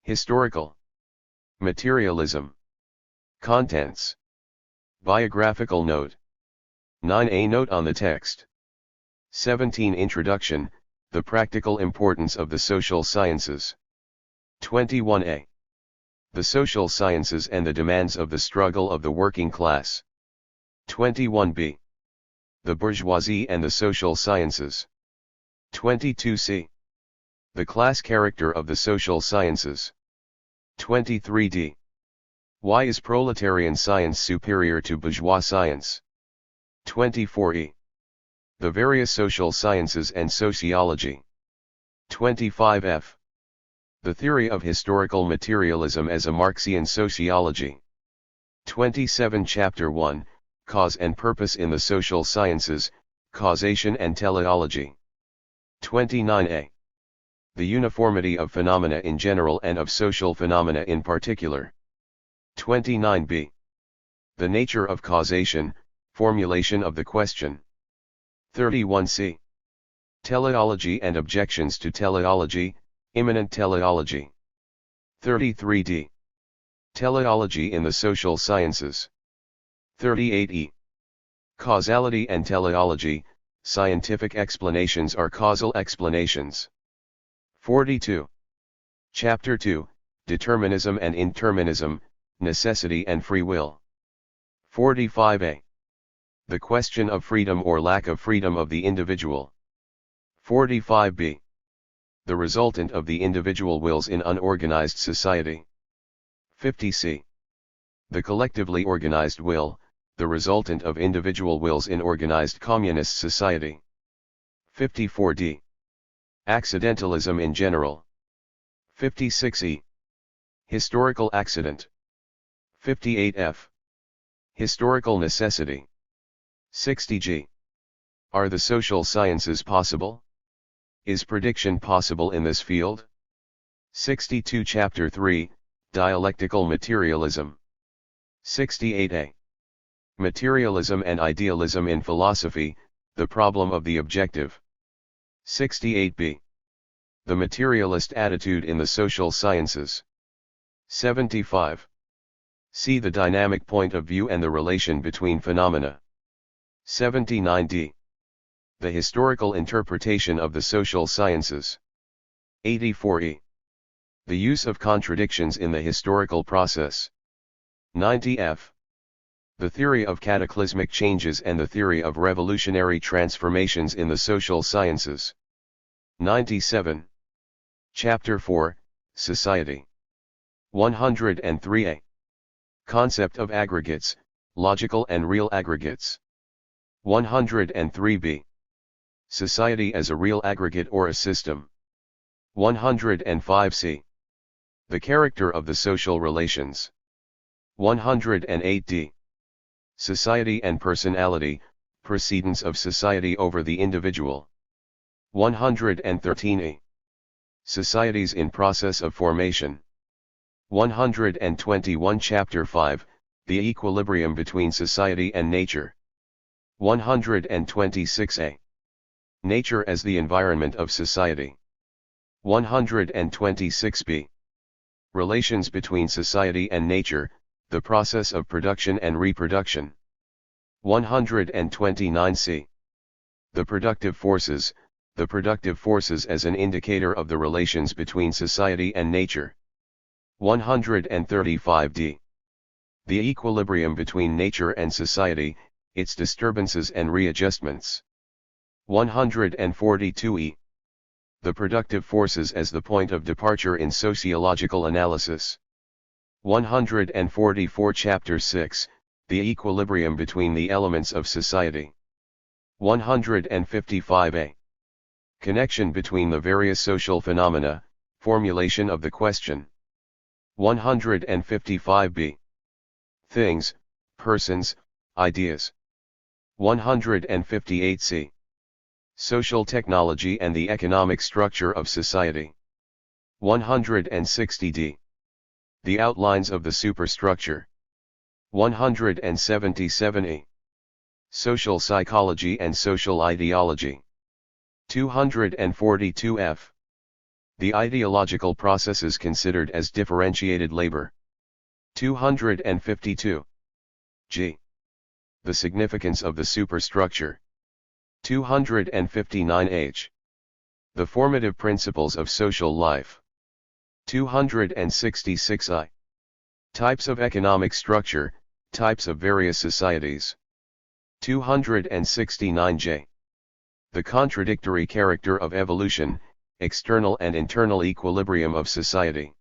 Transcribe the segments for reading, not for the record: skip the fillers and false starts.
Historical. Materialism. Contents. Biographical note. 9a Note on the text. 17 Introduction, the practical importance of the social sciences. 21a. The social sciences and the demands of the struggle of the working class. 21b. The bourgeoisie and the social sciences. 22c. The class character of the social sciences. 23d. Why is proletarian science superior to bourgeois science? 24e. The various social sciences and sociology. 25f. The theory of historical materialism as a Marxian sociology. 27 Chapter 1, Cause and Purpose in the Social Sciences, Causation and Teleology. 29a. The uniformity of phenomena in general and of social phenomena in particular. 29b. The nature of causation, formulation of the question. 31c. Teleology and objections to teleology, immanent teleology. 33d. Teleology in the social sciences. 38e. Causality and teleology, scientific explanations are causal explanations. 42. Chapter 2, Determinism and Indeterminism, Necessity and Free Will. 45a. The question of freedom or lack of freedom of the individual. 45b. The resultant of the individual wills in unorganized society. 50c. The collectively organized will, the resultant of individual wills in organized communist society. 54d. Accidentalism in general. 56e. Historical accident. 58f. Historical necessity. 60g. Are the social sciences possible? Is prediction possible in this field? 62 Chapter 3, Dialectical Materialism. 68a. Materialism and Idealism in Philosophy, the Problem of the Objective. 68b. The Materialist Attitude in the Social Sciences. 75. See the dynamic point of view and the relation between phenomena. 79d. The historical interpretation of the social sciences. 84e. The use of contradictions in the historical process. 90f. The theory of cataclysmic changes and the theory of revolutionary transformations in the social sciences. 97. Chapter 4, Society. 103a. Concept of aggregates, logical and real aggregates. 103b. Society as a real aggregate or a system. 105c. The character of the social relations. 108d. Society and personality, precedence of society over the individual. 113e. Societies in process of formation. 121 Chapter 5, The equilibrium between society and nature. 126a. Nature as the environment of society. 126b. Relations between society and nature, the process of production and reproduction. 129c. The productive forces as an indicator of the relations between society and nature. 135d. The equilibrium between nature and society, its disturbances and readjustments. 142e. The productive forces as the point of departure in sociological analysis. 144 Chapter 6, The equilibrium between the elements of society. 155a. Connection between the various social phenomena, formulation of the question. 155b. Things, persons, ideas. 158c. Social technology and the economic structure of society. 160d. The outlines of the superstructure. 177e. Social psychology and social ideology. 242f. The ideological processes considered as differentiated labor. 252. G. The significance of the superstructure. 259 H. The formative principles of social life. 266 I. Types of economic structure, types of various societies. 269 J. The contradictory character of evolution, external and internal equilibrium of society.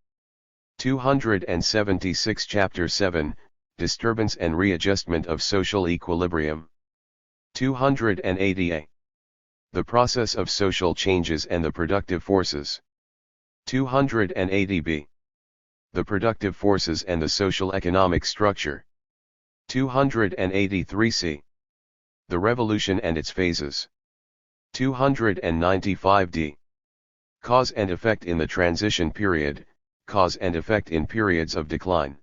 276 Chapter 7, Disturbance and Readjustment of Social Equilibrium. 280 A. The process of social changes and the productive forces. 280 B. The productive forces and the social economic structure. 283 C. The revolution and its phases. 295 D. Cause and effect in the transition period, cause and effect in periods of decline.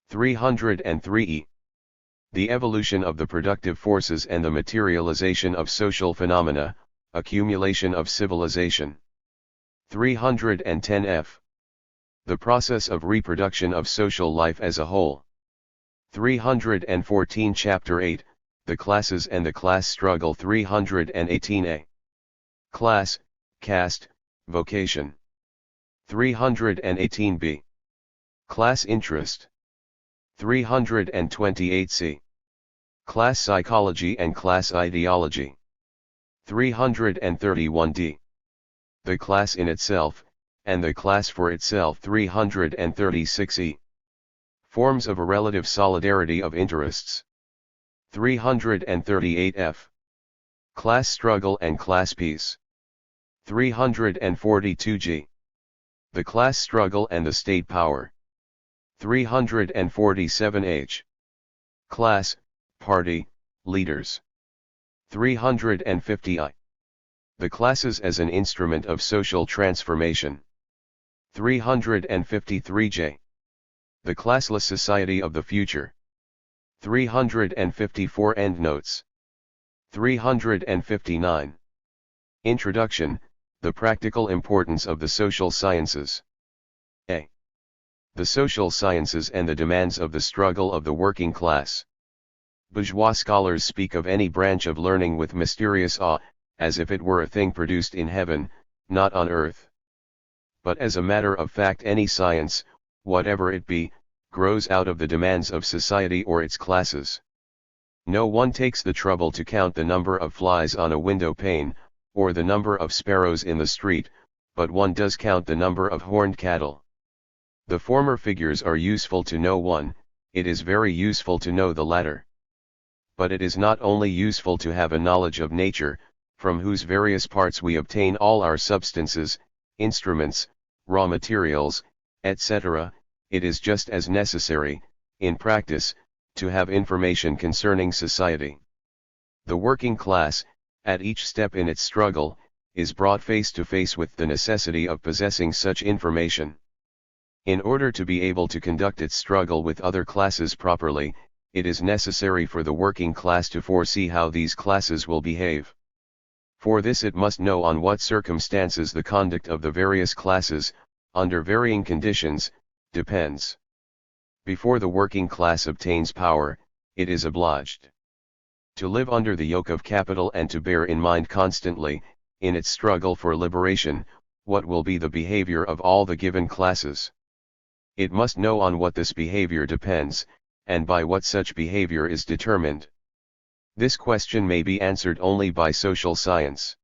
303 E. The evolution of the productive forces and the materialization of social phenomena, accumulation of civilization. 310 F. The process of reproduction of social life as a whole. 314 Chapter 8, The Classes and the Class Struggle. 318 A. Class, caste, vocation. 318 B. Class interest. 328 C. Class psychology and class ideology. 331 D. The class in itself, and the class for itself. 336 E. Forms of a relative solidarity of interests. 338 F. Class struggle and class peace. 342 G. The class struggle and the state power. 347 H. Class, party, leaders. 350 I. The classes as an instrument of social transformation. 353 J. The classless society of the future. 354 Endnotes. 359. Introduction, the practical importance of the social sciences. A. The social sciences and the demands of the struggle of the working class. Bourgeois scholars speak of any branch of learning with mysterious awe, as if it were a thing produced in heaven, not on earth. But as a matter of fact, any science, whatever it be, grows out of the demands of society or its classes. No one takes the trouble to count the number of flies on a window pane, or the number of sparrows in the street, but one does count the number of horned cattle. The former figures are useful to no one, it is very useful to know the latter. But it is not only useful to have a knowledge of nature, from whose various parts we obtain all our substances, instruments, raw materials, etc., it is just as necessary, in practice, to have information concerning society. The working class, at each step in its struggle, is brought face to face with the necessity of possessing such information. In order to be able to conduct its struggle with other classes properly, it is necessary for the working class to foresee how these classes will behave. For this it must know on what circumstances the conduct of the various classes, under varying conditions, depends. Before the working class obtains power, it is obliged to live under the yoke of capital and to bear in mind constantly, in its struggle for liberation, what will be the behavior of all the given classes. It must know on what this behavior depends, and by what such behavior is determined. This question may be answered only by social science.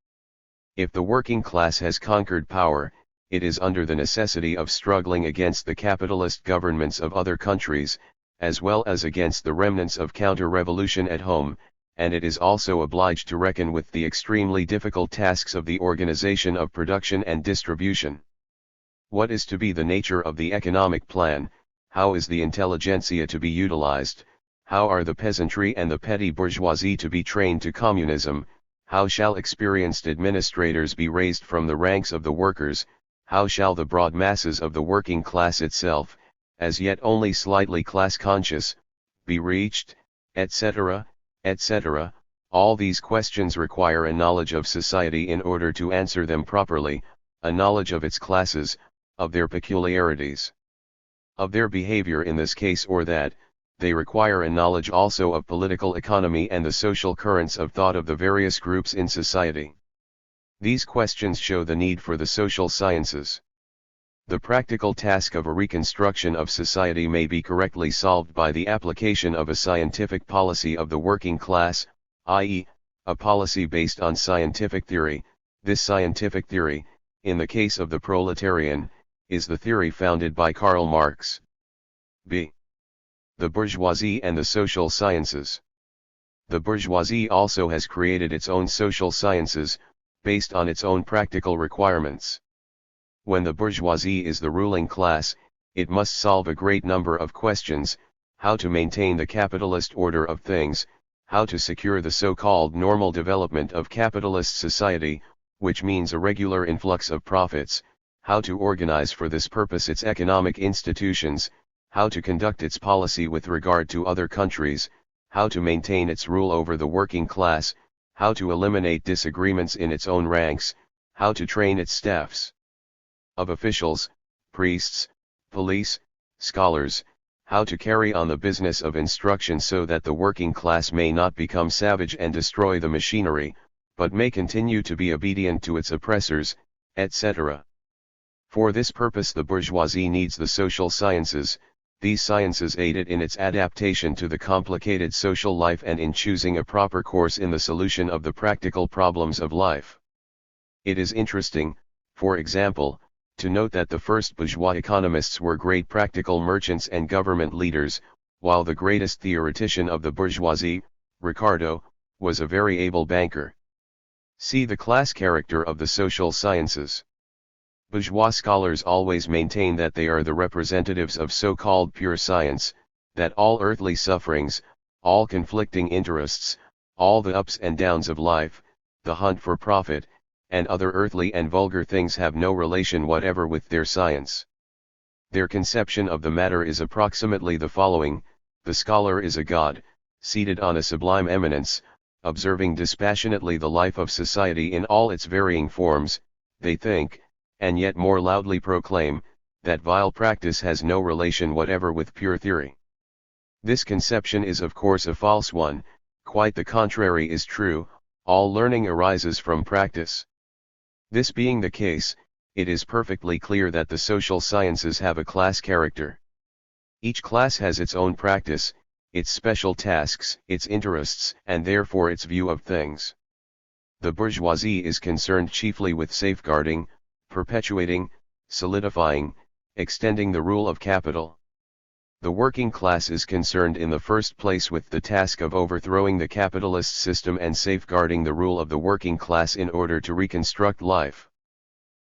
If the working class has conquered power, it is under the necessity of struggling against the capitalist governments of other countries, as well as against the remnants of counter-revolution at home, and it is also obliged to reckon with the extremely difficult tasks of the organization of production and distribution. What is to be the nature of the economic plan? How is the intelligentsia to be utilized? How are the peasantry and the petty bourgeoisie to be trained to communism? How shall experienced administrators be raised from the ranks of the workers? How shall the broad masses of the working class itself, as yet only slightly class conscious, be reached, etc., etc.? All these questions require a knowledge of society in order to answer them properly, a knowledge of its classes, of their peculiarities, of their behavior in this case or that. They require a knowledge also of political economy and the social currents of thought of the various groups in society. These questions show the need for the social sciences. The practical task of a reconstruction of society may be correctly solved by the application of a scientific policy of the working class, i.e., a policy based on scientific theory. This scientific theory, in the case of the proletarian, is the theory founded by Karl Marx. b. The bourgeoisie and the social sciences. The bourgeoisie also has created its own social sciences, based on its own practical requirements. When the bourgeoisie is the ruling class, it must solve a great number of questions: how to maintain the capitalist order of things, how to secure the so-called normal development of capitalist society, which means a regular influx of profits, how to organize for this purpose its economic institutions, how to conduct its policy with regard to other countries, how to maintain its rule over the working class, how to eliminate disagreements in its own ranks, how to train its staffs of officials, priests, police, scholars, how to carry on the business of instruction so that the working class may not become savage and destroy the machinery, but may continue to be obedient to its oppressors, etc. For this purpose the bourgeoisie needs the social sciences. These sciences aid it in its adaptation to the complicated social life and in choosing a proper course in the solution of the practical problems of life. It is interesting, for example, to note that the first bourgeois economists were great practical merchants and government leaders, while the greatest theoretician of the bourgeoisie, Ricardo, was a very able banker. See the class character of the social sciences. Bourgeois scholars always maintain that they are the representatives of so-called pure science, that all earthly sufferings, all conflicting interests, all the ups and downs of life, the hunt for profit, and other earthly and vulgar things have no relation whatever with their science. Their conception of the matter is approximately the following: the scholar is a god, seated on a sublime eminence, observing dispassionately the life of society in all its varying forms. They think, and yet more loudly proclaim, that vile practice has no relation whatever with pure theory. This conception is of course a false one. Quite the contrary is true: all learning arises from practice. This being the case, it is perfectly clear that the social sciences have a class character. Each class has its own practice, its special tasks, its interests, and therefore its view of things. The bourgeoisie is concerned chiefly with safeguarding, perpetuating, solidifying, extending the rule of capital. The working class is concerned in the first place with the task of overthrowing the capitalist system and safeguarding the rule of the working class in order to reconstruct life.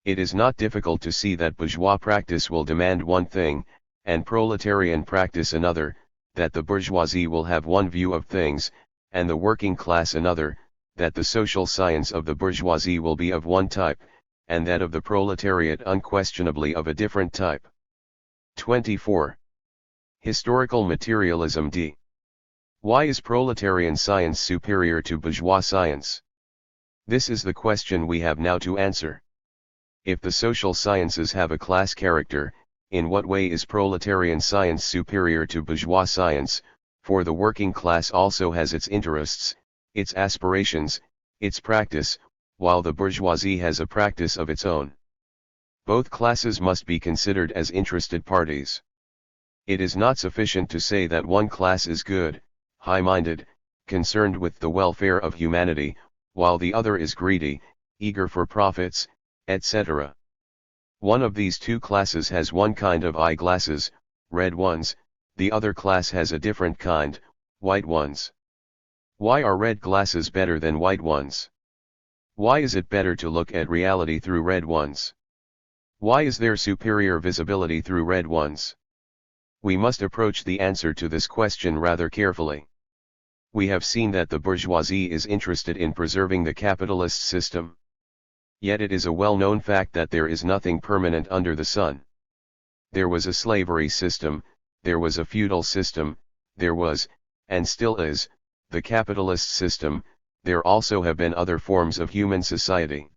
It is not difficult to see that bourgeois practice will demand one thing, and proletarian practice another, that the bourgeoisie will have one view of things, and the working class another, that the social science of the bourgeoisie will be of one type, and that of the proletariat unquestionably of a different type. 24. Historical materialism. D. Why is proletarian science superior to bourgeois science? This is the question we have now to answer. If the social sciences have a class character, in what way is proletarian science superior to bourgeois science? For the working class also has its interests, its aspirations, its practice, while the bourgeoisie has a practice of its own. Both classes must be considered as interested parties. It is not sufficient to say that one class is good, high-minded, concerned with the welfare of humanity, while the other is greedy, eager for profits, etc. One of these two classes has one kind of eyeglasses, red ones; the other class has a different kind, white ones. Why are red glasses better than white ones? Why is it better to look at reality through red ones? Why is there superior visibility through red ones? We must approach the answer to this question rather carefully. We have seen that the bourgeoisie is interested in preserving the capitalist system. Yet it is a well-known fact that there is nothing permanent under the sun. There was a slavery system, there was a feudal system, there was, and still is, the capitalist system. There also have been other forms of human society.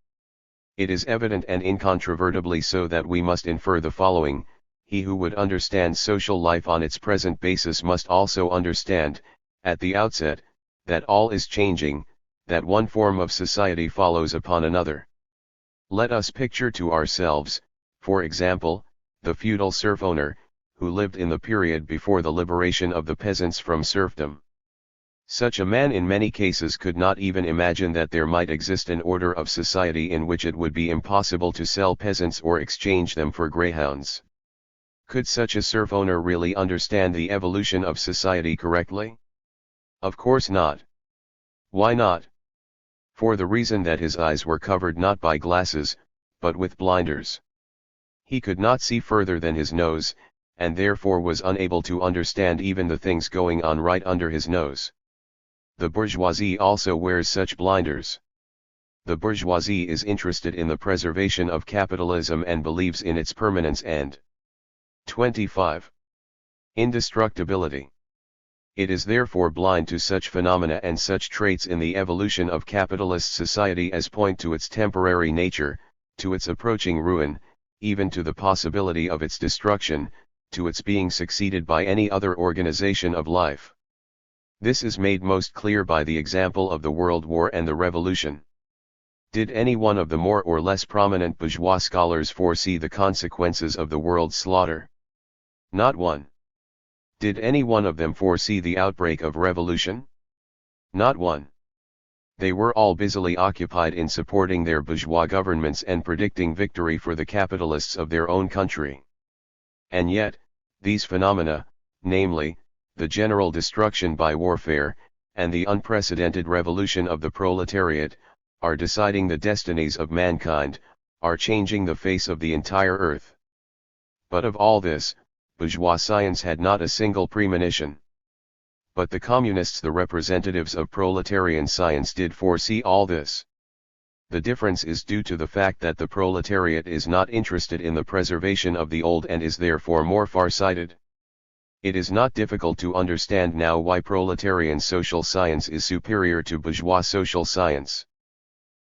It is evident and incontrovertibly so that we must infer the following: he who would understand social life on its present basis must also understand, at the outset, that all is changing, that one form of society follows upon another. Let us picture to ourselves, for example, the feudal serf owner, who lived in the period before the liberation of the peasants from serfdom. Such a man in many cases could not even imagine that there might exist an order of society in which it would be impossible to sell peasants or exchange them for greyhounds. Could such a serf owner really understand the evolution of society correctly? Of course not. Why not? For the reason that his eyes were covered not by glasses, but with blinders. He could not see further than his nose, and therefore was unable to understand even the things going on right under his nose. The bourgeoisie also wears such blinders. The bourgeoisie is interested in the preservation of capitalism and believes in its permanence and 25. Indestructibility. It is therefore blind to such phenomena and such traits in the evolution of capitalist society as point to its temporary nature, to its approaching ruin, even to the possibility of its destruction, to its being succeeded by any other organization of life. This is made most clear by the example of the World War and the Revolution. Did any one of the more or less prominent bourgeois scholars foresee the consequences of the world's slaughter? Not one. Did any one of them foresee the outbreak of revolution? Not one. They were all busily occupied in supporting their bourgeois governments and predicting victory for the capitalists of their own country. And yet, these phenomena, namely, the general destruction by warfare, and the unprecedented revolution of the proletariat, are deciding the destinies of mankind, are changing the face of the entire earth. But of all this, bourgeois science had not a single premonition. But the communists, the representatives of proletarian science, did foresee all this. The difference is due to the fact that the proletariat is not interested in the preservation of the old and is therefore more far-sighted. It is not difficult to understand now why proletarian social science is superior to bourgeois social science.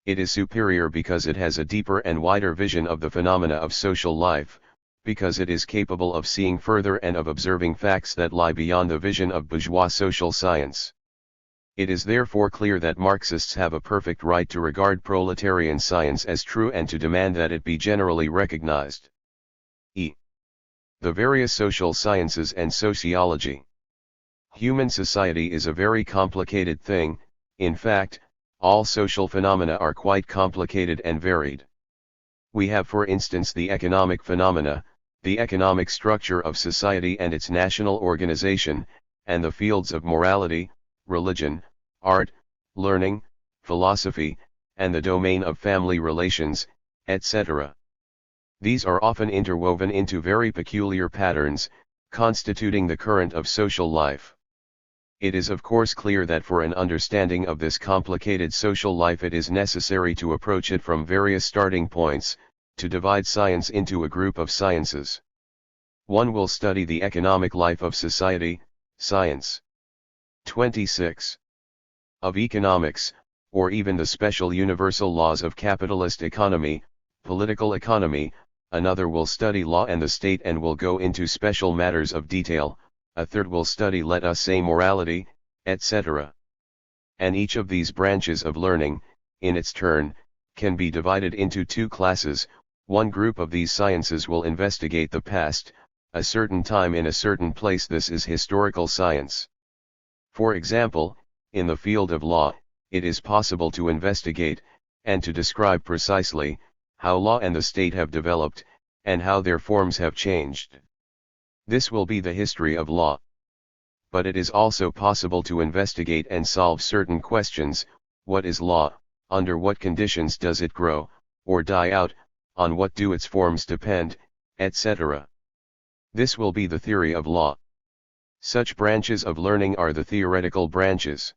It is superior because it has a deeper and wider vision of the phenomena of social life, because it is capable of seeing further and of observing facts that lie beyond the vision of bourgeois social science. It is therefore clear that Marxists have a perfect right to regard proletarian science as true and to demand that it be generally recognized. The various social sciences and sociology. Human society is a very complicated thing. In fact, all social phenomena are quite complicated and varied. We have, for instance, the economic phenomena, the economic structure of society and its national organization, and the fields of morality, religion, art, learning, philosophy, and the domain of family relations, etc. These are often interwoven into very peculiar patterns, constituting the current of social life. It is of course clear that for an understanding of this complicated social life it is necessary to approach it from various starting points, to divide science into a group of sciences. One will study the economic life of society, science 26. Of economics, or even the special universal laws of capitalist economy, political economy. Another will study law and the state and will go into special matters of detail. A third will study, let us say, morality, etc. And each of these branches of learning, in its turn, can be divided into two classes. One group of these sciences will investigate the past, a certain time in a certain place. This is historical science. For example, in the field of law, it is possible to investigate, and to describe precisely, how law and the state have developed, and how their forms have changed. This will be the history of law. But it is also possible to investigate and solve certain questions: what is law, under what conditions does it grow, or die out, on what do its forms depend, etc. This will be the theory of law. Such branches of learning are the theoretical branches.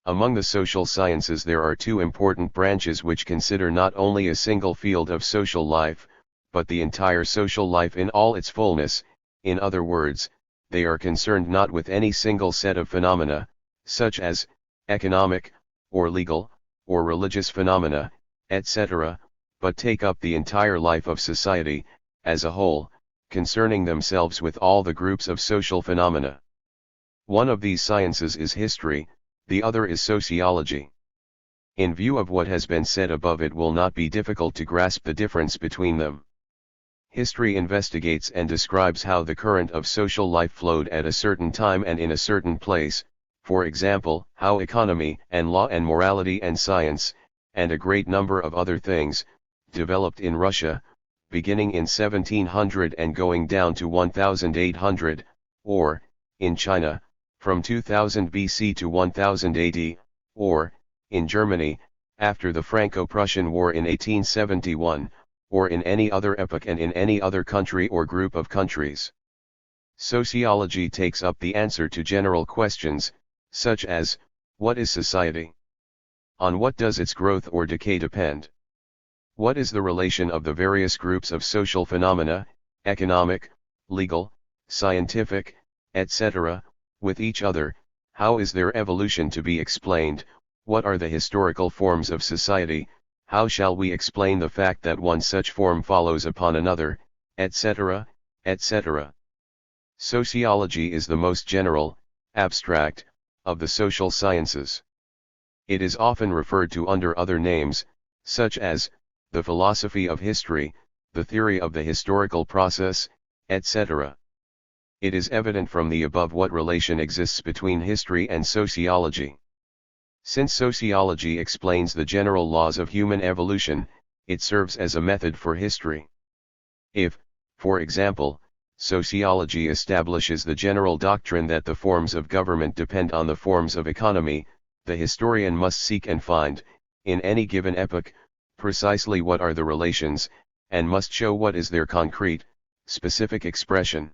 Among the social sciences there are two important branches which consider not only a single field of social life, but the entire social life in all its fullness. In other words, they are concerned not with any single set of phenomena, such as economic, or legal, or religious phenomena, etc., but take up the entire life of society, as a whole, concerning themselves with all the groups of social phenomena. One of these sciences is history, the other is sociology. In view of what has been said above, it will not be difficult to grasp the difference between them. History investigates and describes how the current of social life flowed at a certain time and in a certain place, for example, how economy and law and morality and science, and a great number of other things, developed in Russia, beginning in 1700 and going down to 1800, or, in China, from 2000 BC to 1000 AD, or, in Germany, after the Franco-Prussian War in 1871, or in any other epoch and in any other country or group of countries. Sociology takes up the answer to general questions, such as, what is society? On what does its growth or decay depend? What is the relation of the various groups of social phenomena, economic, legal, scientific, etc., with each other? How is their evolution to be explained? What are the historical forms of society? How shall we explain the fact that one such form follows upon another, etc., etc.? Sociology is the most general, abstract, of the social sciences. It is often referred to under other names, such as, the philosophy of history, the theory of the historical process, etc. It is evident from the above what relation exists between history and sociology. Since sociology explains the general laws of human evolution, it serves as a method for history. If, for example, sociology establishes the general doctrine that the forms of government depend on the forms of economy, the historian must seek and find, in any given epoch, precisely what are the relations, and must show what is their concrete, specific expression.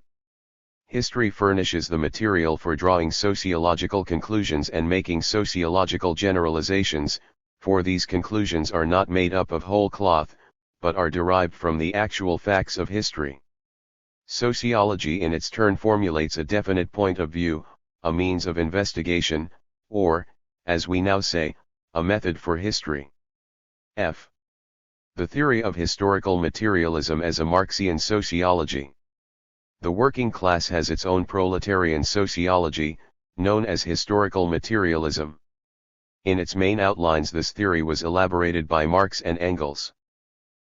History furnishes the material for drawing sociological conclusions and making sociological generalizations, for these conclusions are not made up of whole cloth, but are derived from the actual facts of history. Sociology in its turn formulates a definite point of view, a means of investigation, or, as we now say, a method for history. F. The theory of historical materialism as a Marxian sociology. The working class has its own proletarian sociology, known as historical materialism. In its main outlines, this theory was elaborated by Marx and Engels.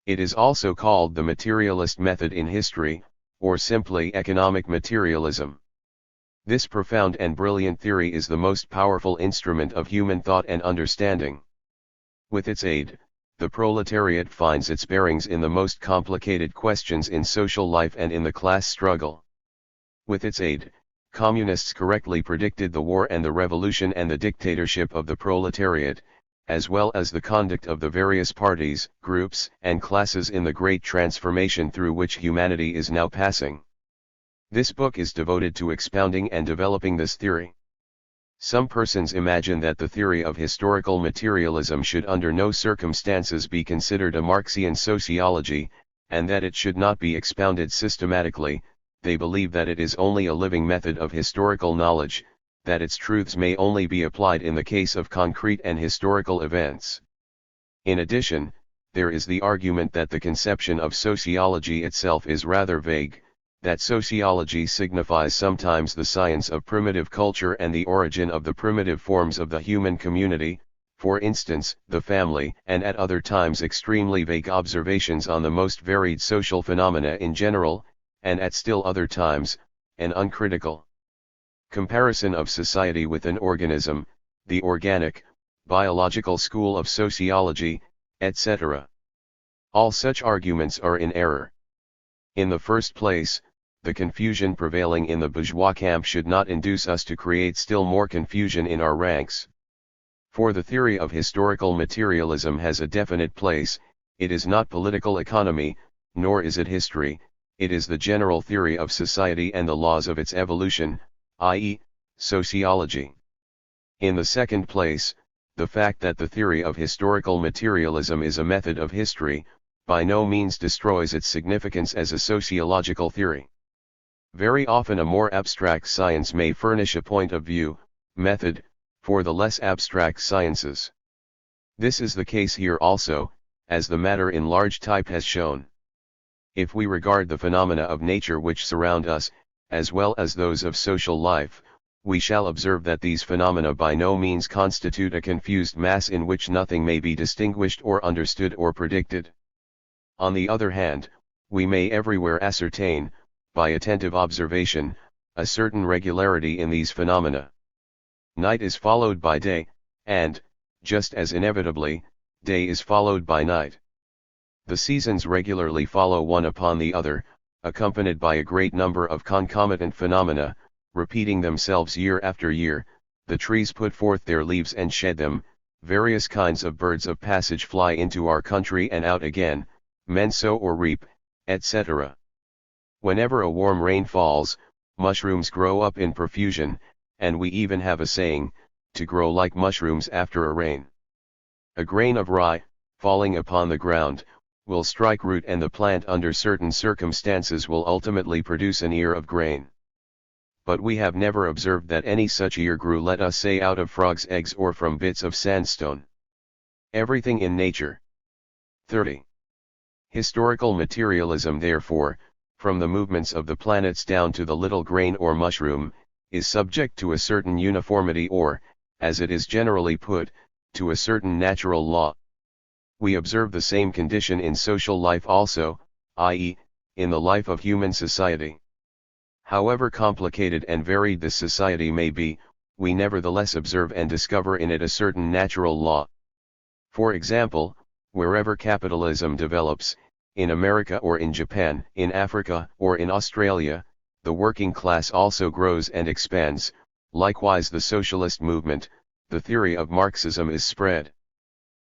It is also called the materialist method in history, or simply economic materialism. This profound and brilliant theory is the most powerful instrument of human thought and understanding. With its aid, the proletariat finds its bearings in the most complicated questions in social life and in the class struggle. With its aid, communists correctly predicted the war and the revolution and the dictatorship of the proletariat, as well as the conduct of the various parties, groups, and classes in the great transformation through which humanity is now passing. This book is devoted to expounding and developing this theory. Some persons imagine that the theory of historical materialism should under no circumstances be considered a Marxian sociology, and that it should not be expounded systematically. They believe that it is only a living method of historical knowledge, that its truths may only be applied in the case of concrete and historical events. In addition, there is the argument that the conception of sociology itself is rather vague, that sociology signifies sometimes the science of primitive culture and the origin of the primitive forms of the human community, for instance, the family, and at other times extremely vague observations on the most varied social phenomena in general, and at still other times, an uncritical comparison of society with an organism, the organic, biological school of sociology, etc. All such arguments are in error. In the first place, the confusion prevailing in the bourgeois camp should not induce us to create still more confusion in our ranks. For the theory of historical materialism has a definite place. It is not political economy, nor is it history, it is the general theory of society and the laws of its evolution, i.e., sociology. In the second place, the fact that the theory of historical materialism is a method of history, by no means destroys its significance as a sociological theory. Very often a more abstract science may furnish a point of view, method, for the less abstract sciences. This is the case here also, as the matter in large type has shown. If we regard the phenomena of nature which surround us, as well as those of social life, we shall observe that these phenomena by no means constitute a confused mass in which nothing may be distinguished or understood or predicted. On the other hand, we may everywhere ascertain, by attentive observation, a certain regularity in these phenomena. Night is followed by day, and, just as inevitably, day is followed by night. The seasons regularly follow one upon the other, accompanied by a great number of concomitant phenomena, repeating themselves year after year. The trees put forth their leaves and shed them, various kinds of birds of passage fly into our country and out again, men sow or reap, etc. Whenever a warm rain falls, mushrooms grow up in profusion, and we even have a saying, to grow like mushrooms after a rain. A grain of rye, falling upon the ground, will strike root, and the plant under certain circumstances will ultimately produce an ear of grain. But we have never observed that any such ear grew, let us say, out of frogs' eggs or from bits of sandstone. Everything in nature. 30. Historical materialism, therefore, from the movements of the planets down to the little grain or mushroom, is subject to a certain uniformity, or, as it is generally put, to a certain natural law. We observe the same condition in social life also, i.e., in the life of human society. However complicated and varied this society may be, we nevertheless observe and discover in it a certain natural law. For example, wherever capitalism develops, in America or in Japan, in Africa or in Australia, the working class also grows and expands. Likewise the socialist movement, the theory of Marxism, is spread.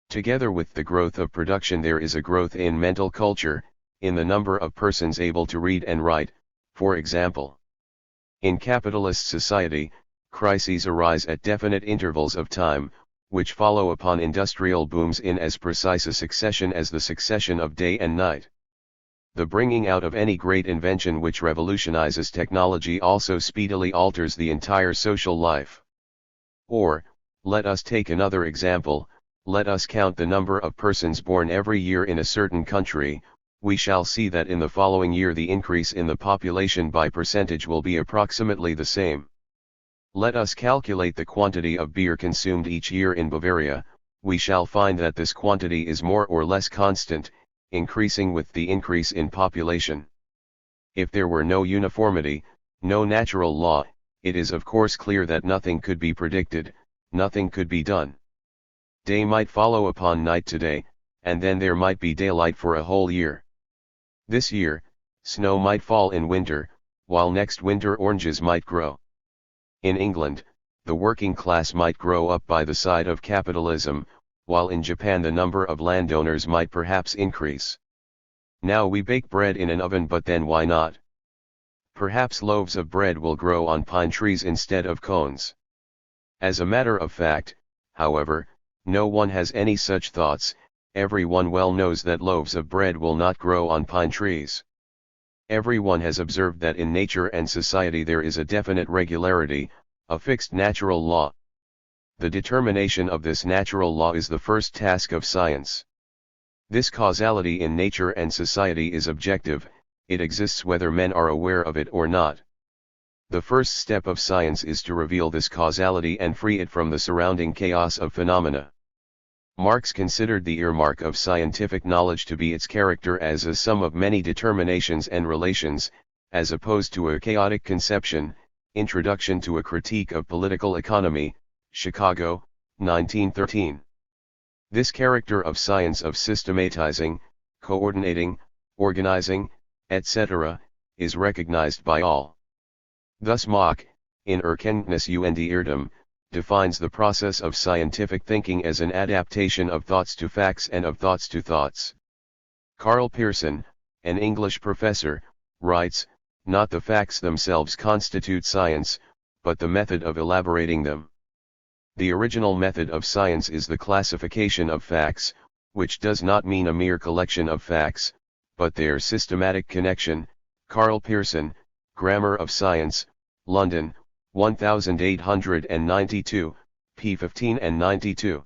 Together with the growth of production there is a growth in mental culture, in the number of persons able to read and write. For example, in capitalist society, crises arise at definite intervals of time, which follow upon industrial booms in as precise a succession as the succession of day and night. The bringing out of any great invention which revolutionizes technology also speedily alters the entire social life. Or, let us take another example. Let us count the number of persons born every year in a certain country. We shall see that in the following year the increase in the population by percentage will be approximately the same. Let us calculate the quantity of beer consumed each year in Bavaria. We shall find that this quantity is more or less constant, increasing with the increase in population. If there were no uniformity, no natural law, it is of course clear that nothing could be predicted, nothing could be done. Day might follow upon night today, and then there might be daylight for a whole year. This year, snow might fall in winter, while next winter oranges might grow. In England, the working class might grow up by the side of capitalism, while in Japan the number of landowners might perhaps increase. Now we bake bread in an oven, but then why not? Perhaps loaves of bread will grow on pine trees instead of cones. As a matter of fact, however, no one has any such thoughts. Everyone well knows that loaves of bread will not grow on pine trees. Everyone has observed that in nature and society there is a definite regularity, a fixed natural law. The determination of this natural law is the first task of science. This causality in nature and society is objective, it exists whether men are aware of it or not. The first step of science is to reveal this causality and free it from the surrounding chaos of phenomena. Marx considered the earmark of scientific knowledge to be its character as a sum of many determinations and relations, as opposed to a chaotic conception. Introduction to a Critique of Political Economy, Chicago, 1913. This character of science of systematizing, coordinating, organizing, etc., is recognized by all. Thus Mach, in Erkenntnis und Irrtum, defines the process of scientific thinking as an adaptation of thoughts to facts and of thoughts to thoughts. Karl Pearson, an English professor, writes, "Not the facts themselves constitute science, but the method of elaborating them. The original method of science is the classification of facts, which does not mean a mere collection of facts, but their systematic connection." Karl Pearson, Grammar of Science, London, 1892, p. 15 and 92.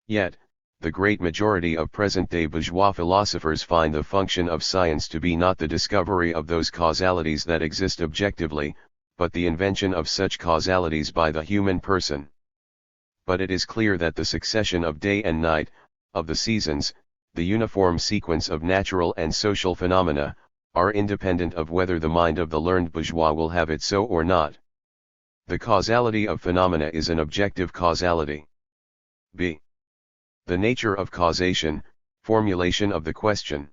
Yet, the great majority of present-day bourgeois philosophers find the function of science to be not the discovery of those causalities that exist objectively, but the invention of such causalities by the human person. But it is clear that the succession of day and night, of the seasons, the uniform sequence of natural and social phenomena, are independent of whether the mind of the learned bourgeois will have it so or not. The causality of phenomena is an objective causality. b. The nature of causation, formulation of the question.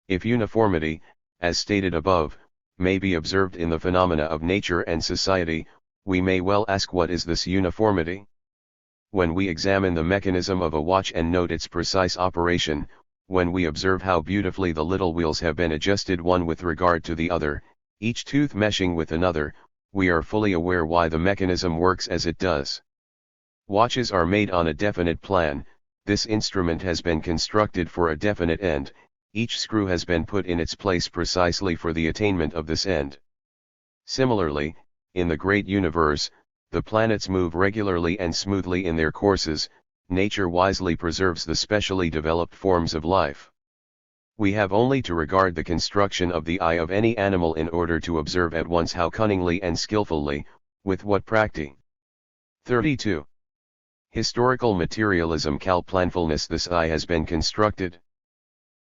If uniformity, as stated above, may be observed in the phenomena of nature and society, we may well ask, what is this uniformity? When we examine the mechanism of a watch and note its precise operation, when we observe how beautifully the little wheels have been adjusted one with regard to the other, each tooth meshing with another, we are fully aware why the mechanism works as it does. Watches are made on a definite plan, this instrument has been constructed for a definite end, each screw has been put in its place precisely for the attainment of this end. Similarly, in the great universe, the planets move regularly and smoothly in their courses, nature wisely preserves the specially developed forms of life. We have only to regard the construction of the eye of any animal in order to observe at once how cunningly and skillfully, with what practice. 32. Historical materialism planfulness. This eye has been constructed.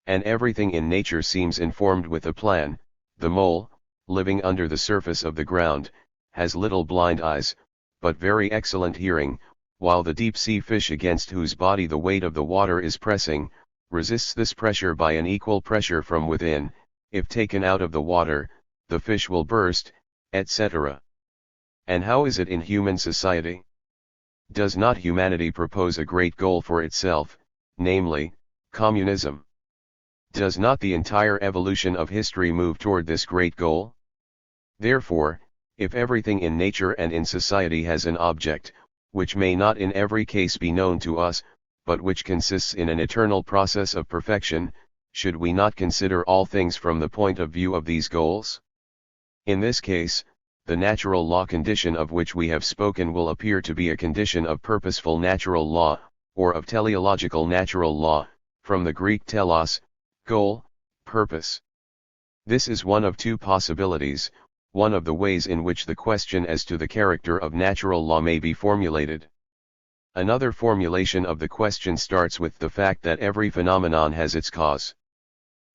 And everything in nature seems informed with a plan. The mole, living under the surface of the ground, has little blind eyes, but very excellent hearing, while the deep-sea fish against whose body the weight of the water is pressing, resists this pressure by an equal pressure from within. If taken out of the water, the fish will burst, etc. And how is it in human society? Does not humanity propose a great goal for itself, namely, communism? Does not the entire evolution of history move toward this great goal? Therefore, if everything in nature and in society has an object, which may not in every case be known to us, but which consists in an eternal process of perfection, should we not consider all things from the point of view of these goals? In this case, the natural law condition of which we have spoken will appear to be a condition of purposeful natural law, or of teleological natural law, from the Greek telos, goal, purpose. This is one of two possibilities, one of the ways in which the question as to the character of natural law may be formulated. Another formulation of the question starts with the fact that every phenomenon has its cause.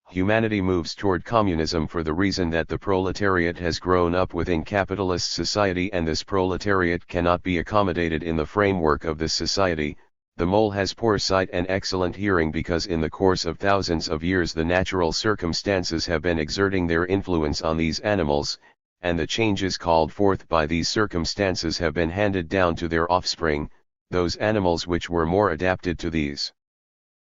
Humanity moves toward communism for the reason that the proletariat has grown up within capitalist society, and this proletariat cannot be accommodated in the framework of this society. The mole has poor sight and excellent hearing because in the course of thousands of years the natural circumstances have been exerting their influence on these animals, and the changes called forth by these circumstances have been handed down to their offspring, those animals which were more adapted to these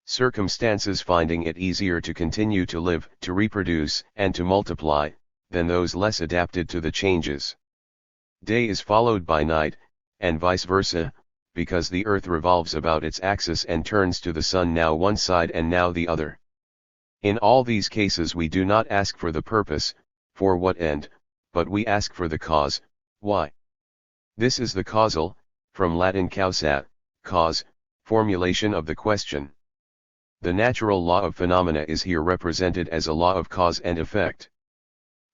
circumstances, finding it easier to continue to live, to reproduce, and to multiply, than those less adapted to the changes. Day is followed by night, and vice versa, because the earth revolves about its axis and turns to the sun now one side and now the other. In all these cases we do not ask for the purpose, for what end, but we ask for the cause, why. This is the causal, from Latin causat, cause, formulation of the question. The natural law of phenomena is here represented as a law of cause and effect.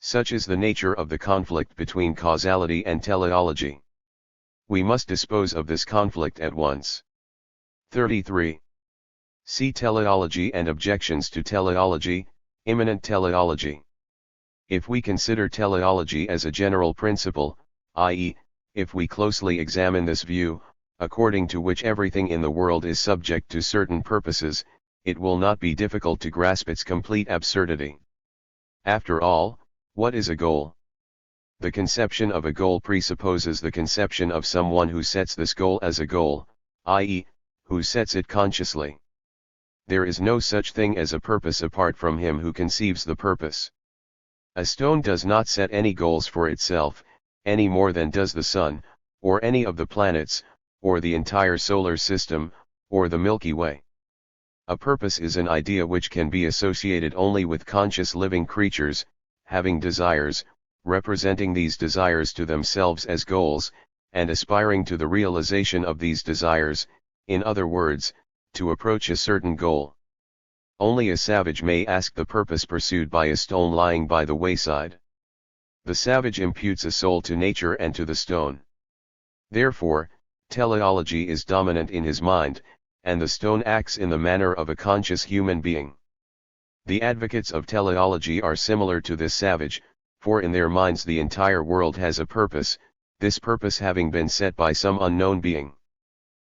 Such is the nature of the conflict between causality and teleology. We must dispose of this conflict at once. 33. See teleology and objections to teleology, immanent teleology. If we consider teleology as a general principle, i.e., if we closely examine this view, according to which everything in the world is subject to certain purposes, it will not be difficult to grasp its complete absurdity. After all, what is a goal? The conception of a goal presupposes the conception of someone who sets this goal as a goal, i.e., who sets it consciously. There is no such thing as a purpose apart from him who conceives the purpose. A stone does not set any goals for itself, any more than does the sun, or any of the planets, or the entire solar system, or the Milky Way. A purpose is an idea which can be associated only with conscious living creatures, having desires, representing these desires to themselves as goals, and aspiring to the realization of these desires. In other words, to approach a certain goal. Only a savage may ask the purpose pursued by a stone lying by the wayside. The savage imputes a soul to nature and to the stone. Therefore, teleology is dominant in his mind, and the stone acts in the manner of a conscious human being. The advocates of teleology are similar to this savage, for in their minds the entire world has a purpose, this purpose having been set by some unknown being.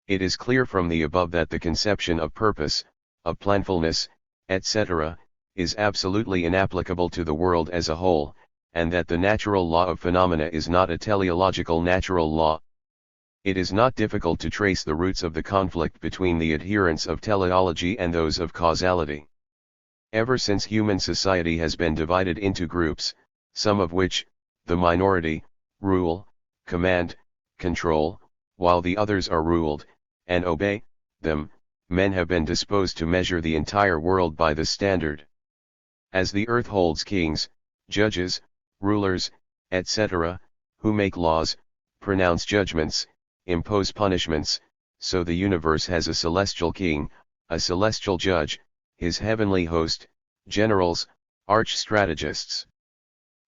It is clear from the above that the conception of purpose, of planfulness, etc., is absolutely inapplicable to the world as a whole, and that the natural law of phenomena is not a teleological natural law. It is not difficult to trace the roots of the conflict between the adherents of teleology and those of causality. Ever since human society has been divided into groups, some of which, the minority, rule, command, control, while the others are ruled, and obey them, men have been disposed to measure the entire world by this standard. As the earth holds kings, judges, rulers, etc., who make laws, pronounce judgments, impose punishments, so the universe has a celestial king, a celestial judge, his heavenly host, generals, arch-strategists.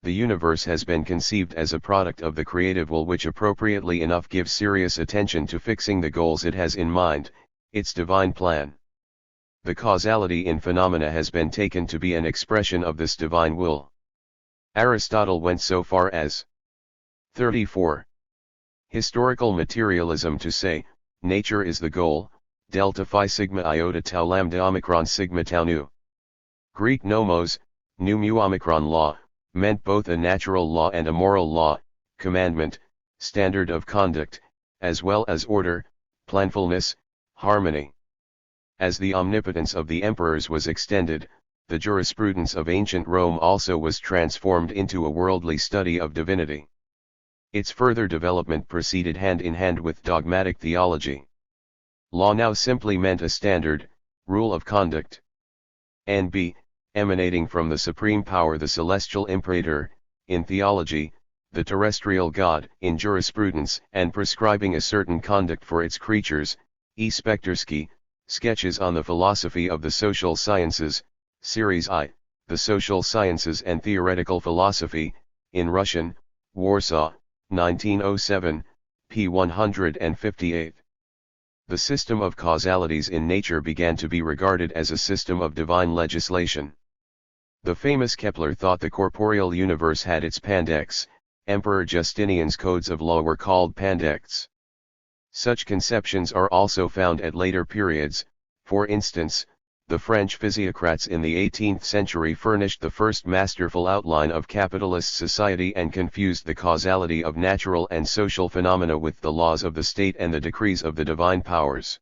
The universe has been conceived as a product of the creative will, which appropriately enough gives serious attention to fixing the goals it has in mind, its divine plan. The causality in phenomena has been taken to be an expression of this divine will. Aristotle went so far as 34. Historical materialism to say, nature is the goal, delta phi sigma iota tau lambda omicron sigma tau nu. Greek nomos, nu mu omicron law, meant both a natural law and a moral law, commandment, standard of conduct, as well as order, planfulness, harmony. As the omnipotence of the emperors was extended, the jurisprudence of ancient Rome also was transformed into a worldly study of divinity. Its further development proceeded hand in hand with dogmatic theology. Law now simply meant a standard, rule of conduct. N.B. Emanating from the supreme power, the celestial imperator, in theology, the terrestrial God, in jurisprudence, and prescribing a certain conduct for its creatures. E. Spektorsky, Sketches on the Philosophy of the Social Sciences, Series I, The Social Sciences and Theoretical Philosophy, in Russian, Warsaw, 1907, p. 158. The system of causalities in nature began to be regarded as a system of divine legislation. The famous Kepler thought the corporeal universe had its pandects. Emperor Justinian's codes of law were called pandects. Such conceptions are also found at later periods. For instance, the French physiocrats in the 18th century furnished the first masterful outline of capitalist society and confused the causality of natural and social phenomena with the laws of the state and the decrees of the divine powers.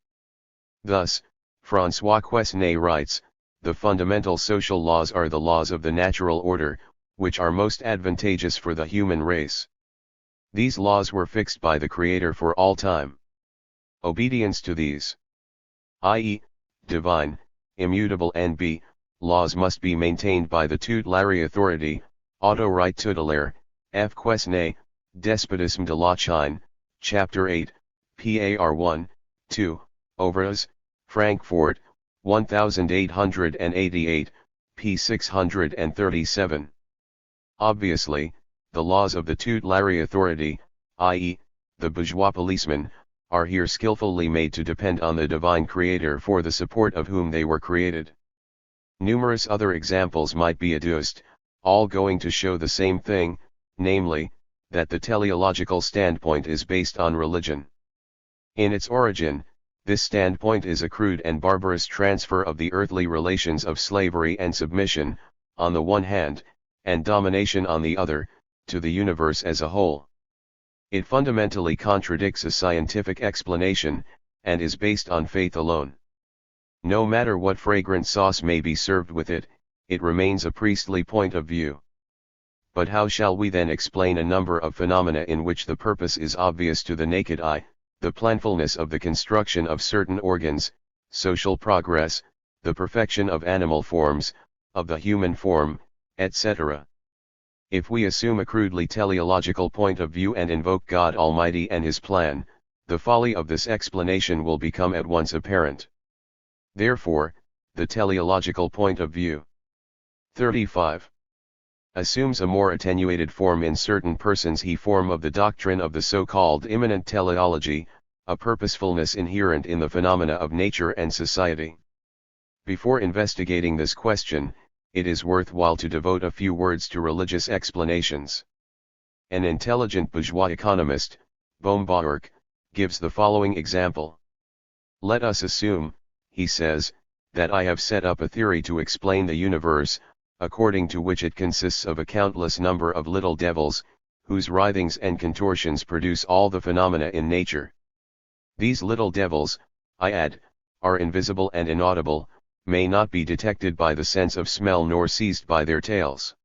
Thus, François Quesnay writes, the fundamental social laws are the laws of the natural order, which are most advantageous for the human race. These laws were fixed by the Creator for all time. Obedience to these, i.e., divine, immutable N.B. laws must be maintained by the tutelary authority, autorite tutelaire, F. Quesnay, Despotisme de la Chine, Chapter 8, par 1, 2, Overas, Frankfurt, 1888, p. 637. Obviously, the laws of the tutelary authority, i.e., the bourgeois policeman, are here skillfully made to depend on the divine Creator for the support of whom they were created. Numerous other examples might be adduced, all going to show the same thing, namely, that the teleological standpoint is based on religion. In its origin, this standpoint is a crude and barbarous transfer of the earthly relations of slavery and submission, on the one hand, and domination on the other, to the universe as a whole. It fundamentally contradicts a scientific explanation, and is based on faith alone. No matter what fragrant sauce may be served with it, it remains a priestly point of view. But how shall we then explain a number of phenomena in which the purpose is obvious to the naked eye, the planfulness of the construction of certain organs, social progress, the perfection of animal forms, of the human form, etc.? If we assume a crudely teleological point of view and invoke God Almighty and His plan, the folly of this explanation will become at once apparent. Therefore, the teleological point of view 35 assumes a more attenuated form in certain persons. He form of the doctrine of the so-called immanent teleology, a purposefulness inherent in the phenomena of nature and society. Before investigating this question, it is worthwhile to devote a few words to religious explanations. An intelligent bourgeois economist, Baumbach, gives the following example. Let us assume, he says, that I have set up a theory to explain the universe, according to which it consists of a countless number of little devils, whose writhings and contortions produce all the phenomena in nature. These little devils, I add, are invisible and inaudible, may not be detected by the sense of smell nor seized by their tails.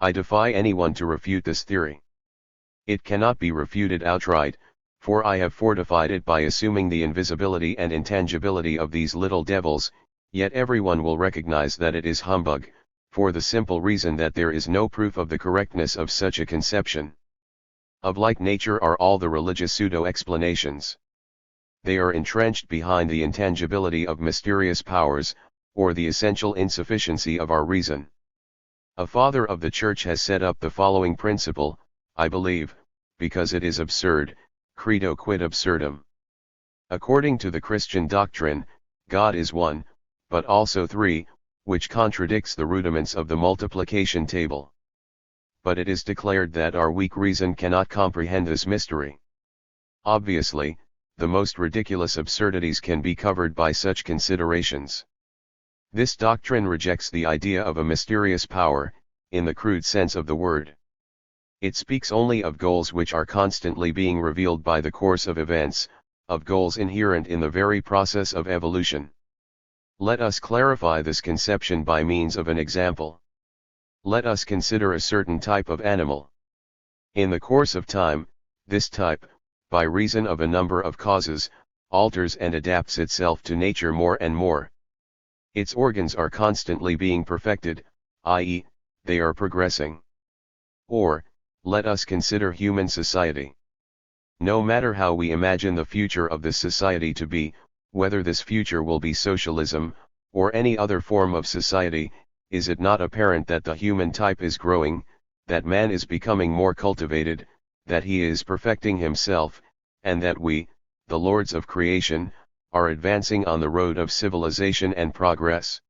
I defy anyone to refute this theory. It cannot be refuted outright, for I have fortified it by assuming the invisibility and intangibility of these little devils, yet everyone will recognize that it is humbug, for the simple reason that there is no proof of the correctness of such a conception. Of like nature are all the religious pseudo-explanations. They are entrenched behind the intangibility of mysterious powers, or the essential insufficiency of our reason. A father of the Church has set up the following principle, I believe, because it is absurd, credo quid absurdum. According to the Christian doctrine, God is one, but also three, which contradicts the rudiments of the multiplication table. But it is declared that our weak reason cannot comprehend this mystery. Obviously, the most ridiculous absurdities can be covered by such considerations. This doctrine rejects the idea of a mysterious power, in the crude sense of the word. It speaks only of goals which are constantly being revealed by the course of events, of goals inherent in the very process of evolution. Let us clarify this conception by means of an example. Let us consider a certain type of animal. In the course of time, this type, by reason of a number of causes, alters and adapts itself to nature more and more. Its organs are constantly being perfected, i.e., they are progressing. Or, let us consider human society. No matter how we imagine the future of this society to be, whether this future will be socialism, or any other form of society, is it not apparent that the human type is growing, that man is becoming more cultivated, that he is perfecting himself, and that we, the lords of creation, are advancing on the road of civilization and progress?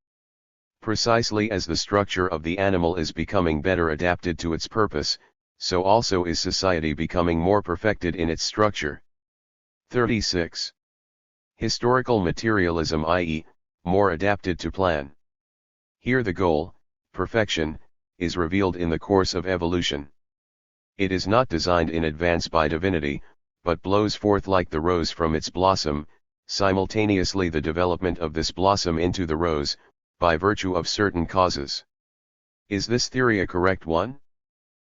Precisely as the structure of the animal is becoming better adapted to its purpose, so also is society becoming more perfected in its structure. 36. Historical materialism, i.e., more adapted to plan. Here the goal, perfection, is revealed in the course of evolution. It is not designed in advance by divinity, but blows forth like the rose from its blossom, simultaneously the development of this blossom into the rose, by virtue of certain causes. Is this theory a correct one?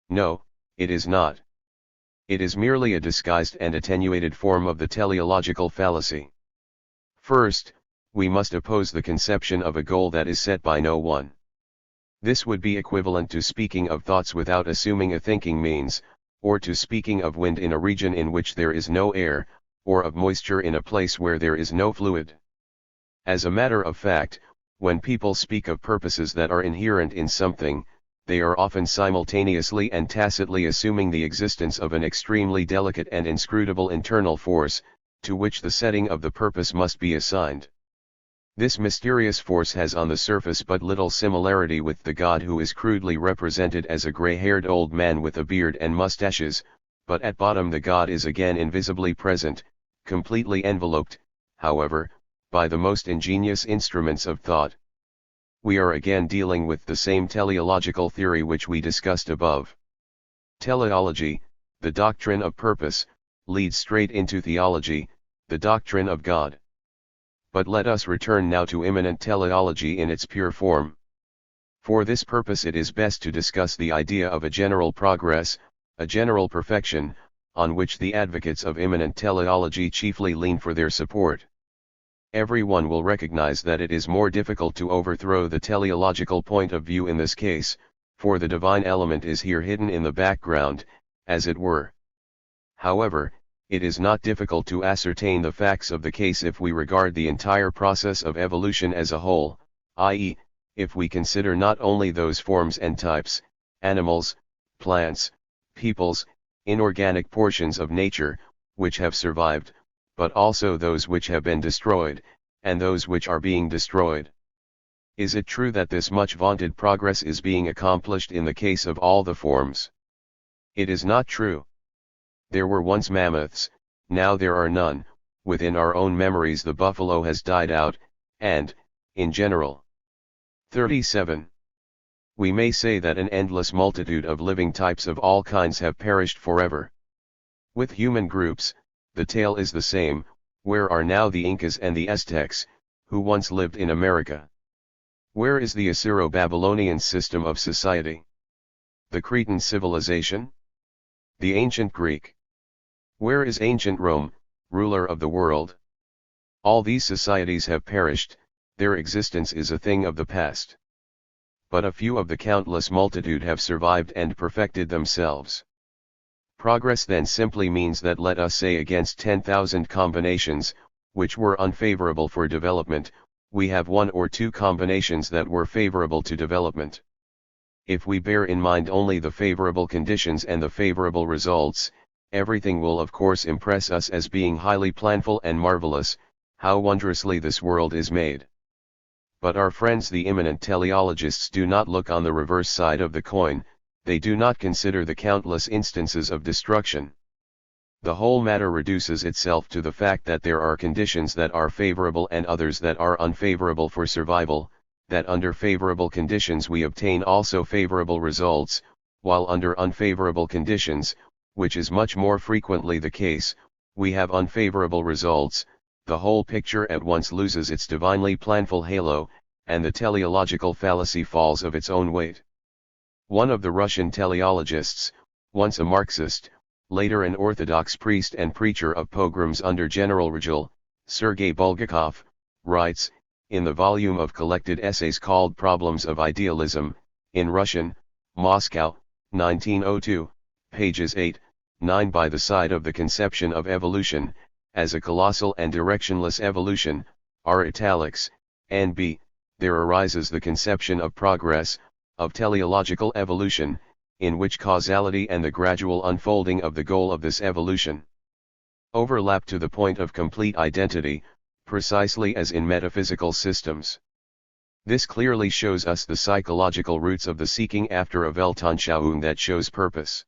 No, it is not. It is merely a disguised and attenuated form of the teleological fallacy. First, we must oppose the conception of a goal that is set by no one. This would be equivalent to speaking of thoughts without assuming a thinking means, or to speaking of wind in a region in which there is no air, or of moisture in a place where there is no fluid. As a matter of fact, when people speak of purposes that are inherent in something, they are often simultaneously and tacitly assuming the existence of an extremely delicate and inscrutable internal force, to which the setting of the purpose must be assigned. This mysterious force has on the surface but little similarity with the God who is crudely represented as a gray-haired old man with a beard and mustaches, but at bottom the God is again invisibly present, completely enveloped, however, by the most ingenious instruments of thought. We are again dealing with the same teleological theory which we discussed above. Teleology, the doctrine of purpose, leads straight into theology, the doctrine of God. But let us return now to immanent teleology in its pure form. For this purpose it is best to discuss the idea of a general progress, a general perfection, on which the advocates of immanent teleology chiefly lean for their support. Everyone will recognize that it is more difficult to overthrow the teleological point of view in this case, for the divine element is here hidden in the background, as it were. However, it is not difficult to ascertain the facts of the case if we regard the entire process of evolution as a whole, i.e., if we consider not only those forms and types, animals, plants, peoples, inorganic portions of nature, which have survived, but also those which have been destroyed, and those which are being destroyed. Is it true that this much vaunted progress is being accomplished in the case of all the forms? It is not true. There were once mammoths, now there are none. Within our own memories the buffalo has died out, and, in general. 37. We may say that an endless multitude of living types of all kinds have perished forever. With human groups, the tale is the same. Where are now the Incas and the Aztecs, who once lived in America? Where is the Assyro-Babylonian system of society? The Cretan civilization? The ancient Greek? Where is ancient Rome, ruler of the world? All these societies have perished, their existence is a thing of the past. But a few of the countless multitude have survived and perfected themselves. Progress then simply means that, let us say, against 10,000 combinations, which were unfavorable for development, we have one or two combinations that were favorable to development. If we bear in mind only the favorable conditions and the favorable results, everything will of course impress us as being highly planful and marvelous. How wondrously this world is made. But our friends the eminent teleologists do not look on the reverse side of the coin, they do not consider the countless instances of destruction. The whole matter reduces itself to the fact that there are conditions that are favorable and others that are unfavorable for survival, that under favorable conditions we obtain also favorable results, while under unfavorable conditions, which is much more frequently the case, we have unfavorable results. The whole picture at once loses its divinely planful halo, and the teleological fallacy falls of its own weight. One of the Russian teleologists, once a Marxist, later an Orthodox priest and preacher of pogroms under General Rajul, Sergei Bulgakov, writes, in the volume of collected essays called Problems of Idealism, in Russian, Moscow, 1902, pages 8, 9, by the side of the conception of evolution, as a colossal and directionless evolution, R italics, and B, there arises the conception of progress, of teleological evolution, in which causality and the gradual unfolding of the goal of this evolution overlap to the point of complete identity, precisely as in metaphysical systems. This clearly shows us the psychological roots of the seeking after a Weltanschauung that shows purpose.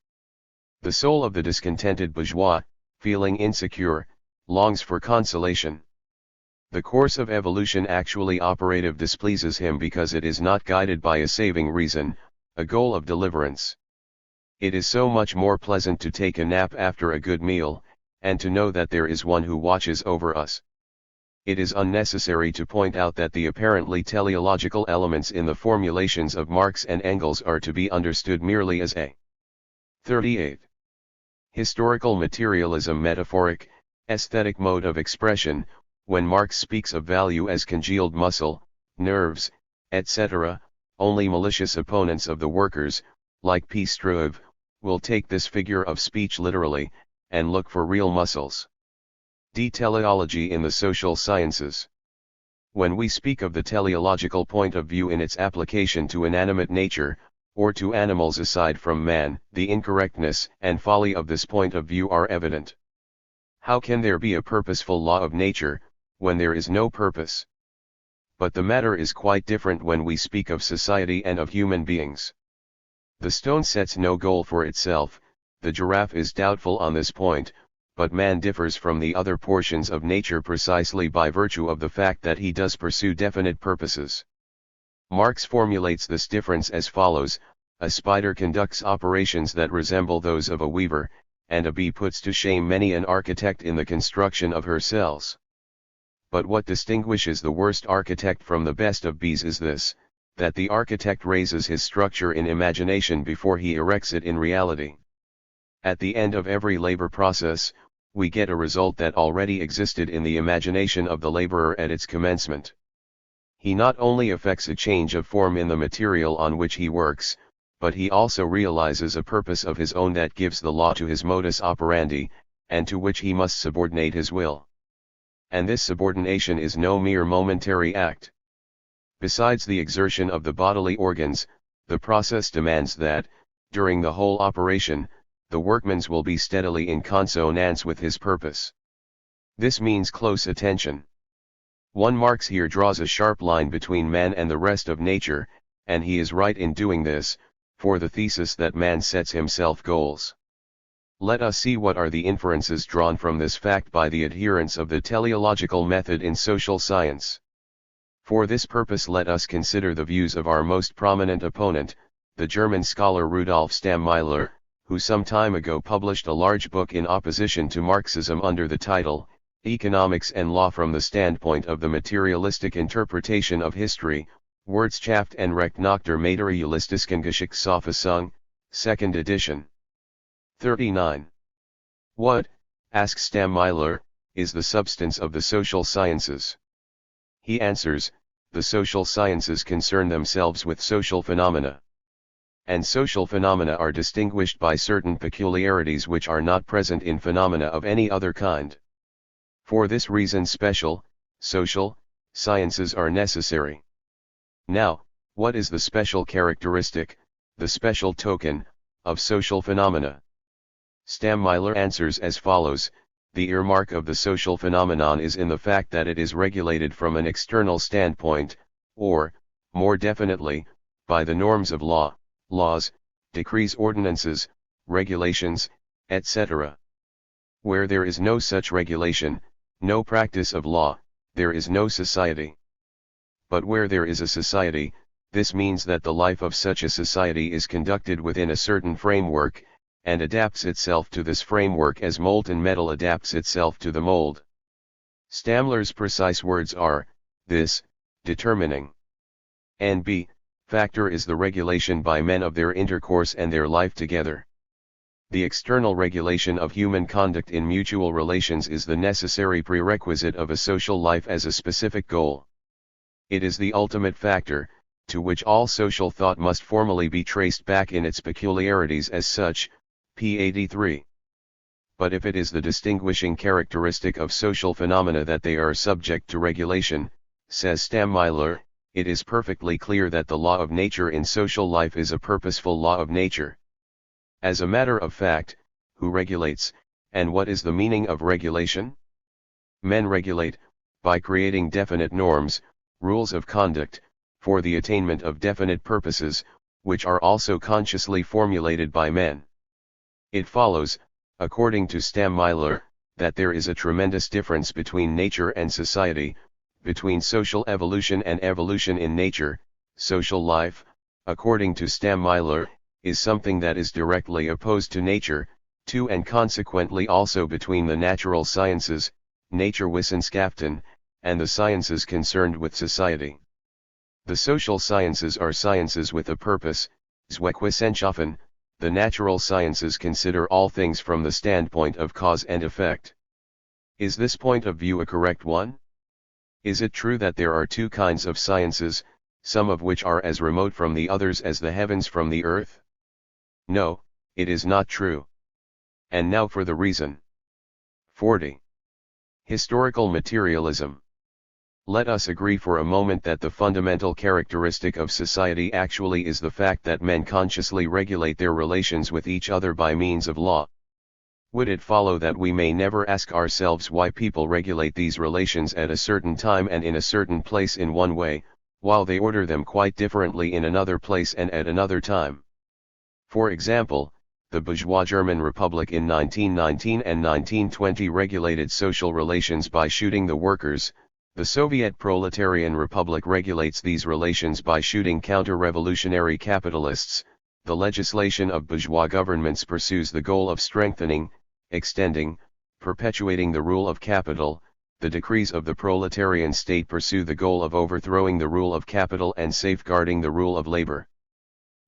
The soul of the discontented bourgeois, feeling insecure, longs for consolation. The course of evolution actually operative displeases him because it is not guided by a saving reason, a goal of deliverance. It is so much more pleasant to take a nap after a good meal, and to know that there is one who watches over us. It is unnecessary to point out that the apparently teleological elements in the formulations of Marx and Engels are to be understood merely as a 38. Historical materialism metaphoric, aesthetic mode of expression. When Marx speaks of value as congealed muscle, nerves, etc., only malicious opponents of the workers, like P. Struve, will take this figure of speech literally, and look for real muscles. D. Teleology in the social sciences. When we speak of the teleological point of view in its application to inanimate nature, or to animals aside from man, the incorrectness and folly of this point of view are evident. How can there be a purposeful law of nature, when there is no purpose? But the matter is quite different when we speak of society and of human beings. The stone sets no goal for itself, the giraffe is doubtful on this point, but man differs from the other portions of nature precisely by virtue of the fact that he does pursue definite purposes. Marx formulates this difference as follows: a spider conducts operations that resemble those of a weaver, and a bee puts to shame many an architect in the construction of her cells. But what distinguishes the worst architect from the best of bees is this, that the architect raises his structure in imagination before he erects it in reality. At the end of every labor process, we get a result that already existed in the imagination of the laborer at its commencement. He not only effects a change of form in the material on which he works, but he also realizes a purpose of his own that gives the law to his modus operandi, and to which he must subordinate his will. And this subordination is no mere momentary act. Besides the exertion of the bodily organs, the process demands that, during the whole operation, the workman's will be steadily in consonance with his purpose. This means close attention. One Marx here draws a sharp line between man and the rest of nature, and he is right in doing this, for the thesis that man sets himself goals. Let us see what are the inferences drawn from this fact by the adherents of the teleological method in social science. For this purpose let us consider the views of our most prominent opponent, the German scholar Rudolf Stammeiler, who some time ago published a large book in opposition to Marxism under the title, Economics and Law from the Standpoint of the Materialistic Interpretation of History, Wirtschaft und Recht nach der materialistischen Geschichtsauffassung, 2nd edition. 39. What, asks Stammeiler, is the substance of the social sciences? He answers, the social sciences concern themselves with social phenomena. And social phenomena are distinguished by certain peculiarities which are not present in phenomena of any other kind. For this reason special, social, sciences are necessary. Now, what is the special characteristic, the special token, of social phenomena? Stammeiler answers as follows, the earmark of the social phenomenon is in the fact that it is regulated from an external standpoint, or, more definitely, by the norms of law, laws, decrees, ordinances, regulations, etc. Where there is no such regulation, no practice of law, there is no society. But where there is a society, this means that the life of such a society is conducted within a certain framework, and adapts itself to this framework as molten metal adapts itself to the mold. Stammeiler's precise words are, this, determining. And b, factor is the regulation by men of their intercourse and their life together. The external regulation of human conduct in mutual relations is the necessary prerequisite of a social life as a specific goal. It is the ultimate factor, to which all social thought must formally be traced back in its peculiarities as such, p. 83. But if it is the distinguishing characteristic of social phenomena that they are subject to regulation, says Stammeiler, it is perfectly clear that the law of nature in social life is a purposeful law of nature. As a matter of fact, who regulates, and what is the meaning of regulation? Men regulate, by creating definite norms, rules of conduct, for the attainment of definite purposes, which are also consciously formulated by men. It follows, according to Stammeiler, that there is a tremendous difference between nature and society, between social evolution and evolution in nature. Social life, according to Stammeiler, is something that is directly opposed to nature, to and consequently also between the natural sciences, Naturwissenschaften, and the sciences concerned with society. The social sciences are sciences with a purpose, Zweckwissenschaften. The natural sciences consider all things from the standpoint of cause and effect. Is this point of view a correct one? Is it true that there are two kinds of sciences, some of which are as remote from the others as the heavens from the earth? No, it is not true. And now for the reason. 40. Historical materialism. Let us agree for a moment that the fundamental characteristic of society actually is the fact that men consciously regulate their relations with each other by means of law. Would it follow that we may never ask ourselves why people regulate these relations at a certain time and in a certain place in one way, while they order them quite differently in another place and at another time? For example, the bourgeois German Republic in 1919 and 1920 regulated social relations by shooting the workers. The Soviet Proletarian Republic regulates these relations by shooting counter-revolutionary capitalists. The legislation of bourgeois governments pursues the goal of strengthening, extending, perpetuating the rule of capital. The decrees of the proletarian state pursue the goal of overthrowing the rule of capital and safeguarding the rule of labor.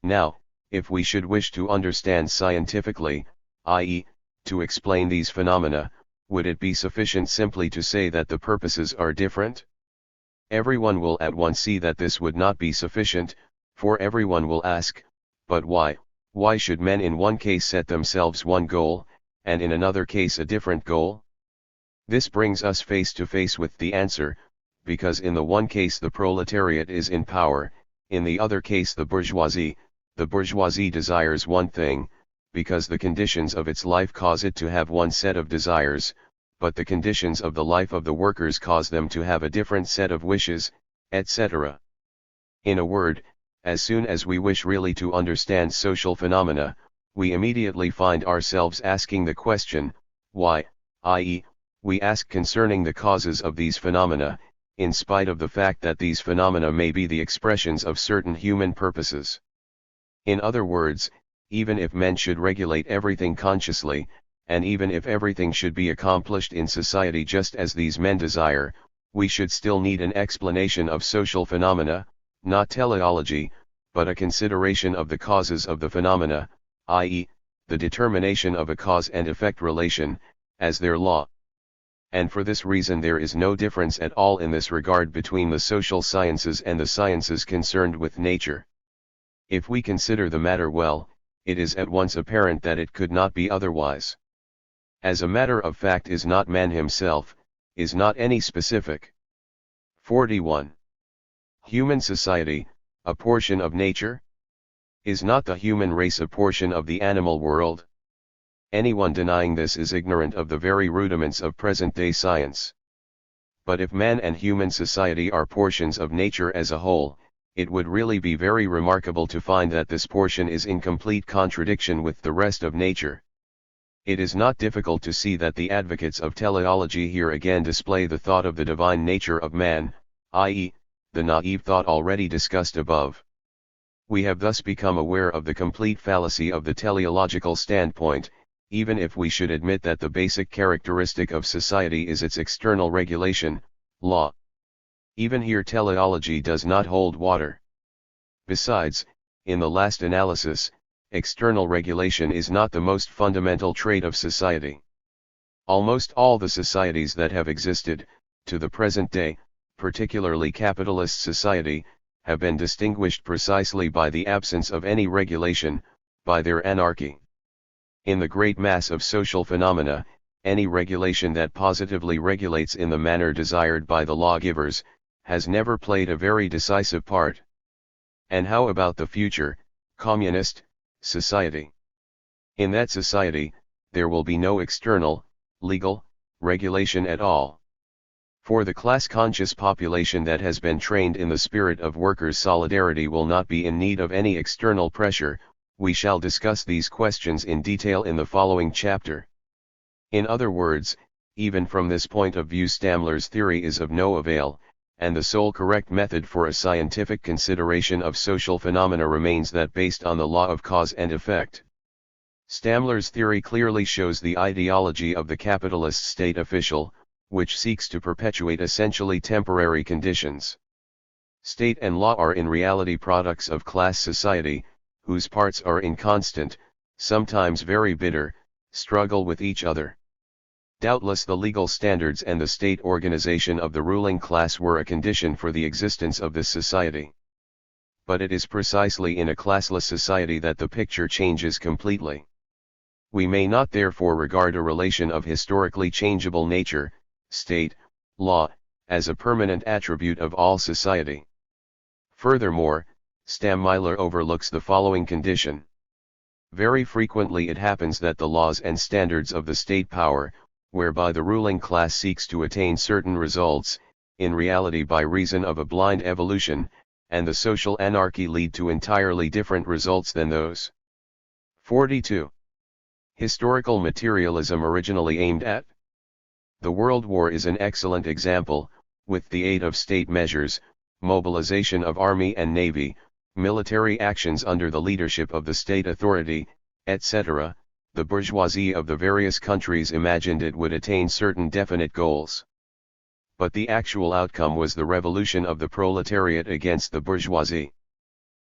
Now, if we should wish to understand scientifically, i.e., to explain these phenomena, would it be sufficient simply to say that the purposes are different? Everyone will at once see that this would not be sufficient, for everyone will ask, but why should men in one case set themselves one goal, and in another case a different goal? This brings us face to face with the answer, because in the one case the proletariat is in power, in the other case the bourgeoisie desires one thing, because the conditions of its life cause it to have one set of desires, but the conditions of the life of the workers cause them to have a different set of wishes, etc. In a word, as soon as we wish really to understand social phenomena, we immediately find ourselves asking the question, why, i.e., we ask concerning the causes of these phenomena, in spite of the fact that these phenomena may be the expressions of certain human purposes. In other words, even if men should regulate everything consciously, and even if everything should be accomplished in society just as these men desire, we should still need an explanation of social phenomena, not teleology, but a consideration of the causes of the phenomena, i.e., the determination of a cause and effect relation, as their law. And for this reason there is no difference at all in this regard between the social sciences and the sciences concerned with nature. If we consider the matter well, it is at once apparent that it could not be otherwise. As a matter of fact, is not man himself, is not any specific. 41. Human society, a portion of nature? Is not the human race a portion of the animal world? Anyone denying this is ignorant of the very rudiments of present-day science. But if man and human society are portions of nature as a whole, it would really be very remarkable to find that this portion is in complete contradiction with the rest of nature. It is not difficult to see that the advocates of teleology here again display the thought of the divine nature of man, i.e., the naive thought already discussed above. We have thus become aware of the complete fallacy of the teleological standpoint, even if we should admit that the basic characteristic of society is its external regulation, law. Even here teleology does not hold water. Besides, in the last analysis, external regulation is not the most fundamental trait of society. Almost all the societies that have existed, to the present day, particularly capitalist society, have been distinguished precisely by the absence of any regulation, by their anarchy. In the great mass of social phenomena, any regulation that positively regulates in the manner desired by the lawgivers, has never played a very decisive part. And how about the future, communist, society? In that society, there will be no external, legal, regulation at all. For the class-conscious population that has been trained in the spirit of workers' solidarity will not be in need of any external pressure. We shall discuss these questions in detail in the following chapter. In other words, even from this point of view Stammler's theory is of no avail, and the sole correct method for a scientific consideration of social phenomena remains that based on the law of cause and effect. Stammler's theory clearly shows the ideology of the capitalist state official, which seeks to perpetuate essentially temporary conditions. State and law are in reality products of class society, whose parts are in constant, sometimes very bitter, struggle with each other. Doubtless the legal standards and the state organization of the ruling class were a condition for the existence of this society. But it is precisely in a classless society that the picture changes completely. We may not therefore regard a relation of historically changeable nature, state, law, as a permanent attribute of all society. Furthermore, Stammler overlooks the following condition. Very frequently it happens that the laws and standards of the state power, whereby the ruling class seeks to attain certain results, in reality by reason of a blind evolution, and the social anarchy lead to entirely different results than those. 42. Historical materialism originally aimed at. The World War is an excellent example, with the aid of state measures, mobilization of army and navy, military actions under the leadership of the state authority, etc., the bourgeoisie of the various countries imagined it would attain certain definite goals. But the actual outcome was the revolution of the proletariat against the bourgeoisie.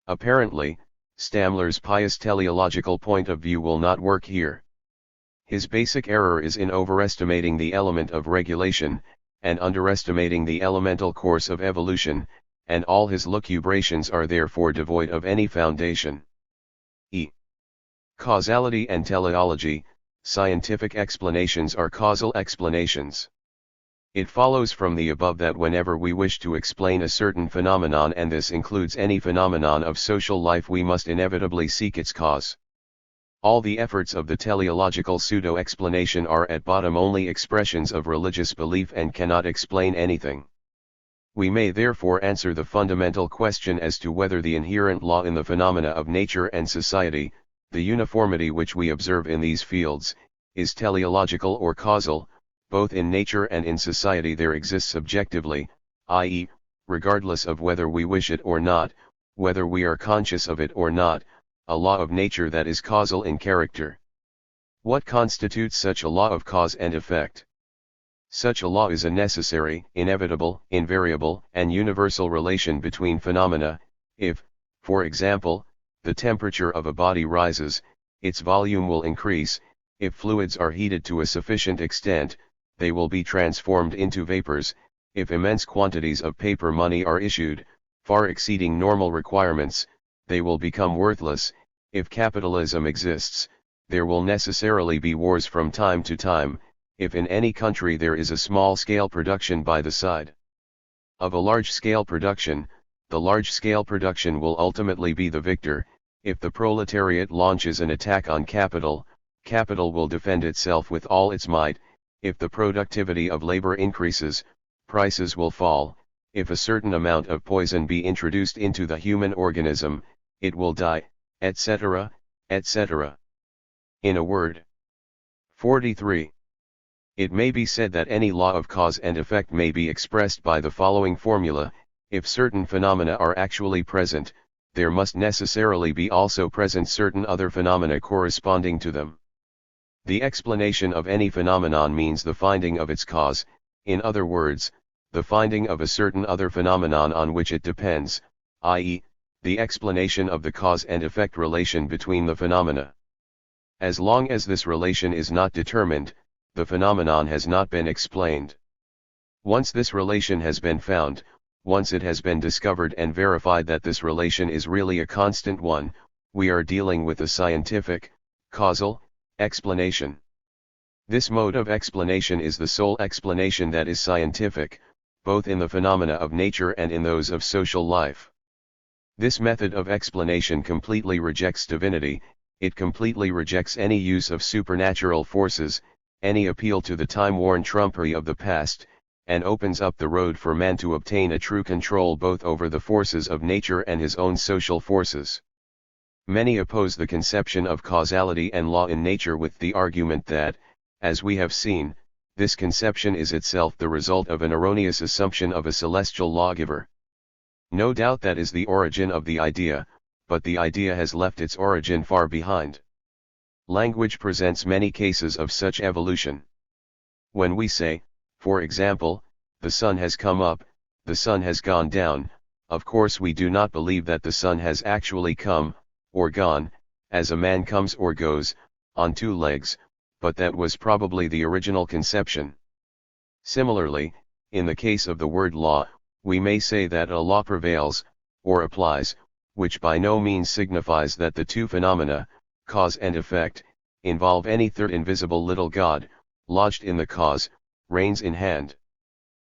Apparently, Stammler's pious teleological point of view will not work here. His basic error is in overestimating the element of regulation, and underestimating the elemental course of evolution, and all his lucubrations are therefore devoid of any foundation. Causality and teleology, scientific explanations are causal explanations. It follows from the above that whenever we wish to explain a certain phenomenon, and this includes any phenomenon of social life, we must inevitably seek its cause. All the efforts of the teleological pseudo-explanation are at bottom only expressions of religious belief and cannot explain anything. We may therefore answer the fundamental question as to whether the inherent law in the phenomena of nature and society, the uniformity which we observe in these fields, is teleological or causal. Both in nature and in society there exists subjectively, i.e., regardless of whether we wish it or not, whether we are conscious of it or not, a law of nature that is causal in character. What constitutes such a law of cause and effect? Such a law is a necessary, inevitable, invariable, and universal relation between phenomena. If, for example, the temperature of a body rises, its volume will increase. If fluids are heated to a sufficient extent, they will be transformed into vapors. If immense quantities of paper money are issued, far exceeding normal requirements, they will become worthless. If capitalism exists, there will necessarily be wars from time to time. If in any country there is a small-scale production by the side of a large-scale production, the large-scale production will ultimately be the victor. If the proletariat launches an attack on capital, capital will defend itself with all its might. If the productivity of labor increases, prices will fall. If a certain amount of poison be introduced into the human organism, it will die, etc., etc. In a word. 43. It may be said that any law of cause and effect may be expressed by the following formula: if certain phenomena are actually present, there must necessarily be also present certain other phenomena corresponding to them. The explanation of any phenomenon means the finding of its cause, in other words, the finding of a certain other phenomenon on which it depends, i.e., the explanation of the cause and effect relation between the phenomena. As long as this relation is not determined, the phenomenon has not been explained. Once this relation has been found, once it has been discovered and verified that this relation is really a constant one, we are dealing with a scientific, causal, explanation. This mode of explanation is the sole explanation that is scientific, both in the phenomena of nature and in those of social life. This method of explanation completely rejects divinity, it completely rejects any use of supernatural forces, any appeal to the time-worn trumpery of the past, and opens up the road for man to obtain a true control both over the forces of nature and his own social forces. Many oppose the conception of causality and law in nature with the argument that, as we have seen, this conception is itself the result of an erroneous assumption of a celestial lawgiver. No doubt that is the origin of the idea, but the idea has left its origin far behind. Language presents many cases of such evolution. When we say, for example, the sun has come up, the sun has gone down, of course we do not believe that the sun has actually come, or gone, as a man comes or goes, on two legs, but that was probably the original conception. Similarly, in the case of the word law, we may say that a law prevails, or applies, which by no means signifies that the two phenomena, cause and effect, involve any third invisible little god, lodged in the cause, reins in hand.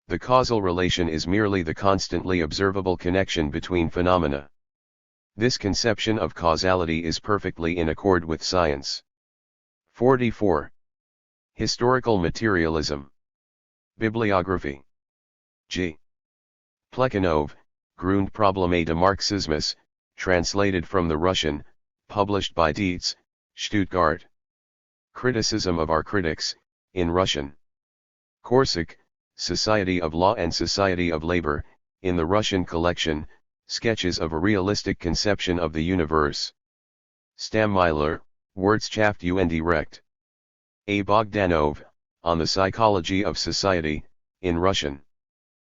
The causal relation is merely the constantly observable connection between phenomena. This conception of causality is perfectly in accord with science. 44. Historical materialism. Bibliography. G. Plekhanov, Grundprobleme de Marxismus, translated from the Russian, published by Dietz, Stuttgart. Criticism of our critics, in Russian. Korsak, Society of Law and Society of Labor, in the Russian collection, Sketches of a Realistic Conception of the Universe. Stammeiler, Wirtschaft und Recht. A. Bogdanov, On the Psychology of Society, in Russian.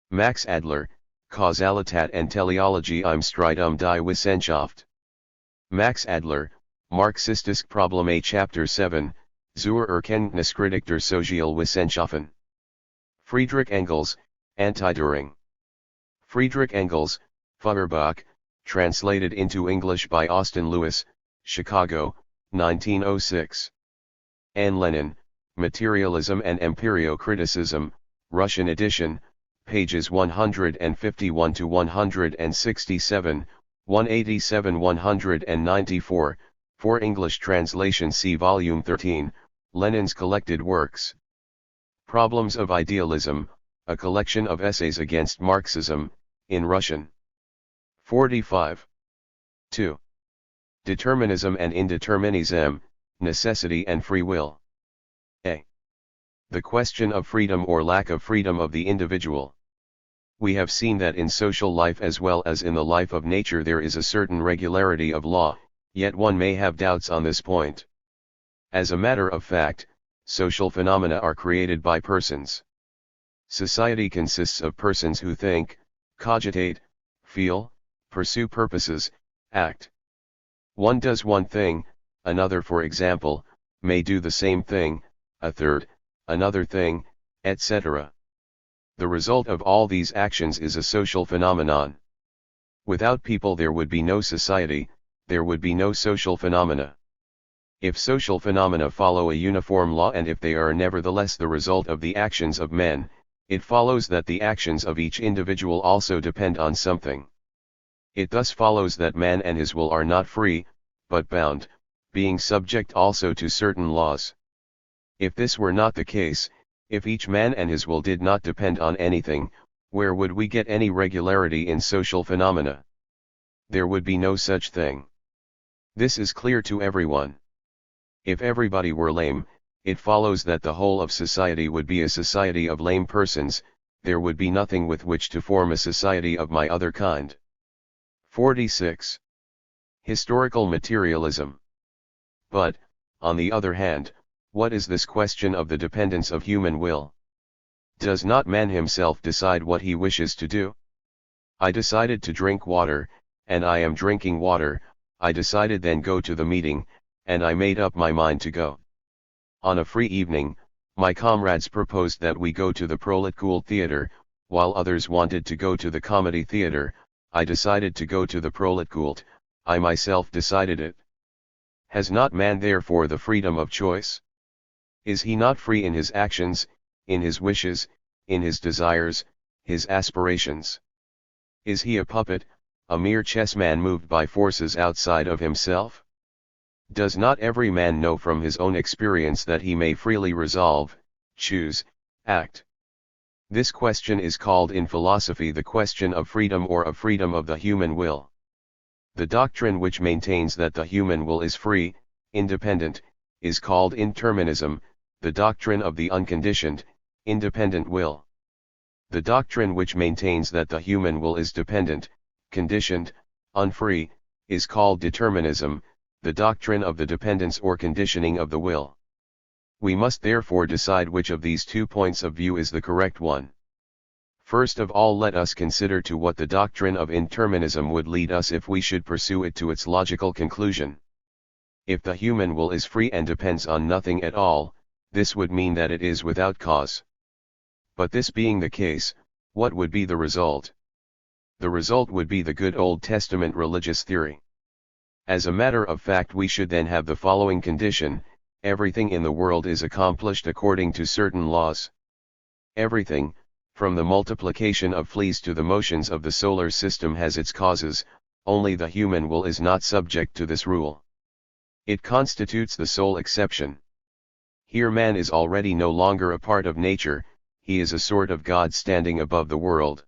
Max Adler, Kausalität und Teleologie im Streit die Wissenschaft. Max Adler, Marxistische Probleme Chapter 7, Zur Erkenntniskritik der Sozialwissenschaften. Friedrich Engels, Anti-Düring. Friedrich Engels, Feuerbach, translated into English by Austin Lewis, Chicago, 1906. N. Lenin, Materialism and Empirio-Criticism, Russian edition, pages 151 to 167, 187-194, for English translation see Volume 13, Lenin's Collected Works. Problems of Idealism, a collection of essays against Marxism, in Russian. 45. 2. Determinism and Indeterminism, Necessity and Free Will. A. The question of freedom or lack of freedom of the individual. We have seen that in social life as well as in the life of nature there is a certain regularity of law, yet one may have doubts on this point. As a matter of fact, social phenomena are created by persons. Society consists of persons who think, cogitate, feel, pursue purposes, act. One does one thing, another, for example, may do the same thing, a third, another thing, etc. The result of all these actions is a social phenomenon. Without people there would be no society, there would be no social phenomena. If social phenomena follow a uniform law and if they are nevertheless the result of the actions of men, it follows that the actions of each individual also depend on something. It thus follows that man and his will are not free, but bound, being subject also to certain laws. If this were not the case, if each man and his will did not depend on anything, where would we get any regularity in social phenomena? There would be no such thing. This is clear to everyone. If everybody were lame, it follows that the whole of society would be a society of lame persons, there would be nothing with which to form a society of my other kind. 46. Historical materialism. But, on the other hand, what is this question of the dependence of human will? Does not man himself decide what he wishes to do? I decided to drink water, and I am drinking water. I decided then go to the meeting, and I made up my mind to go. On a free evening, my comrades proposed that we go to the Proletkult theater, while others wanted to go to the comedy theater. I decided to go to the Proletkult, I myself decided it. Has not man therefore the freedom of choice? Is he not free in his actions, in his wishes, in his desires, his aspirations? Is he a puppet, a mere chessman moved by forces outside of himself? Does not every man know from his own experience that he may freely resolve, choose, act? This question is called in philosophy the question of freedom or of freedom of the human will. The doctrine which maintains that the human will is free, independent, is called indeterminism, the doctrine of the unconditioned, independent will. The doctrine which maintains that the human will is dependent, conditioned, unfree, is called determinism, the doctrine of the dependence or conditioning of the will. We must therefore decide which of these 2 points of view is the correct one. First of all, let us consider to what the doctrine of indeterminism would lead us if we should pursue it to its logical conclusion. If the human will is free and depends on nothing at all, this would mean that it is without cause. But this being the case, what would be the result? The result would be the good Old Testament religious theory. As a matter of fact, we should then have the following condition: everything in the world is accomplished according to certain laws. Everything, from the multiplication of fleas to the motions of the solar system, has its causes, only the human will is not subject to this rule. It constitutes the sole exception. Here man is already no longer a part of nature, he is a sort of God standing above the world.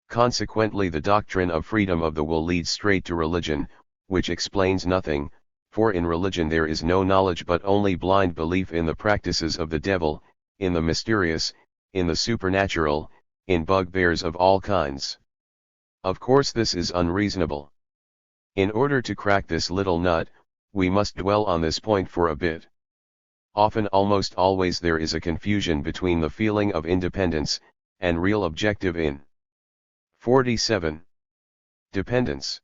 Consequently, the doctrine of freedom of the will leads straight to religion, which explains nothing, for in religion there is no knowledge but only blind belief in the practices of the devil, in the mysterious, in the supernatural, in bugbears of all kinds. Of course this is unreasonable. In order to crack this little nut, we must dwell on this point for a bit. Often, almost always, there is a confusion between the feeling of independence, and real objective in. 47. Dependence.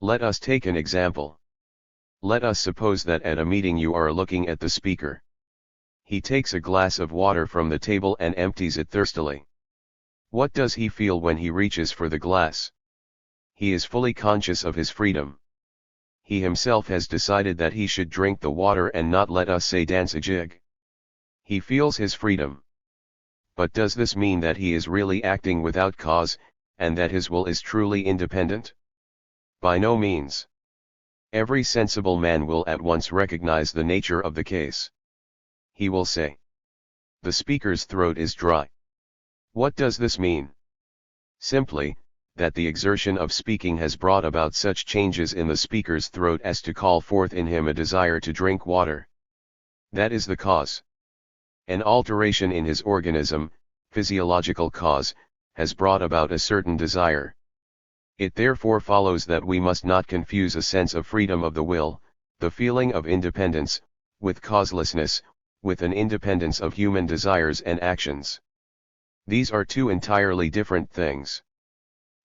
Let us take an example. Let us suppose that at a meeting you are looking at the speaker. He takes a glass of water from the table and empties it thirstily. What does he feel when he reaches for the glass? He is fully conscious of his freedom. He himself has decided that he should drink the water and not, let us say, dance a jig. He feels his freedom. But does this mean that he is really acting without cause, and that his will is truly independent? By no means. Every sensible man will at once recognize the nature of the case. He will say, "The speaker's throat is dry." What does this mean? Simply, that the exertion of speaking has brought about such changes in the speaker's throat as to call forth in him a desire to drink water. That is the cause. An alteration in his organism, physiological cause, has brought about a certain desire. It therefore follows that we must not confuse a sense of freedom of the will, the feeling of independence, with causelessness, with an independence of human desires and actions. These are two entirely different things.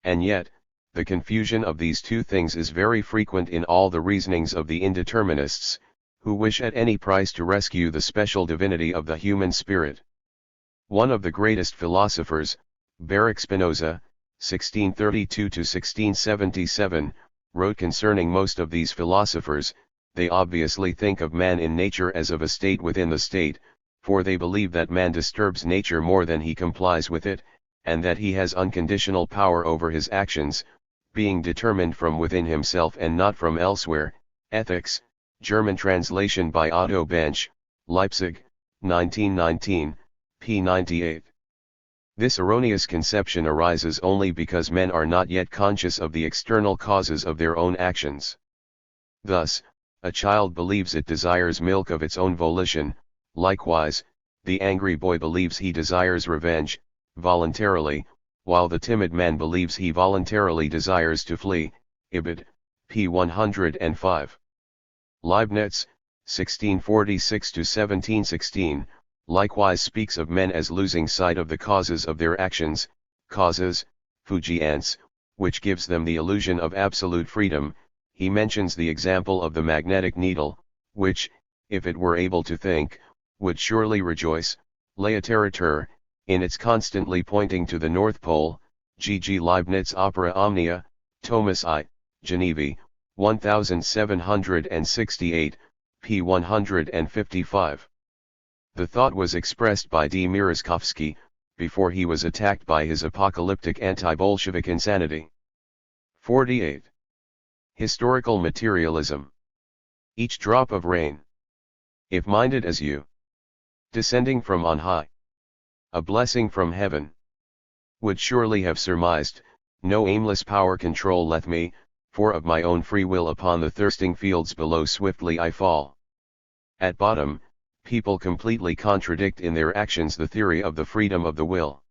And yet, the confusion of these two things is very frequent in all the reasonings of the indeterminists, who wish at any price to rescue the special divinity of the human spirit. One of the greatest philosophers, Baruch Spinoza, 1632–1677, wrote concerning most of these philosophers, "They obviously think of man in nature as of a state within the state, for they believe that man disturbs nature more than he complies with it, and that he has unconditional power over his actions, being determined from within himself and not from elsewhere." Ethics, German translation by Otto Bench, Leipzig, 1919, p. 98. This erroneous conception arises only because men are not yet conscious of the external causes of their own actions. Thus, a child believes it desires milk of its own volition; likewise, the angry boy believes he desires revenge, voluntarily, while the timid man believes he voluntarily desires to flee. Ibid, p. 105. Leibniz, 1646–1716, likewise speaks of men as losing sight of the causes of their actions, causes, fugians, which gives them the illusion of absolute freedom. He mentions the example of the magnetic needle, which, if it were able to think, would surely rejoice, laeteratur, in its constantly pointing to the North Pole. G. Leibniz Opera Omnia, Thomas I, Geneva, 1768, p. 155. The thought was expressed by D. Merezkovsky, before he was attacked by his apocalyptic anti-Bolshevik insanity. 48. Historical materialism. Each drop of rain, if minded as you, descending from on high, a blessing from heaven, would surely have surmised, no aimless power controlleth me, for of my own free will upon the thirsting fields below swiftly I fall. At bottom, people completely contradict in their actions the theory of the freedom of the will.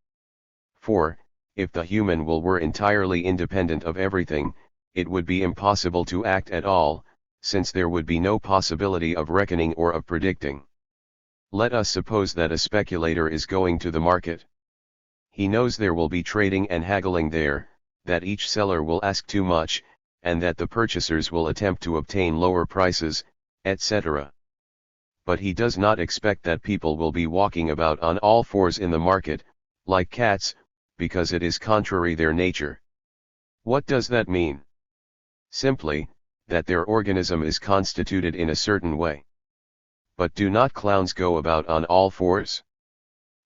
For, if the human will were entirely independent of everything, it would be impossible to act at all, since there would be no possibility of reckoning or of predicting. Let us suppose that a speculator is going to the market. He knows there will be trading and haggling there, that each seller will ask too much, and that the purchasers will attempt to obtain lower prices, etc. But he does not expect that people will be walking about on all fours in the market, like cats, because it is contrary their nature. What does that mean? Simply, that their organism is constituted in a certain way. But do not clowns go about on all fours?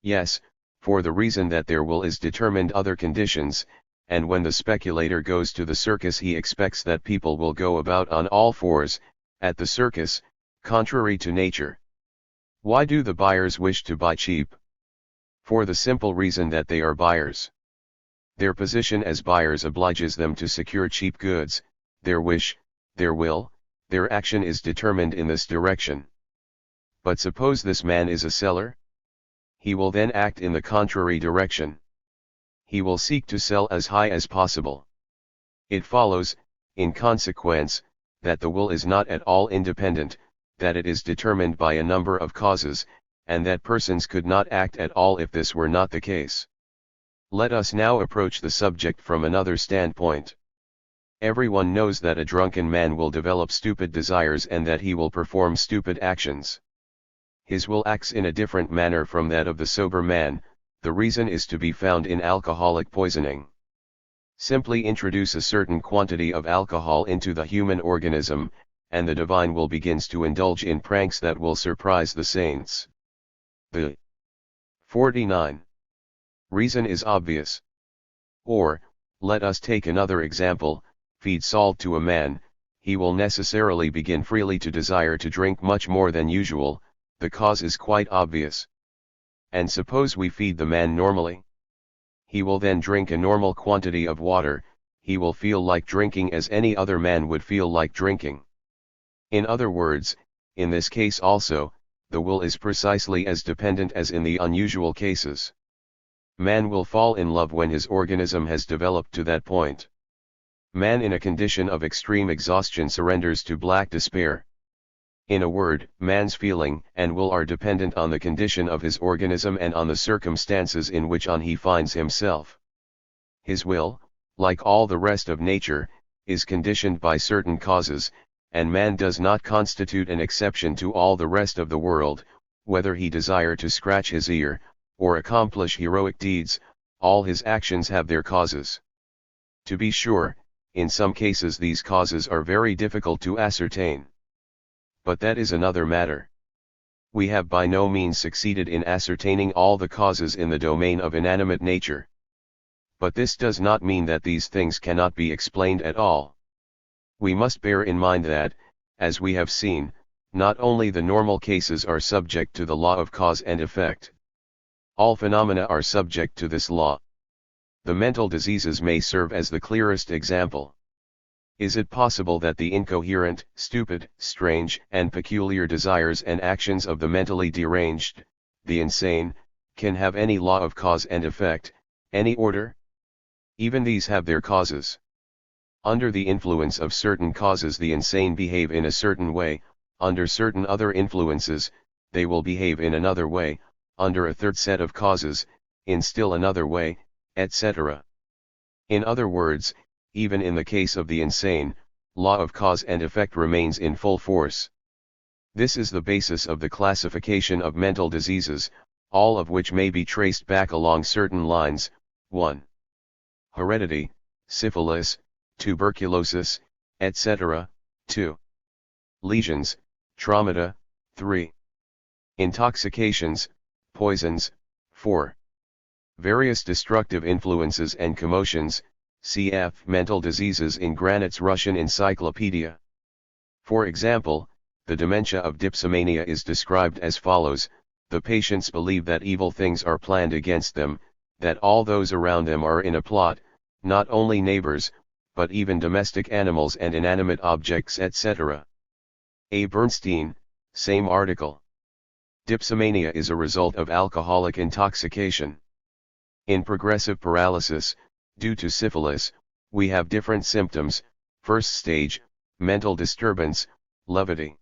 Yes, for the reason that their will is determined other conditions, and when the speculator goes to the circus he expects that people will go about on all fours, at the circus, contrary to nature. Why do the buyers wish to buy cheap? For the simple reason that they are buyers. Their position as buyers obliges them to secure cheap goods. Their wish, their will, their action is determined in this direction. But suppose this man is a seller? He will then act in the contrary direction. He will seek to sell as high as possible. It follows, in consequence, that the will is not at all independent, that it is determined by a number of causes, and that persons could not act at all if this were not the case. Let us now approach the subject from another standpoint. Everyone knows that a drunken man will develop stupid desires and that he will perform stupid actions. His will acts in a different manner from that of the sober man. The reason is to be found in alcoholic poisoning. Simply introduce a certain quantity of alcohol into the human organism, and the divine will begins to indulge in pranks that will surprise the saints. The 49. Reason is obvious. Or, let us take another example: feed salt to a man, he will necessarily begin freely to desire to drink much more than usual, the cause is quite obvious. And suppose we feed the man normally. He will then drink a normal quantity of water, he will feel like drinking as any other man would feel like drinking. In other words, in this case also, the will is precisely as dependent as in the unusual cases. Man will fall in love when his organism has developed to that point. Man in a condition of extreme exhaustion surrenders to black despair. In a word, man's feeling and will are dependent on the condition of his organism and on the circumstances in which he finds himself. His will, like all the rest of nature, is conditioned by certain causes, and man does not constitute an exception to all the rest of the world. Whether he desire to scratch his ear, or accomplish heroic deeds, all his actions have their causes. To be sure, in some cases these causes are very difficult to ascertain. But that is another matter. We have by no means succeeded in ascertaining all the causes in the domain of inanimate nature. But this does not mean that these things cannot be explained at all. We must bear in mind that, as we have seen, not only the normal cases are subject to the law of cause and effect. All phenomena are subject to this law. The mental diseases may serve as the clearest example. Is it possible that the incoherent, stupid, strange, and peculiar desires and actions of the mentally deranged, the insane, can have any law of cause and effect, any order? Even these have their causes. Under the influence of certain causes the insane behave in a certain way, under certain other influences, they will behave in another way, under a third set of causes, in still another way, etc. In other words, even in the case of the insane, law of cause and effect remains in full force. This is the basis of the classification of mental diseases, all of which may be traced back along certain lines. 1. Heredity, syphilis, tuberculosis, etc. 2. Lesions, traumata. 3. Intoxications, poisons. 4. Various destructive influences and commotions, cf. Mental diseases in Granit's Russian Encyclopedia. For example, the dementia of dipsomania is described as follows: the patients believe that evil things are planned against them, that all those around them are in a plot, not only neighbors, but even domestic animals and inanimate objects, etc. A. Bernstein, same article. Dipsomania is a result of alcoholic intoxication. In progressive paralysis, due to syphilis, we have different symptoms. First stage, mental disturbance, levity.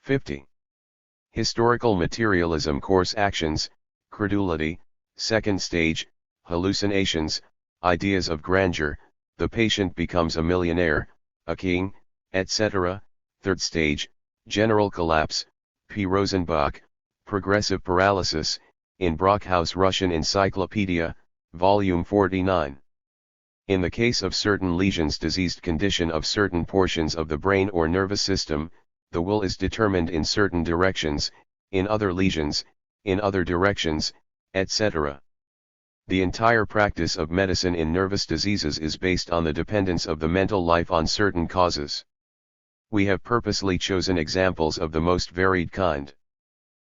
50. Historical materialism course actions, credulity. Second stage, hallucinations, ideas of grandeur, the patient becomes a millionaire, a king, etc. Third stage, general collapse, P. Rosenbach, Progressive Paralysis, in Brockhaus Russian Encyclopedia, Volume 49. In the case of certain lesions, diseased condition of certain portions of the brain or nervous system, the will is determined in certain directions, in other lesions, in other directions, etc. The entire practice of medicine in nervous diseases is based on the dependence of the mental life on certain causes. We have purposely chosen examples of the most varied kind.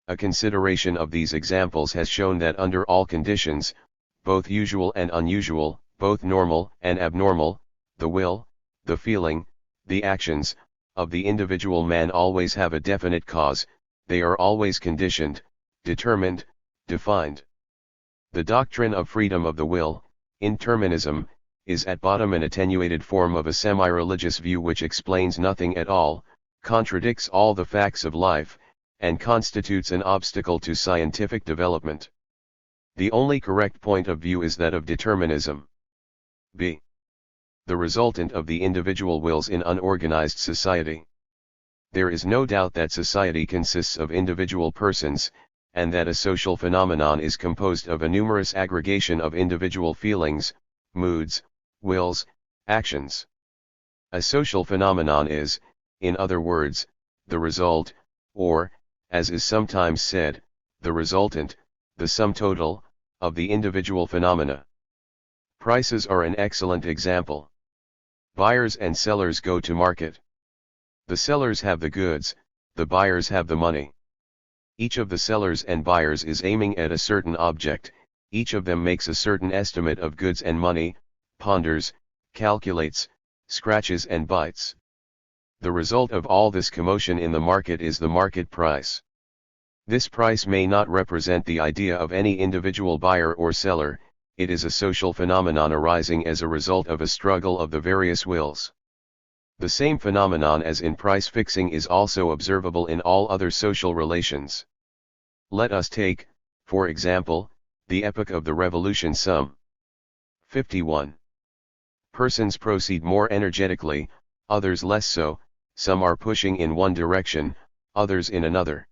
A consideration of these examples has shown that under all conditions, both usual and unusual, both normal and abnormal, the will, the feeling, the actions, of the individual man always have a definite cause, they are always conditioned, determined, defined. The doctrine of freedom of the will, interminism, is at bottom an attenuated form of a semi-religious view which explains nothing at all, contradicts all the facts of life, and constitutes an obstacle to scientific development. The only correct point of view is that of determinism. B. The resultant of the individual wills in unorganized society. There is no doubt that society consists of individual persons, and that a social phenomenon is composed of a numerous aggregation of individual feelings, moods, wills, actions. A social phenomenon is, in other words, the result, or, as is sometimes said, the resultant, the sum total, of the individual phenomena. Prices are an excellent example. Buyers and sellers go to market. The sellers have the goods, the buyers have the money. Each of the sellers and buyers is aiming at a certain object, each of them makes a certain estimate of goods and money, ponders, calculates, scratches and bites. The result of all this commotion in the market is the market price. This price may not represent the idea of any individual buyer or seller, it is a social phenomenon arising as a result of a struggle of the various wills. The same phenomenon as in price fixing is also observable in all other social relations. Let us take, for example, the epoch of the revolution. Some 51 persons proceed more energetically, others less so, some are pushing in one direction, others in another.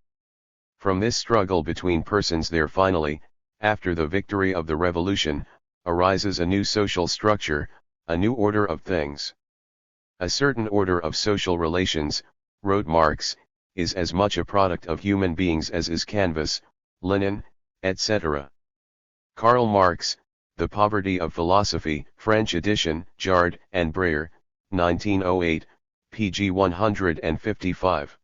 From this struggle between persons there finally, after the victory of the revolution, arises a new social structure, a new order of things. A certain order of social relations, wrote Marx, is as much a product of human beings as is canvas, linen, etc. Karl Marx, The Poverty of Philosophy, French edition, Jard and Breyer, 1908, pg 155.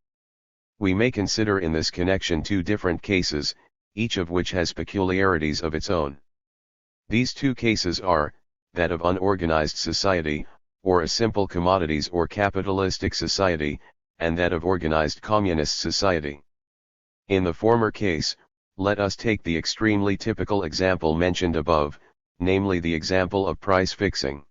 We may consider in this connection two different cases, each of which has peculiarities of its own. These two cases are, that of unorganized society, or a simple commodities or capitalistic society, and that of organized communist society. In the former case, let us take the extremely typical example mentioned above, namely the example of price fixing.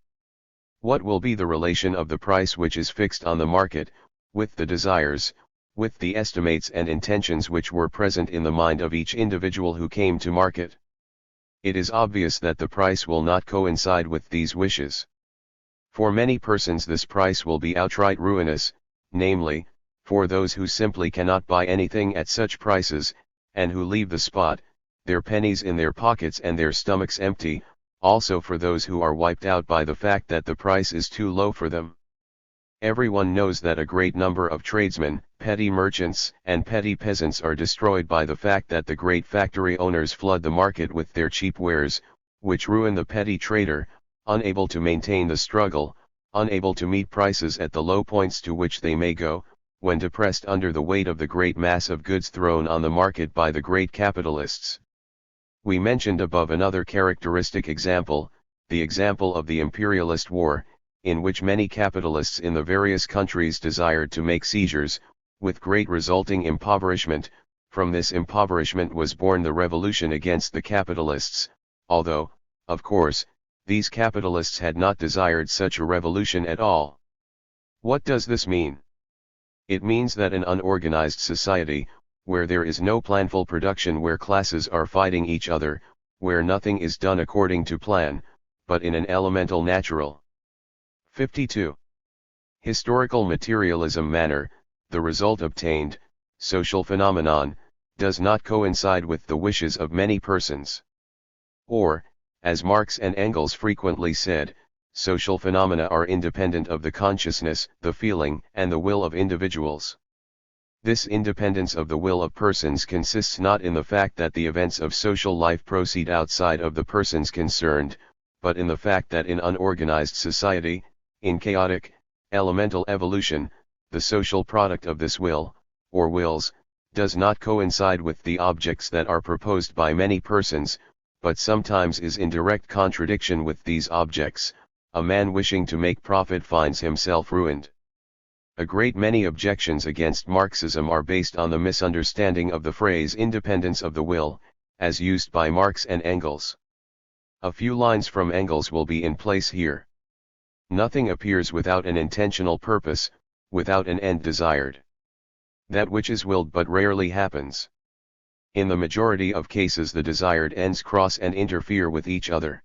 What will be the relation of the price which is fixed on the market, with the desires, with the estimates and intentions which were present in the mind of each individual who came to market? It is obvious that the price will not coincide with these wishes. For many persons this price will be outright ruinous, namely, for those who simply cannot buy anything at such prices, and who leave the spot, their pennies in their pockets and their stomachs empty, also for those who are wiped out by the fact that the price is too low for them. Everyone knows that a great number of tradesmen, petty merchants and petty peasants are destroyed by the fact that the great factory owners flood the market with their cheap wares, which ruin the petty trader, unable to maintain the struggle, unable to meet prices at the low points to which they may go, when depressed under the weight of the great mass of goods thrown on the market by the great capitalists. We mentioned above another characteristic example, the example of the imperialist war, in which many capitalists in the various countries desired to make seizures, with great resulting impoverishment. From this impoverishment was born the revolution against the capitalists, although, of course, these capitalists had not desired such a revolution at all. What does this mean? It means that an unorganized society, where there is no planful production, where classes are fighting each other, where nothing is done according to plan, but in an elemental natural 52. Historical materialism manner, the result obtained, social phenomenon, does not coincide with the wishes of many persons. Or, as Marx and Engels frequently said, social phenomena are independent of the consciousness, the feeling, and the will of individuals. This independence of the will of persons consists not in the fact that the events of social life proceed outside of the persons concerned, but in the fact that in unorganized society, in chaotic, elemental evolution, the social product of this will, or wills, does not coincide with the objects that are proposed by many persons, but sometimes is in direct contradiction with these objects. A man wishing to make profit finds himself ruined. A great many objections against Marxism are based on the misunderstanding of the phrase independence of the will, as used by Marx and Engels. A few lines from Engels will be in place here. Nothing appears without an intentional purpose, without an end desired. That which is willed but rarely happens. In the majority of cases the desired ends cross and interfere with each other.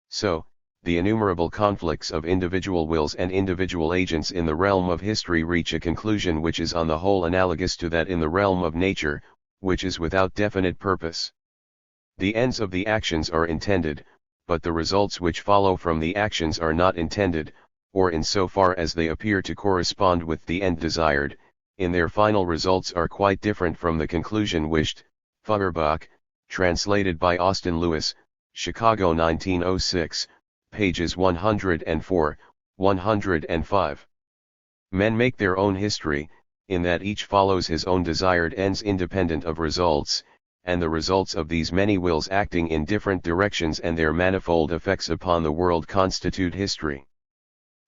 So, the innumerable conflicts of individual wills and individual agents in the realm of history reach a conclusion which is on the whole analogous to that in the realm of nature, which is without definite purpose. The ends of the actions are intended, but the results which follow from the actions are not intended, or insofar as they appear to correspond with the end desired, in their final results are quite different from the conclusion wished. Feuerbach, translated by Austin Lewis, Chicago 1906, pages 104, 105. Men make their own history, in that each follows his own desired ends independent of results, and the results of these many wills acting in different directions and their manifold effects upon the world constitute history.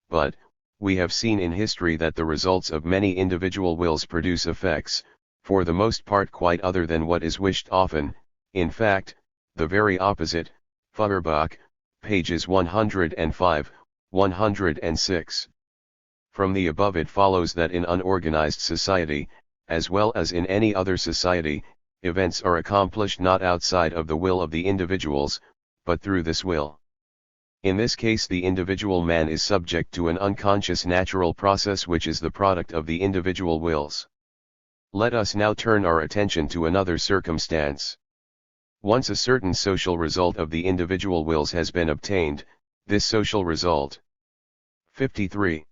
But, we have seen in history that the results of many individual wills produce effects, for the most part quite other than what is wished often, in fact, the very opposite. Feuerbach, pages 105, 106. From the above it follows that in unorganized society, as well as in any other society, events are accomplished not outside of the will of the individuals, but through this will. In this case the individual man is subject to an unconscious natural process which is the product of the individual wills. Let us now turn our attention to another circumstance. Once a certain social result of the individual wills has been obtained, this social result 53.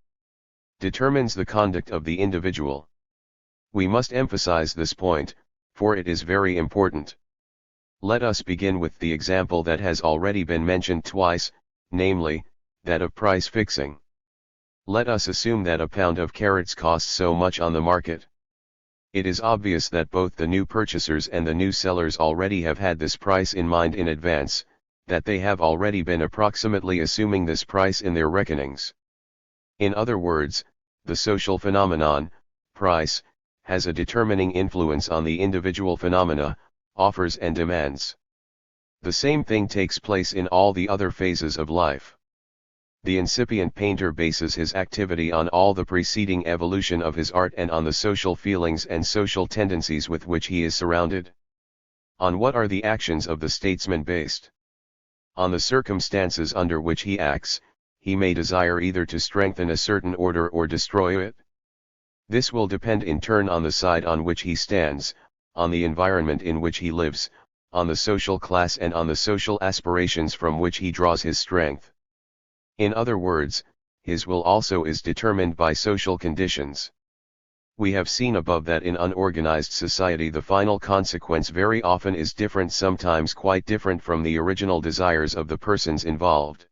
Determines the conduct of the individual. We must emphasize this point, for it is very important. Let us begin with the example that has already been mentioned twice, namely, that of price fixing. Let us assume that a pound of carrots costs so much on the market. It is obvious that both the new purchasers and the new sellers already have had this price in mind in advance, that they have already been approximately assuming this price in their reckonings. In other words, the social phenomenon, price, has a determining influence on the individual phenomena, offers and demands. The same thing takes place in all the other phases of life. The incipient painter bases his activity on all the preceding evolution of his art and on the social feelings and social tendencies with which he is surrounded. On what are the actions of the statesman based? On the circumstances under which he acts. He may desire either to strengthen a certain order or destroy it. This will depend in turn on the side on which he stands, on the environment in which he lives, on the social class and on the social aspirations from which he draws his strength. In other words, his will also is determined by social conditions. We have seen above that in unorganized society the final consequence very often is different, sometimes quite different from the original desires of the persons involved.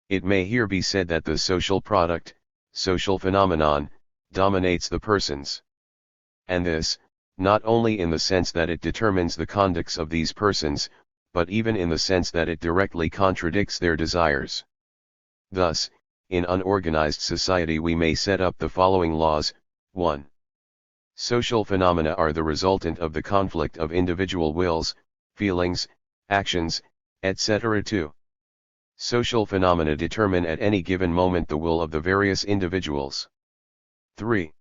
It may here be said that the social product, social phenomenon, dominates the persons. And this, not only in the sense that it determines the conducts of these persons, but even in the sense that it directly contradicts their desires. Thus, in unorganized society we may set up the following laws. 1. Social phenomena are the resultant of the conflict of individual wills, feelings, actions, etc. 2. Social phenomena determine at any given moment the will of the various individuals. 3.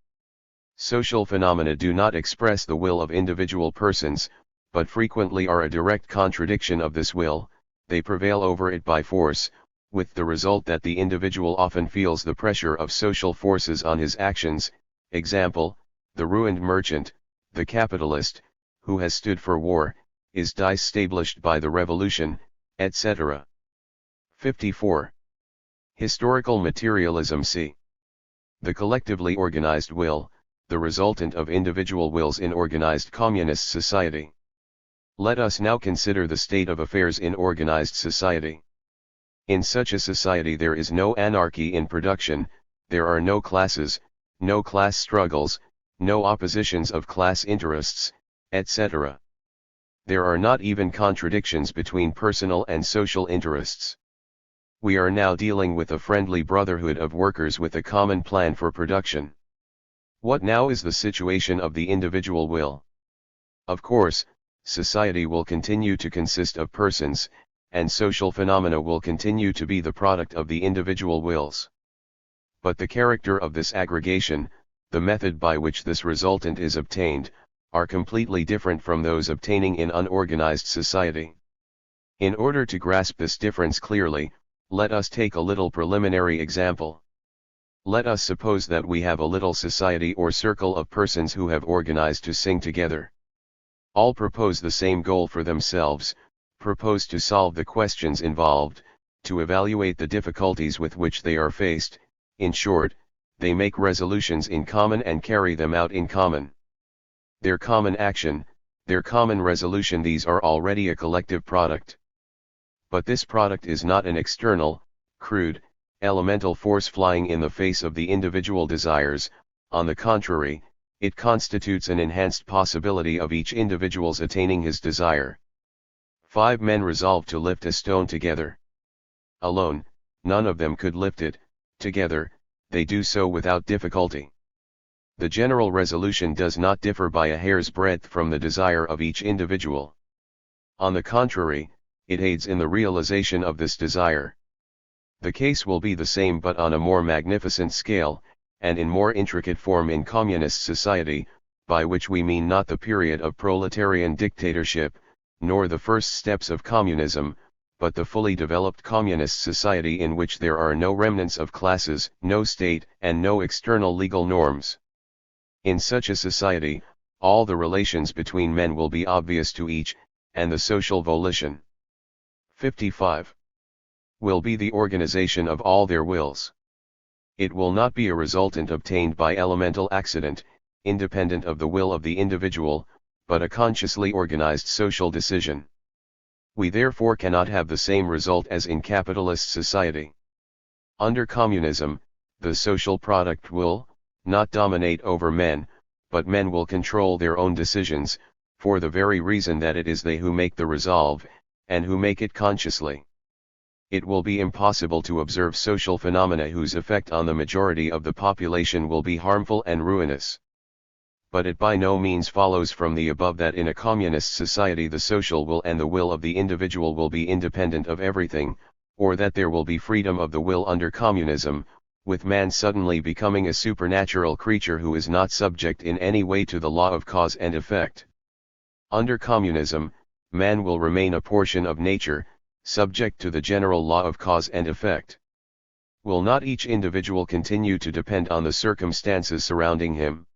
Social phenomena do not express the will of individual persons, but frequently are a direct contradiction of this will. They prevail over it by force, with the result that the individual often feels the pressure of social forces on his actions. Example, the ruined merchant, the capitalist, who has stood for war, is disestablished by the revolution, etc. 54. Historical materialism. C. The collectively organized will, the resultant of individual wills in organized communist society. Let us now consider the state of affairs in organized society. In such a society there is no anarchy in production, there are no classes, no class struggles, no oppositions of class interests, etc. There are not even contradictions between personal and social interests. We are now dealing with a friendly brotherhood of workers with a common plan for production. What now is the situation of the individual will? Of course, society will continue to consist of persons, and social phenomena will continue to be the product of the individual wills. But the character of this aggregation, the method by which this resultant is obtained, are completely different from those obtaining in unorganized society. In order to grasp this difference clearly, let us take a little preliminary example. Let us suppose that we have a little society or circle of persons who have organized to sing together. All propose the same goal for themselves, propose to solve the questions involved, to evaluate the difficulties with which they are faced, in short, they make resolutions in common and carry them out in common. Their common action, their common resolution, these are already a collective product. But this product is not an external, crude, elemental force flying in the face of the individual desires. On the contrary, it constitutes an enhanced possibility of each individual's attaining his desire. 5 men resolve to lift a stone together. Alone, none of them could lift it; together, they do so without difficulty. The general resolution does not differ by a hair's breadth from the desire of each individual. On the contrary, it aids in the realization of this desire. The case will be the same but on a more magnificent scale, and in more intricate form in communist society, by which we mean not the period of proletarian dictatorship, nor the first steps of communism, but the fully developed communist society in which there are no remnants of classes, no state, and no external legal norms. In such a society, all the relations between men will be obvious to each, and the social volition 55 will be the organization of all their wills. It will not be a resultant obtained by elemental accident, independent of the will of the individual, but a consciously organized social decision. We therefore cannot have the same result as in capitalist society. Under communism, the social product will not dominate over men, but men will control their own decisions, for the very reason that it is they who make the resolve, and who make it consciously. It will be impossible to observe social phenomena whose effect on the majority of the population will be harmful and ruinous. But it by no means follows from the above that in a communist society the social will and the will of the individual will be independent of everything, or that there will be freedom of the will under communism, with man suddenly becoming a supernatural creature who is not subject in any way to the law of cause and effect. Under communism, man will remain a portion of nature, subject to the general law of cause and effect. Will not each individual continue to depend on the circumstances surrounding him?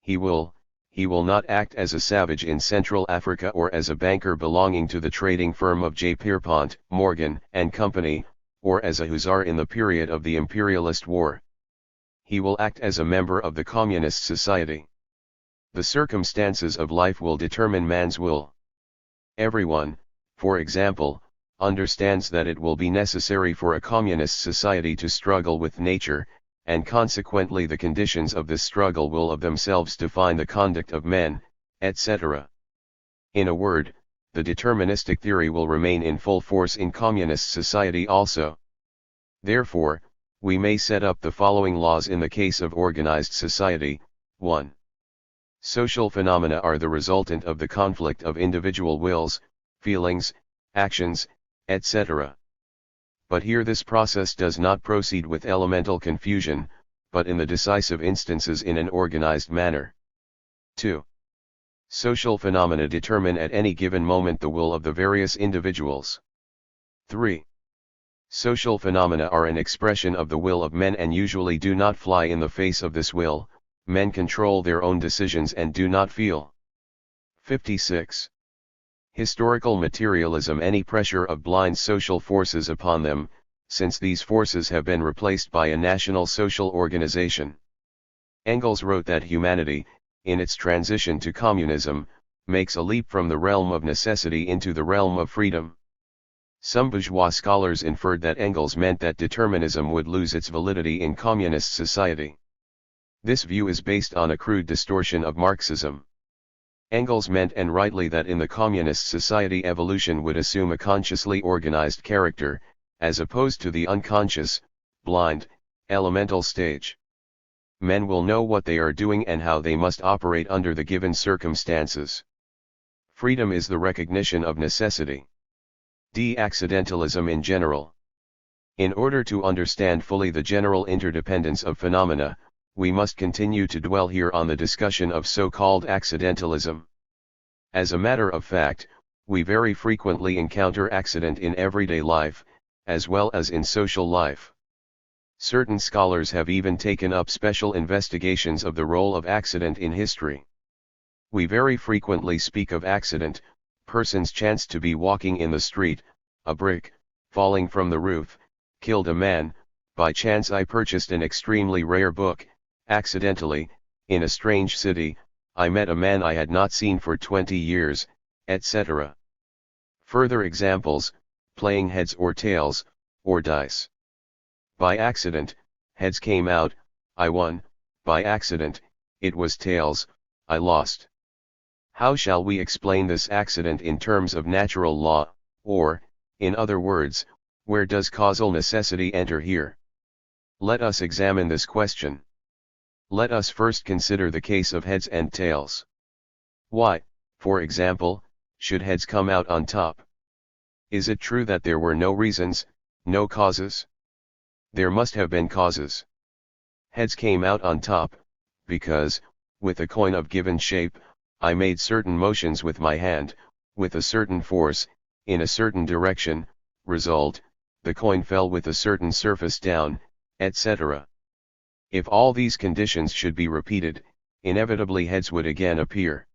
He will not act as a savage in Central Africa or as a banker belonging to the trading firm of J. Pierpont, Morgan and Company, or as a hussar in the period of the imperialist war. He will act as a member of the communist society. The circumstances of life will determine man's will. Everyone, for example, understands that it will be necessary for a communist society to struggle with nature, and consequently the conditions of this struggle will of themselves define the conduct of men, etc. In a word, the deterministic theory will remain in full force in communist society also. Therefore, we may set up the following laws in the case of organized society. 1. Social phenomena are the resultant of the conflict of individual wills, feelings, actions, etc. But here this process does not proceed with elemental confusion, but in the decisive instances in an organized manner. 2. Social phenomena determine at any given moment the will of the various individuals. 3. Social phenomena are an expression of the will of men and usually do not fly in the face of this will. Men control their own decisions and do not feel. 56. Historical materialism any pressure of blind social forces upon them, since these forces have been replaced by a national social organization. Engels wrote that humanity, in its transition to communism, makes a leap from the realm of necessity into the realm of freedom. Some bourgeois scholars inferred that Engels meant that determinism would lose its validity in communist society. This view is based on a crude distortion of Marxism. Engels meant and rightly that in the communist society evolution would assume a consciously organized character, as opposed to the unconscious, blind, elemental stage. Men will know what they are doing and how they must operate under the given circumstances. Freedom is the recognition of necessity. De-accidentalism in general. In order to understand fully the general interdependence of phenomena, we must continue to dwell here on the discussion of so-called accidentalism. As a matter of fact, we very frequently encounter accident in everyday life, as well as in social life. Certain scholars have even taken up special investigations of the role of accident in history. We very frequently speak of accident, Persons chanced to be walking in the street, a brick, falling from the roof, killed a man. By chance I purchased an extremely rare book. Accidentally, in a strange city, I met a man I had not seen for 20 years, etc. Further examples: playing heads or tails, or dice. By accident, heads came out, I won. By accident, it was tails, I lost. How shall we explain this accident in terms of natural law, or, in other words, where does causal necessity enter here? Let us examine this question. Let us first consider the case of heads and tails. Why, for example, should heads come out on top? Is it true that there were no reasons, no causes? There must have been causes. Heads came out on top, because, with a coin of given shape, I made certain motions with my hand, with a certain force, in a certain direction. Result, the coin fell with a certain surface down, etc. If all these conditions should be repeated, inevitably heads would again appear.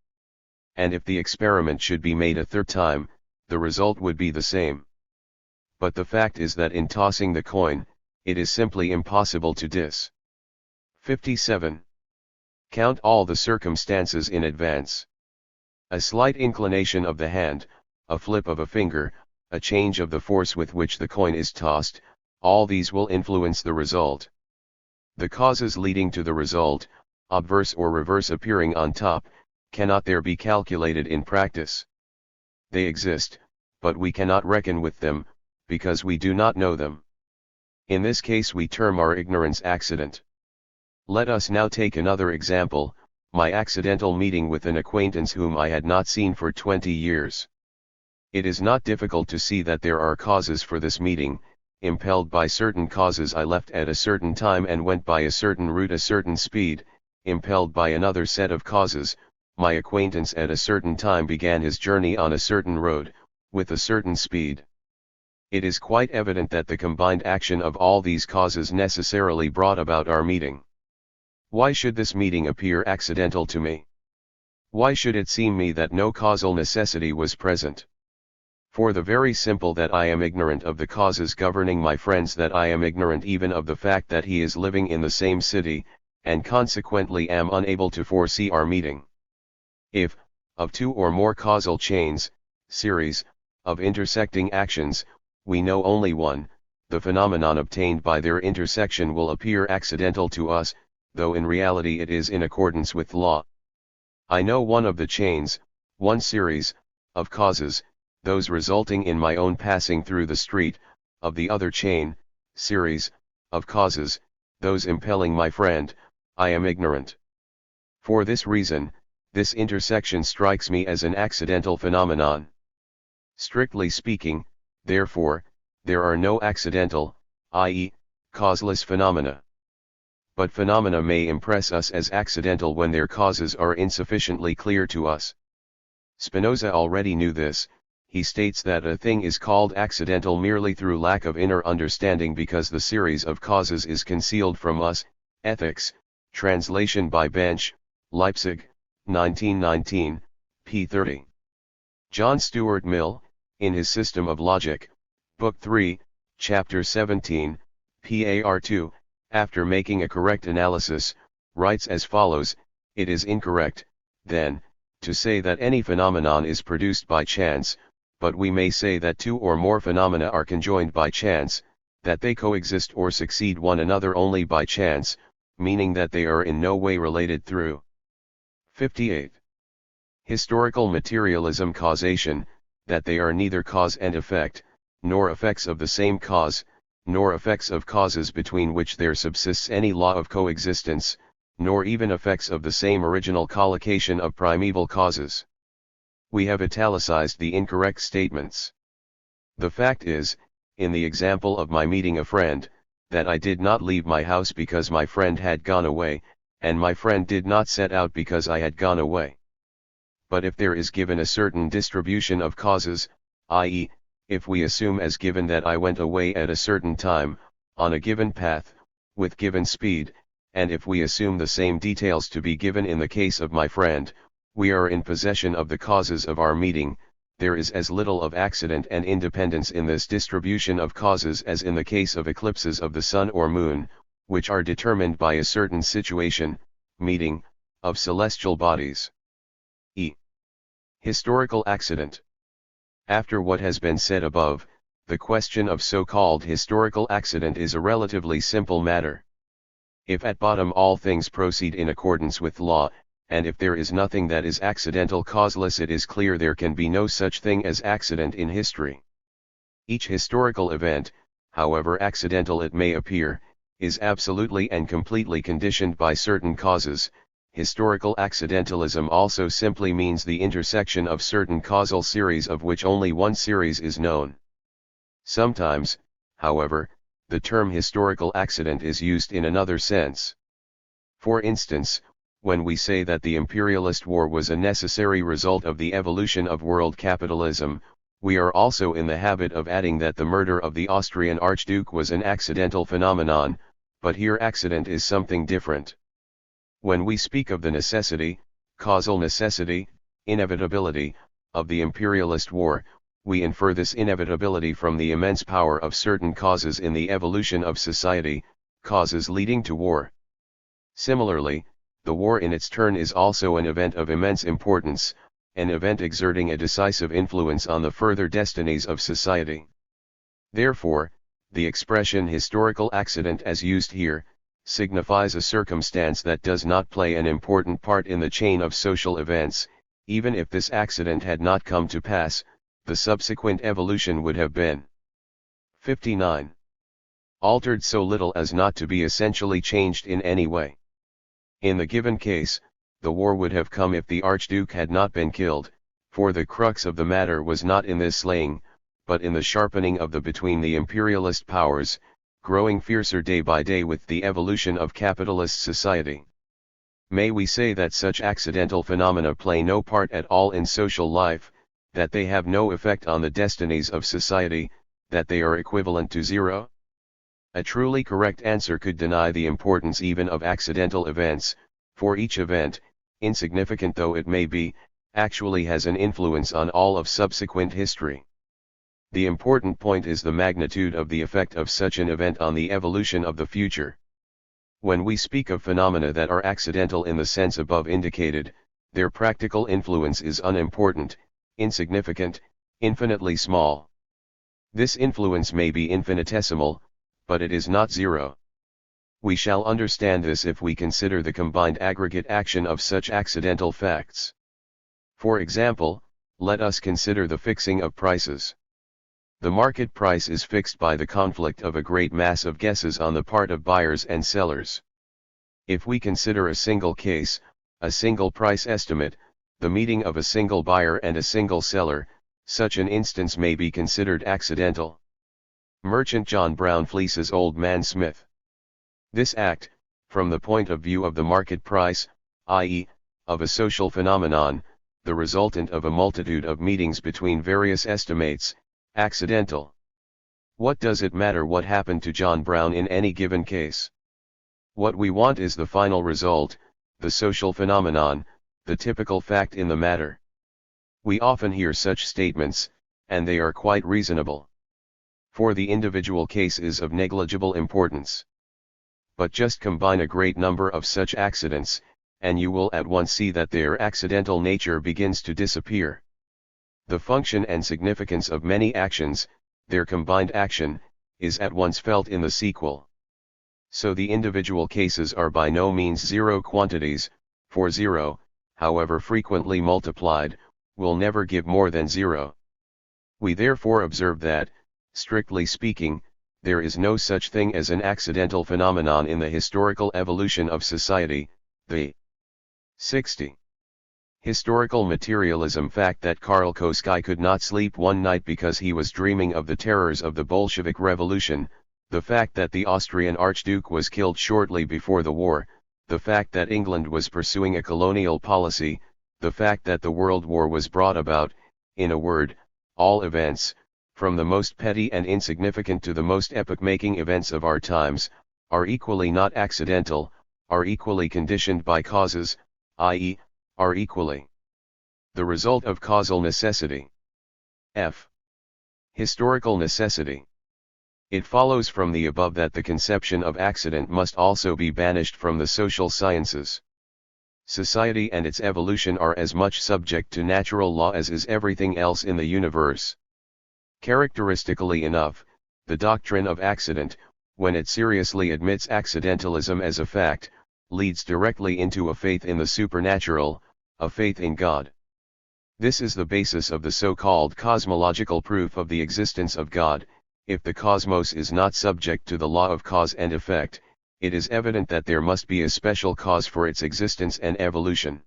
And if the experiment should be made a third time, the result would be the same. But the fact is that in tossing the coin, it is simply impossible to dis. 57. Count all the circumstances in advance. A slight inclination of the hand, a flip of a finger, a change of the force with which the coin is tossed, all these will influence the result. The causes leading to the result, obverse or reverse appearing on top, cannot there be calculated in practice. They exist, but we cannot reckon with them, because we do not know them. In this case we term our ignorance accident. Let us now take another example, my accidental meeting with an acquaintance whom I had not seen for 20 years. It is not difficult to see that there are causes for this meeting. Impelled by certain causes I left at a certain time and went by a certain route a certain speed. Impelled by another set of causes, my acquaintance at a certain time began his journey on a certain road, with a certain speed. It is quite evident that the combined action of all these causes necessarily brought about our meeting. Why should this meeting appear accidental to me? Why should it seem me that no causal necessity was present? For the very simple that I am ignorant of the causes governing my friends, that I am ignorant even of the fact that he is living in the same city, and consequently am unable to foresee our meeting. If, of two or more causal chains, series, of intersecting actions, we know only one, the phenomenon obtained by their intersection will appear accidental to us, though in reality it is in accordance with law. I know one of the chains, one series, of causes, those resulting in my own passing through the street, of the other chain, series, of causes, those impelling my friend, I am ignorant. For this reason, this intersection strikes me as an accidental phenomenon. Strictly speaking, therefore, there are no accidental, i.e., causeless phenomena. But phenomena may impress us as accidental when their causes are insufficiently clear to us. Spinoza already knew this. He states that a thing is called accidental merely through lack of inner understanding because the series of causes is concealed from us. Ethics, translation by Bench, Leipzig, 1919, p. 30. John Stuart Mill, in his System of Logic, Book 3, Chapter 17, par 2, after making a correct analysis, writes as follows: it is incorrect, then, to say that any phenomenon is produced by chance, but we may say that two or more phenomena are conjoined by chance, that they coexist or succeed one another only by chance, meaning that they are in no way related through. 58. Historical materialism causation, that they are neither cause and effect, nor effects of the same cause, nor effects of causes between which there subsists any law of coexistence, nor even effects of the same original collocation of primeval causes. We have italicized the incorrect statements. The fact is, in the example of my meeting a friend, that I did not leave my house because my friend had gone away, and my friend did not set out because I had gone away. But if there is given a certain distribution of causes, i.e., if we assume as given that I went away at a certain time, on a given path, with given speed, and if we assume the same details to be given in the case of my friend, we are in possession of the causes of our meeting, there is as little of accident and independence in this distribution of causes as in the case of eclipses of the sun or moon, which are determined by a certain situation, meeting, of celestial bodies. Historical accident. After what has been said above, the question of so-called historical accident is a relatively simple matter. If at bottom all things proceed in accordance with law, and if there is nothing that is accidental causeless, it is clear there can be no such thing as accident in history. Each historical event, however accidental it may appear, is absolutely and completely conditioned by certain causes. Historical accidentalism also simply means the intersection of certain causal series of which only one series is known. Sometimes, however, the term historical accident is used in another sense. For instance, when we say that the imperialist war was a necessary result of the evolution of world capitalism, we are also in the habit of adding that the murder of the Austrian Archduke was an accidental phenomenon, but here accident is something different. When we speak of the necessity, causal necessity, inevitability, of the imperialist war, we infer this inevitability from the immense power of certain causes in the evolution of society, causes leading to war. Similarly, the war in its turn is also an event of immense importance, an event exerting a decisive influence on the further destinies of society. Therefore, the expression historical accident as used here, signifies a circumstance that does not play an important part in the chain of social events. Even if this accident had not come to pass, the subsequent evolution would have been 59. Altered so little as not to be essentially changed in any way. In the given case, the war would have come if the Archduke had not been killed, for the crux of the matter was not in this slaying, but in the sharpening of the between the imperialist powers, growing fiercer day by day with the evolution of capitalist society. May we say that such accidental phenomena play no part at all in social life, that they have no effect on the destinies of society, that they are equivalent to zero? A truly correct answer could deny the importance even of accidental events, for each event, insignificant though it may be, actually has an influence on all of subsequent history. The important point is the magnitude of the effect of such an event on the evolution of the future. When we speak of phenomena that are accidental in the sense above indicated, their practical influence is unimportant, insignificant, infinitely small. This influence may be infinitesimal, but it is not zero. We shall understand this if we consider the combined aggregate action of such accidental facts. For example, let us consider the fixing of prices. The market price is fixed by the conflict of a great mass of guesses on the part of buyers and sellers. If we consider a single case, a single price estimate, the meeting of a single buyer and a single seller, such an instance may be considered accidental. Merchant John Brown fleeces old man Smith. This act, from the point of view of the market price, i.e., of a social phenomenon, the resultant of a multitude of meetings between various estimates, accidental. What does it matter what happened to John Brown in any given case? What we want is the final result, the social phenomenon, the typical fact in the matter. We often hear such statements, and they are quite reasonable. For the individual case is of negligible importance. But just combine a great number of such accidents, and you will at once see that their accidental nature begins to disappear. The function and significance of many actions, their combined action, is at once felt in the sequel. So the individual cases are by no means zero quantities, for zero, however frequently multiplied, will never give more than zero. We therefore observe that, strictly speaking, there is no such thing as an accidental phenomenon in the historical evolution of society. The 60. Historical materialism fact that Karl Koski could not sleep one night because he was dreaming of the terrors of the Bolshevik Revolution, the fact that the Austrian Archduke was killed shortly before the war, the fact that England was pursuing a colonial policy, the fact that the World War was brought about, in a word, all events, from the most petty and insignificant to the most epoch-making events of our times, are equally not accidental, are equally conditioned by causes, i.e., are equally the result of causal necessity. F. Historical necessity. It follows from the above that the conception of accident must also be banished from the social sciences. Society and its evolution are as much subject to natural law as is everything else in the universe. Characteristically enough, the doctrine of accident, when it seriously admits accidentalism as a fact, leads directly into a faith in the supernatural, a faith in God. This is the basis of the so-called cosmological proof of the existence of God. If the cosmos is not subject to the law of cause and effect, it is evident that there must be a special cause for its existence and evolution.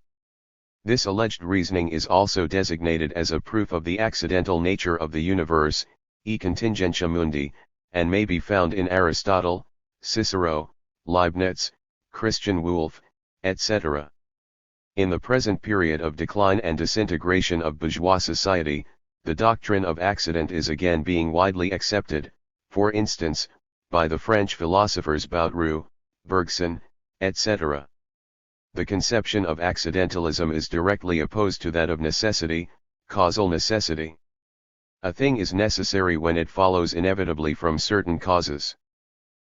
This alleged reasoning is also designated as a proof of the accidental nature of the universe, e contingentia mundi, and may be found in Aristotle, Cicero, Leibniz, Christian Wolff, etc. In the present period of decline and disintegration of bourgeois society, the doctrine of accident is again being widely accepted, for instance, by the French philosophers Boutroux, Bergson, etc. The conception of accidentalism is directly opposed to that of necessity, causal necessity. A thing is necessary when it follows inevitably from certain causes.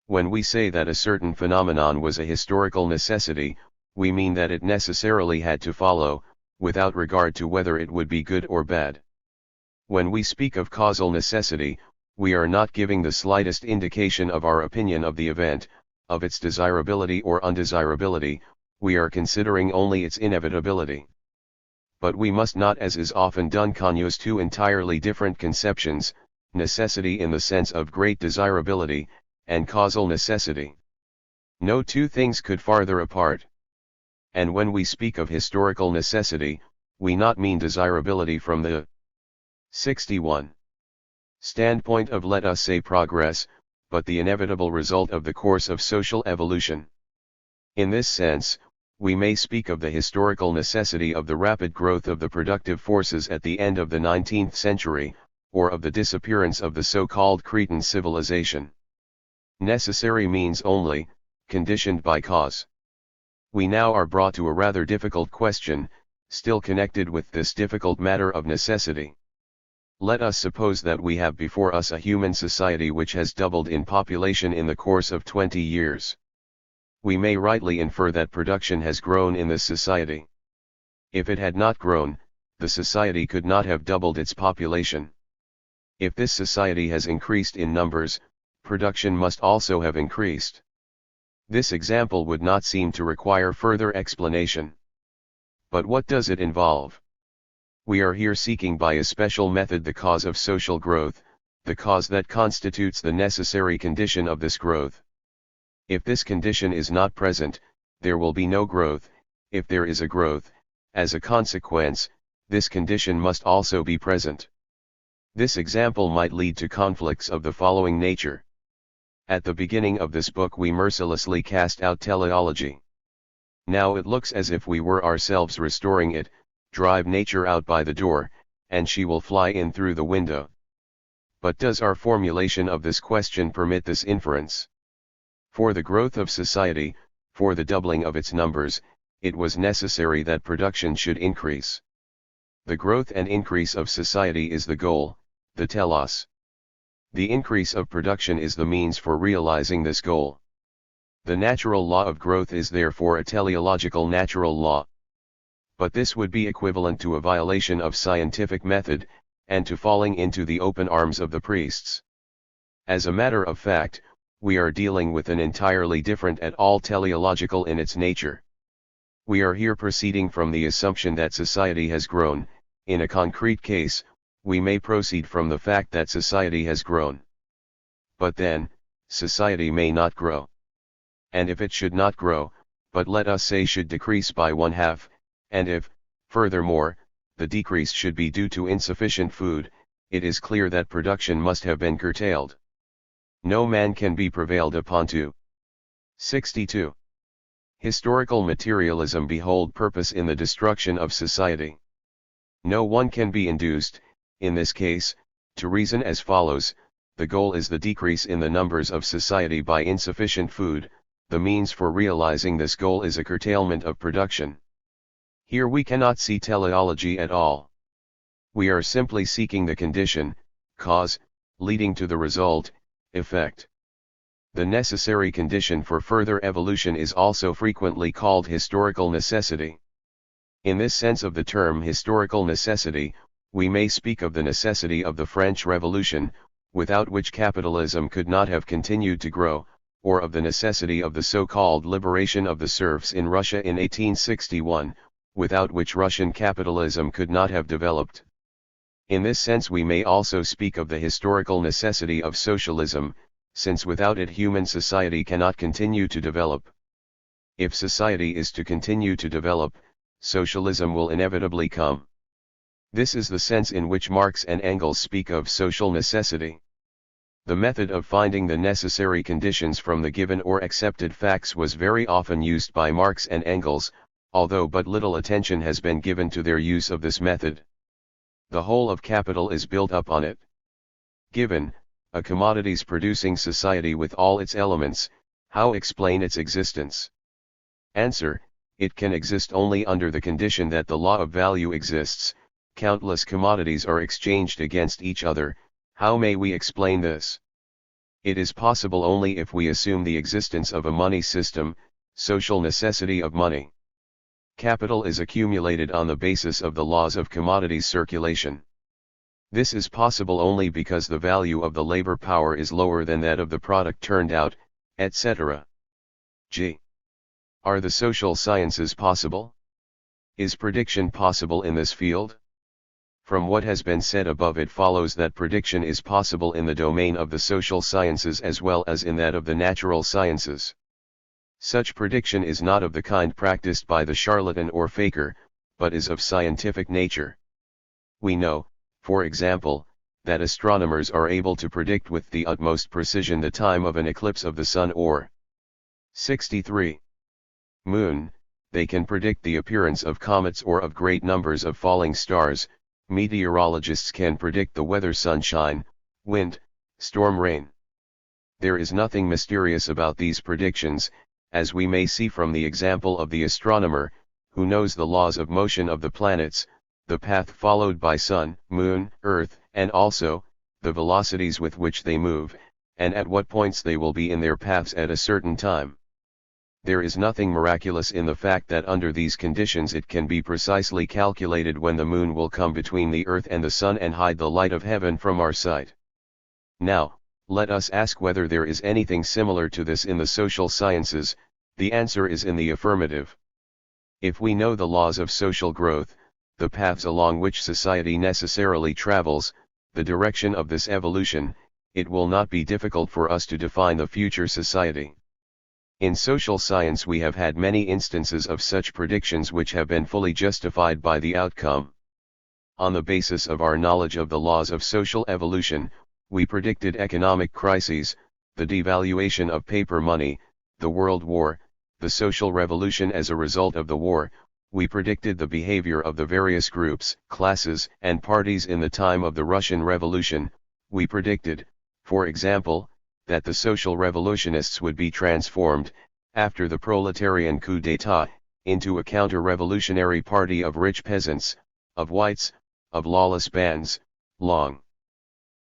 When we say that a certain phenomenon was a historical necessity, we mean that it necessarily had to follow, without regard to whether it would be good or bad. When we speak of causal necessity, we are not giving the slightest indication of our opinion of the event, of its desirability or undesirability, we are considering only its inevitability. But we must not, as is often done, conuse two entirely different conceptions, necessity in the sense of great desirability, and causal necessity. No two things could farther apart. And when we speak of historical necessity, we not mean desirability from the 61. standpoint of, let us say, progress, but the inevitable result of the course of social evolution. In this sense, we may speak of the historical necessity of the rapid growth of the productive forces at the end of the 19th century, or of the disappearance of the so-called Cretan civilization. Necessary means only, conditioned by cause. We now are brought to a rather difficult question, still connected with this difficult matter of necessity. Let us suppose that we have before us a human society which has doubled in population in the course of 20 years. We may rightly infer that production has grown in this society. If it had not grown, the society could not have doubled its population. If this society has increased in numbers, production must also have increased. This example would not seem to require further explanation. But what does it involve? We are here seeking by a special method the cause of social growth, the cause that constitutes the necessary condition of this growth. If this condition is not present, there will be no growth. If there is a growth, as a consequence, this condition must also be present. This example might lead to conflicts of the following nature. At the beginning of this book we mercilessly cast out teleology. Now it looks as if we were ourselves restoring it, drive nature out by the door, and she will fly in through the window. But does our formulation of this question permit this inference? For the growth of society, for the doubling of its numbers, it was necessary that production should increase. The growth and increase of society is the goal, the telos. The increase of production is the means for realizing this goal. The natural law of growth is therefore a teleological natural law. But this would be equivalent to a violation of scientific method, and to falling into the open arms of the priests. As a matter of fact, we are dealing with an entirely different at all teleological in its nature. We are here proceeding from the assumption that society has grown. In a concrete case, we may proceed from the fact that society has grown. But then, society may not grow. And if it should not grow, but let us say should decrease by 1/2, and if, furthermore, the decrease should be due to insufficient food, it is clear that production must have been curtailed. No man can be prevailed upon to. 62. Historical materialism. Behold purpose in the destruction of society. No one can be induced, in this case, to reason as follows: the goal is the decrease in the numbers of society by insufficient food, the means for realizing this goal is a curtailment of production. Here we cannot see teleology at all. We are simply seeking the condition, cause, leading to the result, effect. The necessary condition for further evolution is also frequently called historical necessity. In this sense of the term historical necessity, we may speak of the necessity of the French Revolution, without which capitalism could not have continued to grow, or of the necessity of the so-called liberation of the serfs in Russia in 1861, without which Russian capitalism could not have developed. In this sense we may also speak of the historical necessity of socialism, since without it human society cannot continue to develop. If society is to continue to develop, socialism will inevitably come. This is the sense in which Marx and Engels speak of social necessity. The method of finding the necessary conditions from the given or accepted facts was very often used by Marx and Engels, although but little attention has been given to their use of this method. The whole of capital is built up on it. Given a commodities-producing society with all its elements, how explain its existence? Answer: it can exist only under the condition that the law of value exists. Countless commodities are exchanged against each other. How may we explain this? It is possible only if we assume the existence of a money system, social necessity of money. Capital is accumulated on the basis of the laws of commodities circulation. This is possible only because the value of the labor power is lower than that of the product turned out, etc. G. Are the social sciences possible? Is prediction possible in this field? From what has been said above, it follows that prediction is possible in the domain of the social sciences as well as in that of the natural sciences. Such prediction is not of the kind practiced by the charlatan or faker, but is of scientific nature. We know, for example, that astronomers are able to predict with the utmost precision the time of an eclipse of the sun or 63 moon. They can predict the appearance of comets or of great numbers of falling stars. Meteorologists can predict the weather: sunshine, wind, storm, rain. There is nothing mysterious about these predictions, as we may see from the example of the astronomer, who knows the laws of motion of the planets, the path followed by sun, moon, earth, and also the velocities with which they move, and at what points they will be in their paths at a certain time. There is nothing miraculous in the fact that under these conditions it can be precisely calculated when the moon will come between the earth and the sun and hide the light of heaven from our sight. Now, let us ask whether there is anything similar to this in the social sciences. The answer is in the affirmative. If we know the laws of social growth, the paths along which society necessarily travels, the direction of this evolution, it will not be difficult for us to define the future society. In social science we have had many instances of such predictions which have been fully justified by the outcome. On the basis of our knowledge of the laws of social evolution, we predicted economic crises, the devaluation of paper money, the World War, the social revolution as a result of the war. We predicted the behavior of the various groups, classes, and parties in the time of the Russian Revolution. We predicted, for example, that the social revolutionists would be transformed, after the proletarian coup d'état, into a counter-revolutionary party of rich peasants, of whites, of lawless bands, long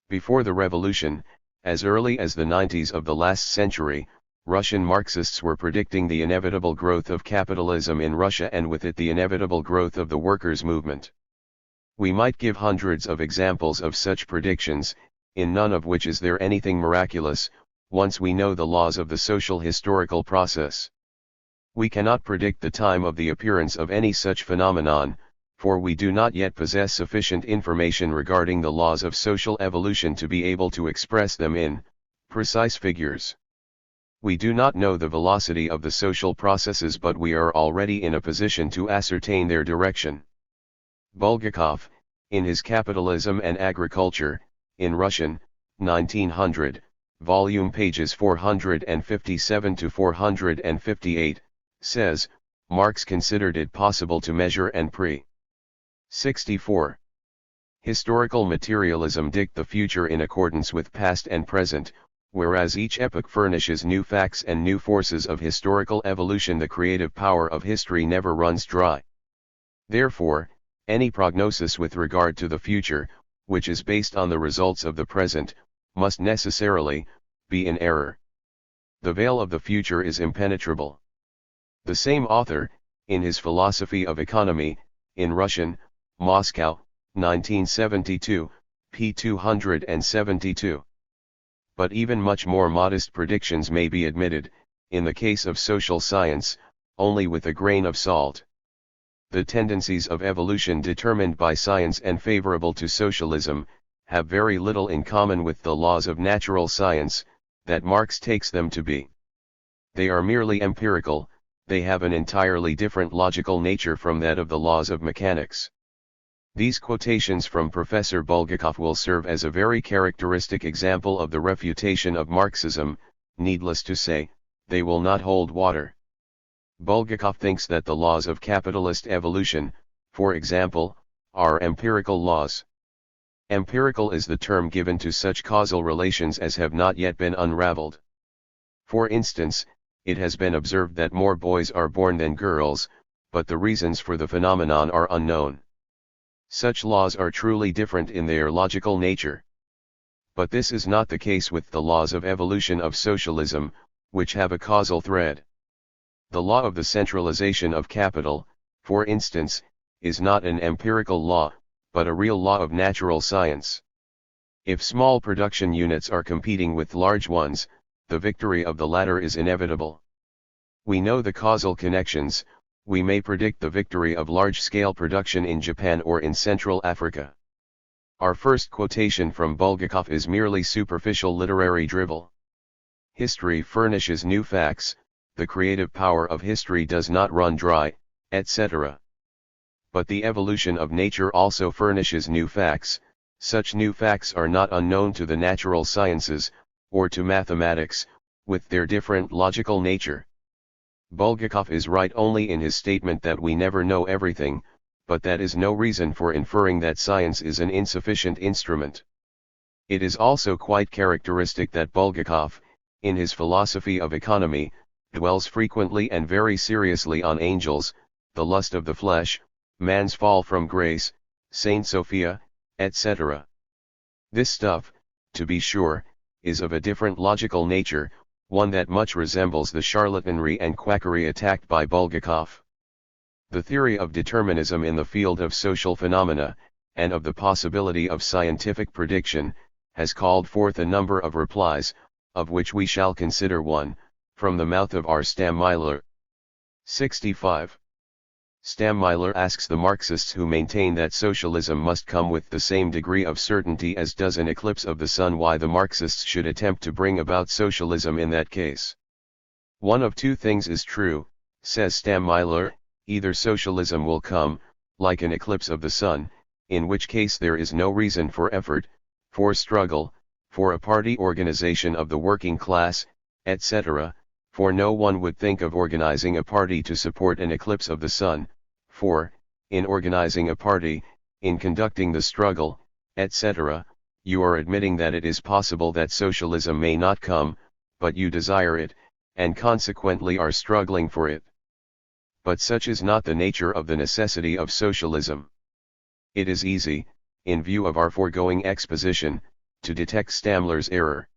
before the revolution. As early as the 90s of the last century, Russian Marxists were predicting the inevitable growth of capitalism in Russia and with it the inevitable growth of the workers' movement. We might give hundreds of examples of such predictions, in none of which is there anything miraculous, once we know the laws of the social historical process. We cannot predict the time of the appearance of any such phenomenon, for we do not yet possess sufficient information regarding the laws of social evolution to be able to express them in precise figures. We do not know the velocity of the social processes, but we are already in a position to ascertain their direction. Bulgakov, in his Capitalism and Agriculture, in Russian, 1900, volume pages 457 to 458, says, Marx considered it possible to measure and 64. Historical materialism dict the future in accordance with past and present, whereas each epoch furnishes new facts and new forces of historical evolution. The creative power of history never runs dry. Therefore, Any prognosis with regard to the future, which is based on the results of the present, must necessarily be in error. The veil of the future is impenetrable. The same author, in his Philosophy of Economy, in Russian, Moscow, 1972, p. 272. But even much more modest predictions may be admitted, in the case of social science, only with a grain of salt. The tendencies of evolution determined by science and favorable to socialism, have very little in common with the laws of natural science, that Marx takes them to be. They are merely empirical, they have an entirely different logical nature from that of the laws of mechanics. These quotations from Professor Bulgakov will serve as a very characteristic example of the refutation of Marxism. Needless to say, they will not hold water. Bulgakov thinks that the laws of capitalist evolution, for example, are empirical laws. Empirical is the term given to such causal relations as have not yet been unraveled. For instance, it has been observed that more boys are born than girls, but the reasons for the phenomenon are unknown. Such laws are truly different in their logical nature. But this is not the case with the laws of evolution of socialism, which have a causal thread. The law of the centralization of capital, for instance, is not an empirical law, but a real law of natural science. If small production units are competing with large ones, the victory of the latter is inevitable. We know the causal connections, we may predict the victory of large-scale production in Japan or in Central Africa. Our first quotation from Bulgakov is merely superficial literary drivel. History furnishes new facts, the creative power of history does not run dry, etc. But the evolution of nature also furnishes new facts. Such new facts are not unknown to the natural sciences, or to mathematics, with their different logical nature. Bulgakov is right only in his statement that we never know everything, but that is no reason for inferring that science is an insufficient instrument. It is also quite characteristic that Bulgakov, in his Philosophy of Economy, dwells frequently and very seriously on angels, the lust of the flesh, man's fall from grace, Saint Sophia, etc. This stuff, to be sure, is of a different logical nature, one that much resembles the charlatanry and quackery attacked by Bulgakov. The theory of determinism in the field of social phenomena, and of the possibility of scientific prediction, has called forth a number of replies, of which we shall consider one, from the mouth of R. Stammeiler. 65. Stammeiler asks the Marxists who maintain that socialism must come with the same degree of certainty as does an eclipse of the sun why the Marxists should attempt to bring about socialism in that case. One of two things is true, says Stammeiler, either socialism will come, like an eclipse of the sun, in which case there is no reason for effort, for struggle, for a party organization of the working class, etc., for no one would think of organizing a party to support an eclipse of the sun, for, in organizing a party, in conducting the struggle, etc., you are admitting that it is possible that socialism may not come, but you desire it, and consequently are struggling for it. But such is not the nature of the necessity of socialism. It is easy, in view of our foregoing exposition, to detect Stammler's error.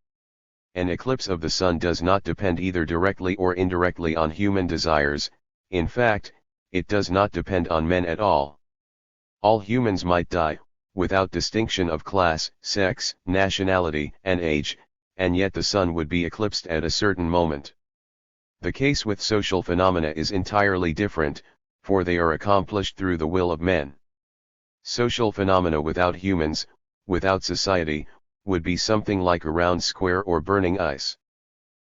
An eclipse of the sun does not depend either directly or indirectly on human desires, in fact, it does not depend on men at all. All humans might die, without distinction of class, sex, nationality, and age, and yet the sun would be eclipsed at a certain moment. The case with social phenomena is entirely different, for they are accomplished through the will of men. Social phenomena without humans, without society, would be something like a round square or burning ice.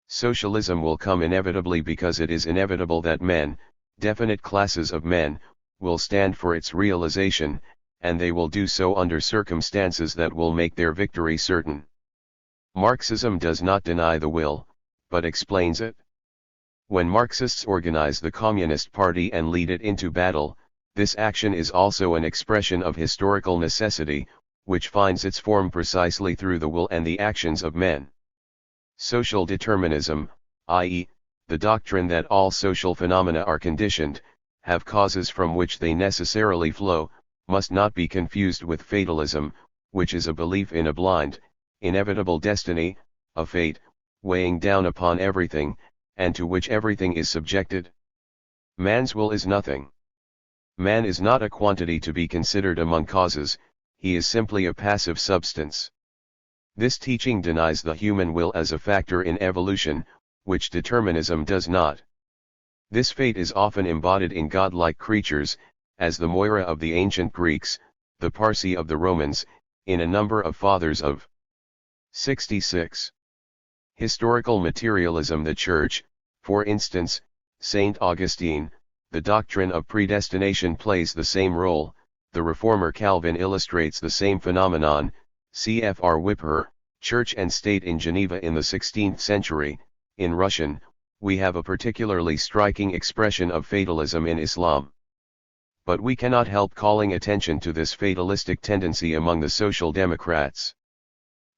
Socialism will come inevitably because it is inevitable that men, definite classes of men, will stand for its realization, and they will do so under circumstances that will make their victory certain. Marxism does not deny the will, but explains it. When Marxists organize the Communist Party and lead it into battle, this action is also an expression of historical necessity, which finds its form precisely through the will and the actions of men. Social determinism, i.e., the doctrine that all social phenomena are conditioned, have causes from which they necessarily flow, must not be confused with fatalism, which is a belief in a blind, inevitable destiny, a fate, weighing down upon everything, and to which everything is subjected. Man's will is nothing. Man is not a quantity to be considered among causes, he is simply a passive substance. This teaching denies the human will as a factor in evolution, which determinism does not. This fate is often embodied in godlike creatures, as the Moira of the ancient Greeks, the Parsi of the Romans, in a number of fathers of 66. Historical materialism. The Church, for instance, Saint Augustine, the doctrine of predestination plays the same role, the reformer Calvin illustrates the same phenomenon, cfr Whipper, Church and State in Geneva in the 16th century. In Russian, we have a particularly striking expression of fatalism in Islam. But we cannot help calling attention to this fatalistic tendency among the Social Democrats.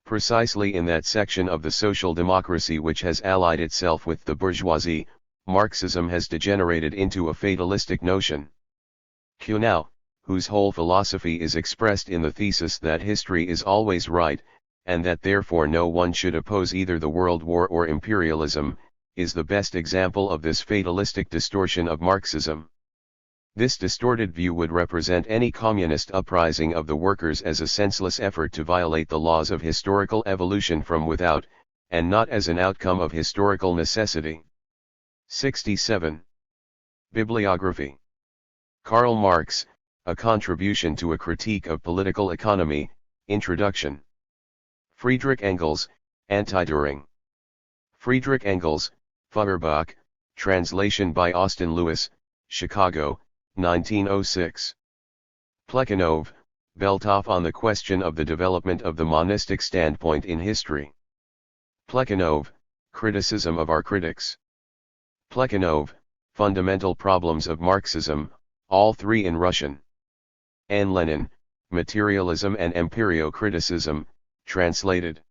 Precisely in that section of the social democracy which has allied itself with the bourgeoisie, Marxism has degenerated into a fatalistic notion. Kuhnau, whose whole philosophy is expressed in the thesis that history is always right, and that therefore no one should oppose either the world war or imperialism, is the best example of this fatalistic distortion of Marxism. This distorted view would represent any communist uprising of the workers as a senseless effort to violate the laws of historical evolution from without, and not as an outcome of historical necessity. 67. Bibliography. Karl Marx, A Contribution to a Critique of Political Economy, Introduction. Friedrich Engels, Anti-Düring. Friedrich Engels, Feuerbach, translation by Austin Lewis, Chicago, 1906. Plekhanov, Beltov on the question of the development of the monistic standpoint in history. Plekhanov, Criticism of our critics. Plekhanov, Fundamental Problems of Marxism, all three in Russian. N. Lenin, Materialism and Empirio-Criticism, translated.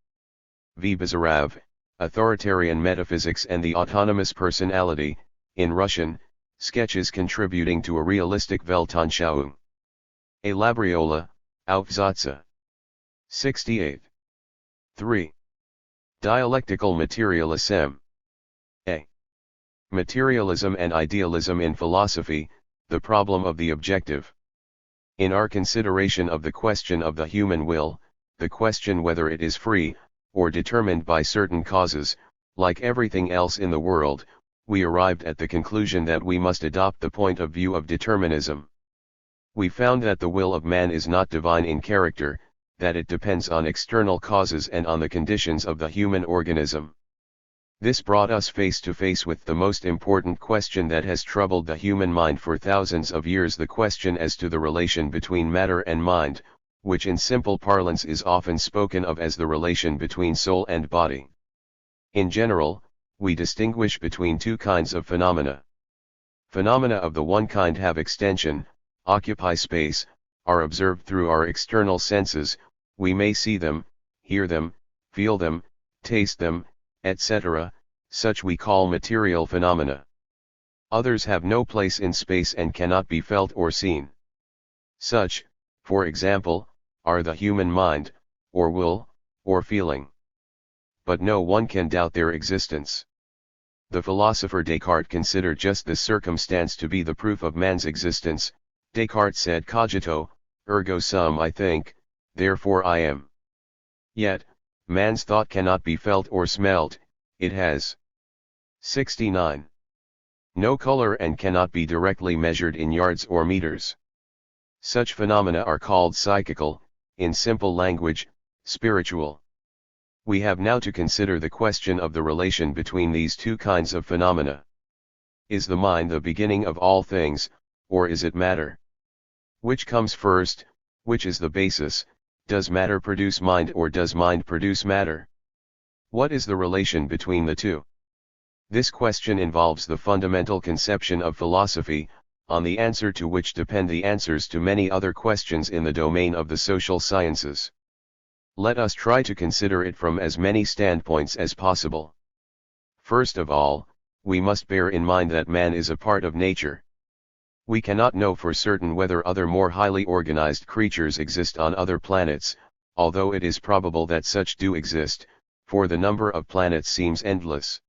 V. Bazarov, Authoritarian Metaphysics and the Autonomous Personality, in Russian, Sketches Contributing to a Realistic Weltanschauung. A. Labriola, Aufsätze. 68. 3. Dialectical Materialism. A. Materialism and Idealism in Philosophy, the Problem of the Objective. In our consideration of the question of the human will, the question whether it is free, or determined by certain causes, like everything else in the world, we arrived at the conclusion that we must adopt the point of view of determinism. We found that the will of man is not divine in character, that it depends on external causes and on the conditions of the human organism. This brought us face to face with the most important question that has troubled the human mind for thousands of years, the question as to the relation between matter and mind, which in simple parlance is often spoken of as the relation between soul and body. In general, we distinguish between two kinds of phenomena. Phenomena of the one kind have extension, occupy space, are observed through our external senses, we may see them, hear them, feel them, taste them, etc., such we call material phenomena. Others have no place in space and cannot be felt or seen. Such, for example, are the human mind, or will, or feeling. But no one can doubt their existence. The philosopher Descartes considered just this circumstance to be the proof of man's existence. Descartes said, cogito, ergo sum, I think, therefore I am. Yet, man's thought cannot be felt or smelt, it has 69. No color and cannot be directly measured in yards or meters. Such phenomena are called psychical, in simple language, spiritual. We have now to consider the question of the relation between these two kinds of phenomena. Is the mind the beginning of all things, or is it matter? Which comes first, which is the basis, does matter produce mind or does mind produce matter? What is the relation between the two? This question involves the fundamental conception of philosophy, on the answer to which depend the answers to many other questions in the domain of the social sciences. Let us try to consider it from as many standpoints as possible. First of all, we must bear in mind that man is a part of nature. We cannot know for certain whether other more highly organized creatures exist on other planets, although it is probable that such do exist, for the number of planets seems endless.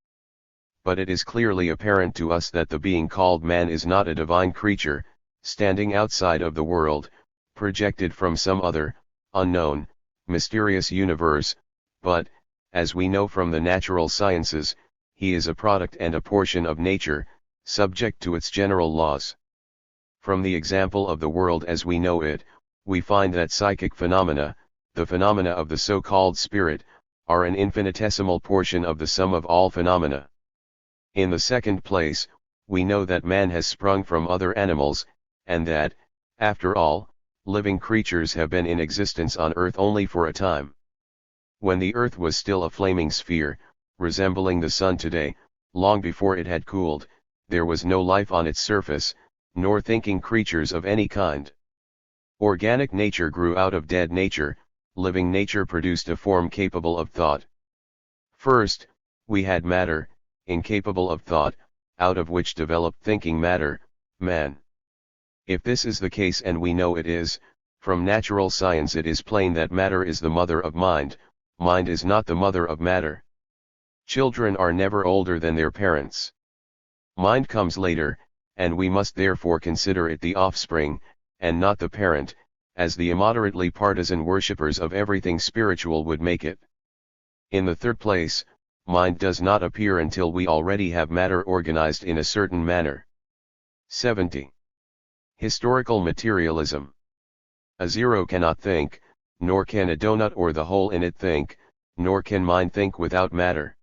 But it is clearly apparent to us that the being called man is not a divine creature, standing outside of the world, projected from some other, unknown, mysterious universe, but, as we know from the natural sciences, he is a product and a portion of nature, subject to its general laws. From the example of the world as we know it, we find that psychic phenomena, the phenomena of the so-called spirit, are an infinitesimal portion of the sum of all phenomena. In the second place, we know that man has sprung from other animals, and that, after all, living creatures have been in existence on earth only for a time. When the earth was still a flaming sphere, resembling the sun today, long before it had cooled, there was no life on its surface, nor thinking creatures of any kind. Organic nature grew out of dead nature, living nature produced a form capable of thought. First, we had matter, incapable of thought, out of which developed thinking matter, man. If this is the case, and we know it is, from natural science it is plain that matter is the mother of mind, mind is not the mother of matter. Children are never older than their parents. Mind comes later, and we must therefore consider it the offspring, and not the parent, as the immoderately partisan worshippers of everything spiritual would make it. In the third place, mind does not appear until we already have matter organized in a certain manner. 70. Historical materialism. A zero cannot think, nor can a donut or the hole in it think, nor can mind think without matter.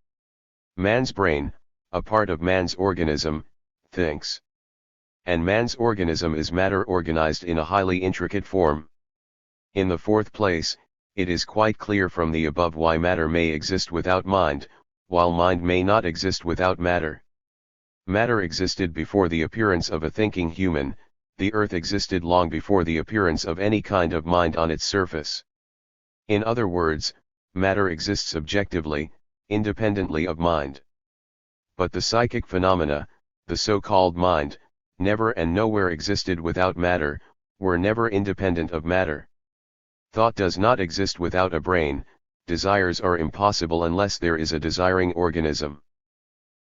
Man's brain, a part of man's organism, thinks. And man's organism is matter organized in a highly intricate form. In the fourth place, it is quite clear from the above why matter may exist without mind, while mind may not exist without matter. Matter existed before the appearance of a thinking human, the earth existed long before the appearance of any kind of mind on its surface. In other words, matter exists objectively, independently of mind. But the psychic phenomena, the so-called mind, never and nowhere existed without matter, were never independent of matter. Thought does not exist without a brain, desires are impossible unless there is a desiring organism.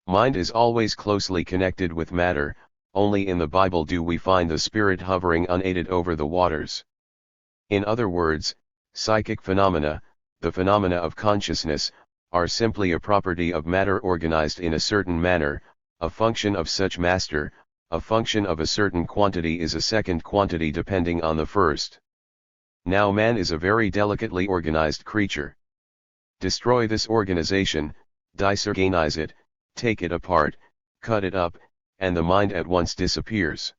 Mind is always closely connected with matter, only in the Bible do we find the Spirit hovering unaided over the waters. In other words, psychic phenomena, the phenomena of consciousness, are simply a property of matter organized in a certain manner, a function of such master, a function of a certain quantity is a second quantity depending on the first. Now man is a very delicately organized creature. Destroy this organization, disorganize it, take it apart, cut it up, and the mind at once disappears.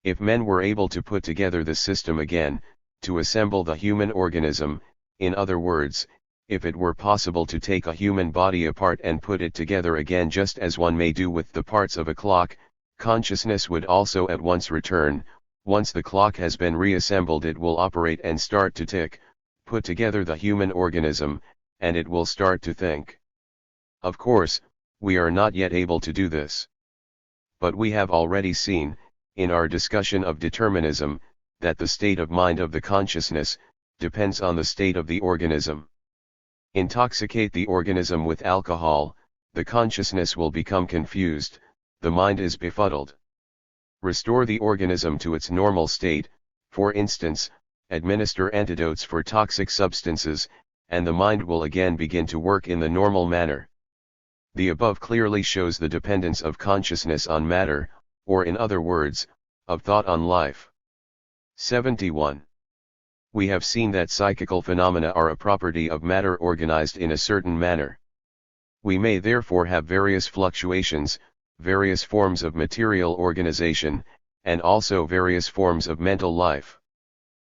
If men were able to put together the system again, to assemble the human organism, in other words, if it were possible to take a human body apart and put it together again just as one may do with the parts of a clock, consciousness would also at once return. Once the clock has been reassembled, it will operate and start to tick. Put together the human organism, and it will start to think. Of course, we are not yet able to do this. But we have already seen, in our discussion of determinism, that the state of mind of the consciousness depends on the state of the organism. Intoxicate the organism with alcohol, the consciousness will become confused, the mind is befuddled. Restore the organism to its normal state, for instance, administer antidotes for toxic substances, and the mind will again begin to work in the normal manner. The above clearly shows the dependence of consciousness on matter, or in other words, of thought on life. 71. We have seen that psychical phenomena are a property of matter organized in a certain manner. We may therefore have various fluctuations, various forms of material organization, and also various forms of mental life.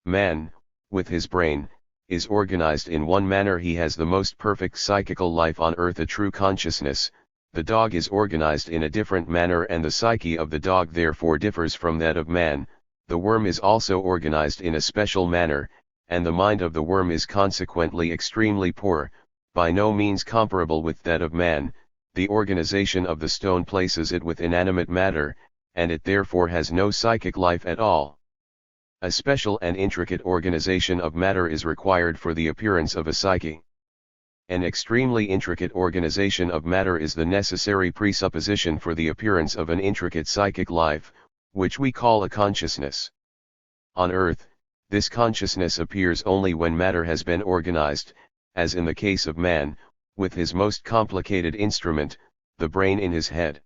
Man, with his brain, is organized in one manner. He has the most perfect psychical life on earth, a true consciousness. The dog is organized in a different manner, and the psyche of the dog therefore differs from that of man. The worm is also organized in a special manner, and the mind of the worm is consequently extremely poor, by no means comparable with that of man. The organization of the stone places it with inanimate matter, and it therefore has no psychic life at all. A special and intricate organization of matter is required for the appearance of a psyche. An extremely intricate organization of matter is the necessary presupposition for the appearance of an intricate psychic life, which we call a consciousness. On Earth, this consciousness appears only when matter has been organized, as in the case of man, with his most complicated instrument, the brain in his head.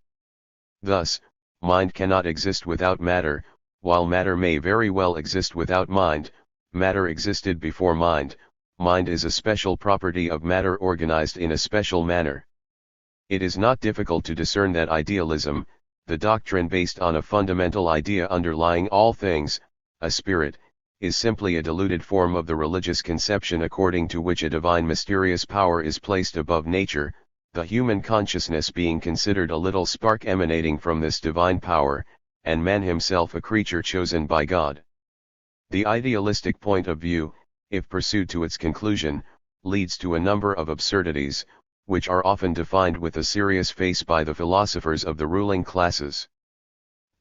Thus, mind cannot exist without matter, while matter may very well exist without mind. Matter existed before mind. Mind is a special property of matter organized in a special manner. It is not difficult to discern that idealism, the doctrine based on a fundamental idea underlying all things, a spirit, is simply a diluted form of the religious conception according to which a divine mysterious power is placed above nature, the human consciousness being considered a little spark emanating from this divine power, and man himself a creature chosen by God. The idealistic point of view, if pursued to its conclusion, leads to a number of absurdities, which are often defined with a serious face by the philosophers of the ruling classes.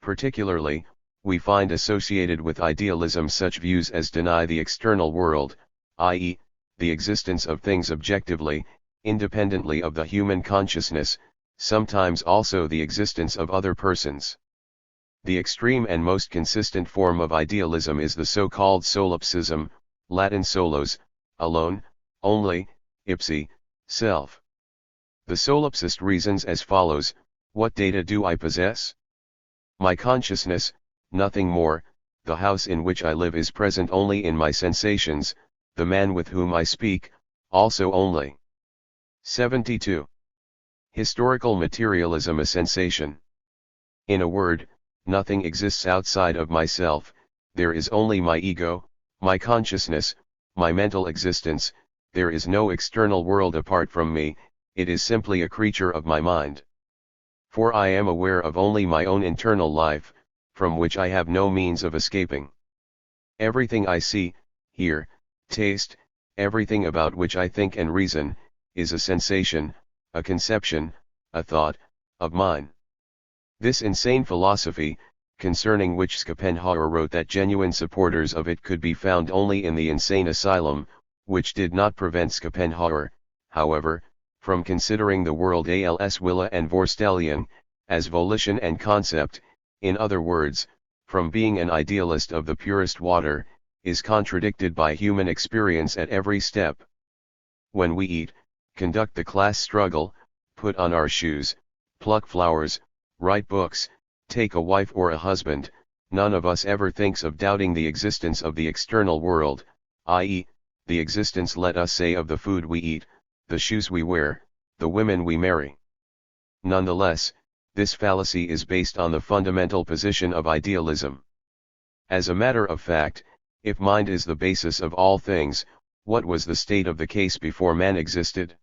Particularly, we find associated with idealism such views as deny the external world, i.e., the existence of things objectively, independently of the human consciousness, sometimes also the existence of other persons. The extreme and most consistent form of idealism is the so-called solipsism, Latin solos, alone, only, ipse, self. The solipsist reasons as follows: what data do I possess? My consciousness, nothing more. The house in which I live is present only in my sensations, the man with whom I speak, also only. 72. Historical materialism, a sensation. In a word, nothing exists outside of myself, there is only my ego, my consciousness, my mental existence, there is no external world apart from me, it is simply a creature of my mind. For I am aware of only my own internal life, from which I have no means of escaping. Everything I see, hear, taste, everything about which I think and reason, is a sensation, a conception, a thought, of mine. This insane philosophy, concerning which Schopenhauer wrote that genuine supporters of it could be found only in the insane asylum, which did not prevent Schopenhauer, however, from considering the world als Wille and Vorstellung, as volition and concept, in other words, from being an idealist of the purest water, is contradicted by human experience at every step. When we eat, conduct the class struggle, put on our shoes, pluck flowers, write books, take a wife or a husband, none of us ever thinks of doubting the existence of the external world, i.e., the existence, let us say, of the food we eat, the shoes we wear, the women we marry. Nonetheless, this fallacy is based on the fundamental position of idealism. As a matter of fact, if mind is the basis of all things, what was the state of the case before man existed?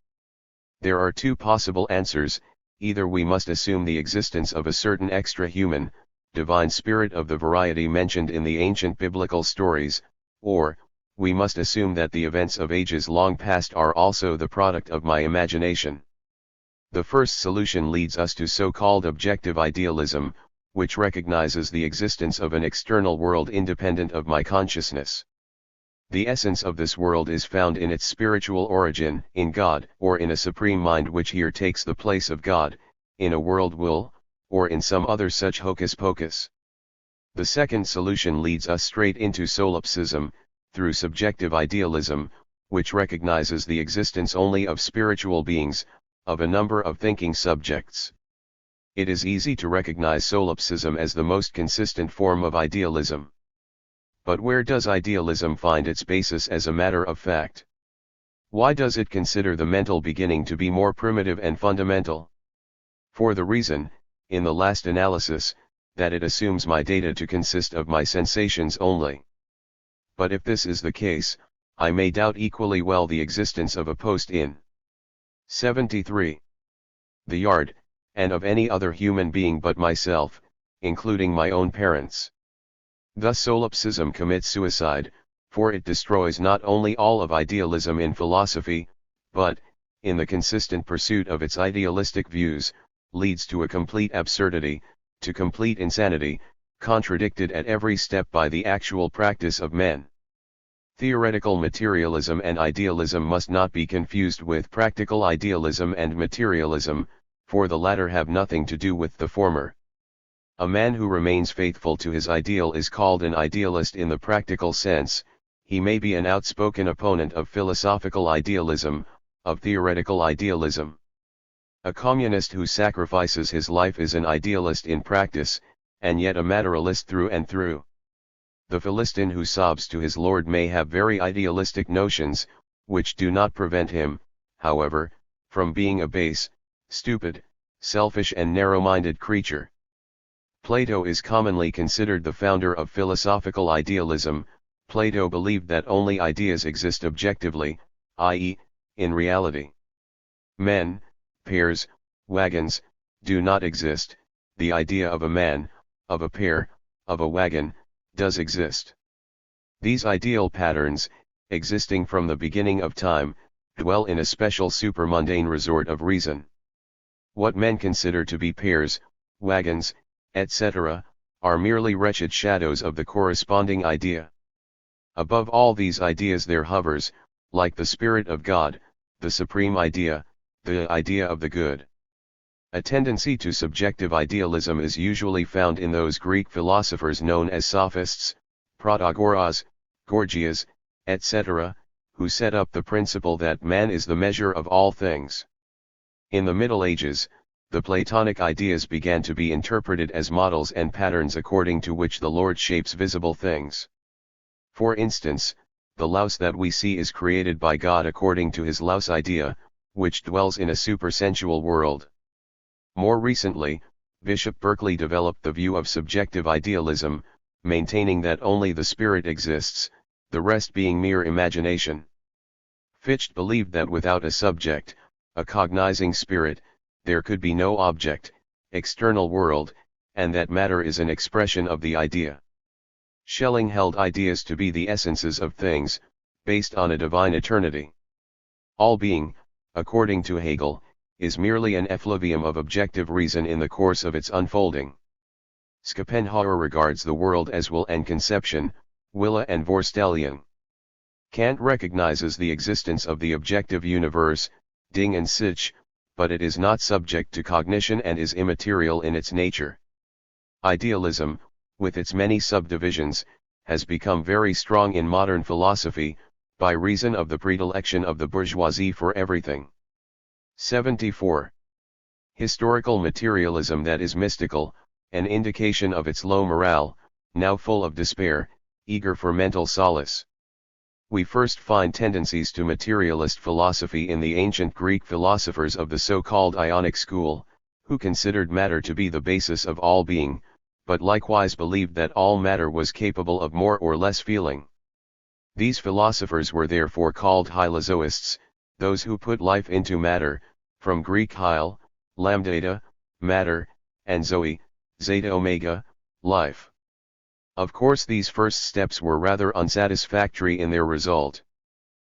There are two possible answers: either we must assume the existence of a certain extra-human, divine spirit of the variety mentioned in the ancient biblical stories, or, we must assume that the events of ages long past are also the product of my imagination. The first solution leads us to so-called objective idealism, which recognizes the existence of an external world independent of my consciousness. The essence of this world is found in its spiritual origin, in God, or in a supreme mind which here takes the place of God, in a world will, or in some other such hocus pocus. The second solution leads us straight into solipsism, through subjective idealism, which recognizes the existence only of spiritual beings, of a number of thinking subjects. It is easy to recognize solipsism as the most consistent form of idealism. But where does idealism find its basis as a matter of fact? Why does it consider the mental beginning to be more primitive and fundamental? For the reason, in the last analysis, that it assumes my data to consist of my sensations only. But if this is the case, I may doubt equally well the existence of a post-in 73. The yard, and of any other human being but myself, including my own parents. Thus solipsism commits suicide, for it destroys not only all of idealism in philosophy, but, in the consistent pursuit of its idealistic views, leads to a complete absurdity, to complete insanity, contradicted at every step by the actual practice of men. Theoretical materialism and idealism must not be confused with practical idealism and materialism, for the latter have nothing to do with the former. A man who remains faithful to his ideal is called an idealist in the practical sense. He may be an outspoken opponent of philosophical idealism, of theoretical idealism. A communist who sacrifices his life is an idealist in practice, and yet a materialist through and through. The Philistine who sobs to his Lord may have very idealistic notions, which do not prevent him, however, from being a base, stupid, selfish and narrow-minded creature. Plato is commonly considered the founder of philosophical idealism. Plato believed that only ideas exist objectively, i.e., in reality. Men, pairs, wagons, do not exist. The idea of a man, of a pair, of a wagon, does exist. These ideal patterns, existing from the beginning of time, dwell in a special supermundane resort of reason. What men consider to be pairs, wagons, etc., are merely wretched shadows of the corresponding idea. Above all these ideas there hovers, like the Spirit of God, the supreme idea, the idea of the good. A tendency to subjective idealism is usually found in those Greek philosophers known as sophists, Protagoras, Gorgias, etc., who set up the principle that man is the measure of all things. In the Middle Ages, the Platonic ideas began to be interpreted as models and patterns according to which the Lord shapes visible things. For instance, the louse that we see is created by God according to his louse idea, which dwells in a supersensual world. More recently, Bishop Berkeley developed the view of subjective idealism, maintaining that only the spirit exists, the rest being mere imagination. Fichte believed that without a subject, a cognizing spirit, there could be no object, external world, and that matter is an expression of the idea. Schelling held ideas to be the essences of things, based on a divine eternity. All being, according to Hegel, is merely an effluvium of objective reason in the course of its unfolding. Schopenhauer regards the world as will and conception, Wille and Vorstellung. Kant recognizes the existence of the objective universe, Ding and Sich, but it is not subject to cognition and is immaterial in its nature. Idealism, with its many subdivisions, has become very strong in modern philosophy, by reason of the predilection of the bourgeoisie for everything. 74. Historical materialism that is mystical, an indication of its low morale, now full of despair, eager for mental solace. We first find tendencies to materialist philosophy in the ancient Greek philosophers of the so-called Ionic school, who considered matter to be the basis of all being, but likewise believed that all matter was capable of more or less feeling. These philosophers were therefore called hylozoists, those who put life into matter, from Greek hyle, lambdata, matter, and zoe, zeta omega, life. Of course these first steps were rather unsatisfactory in their result.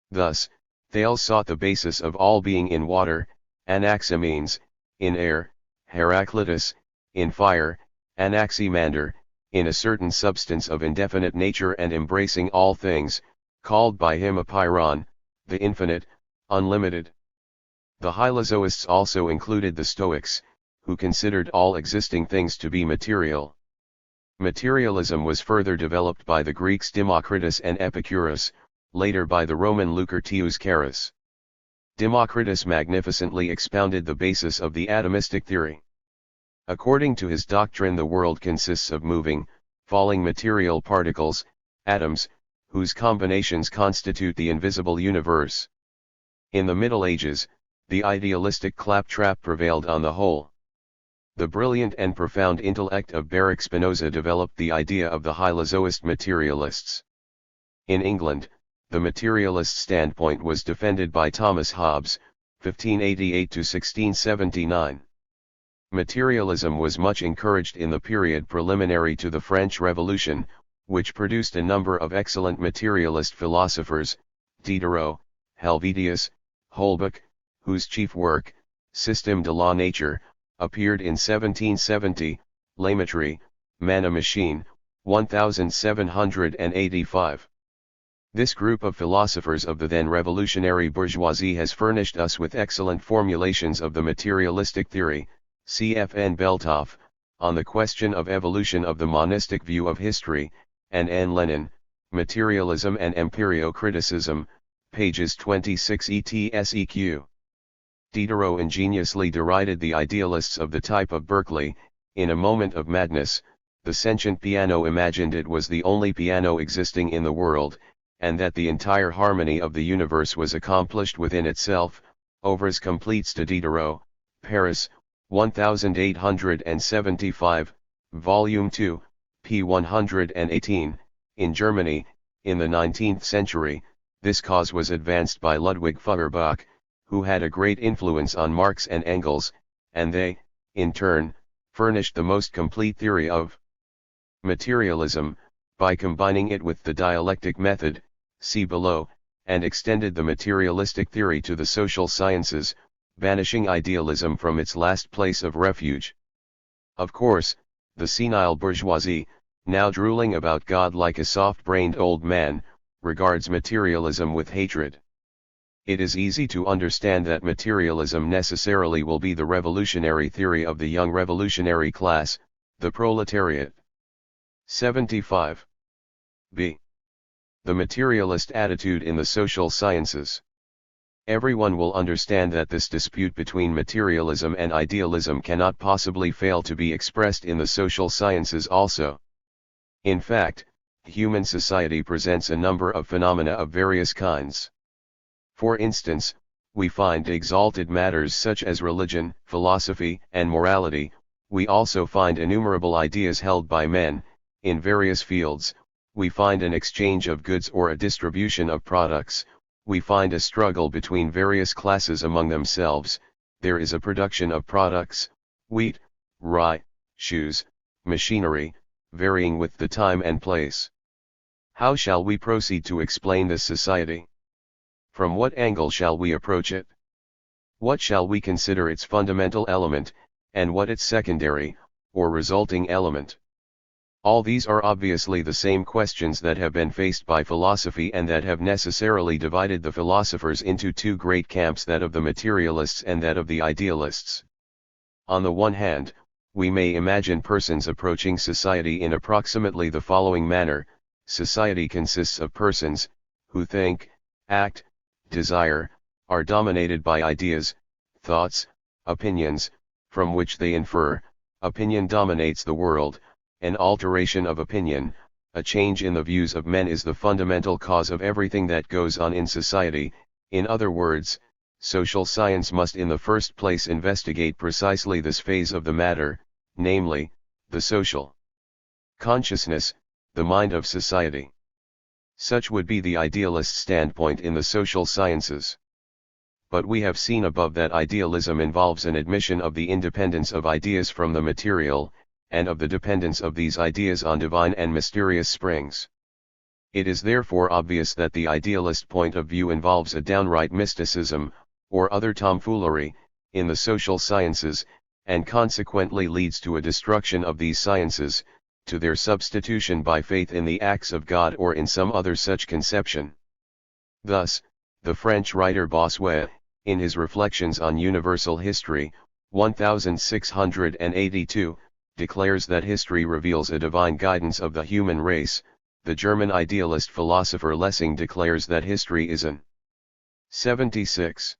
Thus, Thales sought the basis of all being in water, Anaximenes, in air, Heraclitus, in fire, Anaximander, in a certain substance of indefinite nature and embracing all things, called by him apeiron, the infinite, unlimited. The hylozoists also included the Stoics, who considered all existing things to be material. Materialism was further developed by the Greeks Democritus and Epicurus, later by the Roman Lucretius Carus. Democritus magnificently expounded the basis of the atomistic theory. According to his doctrine, the world consists of moving, falling material particles, atoms, whose combinations constitute the invisible universe. In the Middle Ages, the idealistic claptrap prevailed on the whole. The brilliant and profound intellect of Baruch Spinoza developed the idea of the hylozoist materialists. In England, the materialist standpoint was defended by Thomas Hobbes, 1588 to 1679. Materialism was much encouraged in the period preliminary to the French Revolution, which produced a number of excellent materialist philosophers, Diderot, Helvetius, Holbach, whose chief work, Système de la Nature, appeared in 1770, Lametry, Man a Machine, 1785. This group of philosophers of the then revolutionary bourgeoisie has furnished us with excellent formulations of the materialistic theory, cf. N. Beltoff, on the question of evolution of the monistic view of history, and N. Lenin, Materialism and Empirio-Criticism, pages 26 etseq. Diderot ingeniously derided the idealists of the type of Berkeley. In a moment of madness, the sentient piano imagined it was the only piano existing in the world, and that the entire harmony of the universe was accomplished within itself. Ouvres Complètes de Diderot, Paris, 1875, Volume 2, p. 118. In Germany, in the 19th century, this cause was advanced by Ludwig Feuerbach, who had a great influence on Marx and Engels, and they, in turn, furnished the most complete theory of materialism, by combining it with the dialectic method, see below, and extended the materialistic theory to the social sciences, banishing idealism from its last place of refuge. Of course, the senile bourgeoisie, now drooling about God like a soft-brained old man, regards materialism with hatred. It is easy to understand that materialism necessarily will be the revolutionary theory of the young revolutionary class, the proletariat. 75. b. The materialist attitude in the social sciences. Everyone will understand that this dispute between materialism and idealism cannot possibly fail to be expressed in the social sciences also. In fact, human society presents a number of phenomena of various kinds. For instance, we find exalted matters such as religion, philosophy, and morality. We also find innumerable ideas held by men. In various fields, we find an exchange of goods or a distribution of products. We find a struggle between various classes among themselves. There is a production of products, wheat, rye, shoes, machinery, varying with the time and place. How shall we proceed to explain this society? From what angle shall we approach it? What shall we consider its fundamental element, and what its secondary, or resulting element? All these are obviously the same questions that have been faced by philosophy and that have necessarily divided the philosophers into two great camps, that of the materialists and that of the idealists. On the one hand, we may imagine persons approaching society in approximately the following manner. Society consists of persons, who think, act, desire, are dominated by ideas, thoughts, opinions, from which they infer. Opinion dominates the world. An alteration of opinion, a change in the views of men, is the fundamental cause of everything that goes on in society. In other words, social science must in the first place investigate precisely this phase of the matter, namely, the social consciousness, the mind of society. Such would be the idealist standpoint in the social sciences. But we have seen above that idealism involves an admission of the independence of ideas from the material, and of the dependence of these ideas on divine and mysterious springs. It is therefore obvious that the idealist point of view involves a downright mysticism, or other tomfoolery, in the social sciences, and consequently leads to a destruction of these sciences, to their substitution by faith in the acts of God or in some other such conception. Thus, the French writer Bossuet, in his Reflections on Universal History, 1682, declares that history reveals a divine guidance of the human race. The German idealist philosopher Lessing declares that history is an 76.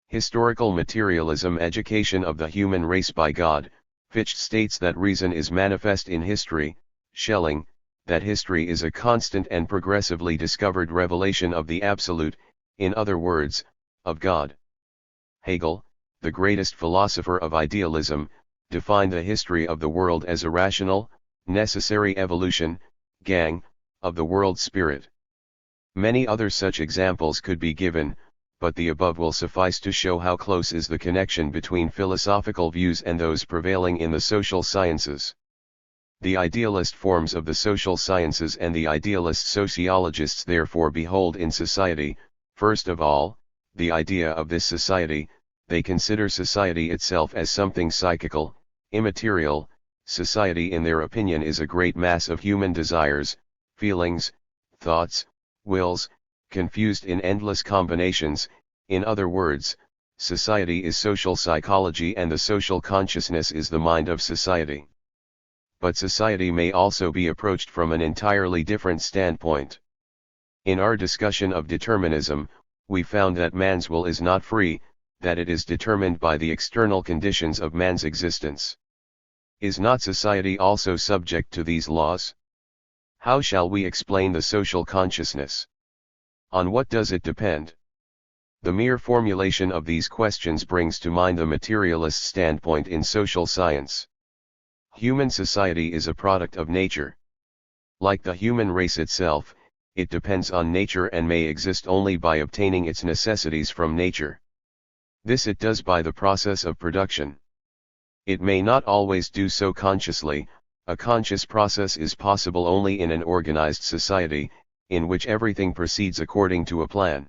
Historical materialism education of the human race by God. Fichte states that reason is manifest in history. Schelling, that history is a constant and progressively discovered revelation of the Absolute, in other words, of God. Hegel, the greatest philosopher of idealism, defined the history of the world as a rational, necessary evolution, gang, of the world spirit. Many other such examples could be given, but the above will suffice to show how close is the connection between philosophical views and those prevailing in the social sciences. The idealist forms of the social sciences and the idealist sociologists therefore behold in society, first of all, the idea of this society. They consider society itself as something psychical, immaterial, Society in their opinion is a great mass of human desires, feelings, thoughts, wills, confused in endless combinations. In other words, society is social psychology and the social consciousness is the mind of society. But society may also be approached from an entirely different standpoint. In our discussion of determinism, we found that man's will is not free, that it is determined by the external conditions of man's existence. Is not society also subject to these laws? How shall we explain the social consciousness? On what does it depend? The mere formulation of these questions brings to mind the materialist standpoint in social science. Human society is a product of nature. Like the human race itself, it depends on nature and may exist only by obtaining its necessities from nature. This it does by the process of production. It may not always do so consciously. A conscious process is possible only in an organized society, in which everything proceeds according to a plan.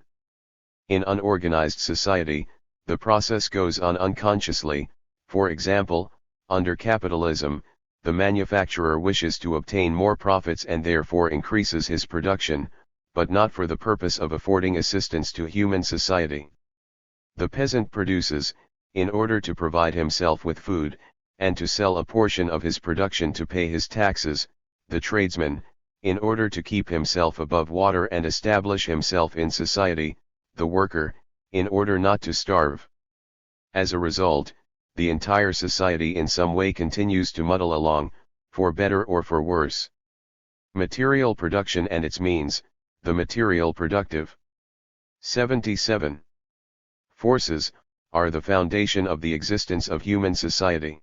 In unorganized society, the process goes on unconsciously. For example, under capitalism, the manufacturer wishes to obtain more profits and therefore increases his production, but not for the purpose of affording assistance to human society. The peasant produces, in order to provide himself with food, and to sell a portion of his production to pay his taxes. The tradesman, in order to keep himself above water and establish himself in society. The worker, in order not to starve. As a result, the entire society in some way continues to muddle along, for better or for worse. Material production and its means, the material productive. 77. Forces, are the foundation of the existence of human society.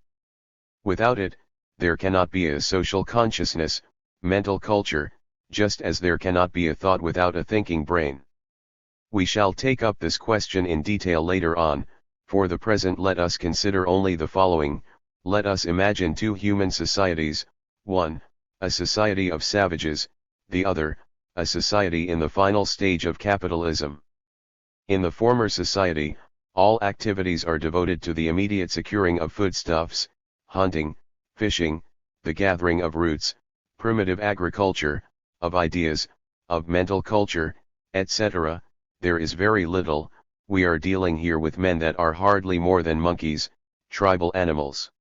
Without it, there cannot be a social consciousness, mental culture, just as there cannot be a thought without a thinking brain. We shall take up this question in detail later on. For the present let us consider only the following. Let us imagine two human societies, one, a society of savages, the other, a society in the final stage of capitalism. In the former society, all activities are devoted to the immediate securing of foodstuffs, hunting, fishing, the gathering of roots, primitive agriculture, of ideas, of mental culture, etc. There is very little. We are dealing here with men that are hardly more than monkeys, tribal animals.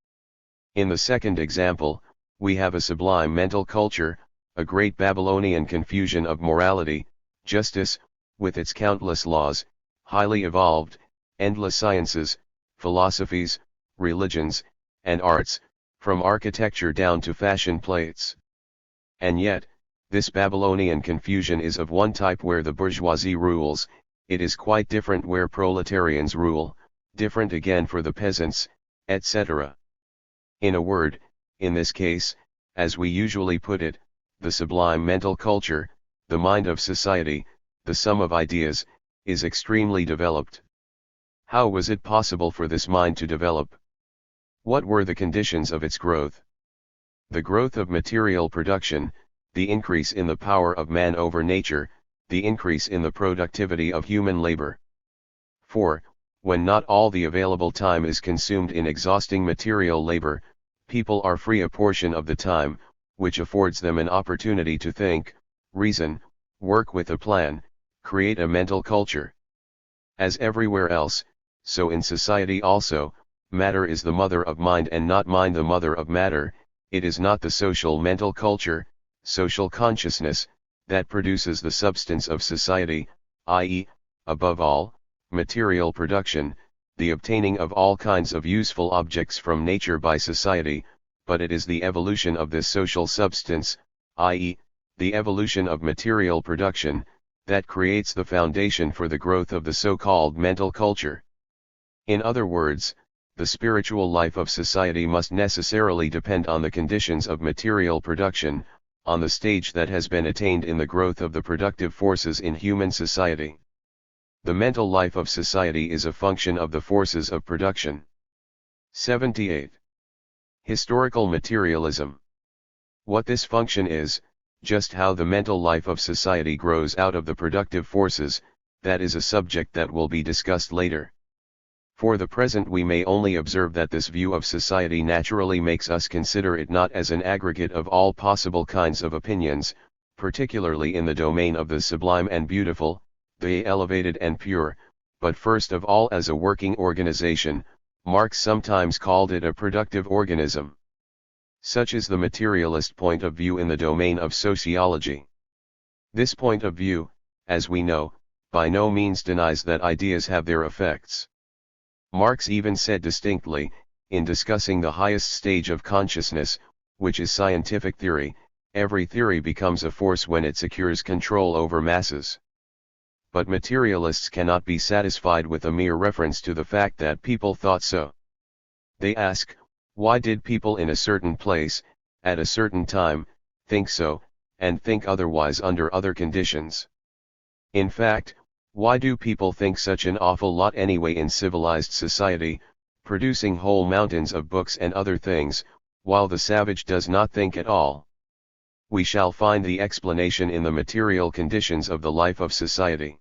In the second example, we have a sublime mental culture, a great Babylonian confusion of morality, justice, with its countless laws, highly evolved, endless sciences, philosophies, religions, and arts, from architecture down to fashion plates. And yet, this Babylonian confusion is of one type where the bourgeoisie rules. It is quite different where proletarians rule, different again for the peasants, etc. In a word, in this case, as we usually put it, the sublime mental culture, the mind of society, the sum of ideas, is extremely developed. How was it possible for this mind to develop? What were the conditions of its growth? The growth of material production, the increase in the power of man over nature, the increase in the productivity of human labor. 4. When not all the available time is consumed in exhausting material labor, people are free a portion of the time, which affords them an opportunity to think, reason, work with a plan, create a mental culture. As everywhere else, so in society also, matter is the mother of mind and not mind the mother of matter. It is not the social mental culture, social consciousness, that produces the substance of society, i.e., above all, material production, the obtaining of all kinds of useful objects from nature by society, but it is the evolution of this social substance, i.e., the evolution of material production, that creates the foundation for the growth of the so-called mental culture. In other words, the spiritual life of society must necessarily depend on the conditions of material production, on the stage that has been attained in the growth of the productive forces in human society. The mental life of society is a function of the forces of production. 78. Historical materialism. What this function is, just how the mental life of society grows out of the productive forces, that is a subject that will be discussed later. For the present we may only observe that this view of society naturally makes us consider it not as an aggregate of all possible kinds of opinions, particularly in the domain of the sublime and beautiful, the elevated and pure, but first of all as a working organization. Marx sometimes called it a productive organism. Such is the materialist point of view in the domain of sociology. This point of view, as we know, by no means denies that ideas have their effects. Marx even said distinctly, in discussing the highest stage of consciousness, which is scientific theory, every theory becomes a force when it secures control over masses. But materialists cannot be satisfied with a mere reference to the fact that people thought so. They ask, why did people in a certain place, at a certain time, think so, and think otherwise under other conditions? In fact, why do people think such an awful lot anyway in civilized society, producing whole mountains of books and other things, while the savage does not think at all? We shall find the explanation in the material conditions of the life of society.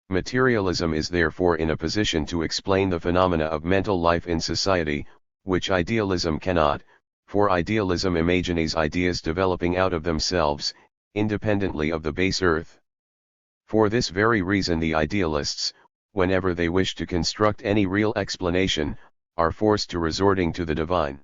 Materialism is therefore in a position to explain the phenomena of mental life in society, which idealism cannot, for idealism imagines ideas developing out of themselves, independently of the base earth. For this very reason the idealists, whenever they wish to construct any real explanation, are forced to resorting to the divine.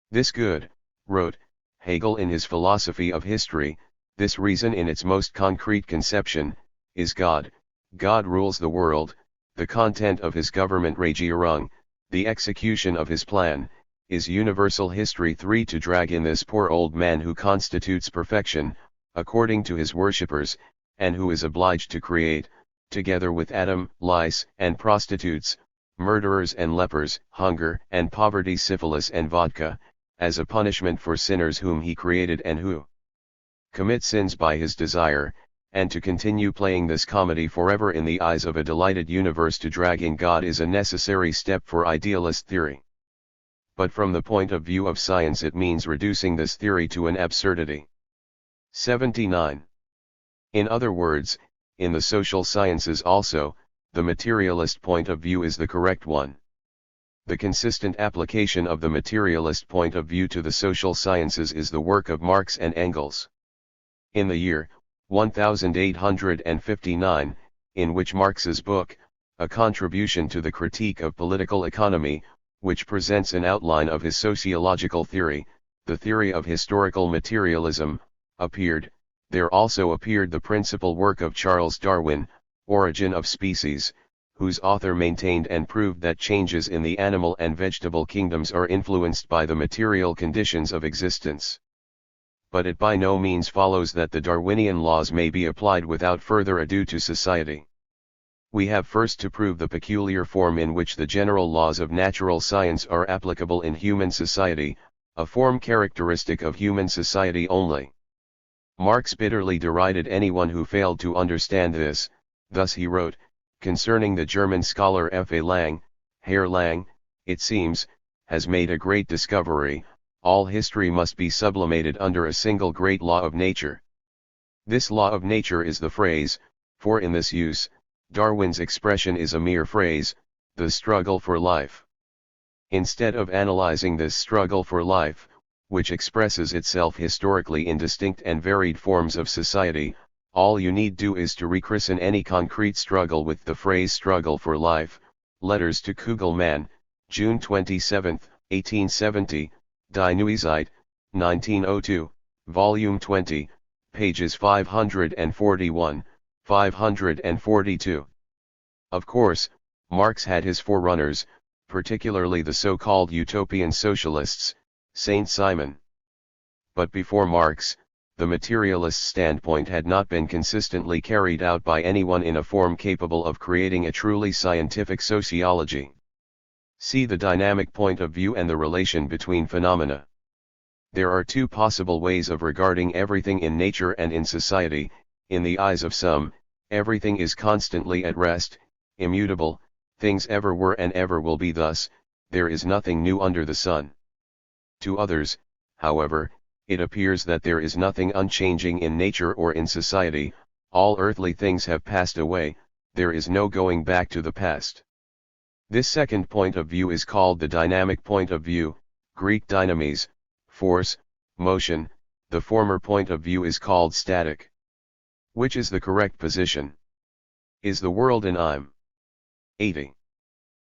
This good, wrote Hegel in his Philosophy of History, this reason in its most concrete conception, is God. God rules the world, the content of his government Regierung, the execution of his plan, is universal history. 3. To drag in this poor old man who constitutes perfection, according to his worshippers, and who is obliged to create, together with Adam, lice and prostitutes, murderers and lepers, hunger and poverty, syphilis and vodka, as a punishment for sinners whom he created and who commit sins by his desire, and to continue playing this comedy forever in the eyes of a delighted universe. To drag in God is a necessary step for idealist theory. But from the point of view of science it means reducing this theory to an absurdity. 79. In other words, in the social sciences also, the materialist point of view is the correct one. The consistent application of the materialist point of view to the social sciences is the work of Marx and Engels. In the year 1859, in which Marx's book, A Contribution to the Critique of Political Economy, which presents an outline of his sociological theory, the theory of historical materialism, appeared, there also appeared the principal work of Charles Darwin, Origin of Species, whose author maintained and proved that changes in the animal and vegetable kingdoms are influenced by the material conditions of existence. But it by no means follows that the Darwinian laws may be applied without further ado to society. We have first to prove the peculiar form in which the general laws of natural science are applicable in human society, a form characteristic of human society only. Marx bitterly derided anyone who failed to understand this. Thus he wrote, concerning the German scholar F.A. Lang, Herr Lang, it seems, has made a great discovery, all history must be sublimated under a single great law of nature. This law of nature is the phrase, for in this use, Darwin's expression is a mere phrase, the struggle for life. Instead of analyzing this struggle for life, which expresses itself historically in distinct and varied forms of society, all you need do is to rechristen any concrete struggle with the phrase struggle for life. Letters to Kugelmann, June 27, 1870, Die Neuzeit, 1902, Volume 20, pages 541, 542. Of course, Marx had his forerunners, particularly the so-called utopian socialists, Saint Simon. But before Marx, the materialist standpoint had not been consistently carried out by anyone in a form capable of creating a truly scientific sociology. See the dynamic point of view and the relation between phenomena. There are two possible ways of regarding everything in nature and in society. In the eyes of some, everything is constantly at rest, immutable, things ever were and ever will be thus, there is nothing new under the sun. To others, however, it appears that there is nothing unchanging in nature or in society, all earthly things have passed away, there is no going back to the past. This second point of view is called the dynamic point of view, Greek dynamis, force, motion. The former point of view is called static. Which is the correct position? Is the world an I'm? 80.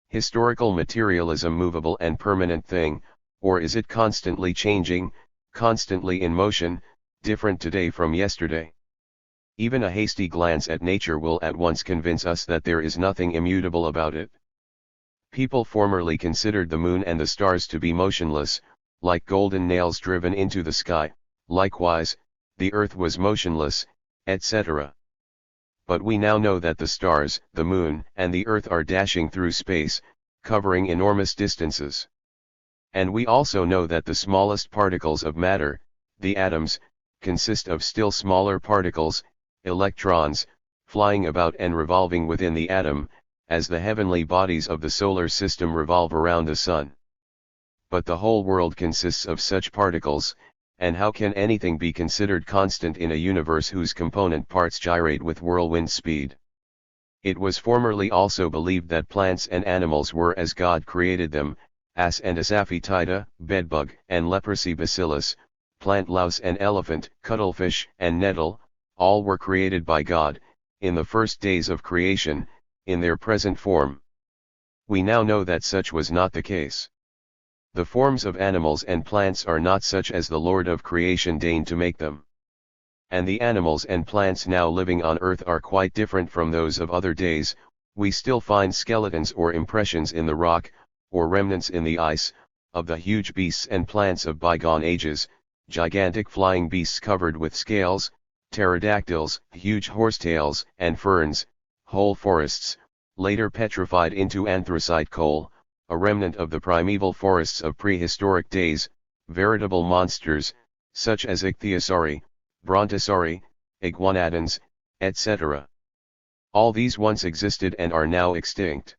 Historical materialism movable and permanent thing, or is it constantly changing, constantly in motion, different today from yesterday? Even a hasty glance at nature will at once convince us that there is nothing immutable about it. People formerly considered the moon and the stars to be motionless, like golden nails driven into the sky. Likewise, the earth was motionless, etc. But we now know that the stars, the moon, and the earth are dashing through space, covering enormous distances. And we also know that the smallest particles of matter, the atoms, consist of still smaller particles, electrons, flying about and revolving within the atom, as the heavenly bodies of the solar system revolve around the sun. But the whole world consists of such particles, and how can anything be considered constant in a universe whose component parts gyrate with whirlwind speed? It was formerly also believed that plants and animals were as God created them, as and Asafoetida, bedbug and leprosy bacillus, plant louse and elephant, cuttlefish and nettle, all were created by God, in the first days of creation, in their present form. We now know that such was not the case. The forms of animals and plants are not such as the Lord of creation deigned to make them. And the animals and plants now living on earth are quite different from those of other days. We still find skeletons or impressions in the rock, or remnants in the ice, of the huge beasts and plants of bygone ages, gigantic flying beasts covered with scales, pterodactyls, huge horsetails and ferns, whole forests, later petrified into anthracite coal, a remnant of the primeval forests of prehistoric days, veritable monsters, such as ichthyosauri, brontosauri, iguanodons, etc. All these once existed and are now extinct.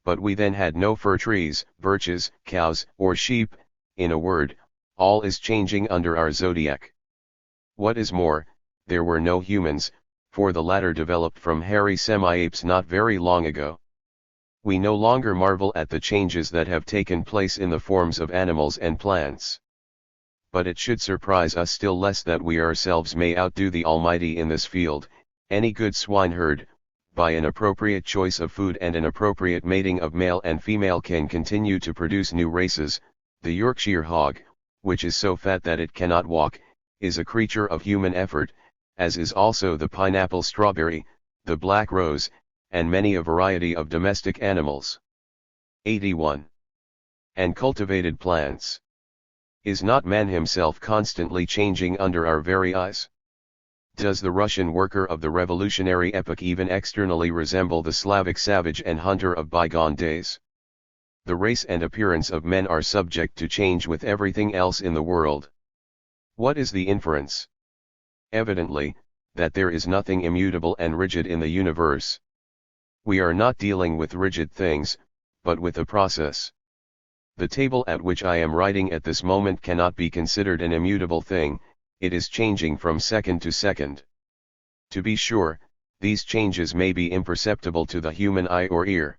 But we then had no fir trees, birches, cows, or sheep. In a word, all is changing under our zodiac. What is more, there were no humans, for the latter developed from hairy semi-apes not very long ago. We no longer marvel at the changes that have taken place in the forms of animals and plants. But it should surprise us still less that we ourselves may outdo the Almighty in this field. Any good swineherd, by an appropriate choice of food and an appropriate mating of male and female, can continue to produce new races. The Yorkshire hog, which is so fat that it cannot walk, is a creature of human effort, as is also the pineapple strawberry, the black rose, and many a variety of domestic animals. 81. And cultivated plants. Is not man himself constantly changing under our very eyes? Does the Russian worker of the revolutionary epoch even externally resemble the Slavic savage and hunter of bygone days? The race and appearance of men are subject to change with everything else in the world. What is the inference? Evidently, that there is nothing immutable and rigid in the universe. We are not dealing with rigid things, but with a process. The table at which I am writing at this moment cannot be considered an immutable thing. It is changing from second to second. To be sure, these changes may be imperceptible to the human eye or ear.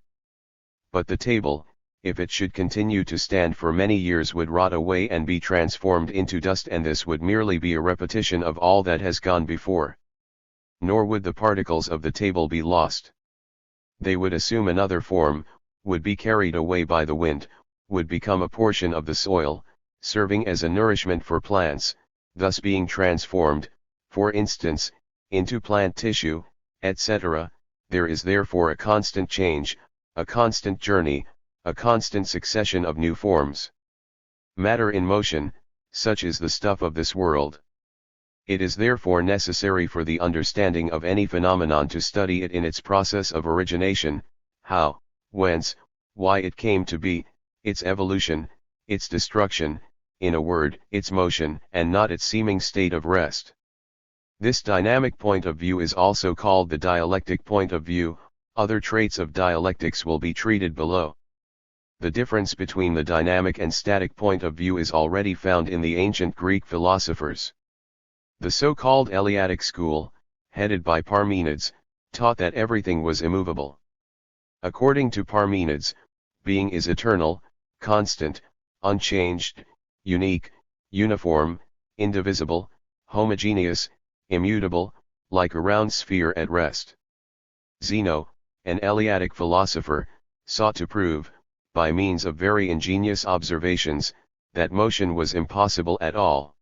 But the table, if it should continue to stand for many years, would rot away and be transformed into dust, and this would merely be a repetition of all that has gone before. Nor would the particles of the table be lost. They would assume another form, would be carried away by the wind, would become a portion of the soil, serving as a nourishment for plants, thus being transformed, for instance, into plant tissue, etc. There is therefore a constant change, a constant journey, a constant succession of new forms. Matter in motion, such is the stuff of this world. It is therefore necessary for the understanding of any phenomenon to study it in its process of origination, how, whence, why it came to be, its evolution, its destruction, in a word, its motion, and not its seeming state of rest. This dynamic point of view is also called the dialectic point of view. Other traits of dialectics will be treated below. The difference between the dynamic and static point of view is already found in the ancient Greek philosophers. The so-called Eleatic school, headed by Parmenides, taught that everything was immovable. According to Parmenides, being is eternal, constant, unchanged, unique, uniform, indivisible, homogeneous, immutable, like a round sphere at rest. Zeno, an Eleatic philosopher, sought to prove, by means of very ingenious observations, that motion was impossible at all.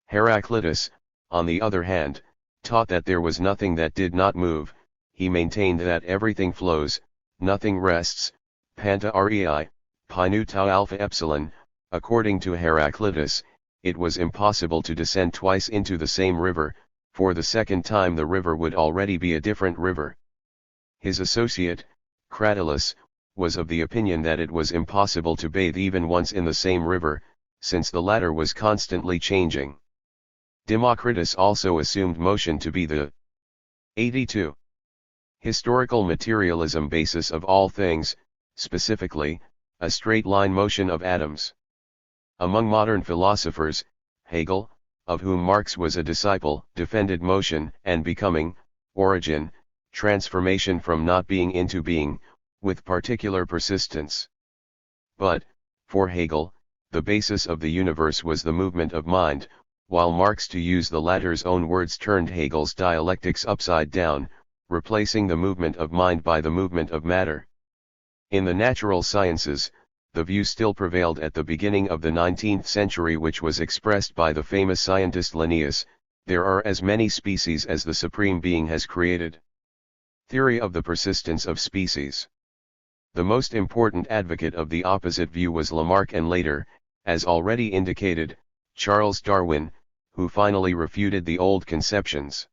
Heraclitus, on the other hand, taught that there was nothing that did not move. He maintained that everything flows, nothing rests, panta rei, pi nu tau alpha epsilon. According to Heraclitus, it was impossible to descend twice into the same river, for the second time the river would already be a different river. His associate, Cratylus, was of the opinion that it was impossible to bathe even once in the same river, since the latter was constantly changing. Democritus also assumed motion to be the 82. Historical materialism basis of all things, specifically, a straight line motion of atoms. Among modern philosophers, Hegel, of whom Marx was a disciple, defended motion and becoming, origin, transformation from not being into being, with particular persistence. But, for Hegel, the basis of the universe was the movement of mind, while Marx, to use the latter's own words, turned Hegel's dialectics upside down, replacing the movement of mind by the movement of matter. In the natural sciences, the view still prevailed at the beginning of the 19th century, which was expressed by the famous scientist Linnaeus: there are as many species as the Supreme Being has created. Theory of the persistence of species. The most important advocate of the opposite view was Lamarck, and later, as already indicated, Charles Darwin, who finally refuted the old conceptions.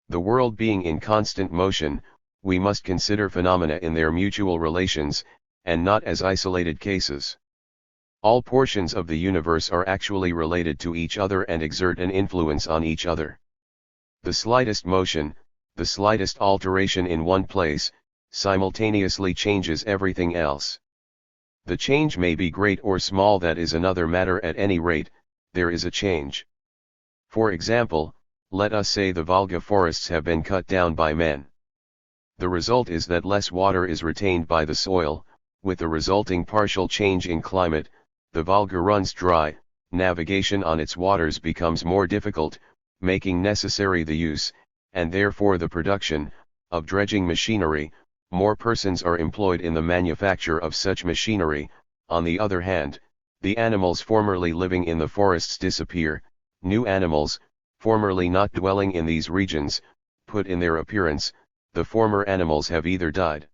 The world being in constant motion, we must consider phenomena in their mutual relations, and not as isolated cases. All portions of the universe are actually related to each other and exert an influence on each other. The slightest motion, the slightest alteration in one place, simultaneously changes everything else. The change may be great or small, that is another matter. At any rate, there is a change. For example, let us say the Volga forests have been cut down by men. The result is that less water is retained by the soil. With the resulting partial change in climate, the Volga runs dry, navigation on its waters becomes more difficult, making necessary the use, and therefore the production, of dredging machinery. More persons are employed in the manufacture of such machinery. On the other hand, the animals formerly living in the forests disappear. New animals, formerly not dwelling in these regions, put in their appearance. The former animals have either died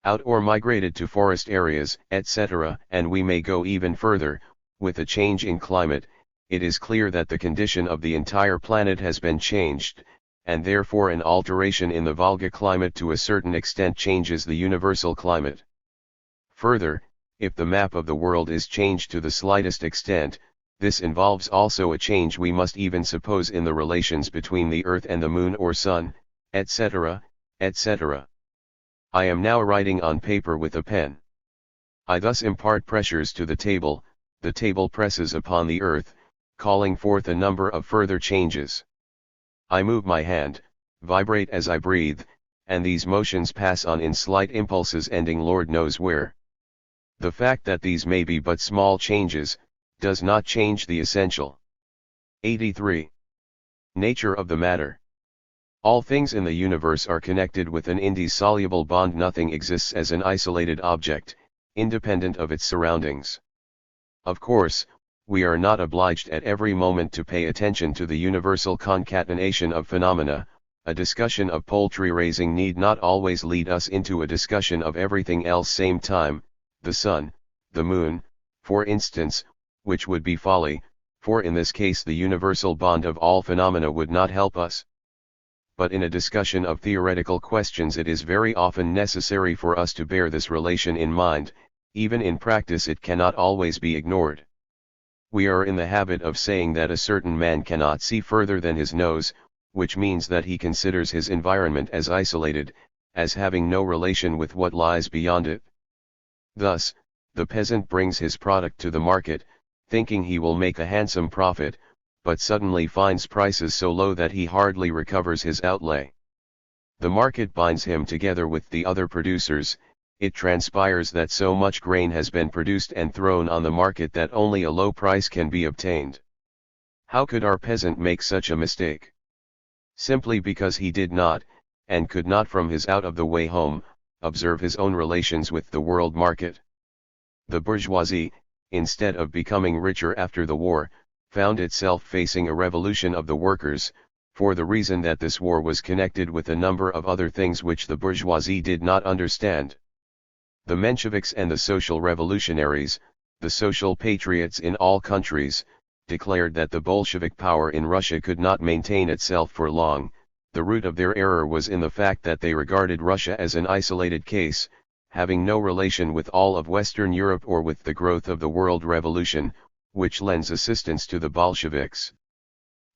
out or migrated to forest areas, etc., and we may go even further. With a change in climate, it is clear that the condition of the entire planet has been changed, and therefore an alteration in the Volga climate to a certain extent changes the universal climate. Further, if the map of the world is changed to the slightest extent, this involves also a change, we must even suppose, in the relations between the earth and the moon or sun, etc., etc. I am now writing on paper with a pen. I thus impart pressures to the table presses upon the earth, calling forth a number of further changes. I move my hand, vibrate as I breathe, and these motions pass on in slight impulses ending Lord knows where. The fact that these may be but small changes, does not change the essential. 83. Nature of the matter. All things in the universe are connected with an indissoluble bond. Nothing exists as an isolated object, independent of its surroundings. Of course, we are not obliged at every moment to pay attention to the universal concatenation of phenomena. A discussion of poultry raising need not always lead us into a discussion of everything else same time, the sun, the moon, for instance, which would be folly, for in this case the universal bond of all phenomena would not help us. But in a discussion of theoretical questions it is very often necessary for us to bear this relation in mind. Even in practice it cannot always be ignored. We are in the habit of saying that a certain man cannot see further than his nose, which means that he considers his environment as isolated, as having no relation with what lies beyond it. Thus, the peasant brings his product to the market, thinking he will make a handsome profit, but suddenly finds prices so low that he hardly recovers his outlay. The market binds him together with the other producers. It transpires that so much grain has been produced and thrown on the market that only a low price can be obtained. How could our peasant make such a mistake? Simply because he did not, and could not from his out-of-the-way home, observe his own relations with the world market. The bourgeoisie, instead of becoming richer after the war, found itself facing a revolution of the workers, for the reason that this war was connected with a number of other things which the bourgeoisie did not understand. The Mensheviks and the social revolutionaries, the social patriots in all countries, declared that the Bolshevik power in Russia could not maintain itself for long. The root of their error was in the fact that they regarded Russia as an isolated case, having no relation with all of Western Europe or with the growth of the world revolution, which lends assistance to the Bolsheviks.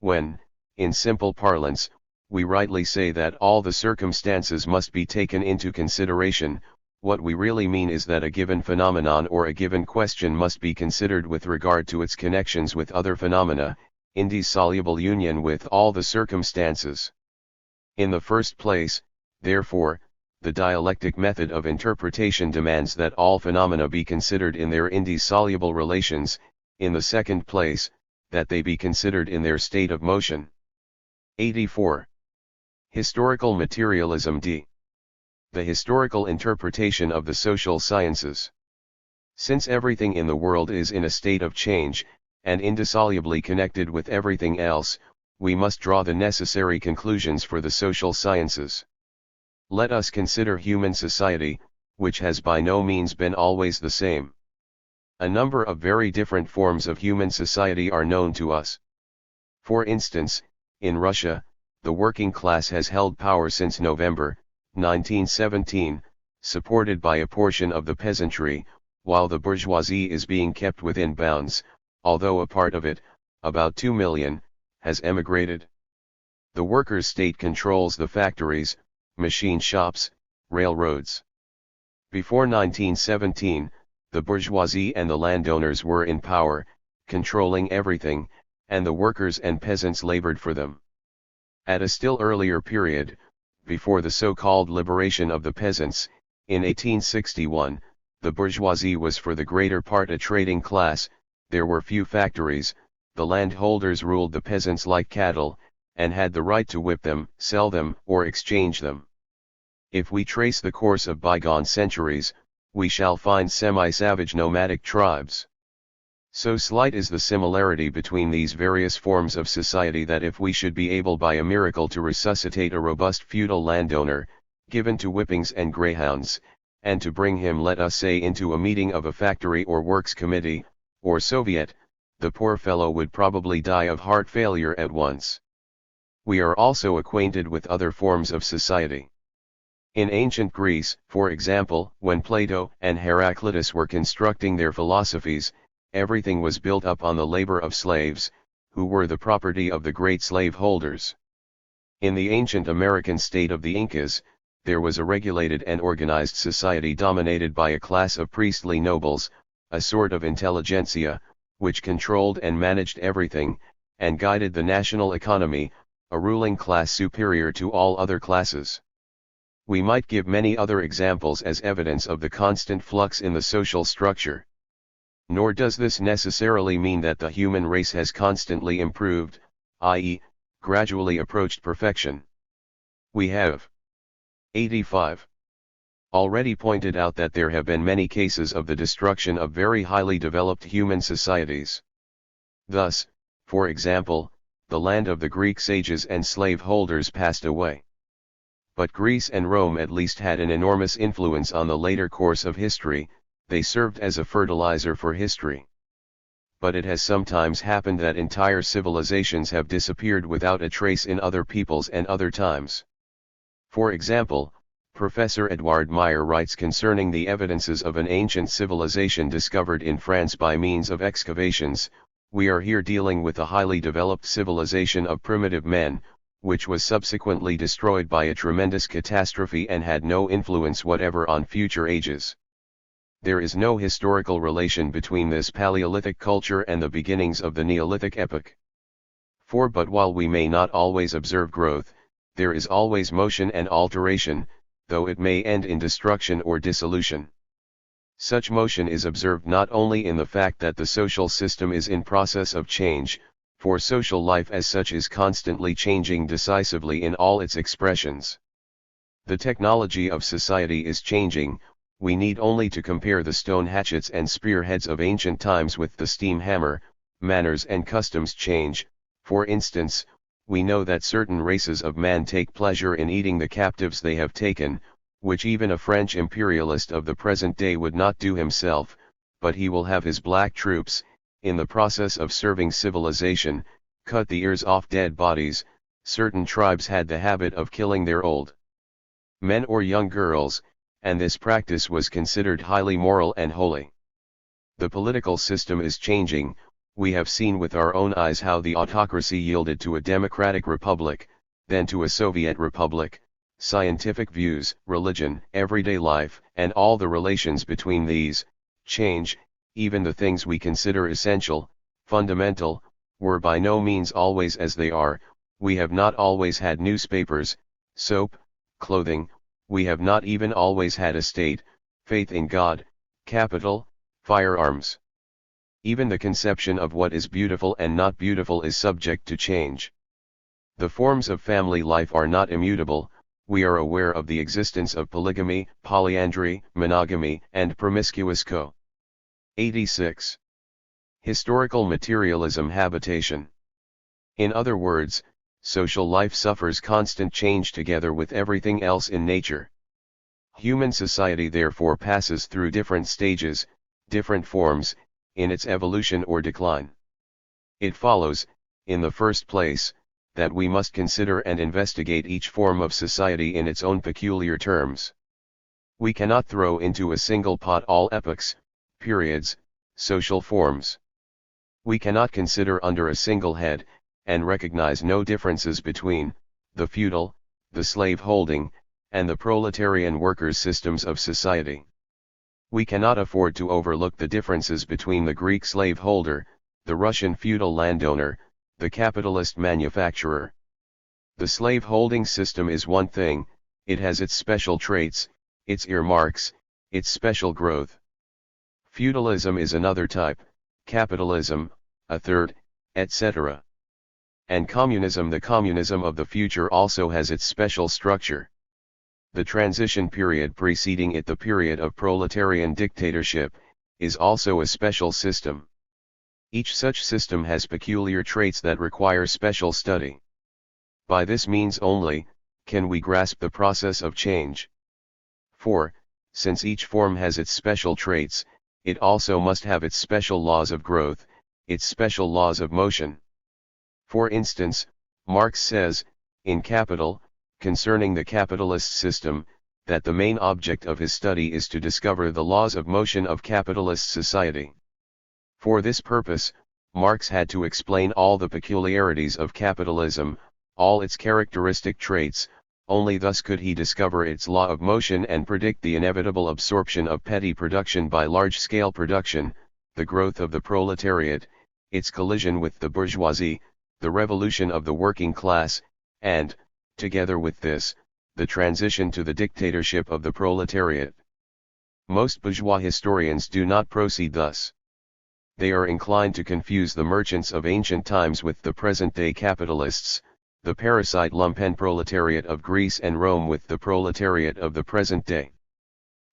When, in simple parlance, we rightly say that all the circumstances must be taken into consideration, what we really mean is that a given phenomenon or a given question must be considered with regard to its connections with other phenomena, indissoluble union with all the circumstances. In the first place, therefore, the dialectic method of interpretation demands that all phenomena be considered in their indissoluble relations, in the second place, that they be considered in their state of motion. 84. Historical Materialism d. The historical interpretation of the social sciences. Since everything in the world is in a state of change, and indissolubly connected with everything else, we must draw the necessary conclusions for the social sciences. Let us consider human society, which has by no means been always the same. A number of very different forms of human society are known to us. For instance, in Russia, the working class has held power since November 1917, supported by a portion of the peasantry, while the bourgeoisie is being kept within bounds, although a part of it, about 2 million, has emigrated. The workers' state controls the factories, machine shops, railroads. Before 1917, the bourgeoisie and the landowners were in power, controlling everything, and the workers and peasants labored for them. At a still earlier period, before the so-called liberation of the peasants, in 1861, the bourgeoisie was for the greater part a trading class. There were few factories, the landholders ruled the peasants like cattle, and had the right to whip them, sell them, or exchange them. If we trace the course of bygone centuries, we shall find semi-savage nomadic tribes. So slight is the similarity between these various forms of society that if we should be able by a miracle to resuscitate a robust feudal landowner, given to whippings and greyhounds, and to bring him, let us say, into a meeting of a factory or works committee, or Soviet, the poor fellow would probably die of heart failure at once. We are also acquainted with other forms of society. In ancient Greece, for example, when Plato and Heraclitus were constructing their philosophies, everything was built up on the labor of slaves, who were the property of the great slaveholders. In the ancient American state of the Incas, there was a regulated and organized society dominated by a class of priestly nobles, a sort of intelligentsia, which controlled and managed everything, and guided the national economy, a ruling class superior to all other classes. We might give many other examples as evidence of the constant flux in the social structure. Nor does this necessarily mean that the human race has constantly improved, i.e., gradually approached perfection. We have 85. Already pointed out that there have been many cases of the destruction of very highly developed human societies. Thus, for example, the land of the Greek sages and slave holders passed away. But Greece and Rome at least had an enormous influence on the later course of history. They served as a fertilizer for history. But it has sometimes happened that entire civilizations have disappeared without a trace in other peoples and other times. For example, Professor Edouard Meyer writes concerning the evidences of an ancient civilization discovered in France by means of excavations. We are here dealing with a highly developed civilization of primitive men, which was subsequently destroyed by a tremendous catastrophe and had no influence whatever on future ages. There is no historical relation between this Paleolithic culture and the beginnings of the Neolithic epoch. But while we may not always observe growth, there is always motion and alteration, though it may end in destruction or dissolution. Such motion is observed not only in the fact that the social system is in process of change, for social life as such is constantly changing decisively in all its expressions. The technology of society is changing. We need only to compare the stone hatchets and spearheads of ancient times with the steam hammer. Manners and customs change. For instance, we know that certain races of man take pleasure in eating the captives they have taken, which even a French imperialist of the present day would not do himself, but he will have his black troops, in the process of serving civilization, cut the ears off dead bodies. Certain tribes had the habit of killing their old men or young girls, and this practice was considered highly moral and holy. The political system is changing. We have seen with our own eyes how the autocracy yielded to a democratic republic, then to a Soviet republic. Scientific views, religion, everyday life, and all the relations between these, change. Even the things we consider essential, fundamental, were by no means always as they are. We have not always had newspapers, soap, clothing. We have not even always had a state, faith in God, capital, firearms. Even the conception of what is beautiful and not beautiful is subject to change. The forms of family life are not immutable. We are aware of the existence of polygamy, polyandry, monogamy, and promiscuous co. 86. Historical materialism habitation. In other words, social life suffers constant change together with everything else in nature. Human society therefore passes through different stages, different forms, in its evolution or decline. It follows, in the first place, that we must consider and investigate each form of society in its own peculiar terms. We cannot throw into a single pot all epochs, periods, social forms. We cannot consider under a single head, and recognize no differences between the feudal, the slave-holding, and the proletarian workers' systems of society. We cannot afford to overlook the differences between the Greek slaveholder, the Russian feudal landowner, the capitalist manufacturer. The slave-holding system is one thing, it has its special traits, its earmarks, its special growth. Feudalism is another type, capitalism, a third, etc. And communism, the communism of the future, also has its special structure. The transition period preceding it, the period of proletarian dictatorship, is also a special system. Each such system has peculiar traits that require special study. By this means only, can we grasp the process of change. For, since each form has its special traits, it also must have its special laws of growth, its special laws of motion. For instance, Marx says, in Capital, concerning the capitalist system, that the main object of his study is to discover the laws of motion of capitalist society. For this purpose, Marx had to explain all the peculiarities of capitalism, all its characteristic traits. Only thus could he discover its law of motion and predict the inevitable absorption of petty production by large-scale production, the growth of the proletariat, its collision with the bourgeoisie, the revolution of the working class, and, together with this, the transition to the dictatorship of the proletariat. Most bourgeois historians do not proceed thus. They are inclined to confuse the merchants of ancient times with the present-day capitalists, the parasite lumpen proletariat of Greece and Rome with the proletariat of the present day.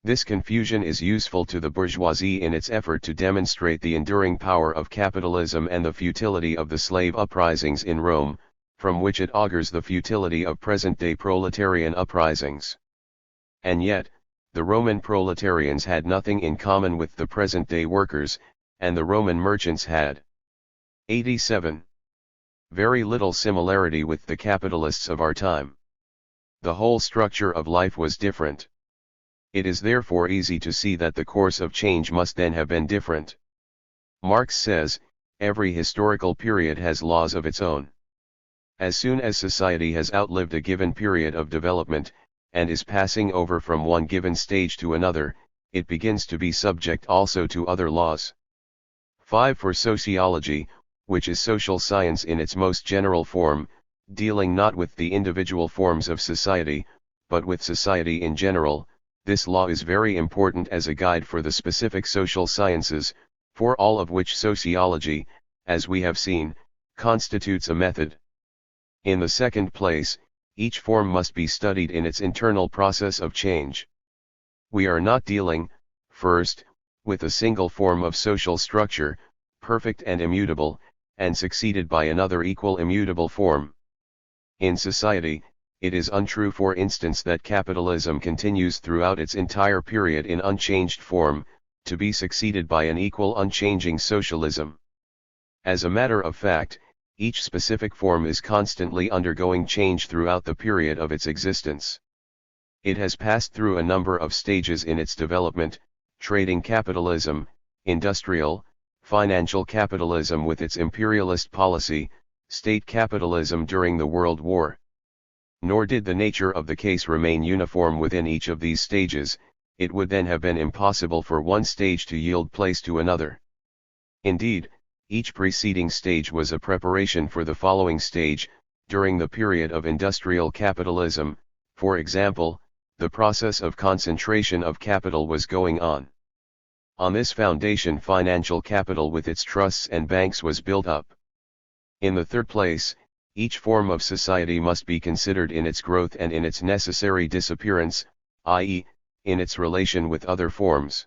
This confusion is useful to the bourgeoisie in its effort to demonstrate the enduring power of capitalism and the futility of the slave uprisings in Rome, from which it augurs the futility of present-day proletarian uprisings. And yet, the Roman proletarians had nothing in common with the present-day workers, and the Roman merchants had 87. Very little similarity with the capitalists of our time. The whole structure of life was different. It is therefore easy to see that the course of change must then have been different. Marx says, every historical period has laws of its own. As soon as society has outlived a given period of development, and is passing over from one given stage to another, it begins to be subject also to other laws. 5. For sociology, which is social science in its most general form, dealing not with the individual forms of society, but with society in general. This law is very important as a guide for the specific social sciences, for all of which sociology, as we have seen, constitutes a method. In the second place, each form must be studied in its internal process of change. We are not dealing, first, with a single form of social structure, perfect and immutable, and succeeded by another equal immutable form. In society, it is untrue for instance that capitalism continues throughout its entire period in unchanged form, to be succeeded by an equal unchanging socialism. As a matter of fact, each specific form is constantly undergoing change throughout the period of its existence. It has passed through a number of stages in its development: trading capitalism, industrial, financial capitalism with its imperialist policy, state capitalism during the World War. Nor did the nature of the case remain uniform within each of these stages. It would then have been impossible for one stage to yield place to another. Indeed, each preceding stage was a preparation for the following stage. During the period of industrial capitalism, for example, the process of concentration of capital was going on. On this foundation, financial capital with its trusts and banks was built up. In the third place, each form of society must be considered in its growth and in its necessary disappearance, i.e., in its relation with other forms.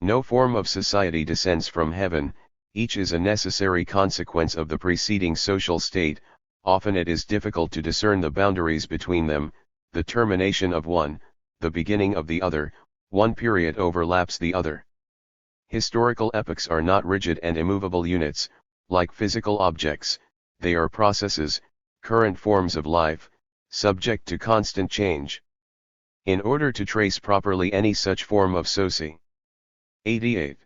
No form of society descends from heaven, each is a necessary consequence of the preceding social state. Often it is difficult to discern the boundaries between them, the termination of one, the beginning of the other, one period overlaps the other. Historical epochs are not rigid and immovable units, like physical objects. They are processes, current forms of life, subject to constant change. In order to trace properly any such form of society. 88.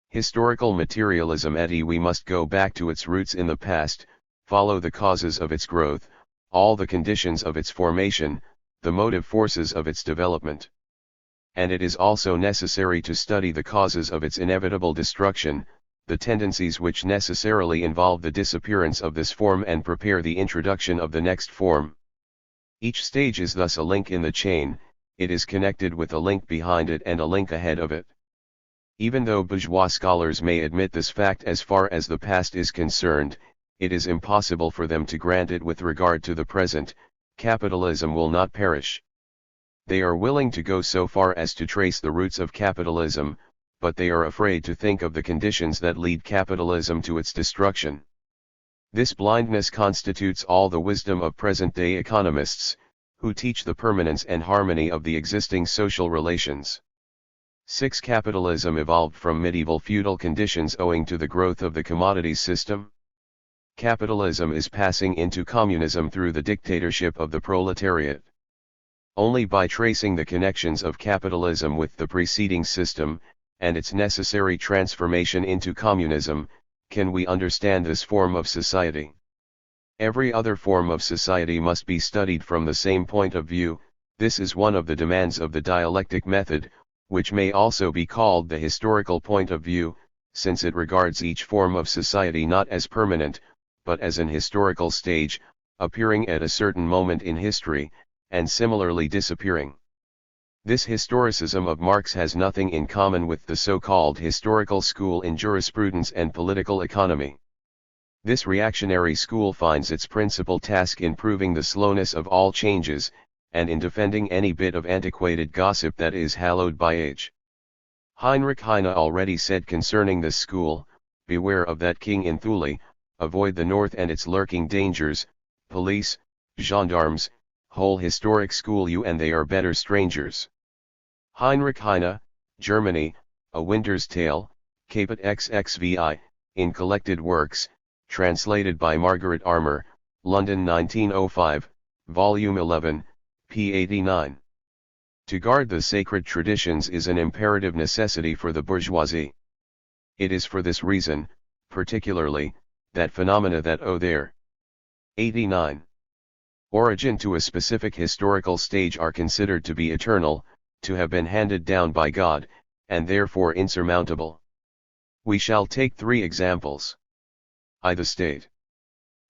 Historical materialism. We must go back to its roots in the past, follow the causes of its growth, all the conditions of its formation, the motive forces of its development. And it is also necessary to study the causes of its inevitable destruction, the tendencies which necessarily involve the disappearance of this form and prepare the introduction of the next form. Each stage is thus a link in the chain, it is connected with a link behind it and a link ahead of it. Even though bourgeois scholars may admit this fact as far as the past is concerned, it is impossible for them to grant it with regard to the present. Capitalism will not perish. They are willing to go so far as to trace the roots of capitalism, but they are afraid to think of the conditions that lead capitalism to its destruction. This blindness constitutes all the wisdom of present-day economists, who teach the permanence and harmony of the existing social relations. 6. Capitalism evolved from medieval feudal conditions owing to the growth of the commodities system. Capitalism is passing into communism through the dictatorship of the proletariat. Only by tracing the connections of capitalism with the preceding system, and its necessary transformation into communism, can we understand this form of society. Every other form of society must be studied from the same point of view. This is one of the demands of the dialectic method, which may also be called the historical point of view, since it regards each form of society not as permanent, but as an historical stage, appearing at a certain moment in history, and similarly disappearing. This historicism of Marx has nothing in common with the so-called historical school in jurisprudence and political economy. This reactionary school finds its principal task in proving the slowness of all changes, and in defending any bit of antiquated gossip that is hallowed by age. Heinrich Heine already said concerning this school, "Beware of that king in Thule, avoid the north and its lurking dangers, police, gendarmes, whole historic school you and they are better strangers." Heinrich Heine, Germany, A Winter's Tale, Caput XXVI, in Collected Works, translated by Margaret Armour, London 1905, Volume 11, p. 89. To guard the sacred traditions is an imperative necessity for the bourgeoisie. It is for this reason, particularly, that phenomena that owe their 89. origin to a specific historical stage are considered to be eternal, to have been handed down by God, and therefore insurmountable. We shall take 3 examples. I. The state.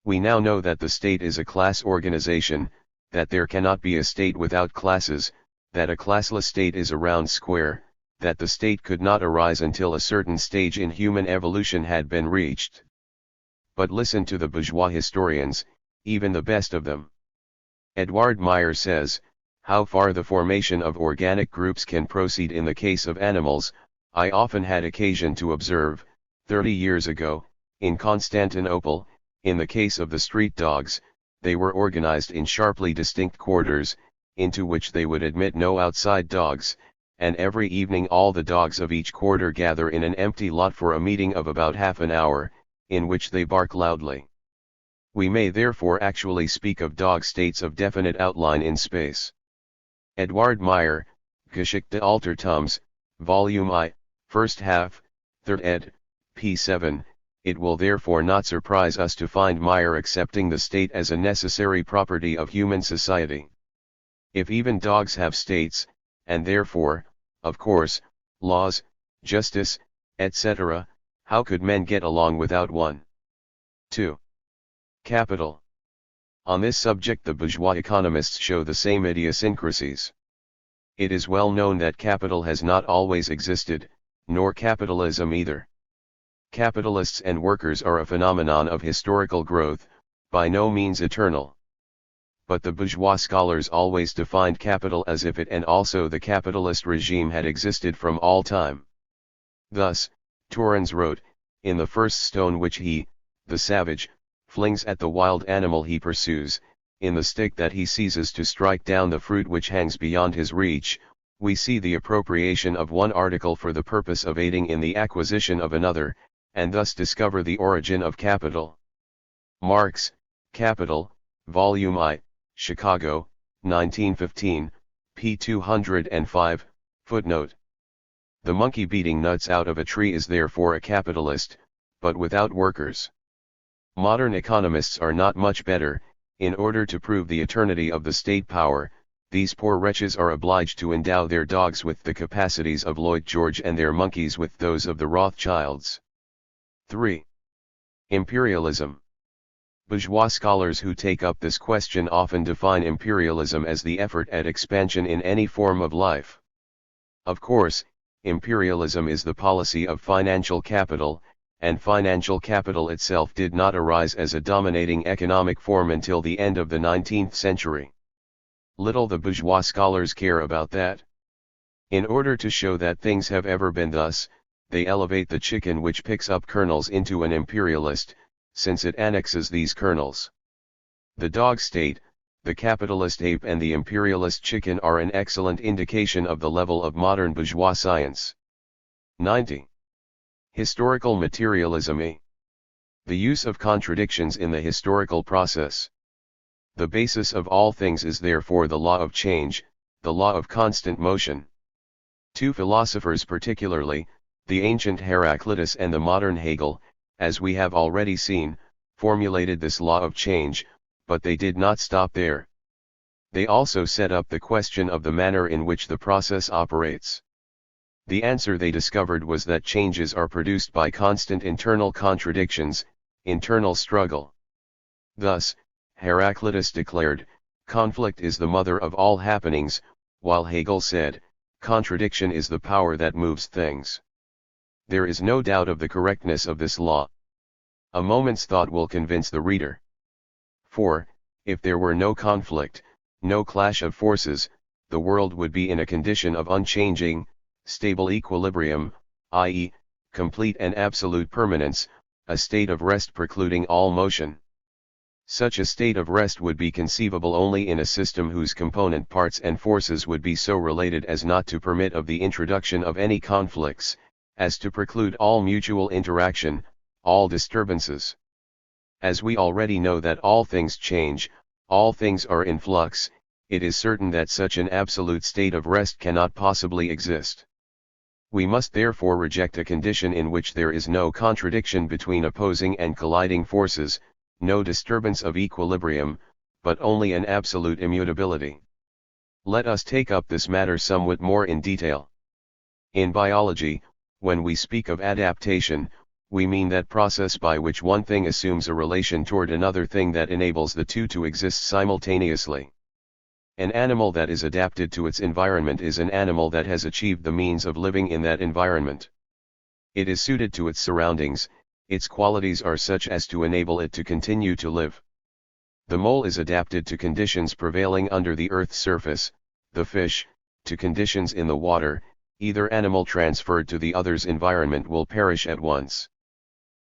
We now know that the state is a class organization, that there cannot be a state without classes, that a classless state is a round square, that the state could not arise until a certain stage in human evolution had been reached. But listen to the bourgeois historians, even the best of them. Edward Meyer says, how far the formation of organic groups can proceed in the case of animals, I often had occasion to observe, 30 years ago, in Constantinople, in the case of the street dogs, they were organized in sharply distinct quarters, into which they would admit no outside dogs, and every evening all the dogs of each quarter gather in an empty lot for a meeting of about half an hour, in which they bark loudly. We may therefore actually speak of dog states of definite outline in space. Edward Meyer, Geschichte Altertums, Volume I, First Half, 3rd ed., p. 7, it will therefore not surprise us to find Meyer accepting the state as a necessary property of human society. If even dogs have states, and therefore, of course, laws, justice, etc., how could men get along without one? 2. Capital. On this subject the bourgeois economists show the same idiosyncrasies. It is well known that capital has not always existed, nor capitalism either. Capitalists and workers are a phenomenon of historical growth, by no means eternal. But the bourgeois scholars always defined capital as if it and also the capitalist regime had existed from all time. Thus, Torrens wrote, in the first stone which he, the savage, flings at the wild animal he pursues, in the stick that he seizes to strike down the fruit which hangs beyond his reach, we see the appropriation of one article for the purpose of aiding in the acquisition of another, and thus discover the origin of capital. Marx, Capital, Volume I, Chicago, 1915, p. 205, footnote. The monkey beating nuts out of a tree is therefore a capitalist, but without workers. Modern economists are not much better. In order to prove the eternity of the state power, these poor wretches are obliged to endow their dogs with the capacities of Lloyd George and their monkeys with those of the Rothschilds. 3. Imperialism. Bourgeois scholars who take up this question often define imperialism as the effort at expansion in any form of life. Of course, imperialism is the policy of financial capital, and financial capital itself did not arise as a dominating economic form until the end of the 19th century. Little the bourgeois scholars care about that. In order to show that things have ever been thus, they elevate the chicken which picks up kernels into an imperialist, since it annexes these kernels. The dog state, the capitalist ape and the imperialist chicken are an excellent indication of the level of modern bourgeois science. 90. Historical materialism. The use of contradictions in the historical process. The basis of all things is therefore the law of change, the law of constant motion. Two philosophers particularly, the ancient Heraclitus and the modern Hegel, as we have already seen, formulated this law of change, but they did not stop there. They also set up the question of the manner in which the process operates. The answer they discovered was that changes are produced by constant internal contradictions, internal struggle. Thus, Heraclitus declared, conflict is the mother of all happenings, while Hegel said, contradiction is the power that moves things. There is no doubt of the correctness of this law. A moment's thought will convince the reader. For, if there were no conflict, no clash of forces, the world would be in a condition of unchanging, stable equilibrium, i.e., complete and absolute permanence, a state of rest precluding all motion. Such a state of rest would be conceivable only in a system whose component parts and forces would be so related as not to permit of the introduction of any conflicts, as to preclude all mutual interaction, all disturbances. As we already know that all things change, all things are in flux, it is certain that such an absolute state of rest cannot possibly exist. We must therefore reject a condition in which there is no contradiction between opposing and colliding forces, no disturbance of equilibrium, but only an absolute immutability. Let us take up this matter somewhat more in detail. In biology, when we speak of adaptation, we mean that process by which one thing assumes a relation toward another thing that enables the two to exist simultaneously. An animal that is adapted to its environment is an animal that has achieved the means of living in that environment. It is suited to its surroundings, its qualities are such as to enable it to continue to live. The mole is adapted to conditions prevailing under the Earth's surface, the fish, to conditions in the water. Either animal transferred to the other's environment will perish at once.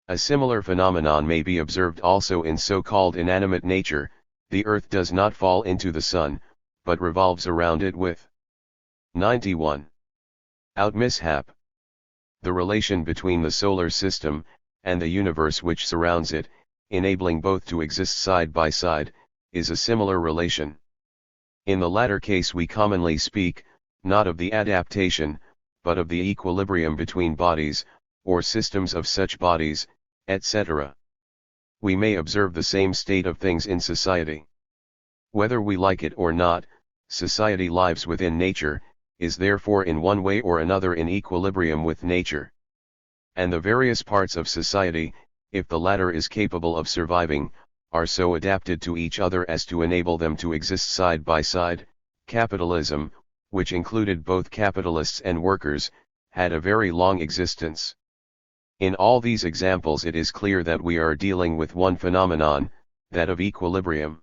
A similar phenomenon may be observed also in so-called inanimate nature. The Earth does not fall into the sun, but revolves around it with 91. Out mishap. The relation between the solar system, and the universe which surrounds it, enabling both to exist side by side, is a similar relation. In the latter case we commonly speak, not of the adaptation, but of the equilibrium between bodies, or systems of such bodies, etc. We may observe the same state of things in society. Whether we like it or not, society lives within nature, is therefore in one way or another in equilibrium with nature. And the various parts of society, if the latter is capable of surviving, are so adapted to each other as to enable them to exist side by side. Capitalism, which included both capitalists and workers, had a very long existence. In all these examples it is clear that we are dealing with one phenomenon, that of equilibrium.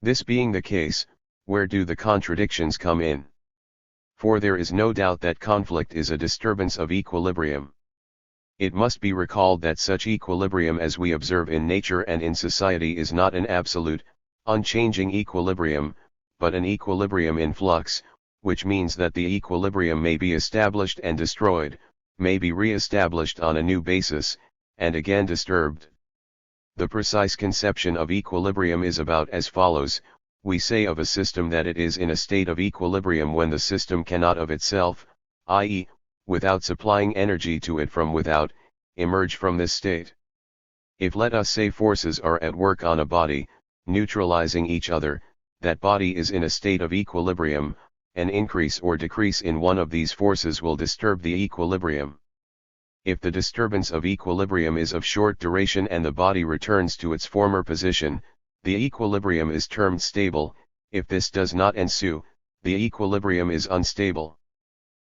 This being the case, where do the contradictions come in? For there is no doubt that conflict is a disturbance of equilibrium. It must be recalled that such equilibrium as we observe in nature and in society is not an absolute, unchanging equilibrium, but an equilibrium in flux, which means that the equilibrium may be established and destroyed, may be re-established on a new basis, and again disturbed. The precise conception of equilibrium is about as follows: we say of a system that it is in a state of equilibrium when the system cannot of itself, i.e., without supplying energy to it from without, emerge from this state. If, let us say, forces are at work on a body, neutralizing each other, that body is in a state of equilibrium. An increase or decrease in one of these forces will disturb the equilibrium. If the disturbance of equilibrium is of short duration and the body returns to its former position, the equilibrium is termed stable. If this does not ensue, the equilibrium is unstable.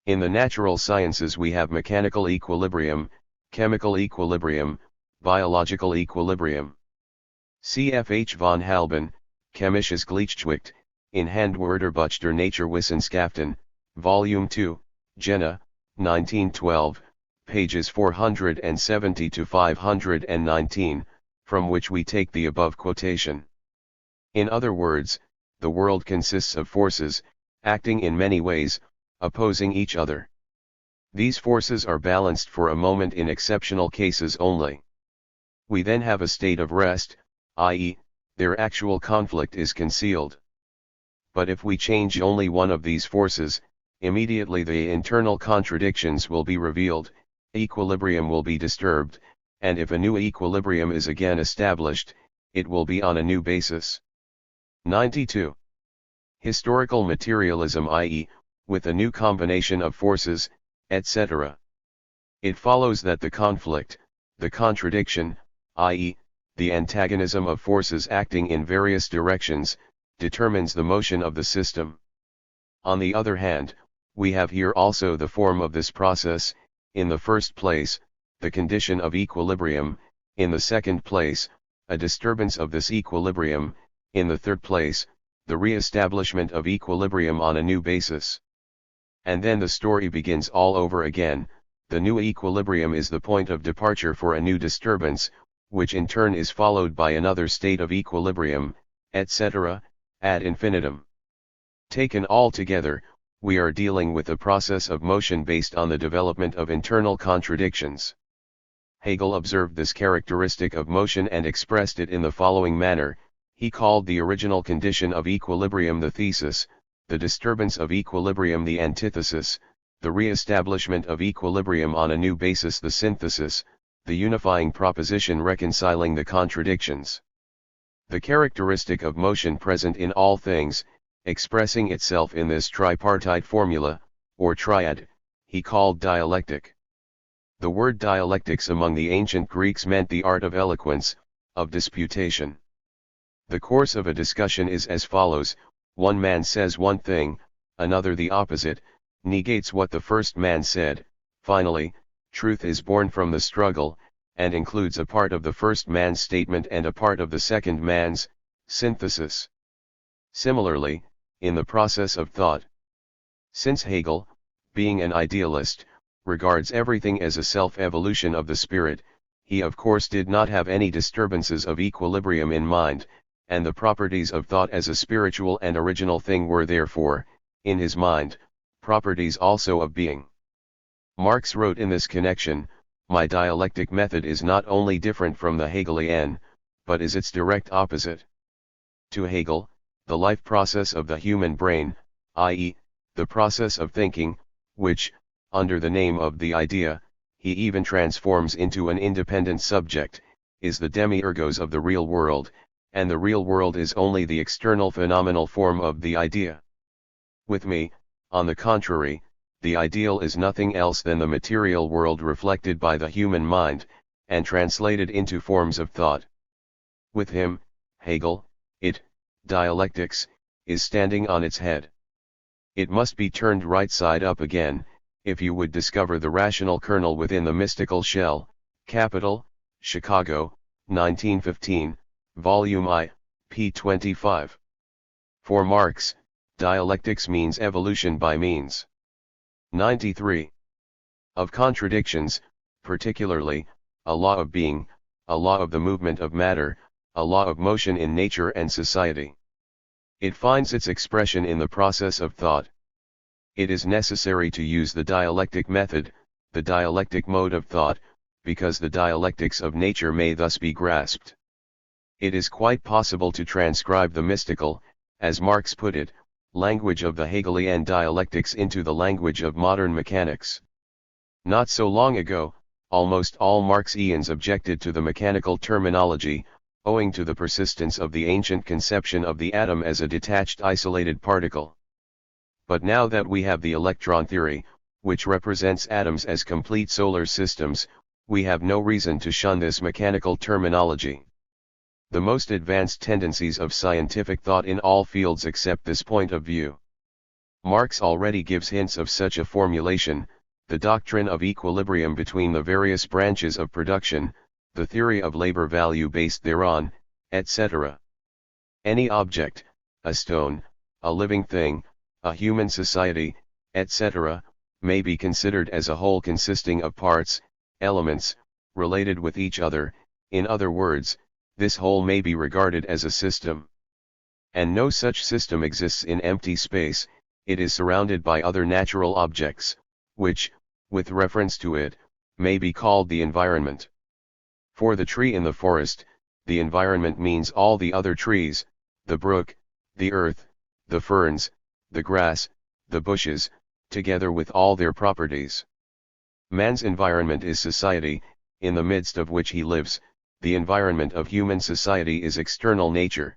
In the natural sciences we have mechanical equilibrium, chemical equilibrium, biological equilibrium. C.F.H. von Halban, Chemisches Gleichgewicht, in Handwörterbuch der Naturwissenschaften, Volume 2, Jena, 1912, pages 470 to 519, from which we take the above quotation. In other words, the world consists of forces, acting in many ways, opposing each other. These forces are balanced for a moment in exceptional cases only. We then have a state of rest, i.e., their actual conflict is concealed. But if we change only one of these forces, immediately the internal contradictions will be revealed, equilibrium will be disturbed, and if a new equilibrium is again established, it will be on a new basis. 92. Historical materialism, i.e., with a new combination of forces, etc. It follows that the conflict, the contradiction, i.e., the antagonism of forces acting in various directions, determines the motion of the system. On the other hand, we have here also the form of this process: in the first place, the condition of equilibrium; in the second place, a disturbance of this equilibrium; in the third place, the re-establishment of equilibrium on a new basis. And then the story begins all over again. The new equilibrium is the point of departure for a new disturbance, which in turn is followed by another state of equilibrium, etc., ad infinitum. Taken all together, we are dealing with a process of motion based on the development of internal contradictions. Hegel observed this characteristic of motion and expressed it in the following manner: he called the original condition of equilibrium the thesis, the disturbance of equilibrium the antithesis, the re-establishment of equilibrium on a new basis the synthesis, the unifying proposition reconciling the contradictions. The characteristic of motion present in all things, expressing itself in this tripartite formula, or triad, he called dialectic. The word dialectics among the ancient Greeks meant the art of eloquence, of disputation. The course of a discussion is as follows: one man says one thing, another the opposite, negates what the first man said. Finally, truth is born from the struggle, and includes a part of the first man's statement and a part of the second man's, synthesis. Similarly, in the process of thought. Since Hegel, being an idealist, regards everything as a self-evolution of the spirit, he of course did not have any disturbances of equilibrium in mind, and the properties of thought as a spiritual and original thing were therefore, in his mind, properties also of being. Marx wrote in this connection, "My dialectic method is not only different from the Hegelian, but is its direct opposite." To Hegel, the life process of the human brain, i.e., the process of thinking, which, under the name of the idea, he even transforms into an independent subject, is the demiurgos of the real world, and the real world is only the external phenomenal form of the idea. With me, on the contrary, the ideal is nothing else than the material world reflected by the human mind, and translated into forms of thought. With him, Hegel, dialectics, is standing on its head. It must be turned right side up again, if you would discover the rational kernel within the mystical shell. Capital, Chicago, 1915, Volume I, p. 25. For Marx, dialectics means evolution by means. 93. Of contradictions, particularly, a law of being, a law of the movement of matter, a law of motion in nature and society. It finds its expression in the process of thought. It is necessary to use the dialectic method, the dialectic mode of thought, because the dialectics of nature may thus be grasped. It is quite possible to transcribe the mystical, as Marx put it, language of the Hegelian dialectics into the language of modern mechanics. Not so long ago, almost all Marxians objected to the mechanical terminology, owing to the persistence of the ancient conception of the atom as a detached isolated particle. But now that we have the electron theory, which represents atoms as complete solar systems, we have no reason to shun this mechanical terminology. The most advanced tendencies of scientific thought in all fields accept this point of view. Marx already gives hints of such a formulation: the doctrine of equilibrium between the various branches of production, the theory of labor value based thereon, etc. Any object, a stone, a living thing, a human society, etc., may be considered as a whole consisting of parts, elements, related with each other. In other words, this whole may be regarded as a system. And no such system exists in empty space, it is surrounded by other natural objects, which, with reference to it, may be called the environment. For the tree in the forest, the environment means all the other trees, the brook, the earth, the ferns, the grass, the bushes, together with all their properties. Man's environment is society, in the midst of which he lives. The environment of human society is external nature.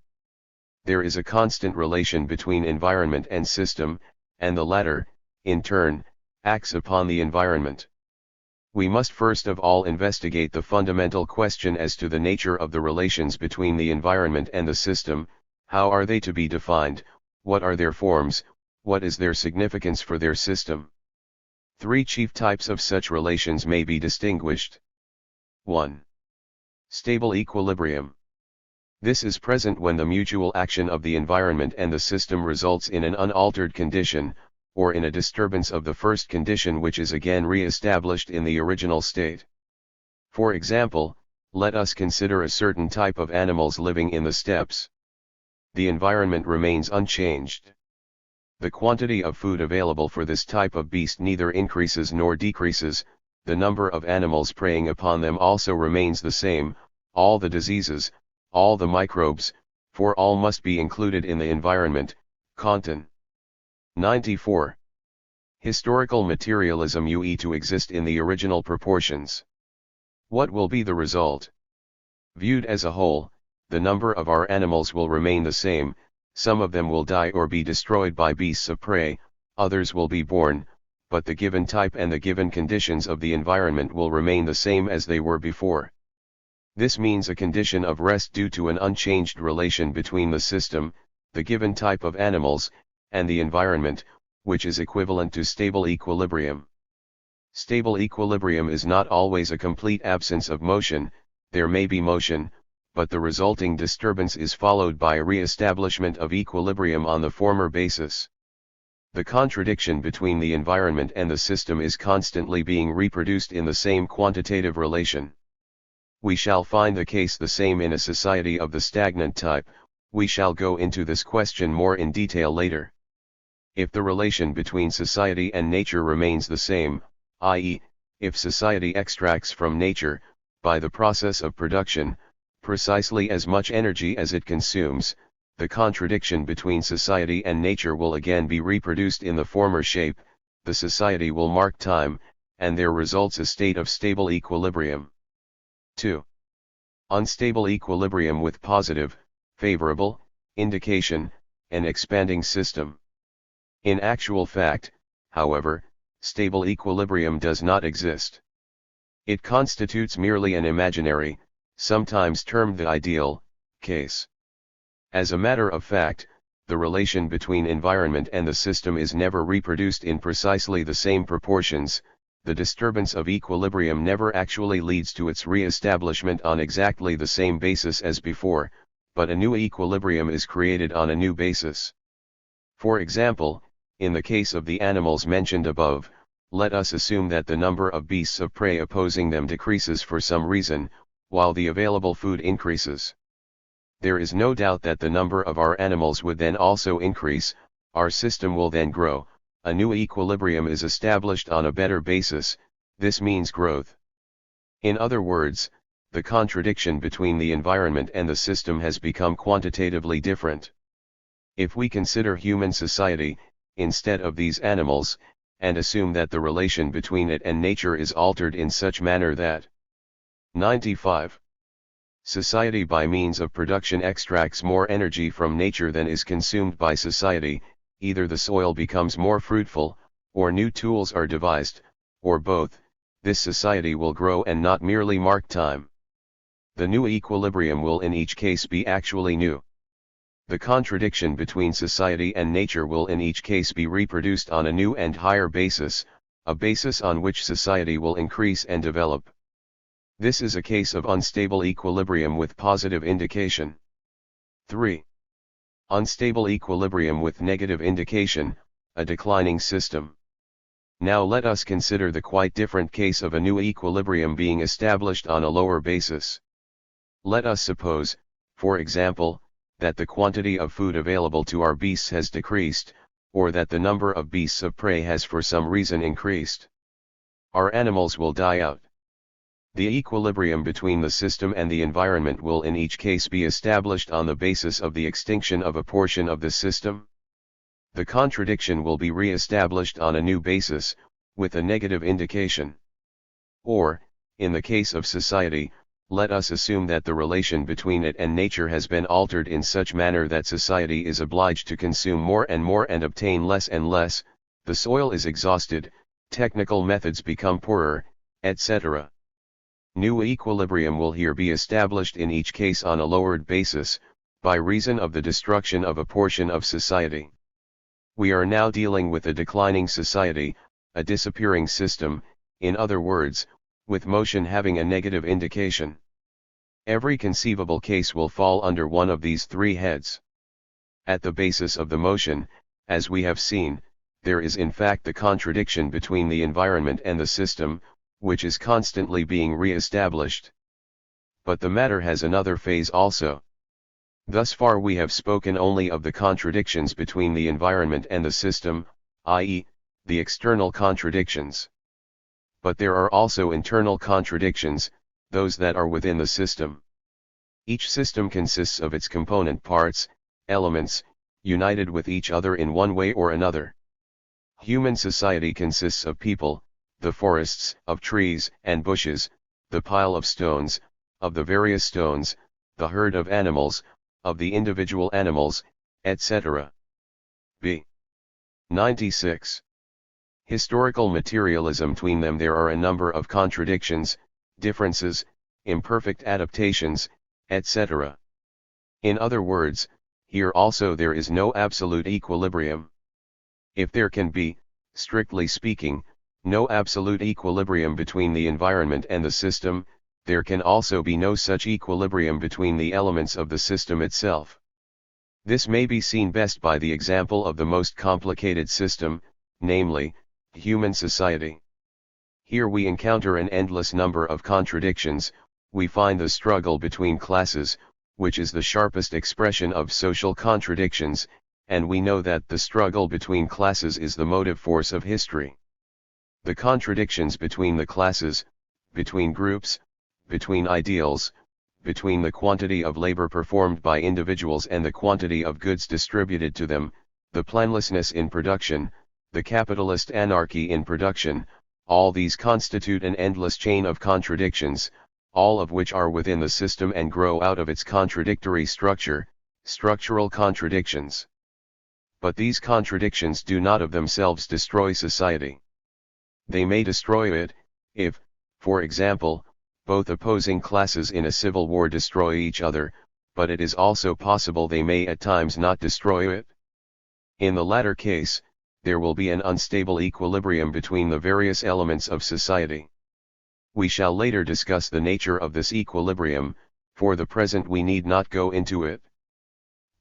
There is a constant relation between environment and system, and the latter, in turn, acts upon the environment. We must first of all investigate the fundamental question as to the nature of the relations between the environment and the system. How are they to be defined? What are their forms? What is their significance for their system? Three chief types of such relations may be distinguished. 1. Stable equilibrium. This is present when the mutual action of the environment and the system results in an unaltered condition, or in a disturbance of the first condition which is again re-established in the original state. For example, let us consider a certain type of animals living in the steppes. The environment remains unchanged. The quantity of food available for this type of beast neither increases nor decreases, the number of animals preying upon them also remains the same, all the diseases, all the microbes, for all must be included in the environment. Contin. 94. Historical materialism to exist in the original proportions. What will be the result? Viewed as a whole, the number of our animals will remain the same, some of them will die or be destroyed by beasts of prey, others will be born, but the given type and the given conditions of the environment will remain the same as they were before. This means a condition of rest due to an unchanged relation between the system, the given type of animals, and the environment, which is equivalent to stable equilibrium. Stable equilibrium is not always a complete absence of motion. There may be motion, but the resulting disturbance is followed by a re-establishment of equilibrium on the former basis. The contradiction between the environment and the system is constantly being reproduced in the same quantitative relation. We shall find the case the same in a society of the stagnant type. We shall go into this question more in detail later. If the relation between society and nature remains the same, i.e., if society extracts from nature, by the process of production, precisely as much energy as it consumes, the contradiction between society and nature will again be reproduced in the former shape. The society will mark time, and there results a state of stable equilibrium. 2. Unstable equilibrium with positive, favorable, indication, an expanding system. In actual fact, however, stable equilibrium does not exist. It constitutes merely an imaginary, sometimes termed the ideal, case. As a matter of fact, the relation between environment and the system is never reproduced in precisely the same proportions. The disturbance of equilibrium never actually leads to its re-establishment on exactly the same basis as before, but a new equilibrium is created on a new basis. For example, in the case of the animals mentioned above, let us assume that the number of beasts of prey opposing them decreases for some reason, while the available food increases. There is no doubt that the number of our animals would then also increase, our system will then grow. A new equilibrium is established on a better basis. This means growth. In other words, the contradiction between the environment and the system has become quantitatively different. If we consider human society, instead of these animals, and assume that the relation between it and nature is altered in such manner that 95. Society by means of production extracts more energy from nature than is consumed by society. Either the soil becomes more fruitful, or new tools are devised, or both. This society will grow and not merely mark time. The new equilibrium will in each case be actually new. The contradiction between society and nature will in each case be reproduced on a new and higher basis, a basis on which society will increase and develop. This is a case of unstable equilibrium with positive indication. 3. Unstable equilibrium with negative indication, a declining system. Now let us consider the quite different case of a new equilibrium being established on a lower basis. Let us suppose, for example, that the quantity of food available to our beasts has decreased, or that the number of beasts of prey has for some reason increased. Our animals will die out. The equilibrium between the system and the environment will in each case be established on the basis of the extinction of a portion of the system. The contradiction will be re-established on a new basis, with a negative indication. Or, in the case of society, let us assume that the relation between it and nature has been altered in such manner that society is obliged to consume more and more and obtain less and less, the soil is exhausted, technical methods become poorer, etc. New equilibrium will here be established in each case on a lowered basis, by reason of the destruction of a portion of society. We are now dealing with a declining society, a disappearing system, in other words, with motion having a negative indication. Every conceivable case will fall under one of these three heads. At the basis of the motion, as we have seen, there is in fact the contradiction between the environment and the system, which is constantly being re-established. But the matter has another phase also. Thus far we have spoken only of the contradictions between the environment and the system, i.e., the external contradictions. But there are also internal contradictions, those that are within the system. Each system consists of its component parts, elements, united with each other in one way or another. Human society consists of people, the forests of trees and bushes, the pile of stones, of the various stones, the herd of animals, of the individual animals, etc. B. 96. Historical materialism. Between them there are a number of contradictions, differences, imperfect adaptations, etc. In other words, here also there is no absolute equilibrium. If there can be, strictly speaking, no absolute equilibrium between the environment and the system, there can also be no such equilibrium between the elements of the system itself. This may be seen best by the example of the most complicated system, namely, human society. Here we encounter an endless number of contradictions. We find the struggle between classes, which is the sharpest expression of social contradictions, and we know that the struggle between classes is the motive force of history. The contradictions between the classes, between groups, between ideals, between the quantity of labor performed by individuals and the quantity of goods distributed to them, the planlessness in production, the capitalist anarchy in production, all these constitute an endless chain of contradictions, all of which are within the system and grow out of its contradictory structure, structural contradictions. But these contradictions do not of themselves destroy society. They may destroy it, if, for example, both opposing classes in a civil war destroy each other, but it is also possible they may at times not destroy it. In the latter case, there will be an unstable equilibrium between the various elements of society. We shall later discuss the nature of this equilibrium. For the present we need not go into it.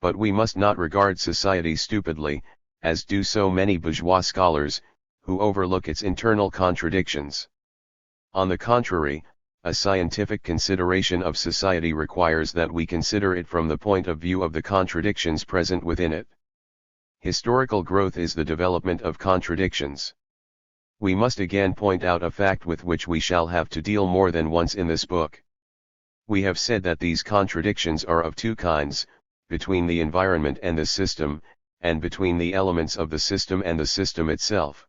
But we must not regard society stupidly, as do so many bourgeois scholars, who overlook its internal contradictions. On the contrary, a scientific consideration of society requires that we consider it from the point of view of the contradictions present within it. Historical growth is the development of contradictions. We must again point out a fact with which we shall have to deal more than once in this book. We have said that these contradictions are of two kinds, between the environment and the system, and between the elements of the system and the system itself.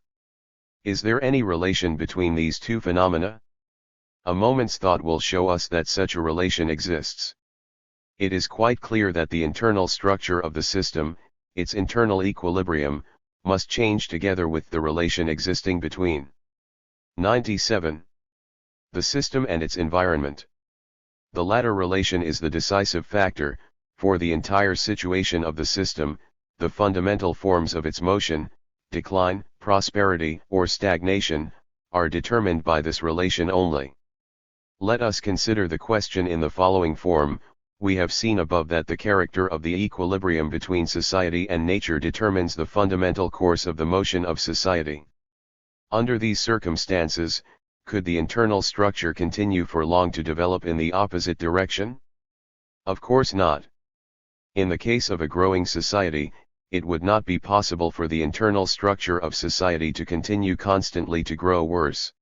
Is there any relation between these two phenomena? A moment's thought will show us that such a relation exists. It is quite clear that the internal structure of the system, its internal equilibrium, must change together with the relation existing between 97. The system and its environment. The latter relation is the decisive factor, for the entire situation of the system. The fundamental forms of its motion, decline, prosperity, or stagnation, are determined by this relation only. Let us consider the question in the following form. We have seen above that the character of the equilibrium between society and nature determines the fundamental course of the motion of society. Under these circumstances, could the internal structure continue for long to develop in the opposite direction? Of course not. In the case of a growing society, it would not be possible for the internal structure of society to continue constantly to grow worse.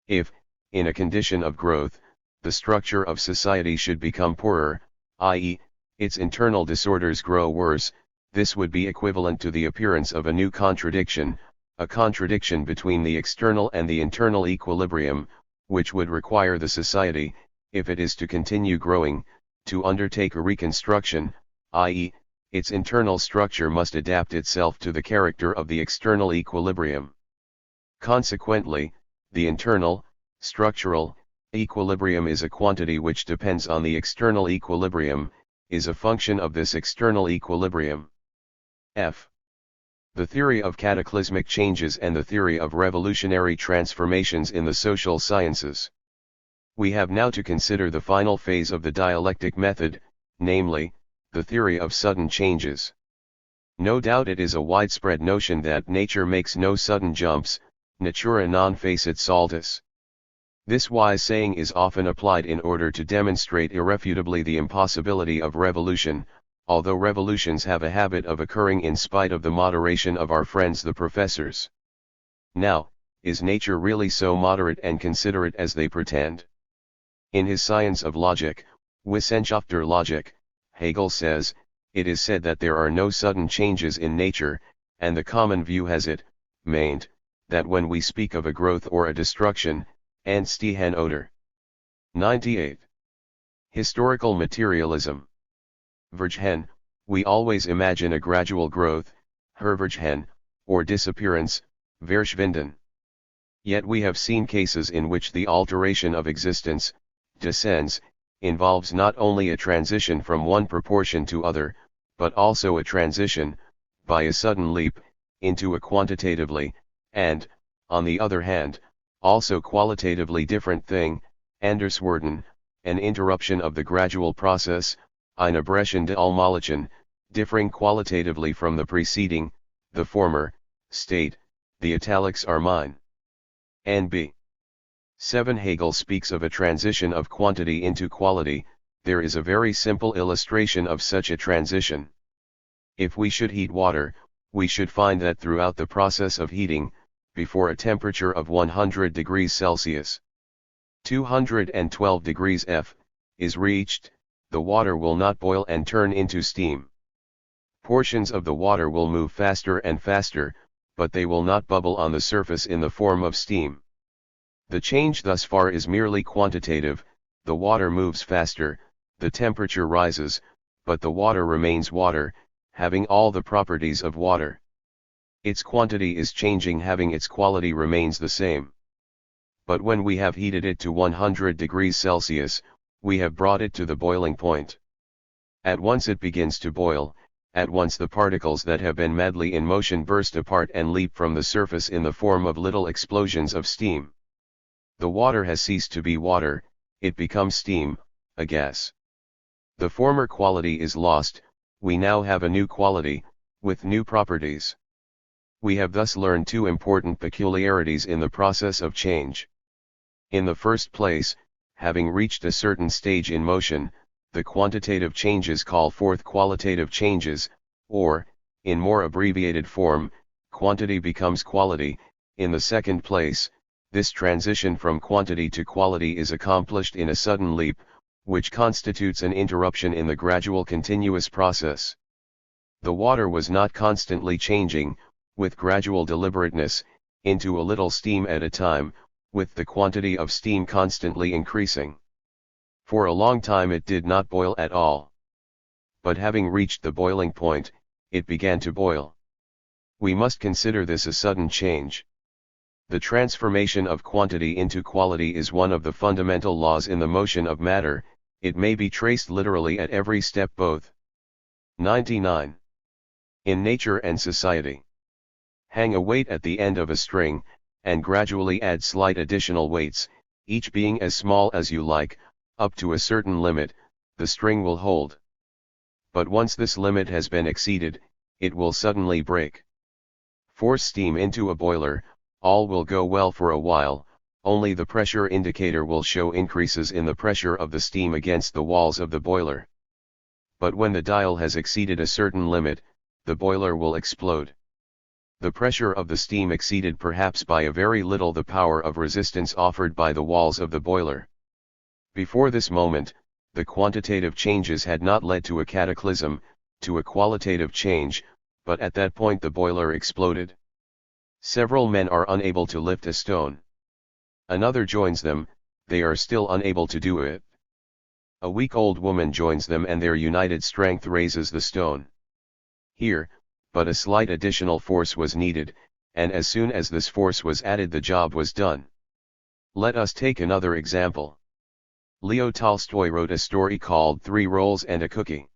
If, in a condition of growth, the structure of society should become poorer, i.e., its internal disorders grow worse, this would be equivalent to the appearance of a new contradiction, a contradiction between the external and the internal equilibrium, which would require the society, if it is to continue growing, to undertake a reconstruction, i.e., its internal structure must adapt itself to the character of the external equilibrium. Consequently, the internal, structural, equilibrium is a quantity which depends on the external equilibrium, is a function of this external equilibrium. F. The theory of cataclysmic changes and the theory of revolutionary transformations in the social sciences. We have now to consider the final phase of the dialectic method, namely, the theory of sudden changes. No doubt it is a widespread notion that nature makes no sudden jumps, natura non facit saltus. This wise saying is often applied in order to demonstrate irrefutably the impossibility of revolution, although revolutions have a habit of occurring in spite of the moderation of our friends the professors. Now, is nature really so moderate and considerate as they pretend? In his Science of Logic, Wissenschaft der Logik, Hegel says, it is said that there are no sudden changes in nature, and the common view has it, meant, that when we speak of a growth or a destruction, Entstehen oder 98. Historical materialism. Vergehen, we always imagine a gradual growth, Hervergehen, or disappearance, verschwinden. Yet we have seen cases in which the alteration of existence, descends, involves not only a transition from one proportion to other, but also a transition, by a sudden leap, into a quantitatively, and, on the other hand, also qualitatively different thing, anders werden, an interruption of the gradual process, eine brechende Allmählichen, differing qualitatively from the preceding, the former, state. The italics are mine. N.B. 7. Hegel speaks of a transition of quantity into quality. There is a very simple illustration of such a transition. If we should heat water, we should find that throughout the process of heating, before a temperature of 100 degrees Celsius, 212 degrees F, is reached, the water will not boil and turn into steam. Portions of the water will move faster and faster, but they will not bubble on the surface in the form of steam. The change thus far is merely quantitative. The water moves faster, the temperature rises, but the water remains water, having all the properties of water. Its quantity is changing, having its quality remains the same. But when we have heated it to 100 degrees Celsius, we have brought it to the boiling point. At once it begins to boil, at once the particles that have been madly in motion burst apart and leap from the surface in the form of little explosions of steam. The water has ceased to be water, it becomes steam, a gas. The former quality is lost, we now have a new quality, with new properties. We have thus learned two important peculiarities in the process of change. In the first place, having reached a certain stage in motion, the quantitative changes call forth qualitative changes, or, in more abbreviated form, quantity becomes quality. In the second place, this transition from quantity to quality is accomplished in a sudden leap, which constitutes an interruption in the gradual continuous process. The water was not constantly changing, with gradual deliberateness, into a little steam at a time, with the quantity of steam constantly increasing. For a long time it did not boil at all. But having reached the boiling point, it began to boil. We must consider this a sudden change. The transformation of quantity into quality is one of the fundamental laws in the motion of matter. It may be traced literally at every step both. 99. In nature and society. Hang a weight at the end of a string, and gradually add slight additional weights, each being as small as you like, up to a certain limit, the string will hold. But once this limit has been exceeded, it will suddenly break. Force steam into a boiler, all will go well for a while, only the pressure indicator will show increases in the pressure of the steam against the walls of the boiler. But when the dial has exceeded a certain limit, the boiler will explode. The pressure of the steam exceeded perhaps by a very little the power of resistance offered by the walls of the boiler. Before this moment, the quantitative changes had not led to a cataclysm, to a qualitative change, but at that point the boiler exploded. Several men are unable to lift a stone. Another joins them, they are still unable to do it. A weak old woman joins them and their united strength raises the stone. Here, but a slight additional force was needed, and as soon as this force was added the job was done. Let us take another example. Leo Tolstoy wrote a story called 3 Rolls and a Cookie.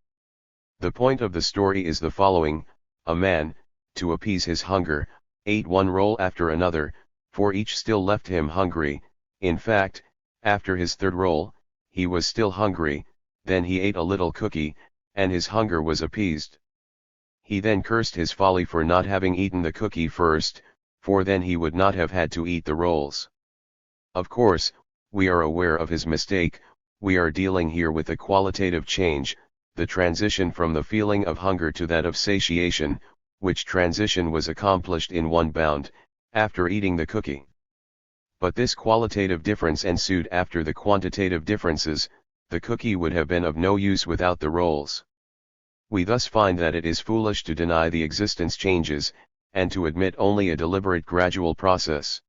The point of the story is the following: a man, to appease his hunger, ate one roll after another, for each still left him hungry. In fact, after his third roll, he was still hungry. Then he ate a little cookie, and his hunger was appeased. He then cursed his folly for not having eaten the cookie first, for then he would not have had to eat the rolls. Of course, we are aware of his mistake. We are dealing here with a qualitative change, the transition from the feeling of hunger to that of satiation, which transition was accomplished in one bound, after eating the cookie. But this qualitative difference ensued after the quantitative differences. The cookie would have been of no use without the rolls. We thus find that it is foolish to deny the existence changes, and to admit only a deliberate gradual process.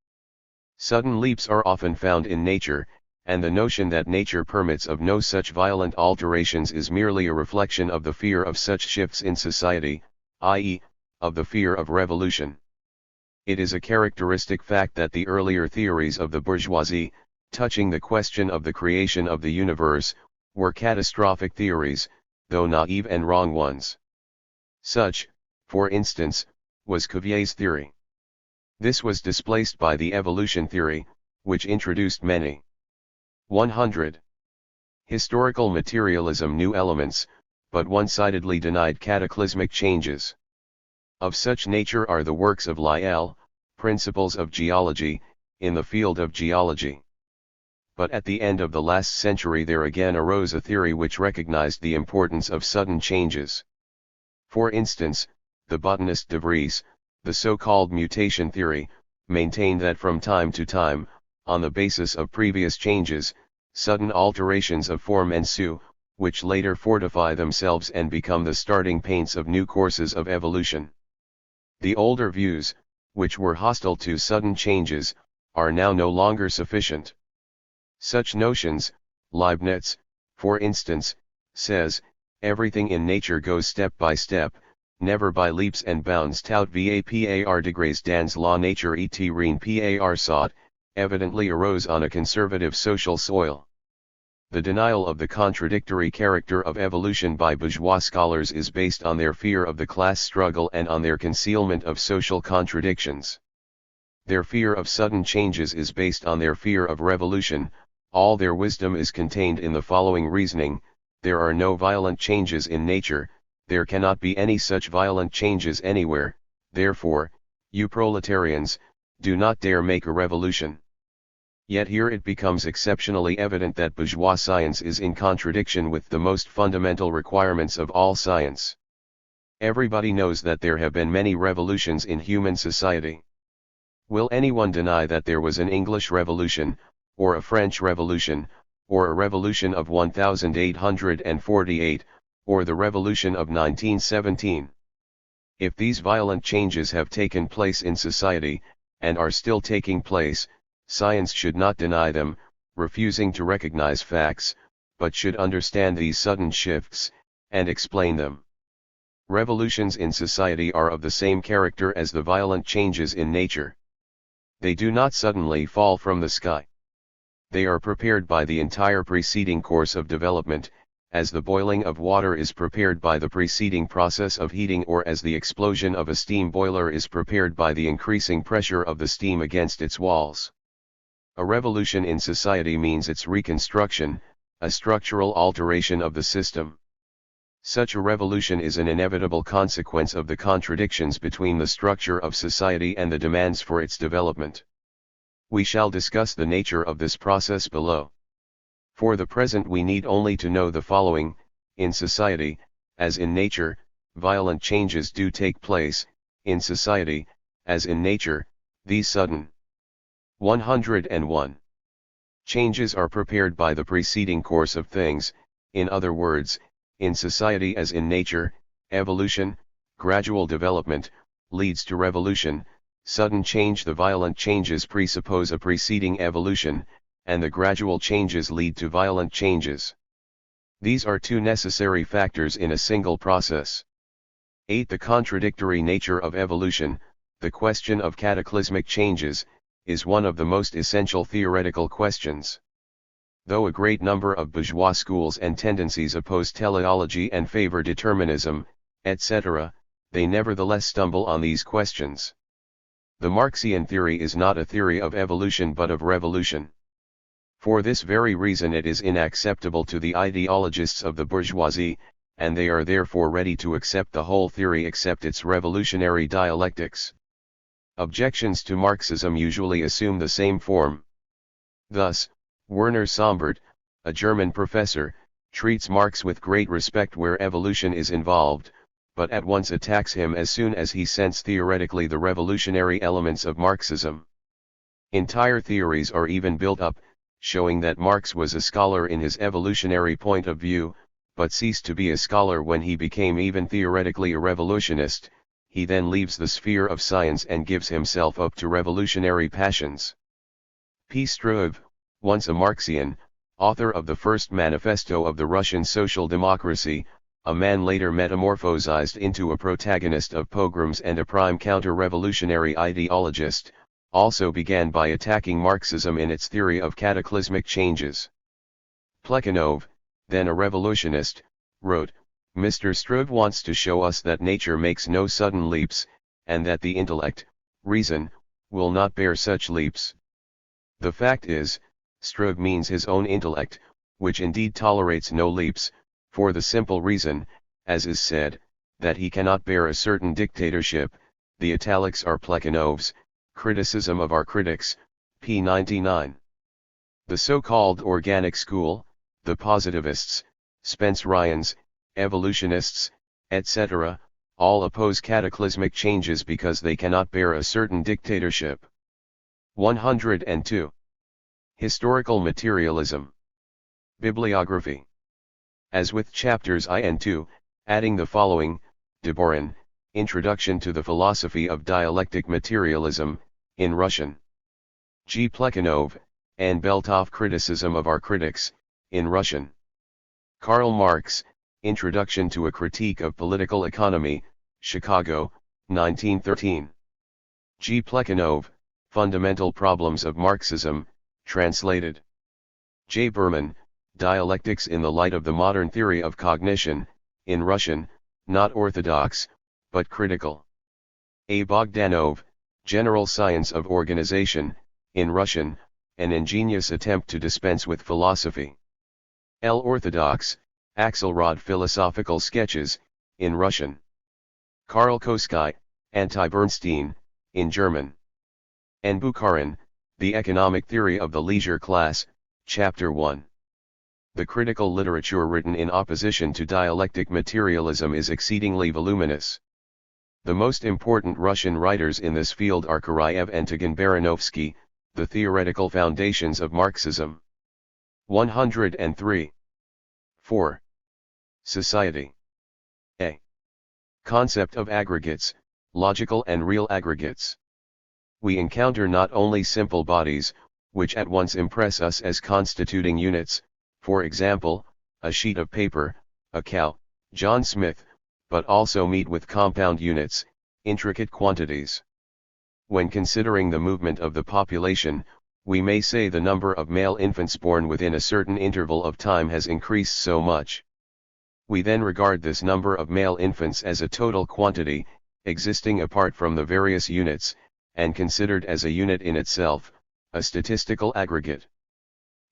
Sudden leaps are often found in nature, and the notion that nature permits of no such violent alterations is merely a reflection of the fear of such shifts in society, i.e., of the fear of revolution. It is a characteristic fact that the earlier theories of the bourgeoisie, touching the question of the creation of the universe, were catastrophic theories, though naive and wrong ones. Such, for instance, was Cuvier's theory. This was displaced by the evolution theory, which introduced many 100. Historical materialism knew elements, but one-sidedly denied cataclysmic changes. Of such nature are the works of Lyell, Principles of Geology, in the field of geology. But at the end of the last century there again arose a theory which recognized the importance of sudden changes. For instance, the botanist de Vries, the so-called mutation theory, maintained that from time to time, on the basis of previous changes, sudden alterations of form ensue, which later fortify themselves and become the starting paints of new courses of evolution. The older views, which were hostile to sudden changes, are now no longer sufficient. Such notions, Leibniz, for instance, says, everything in nature goes step by step, never by leaps and bounds. Tout vapar degrés dans la nature et rien par saut, evidently arose on a conservative social soil. The denial of the contradictory character of evolution by bourgeois scholars is based on their fear of the class struggle and on their concealment of social contradictions. Their fear of sudden changes is based on their fear of revolution. All their wisdom is contained in the following reasoning: there are no violent changes in nature, there cannot be any such violent changes anywhere, therefore, you proletarians, do not dare make a revolution. Yet here it becomes exceptionally evident that bourgeois science is in contradiction with the most fundamental requirements of all science. Everybody knows that there have been many revolutions in human society. Will anyone deny that there was an English Revolution, or a French Revolution, or a revolution of 1848, or the Revolution of 1917? If these violent changes have taken place in society, and are still taking place, science should not deny them, refusing to recognize facts, but should understand these sudden shifts, and explain them. Revolutions in society are of the same character as the violent changes in nature. They do not suddenly fall from the sky. They are prepared by the entire preceding course of development, as the boiling of water is prepared by the preceding process of heating, or as the explosion of a steam boiler is prepared by the increasing pressure of the steam against its walls. A revolution in society means its reconstruction, a structural alteration of the system. Such a revolution is an inevitable consequence of the contradictions between the structure of society and the demands for its development. We shall discuss the nature of this process below. For the present we need only to know the following: in society, as in nature, violent changes do take place; in society, as in nature, these sudden 101 changes are prepared by the preceding course of things. In other words, in society as in nature, evolution, gradual development, leads to revolution. Sudden change, the violent changes presuppose a preceding evolution, and the gradual changes lead to violent changes. These are two necessary factors in a single process. 8. The contradictory nature of evolution, the question of cataclysmic changes, is one of the most essential theoretical questions. Though a great number of bourgeois schools and tendencies oppose teleology and favor determinism, etc., they nevertheless stumble on these questions. The Marxian theory is not a theory of evolution but of revolution. For this very reason it is inacceptable to the ideologists of the bourgeoisie, and they are therefore ready to accept the whole theory except its revolutionary dialectics. Objections to Marxism usually assume the same form. Thus, Werner Sombart, a German professor, treats Marx with great respect where evolution is involved, but at once attacks him as soon as he scents theoretically the revolutionary elements of Marxism. Entire theories are even built up, showing that Marx was a scholar in his evolutionary point of view, but ceased to be a scholar when he became even theoretically a revolutionist. He then leaves the sphere of science and gives himself up to revolutionary passions. P. Struve, once a Marxian, author of the first manifesto of the Russian Social Democracy, a man later metamorphosized into a protagonist of pogroms and a prime counter-revolutionary ideologist, also began by attacking Marxism in its theory of cataclysmic changes. Plekhanov, then a revolutionist, wrote, "Mr. Struve wants to show us that nature makes no sudden leaps, and that the intellect, reason, will not bear such leaps. The fact is, Struve means his own intellect, which indeed tolerates no leaps, for the simple reason, as is said, that he cannot bear a certain dictatorship." The italics are Plekhanov's, Criticism of Our Critics, p. 99. The so-called organic school, the positivists, Spencerians, evolutionists, etc., all oppose cataclysmic changes because they cannot bear a certain dictatorship. 102. Historical Materialism. Bibliography. As with chapters I and II, adding the following: Bukharin, Introduction to the Philosophy of Dialectic Materialism, in Russian. G. Plekhanov, and Beltov, Criticism of Our Critics, in Russian. Karl Marx, Introduction to a Critique of Political Economy, Chicago, 1913. G. Plekhanov, Fundamental Problems of Marxism, translated. J. Berman, Dialectics in the Light of the Modern Theory of Cognition, in Russian, not orthodox, but critical. A. Bogdanov, General Science of Organization, in Russian, an ingenious attempt to dispense with philosophy. L. Orthodox, Axelrod, Philosophical Sketches, in Russian. Karl Kosky, Anti-Bernstein, in German. N. Bukharin, The Economic Theory of the Leisure Class, Chapter 1. The critical literature written in opposition to dialectic materialism is exceedingly voluminous. The most important Russian writers in this field are Karayev and Tagan Baranovsky, The Theoretical Foundations of Marxism. 103. 4. Society. A. Concept of aggregates, logical and real aggregates. We encounter not only simple bodies, which at once impress us as constituting units, for example, a sheet of paper, a cow, John Smith, but also meet with compound units, intricate quantities. When considering the movement of the population, we may say the number of male infants born within a certain interval of time has increased so much. We then regard this number of male infants as a total quantity, existing apart from the various units, and considered as a unit in itself, a statistical aggregate.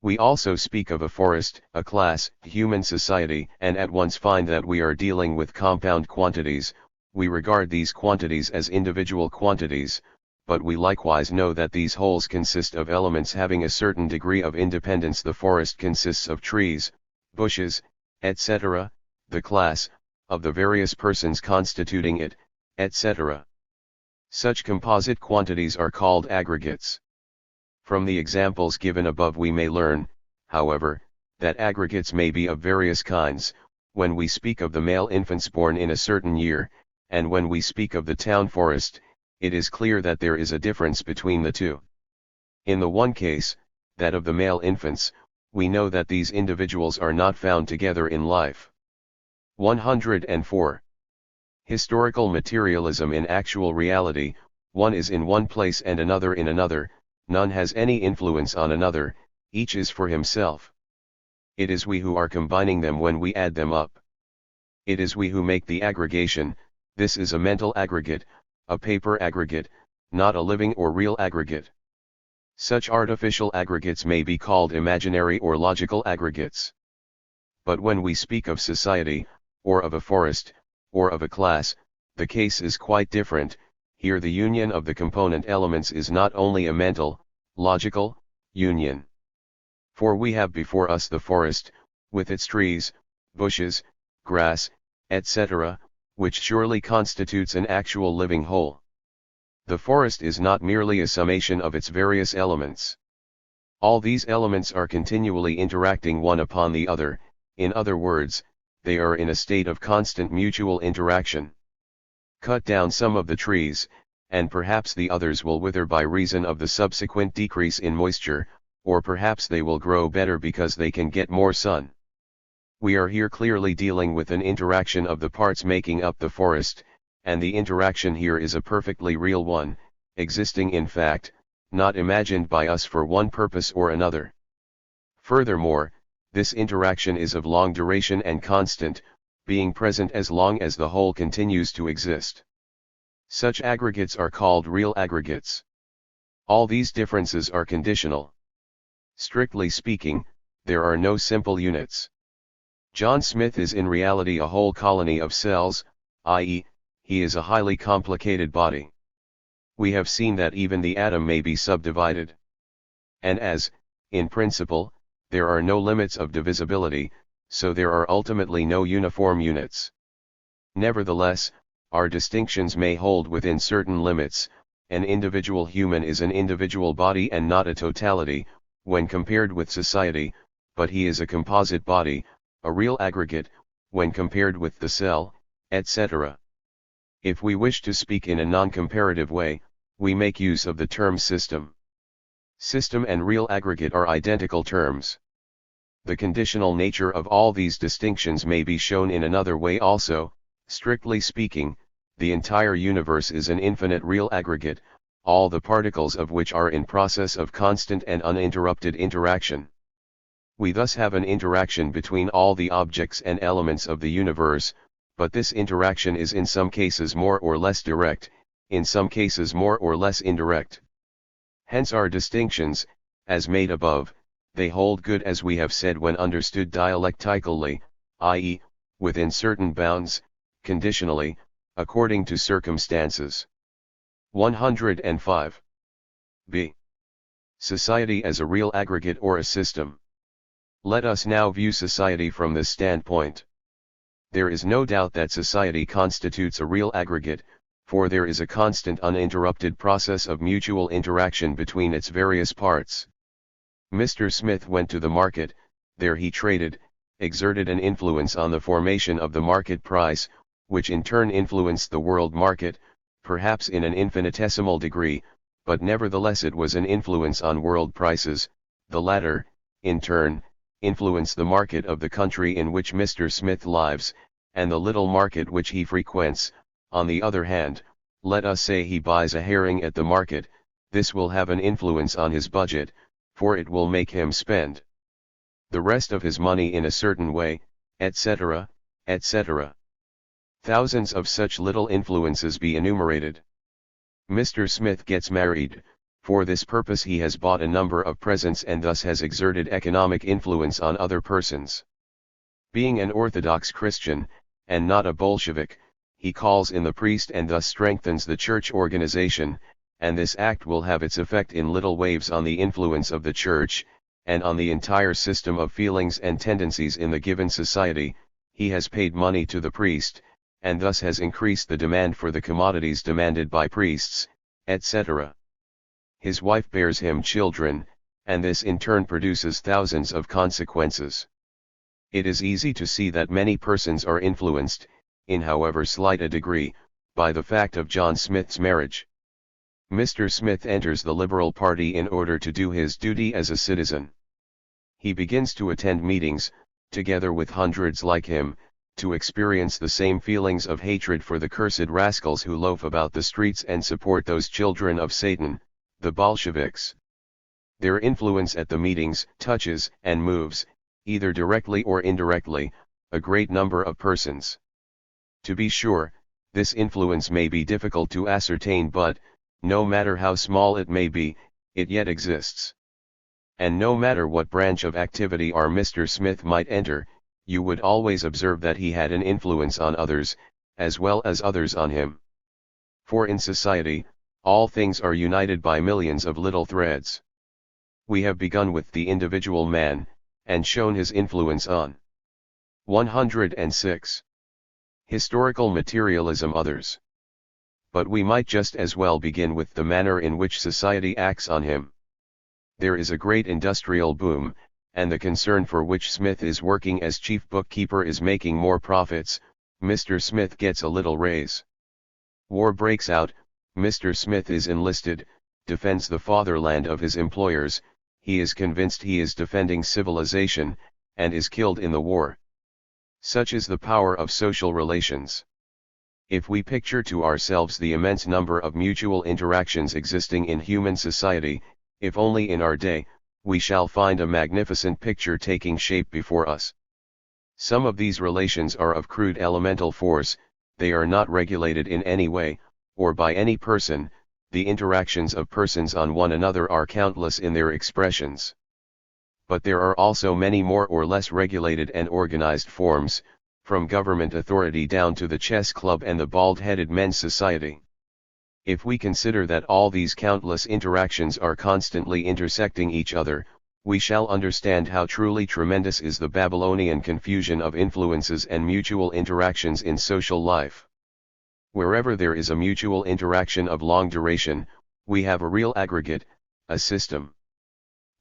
We also speak of a forest, a class, human society, and at once find that we are dealing with compound quantities. We regard these quantities as individual quantities, but we likewise know that these wholes consist of elements having a certain degree of independence. The forest consists of trees, bushes, etc., the class, of the various persons constituting it, etc. Such composite quantities are called aggregates. From the examples given above we may learn, however, that aggregates may be of various kinds, when we speak of the male infants born in a certain year, and when we speak of the town forest, it is clear that there is a difference between the two. In the one case, that of the male infants, we know that these individuals are not found together in life. 104. Historical materialism. In actual reality, one is in one place and another in another, none has any influence on another, each is for himself. It is we who are combining them when we add them up. It is we who make the aggregation. This is a mental aggregate, a paper aggregate, not a living or real aggregate. Such artificial aggregates may be called imaginary or logical aggregates. But when we speak of society, or of a forest, or of a class, the case is quite different. Here the union of the component elements is not only a mental, logical, union. For we have before us the forest, with its trees, bushes, grass, etc., which surely constitutes an actual living whole. The forest is not merely a summation of its various elements. All these elements are continually interacting one upon the other, in other words, they are in a state of constant mutual interaction. Cut down some of the trees, and perhaps the others will wither by reason of the subsequent decrease in moisture, or perhaps they will grow better because they can get more sun. We are here clearly dealing with an interaction of the parts making up the forest, and the interaction here is a perfectly real one, existing in fact, not imagined by us for one purpose or another. Furthermore, this interaction is of long duration and constant, being present as long as the whole continues to exist. Such aggregates are called real aggregates. All these differences are conditional. Strictly speaking, there are no simple units. John Smith is in reality a whole colony of cells, i.e., he is a highly complicated body. We have seen that even the atom may be subdivided. And as, in principle, there are no limits of divisibility, so there are ultimately no uniform units. Nevertheless, our distinctions may hold within certain limits. An individual human is an individual body and not a totality, when compared with society, but he is a composite body, a real aggregate, when compared with the cell, etc. If we wish to speak in a non-comparative way, we make use of the term system. System and real aggregate are identical terms. The conditional nature of all these distinctions may be shown in another way also. Strictly speaking, the entire universe is an infinite real aggregate, all the particles of which are in process of constant and uninterrupted interaction. We thus have an interaction between all the objects and elements of the universe, but this interaction is in some cases more or less direct, in some cases more or less indirect. Hence our distinctions, as made above, they hold good as we have said when understood dialectically, i.e., within certain bounds, conditionally, according to circumstances. 105. b. Society as a real aggregate or a system. Let us now view society from this standpoint. There is no doubt that society constitutes a real aggregate, for there is a constant uninterrupted process of mutual interaction between its various parts. Mr. Smith went to the market, there he traded, exerted an influence on the formation of the market price, which in turn influenced the world market, perhaps in an infinitesimal degree, but nevertheless it was an influence on world prices. The latter, in turn, influenced the market of the country in which Mr. Smith lives, and the little market which he frequents. On the other hand, let us say he buys a herring at the market, this will have an influence on his budget, for it will make him spend the rest of his money in a certain way, etc., etc. Thousands of such little influences be enumerated. Mr. Smith gets married. For this purpose he has bought a number of presents and thus has exerted economic influence on other persons. Being an Orthodox Christian, and not a Bolshevik, he calls in the priest and thus strengthens the church organization, and this act will have its effect in little waves on the influence of the church, and on the entire system of feelings and tendencies in the given society. He has paid money to the priest, and thus has increased the demand for the commodities demanded by priests, etc. His wife bears him children, and this in turn produces thousands of consequences. It is easy to see that many persons are influenced, in however slight a degree, by the fact of John Smith's marriage. Mr. Smith enters the Liberal Party in order to do his duty as a citizen. He begins to attend meetings, together with hundreds like him, to experience the same feelings of hatred for the cursed rascals who loaf about the streets and support those children of Satan, the Bolsheviks. Their influence at the meetings touches and moves, either directly or indirectly, a great number of persons. To be sure, this influence may be difficult to ascertain, but, no matter how small it may be, it yet exists. And no matter what branch of activity our Mr. Smith might enter, you would always observe that he had an influence on others, as well as others on him. For in society, all things are united by millions of little threads. We have begun with the individual man, and shown his influence on 106. Historical materialism others. But we might just as well begin with the manner in which society acts on him. There is a great industrial boom, and the concern for which Smith is working as chief bookkeeper is making more profits. Mr. Smith gets a little raise. War breaks out, Mr. Smith is enlisted, defends the fatherland of his employers, he is convinced he is defending civilization, and is killed in the war. Such is the power of social relations. If we picture to ourselves the immense number of mutual interactions existing in human society, if only in our day, we shall find a magnificent picture taking shape before us. Some of these relations are of crude elemental force, they are not regulated in any way, or by any person. The interactions of persons on one another are countless in their expressions. But there are also many more or less regulated and organized forms, from government authority down to the chess club and the bald-headed men's society. If we consider that all these countless interactions are constantly intersecting each other, we shall understand how truly tremendous is the Babylonian confusion of influences and mutual interactions in social life. Wherever there is a mutual interaction of long duration, we have a real aggregate, a system.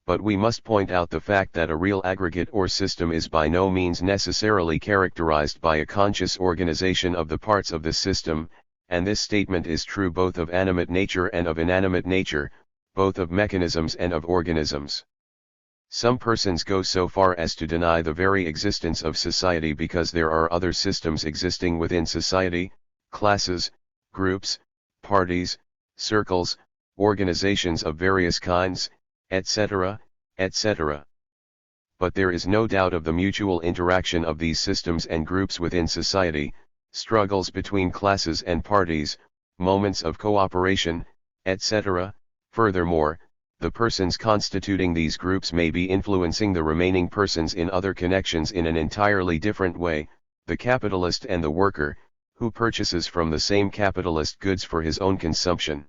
But we must point out the fact that a real aggregate or system is by no means necessarily characterized by a conscious organization of the parts of the system, and this statement is true both of animate nature and of inanimate nature, both of mechanisms and of organisms. Some persons go so far as to deny the very existence of society because there are other systems existing within society, classes, groups, parties, circles, organizations of various kinds, etc., etc. But there is no doubt of the mutual interaction of these systems and groups within society, struggles between classes and parties, moments of cooperation, etc. Furthermore, the persons constituting these groups may be influencing the remaining persons in other connections in an entirely different way, the capitalist and the worker, who purchases from the same capitalist goods for his own consumption.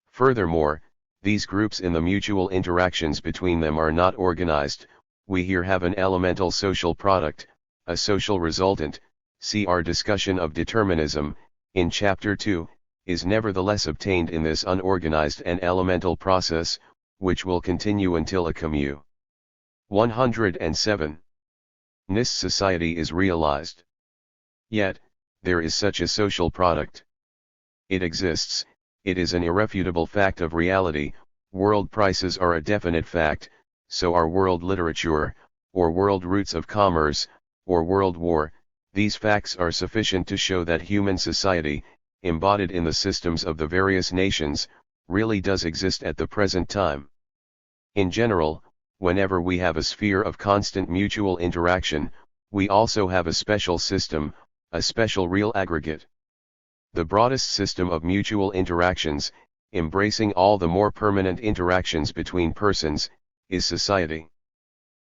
Furthermore, these groups in the mutual interactions between them are not organized. We here have an elemental social product, a social resultant. See our discussion of determinism, in Chapter 2, is nevertheless obtained in this unorganized and elemental process, which will continue until a commu. 107. Nis society is realized. Yet, there is such a social product. It exists, it is an irrefutable fact of reality. World prices are a definite fact, so are world literature, or world routes of commerce, or world war. These facts are sufficient to show that human society, embodied in the systems of the various nations, really does exist at the present time. In general, whenever we have a sphere of constant mutual interaction, we also have a special system, a special real aggregate. The broadest system of mutual interactions, embracing all the more permanent interactions between persons, is society.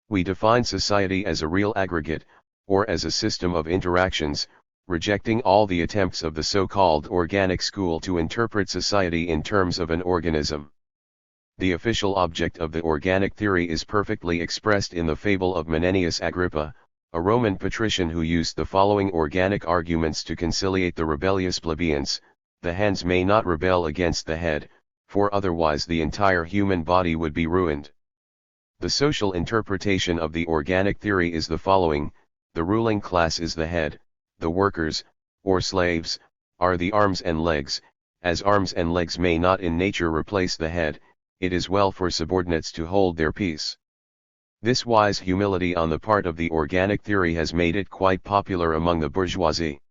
We define society as a real aggregate, or as a system of interactions, rejecting all the attempts of the so-called organic school to interpret society in terms of an organism. The official object of the organic theory is perfectly expressed in the fable of Menenius Agrippa, a Roman patrician who used the following organic arguments to conciliate the rebellious plebeians: the hands may not rebel against the head, for otherwise the entire human body would be ruined. The social interpretation of the organic theory is the following: the ruling class is the head, the workers, or slaves, are the arms and legs. As arms and legs may not in nature replace the head, it is well for subordinates to hold their peace. This wise humility on the part of the organic theory has made it quite popular among the bourgeoisie.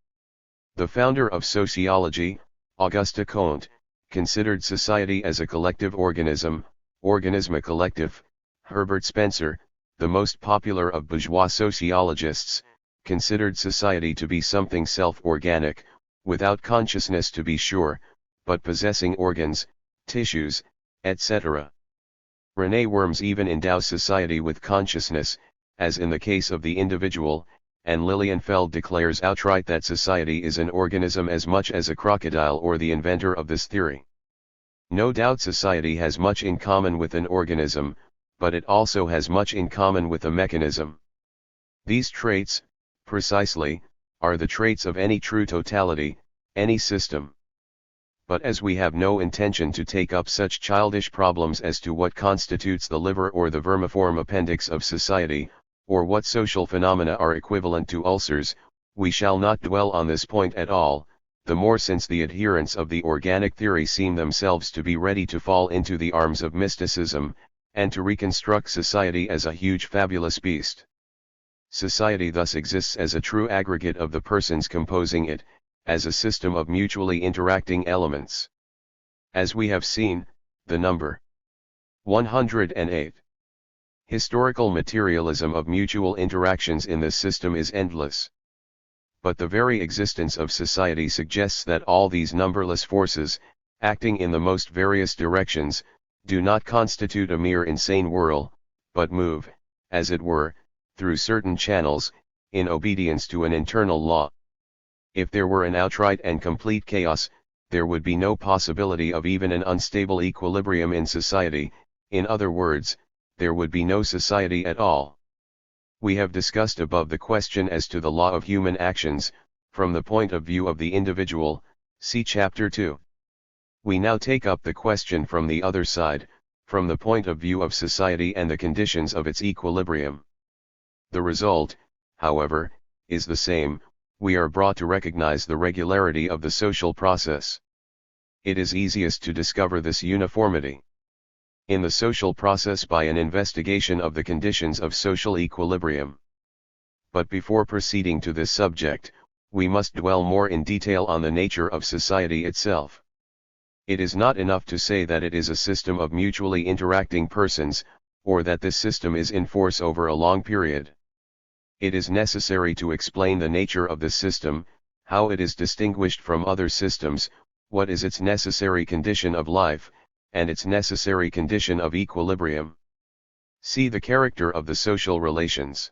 The founder of sociology, Auguste Comte, considered society as a collective organism, organisme collectif. Herbert Spencer, the most popular of bourgeois sociologists, considered society to be something self-organic, without consciousness to be sure, but possessing organs, tissues, etc. René Worms even endows society with consciousness, as in the case of the individual, and Lilienfeld declares outright that society is an organism as much as a crocodile or the inventor of this theory. No doubt society has much in common with an organism, but it also has much in common with a mechanism. These traits, precisely, are the traits of any true totality, any system. But as we have no intention to take up such childish problems as to what constitutes the liver or the vermiform appendix of society, or what social phenomena are equivalent to ulcers, we shall not dwell on this point at all, the more since the adherents of the organic theory seem themselves to be ready to fall into the arms of mysticism, and to reconstruct society as a huge fabulous beast. Society thus exists as a true aggregate of the persons composing it, as a system of mutually interacting elements. As we have seen, the number 108. Historical materialism of mutual interactions in this system is endless. But the very existence of society suggests that all these numberless forces, acting in the most various directions, do not constitute a mere insane whirl, but move, as it were, through certain channels, in obedience to an internal law. If there were an outright and complete chaos, there would be no possibility of even an unstable equilibrium in society. In other words, there would be no society at all. We have discussed above the question as to the law of human actions, from the point of view of the individual, see Chapter 2. We now take up the question from the other side, from the point of view of society and the conditions of its equilibrium. The result, however, is the same. We are brought to recognize the regularity of the social process. It is easiest to discover this uniformity in the social process by an investigation of the conditions of social equilibrium. But before proceeding to this subject, we must dwell more in detail on the nature of society itself. It is not enough to say that it is a system of mutually interacting persons, or that this system is in force over a long period. It is necessary to explain the nature of this system, how it is distinguished from other systems, what is its necessary condition of life, and its necessary condition of equilibrium. See the character of the social relations.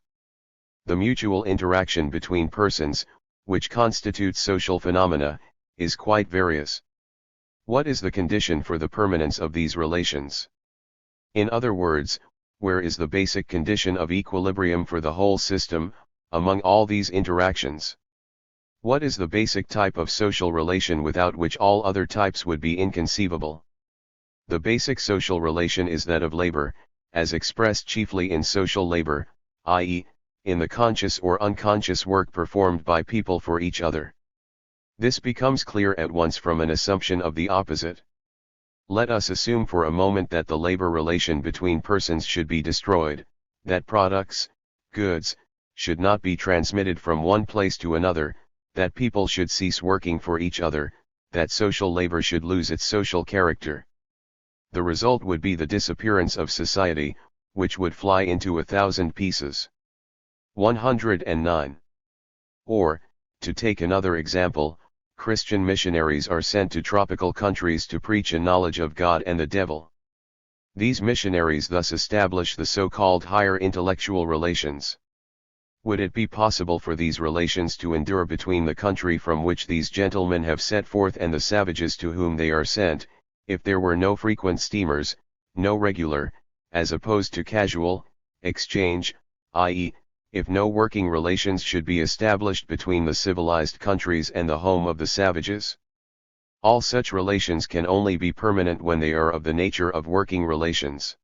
The mutual interaction between persons, which constitutes social phenomena, is quite various. What is the condition for the permanence of these relations? In other words, where is the basic condition of equilibrium for the whole system, among all these interactions? What is the basic type of social relation without which all other types would be inconceivable? The basic social relation is that of labor, as expressed chiefly in social labor, i.e., in the conscious or unconscious work performed by people for each other. This becomes clear at once from an assumption of the opposite. Let us assume for a moment that the labor relation between persons should be destroyed, that products, goods, should not be transmitted from one place to another, that people should cease working for each other, that social labor should lose its social character. The result would be the disappearance of society, which would fly into 1,000 pieces. 109. Or, to take another example, Christian missionaries are sent to tropical countries to preach a knowledge of God and the devil. These missionaries thus establish the so-called higher intellectual relations. Would it be possible for these relations to endure between the country from which these gentlemen have set forth and the savages to whom they are sent, if there were no frequent steamers, no regular, as opposed to casual, exchange, i.e., if no working relations should be established between the civilized countries and the home of the savages? All such relations can only be permanent when they are of the nature of working relations.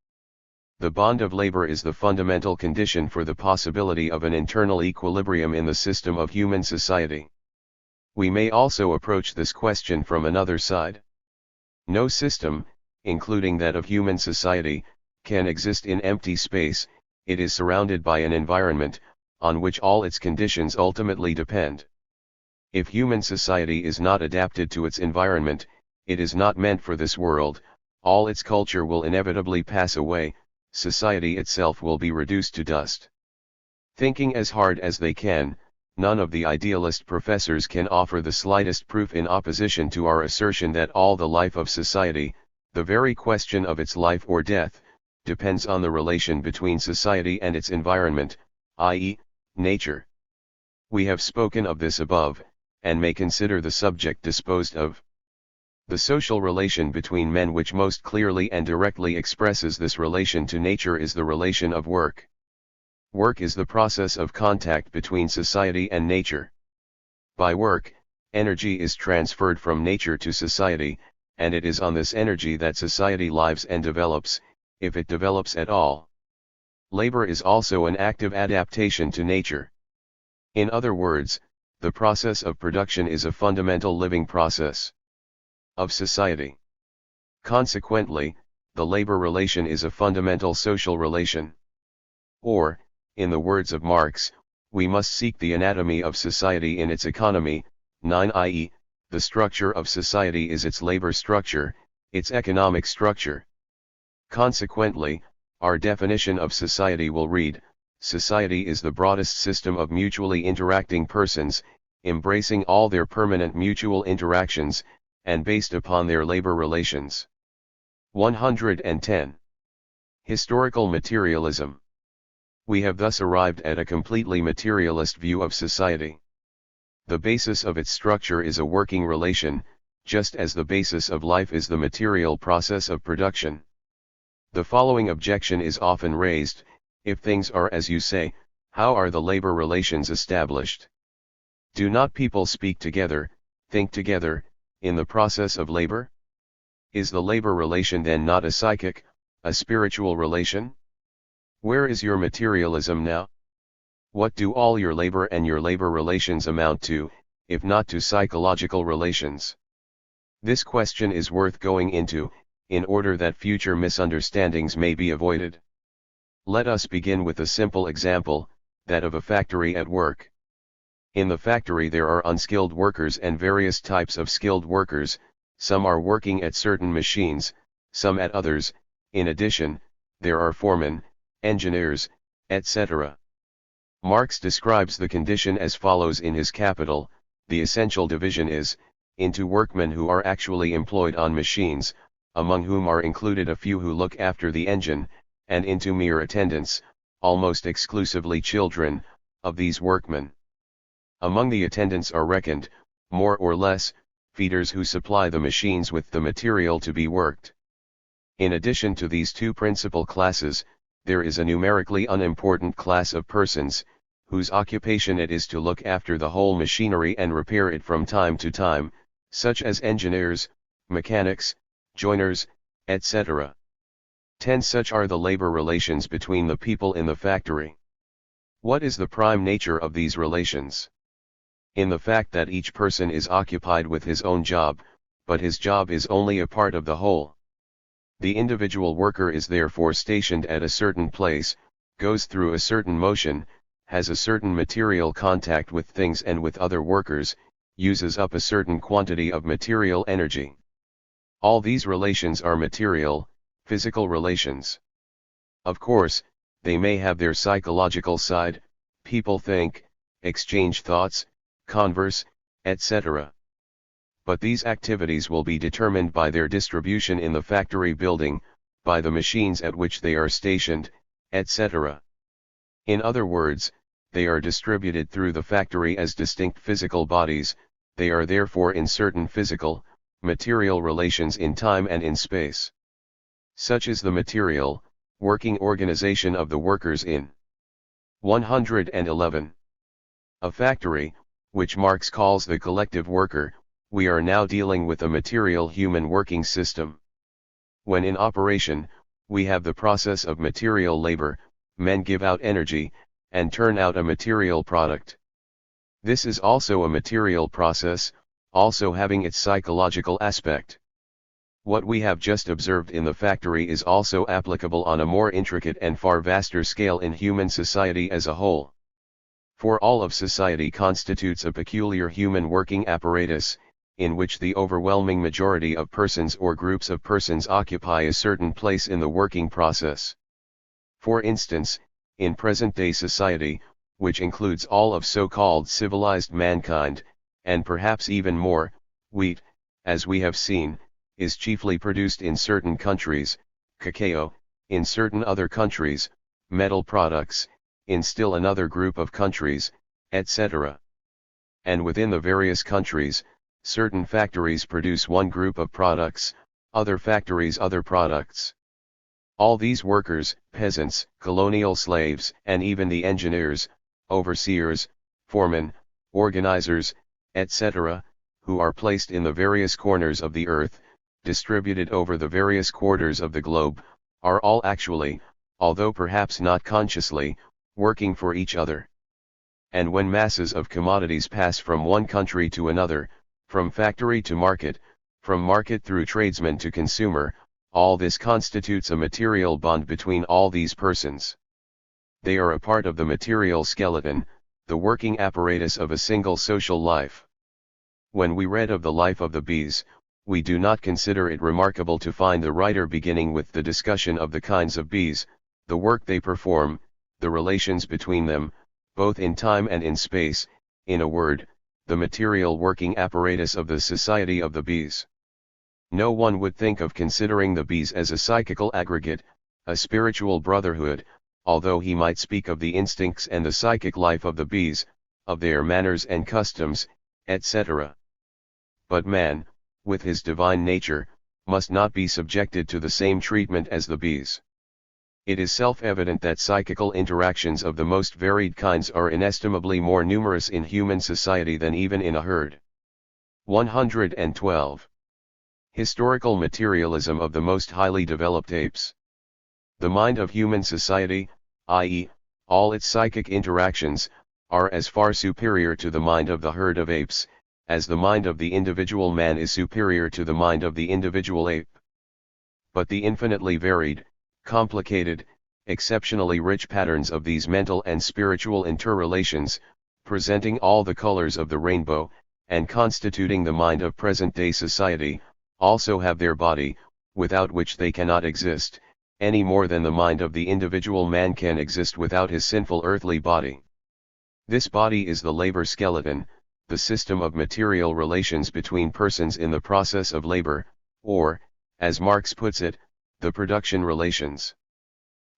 The bond of labor is the fundamental condition for the possibility of an internal equilibrium in the system of human society. We may also approach this question from another side. No system, including that of human society, can exist in empty space. It is surrounded by an environment, on which all its conditions ultimately depend. If human society is not adapted to its environment, it is not meant for this world, all its culture will inevitably pass away, society itself will be reduced to dust. Thinking as hard as they can, none of the idealist professors can offer the slightest proof in opposition to our assertion that all the life of society, the very question of its life or death, depends on the relation between society and its environment, i.e., nature. We have spoken of this above, and may consider the subject disposed of. The social relation between men which most clearly and directly expresses this relation to nature is the relation of work. Work is the process of contact between society and nature. By work, energy is transferred from nature to society, and it is on this energy that society lives and develops, if it develops at all. Labor is also an active adaptation to nature. In other words, the process of production is a fundamental living process of society. Consequently, the labor relation is a fundamental social relation. Or, in the words of Marx, we must seek the anatomy of society in its economy. 9 i.e., the structure of society is its labor structure, its economic structure. Consequently, our definition of society will read, society is the broadest system of mutually interacting persons, embracing all their permanent mutual interactions, and based upon their labor relations. 110. Historical materialism. We have thus arrived at a completely materialist view of society. The basis of its structure is a working relation, just as the basis of life is the material process of production. The following objection is often raised: if things are as you say, how are the labor relations established? Do not people speak together, think together, in the process of labor? Is the labor relation then not a psychic, a spiritual relation? Where is your materialism now? What do all your labor and your labor relations amount to, if not to psychological relations? This question is worth going into, in order that future misunderstandings may be avoided. Let us begin with a simple example, that of a factory at work. In the factory there are unskilled workers and various types of skilled workers, some are working at certain machines, some at others. In addition, there are foremen, engineers, etc. Marx describes the condition as follows in his Capital: the essential division is, into workmen who are actually employed on machines, among whom are included a few who look after the engine, and into mere attendants, almost exclusively children, of these workmen. Among the attendants are reckoned, more or less, feeders who supply the machines with the material to be worked. In addition to these two principal classes, there is a numerically unimportant class of persons, whose occupation it is to look after the whole machinery and repair it from time to time, such as engineers, mechanics, joiners, etc. 10. Such are the labor relations between the people in the factory. What is the prime nature of these relations? In the fact that each person is occupied with his own job, but his job is only a part of the whole. The individual worker is therefore stationed at a certain place, goes through a certain motion, has a certain material contact with things and with other workers, uses up a certain quantity of material energy. All these relations are material, physical relations. Of course, they may have their psychological side: people think, exchange thoughts, converse, etc. But these activities will be determined by their distribution in the factory building, by the machines at which they are stationed, etc. In other words, they are distributed through the factory as distinct physical bodies. They are therefore in certain physical, material relations in time and in space. Such is the material, working organization of the workers in 111. A factory, which Marx calls the collective worker. We are now dealing with a material human working system. When in operation, we have the process of material labor, men give out energy, and turn out a material product. This is also a material process, also having its psychological aspect. What we have just observed in the factory is also applicable on a more intricate and far vaster scale in human society as a whole. For all of society constitutes a peculiar human working apparatus, in which the overwhelming majority of persons or groups of persons occupy a certain place in the working process. For instance, in present-day society, which includes all of so-called civilized mankind, and perhaps even more, wheat, as we have seen, is chiefly produced in certain countries, cacao, in certain other countries, metal products, in still another group of countries, etc. And within the various countries, certain factories produce one group of products, other factories other products. All these workers, peasants, colonial slaves, and even the engineers, overseers, foremen, organizers, etc., who are placed in the various corners of the earth, distributed over the various quarters of the globe, are all actually, although perhaps not consciously, working for each other. And when masses of commodities pass from one country to another, from factory to market, from market through tradesman to consumer, all this constitutes a material bond between all these persons. They are a part of the material skeleton, the working apparatus of a single social life. When we read of the life of the bees, we do not consider it remarkable to find the writer beginning with the discussion of the kinds of bees, the work they perform, the relations between them, both in time and in space, in a word, the material working apparatus of the society of the bees. No one would think of considering the bees as a psychical aggregate, a spiritual brotherhood, although he might speak of the instincts and the psychic life of the bees, of their manners and customs, etc. But man, with his divine nature, must not be subjected to the same treatment as the bees. It is self-evident that psychical interactions of the most varied kinds are inestimably more numerous in human society than even in a herd. 112. Historical materialism of the most highly developed apes. The mind of human society, i.e., all its psychic interactions, are as far superior to the mind of the herd of apes, as the mind of the individual man is superior to the mind of the individual ape. But the infinitely varied, complicated, exceptionally rich patterns of these mental and spiritual interrelations, presenting all the colors of the rainbow, and constituting the mind of present-day society, also have their body, without which they cannot exist, any more than the mind of the individual man can exist without his sinful earthly body. This body is the labor skeleton, the system of material relations between persons in the process of labor, or, as Marx puts it, the production relations.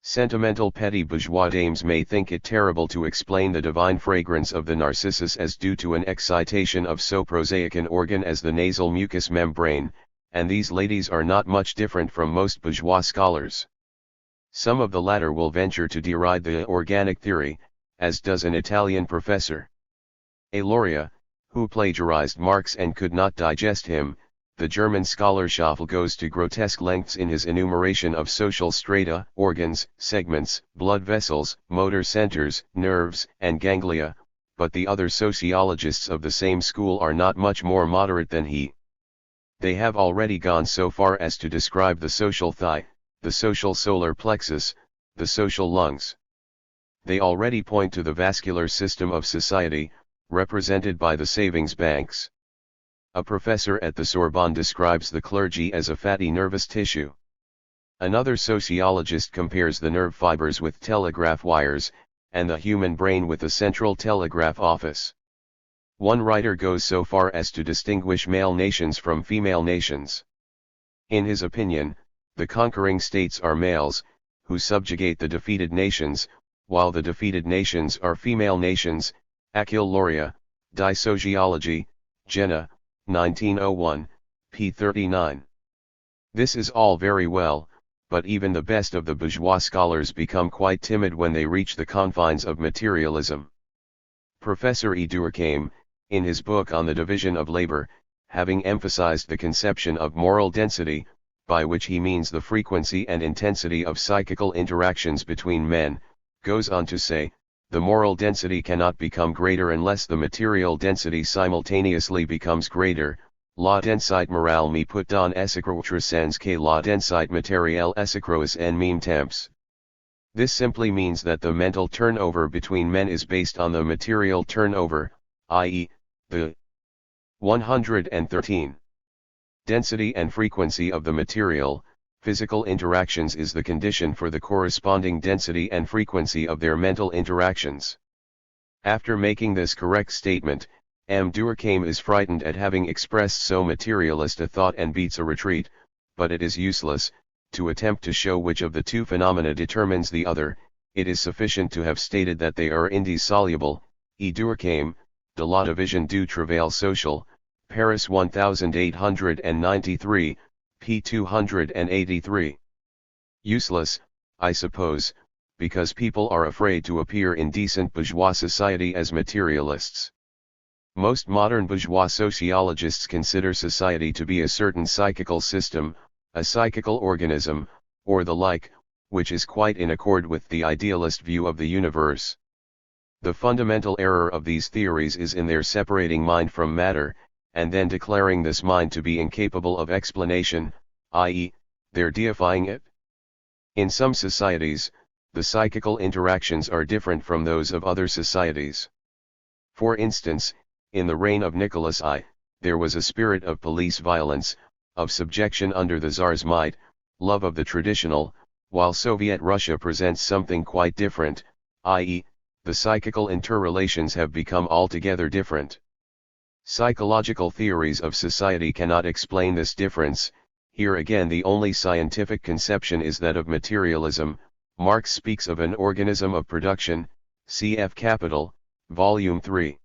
Sentimental petty bourgeois dames may think it terrible to explain the divine fragrance of the narcissus as due to an excitation of so prosaic an organ as the nasal mucous membrane, and these ladies are not much different from most bourgeois scholars. Some of the latter will venture to deride the organic theory, as does an Italian professor. A Loria, who plagiarized Marx and could not digest him, the German scholar Schaffel goes to grotesque lengths in his enumeration of social strata, organs, segments, blood vessels, motor centers, nerves, and ganglia, but the other sociologists of the same school are not much more moderate than he. They have already gone so far as to describe the social thigh, the social solar plexus, the social lungs. They already point to the vascular system of society, represented by the savings banks. A professor at the Sorbonne describes the clergy as a fatty nervous tissue. Another sociologist compares the nerve fibers with telegraph wires, and the human brain with a central telegraph office. One writer goes so far as to distinguish male nations from female nations. In his opinion, the conquering states are males, who subjugate the defeated nations, while the defeated nations are female nations. Achille Laurier, Die Sociologie, Jena, 1901, p. 39. This is all very well, but even the best of the bourgeois scholars become quite timid when they reach the confines of materialism. Professor E. Durkheim, in his book on the division of labor, having emphasized the conception of moral density, by which he means the frequency and intensity of psychical interactions between men, goes on to say, the moral density cannot become greater unless the material density simultaneously becomes greater. La densité morale me put dans escroître sans que la densité matérielle escroisse en même temps. This simply means that the mental turnover between men is based on the material turnover, i.e., the 113. Density and frequency of the material, physical interactions is the condition for the corresponding density and frequency of their mental interactions. After making this correct statement, M. Durkheim is frightened at having expressed so materialist a thought and beats a retreat, but it is useless to attempt to show which of the two phenomena determines the other. It is sufficient to have stated that they are indissoluble. E. Durkheim, De la division du travail social, Paris 1893, p. 283. Useless, I suppose, because people are afraid to appear in decent bourgeois society as materialists. Most modern bourgeois sociologists consider society to be a certain psychical system, a psychical organism, or the like, which is quite in accord with the idealist view of the universe. The fundamental error of these theories is in their separating mind from matter, and then declaring this mind to be incapable of explanation, i.e., their deifying it. In some societies, the psychical interactions are different from those of other societies. For instance, in the reign of Nicholas I, there was a spirit of police violence, of subjection under the Tsar's might, love of the traditional, while Soviet Russia presents something quite different, i.e., the psychical interrelations have become altogether different. Psychological theories of society cannot explain this difference. Here again the only scientific conception is that of materialism. Marx speaks of an organism of production, cf. Capital, Volume 3.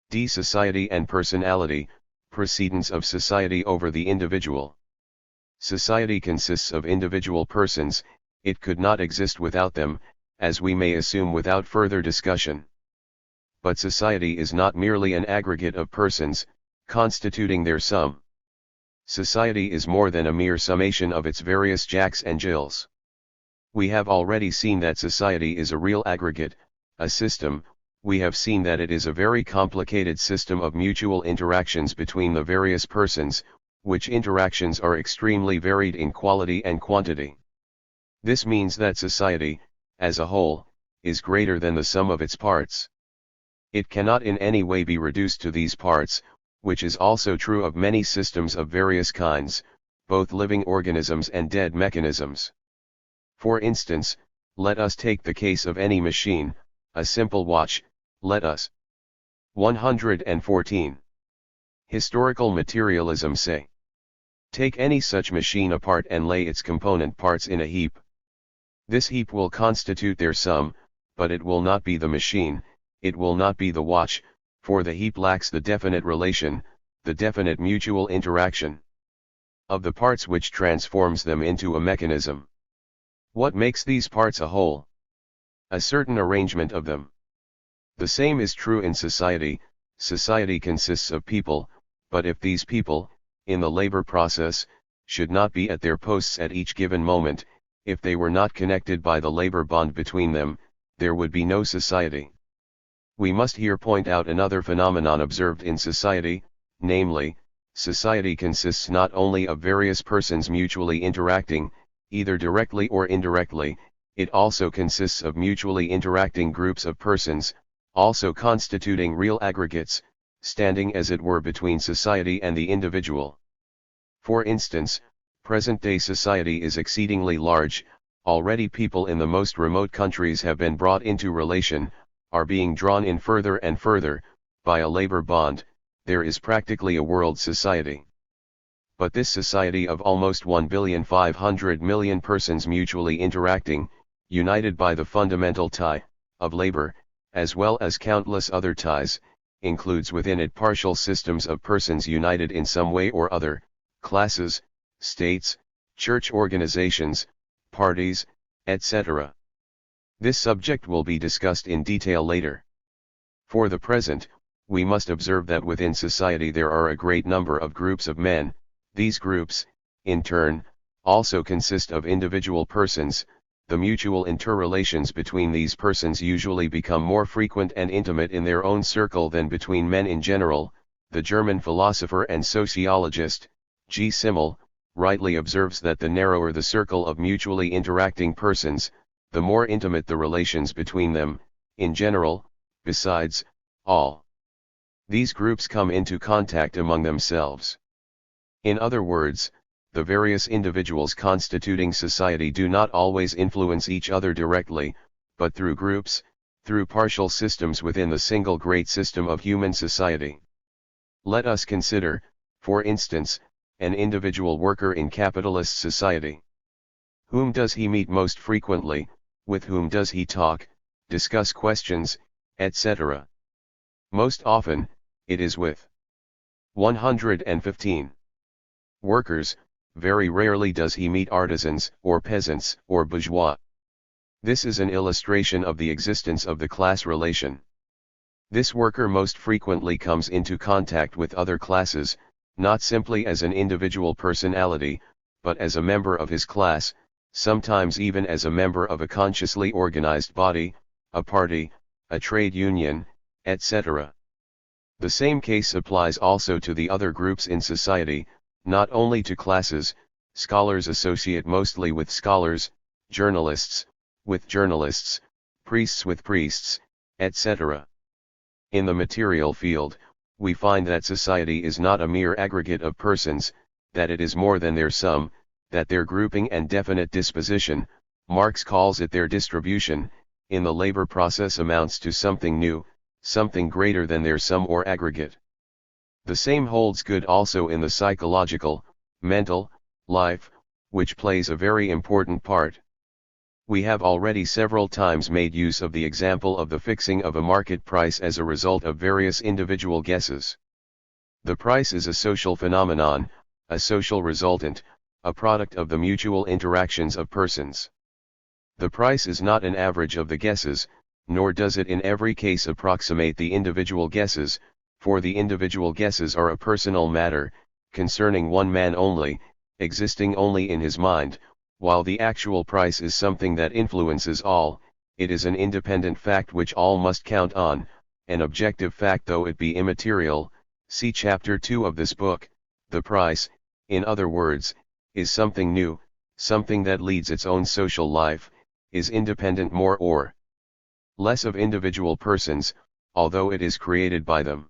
D. Society and personality, precedence of society over the individual. Society consists of individual persons, it could not exist without them, as we may assume without further discussion. But society is not merely an aggregate of persons, constituting their sum. Society is more than a mere summation of its various Jacks and Jills. We have already seen that society is a real aggregate, a system. We have seen that it is a very complicated system of mutual interactions between the various persons, which interactions are extremely varied in quality and quantity. This means that society, as a whole, is greater than the sum of its parts. It cannot in any way be reduced to these parts, which is also true of many systems of various kinds, both living organisms and dead mechanisms. For instance, let us take the case of any machine, a simple watch, let us. 114. Historical materialism say. Take any such machine apart and lay its component parts in a heap. This heap will constitute their sum, but it will not be the machine, it will not be the watch, for the heap lacks the definite relation, the definite mutual interaction of the parts which transforms them into a mechanism. What makes these parts a whole? A certain arrangement of them. The same is true in society. Society consists of people, but if these people, in the labor process, should not be at their posts at each given moment, if they were not connected by the labor bond between them, there would be no society. We must here point out another phenomenon observed in society, namely, society consists not only of various persons mutually interacting, either directly or indirectly, it also consists of mutually interacting groups of persons, also constituting real aggregates, standing as it were between society and the individual. For instance, present-day society is exceedingly large, already people in the most remote countries have been brought into relation, are being drawn in further and further, by a labor bond. There is practically a world society. But this society of almost 1,500,000,000 persons mutually interacting, united by the fundamental tie, of labor, as well as countless other ties, includes within it partial systems of persons united in some way or other, classes, states, church organizations, parties, etc. This subject will be discussed in detail later. For the present, we must observe that within society there are a great number of groups of men. These groups, in turn, also consist of individual persons. The mutual interrelations between these persons usually become more frequent and intimate in their own circle than between men in general. The German philosopher and sociologist, G. Simmel, rightly observes that the narrower the circle of mutually interacting persons, the more intimate the relations between them, in general. Besides, all these groups come into contact among themselves. In other words, the various individuals constituting society do not always influence each other directly, but through groups, through partial systems within the single great system of human society. Let us consider, for instance, an individual worker in capitalist society. Whom does he meet most frequently, with whom does he talk, discuss questions, etc.? Most often, it is with 115 workers. Very rarely does he meet artisans, or peasants, or bourgeois. This is an illustration of the existence of the class relation. This worker most frequently comes into contact with other classes, not simply as an individual personality, but as a member of his class, sometimes even as a member of a consciously organized body, a party, a trade union, etc. The same case applies also to the other groups in society, not only to classes. Scholars associate mostly with scholars, journalists with journalists, priests with priests, etc. In the material field, we find that society is not a mere aggregate of persons, that it is more than their sum, that their grouping and definite disposition, Marx calls it their distribution, in the labor process amounts to something new, something greater than their sum or aggregate. The same holds good also in the psychological, mental, life, which plays a very important part. We have already several times made use of the example of the fixing of a market price as a result of various individual guesses. The price is a social phenomenon, a social resultant, a product of the mutual interactions of persons. The price is not an average of the guesses, nor does it in every case approximate the individual guesses, for the individual guesses are a personal matter, concerning one man only, existing only in his mind, while the actual price is something that influences all. It is an independent fact which all must count on, an objective fact though it be immaterial. See chapter 2 of this book. The price, in other words, is something new, something that leads its own social life, is independent more or less of individual persons, although it is created by them.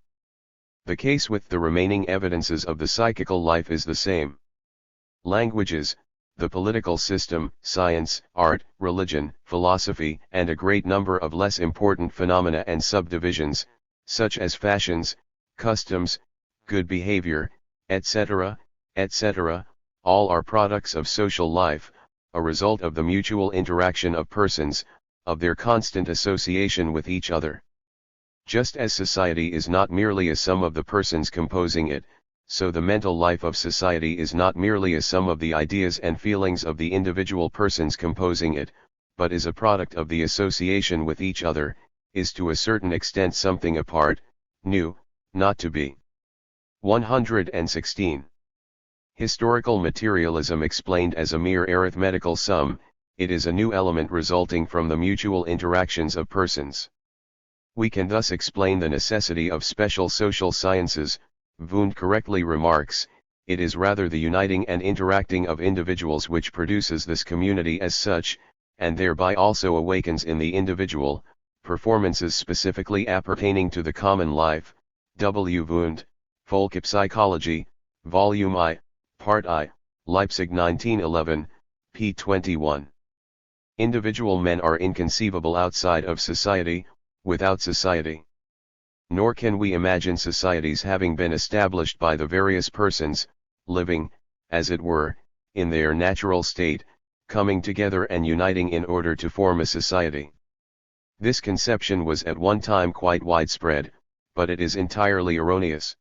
The case with the remaining evidences of the psychical life is the same. Languages, the political system, science, art, religion, philosophy, and a great number of less important phenomena and subdivisions, such as fashions, customs, good behavior, etc., etc., all are products of social life, a result of the mutual interaction of persons, of their constant association with each other. Just as society is not merely a sum of the persons composing it, so the mental life of society is not merely a sum of the ideas and feelings of the individual persons composing it, but is a product of the association with each other, is to a certain extent something apart, new, not to be. 116. Historical materialism explained as a mere arithmetical sum, it is a new element resulting from the mutual interactions of persons. We can thus explain the necessity of special social sciences. Wundt correctly remarks, it is rather the uniting and interacting of individuals which produces this community as such, and thereby also awakens in the individual, performances specifically appertaining to the common life. W. Wundt, Psychology, Volume I, Part I, Leipzig 1911, p. 21. Individual men are inconceivable outside of society, without society. Nor can we imagine societies having been established by the various persons, living, as it were, in their natural state, coming together and uniting in order to form a society. This conception was at one time quite widespread, but it is entirely erroneous.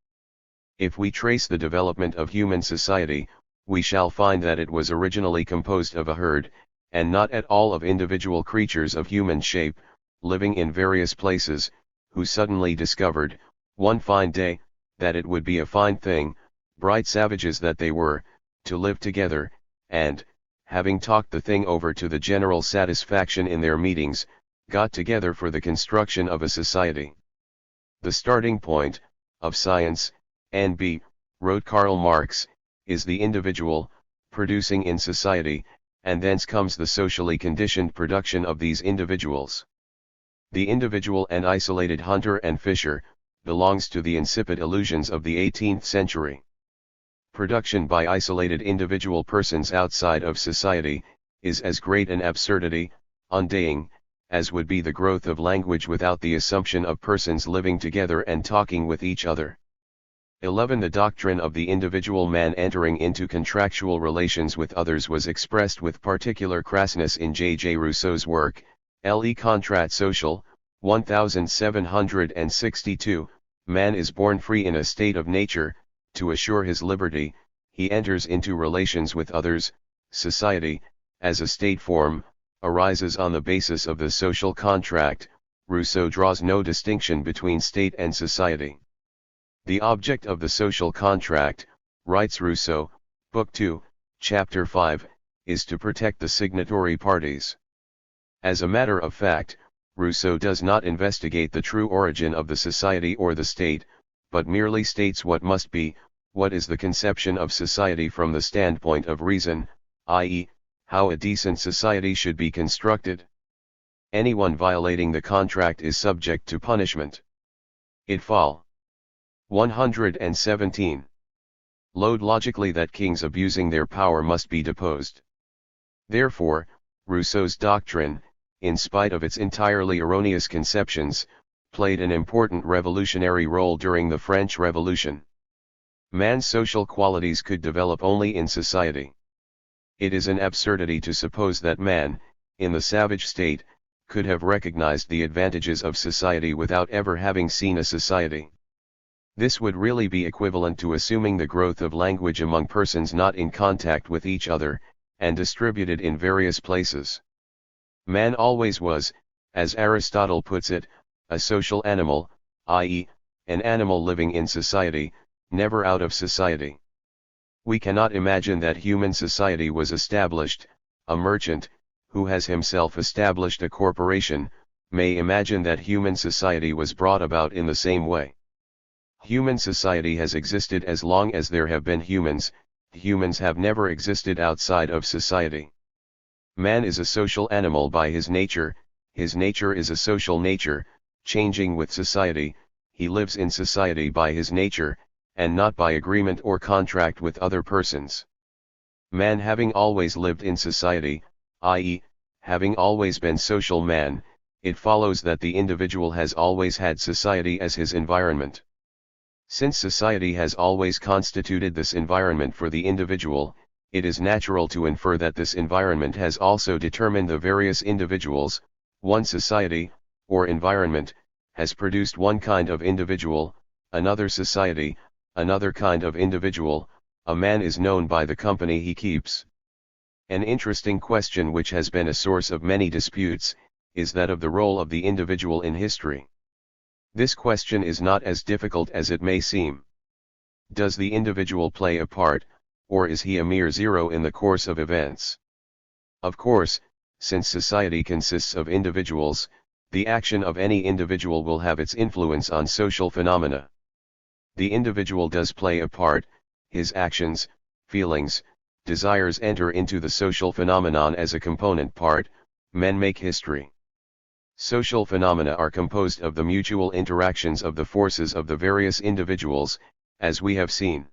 If we trace the development of human society, we shall find that it was originally composed of a herd, and not at all of individual creatures of human shape, living in various places, who suddenly discovered, one fine day, that it would be a fine thing, bright savages that they were, to live together, and, having talked the thing over to the general satisfaction in their meetings, got together for the construction of a society. The starting point, of science, N.B., wrote Karl Marx, is the individual, producing in society, and thence comes the socially conditioned production of these individuals. The individual and isolated hunter and fisher, belongs to the insipid illusions of the 18th century. Production by isolated individual persons outside of society, is as great an absurdity, undying, as would be the growth of language without the assumption of persons living together and talking with each other. 11. The doctrine of the individual man entering into contractual relations with others was expressed with particular crassness in J. Rousseau's work, Le Contrat Social, 1762. Man is born free in a state of nature. To assure his liberty, he enters into relations with others. Society, as a state form, arises on the basis of the social contract. Rousseau draws no distinction between state and society. The object of the social contract, writes Rousseau, Book 2, Chapter 5, is to protect the signatory parties. As a matter of fact, Rousseau does not investigate the true origin of the society or the state, but merely states what must be, what is the conception of society from the standpoint of reason, i.e., how a decent society should be constructed. Anyone violating the contract is subject to punishment. It fall. 117. Load logically that kings abusing their power must be deposed. Therefore, Rousseau's doctrine, in spite of its entirely erroneous conceptions, played an important revolutionary role during the French Revolution. Man's social qualities could develop only in society. It is an absurdity to suppose that man, in the savage state, could have recognized the advantages of society without ever having seen a society. This would really be equivalent to assuming the growth of language among persons not in contact with each other, and distributed in various places. Man always was, as Aristotle puts it, a social animal, i.e., an animal living in society, never out of society. We cannot imagine that human society was established. A merchant, who has himself established a corporation, may imagine that human society was brought about in the same way. Human society has existed as long as there have been humans. Humans have never existed outside of society. Man is a social animal by his nature is a social nature, changing with society. He lives in society by his nature, and not by agreement or contract with other persons. Man having always lived in society, i.e., having always been social man, it follows that the individual has always had society as his environment. Since society has always constituted this environment for the individual, it is natural to infer that this environment has also determined the various individuals. One society, or environment, has produced one kind of individual, another society, another kind of individual. A man is known by the company he keeps. An interesting question which has been a source of many disputes, is that of the role of the individual in history. This question is not as difficult as it may seem. Does the individual play a part, or is he a mere zero in the course of events? Of course, since society consists of individuals, the action of any individual will have its influence on social phenomena. The individual does play a part. His actions, feelings, desires enter into the social phenomenon as a component part. Men make history. Social phenomena are composed of the mutual interactions of the forces of the various individuals, as we have seen.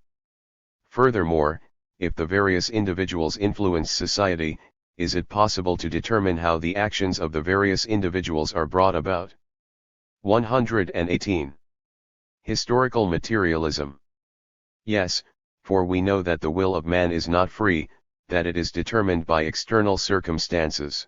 Furthermore, if the various individuals influence society, is it possible to determine how the actions of the various individuals are brought about? 118. Historical materialism. Yes, for we know that the will of man is not free, that it is determined by external circumstances.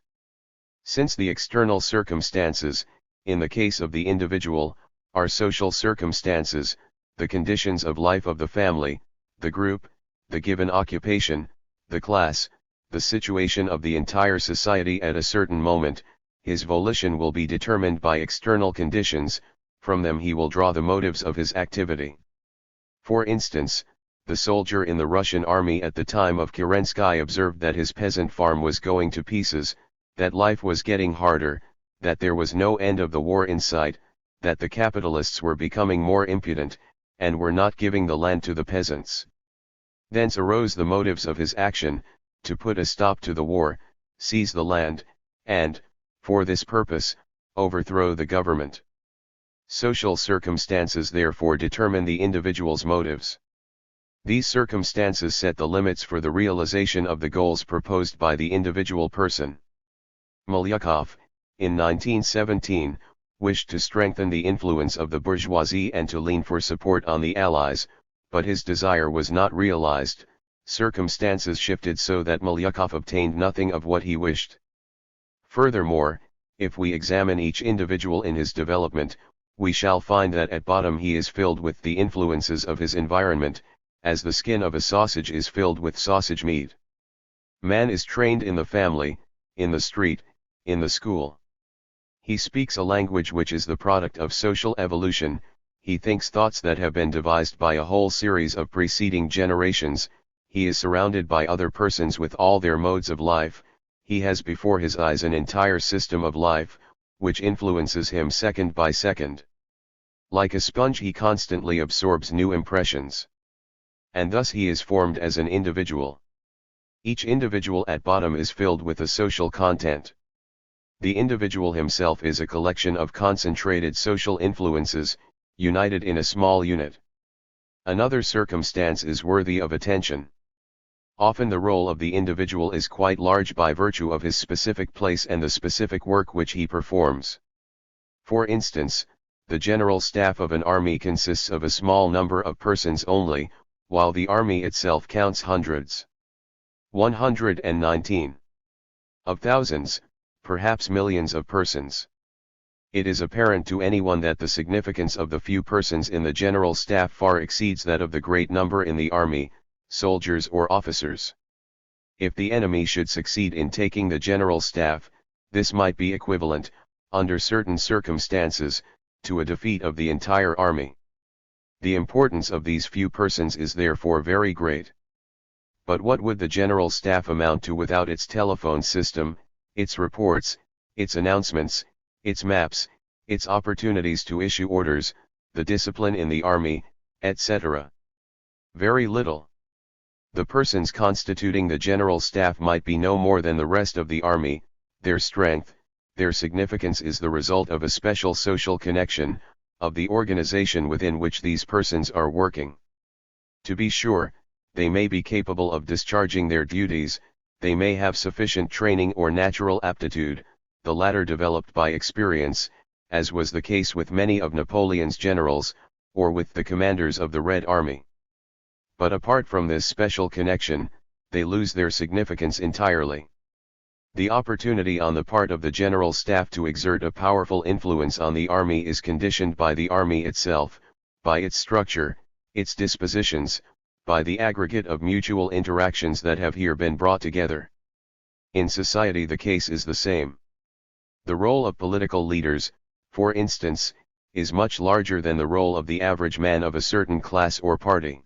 Since the external circumstances, in the case of the individual, are social circumstances, the conditions of life of the family, the group, the given occupation, the class, the situation of the entire society at a certain moment, his volition will be determined by external conditions. From them he will draw the motives of his activity. For instance, the soldier in the Russian army at the time of Kerensky observed that his peasant farm was going to pieces, that life was getting harder, that there was no end of the war in sight, that the capitalists were becoming more impudent, and were not giving the land to the peasants. Thence arose the motives of his action, to put a stop to the war, seize the land, and, for this purpose, overthrow the government. Social circumstances therefore determine the individual's motives. These circumstances set the limits for the realization of the goals proposed by the individual person. Milyukov, in 1917, wished to strengthen the influence of the bourgeoisie and to lean for support on the Allies, but his desire was not realized. Circumstances shifted so that Milyukov obtained nothing of what he wished. Furthermore, if we examine each individual in his development, we shall find that at bottom he is filled with the influences of his environment, as the skin of a sausage is filled with sausage meat. Man is trained in the family, in the street, in the school. He speaks a language which is the product of social evolution. He thinks thoughts that have been devised by a whole series of preceding generations. He is surrounded by other persons with all their modes of life. He has before his eyes an entire system of life, which influences him second by second. Like a sponge he constantly absorbs new impressions. And thus he is formed as an individual. Each individual at bottom is filled with a social content. The individual himself is a collection of concentrated social influences, united in a small unit. Another circumstance is worthy of attention. Often the role of the individual is quite large by virtue of his specific place and the specific work which he performs. For instance, the general staff of an army consists of a small number of persons only, while the army itself counts hundreds. 119. Of thousands, perhaps millions of persons. It is apparent to anyone that the significance of the few persons in the general staff far exceeds that of the great number in the army, soldiers or officers. If the enemy should succeed in taking the general staff, this might be equivalent, under certain circumstances, to a defeat of the entire army. The importance of these few persons is therefore very great. But what would the general staff amount to without its telephone system, its reports, its announcements, its maps, its opportunities to issue orders, the discipline in the army, etc.? Very little. The persons constituting the general staff might be no more than the rest of the army. Their strength, their significance is the result of a special social connection, of the organization within which these persons are working. To be sure, they may be capable of discharging their duties, they may have sufficient training or natural aptitude, the latter developed by experience, as was the case with many of Napoleon's generals, or with the commanders of the Red Army. But apart from this special connection, they lose their significance entirely. The opportunity on the part of the general staff to exert a powerful influence on the army is conditioned by the army itself, by its structure, its dispositions, by the aggregate of mutual interactions that have here been brought together. In society the case is the same. The role of political leaders, for instance, is much larger than the role of the average man of a certain class or party.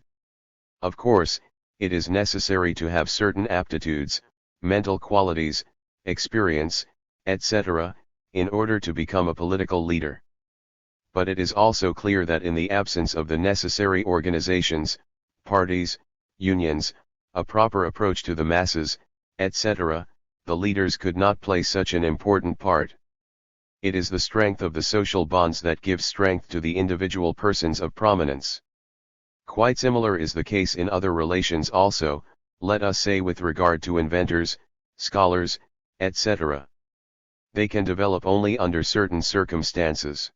Of course, it is necessary to have certain aptitudes, mental qualities, experience, etc., in order to become a political leader. But it is also clear that in the absence of the necessary organizations, parties, unions, a proper approach to the masses, etc., the leaders could not play such an important part. It is the strength of the social bonds that gives strength to the individual persons of prominence. Quite similar is the case in other relations also, let us say with regard to inventors, scholars, etc. They can develop only under certain circumstances.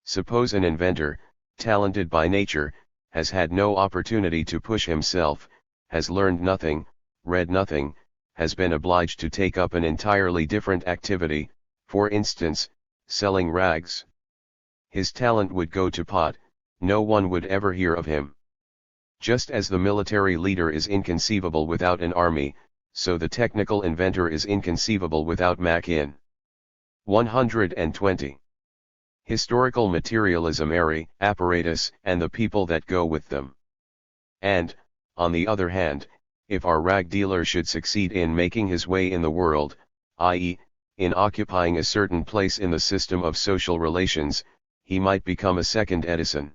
Suppose an inventor, talented by nature, has had no opportunity to push himself, has learned nothing, read nothing, has been obliged to take up an entirely different activity, for instance, selling rags. His talent would go to pot, no one would ever hear of him. Just as the military leader is inconceivable without an army, so the technical inventor is inconceivable without machine. 120. Historical materialism, apparatus, and the people that go with them. And, on the other hand, if our rag dealer should succeed in making his way in the world, i.e., in occupying a certain place in the system of social relations, he might become a second Edison.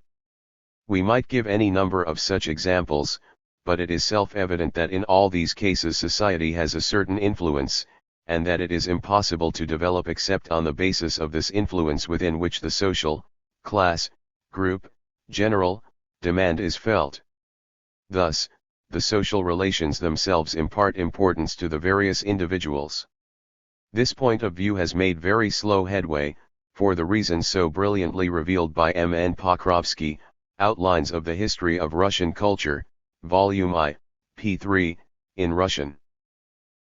We might give any number of such examples, but it is self-evident that in all these cases society has a certain influence, and that it is impossible to develop except on the basis of this influence within which the social, class, group, general, demand is felt. Thus, the social relations themselves impart importance to the various individuals. This point of view has made very slow headway, for the reasons so brilliantly revealed by M. N. Pokrovsky, Outlines of the History of Russian Culture, Volume I, p. 3, in Russian.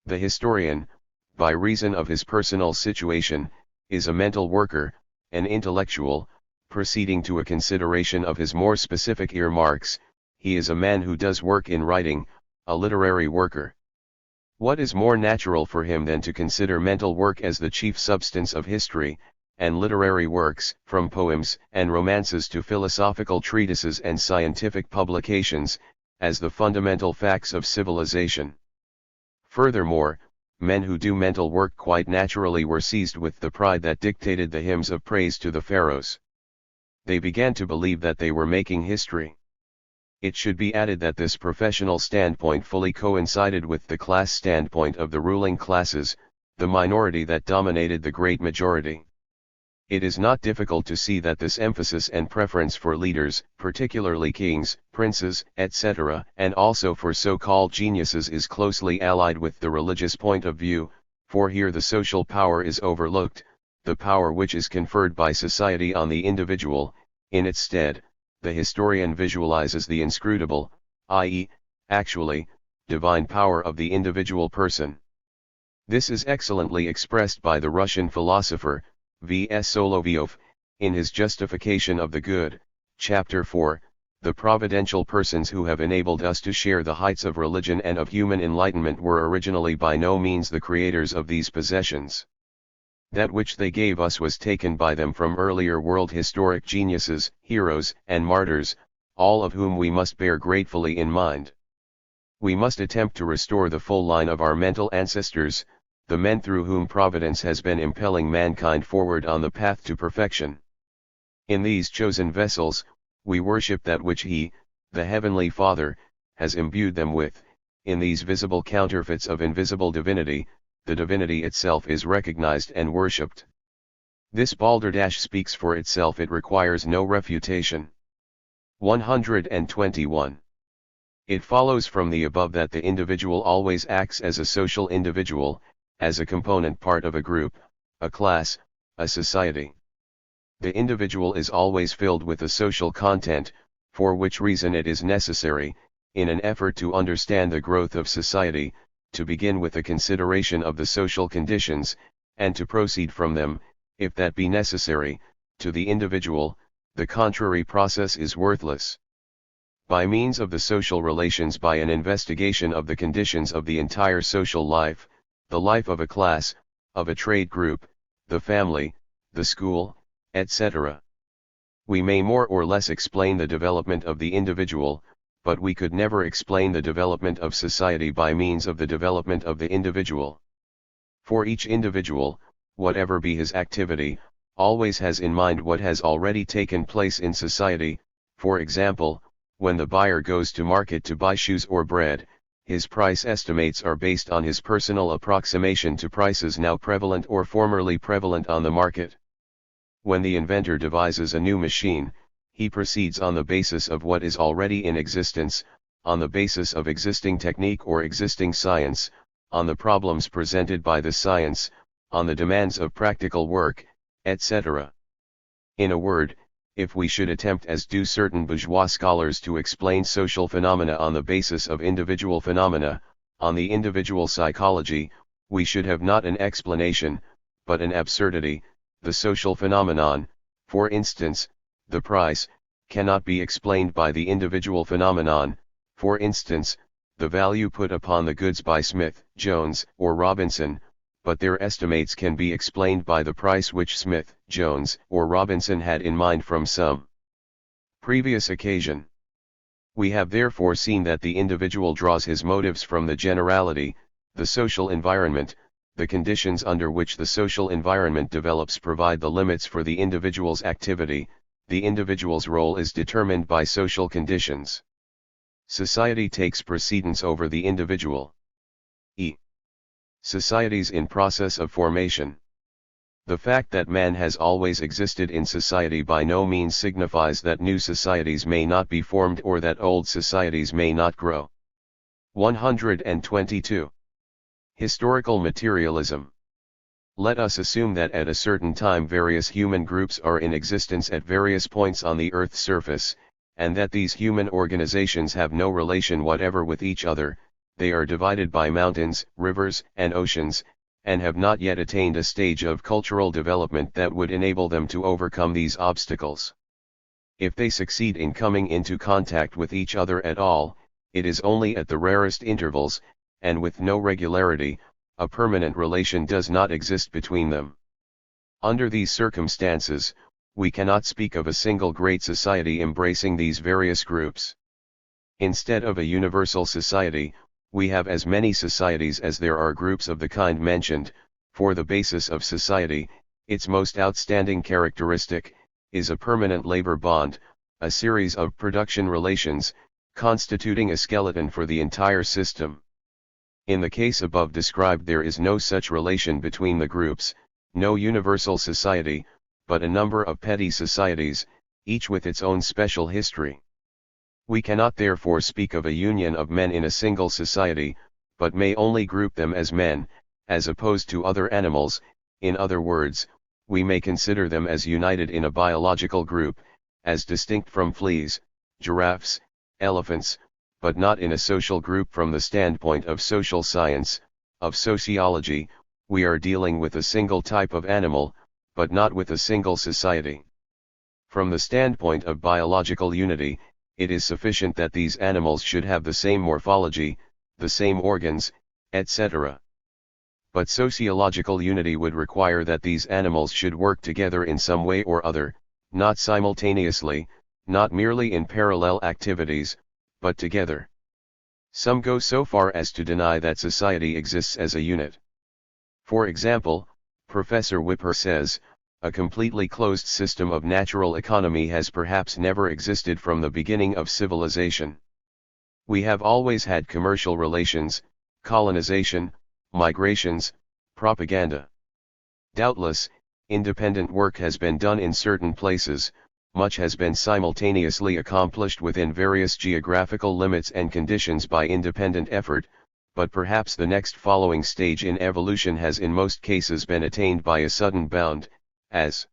The historian, by reason of his personal situation, is a mental worker, an intellectual. Proceeding to a consideration of his more specific earmarks, he is a man who does work in writing, a literary worker. What is more natural for him than to consider mental work as the chief substance of history, and literary works, from poems and romances to philosophical treatises and scientific publications, as the fundamental facts of civilization? Furthermore, men who do mental work quite naturally were seized with the pride that dictated the hymns of praise to the pharaohs. They began to believe that they were making history. It should be added that this professional standpoint fully coincided with the class standpoint of the ruling classes, the minority that dominated the great majority. It is not difficult to see that this emphasis and preference for leaders, particularly kings, princes, etc., and also for so-called geniuses is closely allied with the religious point of view, for here the social power is overlooked, the power which is conferred by society on the individual. In its stead, the historian visualizes the inscrutable, i.e., actually, divine power of the individual person. This is excellently expressed by the Russian philosopher, V.S. Solovyov, in his Justification of the Good, Chapter 4, the providential persons who have enabled us to share the heights of religion and of human enlightenment were originally by no means the creators of these possessions. That which they gave us was taken by them from earlier world historic geniuses, heroes, and martyrs, all of whom we must bear gratefully in mind. We must attempt to restore the full line of our mental ancestors, the men through whom Providence has been impelling mankind forward on the path to perfection. In these chosen vessels, we worship that which He, the Heavenly Father, has imbued them with. In these visible counterfeits of invisible divinity, the divinity itself is recognized and worshipped. This balderdash speaks for itself, it requires no refutation. 121. It follows from the above that the individual always acts as a social individual, as a component part of a group, a class, a society. The individual is always filled with a social content, for which reason it is necessary, in an effort to understand the growth of society, to begin with a consideration of the social conditions, and to proceed from them, if that be necessary, to the individual. The contrary process is worthless. By means of the social relations, by an investigation of the conditions of the entire social life, the life of a class, of a trade group, the family, the school, etc., we may more or less explain the development of the individual, but we could never explain the development of society by means of the development of the individual. For each individual, whatever be his activity, always has in mind what has already taken place in society. For example, when the buyer goes to market to buy shoes or bread, his price estimates are based on his personal approximation to prices now prevalent or formerly prevalent on the market. When the inventor devises a new machine, he proceeds on the basis of what is already in existence, on the basis of existing technique or existing science, on the problems presented by the science, on the demands of practical work, etc. In a word, if we should attempt, as do certain bourgeois scholars, to explain social phenomena on the basis of individual phenomena, on the individual psychology, we should have not an explanation, but an absurdity. The social phenomenon, for instance, the price, cannot be explained by the individual phenomenon, for instance, the value put upon the goods by Smith, Jones, or Robinson, but their estimates can be explained by the price which Smith, Jones, or Robinson had in mind from some previous occasion. We have therefore seen that the individual draws his motives from the generality, the social environment. The conditions under which the social environment develops provide the limits for the individual's activity. The individual's role is determined by social conditions. Society takes precedence over the individual. Societies in process of formation. The fact that man has always existed in society by no means signifies that new societies may not be formed or that old societies may not grow. 122. Historical materialism. Let us assume that at a certain time various human groups are in existence at various points on the Earth's surface, and that these human organizations have no relation whatever with each other. They are divided by mountains, rivers, and oceans, and have not yet attained a stage of cultural development that would enable them to overcome these obstacles. If they succeed in coming into contact with each other at all, it is only at the rarest intervals, and with no regularity. A permanent relation does not exist between them. Under these circumstances, we cannot speak of a single great society embracing these various groups. Instead of a universal society, we have as many societies as there are groups of the kind mentioned. For the basis of society, its most outstanding characteristic, is a permanent labor bond, a series of production relations, constituting a skeleton for the entire system. In the case above described there is no such relation between the groups, no universal society, but a number of petty societies, each with its own special history. We cannot therefore speak of a union of men in a single society, but may only group them as men, as opposed to other animals. In other words, we may consider them as united in a biological group, as distinct from fleas, giraffes, elephants, but not in a social group. From the standpoint of social science, of sociology, we are dealing with a single type of animal, but not with a single society. From the standpoint of biological unity, it is sufficient that these animals should have the same morphology, the same organs, etc. But sociological unity would require that these animals should work together in some way or other, not simultaneously, not merely in parallel activities, but together. Some go so far as to deny that society exists as a unit. For example, Professor Whipper says, a completely closed system of natural economy has perhaps never existed from the beginning of civilization. We have always had commercial relations, colonization, migrations, propaganda. Doubtless, independent work has been done in certain places, much has been simultaneously accomplished within various geographical limits and conditions by independent effort, but perhaps the next following stage in evolution has in most cases been attained by a sudden bound, as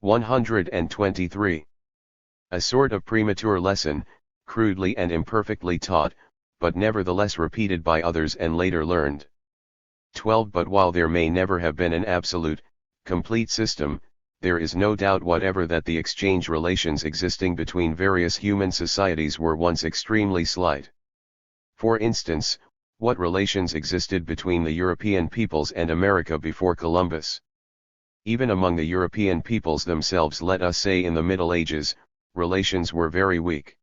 123. A sort of premature lesson, crudely and imperfectly taught, but nevertheless repeated by others and later learned. 12. But while there may never have been an absolute, complete system, there is no doubt whatever that the exchange relations existing between various human societies were once extremely slight. For instance, what relations existed between the European peoples and America before Columbus? Even among the European peoples themselves, let us say in the Middle Ages, relations were very weak.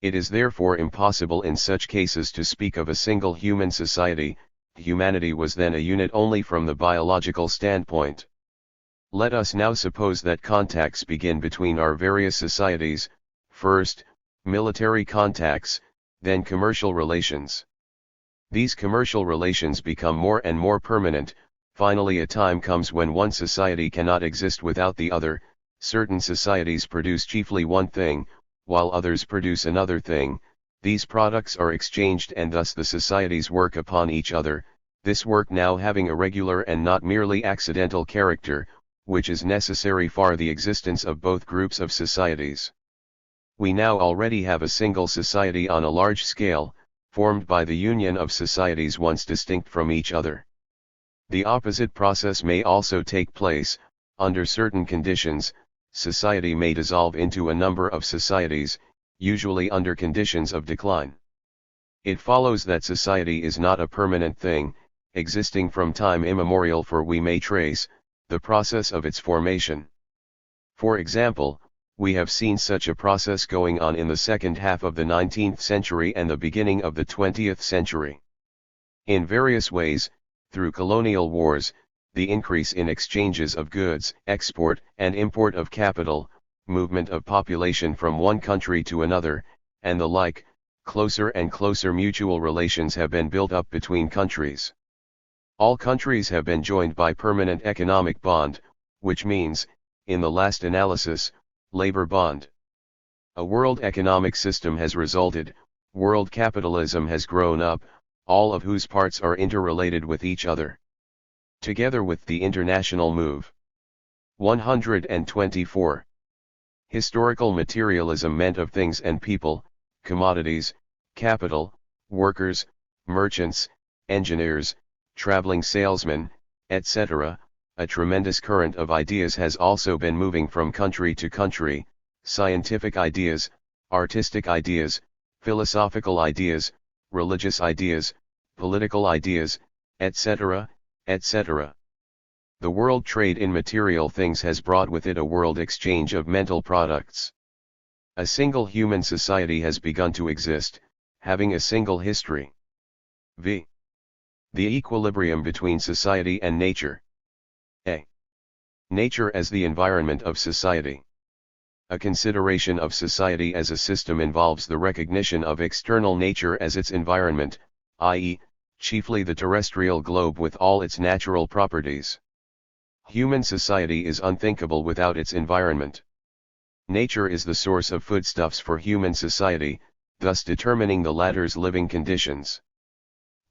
It is therefore impossible in such cases to speak of a single human society. Humanity was then a unit only from the biological standpoint. Let us now suppose that contacts begin between our various societies, first, military contacts, then commercial relations. These commercial relations become more and more permanent. Finally a time comes when one society cannot exist without the other. Certain societies produce chiefly one thing, while others produce another thing. These products are exchanged and thus the societies work upon each other, this work now having a regular and not merely accidental character, which is necessary for the existence of both groups of societies. We now already have a single society on a large scale, formed by the union of societies once distinct from each other. The opposite process may also take place. Under certain conditions, society may dissolve into a number of societies, usually under conditions of decline. It follows that society is not a permanent thing, existing from time immemorial, for we may trace the process of its formation. For example, we have seen such a process going on in the second half of the 19th century and the beginning of the 20th century. In various ways, through colonial wars, the increase in exchanges of goods, export and import of capital, movement of population from one country to another, and the like, closer and closer mutual relations have been built up between countries. All countries have been joined by permanent economic bond, which means, in the last analysis, labor bond. A world economic system has resulted, world capitalism has grown up, all of whose parts are interrelated with each other. Together with the international move. 124. Historical materialism meant of things and people, commodities, capital, workers, merchants, engineers, traveling salesmen, etc. A tremendous current of ideas has also been moving from country to country, scientific ideas, artistic ideas, philosophical ideas, religious ideas, political ideas, etc., etc. The world trade in material things has brought with it a world exchange of mental products. A single human society has begun to exist, having a single history. V. The equilibrium between society and nature. A. Nature as the environment of society. A consideration of society as a system involves the recognition of external nature as its environment, i.e., chiefly the terrestrial globe with all its natural properties. Human society is unthinkable without its environment. Nature is the source of foodstuffs for human society, thus determining the latter's living conditions.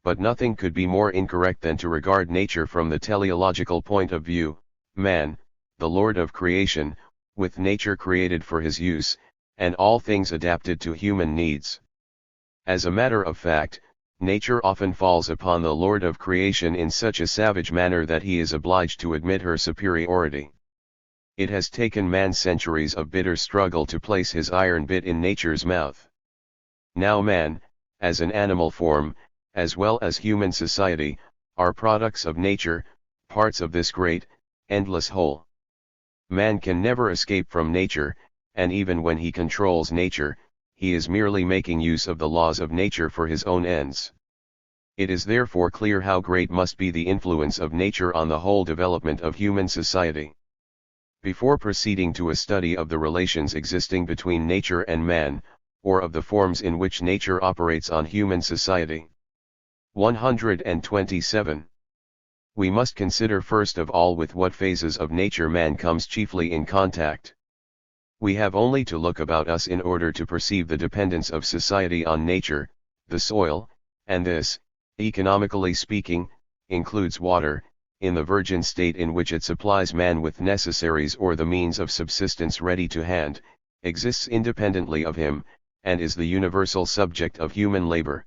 But nothing could be more incorrect than to regard nature from the teleological point of view, man, the lord of creation, with nature created for his use, and all things adapted to human needs. As a matter of fact, nature often falls upon the lord of creation in such a savage manner that he is obliged to admit her superiority. It has taken man centuries of bitter struggle to place his iron bit in nature's mouth. Now man, as an animal form, as well as human society, are products of nature, parts of this great, endless whole. Man can never escape from nature, and even when he controls nature, he is merely making use of the laws of nature for his own ends. It is therefore clear how great must be the influence of nature on the whole development of human society. Before proceeding to a study of the relations existing between nature and man, or of the forms in which nature operates on human society. 127. We must consider first of all with what phases of nature man comes chiefly in contact. We have only to look about us in order to perceive the dependence of society on nature, the soil, and this, economically speaking, includes water, in the virgin state in which it supplies man with necessaries or the means of subsistence ready to hand, exists independently of him, and is the universal subject of human labor.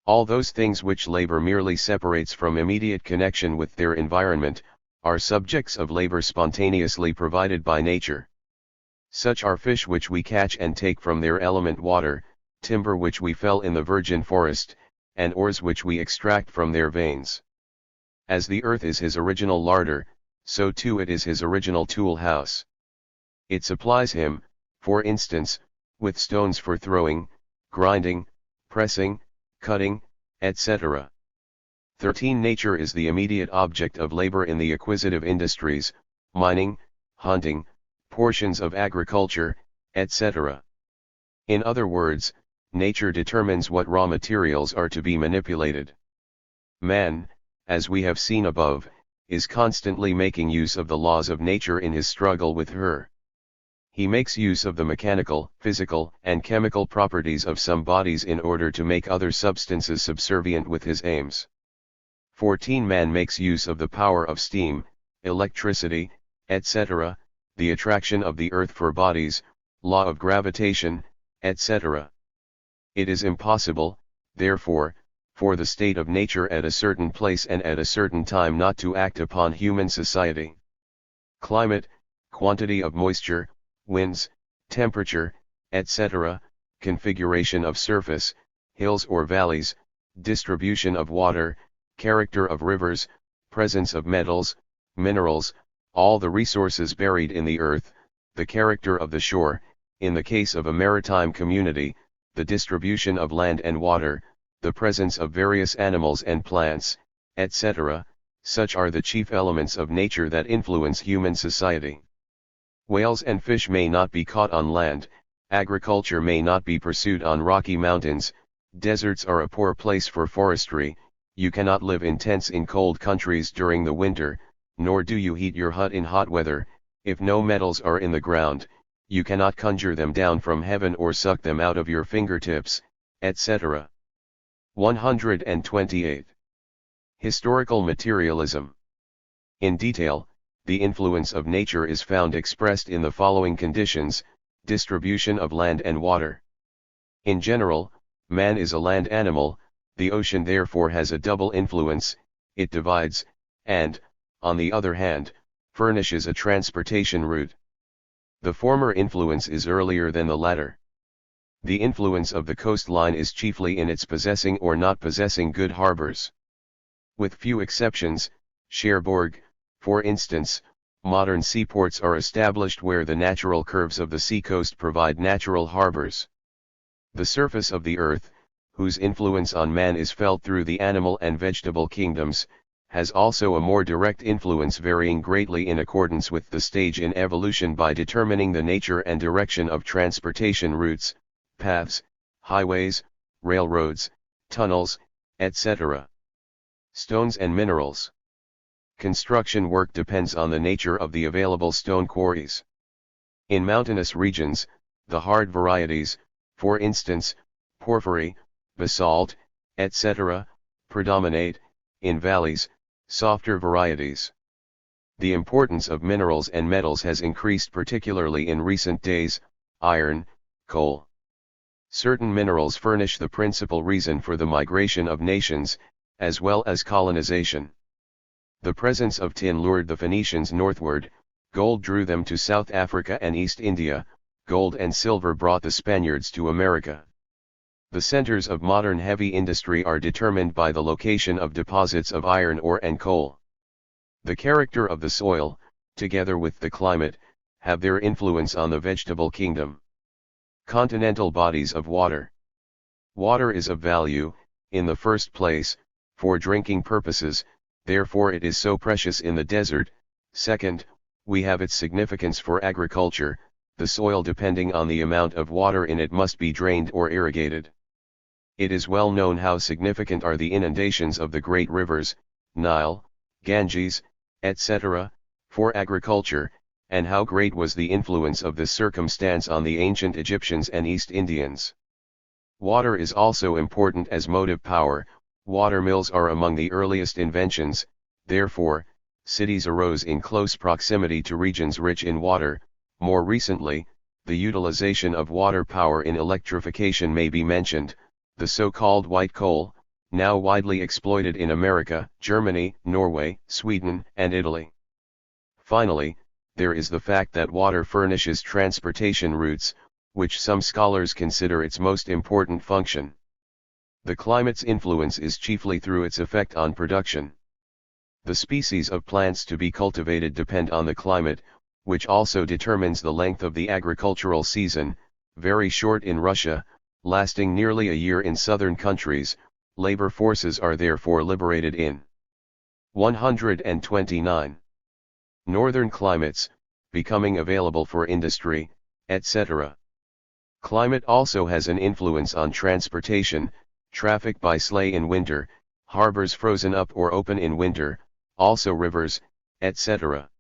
All those things which labor merely separates from immediate connection with their environment, are subjects of labor spontaneously provided by nature. Such are fish which we catch and take from their element water, timber which we fell in the virgin forest, and ores which we extract from their veins. As the earth is his original larder, so too it is his original tool house. It supplies him, for instance, with stones for throwing, grinding, pressing, cutting, etc. 13. Nature is the immediate object of labor in the acquisitive industries, mining, hunting, portions of agriculture, etc. In other words, nature determines what raw materials are to be manipulated. Man, as we have seen above, is constantly making use of the laws of nature in his struggle with her. He makes use of the mechanical, physical, and chemical properties of some bodies in order to make other substances subservient with his aims. 14. Man makes use of the power of steam, electricity, etc., the attraction of the earth for bodies, law of gravitation, etc. It is impossible, therefore, for the state of nature at a certain place and at a certain time not to act upon human society. Climate, quantity of moisture, winds, temperature, etc., configuration of surface, hills or valleys, distribution of water, character of rivers, presence of metals, minerals, all the resources buried in the earth, the character of the shore, in the case of a maritime community, the distribution of land and water, the presence of various animals and plants, etc., such are the chief elements of nature that influence human society. Whales and fish may not be caught on land, agriculture may not be pursued on rocky mountains, deserts are a poor place for forestry, you cannot live in tents in cold countries during the winter, nor do you heat your hut in hot weather, if no metals are in the ground, you cannot conjure them down from heaven or suck them out of your fingertips, etc. 128. Historical materialism. In detail, the influence of nature is found expressed in the following conditions: distribution of land and water. In general, man is a land animal, the ocean therefore has a double influence, it divides, and, on the other hand, furnishes a transportation route. The former influence is earlier than the latter. The influence of the coastline is chiefly in its possessing or not possessing good harbors. With few exceptions, Cherbourg, for instance, modern seaports are established where the natural curves of the seacoast provide natural harbors. The surface of the earth, whose influence on man is felt through the animal and vegetable kingdoms, has also a more direct influence varying greatly in accordance with the stage in evolution by determining the nature and direction of transportation routes, paths, highways, railroads, tunnels, etc. Stones and minerals. Construction work depends on the nature of the available stone quarries. In mountainous regions, the hard varieties, for instance, porphyry, basalt, etc., predominate. In valleys, softer varieties. The importance of minerals and metals has increased particularly in recent days: iron, coal. Certain minerals furnish the principal reason for the migration of nations, as well as colonization. The presence of tin lured the Phoenicians northward, gold drew them to South Africa and East India, gold and silver brought the Spaniards to America. The centers of modern heavy industry are determined by the location of deposits of iron ore and coal. The character of the soil, together with the climate, have their influence on the vegetable kingdom. Continental bodies of water. Water is of value, in the first place, for drinking purposes, therefore it is so precious in the desert. Second, we have its significance for agriculture. The soil, depending on the amount of water in it, must be drained or irrigated. It is well known how significant are the inundations of the great rivers, Nile, Ganges, etc., for agriculture, and how great was the influence of this circumstance on the ancient Egyptians and East Indians. Water is also important as motive power. Water mills are among the earliest inventions, therefore, cities arose in close proximity to regions rich in water. More recently, the utilization of water power in electrification may be mentioned. The so-called white coal, now widely exploited in America, Germany, Norway, Sweden, and Italy. Finally, there is the fact that water furnishes transportation routes, which some scholars consider its most important function. The climate's influence is chiefly through its effect on production. The species of plants to be cultivated depend on the climate, which also determines the length of the agricultural season, very short in Russia, lasting nearly a year in southern countries. Labor forces are therefore liberated in 129 northern climates, becoming available for industry, etc. Climate also has an influence on transportation, traffic by sleigh in winter, harbors frozen up or open in winter, also rivers, etc.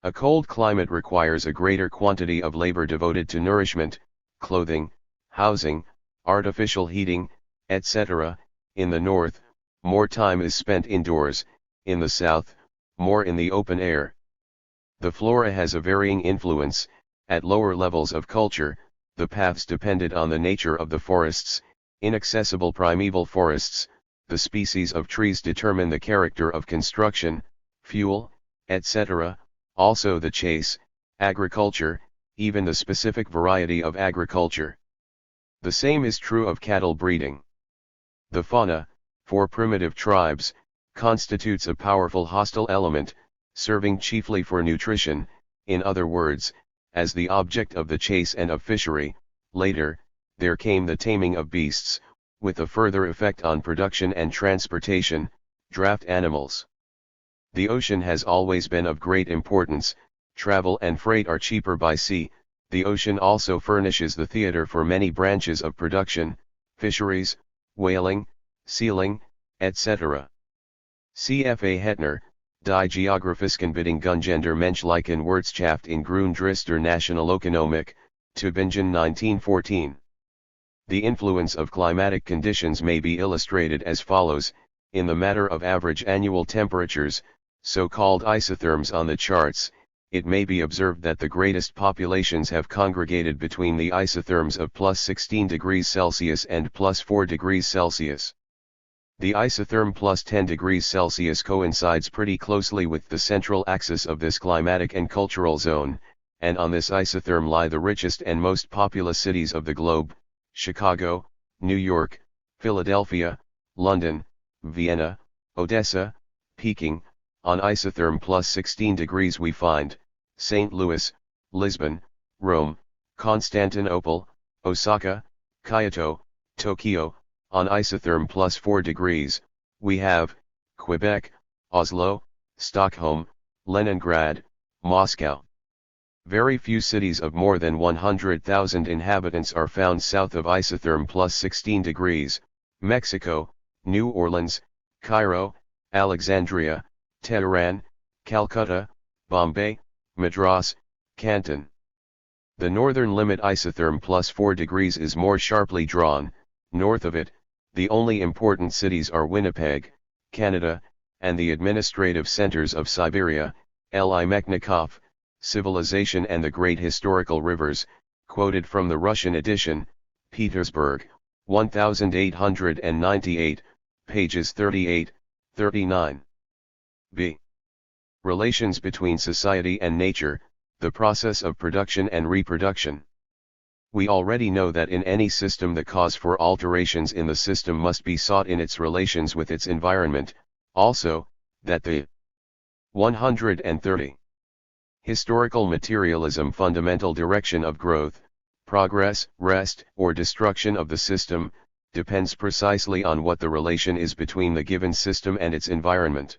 A cold climate requires a greater quantity of labor devoted to nourishment, clothing, housing, artificial heating, etc. In the north, more time is spent indoors; in the south, more in the open air. The flora has a varying influence. At lower levels of culture, the paths depended on the nature of the forests. Inaccessible primeval forests, the species of trees determine the character of construction, fuel, etc., also the chase, agriculture, even the specific variety of agriculture. The same is true of cattle breeding. The fauna, for primitive tribes, constitutes a powerful hostile element, serving chiefly for nutrition, in other words, as the object of the chase and of fishery. Later, there came the taming of beasts, with a further effect on production and transportation, draft animals. The ocean has always been of great importance. Travel and freight are cheaper by sea. The ocean also furnishes the theater for many branches of production: fisheries, whaling, sealing, etc. C.F.A. Hetner, Die Geographische Bedingungen menschlichen Wirtschaft in Grundrisse der Nationalökonomik, Tübingen 1914. The influence of climatic conditions may be illustrated as follows. In the matter of average annual temperatures, so-called isotherms on the charts, it may be observed that the greatest populations have congregated between the isotherms of plus 16 degrees Celsius and plus 4 degrees Celsius. The isotherm plus 10 degrees Celsius coincides pretty closely with the central axis of this climatic and cultural zone, and on this isotherm lie the richest and most populous cities of the globe: Chicago, New York, Philadelphia, London, Vienna, Odessa, Peking. On isotherm plus 16 degrees we find St. Louis, Lisbon, Rome, Constantinople, Osaka, Kyoto, Tokyo. On isotherm plus 4 degrees, we have Quebec, Oslo, Stockholm, Leningrad, Moscow. Very few cities of more than 100,000 inhabitants are found south of isotherm plus 16 degrees: Mexico, New Orleans, Cairo, Alexandria, Tehran, Calcutta, Bombay, Madras, Canton. The northern limit isotherm plus 4 degrees is more sharply drawn. North of it, the only important cities are Winnipeg, Canada, and the administrative centers of Siberia, Mekhnikov, civilization and the great historical rivers, quoted from the Russian edition, Petersburg, 1898, pages 38, 39. B. Relations between society and nature, the process of production and reproduction. We already know that in any system the cause for alterations in the system must be sought in its relations with its environment, also, that the 130. Historical materialism fundamental direction of growth, progress, rest, or destruction of the system, depends precisely on what the relation is between the given system and its environment.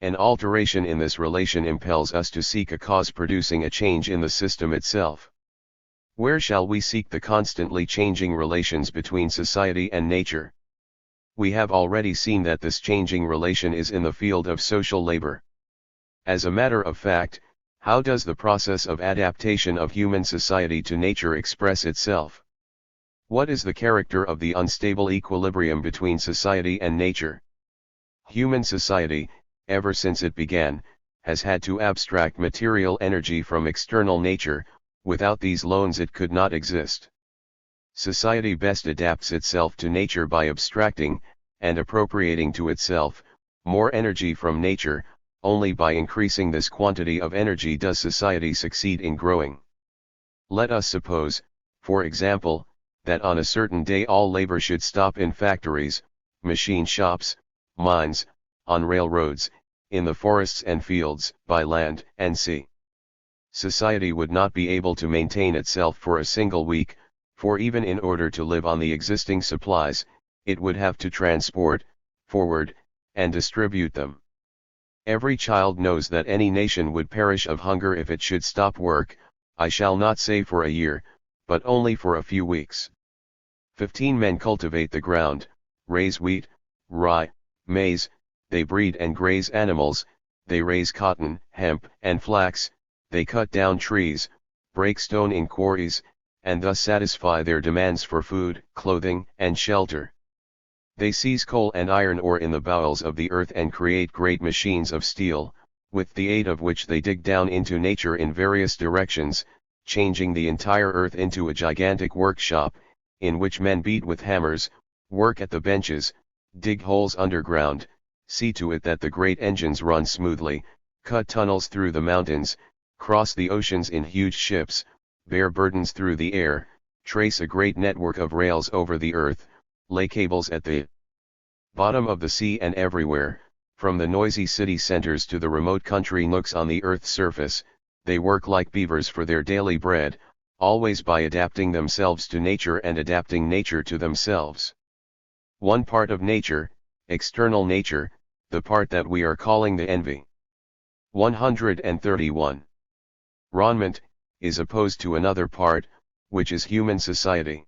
An alteration in this relation impels us to seek a cause producing a change in the system itself. Where shall we seek the constantly changing relations between society and nature? We have already seen that this changing relation is in the field of social labor. As a matter of fact, how does the process of adaptation of human society to nature express itself? What is the character of the unstable equilibrium between society and nature? Human society, ever since it began, has had to abstract material energy from external nature. Without these loans it could not exist. Society best adapts itself to nature by abstracting, and appropriating to itself, more energy from nature. Only by increasing this quantity of energy does society succeed in growing. Let us suppose, for example, that on a certain day all labor should stop in factories, machine shops, mines, on railroads, in the forests and fields, by land and sea. Society would not be able to maintain itself for a single week, for even in order to live on the existing supplies, it would have to transport, forward, and distribute them. Every child knows that any nation would perish of hunger if it should stop work, I shall not say for a year, but only for a few weeks. 15 men cultivate the ground, raise wheat, rye, maize, they breed and graze animals, they raise cotton, hemp, and flax, they cut down trees, break stone in quarries, and thus satisfy their demands for food, clothing, and shelter. They seize coal and iron ore in the bowels of the earth and create great machines of steel, with the aid of which they dig down into nature in various directions, changing the entire earth into a gigantic workshop, in which men beat with hammers, work at the benches, dig holes underground, see to it that the great engines run smoothly, cut tunnels through the mountains, cross the oceans in huge ships, bear burdens through the air, trace a great network of rails over the earth, lay cables at the bottom of the sea and everywhere, from the noisy city centers to the remote country nooks on the earth's surface. They work like beavers for their daily bread, always by adapting themselves to nature and adapting nature to themselves. One part of nature, external nature, the part that we are calling the envy. 131. Raiment, is opposed to another part, which is human society.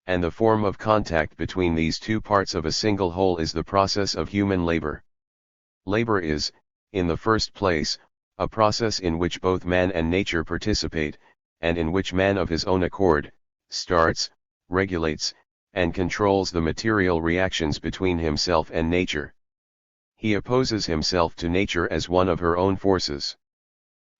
And the form of contact between these two parts of a single whole is the process of human labor. Labor is, in the first place, a process in which both man and nature participate, and in which man of his own accord, starts, regulates, and controls the material reactions between himself and nature. He opposes himself to nature as one of her own forces.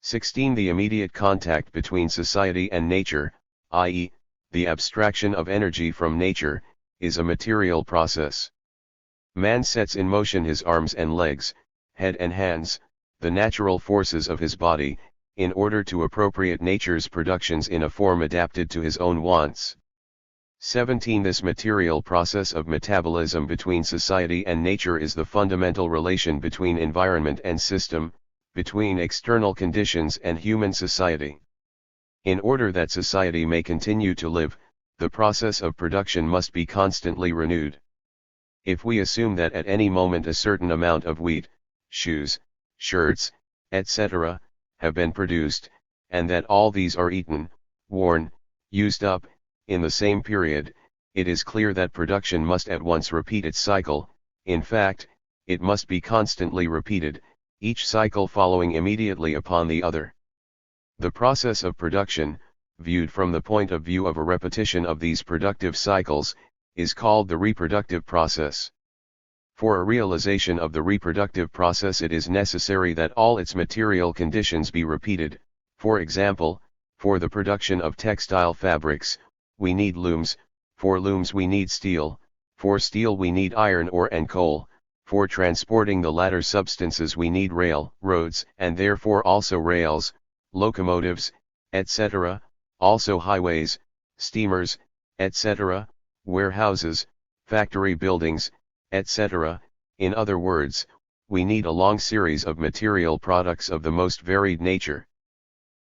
16. The immediate contact between society and nature, i.e., the abstraction of energy from nature, is a material process. Man sets in motion his arms and legs, head and hands, the natural forces of his body, in order to appropriate nature's productions in a form adapted to his own wants. 17. This material process of metabolism between society and nature is the fundamental relation between environment and system, between external conditions and human society. In order that society may continue to live, the process of production must be constantly renewed. If we assume that at any moment a certain amount of wheat, shoes, shirts, etc., have been produced, and that all these are eaten, worn, used up, in the same period, it is clear that production must at once repeat its cycle. In fact, it must be constantly repeated, each cycle following immediately upon the other. The process of production, viewed from the point of view of a repetition of these productive cycles, is called the reproductive process. For a realization of the reproductive process, it is necessary that all its material conditions be repeated. For example, for the production of textile fabrics, we need looms, for looms we need steel, for steel we need iron ore and coal, for transporting the latter substances we need railroads and therefore also rails, locomotives, etc., also highways, steamers, etc., warehouses, factory buildings, etc. In other words, we need a long series of material products of the most varied nature.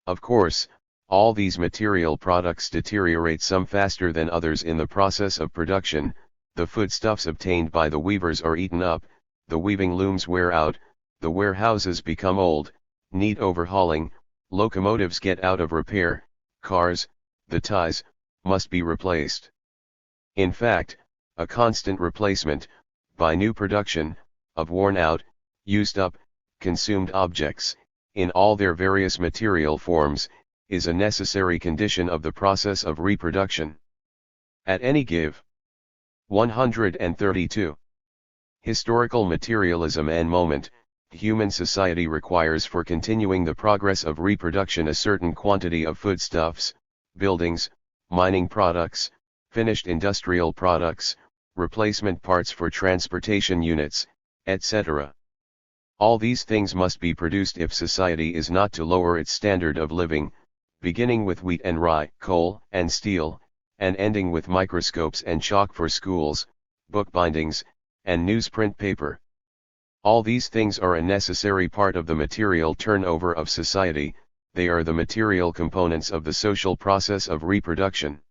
Of course, all these material products deteriorate some faster than others in the process of production. The foodstuffs obtained by the weavers are eaten up, the weaving looms wear out, the warehouses become old, need overhauling, locomotives get out of repair, cars, the ties, must be replaced. In fact, a constant replacement, by new production, of worn out, used up, consumed objects, in all their various material forms, is a necessary condition of the process of reproduction. At any give. 132. Historical materialism and moment. Human society requires for continuing the progress of reproduction a certain quantity of foodstuffs, buildings, mining products, finished industrial products, replacement parts for transportation units, etc. All these things must be produced if society is not to lower its standard of living, beginning with wheat and rye, coal and steel, and ending with microscopes and chalk for schools, bookbindings, and newsprint paper. All these things are a necessary part of the material turnover of society, they are the material components of the social process of reproduction.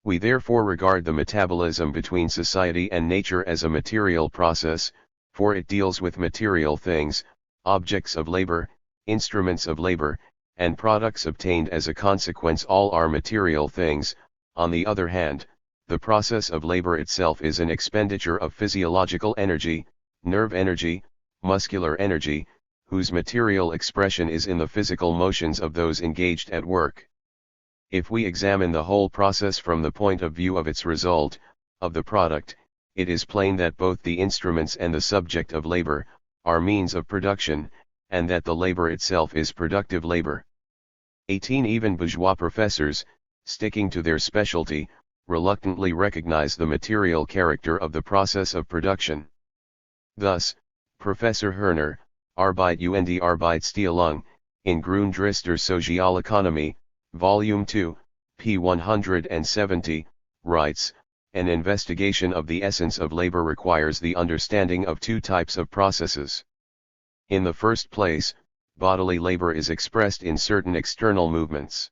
We therefore regard the metabolism between society and nature as a material process, for it deals with material things, objects of labor, instruments of labor, and products obtained as a consequence. All are material things. On the other hand, the process of labor itself is an expenditure of physiological energy, nerve energy, muscular energy, whose material expression is in the physical motions of those engaged at work. If we examine the whole process from the point of view of its result, of the product, it is plain that both the instruments and the subject of labor are means of production, and that the labor itself is productive labor. 18. Even bourgeois professors, sticking to their specialty, reluctantly recognize the material character of the process of production. Thus, Professor Herner, Arbeit und Arbeitsteilung, in Grundrisse der Sozialökonomie, Volume 2, p. 170, writes, an investigation of the essence of labor requires the understanding of two types of processes. In the first place, bodily labor is expressed in certain external movements.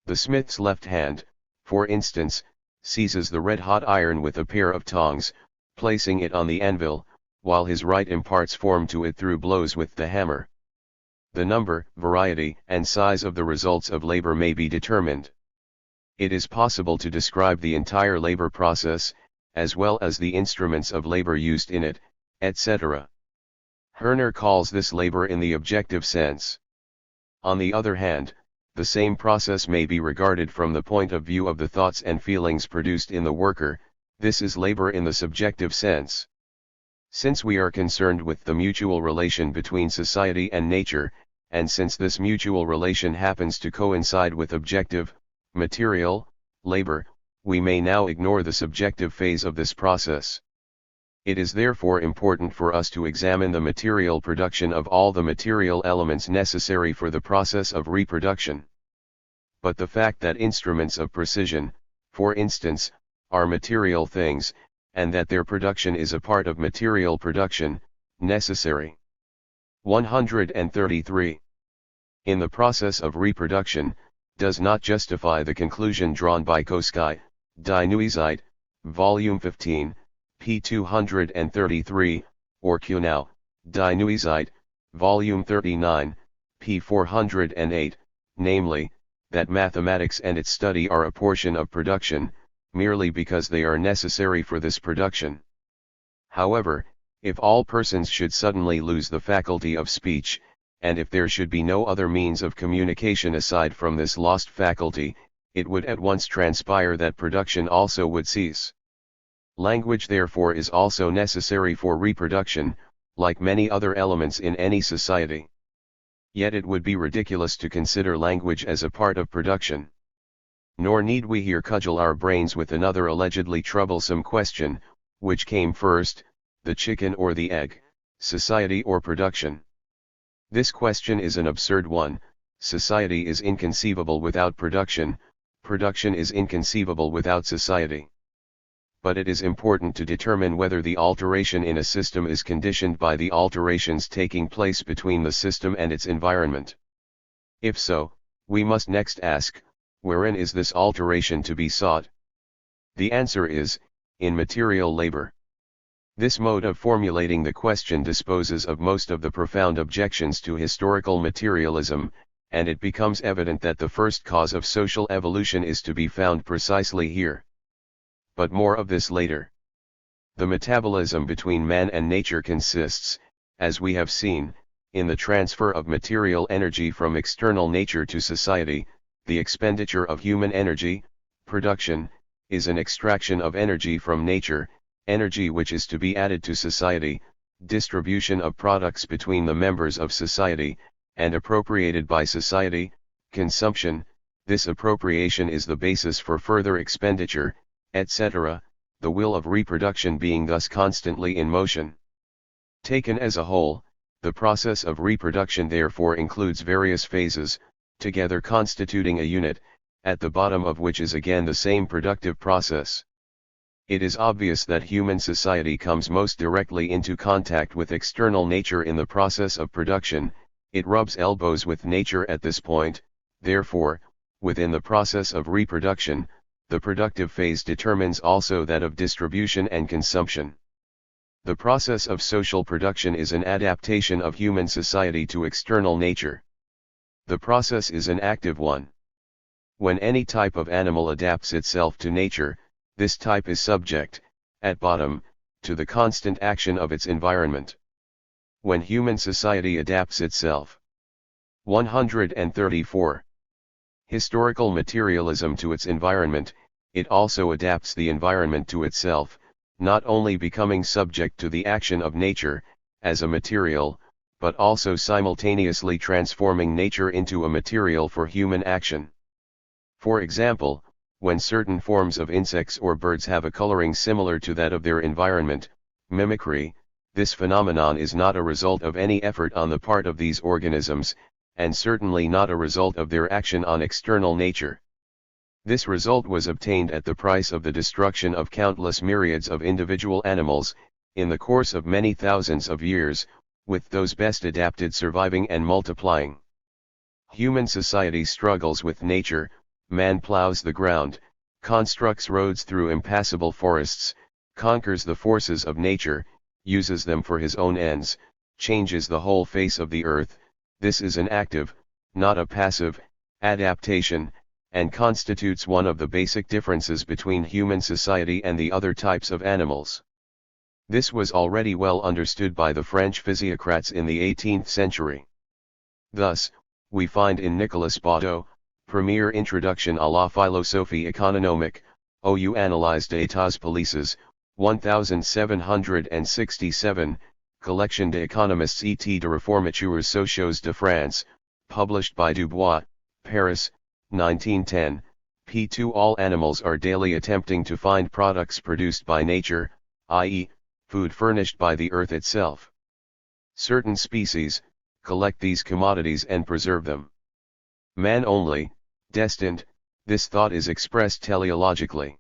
The smith's left hand, for instance, seizes the red-hot iron with a pair of tongs, placing it on the anvil, while his right imparts form to it through blows with the hammer. The number, variety, and size of the results of labor may be determined. It is possible to describe the entire labor process, as well as the instruments of labor used in it, etc. Herner calls this labor in the objective sense. On the other hand, the same process may be regarded from the point of view of the thoughts and feelings produced in the worker. This is labor in the subjective sense. Since we are concerned with the mutual relation between society and nature, and since this mutual relation happens to coincide with objective, material, labor, we may now ignore the subjective phase of this process. It is therefore important for us to examine the material production of all the material elements necessary for the process of reproduction. But the fact that instruments of precision, for instance, are material things, and that their production is a part of material production, necessary. 133. In the process of reproduction, does not justify the conclusion drawn by Koski, Die Neuigkeit, Volume 15, p. 233, or Kuhnau, Die Neuigkeit, Volume 39, p. 408, namely, that mathematics and its study are a portion of production, merely because they are necessary for this production. However, If all persons should suddenly lose the faculty of speech, and if there should be no other means of communication aside from this lost faculty, it would at once transpire that production also would cease. Language therefore is also necessary for reproduction, like many other elements in any society. Yet it would be ridiculous to consider language as a part of production. Nor need we here cudgel our brains with another allegedly troublesome question, which came first, the chicken or the egg, society or production? This question is an absurd one. Society is inconceivable without production, production is inconceivable without society. But it is important to determine whether the alteration in a system is conditioned by the alterations taking place between the system and its environment. If so, we must next ask, wherein is this alteration to be sought? The answer is, in material labor. This mode of formulating the question disposes of most of the profound objections to historical materialism, and it becomes evident that the first cause of social evolution is to be found precisely here. But more of this later. The metabolism between man and nature consists, as we have seen, in the transfer of material energy from external nature to society. The expenditure of human energy, production, is an extraction of energy from nature, energy which is to be added to society, distribution of products between the members of society, and appropriated by society, consumption. This appropriation is the basis for further expenditure, etc., the will of reproduction being thus constantly in motion. Taken as a whole, the process of reproduction therefore includes various phases, together constituting a unit, at the bottom of which is again the same productive process. It is obvious that human society comes most directly into contact with external nature in the process of production. It rubs elbows with nature at this point. Therefore, within the process of reproduction, the productive phase determines also that of distribution and consumption. The process of social production is an adaptation of human society to external nature. The process is an active one. When any type of animal adapts itself to nature, this type is subject, at bottom, to the constant action of its environment. When human society adapts itself. 134. Historical materialism to its environment, it also adapts the environment to itself, not only becoming subject to the action of nature, as a material, but also simultaneously transforming nature into a material for human action. For example, when certain forms of insects or birds have a coloring similar to that of their environment, mimicry, this phenomenon is not a result of any effort on the part of these organisms, and certainly not a result of their action on external nature. This result was obtained at the price of the destruction of countless myriads of individual animals, in the course of many thousands of years, with those best adapted surviving and multiplying. Human society struggles with nature. Man plows the ground, constructs roads through impassable forests, conquers the forces of nature, uses them for his own ends, changes the whole face of the earth. This is an active, not a passive, adaptation, and constitutes one of the basic differences between human society and the other types of animals. This was already well understood by the French physiocrats in the 18th century. Thus, we find in Nicolas Baudot, Premier Introduction à la Philosophie économique, ou Analyse d'états polices, 1767, Collection d'économistes et de réformateurs sociaux de France, published by Dubois, Paris, 1910, p. 2. All animals are daily attempting to find products produced by nature, i.e., food furnished by the earth itself. Certain species collect these commodities and preserve them. Man only, destined, this thought is expressed teleologically.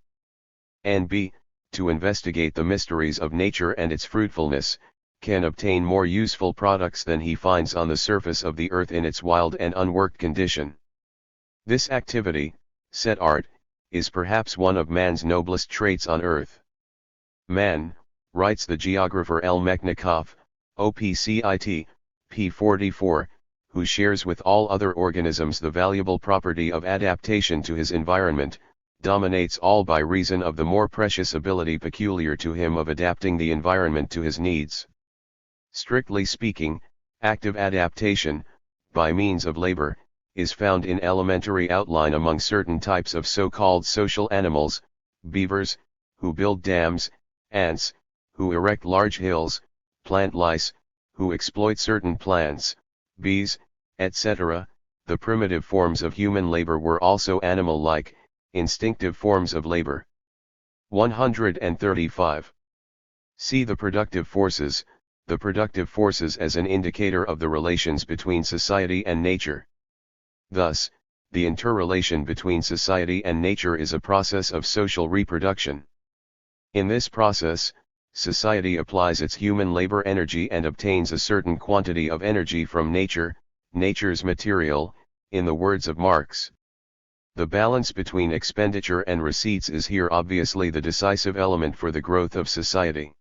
And b. to investigate the mysteries of nature and its fruitfulness, can obtain more useful products than he finds on the surface of the earth in its wild and unworked condition. This activity, said art, is perhaps one of man's noblest traits on earth. Man, writes the geographer L. Mechnikov, OPCIT, p. 44, who shares with all other organisms the valuable property of adaptation to his environment, dominates all by reason of the more precious ability peculiar to him of adapting the environment to his needs. Strictly speaking, active adaptation, by means of labor, is found in elementary outline among certain types of so-called social animals, beavers, who build dams, ants, who erect large hills, plant lice, who exploit certain plants, bees, etc. The primitive forms of human labor were also animal-like, instinctive forms of labor. 135. See the productive forces as an indicator of the relations between society and nature. Thus, the interrelation between society and nature is a process of social reproduction. In this process, society applies its human labor energy and obtains a certain quantity of energy from nature, nature's material, in the words of Marx. The balance between expenditure and receipts is here obviously the decisive element for the growth of society.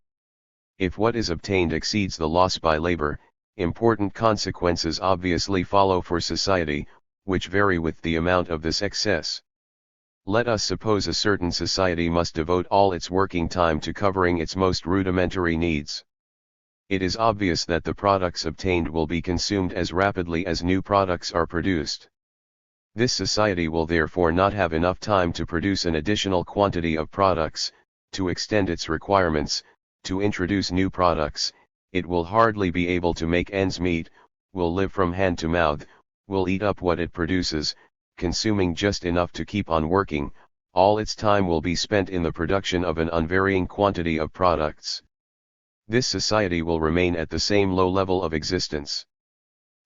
If what is obtained exceeds the loss by labor, important consequences obviously follow for society, which vary with the amount of this excess. Let us suppose a certain society must devote all its working time to covering its most rudimentary needs. It is obvious that the products obtained will be consumed as rapidly as new products are produced. This society will therefore not have enough time to produce an additional quantity of products, to extend its requirements, to introduce new products. It will hardly be able to make ends meet, will live from hand to mouth, will eat up what it produces, consuming just enough to keep on working. All its time will be spent in the production of an unvarying quantity of products. This society will remain at the same low level of existence.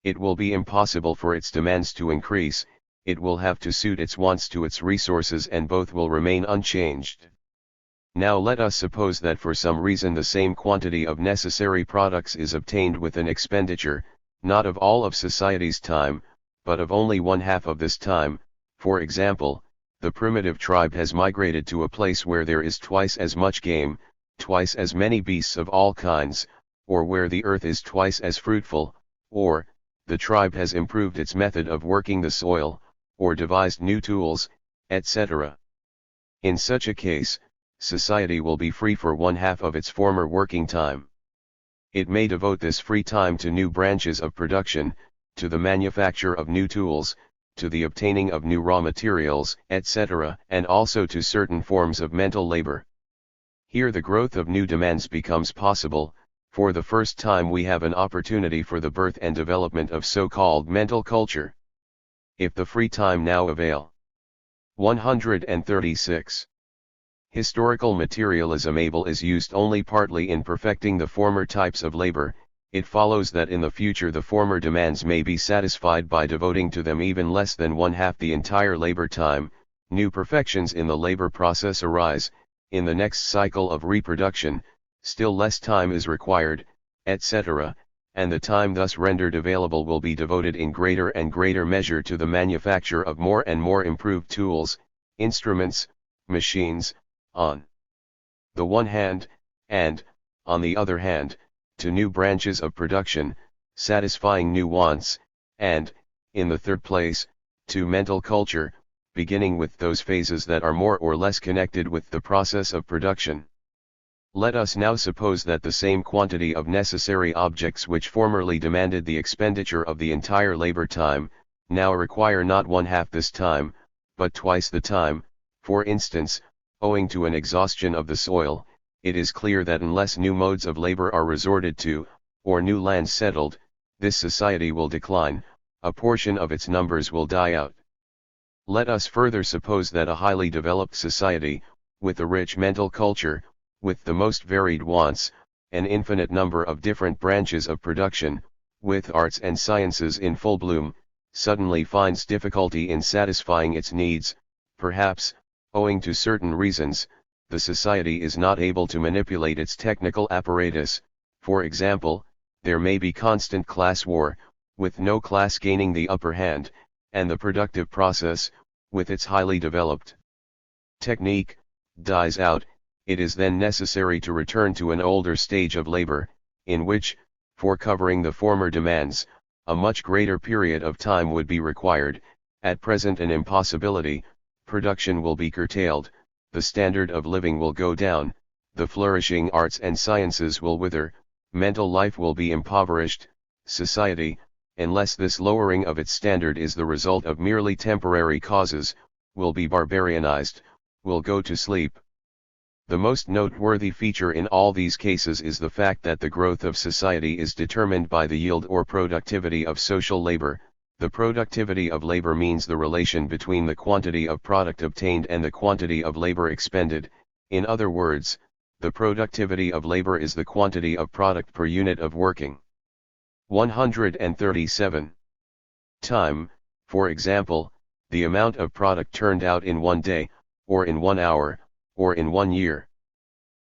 It will be impossible for its demands to increase, it will have to suit its wants to its resources, and both will remain unchanged. Now let us suppose that for some reason the same quantity of necessary products is obtained with an expenditure, not of all of society's time, but of only one half of this time. For example, the primitive tribe has migrated to a place where there is twice as much game, twice as many beasts of all kinds, or where the earth is twice as fruitful, or, the tribe has improved its method of working the soil, or devised new tools, etc. In such a case, society will be free for one half of its former working time. It may devote this free time to new branches of production, to the manufacture of new tools, to the obtaining of new raw materials, etc., and also to certain forms of mental labor. Here the growth of new demands becomes possible. For the first time we have an opportunity for the birth and development of so-called mental culture. If the free time now avail. 136. Historical materialism is used only partly in perfecting the former types of labor. It follows that in the future the former demands may be satisfied by devoting to them even less than one half the entire labor time. New perfections in the labor process arise. In the next cycle of reproduction, still less time is required, etc., and the time thus rendered available will be devoted in greater and greater measure to the manufacture of more and more improved tools, instruments, machines, on the one hand, and, on the other hand, to new branches of production, satisfying new wants, and, in the third place, to mental culture, beginning with those phases that are more or less connected with the process of production. Let us now suppose that the same quantity of necessary objects which formerly demanded the expenditure of the entire labor time, now require not one half this time, but twice the time. For instance, owing to an exhaustion of the soil, it is clear that unless new modes of labor are resorted to, or new lands settled, this society will decline, a portion of its numbers will die out. Let us further suppose that a highly developed society, with a rich mental culture, with the most varied wants, an infinite number of different branches of production, with arts and sciences in full bloom, suddenly finds difficulty in satisfying its needs. Perhaps, owing to certain reasons, the society is not able to manipulate its technical apparatus. For example, there may be constant class war, with no class gaining the upper hand, and the productive process, with its highly developed technique, dies out. It is then necessary to return to an older stage of labor, in which, for covering the former demands, a much greater period of time would be required. At present an impossibility. Production will be curtailed, the standard of living will go down, the flourishing arts and sciences will wither, mental life will be impoverished. Society, unless this lowering of its standard is the result of merely temporary causes, will be barbarianized, will go to sleep. The most noteworthy feature in all these cases is the fact that the growth of society is determined by the yield or productivity of social labor. The productivity of labor means the relation between the quantity of product obtained and the quantity of labor expended. In other words, the productivity of labor is the quantity of product per unit of working. 137. Time, for example, the amount of product turned out in 1 day, or in 1 hour, or in 1 year.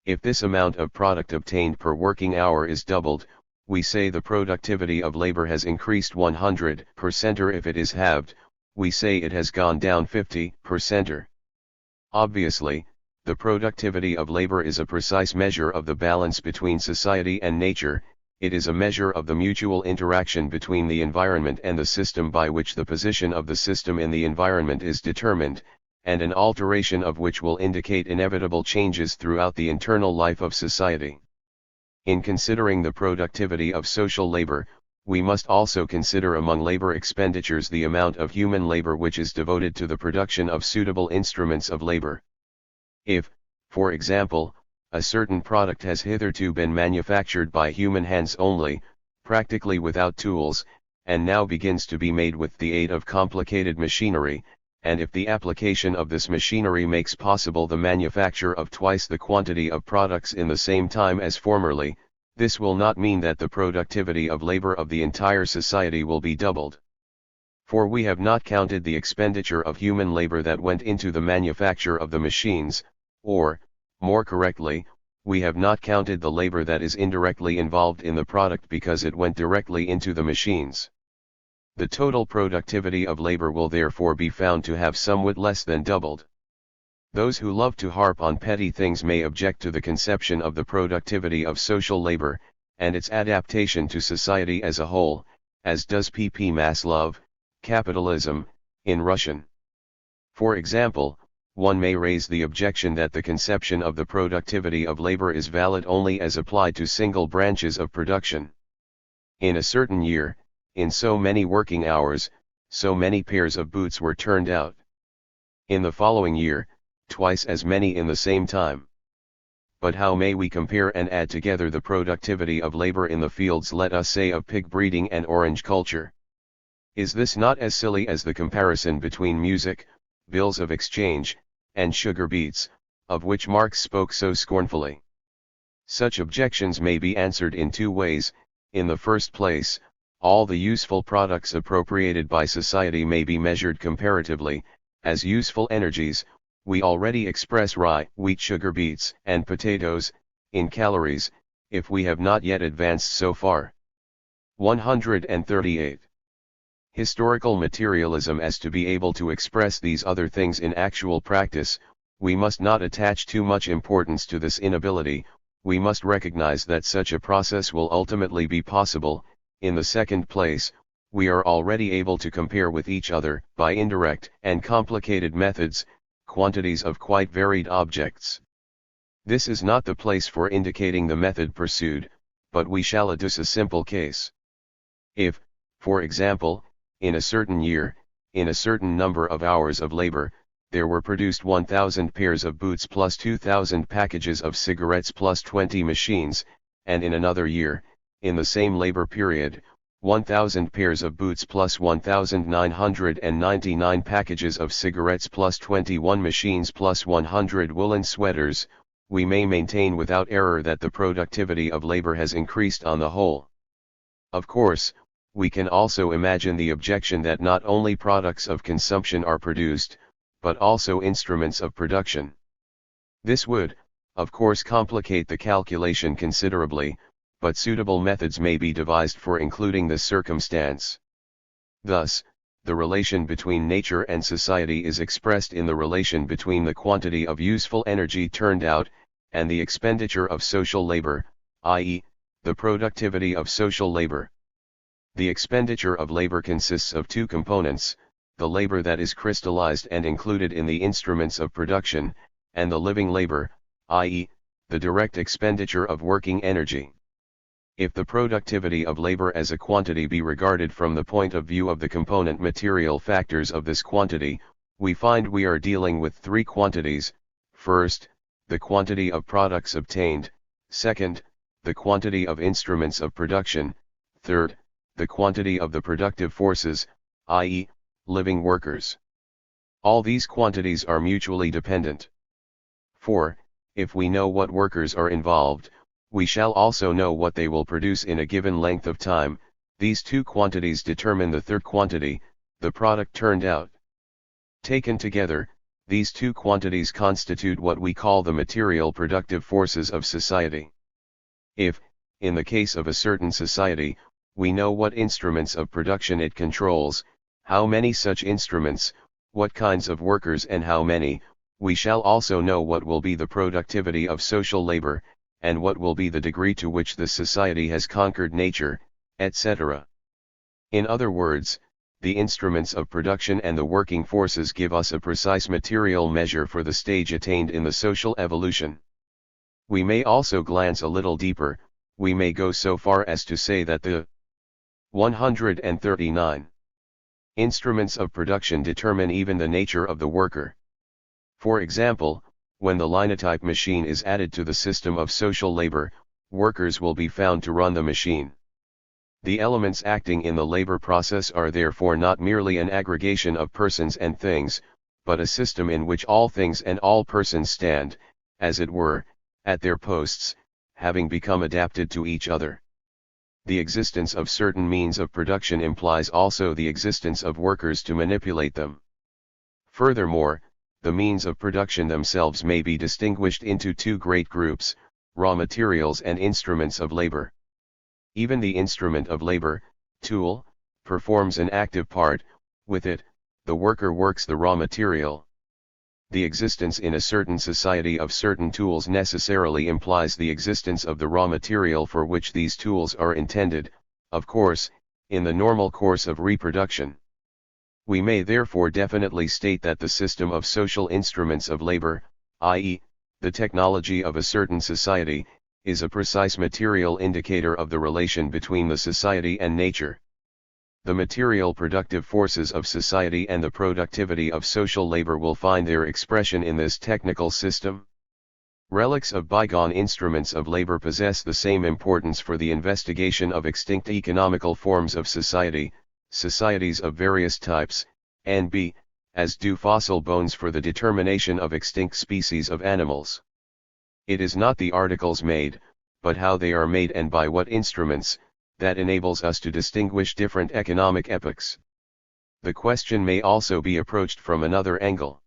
If this amount of product obtained per working hour is doubled, we say the productivity of labor has increased 100%, or if it is halved, we say it has gone down 50%. Obviously, the productivity of labor is a precise measure of the balance between society and nature. It is a measure of the mutual interaction between the environment and the system by which the position of the system in the environment is determined, and an alteration of which will indicate inevitable changes throughout the internal life of society. In considering the productivity of social labor, we must also consider among labor expenditures the amount of human labor which is devoted to the production of suitable instruments of labor. If, for example, a certain product has hitherto been manufactured by human hands only, practically without tools, and now begins to be made with the aid of complicated machinery, and if the application of this machinery makes possible the manufacture of twice the quantity of products in the same time as formerly, this will not mean that the productivity of labor of the entire society will be doubled. For we have not counted the expenditure of human labor that went into the manufacture of the machines, or, more correctly, we have not counted the labor that is indirectly involved in the product because it went directly into the machines. The total productivity of labor will therefore be found to have somewhat less than doubled. Those who love to harp on petty things may object to the conception of the productivity of social labor, and its adaptation to society as a whole, as does P.P. Maslov, Capitalism, in Russian. For example, one may raise the objection that the conception of the productivity of labor is valid only as applied to single branches of production. In a certain year, in so many working hours, so many pairs of boots were turned out. In the following year, twice as many in the same time. But how may we compare and add together the productivity of labor in the fields, let us say, of pig breeding and orange culture? Is this not as silly as the comparison between music, bills of exchange, and sugar beets, of which Marx spoke so scornfully? Such objections may be answered in two ways. In the first place, all the useful products appropriated by society may be measured comparatively, as useful energies. We already express rye, wheat, sugar beets, and potatoes, in calories, if we have not yet advanced so far. 138. Historical materialism. As to be able to express these other things in actual practice, we must not attach too much importance to this inability. We must recognize that such a process will ultimately be possible. In the second place, we are already able to compare with each other, by indirect and complicated methods, quantities of quite varied objects. This is not the place for indicating the method pursued, but we shall adduce a simple case. If, for example, in a certain year, in a certain number of hours of labor, there were produced 1,000 pairs of boots plus 2,000 packages of cigarettes plus 20 machines, and in another year, in the same labor period, 1,000 pairs of boots plus 1,999 packages of cigarettes plus 21 machines plus 100 woolen sweaters, we may maintain without error that the productivity of labor has increased on the whole. Of course, we can also imagine the objection that not only products of consumption are produced, but also instruments of production. This would, of course, complicate the calculation considerably, but suitable methods may be devised for including this circumstance. Thus, the relation between nature and society is expressed in the relation between the quantity of useful energy turned out, and the expenditure of social labor, i.e., the productivity of social labor. The expenditure of labor consists of two components: the labor that is crystallized and included in the instruments of production, and the living labor, i.e., the direct expenditure of working energy. If the productivity of labor as a quantity be regarded from the point of view of the component material factors of this quantity, we find we are dealing with three quantities: first, the quantity of products obtained; second, the quantity of instruments of production; third, the quantity of the productive forces, i.e., living workers. All these quantities are mutually dependent. For, if we know what workers are involved, we shall also know what they will produce in a given length of time. These two quantities determine the third quantity, the product turned out. Taken together, these two quantities constitute what we call the material productive forces of society. If, in the case of a certain society, we know what instruments of production it controls, how many such instruments, what kinds of workers and how many, we shall also know what will be the productivity of social labor, and what will be the degree to which the society has conquered nature, etc. In other words, the instruments of production and the working forces give us a precise material measure for the stage attained in the social evolution. We may also glance a little deeper. We may go so far as to say that the 139 instruments of production determine even the nature of the worker. For example, when the linotype machine is added to the system of social labor, workers will be found to run the machine. The elements acting in the labor process are therefore not merely an aggregation of persons and things, but a system in which all things and all persons stand, as it were, at their posts, having become adapted to each other. The existence of certain means of production implies also the existence of workers to manipulate them. Furthermore, the means of production themselves may be distinguished into two great groups: raw materials and instruments of labor. Even the instrument of labor, tool, performs an active part. With it, the worker works the raw material. The existence in a certain society of certain tools necessarily implies the existence of the raw material for which these tools are intended, of course, in the normal course of reproduction. We may therefore definitely state that the system of social instruments of labor, i.e., the technology of a certain society, is a precise material indicator of the relation between the society and nature. The material productive forces of society and the productivity of social labor will find their expression in this technical system. Relics of bygone instruments of labor possess the same importance for the investigation of extinct economical forms of society, societies of various types, and as do fossil bones for the determination of extinct species of animals. It is not the articles made, but how they are made and by what instruments, that enables us to distinguish different economic epochs. The question may also be approached from another angle.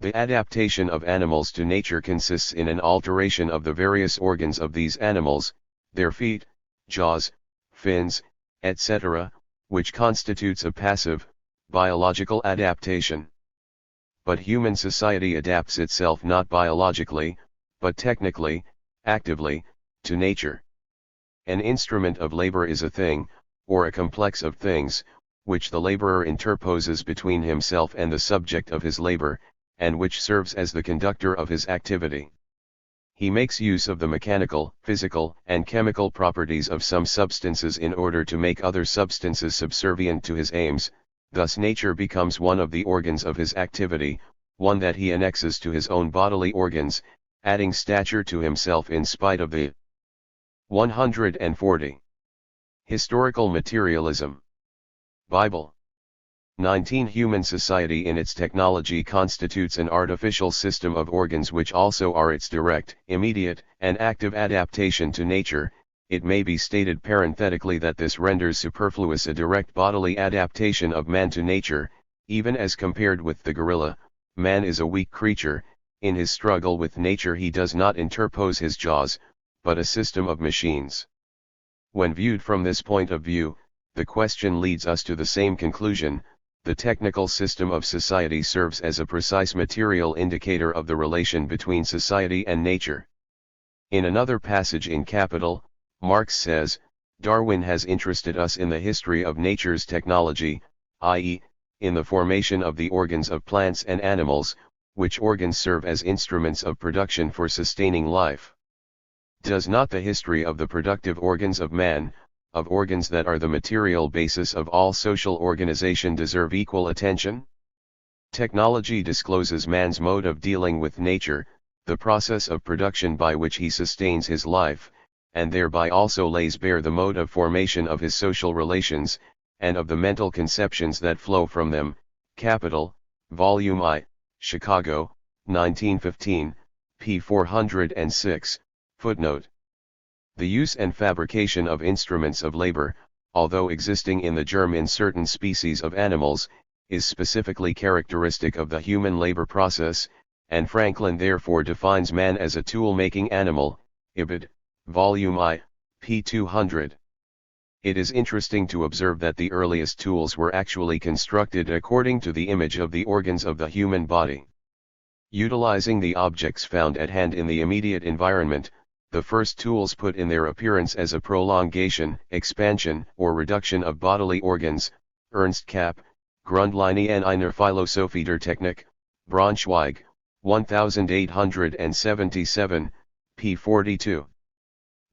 The adaptation of animals to nature consists in an alteration of the various organs of these animals, their feet, jaws, fins, etc., which constitutes a passive, biological adaptation. But human society adapts itself not biologically, but technically, actively, to nature. An instrument of labor is a thing, or a complex of things, which the laborer interposes between himself and the subject of his labor, and which serves as the conductor of his activity. He makes use of the mechanical, physical, and chemical properties of some substances in order to make other substances subservient to his aims. Thus nature becomes one of the organs of his activity, one that he annexes to his own bodily organs, adding stature to himself in spite of the 140. Historical materialism. Bible. 19. Human society in its technology constitutes an artificial system of organs which also are its direct, immediate, and active adaptation to nature. It may be stated parenthetically that this renders superfluous a direct bodily adaptation of man to nature. Even as compared with the gorilla, man is a weak creature. In his struggle with nature he does not interpose his jaws, but a system of machines. When viewed from this point of view, the question leads us to the same conclusion: the technical system of society serves as a precise material indicator of the relation between society and nature. In another passage in Capital, Marx says, "Darwin has interested us in the history of nature's technology, i.e., in the formation of the organs of plants and animals, which organs serve as instruments of production for sustaining life." Does not the history of the productive organs of man, of organs that are the material basis of all social organization, deserve equal attention? Technology discloses man's mode of dealing with nature, the process of production by which he sustains his life, and thereby also lays bare the mode of formation of his social relations, and of the mental conceptions that flow from them. Capital, Volume I, Chicago, 1915, p. 406, footnote. The use and fabrication of instruments of labor, although existing in the germ in certain species of animals, is specifically characteristic of the human labor process, and Franklin therefore defines man as a tool-making animal, Ibid, Volume I, p. 200. It is interesting to observe that the earliest tools were actually constructed according to the image of the organs of the human body. Utilizing the objects found at hand in the immediate environment, the first tools put in their appearance as a prolongation, expansion, or reduction of bodily organs. Ernst Kapp, Grundlinien einer Philosophie der Technik, Braunschweig, 1877, p. 42.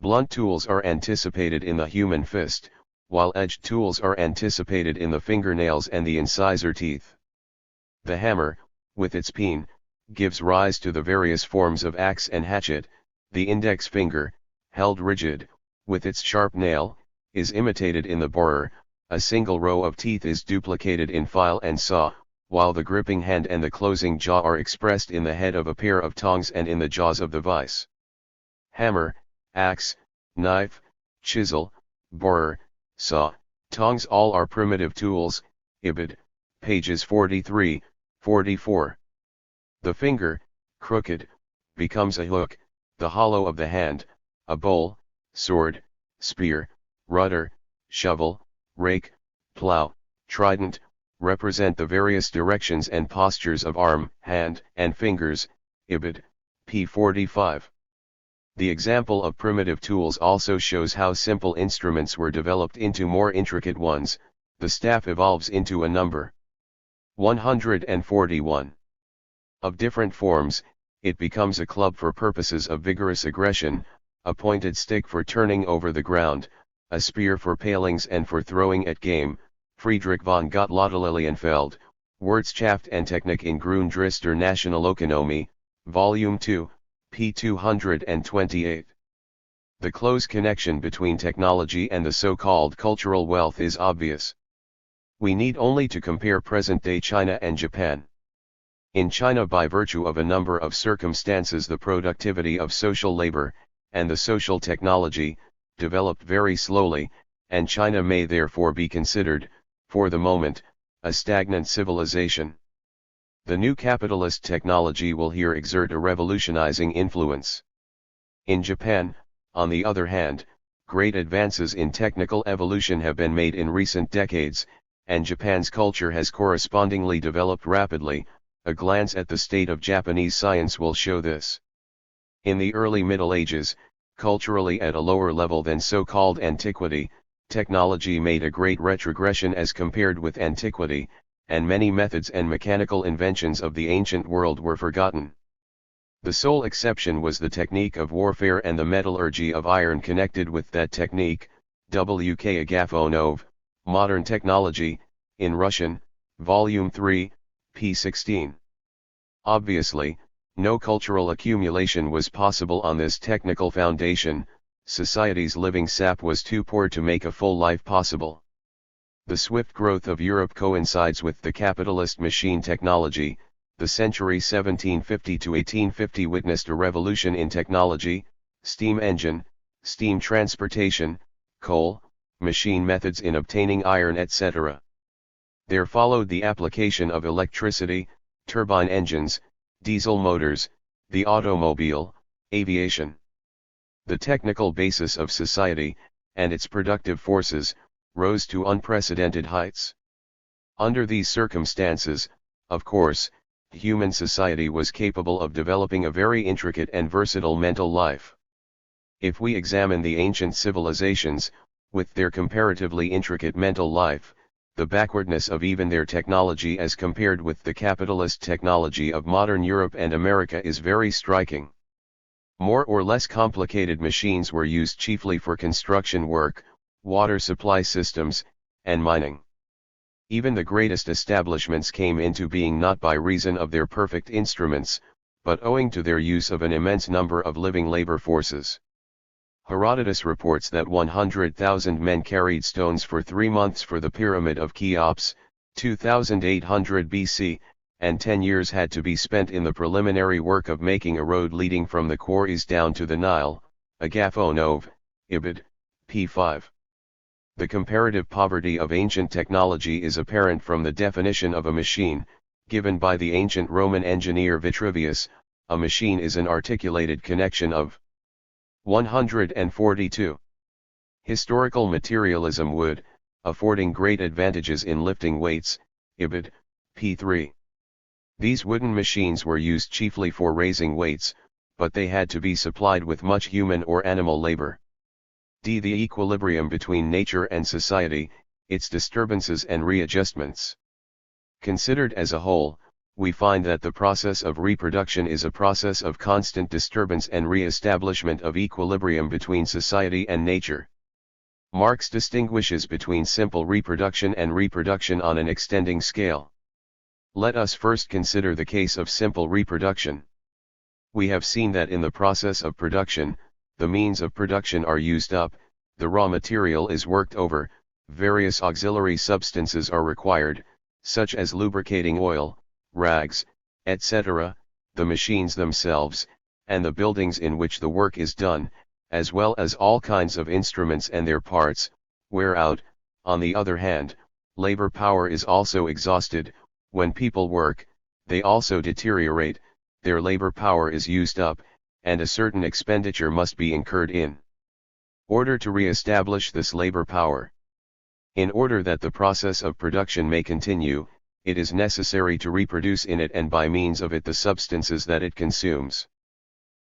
Blunt tools are anticipated in the human fist, while edged tools are anticipated in the fingernails and the incisor teeth. The hammer, with its peen, gives rise to the various forms of axe and hatchet. The index finger, held rigid, with its sharp nail, is imitated in the borer. A single row of teeth is duplicated in file and saw, while the gripping hand and the closing jaw are expressed in the head of a pair of tongs and in the jaws of the vise. Hammer, axe, knife, chisel, borer, saw, tongs, all are primitive tools. Ibid, pages 43, 44. The finger, crooked, becomes a hook, the hollow of the hand, a bowl, sword, spear, rudder, shovel, rake, plow, trident, represent the various directions and postures of arm, hand, and fingers. Ibid, p. 45. The example of primitive tools also shows how simple instruments were developed into more intricate ones. The staff evolves into a number 141. Of different forms, it becomes a club for purposes of vigorous aggression, a pointed stick for turning over the ground, a spear for palings and for throwing at game. Friedrich von Gottlob Lilienfeld, Wirtschaft and Technik in Grundrisse der Nationalökonomie, Volume 2, p. 228. The close connection between technology and the so-called cultural wealth is obvious. We need only to compare present-day China and Japan. In China, by virtue of a number of circumstances, the productivity of social labor, and the social technology, developed very slowly, and China may therefore be considered, for the moment, a stagnant civilization. The new capitalist technology will here exert a revolutionizing influence. In Japan, on the other hand, great advances in technical evolution have been made in recent decades, and Japan's culture has correspondingly developed rapidly. A glance at the state of Japanese science will show this. In the early Middle Ages, culturally at a lower level than so-called antiquity, technology made a great retrogression as compared with antiquity, and many methods and mechanical inventions of the ancient world were forgotten. The sole exception was the technique of warfare and the metallurgy of iron connected with that technique. W.K. Agafonov, Modern Technology, in Russian, Volume 3, p. 16. Obviously, no cultural accumulation was possible on this technical foundation. Society's living sap was too poor to make a full life possible. The swift growth of Europe coincides with the capitalist machine technology. The century 1750 to 1850 witnessed a revolution in technology: steam engine, steam transportation, coal, machine methods in obtaining iron, etc. There followed the application of electricity, turbine engines, diesel motors, the automobile, aviation. The technical basis of society, and its productive forces, rose to unprecedented heights. Under these circumstances, of course, human society was capable of developing a very intricate and versatile mental life. If we examine the ancient civilizations, with their comparatively intricate mental life, the backwardness of even their technology as compared with the capitalist technology of modern Europe and America is very striking. More or less complicated machines were used chiefly for construction work, water supply systems, and mining. Even the greatest establishments came into being not by reason of their perfect instruments, but owing to their use of an immense number of living labor forces. Herodotus reports that 100,000 men carried stones for 3 months for the pyramid of Cheops, 2800 BC, and 10 years had to be spent in the preliminary work of making a road leading from the quarries down to the Nile, Agathonov, Ibid, p. 5. The comparative poverty of ancient technology is apparent from the definition of a machine, given by the ancient Roman engineer Vitruvius. A machine is an articulated connection of 142. Historical materialism would, affording great advantages in lifting weights, Ibid, p. 3. These wooden machines were used chiefly for raising weights, but they had to be supplied with much human or animal labor. D. The equilibrium between nature and society, its disturbances and readjustments. Considered as a whole, we find that the process of reproduction is a process of constant disturbance and re-establishment of equilibrium between society and nature. Marx distinguishes between simple reproduction and reproduction on an extending scale. Let us first consider the case of simple reproduction. We have seen that in the process of production, the means of production are used up, the raw material is worked over, various auxiliary substances are required, such as lubricating oil, rags, etc., the machines themselves, and the buildings in which the work is done, as well as all kinds of instruments and their parts, wear out. On the other hand, labor power is also exhausted. When people work, they also deteriorate, their labor power is used up, and a certain expenditure must be incurred in order to re-establish this labor power. In order that the process of production may continue, it is necessary to reproduce in it and by means of it the substances that it consumes.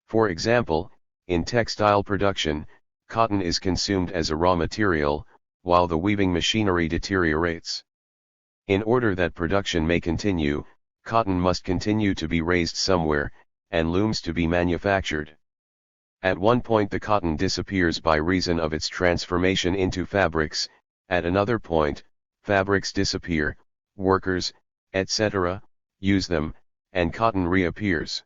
For example, in textile production, cotton is consumed as a raw material, while the weaving machinery deteriorates. In order that production may continue, cotton must continue to be raised somewhere, and looms to be manufactured. At one point the cotton disappears by reason of its transformation into fabrics, at another point, fabrics disappear, workers, etc., use them, and cotton reappears.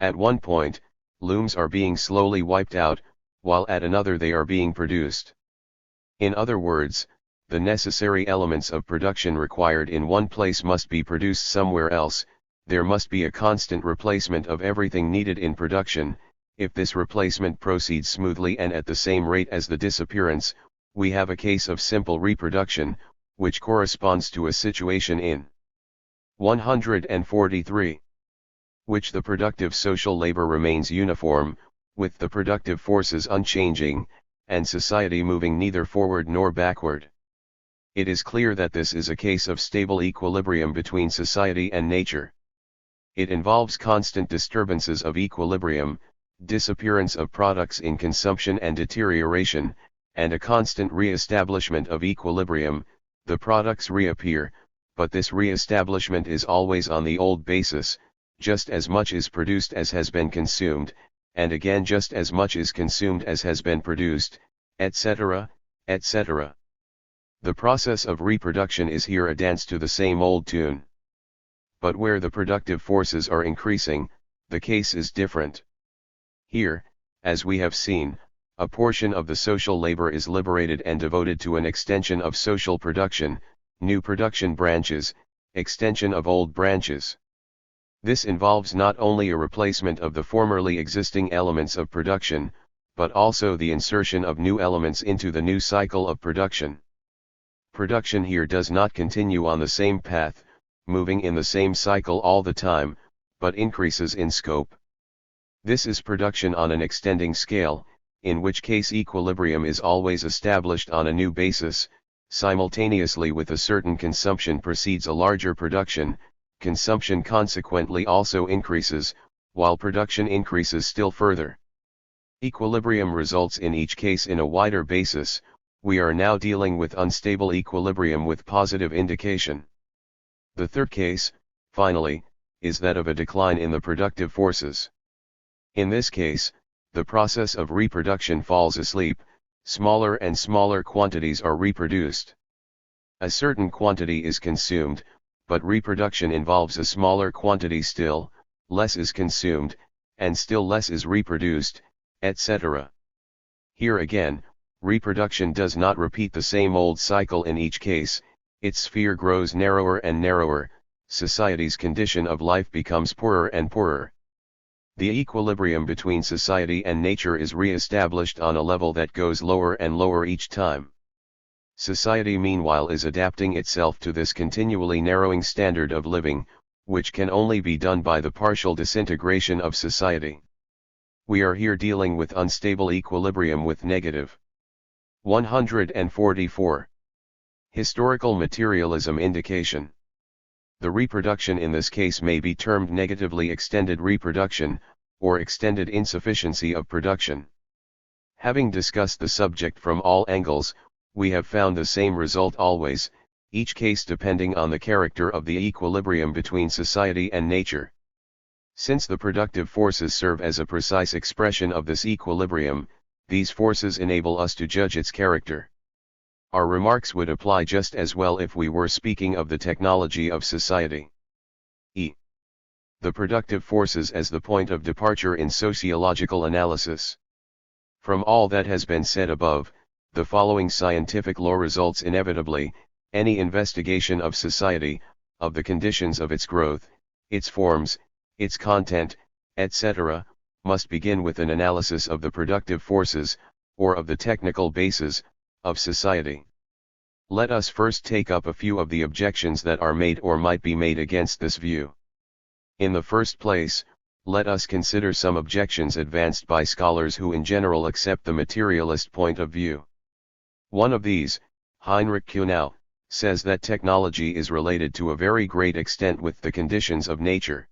At one point, looms are being slowly wiped out, while at another they are being produced. In other words, the necessary elements of production required in one place must be produced somewhere else. There must be a constant replacement of everything needed in production. If this replacement proceeds smoothly and at the same rate as the disappearance, we have a case of simple reproduction, which corresponds to a situation in 143, which the productive social labor remains uniform, with the productive forces unchanging, and society moving neither forward nor backward. It is clear that this is a case of stable equilibrium between society and nature. It involves constant disturbances of equilibrium, disappearance of products in consumption and deterioration, and a constant re-establishment of equilibrium. The products reappear, but this re-establishment is always on the old basis, just as much is produced as has been consumed, and again just as much is consumed as has been produced, etc., etc. The process of reproduction is here a dance to the same old tune. But where the productive forces are increasing, the case is different. Here, as we have seen, a portion of the social labor is liberated and devoted to an extension of social production, new production branches, extension of old branches. This involves not only a replacement of the formerly existing elements of production, but also the insertion of new elements into the new cycle of production. Production here does not continue on the same path, moving in the same cycle all the time, but increases in scope. This is production on an extending scale, in which case equilibrium is always established on a new basis. Simultaneously with a certain consumption proceeds a larger production, consumption consequently also increases, while production increases still further. Equilibrium results in each case in a wider basis. We are now dealing with unstable equilibrium with positive indication. The third case, finally, is that of a decline in the productive forces. In this case, the process of reproduction falls asleep, smaller and smaller quantities are reproduced. A certain quantity is consumed, but reproduction involves a smaller quantity still, less is consumed, and still less is reproduced, etc. Here again, reproduction does not repeat the same old cycle in each case, its sphere grows narrower and narrower, society's condition of life becomes poorer and poorer. The equilibrium between society and nature is re-established on a level that goes lower and lower each time. Society meanwhile is adapting itself to this continually narrowing standard of living, which can only be done by the partial disintegration of society. We are here dealing with unstable equilibrium with negative. 144. Historical materialism indication. The reproduction in this case may be termed negatively extended reproduction, or extended insufficiency of production. Having discussed the subject from all angles, we have found the same result always, each case depending on the character of the equilibrium between society and nature. Since the productive forces serve as a precise expression of this equilibrium, these forces enable us to judge its character. Our remarks would apply just as well if we were speaking of the technology of society. The productive forces as the point of departure in sociological analysis. From all that has been said above, the following scientific law results inevitably: any investigation of society, of the conditions of its growth, its forms, its content, etc., must begin with an analysis of the productive forces, or of the technical bases, of society. Let us first take up a few of the objections that are made or might be made against this view. In the first place, let us consider some objections advanced by scholars who in general accept the materialist point of view. One of these, Heinrich Kuhnau, says that technology is related to a very great extent with the conditions of nature.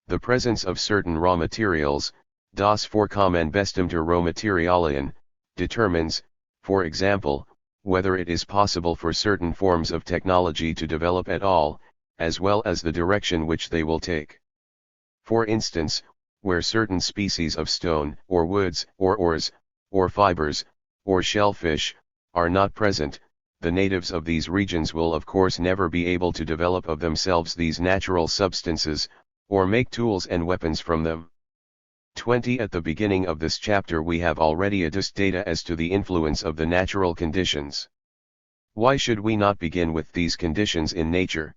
The presence of certain raw materials, das Vorkommen bestimmter Rohmaterialien, determines, for example, whether it is possible for certain forms of technology to develop at all, as well as the direction which they will take. For instance, where certain species of stone, or woods, or ores, or fibers, or shellfish, are not present, the natives of these regions will of course never be able to develop of themselves these natural substances, or make tools and weapons from them. 20. At the beginning of this chapter we have already adduced data as to the influence of the natural conditions. Why should we not begin with these conditions in nature?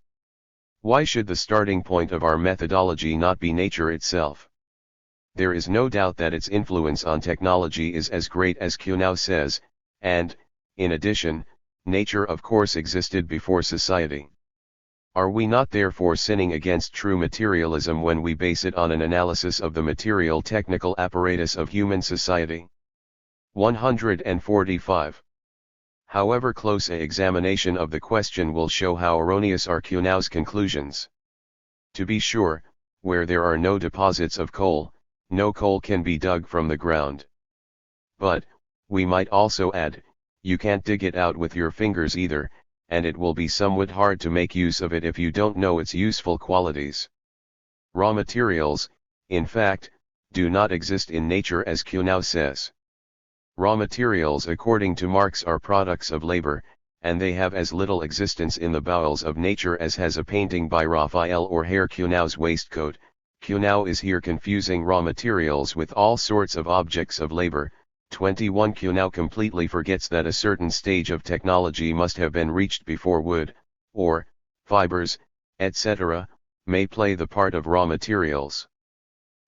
Why should the starting point of our methodology not be nature itself? There is no doubt that its influence on technology is as great as Kuhnau says, and, in addition, nature of course existed before society. Are we not therefore sinning against true materialism when we base it on an analysis of the material technical apparatus of human society? 145. However close an examination of the question will show how erroneous are Kuhnau's conclusions. To be sure, where there are no deposits of coal, no coal can be dug from the ground. But, we might also add, you can't dig it out with your fingers either, and it will be somewhat hard to make use of it if you don't know its useful qualities. Raw materials, in fact, do not exist in nature as Kuhnau says. Raw materials according to Marx are products of labor, and they have as little existence in the bowels of nature as has a painting by Raphael or Herr Kuhnau's waistcoat. Kuhnau is here confusing raw materials with all sorts of objects of labor. 21. Kuhnau completely forgets that a certain stage of technology must have been reached before wood, or fibers, etc., may play the part of raw materials.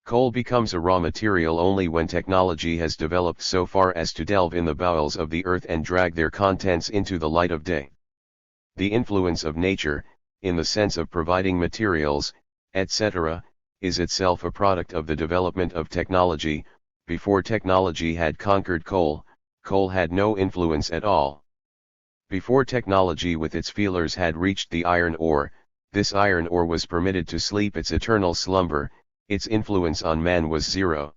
Coal becomes a raw material only when technology has developed so far as to delve in the bowels of the earth and drag their contents into the light of day. The influence of nature, in the sense of providing materials, etc., is itself a product of the development of technology. Before technology had conquered coal, coal had no influence at all. Before technology with its feelers had reached the iron ore, this iron ore was permitted to sleep its eternal slumber, its influence on man was zero.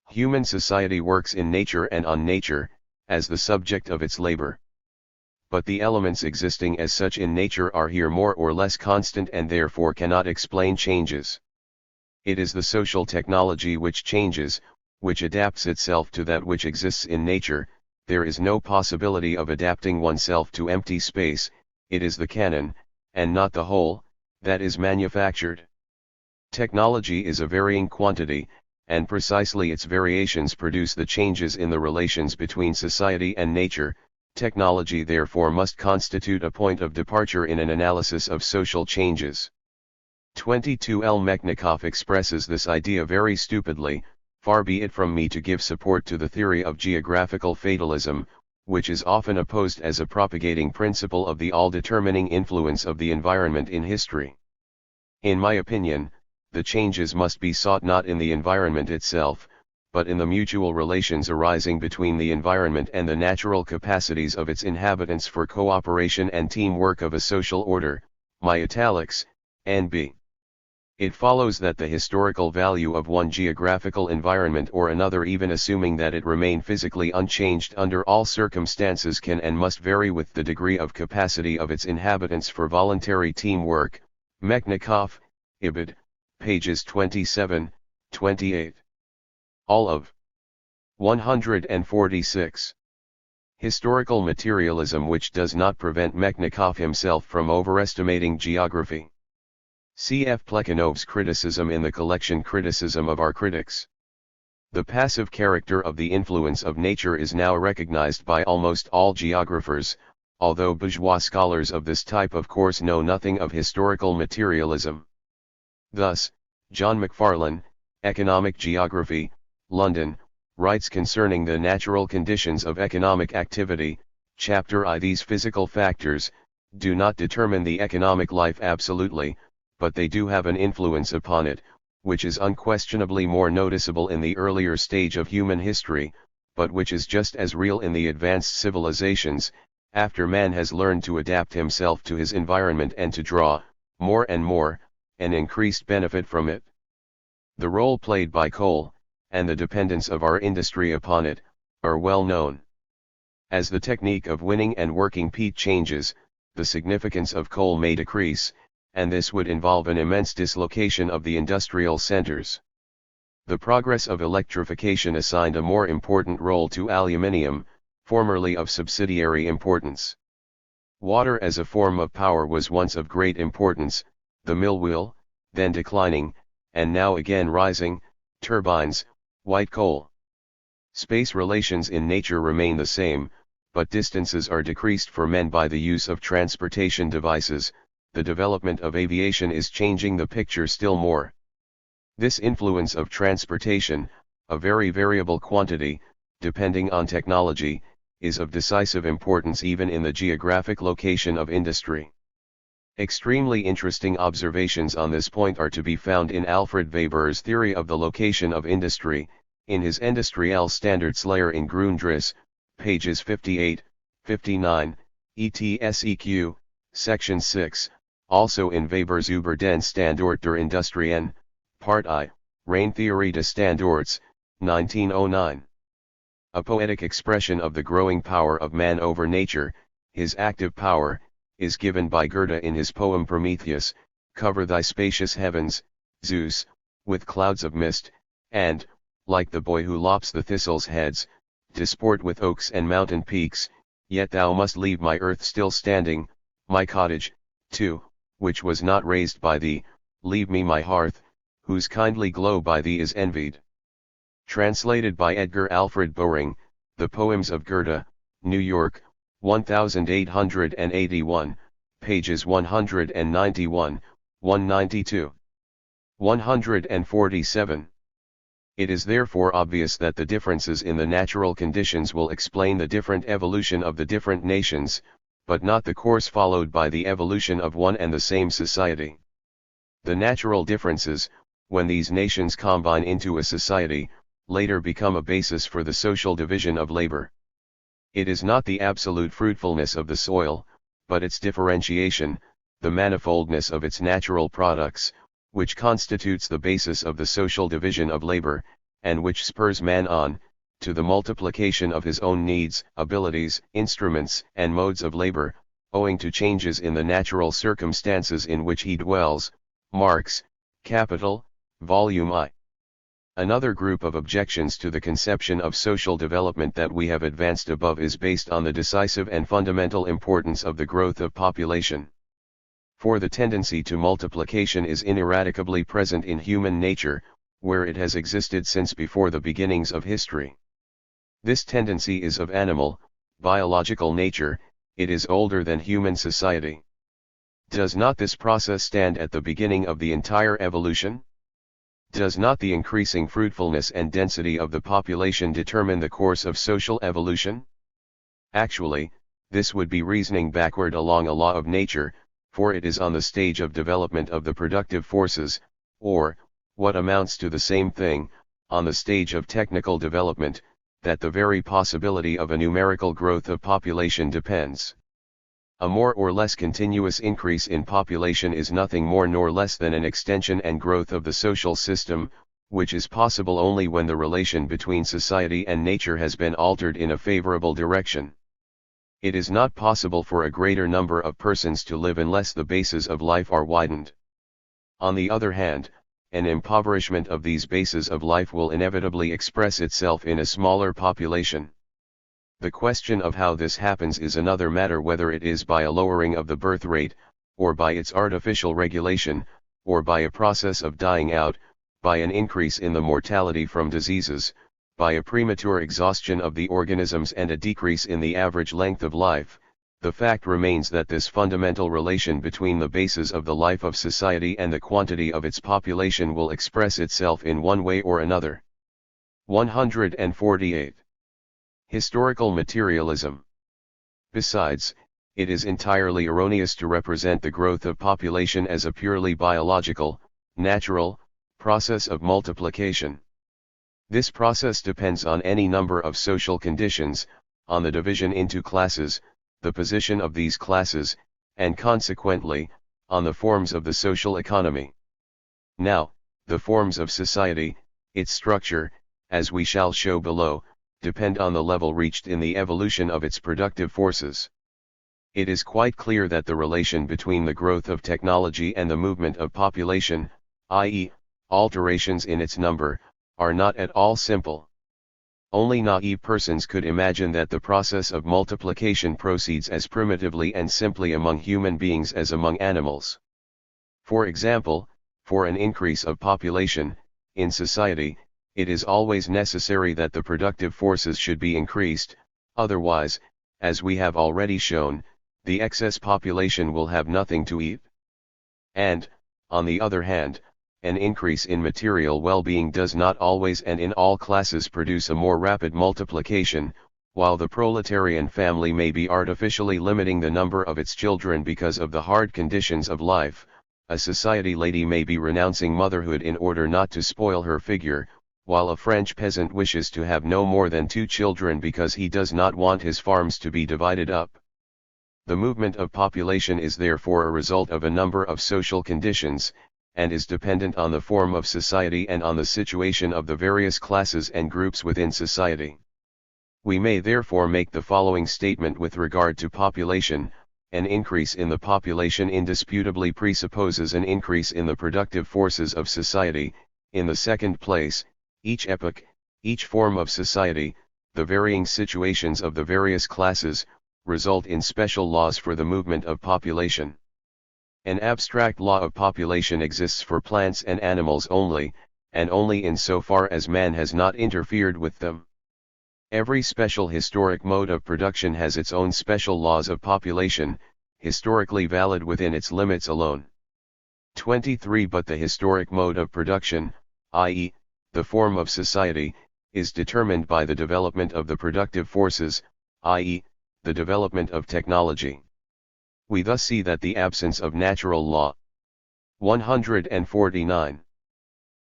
Human society works in nature and on nature, as the subject of its labor. But the elements existing as such in nature are here more or less constant and therefore cannot explain changes. It is the social technology which changes, which adapts itself to that which exists in nature. There is no possibility of adapting oneself to empty space. It is the canon, and not the whole, that is manufactured. Technology is a varying quantity, and precisely its variations produce the changes in the relations between society and nature. Technology therefore must constitute a point of departure in an analysis of social changes. 22 L. Mechnikov expresses this idea very stupidly. Far be it from me to give support to the theory of geographical fatalism, which is often opposed as a propagating principle of the all-determining influence of the environment in history. In my opinion, the changes must be sought not in the environment itself, but in the mutual relations arising between the environment and the natural capacities of its inhabitants for cooperation and teamwork of a social order. My italics, N.B. It follows that the historical value of one geographical environment or another, even assuming that it remain physically unchanged under all circumstances, can and must vary with the degree of capacity of its inhabitants for voluntary teamwork. Mechnikov, Ibid, pages 27, 28. All of 146. Historical materialism, which does not prevent Mechnikov himself from overestimating geography. Cf. Plekhanov's criticism in the collection Criticism of Our Critics. The passive character of the influence of nature is now recognized by almost all geographers, although bourgeois scholars of this type of course know nothing of historical materialism. Thus, John Macfarlane, Economic Geography, London, writes concerning the natural conditions of economic activity, Chapter I: these physical factors do not determine the economic life absolutely, but they do have an influence upon it, which is unquestionably more noticeable in the earlier stage of human history, but which is just as real in the advanced civilizations, after man has learned to adapt himself to his environment and to draw, more and more, an increased benefit from it. The role played by coal, and the dependence of our industry upon it, are well known. As the technique of winning and working peat changes, the significance of coal may decrease, and this would involve an immense dislocation of the industrial centers. The progress of electrification assigned a more important role to aluminium, formerly of subsidiary importance. Water as a form of power was once of great importance, the mill wheel, then declining, and now again rising, turbines, white coal. Space relations in nature remain the same, but distances are decreased for men by the use of transportation devices. The development of aviation is changing the picture still more. This influence of transportation, a very variable quantity, depending on technology, is of decisive importance even in the geographic location of industry. Extremely interesting observations on this point are to be found in Alfred Weber's theory of the location of industry, in his Industrielle Standardslehre in Grundriss, pages 58, 59, etseq, section 6, also in Weber's Über den Standort der Industrien, Part I, Reine Theorie des Standorts, 1909. A poetic expression of the growing power of man over nature, his active power, is given by Goethe in his poem Prometheus: cover thy spacious heavens, Zeus, with clouds of mist, and, like the boy who lops the thistles' heads, disport with oaks and mountain peaks, yet thou must leave my earth still standing, my cottage, too, which was not raised by thee, leave me my hearth, whose kindly glow by thee is envied. Translated by Edgar Alfred Boring, The Poems of Goethe, New York, 1881, pages 191, 192. 147. It is therefore obvious that the differences in the natural conditions will explain the different evolution of the different nations, but not the course followed by the evolution of one and the same society. The natural differences, when these nations combine into a society, later become a basis for the social division of labor. It is not the absolute fruitfulness of the soil, but its differentiation, the manifoldness of its natural products, which constitutes the basis of the social division of labor, and which spurs man on, to the multiplication of his own needs, abilities, instruments, and modes of labor, owing to changes in the natural circumstances in which he dwells. Marx, Capital, Volume I. Another group of objections to the conception of social development that we have advanced above is based on the decisive and fundamental importance of the growth of population. For the tendency to multiplication is ineradicably present in human nature, where it has existed since before the beginnings of history. This tendency is of animal, biological nature, it is older than human society. Does not this process stand at the beginning of the entire evolution? Does not the increasing fruitfulness and density of the population determine the course of social evolution? Actually, this would be reasoning backward along a law of nature, for it is on the stage of development of the productive forces, or, what amounts to the same thing, on the stage of technical development, that the very possibility of a numerical growth of population depends. A more or less continuous increase in population is nothing more nor less than an extension and growth of the social system, which is possible only when the relation between society and nature has been altered in a favorable direction. It is not possible for a greater number of persons to live unless the bases of life are widened. On the other hand, an impoverishment of these bases of life will inevitably express itself in a smaller population. The question of how this happens is another matter, whether it is by a lowering of the birth rate, or by its artificial regulation, or by a process of dying out, by an increase in the mortality from diseases, by a premature exhaustion of the organisms and a decrease in the average length of life. The fact remains that this fundamental relation between the bases of the life of society and the quantity of its population will express itself in one way or another. 148. Historical materialism. Besides, it is entirely erroneous to represent the growth of population as a purely biological, natural, process of multiplication. This process depends on any number of social conditions, on the division into classes, the position of these classes, and consequently, on the forms of the social economy. Now, the forms of society, its structure, as we shall show below, depend on the level reached in the evolution of its productive forces. It is quite clear that the relation between the growth of technology and the movement of population, i.e., alterations in its number, are not at all simple. Only naive persons could imagine that the process of multiplication proceeds as primitively and simply among human beings as among animals. For example, for an increase of population, in society, it is always necessary that the productive forces should be increased, otherwise, as we have already shown, the excess population will have nothing to eat. And, on the other hand, an increase in material well-being does not always and in all classes produce a more rapid multiplication. While the proletarian family may be artificially limiting the number of its children because of the hard conditions of life, a society lady may be renouncing motherhood in order not to spoil her figure, while a French peasant wishes to have no more than 2 children because he does not want his farms to be divided up. The movement of population is therefore a result of a number of social conditions, and is dependent on the form of society and on the situation of the various classes and groups within society. We may therefore make the following statement with regard to population: an increase in the population indisputably presupposes an increase in the productive forces of society. In the second place, each epoch, each form of society, the varying situations of the various classes, result in special laws for the movement of population. An abstract law of population exists for plants and animals only, and only in so far as man has not interfered with them. Every special historic mode of production has its own special laws of population, historically valid within its limits alone. 23. But the historic mode of production, i.e., the form of society, is determined by the development of the productive forces, i.e., the development of technology. We thus see that the absence of natural law. 149.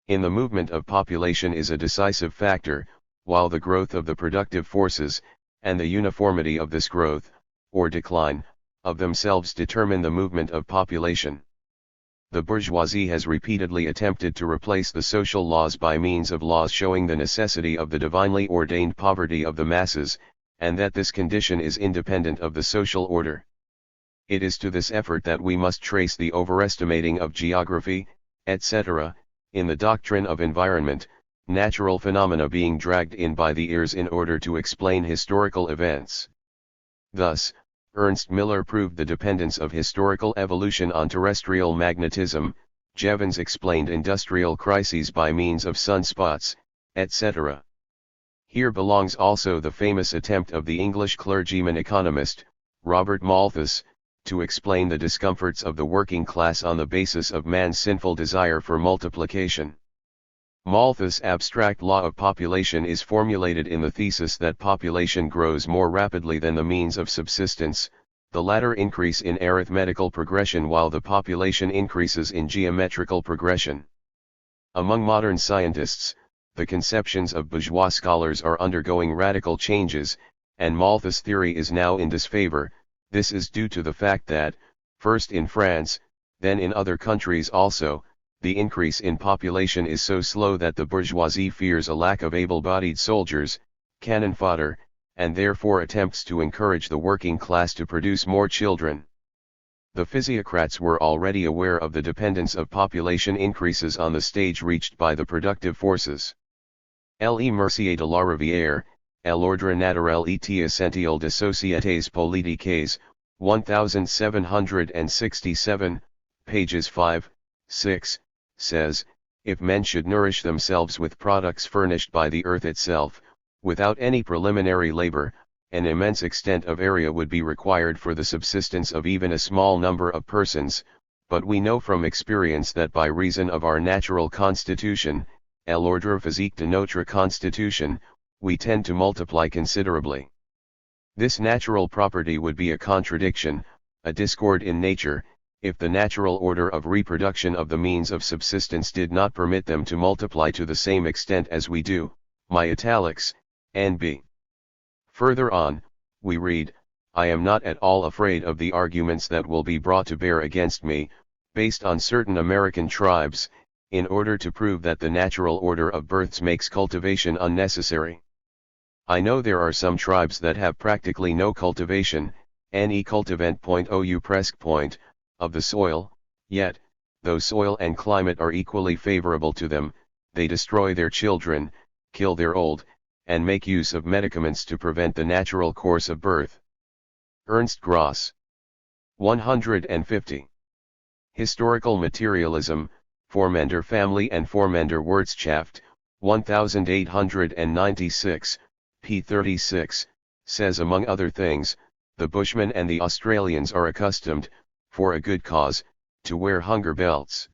In the movement of population is a decisive factor, while the growth of the productive forces, and the uniformity of this growth, or decline, of themselves determine the movement of population. The bourgeoisie has repeatedly attempted to replace the social laws by means of laws showing the necessity of the divinely ordained poverty of the masses, and that this condition is independent of the social order. It is to this effort that we must trace the overestimating of geography, etc., in the doctrine of environment, natural phenomena being dragged in by the ears in order to explain historical events. Thus, Ernst Miller proved the dependence of historical evolution on terrestrial magnetism, Jevons explained industrial crises by means of sunspots, etc. Here belongs also the famous attempt of the English clergyman economist, Robert Malthus, to explain the discomforts of the working class on the basis of man's sinful desire for multiplication. Malthus' abstract law of population is formulated in the thesis that population grows more rapidly than the means of subsistence, the latter increase in arithmetical progression while the population increases in geometrical progression. Among modern scientists, the conceptions of bourgeois scholars are undergoing radical changes, and Malthus' theory is now in disfavor. This is due to the fact that, first in France, then in other countries also, the increase in population is so slow that the bourgeoisie fears a lack of able-bodied soldiers, cannon fodder, and therefore attempts to encourage the working class to produce more children. The physiocrats were already aware of the dependence of population increases on the stage reached by the productive forces. Le Mercier de la Rivière, L'ordre naturel et essentiel des sociétés politiques, 1767, pages 5, 6, says, if men should nourish themselves with products furnished by the earth itself, without any preliminary labor, an immense extent of area would be required for the subsistence of even a small number of persons, but we know from experience that by reason of our natural constitution, l'ordre physique de notre constitution, we tend to multiply considerably. This natural property would be a contradiction, a discord in nature, if the natural order of reproduction of the means of subsistence did not permit them to multiply to the same extent as we do, my italics, N.B. Further on, we read, I am not at all afraid of the arguments that will be brought to bear against me, based on certain American tribes, in order to prove that the natural order of births makes cultivation unnecessary. I know there are some tribes that have practically no cultivation, ne cultivant point ou presque point, of the soil, yet, though soil and climate are equally favorable to them, they destroy their children, kill their old, and make use of medicaments to prevent the natural course of birth. Ernst Gross. 150. Historical Materialism, Vormender Family and Vormender Wirtschaft, 1896, p. 36, says among other things, the Bushmen and the Australians are accustomed, for a good cause, to wear hunger belts.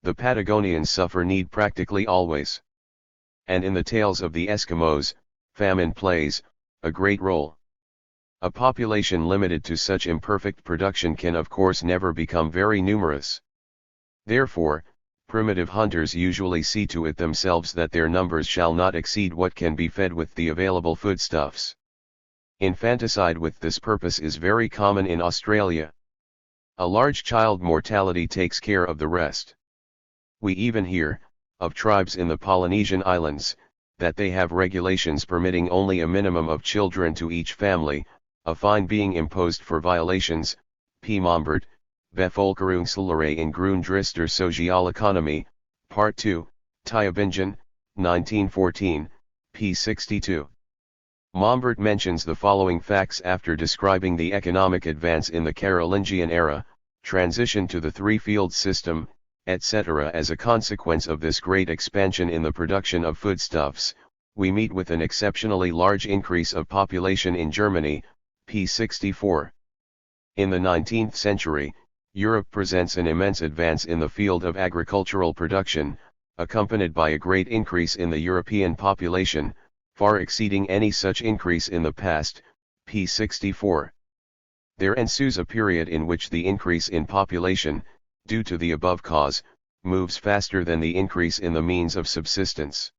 The Patagonians suffer need practically always. And in the tales of the Eskimos, famine plays a great role. A population limited to such imperfect production can of course never become very numerous. Therefore, primitive hunters usually see to it themselves that their numbers shall not exceed what can be fed with the available foodstuffs. Infanticide with this purpose is very common in Australia. A large child mortality takes care of the rest. We even hear, of tribes in the Polynesian Islands, that they have regulations permitting only a minimum of children to each family, a fine being imposed for violations. P. Mombert, Bevolkeringsleerij in Grundrister Sociaal-Economie, Part 2, Tübingen, 1914, p. 62. Mombert mentions the following facts after describing the economic advance in the Carolingian era, transition to the three-field system, etc. As a consequence of this great expansion in the production of foodstuffs, we meet with an exceptionally large increase of population in Germany, p. 64. In the 19th century, Europe presents an immense advance in the field of agricultural production, accompanied by a great increase in the European population, far exceeding any such increase in the past, p. 64. There ensues a period in which the increase in population, due to the above cause, moves faster than the increase in the means of subsistence.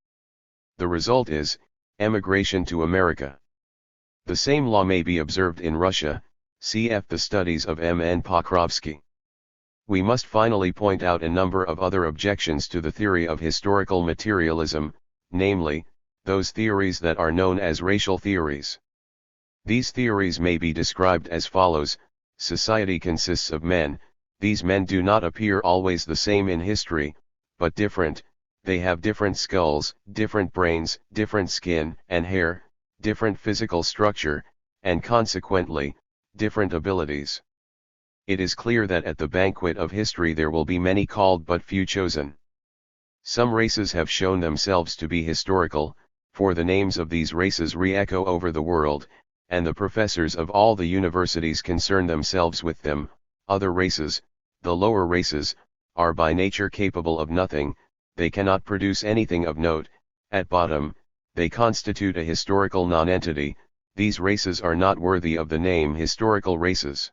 The result is, emigration to America. The same law may be observed in Russia, cf. the studies of M. N. Pokrovsky. We must finally point out a number of other objections to the theory of historical materialism, namely, those theories that are known as racial theories. These theories may be described as follows: society consists of men, these men do not appear always the same in history, but different. They have different skulls, different brains, different skin and hair, different physical structure, and consequently, different abilities. It is clear that at the banquet of history there will be many called but few chosen. Some races have shown themselves to be historical, for the names of these races re-echo over the world, and the professors of all the universities concern themselves with them. Other races, the lower races, are by nature capable of nothing, they cannot produce anything of note, at bottom, they constitute a historical nonentity. These races are not worthy of the name historical races.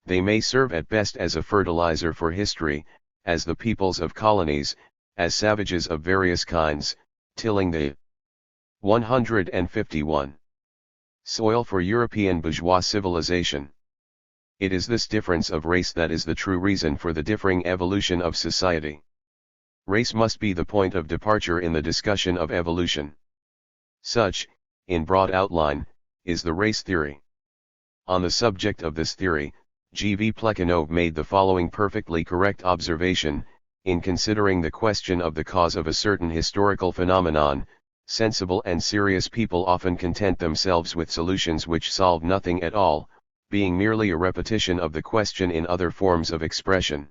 They may serve at best as a fertilizer for history, as the peoples of colonies, as savages of various kinds, tilling the 151 soil for European bourgeois civilization. It is this difference of race that is the true reason for the differing evolution of society. Race must be the point of departure in the discussion of evolution. Such, in broad outline, is the race theory. On the subject of this theory, G.V. Plekhanov made the following perfectly correct observation: in considering the question of the cause of a certain historical phenomenon, sensible and serious people often content themselves with solutions which solve nothing at all, being merely a repetition of the question in other forms of expression.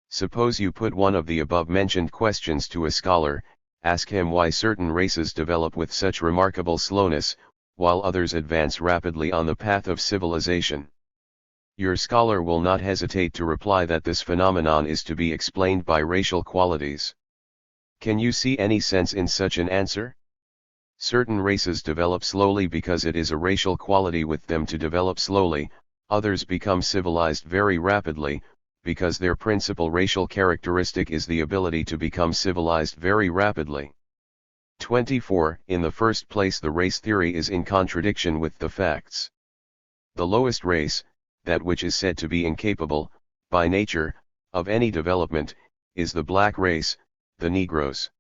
Suppose you put one of the above-mentioned questions to a scholar, ask him why certain races develop with such remarkable slowness, while others advance rapidly on the path of civilization. Your scholar will not hesitate to reply that this phenomenon is to be explained by racial qualities. Can you see any sense in such an answer? Certain races develop slowly because it is a racial quality with them to develop slowly, others become civilized very rapidly, because their principal racial characteristic is the ability to become civilized very rapidly. 24. In the first place, the race theory is in contradiction with the facts. The lowest race, that which is said to be incapable, by nature, of any development, is the black race, the Negroes.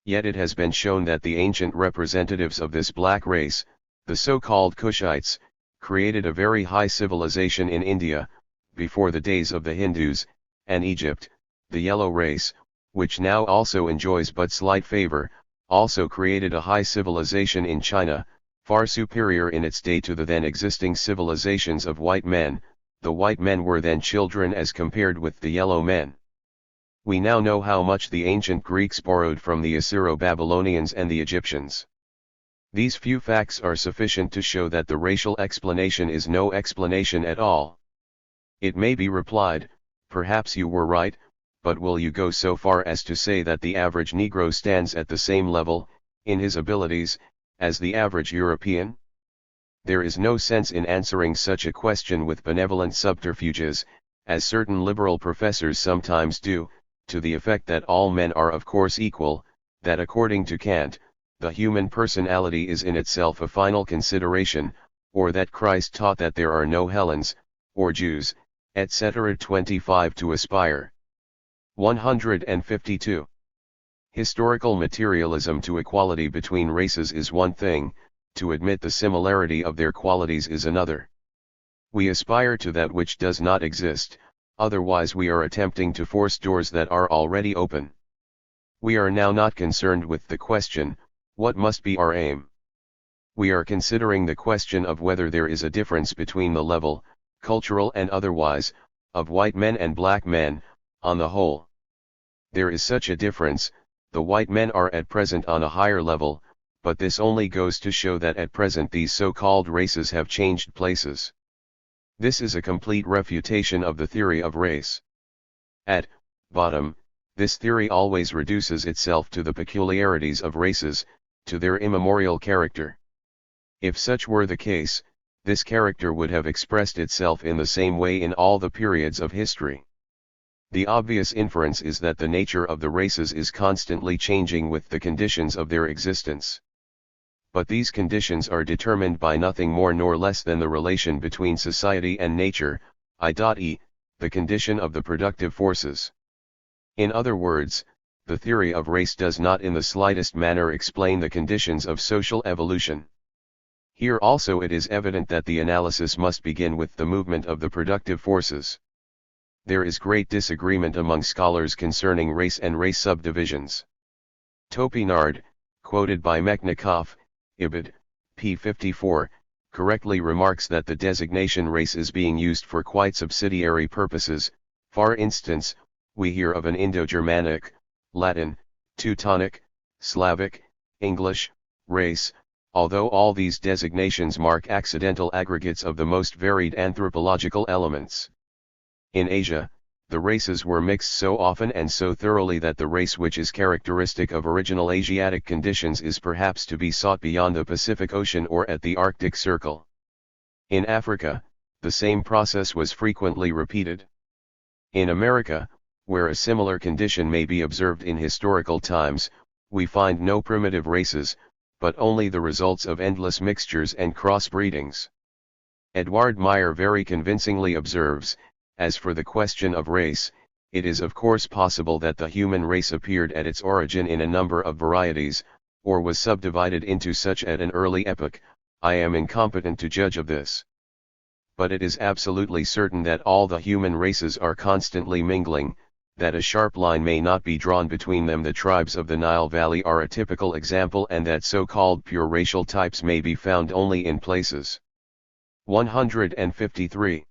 Yet it has been shown that the ancient representatives of this black race, the so-called Kushites, created a very high civilization in India, before the days of the Hindus, and Egypt. The yellow race, which now also enjoys but slight favor, also created a high civilization in China, far superior in its day to the then existing civilizations of white men. The white men were then children as compared with the yellow men. We now know how much the ancient Greeks borrowed from the Assyro-Babylonians and the Egyptians. These few facts are sufficient to show that the racial explanation is no explanation at all. It may be replied, perhaps you were right, but will you go so far as to say that the average Negro stands at the same level, in his abilities, as the average European? There is no sense in answering such a question with benevolent subterfuges, as certain liberal professors sometimes do, to the effect that all men are of course equal, that according to Kant, the human personality is in itself a final consideration, or that Christ taught that there are no Hellenes, or Jews, etc. 25 to aspire. 152. Historical materialism. To equality between races is one thing, to admit the similarity of their qualities is another. We aspire to that which does not exist, otherwise we are attempting to force doors that are already open. We are now not concerned with the question, what must be our aim? We are considering the question of whether there is a difference between the level, cultural and otherwise, of white men and black men, on the whole. There is such a difference. The white men are at present on a higher level, but this only goes to show that at present these so-called races have changed places. This is a complete refutation of the theory of race. At bottom, this theory always reduces itself to the peculiarities of races, to their immemorial character. If such were the case, this character would have expressed itself in the same way in all the periods of history. The obvious inference is that the nature of the races is constantly changing with the conditions of their existence. But these conditions are determined by nothing more nor less than the relation between society and nature, i.e., the condition of the productive forces. In other words, the theory of race does not in the slightest manner explain the conditions of social evolution. Here also it is evident that the analysis must begin with the movement of the productive forces. There is great disagreement among scholars concerning race and race subdivisions. Topinard, quoted by Mechnikov, Ibid, p. 54, correctly remarks that the designation race is being used for quite subsidiary purposes. For instance, we hear of an Indo-Germanic, Latin, Teutonic, Slavic, English, race, although all these designations mark accidental aggregates of the most varied anthropological elements. In Asia, the races were mixed so often and so thoroughly that the race which is characteristic of original Asiatic conditions is perhaps to be sought beyond the Pacific Ocean or at the Arctic Circle. In Africa, the same process was frequently repeated. In America, where a similar condition may be observed in historical times, we find no primitive races, but only the results of endless mixtures and crossbreedings. Edward Meyer very convincingly observes, as for the question of race, it is of course possible that the human race appeared at its origin in a number of varieties, or was subdivided into such at an early epoch. I am incompetent to judge of this. But it is absolutely certain that all the human races are constantly mingling, that a sharp line may not be drawn between them. The tribes of the Nile Valley are a typical example, and that so-called pure racial types may be found only in places. 153.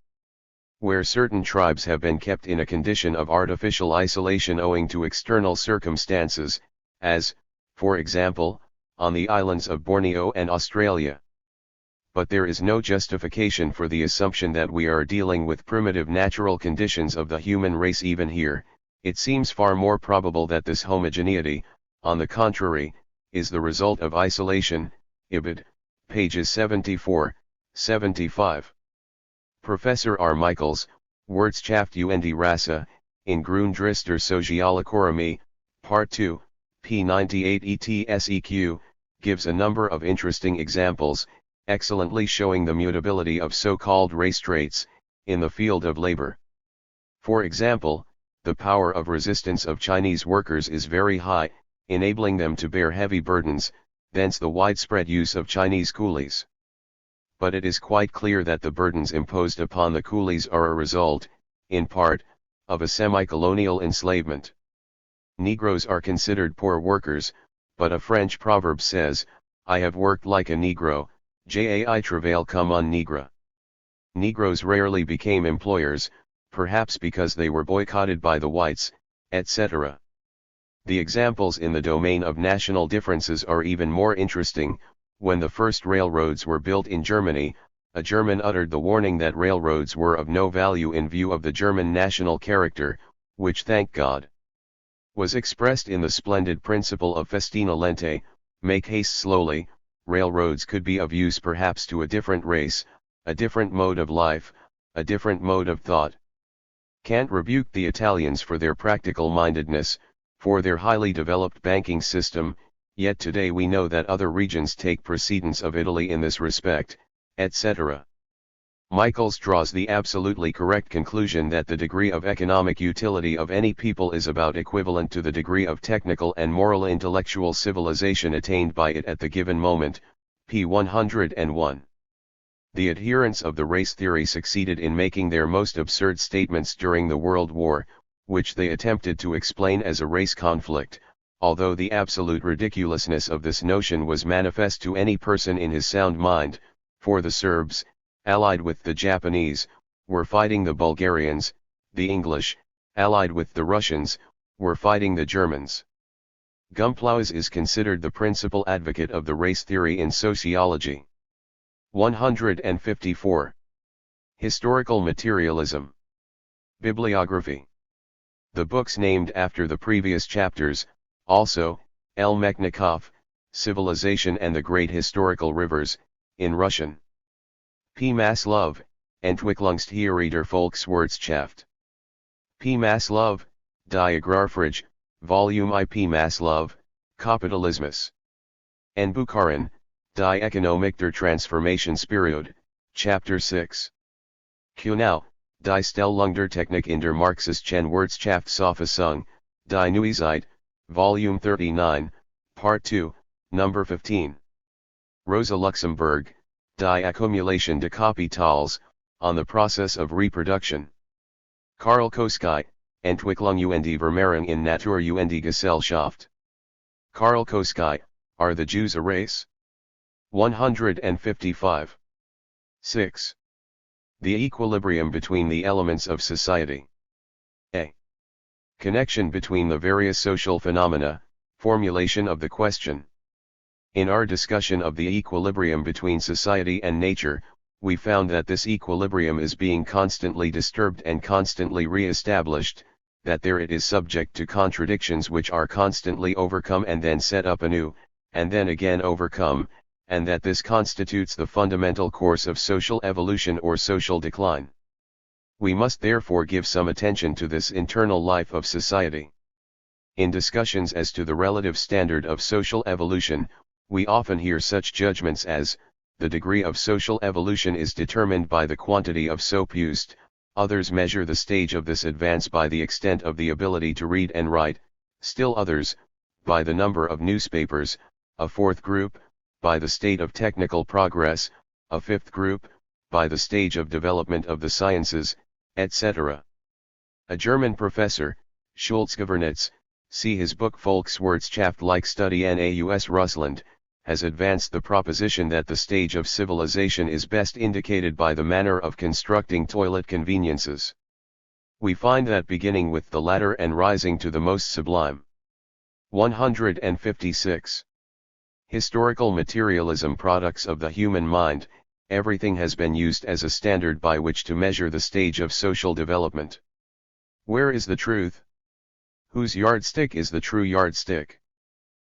Where certain tribes have been kept in a condition of artificial isolation owing to external circumstances, as, for example, on the islands of Borneo and Australia. But there is no justification for the assumption that we are dealing with primitive natural conditions of the human race even here. It seems far more probable that this homogeneity, on the contrary, is the result of isolation. Ibid, pages 74, 75. Professor R. Michaels, Wirtschaft und Rasse, in Grundrister Sozialökonomie, Part 2, p. 98 ETSEQ, gives a number of interesting examples, excellently showing the mutability of so-called race traits, in the field of labor. For example, the power of resistance of Chinese workers is very high, enabling them to bear heavy burdens, thence the widespread use of Chinese coolies. But it is quite clear that the burdens imposed upon the coolies are a result, in part, of a semi-colonial enslavement. Negroes are considered poor workers, but a French proverb says, "I have worked like a Negro, j'ai travaillé comme un nègre." Negroes rarely became employers, perhaps because they were boycotted by the whites, etc. The examples in the domain of national differences are even more interesting. When the first railroads were built in Germany, a German uttered the warning that railroads were of no value in view of the German national character, which, thank God, was expressed in the splendid principle of festina lente, make haste slowly. Railroads could be of use perhaps to a different race, a different mode of life, a different mode of thought. Kant rebuked the Italians for their practical mindedness, for their highly developed banking system, yet today we know that other regions take precedence of Italy in this respect, etc. Michaels draws the absolutely correct conclusion that the degree of economic utility of any people is about equivalent to the degree of technical and moral intellectual civilization attained by it at the given moment, p. 101. The adherents of the race theory succeeded in making their most absurd statements during the World War, which they attempted to explain as a race conflict, although the absolute ridiculousness of this notion was manifest to any person in his sound mind, for the Serbs, allied with the Japanese, were fighting the Bulgarians, the English, allied with the Russians, were fighting the Germans. Gumplaus is considered the principal advocate of the race theory in sociology. 154. Historical Materialism. Bibliography. The books named after the previous chapters, also, L. Mechnikov, Civilization and the Great Historical Rivers, in Russian. P. Maslov, Entwicklungstheorie der Volkswirtschaft. P. Maslov, Die Agrarfrage, Volume I. P. Maslov, Kapitalismus. N. Bukharin, Die Ökonomik der Transformationsperiode, Chapter 6. Kunau, Die Stellung der Technik in der Marxistischen Wirtschaftsverfassung, Die Neuzeit, Volume 39, Part 2, Number 15. Rosa Luxemburg, Die Accumulation de Capitals, on the Process of Reproduction. Karl Koski, Entwicklung und Vermehrung in Natur und Gesellschaft. Karl Koski, Are the Jews a Race? 155. 6. The equilibrium between the elements of society. A. Connection between the various social phenomena, formulation of the question. In our discussion of the equilibrium between society and nature, we found that this equilibrium is being constantly disturbed and constantly re-established, that there it is subject to contradictions which are constantly overcome and then set up anew, and then again overcome, and that this constitutes the fundamental course of social evolution or social decline. We must therefore give some attention to this internal life of society. In discussions as to the relative standard of social evolution, we often hear such judgments as, the degree of social evolution is determined by the quantity of soap used, others measure the stage of this advance by the extent of the ability to read and write, still others, by the number of newspapers, a fourth group, by the state of technical progress, a fifth group, by the stage of development of the sciences, etc. A German professor, Schulzgevernitz, see his book Volkswirtschaft like Study NAUS Russland, has advanced the proposition that the stage of civilization is best indicated by the manner of constructing toilet conveniences. We find that beginning with the latter and rising to the most sublime. 156. Historical materialism products of the human mind, everything has been used as a standard by which to measure the stage of social development. Where is the truth? Whose yardstick is the true yardstick?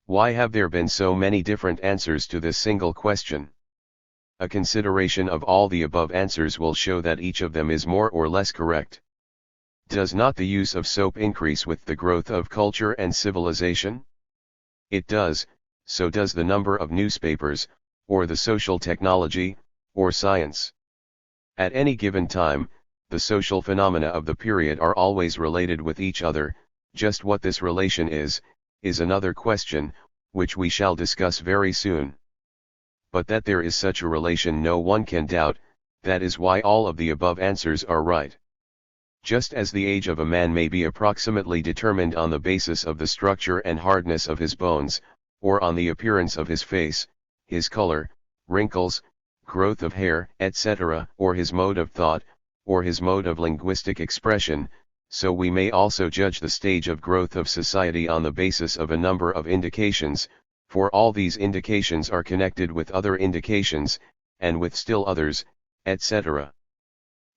Why have there been so many different answers to this single question? A consideration of all the above answers will show that each of them is more or less correct. Does not the use of soap increase with the growth of culture and civilization? It does, so does the number of newspapers, or the social technology, or science. At any given time, the social phenomena of the period are always related with each other. Just what this relation is another question, which we shall discuss very soon. But that there is such a relation no one can doubt, that is why all of the above answers are right. Just as the age of a man may be approximately determined on the basis of the structure and hardness of his bones, or on the appearance of his face, his color, wrinkles, growth of hair, etc., or his mode of thought, or his mode of linguistic expression, so we may also judge the stage of growth of society on the basis of a number of indications, for all these indications are connected with other indications, and with still others, etc.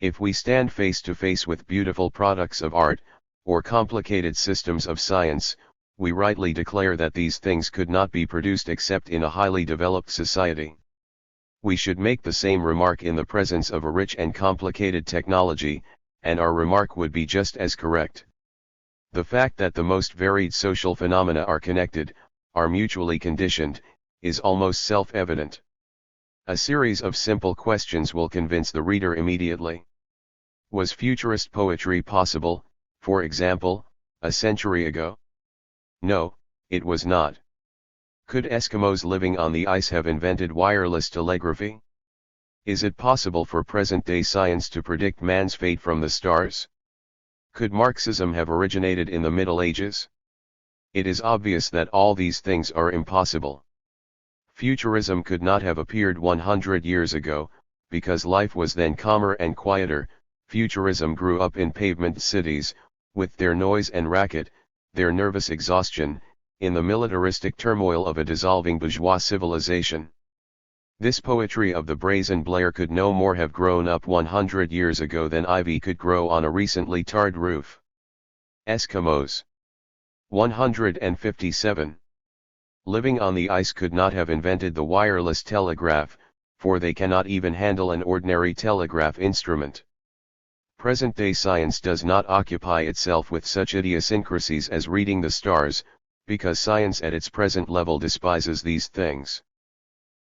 If we stand face to face with beautiful products of art, or complicated systems of science, we rightly declare that these things could not be produced except in a highly developed society. We should make the same remark in the presence of a rich and complicated technology, and our remark would be just as correct. The fact that the most varied social phenomena are connected, are mutually conditioned, is almost self-evident. A series of simple questions will convince the reader immediately. Was futurist poetry possible, for example, a century ago? No, it was not. Could Eskimos living on the ice have invented wireless telegraphy? Is it possible for present-day science to predict man's fate from the stars? Could Marxism have originated in the Middle Ages? It is obvious that all these things are impossible. Futurism could not have appeared 100 years ago, because life was then calmer and quieter. Futurism grew up in pavement cities, with their noise and racket, their nervous exhaustion, in the militaristic turmoil of a dissolving bourgeois civilization. This poetry of the brazen Blair could no more have grown up 100 years ago than ivy could grow on a recently tarred roof. Eskimos. 157. Living on the ice could not have invented the wireless telegraph, for they cannot even handle an ordinary telegraph instrument. Present-day science does not occupy itself with such idiosyncrasies as reading the stars, because science at its present level despises these things.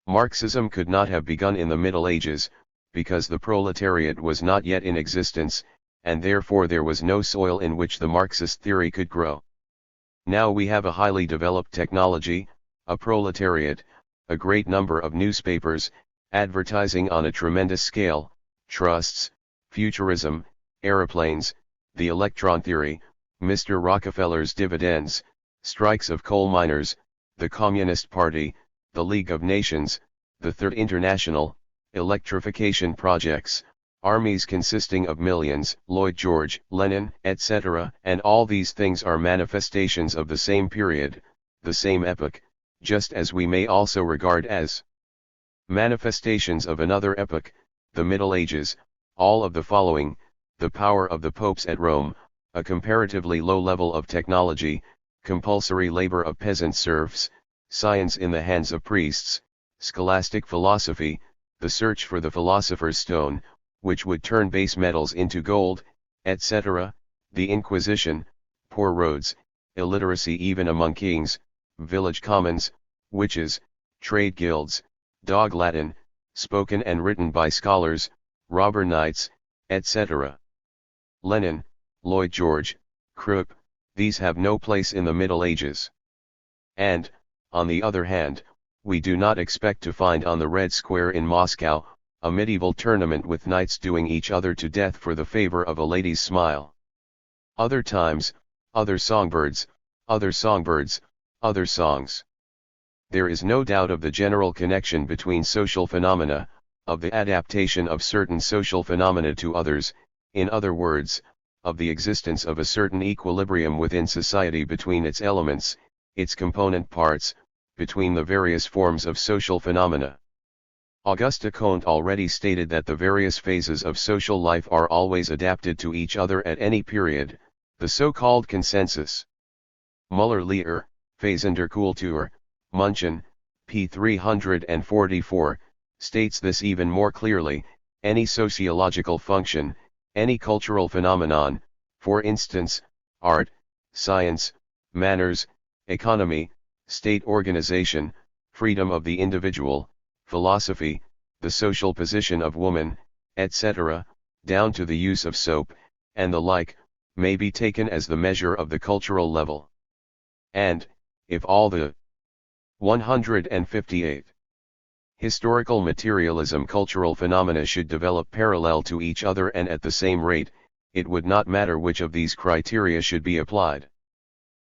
Marxism could not have begun in the Middle Ages, because the proletariat was not yet in existence, and therefore there was no soil in which the Marxist theory could grow. Now we have a highly developed technology, a proletariat, a great number of newspapers, advertising on a tremendous scale, trusts, futurism, aeroplanes, the electron theory, Mr. Rockefeller's dividends, strikes of coal miners, the Communist Party, the League of Nations, the Third International, electrification projects, armies consisting of millions, Lloyd George, Lenin, etc., and all these things are manifestations of the same period, the same epoch, just as we may also regard as manifestations of another epoch, the Middle Ages, all of the following: the power of the popes at Rome, a comparatively low level of technology, compulsory labor of peasant serfs, science in the hands of priests, scholastic philosophy, the search for the philosopher's stone, which would turn base metals into gold, etc., the Inquisition, poor roads, illiteracy even among kings, village commons, witches, trade guilds, dog Latin, spoken and written by scholars, robber knights, etc. Lenin, Lloyd George, Krupp, these have no place in the Middle Ages. And, on the other hand, we do not expect to find on the Red Square in Moscow, a medieval tournament with knights doing each other to death for the favor of a lady's smile. Other times, other songbirds, other songbirds, other songs. There is no doubt of the general connection between social phenomena, of the adaptation of certain social phenomena to others, in other words, of the existence of a certain equilibrium within society between its elements, its component parts, between the various forms of social phenomena. Auguste Comte already stated that the various phases of social life are always adapted to each other at any period, the so-called consensus. Müller-Lehrer, Phasen der Kultur, München, p. 344, states this even more clearly: any sociological function, any cultural phenomenon, for instance, art, science, manners, economy, state organization, freedom of the individual, philosophy, the social position of woman, etc., down to the use of soap, and the like, may be taken as the measure of the cultural level. And, if all the 158 historical materialism cultural phenomena should develop parallel to each other and at the same rate, it would not matter which of these criteria should be applied.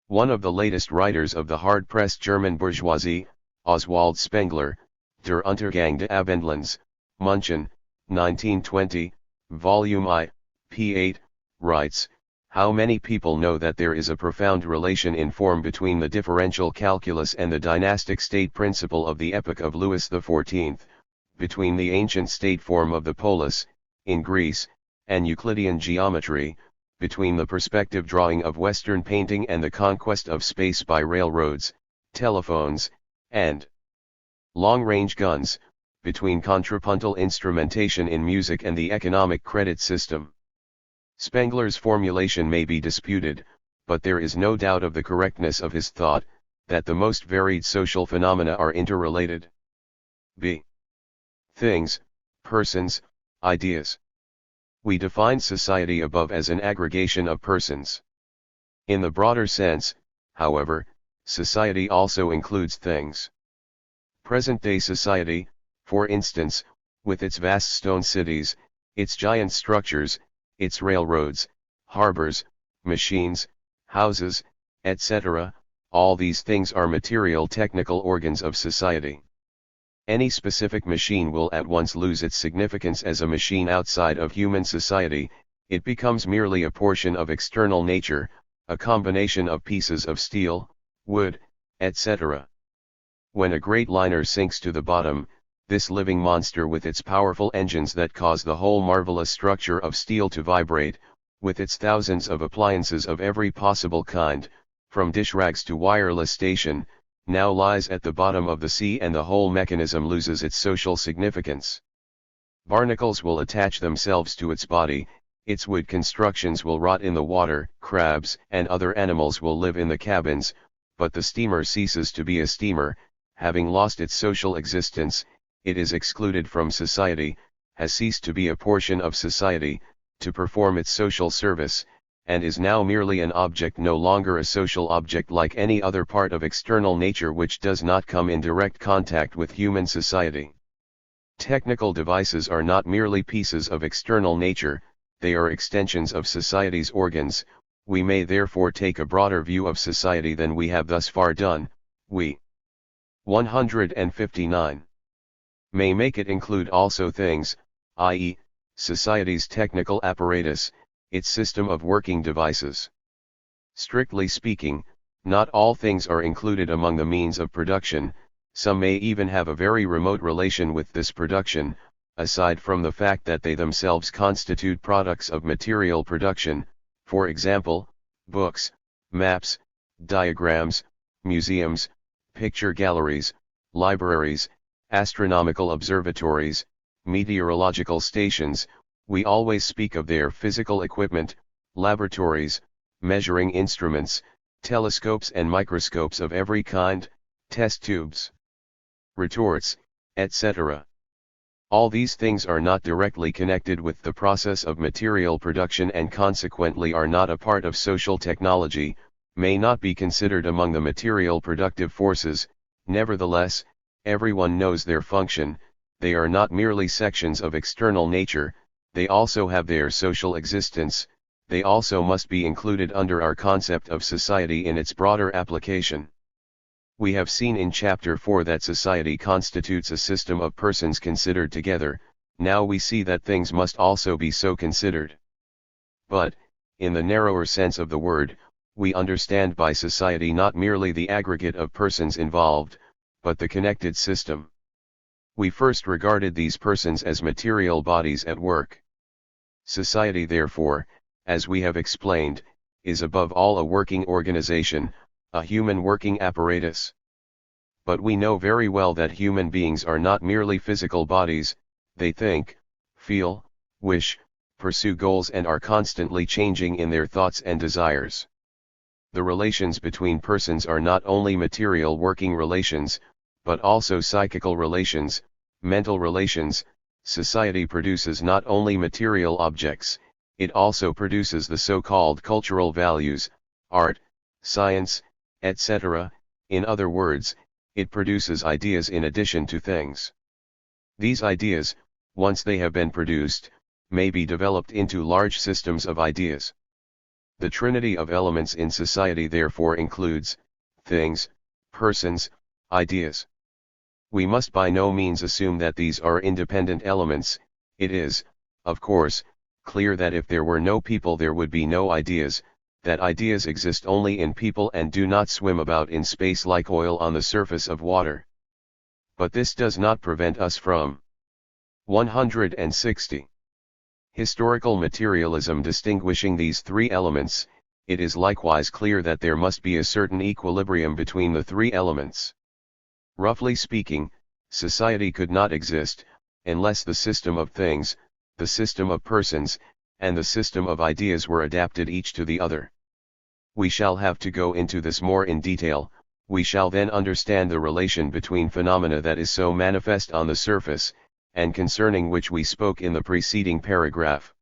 One of the latest writers of the hard-pressed German bourgeoisie, Oswald Spengler, Der Untergang des Abendlands, München, 1920, Volume I, p. 8, writes, "How many people know that there is a profound relation in form between the differential calculus and the dynastic state principle of the epoch of Louis XIV, between the ancient state form of the polis, in Greece, and Euclidean geometry, between the perspective drawing of Western painting and the conquest of space by railroads, telephones, and long-range guns, between contrapuntal instrumentation in music and the economic credit system." Spengler's formulation may be disputed, but there is no doubt of the correctness of his thought, that the most varied social phenomena are interrelated. b. Things, persons, ideas. We define society above as an aggregation of persons. In the broader sense, however, society also includes things. Present-day society, for instance, with its vast stone cities, its giant structures, its railroads, harbors, machines, houses, etc., all these things are material technical organs of society. Any specific machine will at once lose its significance as a machine outside of human society, it becomes merely a portion of external nature, a combination of pieces of steel, wood, etc. When a great liner sinks to the bottom, this living monster with its powerful engines that cause the whole marvelous structure of steel to vibrate, with its thousands of appliances of every possible kind, from dish rags to wireless station, now lies at the bottom of the sea and the whole mechanism loses its social significance. Barnacles will attach themselves to its body, its wood constructions will rot in the water, crabs and other animals will live in the cabins, but the steamer ceases to be a steamer, having lost its social existence. It is excluded from society, has ceased to be a portion of society, to perform its social service, and is now merely an object, no longer a social object like any other part of external nature which does not come in direct contact with human society. Technical devices are not merely pieces of external nature, they are extensions of society's organs. We may therefore take a broader view of society than we have thus far done. We 159 may make it include also things, i.e., society's technical apparatus, its system of working devices. Strictly speaking, not all things are included among the means of production. Some may even have a very remote relation with this production, aside from the fact that they themselves constitute products of material production, for example, books, maps, diagrams, museums, picture galleries, libraries, astronomical observatories, meteorological stations. We always speak of their physical equipment, laboratories, measuring instruments, telescopes and microscopes of every kind, test tubes, retorts, etc. All these things are not directly connected with the process of material production and consequently are not a part of social technology, may not be considered among the material productive forces. Nevertheless, everyone knows their function. They are not merely sections of external nature, they also have their social existence. They also must be included under our concept of society in its broader application. We have seen in Chapter 4 that society constitutes a system of persons considered together. Now we see that things must also be so considered. But, in the narrower sense of the word, we understand by society not merely the aggregate of persons involved, but the connected system. We first regarded these persons as material bodies at work. Society, therefore, as we have explained, is above all a working organization, a human working apparatus. But we know very well that human beings are not merely physical bodies. They think, feel, wish, pursue goals and are constantly changing in their thoughts and desires. The relations between persons are not only material working relations, but also psychical relations, mental relations. Society produces not only material objects, it also produces the so-called cultural values, art, science, etc. In other words, it produces ideas in addition to things. These ideas, once they have been produced, may be developed into large systems of ideas. The trinity of elements in society therefore includes things, persons, ideas. We must by no means assume that these are independent elements. It is, of course, clear that if there were no people there would be no ideas, that ideas exist only in people and do not swim about in space like oil on the surface of water. But this does not prevent us from 160. Historical materialism distinguishing these three elements. It is likewise clear that there must be a certain equilibrium between the three elements. Roughly speaking, society could not exist, unless the system of things, the system of persons, and the system of ideas were adapted each to the other. We shall have to go into this more in detail. We shall then understand the relation between phenomena that is so manifest on the surface, and concerning which we spoke in the preceding paragraph.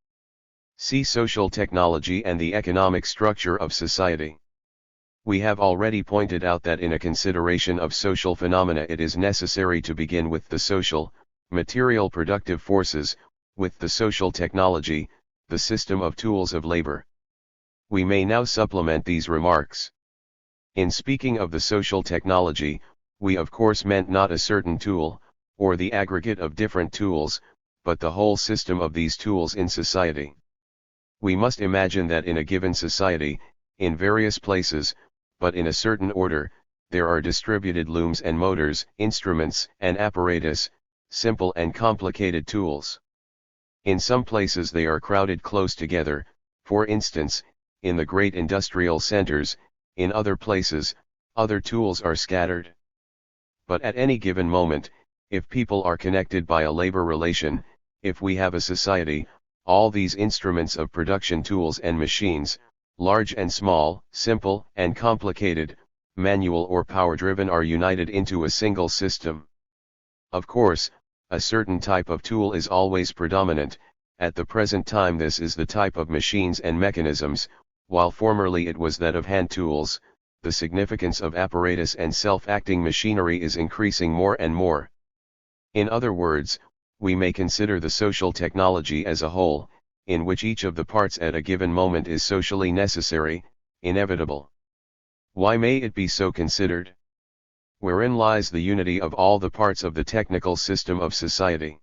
See Social Technology and the Economic Structure of Society. We have already pointed out that in a consideration of social phenomena it is necessary to begin with the social, material productive forces, with the social technology, the system of tools of labor. We may now supplement these remarks. In speaking of the social technology, we of course meant not a certain tool, or the aggregate of different tools, but the whole system of these tools in society. We must imagine that in a given society, in various places, but in a certain order, there are distributed looms and motors, instruments and apparatus, simple and complicated tools. In some places they are crowded close together, for instance, in the great industrial centers. In other places, other tools are scattered. But at any given moment, if people are connected by a labor relation, if we have a society, all these instruments of production, tools and machines, large and small, simple and complicated, manual or power-driven, are united into a single system. Of course, a certain type of tool is always predominant. At the present time this is the type of machines and mechanisms, while formerly it was that of hand tools. The significance of apparatus and self-acting machinery is increasing more and more. In other words, we may consider the social technology as a whole, in which each of the parts at a given moment is socially necessary, inevitable. Why may it be so considered? Wherein lies the unity of all the parts of the technical system of society?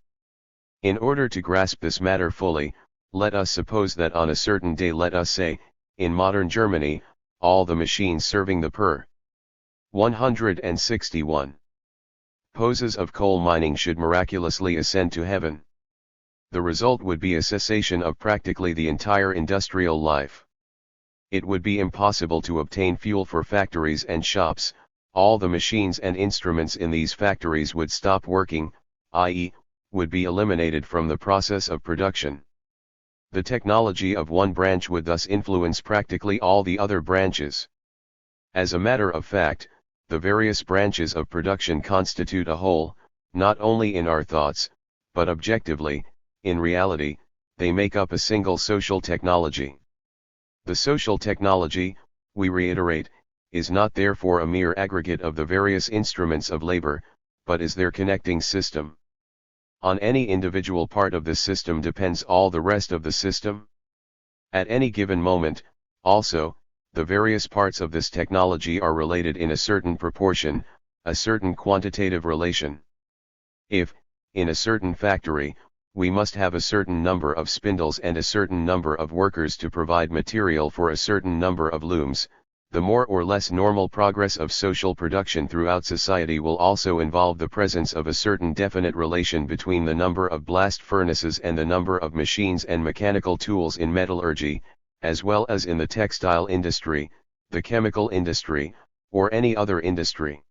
In order to grasp this matter fully, let us suppose that on a certain day, let us say, in modern Germany, all the machines serving the per 161 poses of coal mining should miraculously ascend to heaven. The result would be a cessation of practically the entire industrial life. It would be impossible to obtain fuel for factories and shops. All the machines and instruments in these factories would stop working, i.e., would be eliminated from the process of production. The technology of one branch would thus influence practically all the other branches. As a matter of fact, the various branches of production constitute a whole, not only in our thoughts, but objectively, in reality, they make up a single social technology. The social technology, we reiterate, is not therefore a mere aggregate of the various instruments of labor, but is their connecting system. On any individual part of this system depends all the rest of the system. At any given moment, also, the various parts of this technology are related in a certain proportion, a certain quantitative relation. If, in a certain factory, we must have a certain number of spindles and a certain number of workers to provide material for a certain number of looms, the more or less normal progress of social production throughout society will also involve the presence of a certain definite relation between the number of blast furnaces and the number of machines and mechanical tools in metallurgy, as well as in the textile industry, the chemical industry, or any other industry.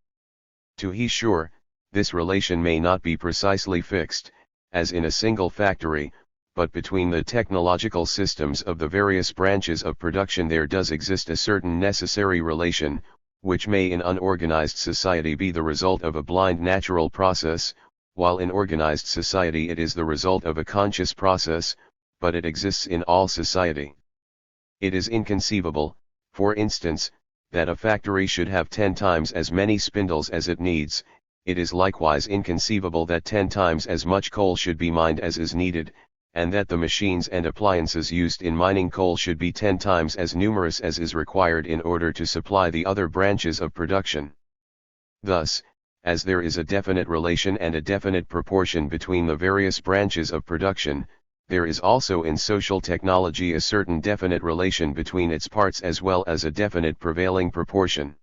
To be sure, this relation may not be precisely fixed, as in a single factory, but between the technological systems of the various branches of production there does exist a certain necessary relation, which may in unorganized society be the result of a blind natural process, while in organized society it is the result of a conscious process, but it exists in all society. It is inconceivable, for instance, that a factory should have 10 times as many spindles as it needs. It is likewise inconceivable that 10 times as much coal should be mined as is needed, and that the machines and appliances used in mining coal should be 10 times as numerous as is required in order to supply the other branches of production. Thus, as there is a definite relation and a definite proportion between the various branches of production, there is also in social technology a certain definite relation between its parts as well as a definite prevailing proportion.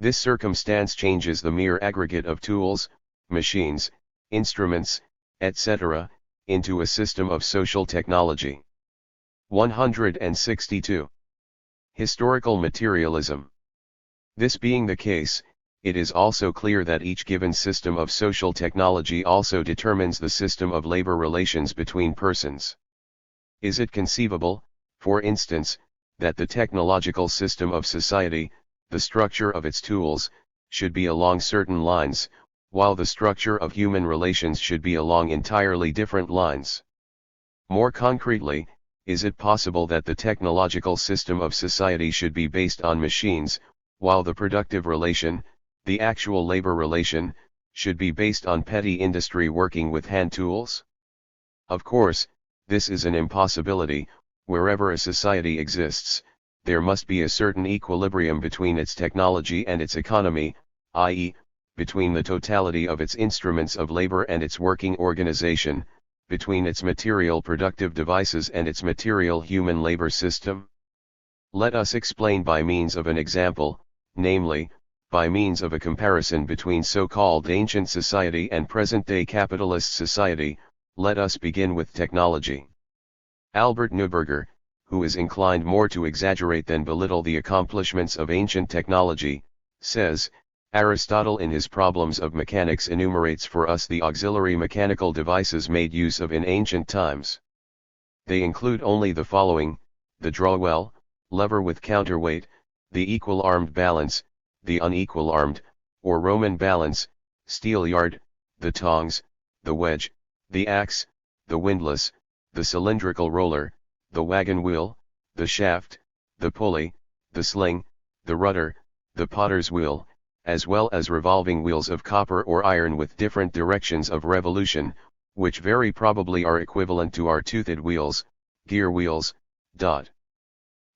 This circumstance changes the mere aggregate of tools, machines, instruments, etc., into a system of social technology. 162. Historical materialism. This being the case, it is also clear that each given system of social technology also determines the system of labor relations between persons. Is it conceivable, for instance, that the technological system of society, the structure of its tools, should be along certain lines, while the structure of human relations should be along entirely different lines? More concretely, is it possible that the technological system of society should be based on machines, while the productive relation, the actual labor relation, should be based on petty industry working with hand tools? Of course, this is an impossibility. Wherever a society exists, there must be a certain equilibrium between its technology and its economy, i.e., between the totality of its instruments of labor and its working organization, between its material productive devices and its material human labor system. Let us explain by means of an example, namely, by means of a comparison between so-called ancient society and present-day capitalist society. Let us begin with technology. Albert Neuberger, who is inclined more to exaggerate than belittle the accomplishments of ancient technology, says, Aristotle in his Problems of Mechanics enumerates for us the auxiliary mechanical devices made use of in ancient times. They include only the following: the draw-well, lever with counterweight, the equal-armed balance, the unequal-armed, or Roman balance, steelyard, the tongs, the wedge, the axe, the windlass, the cylindrical roller, the wagon wheel, the shaft, the pulley, the sling, the rudder, the potter's wheel, as well as revolving wheels of copper or iron with different directions of revolution, which very probably are equivalent to our toothed wheels, gear wheels, dot.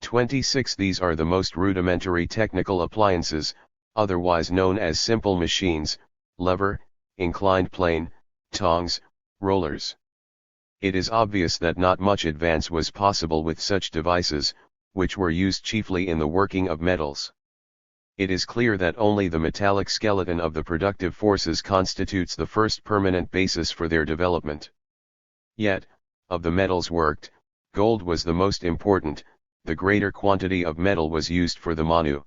26 These are the most rudimentary technical appliances, otherwise known as simple machines: lever, inclined plane, tongs, rollers. It is obvious that not much advance was possible with such devices, which were used chiefly in the working of metals. It is clear that only the metallic skeleton of the productive forces constitutes the first permanent basis for their development. Yet, of the metals worked, gold was the most important. The greater quantity of metal was used for the manu.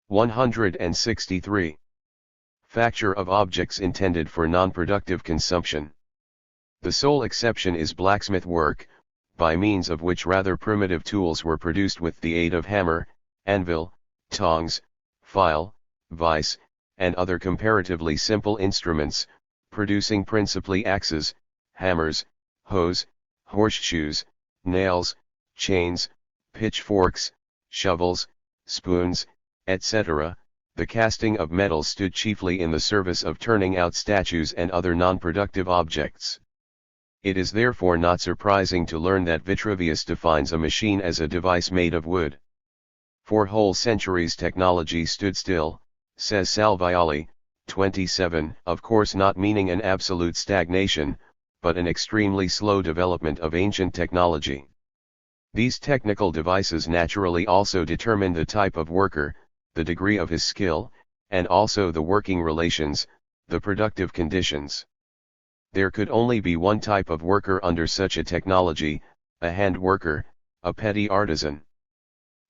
163. Facture of objects intended for non-productive consumption. The sole exception is blacksmith work, by means of which rather primitive tools were produced with the aid of hammer, anvil, tongs, file, vise, and other comparatively simple instruments, producing principally axes, hammers, hoes, horseshoes, nails, chains, pitchforks, shovels, spoons, etc. The casting of metals stood chiefly in the service of turning out statues and other non-productive objects. It is therefore not surprising to learn that Vitruvius defines a machine as a device made of wood. For whole centuries technology stood still, says Salvioli, 27, of course not meaning an absolute stagnation, but an extremely slow development of ancient technology. These technical devices naturally also determine the type of worker, the degree of his skill, and also the working relations, the productive conditions. There could only be one type of worker under such a technology: a hand worker, a petty artisan.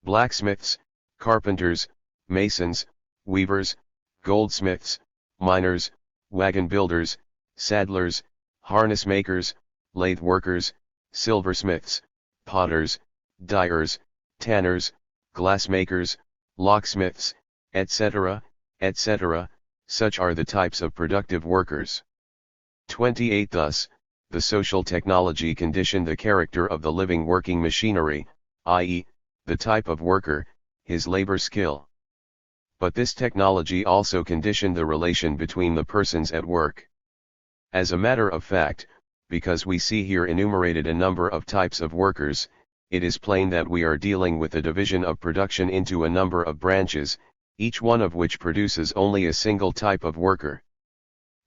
Blacksmiths, carpenters, masons, weavers, goldsmiths, miners, wagon builders, saddlers, harness makers, lathe workers, silversmiths, potters, dyers, tanners, glassmakers, locksmiths, etc., etc., such are the types of productive workers. 28 Thus, the social technology conditioned the character of the living working machinery, i.e., the type of worker, his labor skill. But this technology also conditioned the relation between the persons at work. As a matter of fact, because we see here enumerated a number of types of workers, it is plain that we are dealing with a division of production into a number of branches, each one of which produces only a single type of worker.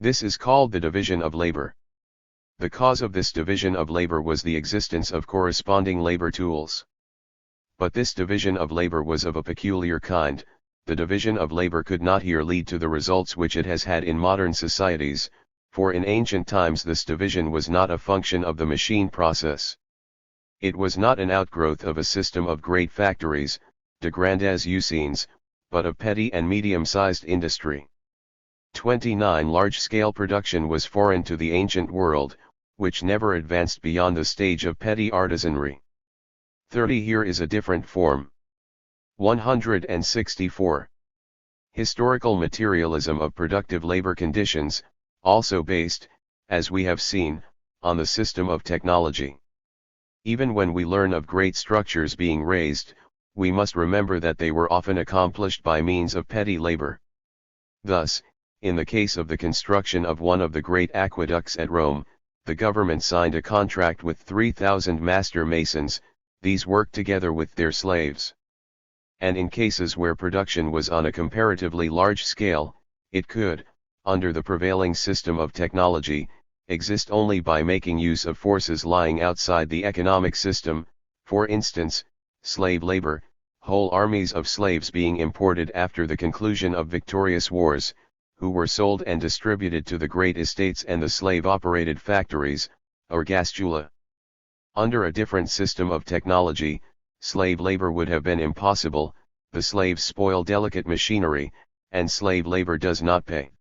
This is called the division of labor. The cause of this division of labor was the existence of corresponding labor tools. But this division of labor was of a peculiar kind. The division of labor could not here lead to the results which it has had in modern societies, for in ancient times this division was not a function of the machine process. It was not an outgrowth of a system of great factories, de grandes usines, but of petty and medium-sized industry. 29 Large-scale production was foreign to the ancient world, which never advanced beyond the stage of petty artisanry. 30 Here is a different form. 164. Historical materialism of productive labor conditions, also based, as we have seen, on the system of technology. Even when we learn of great structures being raised, we must remember that they were often accomplished by means of petty labor. Thus, in the case of the construction of one of the great aqueducts at Rome, the government signed a contract with 3,000 master masons. These worked together with their slaves. And in cases where production was on a comparatively large scale, it could, under the prevailing system of technology, exist only by making use of forces lying outside the economic system, for instance, slave labor, whole armies of slaves being imported after the conclusion of victorious wars, who were sold and distributed to the great estates and the slave-operated factories, ergastula. Under a different system of technology, slave labor would have been impossible. The slaves spoil delicate machinery, and slave labor does not pay.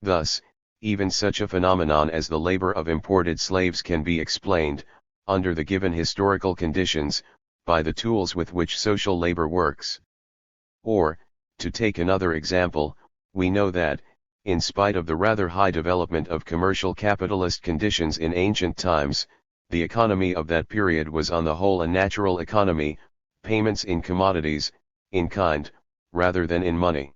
Thus, even such a phenomenon as the labor of imported slaves can be explained, under the given historical conditions, by the tools with which social labor works. Or, to take another example, we know that, in spite of the rather high development of commercial capitalist conditions in ancient times, the economy of that period was on the whole a natural economy, payments in commodities, in kind, rather than in money.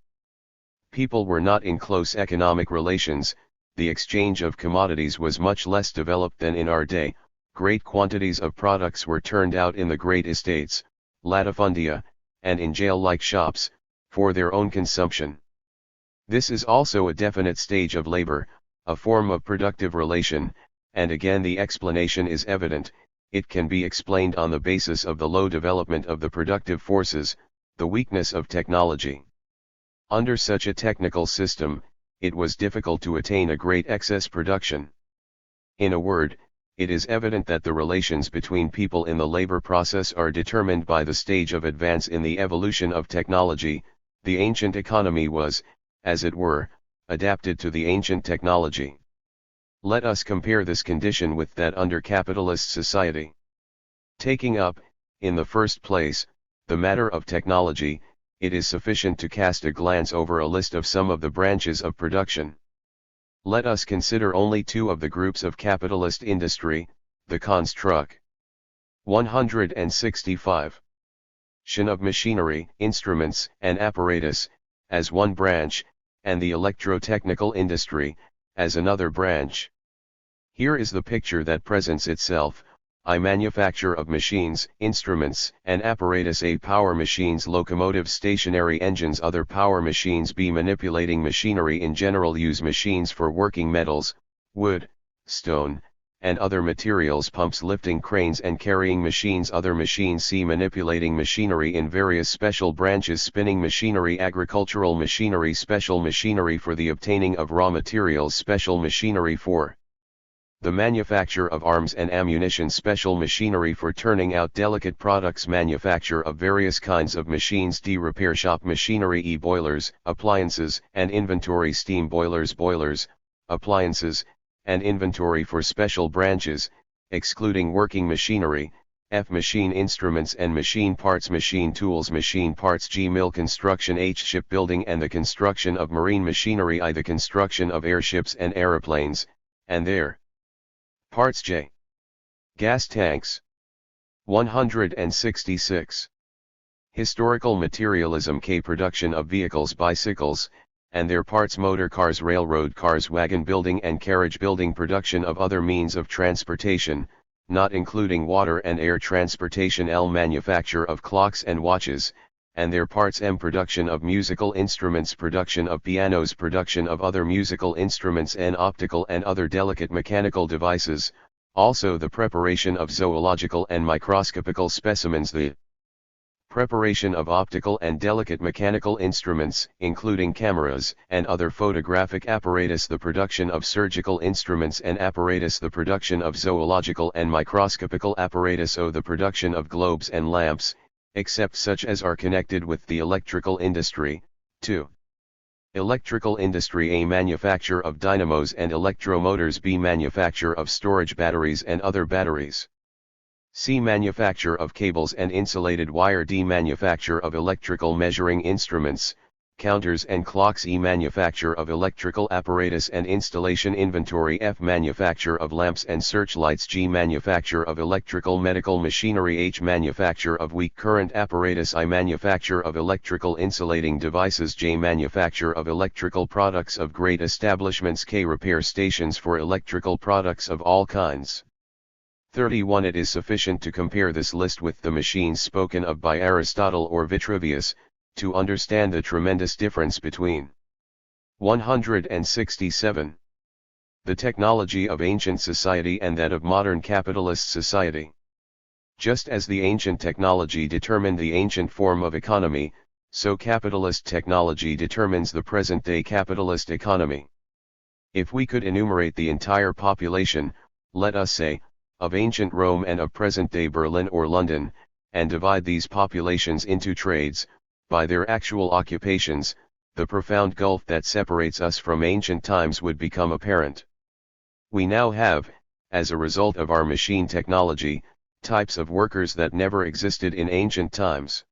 People were not in close economic relations, the exchange of commodities was much less developed than in our day, great quantities of products were turned out in the great estates, latifundia, and in jail-like shops, for their own consumption. This is also a definite stage of labor, a form of productive relation, and again the explanation is evident. It can be explained on the basis of the low development of the productive forces, the weakness of technology. Under such a technical system, it was difficult to attain a great excess production. In a word, it is evident that the relations between people in the labor process are determined by the stage of advance in the evolution of technology. The ancient economy was, as it were, adapted to the ancient technology. Let us compare this condition with that under capitalist society. Taking up, in the first place, the matter of technology, it is sufficient to cast a glance over a list of some of the branches of production. Let us consider only two of the groups of capitalist industry, the construct. 165. Of machinery, instruments, and apparatus, as one branch, and the electrotechnical industry, as another branch. Here is the picture that presents itself. I manufacture of machines, instruments, and apparatus. A power machines, locomotives, stationary engines. Other power machines. B manipulating machinery in general. Use machines for working metals, wood, stone, and other materials. Pumps, lifting cranes and carrying machines. Other machines. C manipulating machinery in various special branches. Spinning machinery, agricultural machinery, special machinery for the obtaining of raw materials, special machinery for the manufacture of arms and ammunition, special machinery for turning out delicate products, manufacture of various kinds of machines. D repair shop machinery. E boilers, appliances, and inventory, steam boilers, appliances, and inventory for special branches, excluding working machinery. F machine instruments and machine parts, machine tools, machine parts. G mill construction. H shipbuilding and the construction of marine machinery. I the construction of airships and aeroplanes, and their parts. J gas tanks. 166. Historical materialism. K production of vehicles, bicycles, and their parts, motor cars, railroad cars, wagon building and carriage building. Production of other means of transportation, not including water and air transportation. L manufacture of clocks and watches, and their parts. M production of musical instruments, production of pianos, production of other musical instruments. N optical and other delicate mechanical devices, also the preparation of zoological and microscopical specimens. The preparation of optical and delicate mechanical instruments, including cameras and other photographic apparatus. The production of surgical instruments and apparatus. The production of zoological and microscopical apparatus. O the production of globes and lamps, except such as are connected with the electrical industry. 2. Electrical industry. A manufacture of dynamos and electromotors. B manufacture of storage batteries and other batteries. C manufacture of cables and insulated wire. D manufacture of electrical measuring instruments, counters and clocks. E manufacture of electrical apparatus and installation inventory. F manufacture of lamps and searchlights. G manufacture of electrical medical machinery. H manufacture of weak current apparatus. I manufacture of electrical insulating devices. J manufacture of electrical products of great establishments. K repair stations for electrical products of all kinds. 31. It is sufficient to compare this list with the machines spoken of by Aristotle or Vitruvius, to understand the tremendous difference between. 167. The technology of ancient society and that of modern capitalist society. Just as the ancient technology determined the ancient form of economy, so capitalist technology determines the present-day capitalist economy. If we could enumerate the entire population, let us say, of ancient Rome and of present-day Berlin or London, and divide these populations into trades, by their actual occupations, the profound gulf that separates us from ancient times would become apparent. We now have, as a result of our machine technology, types of workers that never existed in ancient times.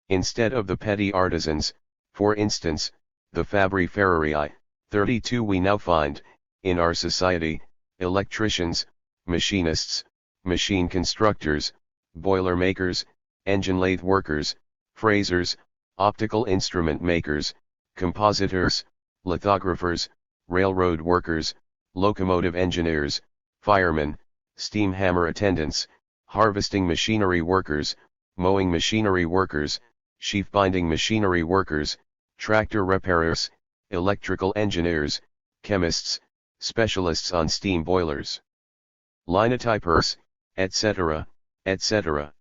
Instead of the petty artisans, for instance, the fabri ferrarii, 32, we now find, in our society, electricians, machinists, machine constructors, boiler makers, engine lathe workers, frazers, optical instrument makers, compositors, lithographers, railroad workers, locomotive engineers, firemen, steam hammer attendants, harvesting machinery workers, mowing machinery workers, sheaf binding machinery workers, tractor repairers, electrical engineers, chemists, specialists on steam boilers, linotypers, etc., etc.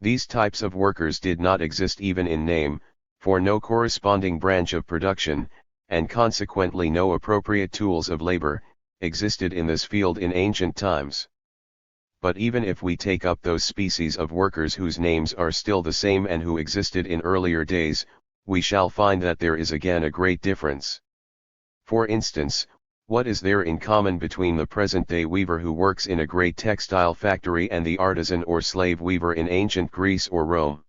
These types of workers did not exist even in name, for no corresponding branch of production, and consequently no appropriate tools of labor, existed in this field in ancient times. But even if we take up those species of workers whose names are still the same and who existed in earlier days, we shall find that there is again a great difference. For instance, what is there in common between the present-day weaver who works in a great textile factory and the artisan or slave weaver in ancient Greece or Rome?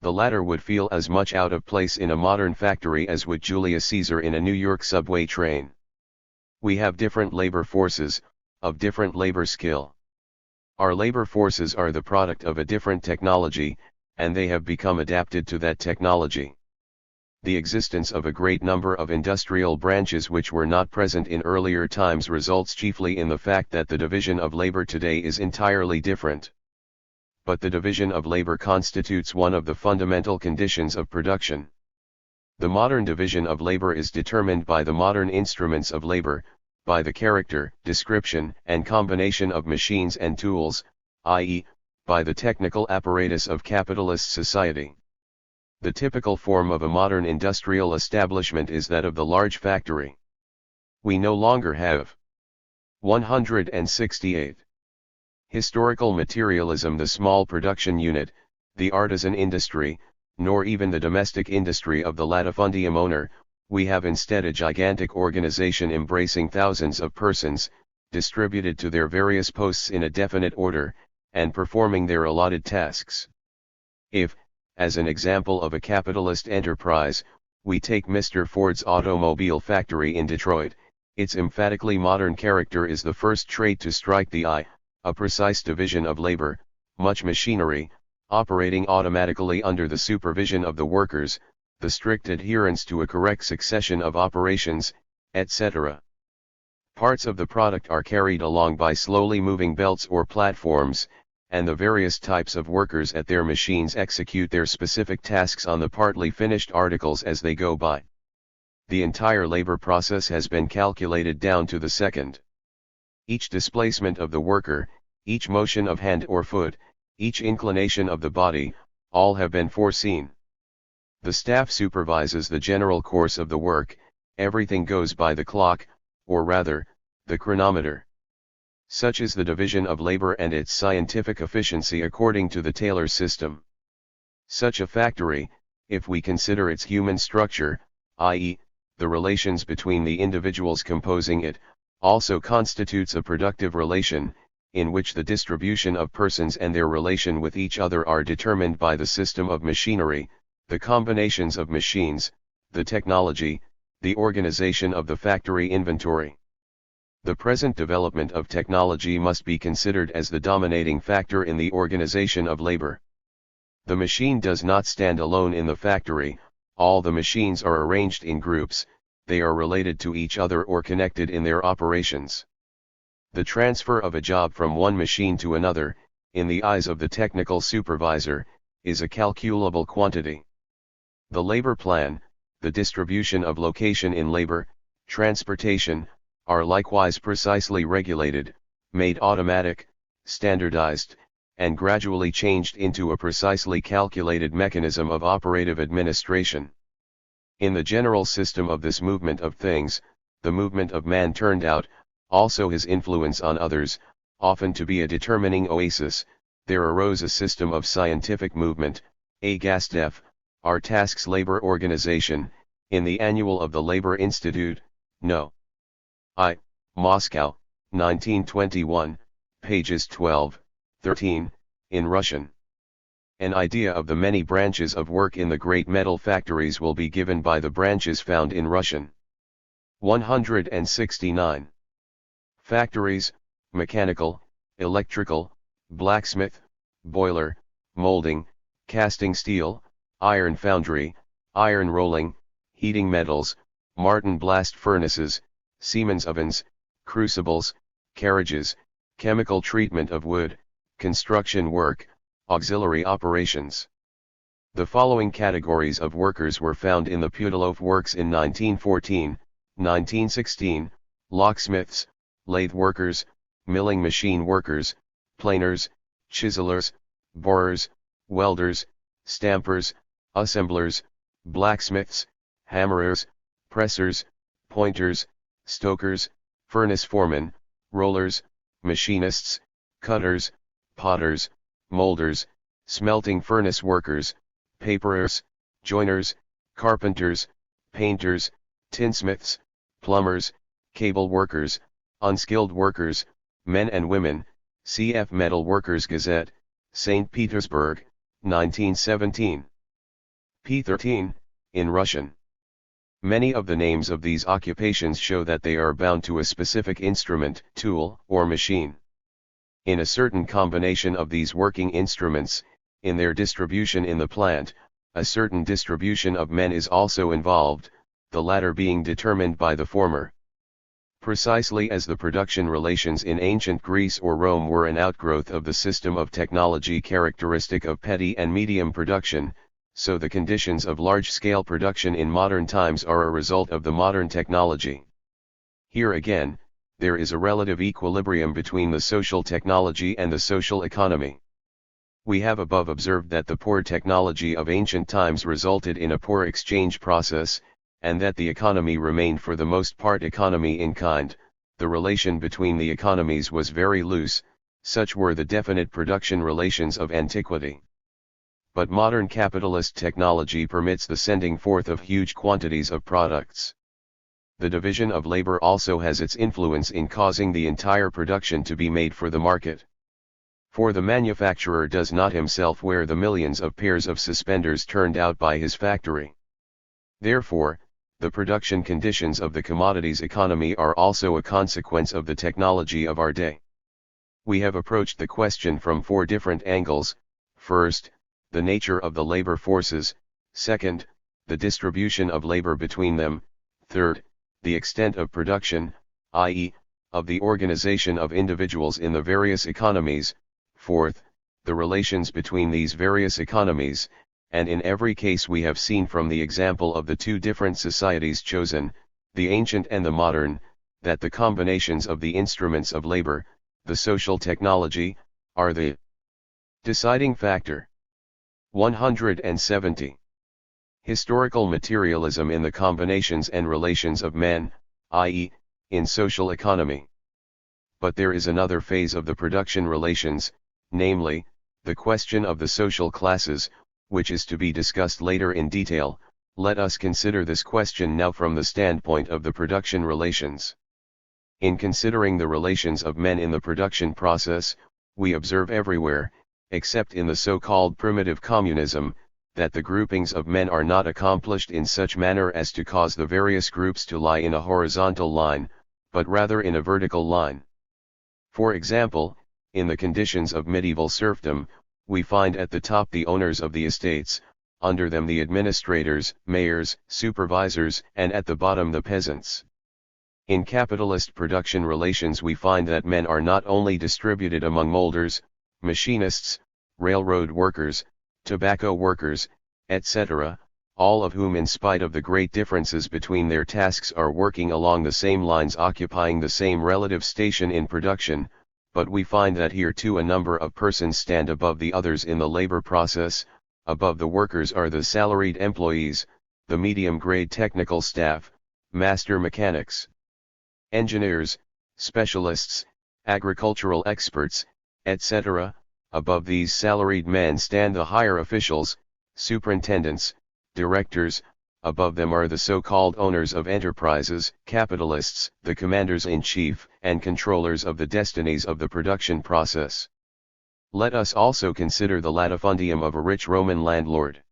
The latter would feel as much out of place in a modern factory as would Julius Caesar in a New York subway train. We have different labor forces, of different labor skill. Our labor forces are the product of a different technology, and they have become adapted to that technology. The existence of a great number of industrial branches which were not present in earlier times results chiefly in the fact that the division of labor today is entirely different. But the division of labor constitutes one of the fundamental conditions of production. The modern division of labor is determined by the modern instruments of labor, by the character, description, and combination of machines and tools, i.e., by the technical apparatus of capitalist society. The typical form of a modern industrial establishment is that of the large factory. We no longer have 168. Historical materialism, the small production unit, the artisan industry, nor even the domestic industry of the latifundium owner. We have instead a gigantic organization embracing thousands of persons, distributed to their various posts in a definite order, and performing their allotted tasks. If, as an example of a capitalist enterprise, we take Mr. Ford's automobile factory in Detroit, its emphatically modern character is the first trait to strike the eye: a precise division of labor, much machinery, operating automatically under the supervision of the workers, the strict adherence to a correct succession of operations, etc. Parts of the product are carried along by slowly moving belts or platforms, and the various types of workers at their machines execute their specific tasks on the partly finished articles as they go by. The entire labor process has been calculated down to the second. Each displacement of the worker, each motion of hand or foot, each inclination of the body, all have been foreseen. The staff supervises the general course of the work, everything goes by the clock, or rather, the chronometer. Such is the division of labor and its scientific efficiency according to the Taylor system. Such a factory, if we consider its human structure, i.e., the relations between the individuals composing it, also constitutes a productive relation, in which the distribution of persons and their relation with each other are determined by the system of machinery, the combinations of machines, the technology, the organization of the factory inventory. The present development of technology must be considered as the dominating factor in the organization of labor. The machine does not stand alone in the factory, all the machines are arranged in groups, they are related to each other or connected in their operations. The transfer of a job from one machine to another, in the eyes of the technical supervisor, is a calculable quantity. The labor plan, the distribution of location in labor, transportation, are likewise precisely regulated, made automatic, standardized, and gradually changed into a precisely calculated mechanism of operative administration. In the general system of this movement of things, the movement of man turned out, also his influence on others, often to be a determining oasis. There arose a system of scientific movement, a GASDEF, our tasks labor organization, in the Annual of the Labor Institute, No. I, Moscow, 1921, pages 12, 13, in Russian. An idea of the many branches of work in the great metal factories will be given by the branches found in Russian. 169. Factories: mechanical, electrical, blacksmith, boiler, molding, casting steel, iron foundry, iron rolling, heating metals, Martin blast furnaces, Siemens ovens, crucibles, carriages, chemical treatment of wood, construction work, auxiliary operations. The following categories of workers were found in the Putiloff works in 1914, 1916, locksmiths, lathe workers, milling machine workers, planers, chiselers, borers, welders, stampers, assemblers, blacksmiths, hammerers, pressers, pointers, stokers, furnace foremen, rollers, machinists, cutters, potters, molders, smelting furnace workers, paperers, joiners, carpenters, painters, tinsmiths, plumbers, cable workers, unskilled workers, men and women. Cf. Metal Workers Gazette, St. Petersburg, 1917. p. 13, in Russian. Many of the names of these occupations show that they are bound to a specific instrument, tool, or machine. In a certain combination of these working instruments, in their distribution in the plant, a certain distribution of men is also involved, the latter being determined by the former. Precisely as the production relations in ancient Greece or Rome were an outgrowth of the system of technology characteristic of petty and medium production, so the conditions of large-scale production in modern times are a result of the modern technology. Here again, there is a relative equilibrium between the social technology and the social economy. We have above observed that the poor technology of ancient times resulted in a poor exchange process, and that the economy remained for the most part economy in kind. The relation between the economies was very loose, such were the definite production relations of antiquity. But modern capitalist technology permits the sending forth of huge quantities of products. The division of labor also has its influence in causing the entire production to be made for the market. For the manufacturer does not himself wear the millions of pairs of suspenders turned out by his factory. Therefore, the production conditions of the commodities economy are also a consequence of the technology of our day. We have approached the question from 4 different angles: first, the nature of the labor forces; second, the distribution of labor between them; third, the extent of production, i.e., of the organization of individuals in the various economies; fourth, the relations between these various economies. And in every case we have seen from the example of the 2 different societies chosen, the ancient and the modern, that the combinations of the instruments of labor, the social technology, are the deciding factor. 170. Historical materialism in the combinations and relations of men, i.e., in social economy. But there is another phase of the production relations, namely, the question of the social classes, which is to be discussed later in detail. Let us consider this question now from the standpoint of the production relations. In considering the relations of men in the production process, we observe everywhere, except in the so-called primitive communism, that the groupings of men are not accomplished in such manner as to cause the various groups to lie in a horizontal line, but rather in a vertical line. For example, in the conditions of medieval serfdom, we find at the top the owners of the estates, under them the administrators, mayors, supervisors, and at the bottom the peasants. In capitalist production relations we find that men are not only distributed among molders, machinists, railroad workers, tobacco workers, etc., all of whom in spite of the great differences between their tasks are working along the same lines, occupying the same relative station in production, but we find that here too a number of persons stand above the others in the labor process. Above the workers are the salaried employees, the medium-grade technical staff, master mechanics, engineers, specialists, agricultural experts, etc. Above these salaried men stand the higher officials, superintendents, directors. Above them are the so-called owners of enterprises, capitalists, the commanders-in-chief, and controllers of the destinies of the production process. Let us also consider the latifundium of a rich Roman landlord.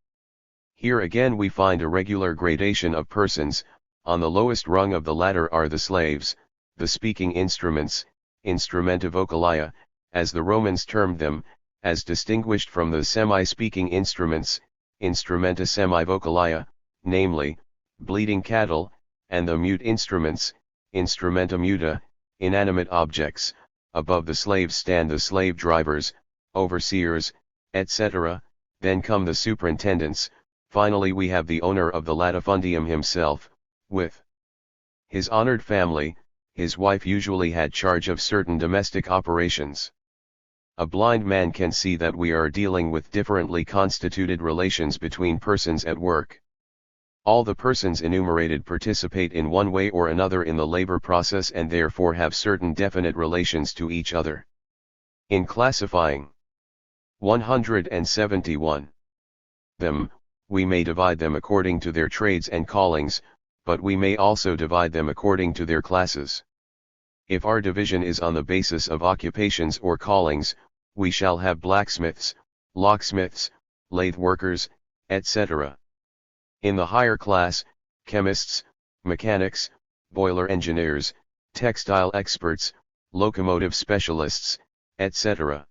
Here again we find a regular gradation of persons. On the lowest rung of the ladder are the slaves, the speaking instruments, instrumenta vocalia, as the Romans termed them, as distinguished from the semi-speaking instruments, instrumenta semi-vocalia, namely, bleating cattle, and the mute instruments, instrumenta muta, inanimate objects. above the slaves stand the slave drivers, overseers, etc., then come the superintendents, finally we have the owner of the latifundium himself, with his honored family. His wife usually had charge of certain domestic operations. A blind man can see that we are dealing with differently constituted relations between persons at work. All the persons enumerated participate in one way or another in the labor process and therefore have certain definite relations to each other. In classifying 171 them, we may divide them according to their trades and callings, but we may also divide them according to their classes. If our division is on the basis of occupations or callings, we shall have blacksmiths, locksmiths, lathe workers, etc. In the higher class, chemists, mechanics, boiler engineers, textile experts, locomotive specialists, etc.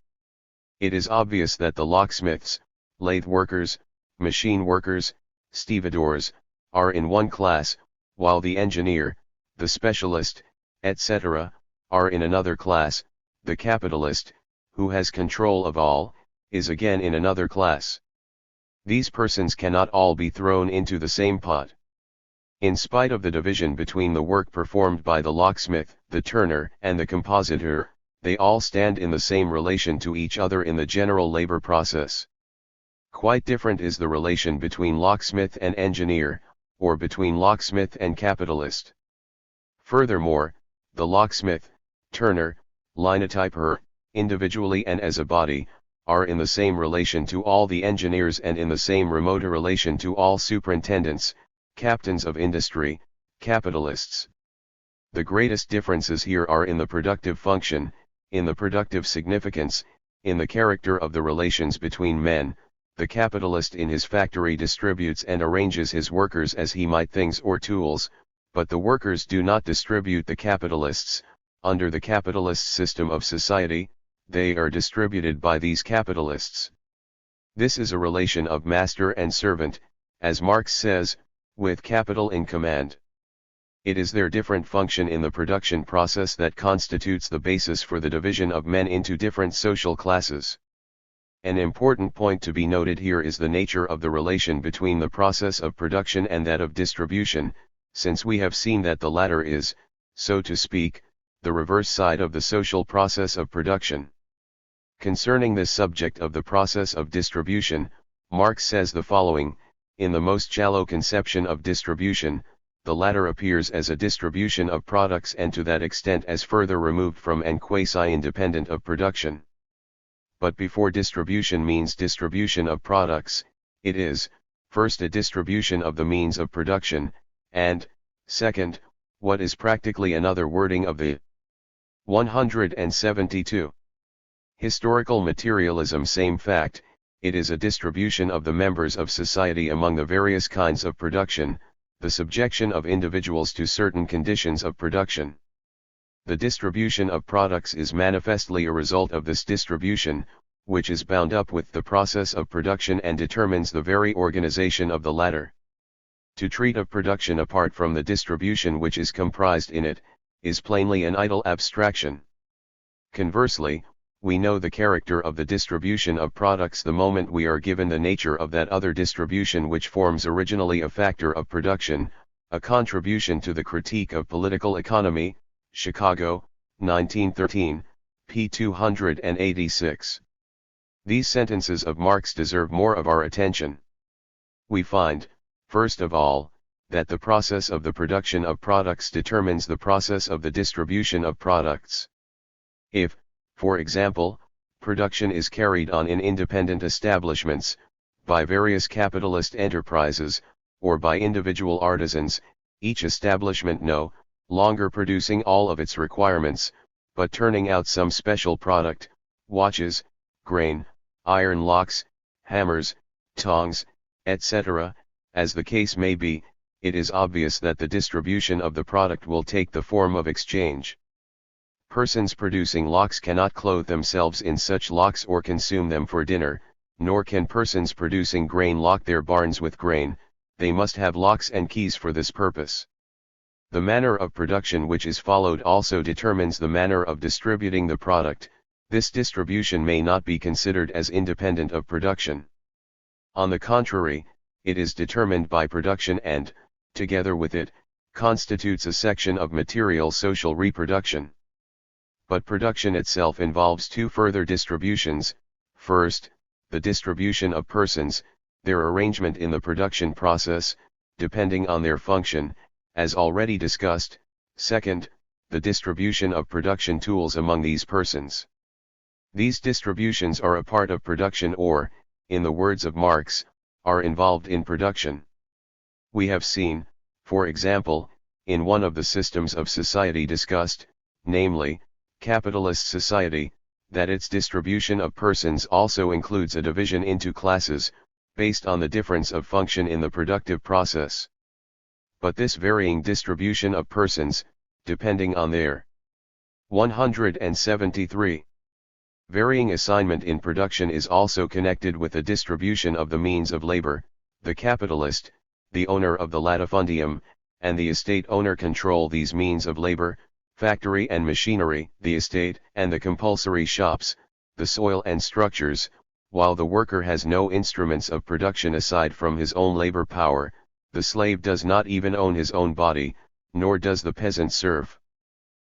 It is obvious that the locksmiths, lathe workers, machine workers, stevedores, are in one class, while the engineer, the specialist, etc., are in another class. The capitalist, who has control of all, is again in another class. These persons cannot all be thrown into the same pot. In spite of the division between the work performed by the locksmith, the turner, and the compositor, they all stand in the same relation to each other in the general labor process. Quite different is the relation between locksmith and engineer, or between locksmith and capitalist. Furthermore, the locksmith, turner, linotyper, individually and as a body, are in the same relation to all the engineers and in the same remoter relation to all superintendents, captains of industry, capitalists. The greatest differences here are in the productive function, in the productive significance, in the character of the relations between men. The capitalist in his factory distributes and arranges his workers as he might things or tools, but the workers do not distribute the capitalists. Under the capitalist system of society, they are distributed by these capitalists. This is a relation of master and servant, as Marx says, with capital in command. It is their different function in the production process that constitutes the basis for the division of men into different social classes. An important point to be noted here is the nature of the relation between the process of production and that of distribution, since we have seen that the latter is, so to speak, the reverse side of the social process of production. Concerning this subject of the process of distribution, Marx says the following: in the most shallow conception of distribution, the latter appears as a distribution of products and to that extent as further removed from and quasi-independent of production. But before distribution means distribution of products, it is, first, a distribution of the means of production, and, second, what is practically another wording of the 172. Historical materialism. Same fact, it is a distribution of the members of society among the various kinds of production, the subjection of individuals to certain conditions of production. The distribution of products is manifestly a result of this distribution, which is bound up with the process of production and determines the very organization of the latter. To treat of production apart from the distribution which is comprised in it, is plainly an idle abstraction. Conversely, we know the character of the distribution of products the moment we are given the nature of that other distribution which forms originally a factor of production, a contribution to the Critique of Political Economy, Chicago, 1913, p. 286. These sentences of Marx deserve more of our attention. We find, first of all, that the process of the production of products determines the process of the distribution of products. If, for example, production is carried on in independent establishments, by various capitalist enterprises, or by individual artisans, each establishment no longer producing all of its requirements, but turning out some special product, watches, grain, iron locks, hammers, tongs, etc., as the case may be, it is obvious that the distribution of the product will take the form of exchange. Persons producing locks cannot clothe themselves in such locks or consume them for dinner, nor can persons producing grain lock their barns with grain. They must have locks and keys for this purpose. The manner of production which is followed also determines the manner of distributing the product. This distribution may not be considered as independent of production. On the contrary, it is determined by production and, together with it, constitutes a section of material social reproduction. But production itself involves two further distributions. First, the distribution of persons, their arrangement in the production process, depending on their function, as already discussed. Second, the distribution of production tools among these persons. These distributions are a part of production or, in the words of Marx, are involved in production. We have seen, for example, in one of the systems of society discussed, namely, capitalist society, that its distribution of persons also includes a division into classes, based on the difference of function in the productive process. But this varying distribution of persons, depending on their 173. Varying assignment in production is also connected with the distribution of the means of labor. The capitalist, the owner of the latifundium, and the estate owner control these means of labor, factory and machinery, the estate and the compulsory shops, the soil and structures, while the worker has no instruments of production aside from his own labor power. The slave does not even own his own body, nor does the peasant serve.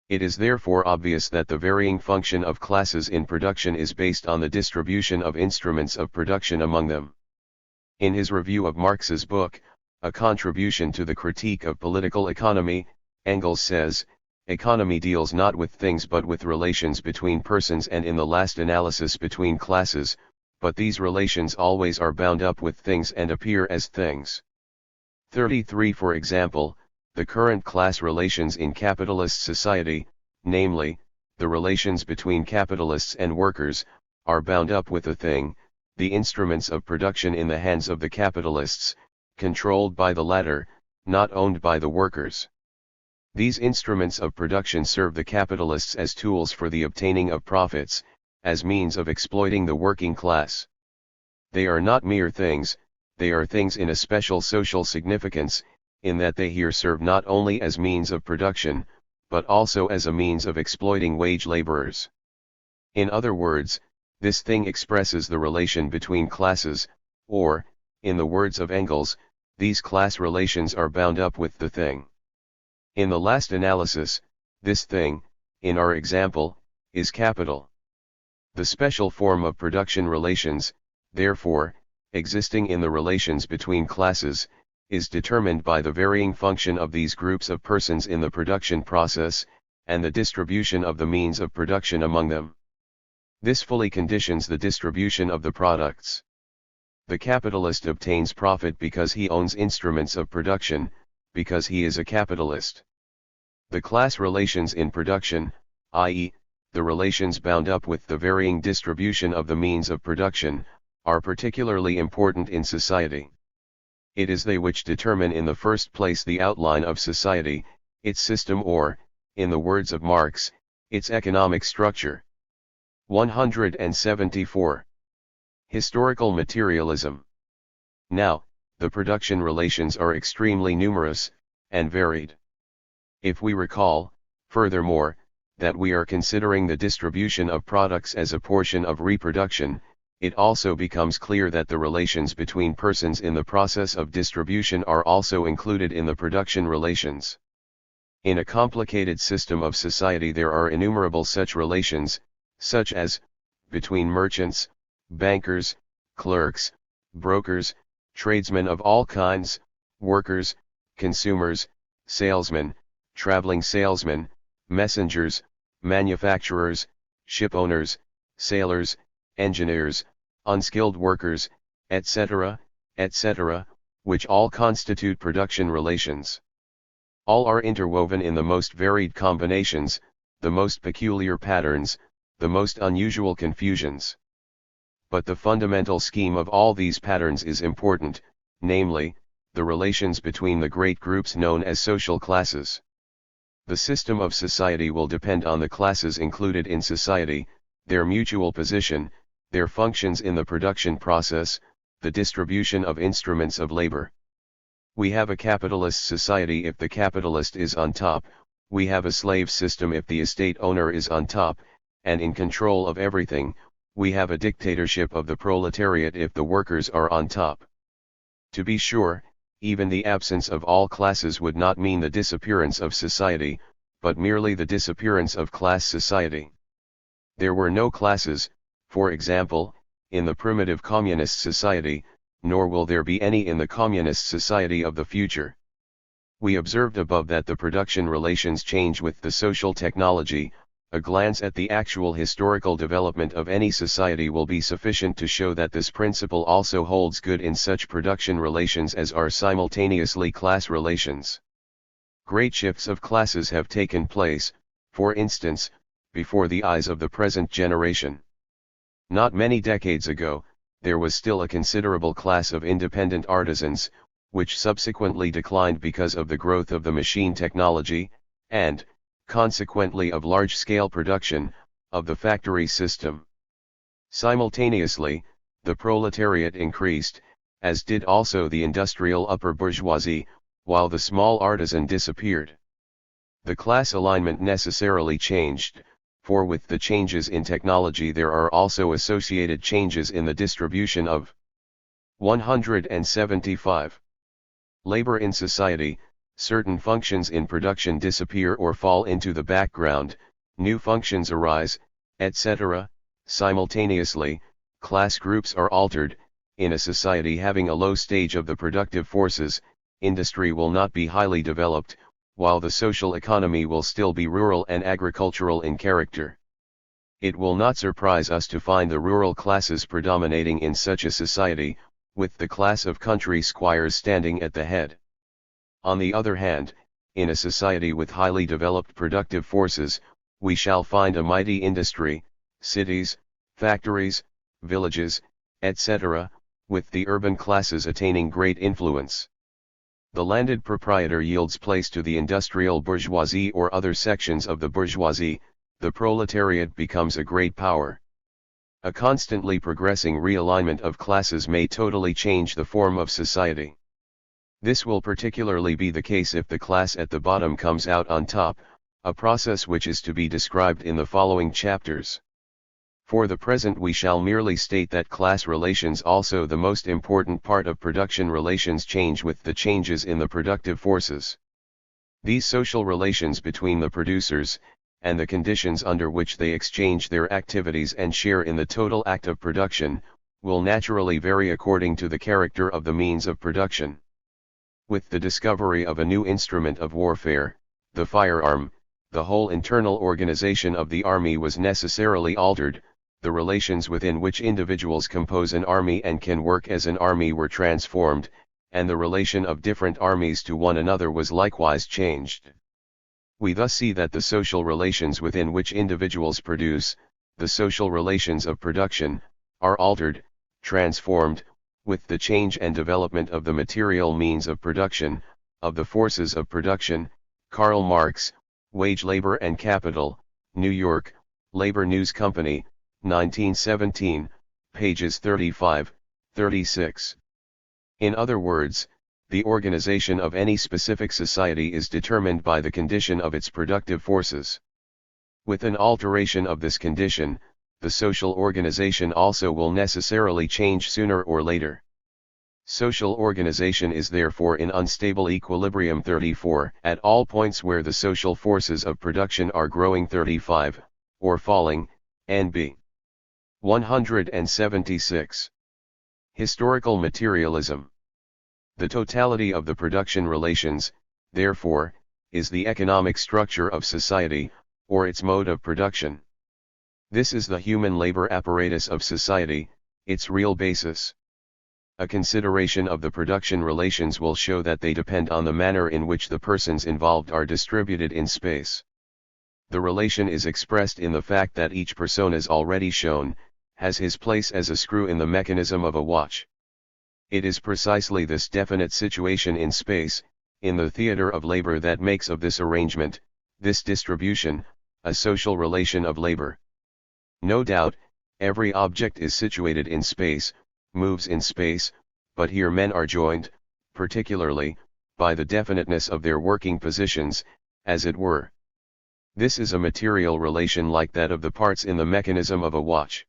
It is therefore obvious that the varying function of classes in production is based on the distribution of instruments of production among them. In his review of Marx's book, A Contribution to the Critique of Political Economy, Engels says, "Economy deals not with things but with relations between persons and in the last analysis between classes, but these relations always are bound up with things and appear as things." 33. For example, the current class relations in capitalist society, namely, the relations between capitalists and workers, are bound up with a thing, the instruments of production in the hands of the capitalists, controlled by the latter, not owned by the workers. These instruments of production serve the capitalists as tools for the obtaining of profits, as means of exploiting the working class. They are not mere things, they are things in a special social significance, in that they here serve not only as means of production, but also as a means of exploiting wage laborers. In other words, this thing expresses the relation between classes, or, in the words of Engels, these class relations are bound up with the thing. In the last analysis, this thing, in our example, is capital. The special form of production relations, therefore, existing in the relations between classes, is determined by the varying function of these groups of persons in the production process, and the distribution of the means of production among them. This fully conditions the distribution of the products. The capitalist obtains profit because he owns instruments of production, because he is a capitalist. The class relations in production, i.e., the relations bound up with the varying distribution of the means of production, are particularly important in society. It is they which determine in the first place the outline of society, its system or, in the words of Marx, its economic structure. 174. Historical materialism. Now, the production relations are extremely numerous, and varied. If we recall, furthermore, that we are considering the distribution of products as a portion of reproduction, it also becomes clear that the relations between persons in the process of distribution are also included in the production relations. In a complicated system of society there are innumerable such relations, such as, between merchants, bankers, clerks, brokers, tradesmen of all kinds, workers, consumers, salesmen, traveling salesmen, messengers, manufacturers, ship owners, sailors, engineers, unskilled workers, etc., etc., which all constitute production relations. All are interwoven in the most varied combinations, the most peculiar patterns, the most unusual confusions. But the fundamental scheme of all these patterns is important, namely, the relations between the great groups known as social classes. The system of society will depend on the classes included in society, their mutual position, their functions in the production process, the distribution of instruments of labor. We have a capitalist society if the capitalist is on top, we have a slave system if the estate owner is on top, and in control of everything, we have a dictatorship of the proletariat if the workers are on top. To be sure, even the absence of all classes would not mean the disappearance of society, but merely the disappearance of class society. There were no classes, for example, in the primitive communist society, nor will there be any in the communist society of the future. We observed above that the production relations change with the social technology. A glance at the actual historical development of any society will be sufficient to show that this principle also holds good in such production relations as are simultaneously class relations. Great shifts of classes have taken place, for instance, before the eyes of the present generation. Not many decades ago, there was still a considerable class of independent artisans, which subsequently declined because of the growth of the machine technology, and, consequently of large-scale production, of the factory system. Simultaneously, the proletariat increased, as did also the industrial upper bourgeoisie, while the small artisan disappeared. The class alignment necessarily changed, for with the changes in technology there are also associated changes in the distribution of 175. Labor in society. Certain functions in production disappear or fall into the background, new functions arise, etc. Simultaneously, class groups are altered. In a society having a low stage of the productive forces, industry will not be highly developed, while the social economy will still be rural and agricultural in character. It will not surprise us to find the rural classes predominating in such a society, with the class of country squires standing at the head. On the other hand, in a society with highly developed productive forces, we shall find a mighty industry, cities, factories, villages, etc., with the urban classes attaining great influence. The landed proprietor yields place to the industrial bourgeoisie or other sections of the bourgeoisie, the proletariat becomes a great power. A constantly progressing realignment of classes may totally change the form of society. This will particularly be the case if the class at the bottom comes out on top, a process which is to be described in the following chapters. For the present we shall merely state that class relations, also the most important part of production relations, change with the changes in the productive forces. These social relations between the producers, and the conditions under which they exchange their activities and share in the total act of production, will naturally vary according to the character of the means of production. With the discovery of a new instrument of warfare, the firearm, the whole internal organization of the army was necessarily altered. The relations within which individuals compose an army and can work as an army were transformed, and the relation of different armies to one another was likewise changed. We thus see that the social relations within which individuals produce, the social relations of production, are altered, transformed, with the change and development of the material means of production, of the forces of production. Karl Marx, Wage Labor and Capital, New York, Labor News Company, 1917, pages 35, 36. In other words, the organization of any specific society is determined by the condition of its productive forces. With an alteration of this condition, the social organization also will necessarily change sooner or later. Social organization is therefore in unstable equilibrium 34 at all points where the social forces of production are growing 35, or falling, NB 176. Historical materialism. The totality of the production relations, therefore, is the economic structure of society, or its mode of production. This is the human labor apparatus of society, its real basis. A consideration of the production relations will show that they depend on the manner in which the persons involved are distributed in space. The relation is expressed in the fact that each person, as already shown, has his place as a screw in the mechanism of a watch. It is precisely this definite situation in space, in the theater of labor, that makes of this arrangement, this distribution, a social relation of labor. No doubt, every object is situated in space, moves in space, but here men are joined, particularly, by the definiteness of their working positions, as it were. This is a material relation like that of the parts in the mechanism of a watch.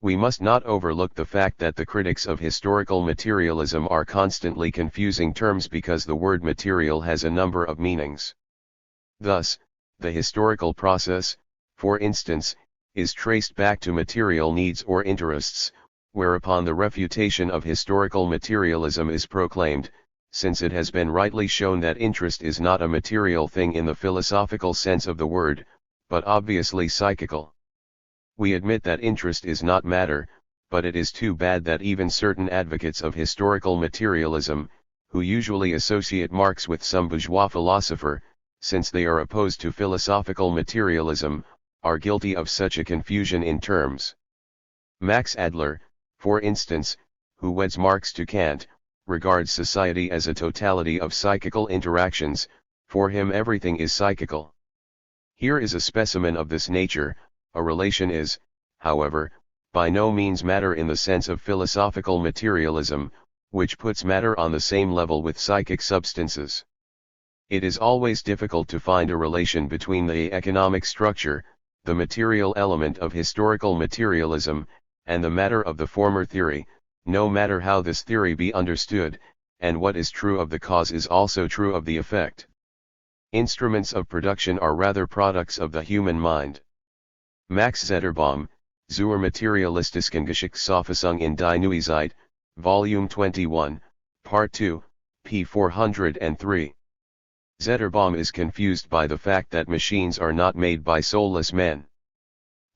We must not overlook the fact that the critics of historical materialism are constantly confusing terms because the word material has a number of meanings. Thus, the historical process, for instance, is traced back to material needs or interests, whereupon the refutation of historical materialism is proclaimed, since it has been rightly shown that interest is not a material thing in the philosophical sense of the word, but obviously psychical. We admit that interest is not matter, but it is too bad that even certain advocates of historical materialism, who usually associate Marx with some bourgeois philosopher, since they are opposed to philosophical materialism, are guilty of such a confusion in terms. Max Adler, for instance, who weds Marx to Kant, regards society as a totality of psychical interactions. For him everything is psychical. Here is a specimen of this nature. A relation is, however, by no means matter in the sense of philosophical materialism, which puts matter on the same level with psychic substances. It is always difficult to find a relation between the economic structure, the material element of historical materialism, and the matter of the former theory, no matter how this theory be understood, and what is true of the cause is also true of the effect. Instruments of production are rather products of the human mind. Max Zetterbaum, Zur materialistischen Geschichtsauffassung in die Neuzeit, Volume 21, Part 2, p. 403. Zetterbaum is confused by the fact that machines are not made by soulless men.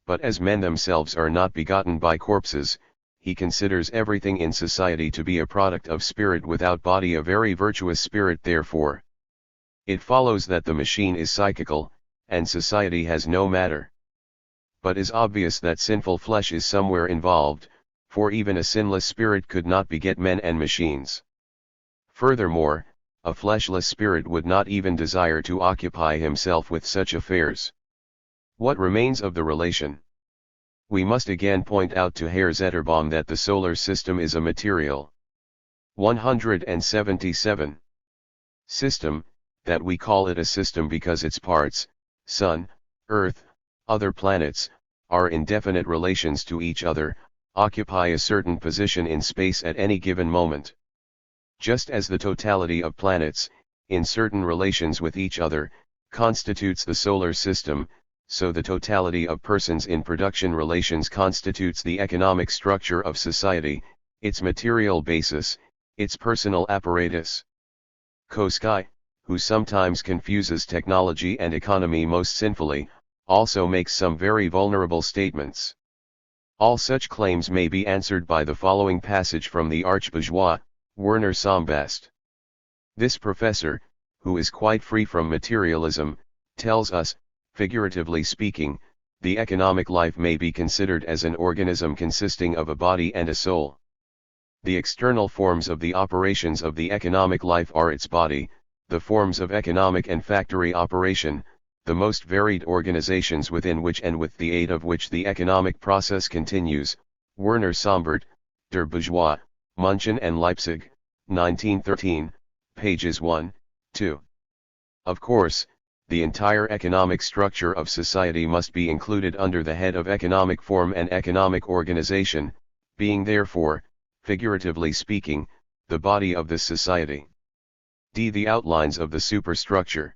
But as men themselves are not begotten by corpses, he considers everything in society to be a product of spirit without body, a very virtuous spirit therefore. It follows that the machine is psychical, and society has no matter. But is obvious that sinful flesh is somewhere involved, for even a sinless spirit could not beget men and machines. Furthermore, a fleshless spirit would not even desire to occupy himself with such affairs. What remains of the relation? We must again point out to Herr Zetterbaum that the solar system is a material. 177. System, that we call it a system because its parts, Sun, Earth, other planets, are in definite relations to each other, occupy a certain position in space at any given moment. Just as the totality of planets, in certain relations with each other, constitutes the solar system, so the totality of persons in production relations constitutes the economic structure of society, its material basis, its personal apparatus. Koski, who sometimes confuses technology and economy most sinfully, also makes some very vulnerable statements. All such claims may be answered by the following passage from the arch-bourgeois, Werner Sombest. This professor, who is quite free from materialism, tells us, figuratively speaking, the economic life may be considered as an organism consisting of a body and a soul. The external forms of the operations of the economic life are its body, the forms of economic and factory operation, the most varied organizations within which and with the aid of which the economic process continues. Werner Sombert, Der Bourgeois, München and Leipzig, 1913, pages 1, 2. Of course, the entire economic structure of society must be included under the head of economic form and economic organization, being therefore, figuratively speaking, the body of this society. D. The outlines of the superstructure.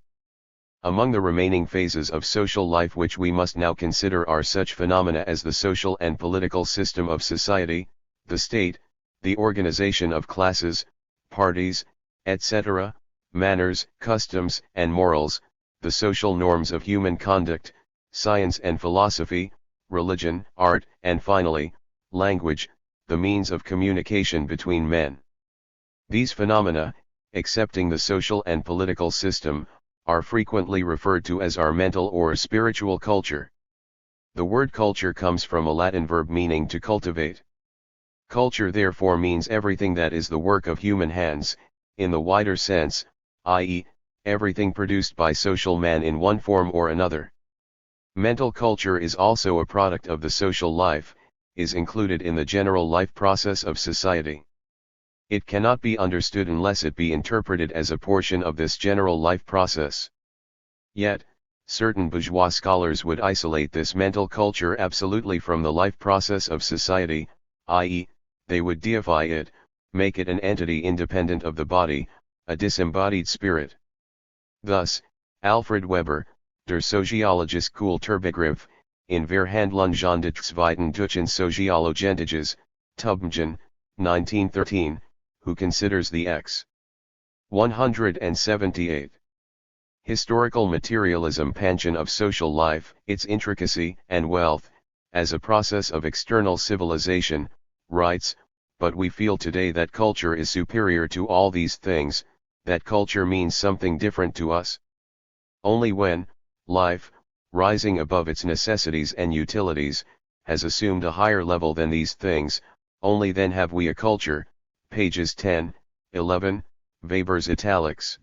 Among the remaining phases of social life which we must now consider are such phenomena as the social and political system of society, the state, the organization of classes, parties, etc., manners, customs, and morals, the social norms of human conduct, science and philosophy, religion, art, and finally, language, the means of communication between men. These phenomena, excepting the social and political system, are frequently referred to as our mental or spiritual culture. The word culture comes from a Latin verb meaning to cultivate. Culture therefore means everything that is the work of human hands, in the wider sense, i.e., everything produced by social man in one form or another. Mental culture is also a product of the social life, is included in the general life process of society. It cannot be understood unless it be interpreted as a portion of this general life process. Yet, certain bourgeois scholars would isolate this mental culture absolutely from the life process of society, i.e., they would deify it, make it an entity independent of the body, a disembodied spirit. Thus, Alfred Weber, der Soziologische Kulturbegriff, in Verhandlungen des zweiten deutschen Soziologentiges, Tübingen, 1913, who considers the X. 178. Historical materialism pantheon of social life, its intricacy and wealth, as a process of external civilization, writes, but we feel today that culture is superior to all these things, that culture means something different to us. Only when, life, rising above its necessities and utilities, has assumed a higher level than these things, only then have we a culture, pages 10, 11, Weber's italics.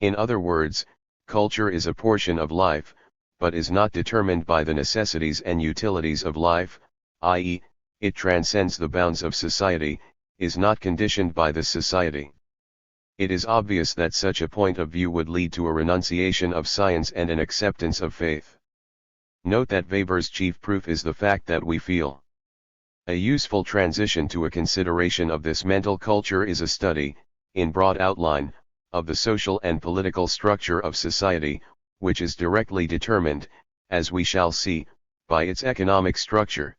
In other words, culture is a portion of life, but is not determined by the necessities and utilities of life, i.e., it transcends the bounds of society, is not conditioned by the society. It is obvious that such a point of view would lead to a renunciation of science and an acceptance of faith. Note that Weber's chief proof is the fact that we feel. A useful transition to a consideration of this mental culture is a study, in broad outline, of the social and political structure of society, which is directly determined, as we shall see, by its economic structure.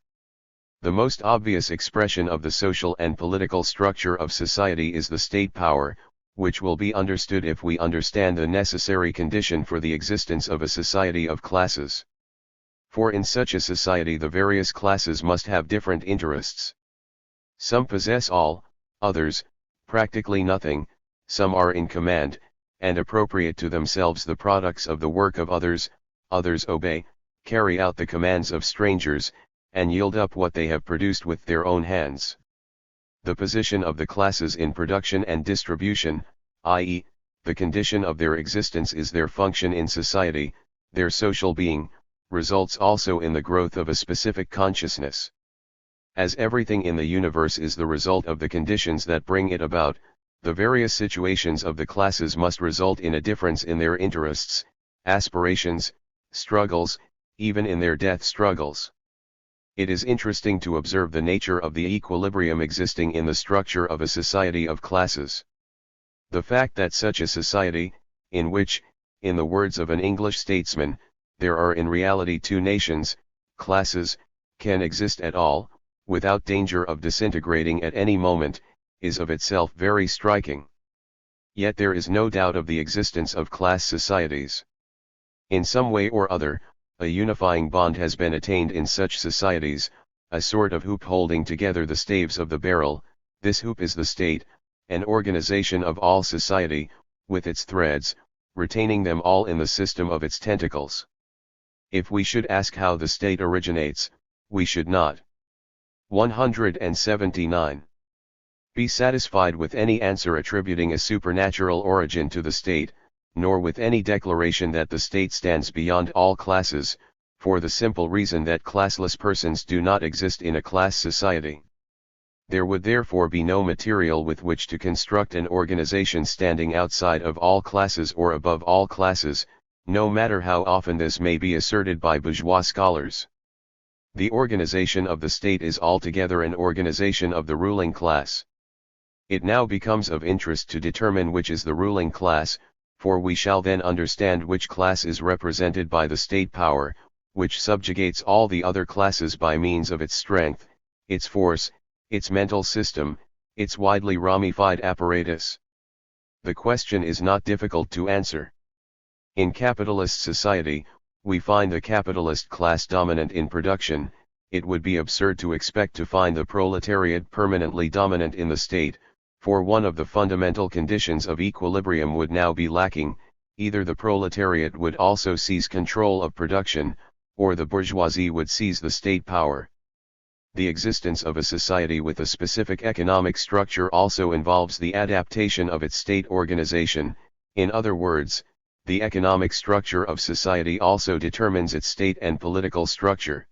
The most obvious expression of the social and political structure of society is the state power, which will be understood if we understand the necessary condition for the existence of a society of classes. For in such a society the various classes must have different interests. Some possess all, others, practically nothing, some are in command, and appropriate to themselves the products of the work of others, others obey, carry out the commands of strangers, and yield up what they have produced with their own hands. The position of the classes in production and distribution, i.e., the condition of their existence is their function in society, their social being, results also in the growth of a specific consciousness. As everything in the universe is the result of the conditions that bring it about, the various situations of the classes must result in a difference in their interests, aspirations, struggles, even in their death struggles. It is interesting to observe the nature of the equilibrium existing in the structure of a society of classes. The fact that such a society, in which, in the words of an English statesman, there are in reality two nations, classes, can exist at all, without danger of disintegrating at any moment, is of itself very striking. Yet there is no doubt of the existence of class societies. In some way or other, a unifying bond has been attained in such societies, a sort of hoop holding together the staves of the barrel. This hoop is the state, an organization of all society, with its threads, retaining them all in the system of its tentacles. If we should ask how the state originates, we should not 179. Be satisfied with any answer attributing a supernatural origin to the state, nor with any declaration that the state stands beyond all classes, for the simple reason that classless persons do not exist in a class society. There would therefore be no material with which to construct an organization standing outside of all classes or above all classes, no matter how often this may be asserted by bourgeois scholars. The organization of the state is altogether an organization of the ruling class. It now becomes of interest to determine which is the ruling class, for we shall then understand which class is represented by the state power, which subjugates all the other classes by means of its strength, its force, its mental system, its widely ramified apparatus. The question is not difficult to answer. In capitalist society, we find the capitalist class dominant in production. It would be absurd to expect to find the proletariat permanently dominant in the state, for one of the fundamental conditions of equilibrium would now be lacking: either the proletariat would also seize control of production, or the bourgeoisie would seize the state power. The existence of a society with a specific economic structure also involves the adaptation of its state organization. In other words, the economic structure of society also determines its state and political structure.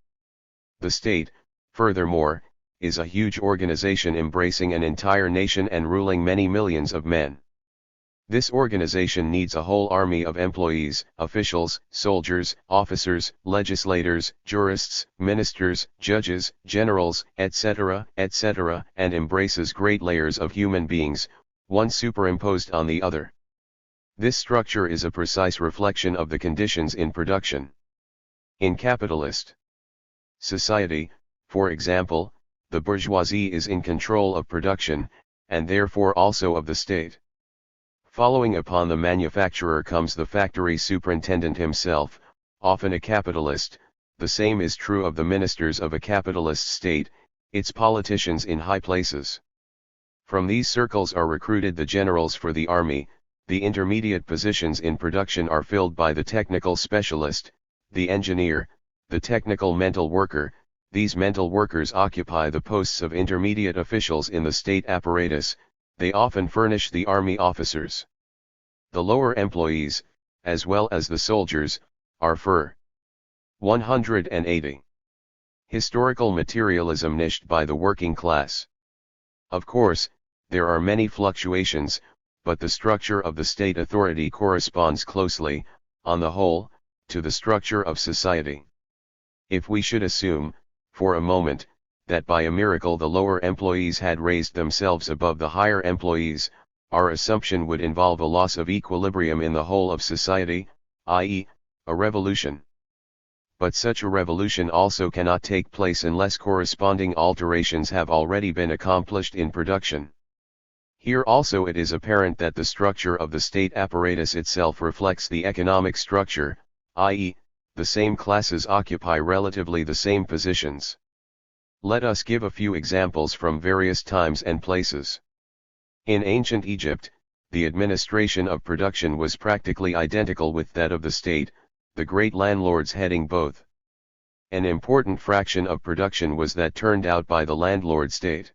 The state, furthermore, is a huge organization embracing an entire nation and ruling many millions of men. This organization needs a whole army of employees, officials, soldiers, officers, legislators, jurists, ministers, judges, generals, etc., etc., and embraces great layers of human beings, one superimposed on the other. This structure is a precise reflection of the conditions in production. In capitalist society, for example, the bourgeoisie is in control of production, and therefore also of the state. Following upon the manufacturer comes the factory superintendent himself, often a capitalist. The same is true of the ministers of a capitalist state, its politicians in high places. From these circles are recruited the generals for the army. The intermediate positions in production are filled by the technical specialist, the engineer, the technical mental worker. These mental workers occupy the posts of intermediate officials in the state apparatus. They often furnish the army officers. The lower employees, as well as the soldiers, are for 180. Historical materialism niched by the working class. Of course, there are many fluctuations, but the structure of the state authority corresponds closely, on the whole, to the structure of society. If we should assume, for a moment, that by a miracle the lower employees had raised themselves above the higher employees, our assumption would involve a loss of equilibrium in the whole of society, i.e., a revolution. But such a revolution also cannot take place unless corresponding alterations have already been accomplished in production. Here also it is apparent that the structure of the state apparatus itself reflects the economic structure, i.e., the same classes occupy relatively the same positions. Let us give a few examples from various times and places. In ancient Egypt, the administration of production was practically identical with that of the state, the great landlords heading both. An important fraction of production was that turned out by the landlord state.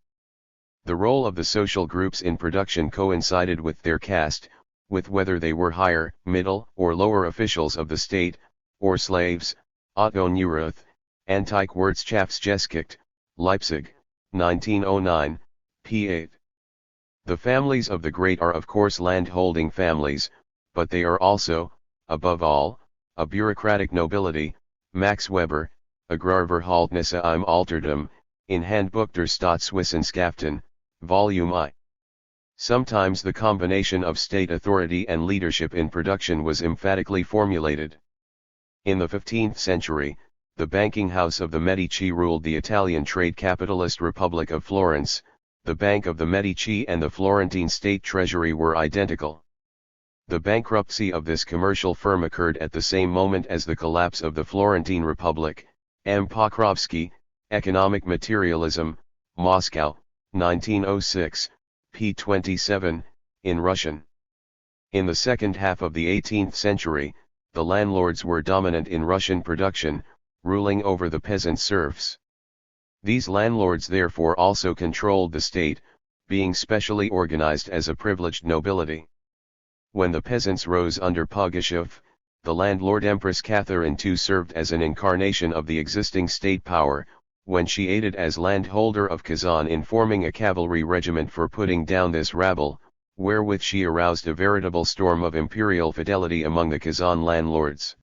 The role of the social groups in production coincided with their caste, with whether they were higher, middle, or lower officials of the state, or slaves. Otto Neurath, Antike Wirtschaftsgeschichte, Leipzig, 1909, p. 8. The families of the great are of course land-holding families, but they are also, above all, a bureaucratic nobility. Max Weber, Agrarverhältnisse im Altertum, in Handbuch der Staatswissenschaften, Volume I. Sometimes the combination of state authority and leadership in production was emphatically formulated. In the 15th century, the banking house of the Medici ruled the Italian trade capitalist Republic of Florence. The Bank of the Medici and the Florentine state treasury were identical. The bankruptcy of this commercial firm occurred at the same moment as the collapse of the Florentine Republic. M. Pokrovsky, Economic Materialism, Moscow, 1906, p. 27, in Russian. In the second half of the 18th century, the landlords were dominant in Russian production, ruling over the peasant serfs. These landlords therefore also controlled the state, being specially organized as a privileged nobility. When the peasants rose under Pugachev, the landlord Empress Catherine II served as an incarnation of the existing state power, when she aided as landholder of Kazan in forming a cavalry regiment for putting down this rabble, wherewith she aroused a veritable storm of imperial fidelity among the Kazan landlords.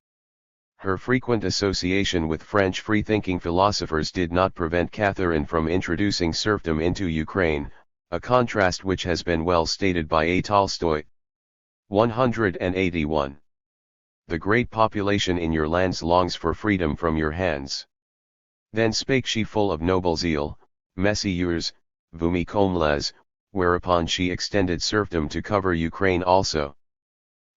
Her frequent association with French free-thinking philosophers did not prevent Catherine from introducing serfdom into Ukraine, a contrast which has been well stated by A. Tolstoy. 181. The great population in your lands longs for freedom from your hands. Then spake she full of noble zeal, Messieurs, vous me comblez, whereupon she extended serfdom to cover Ukraine also.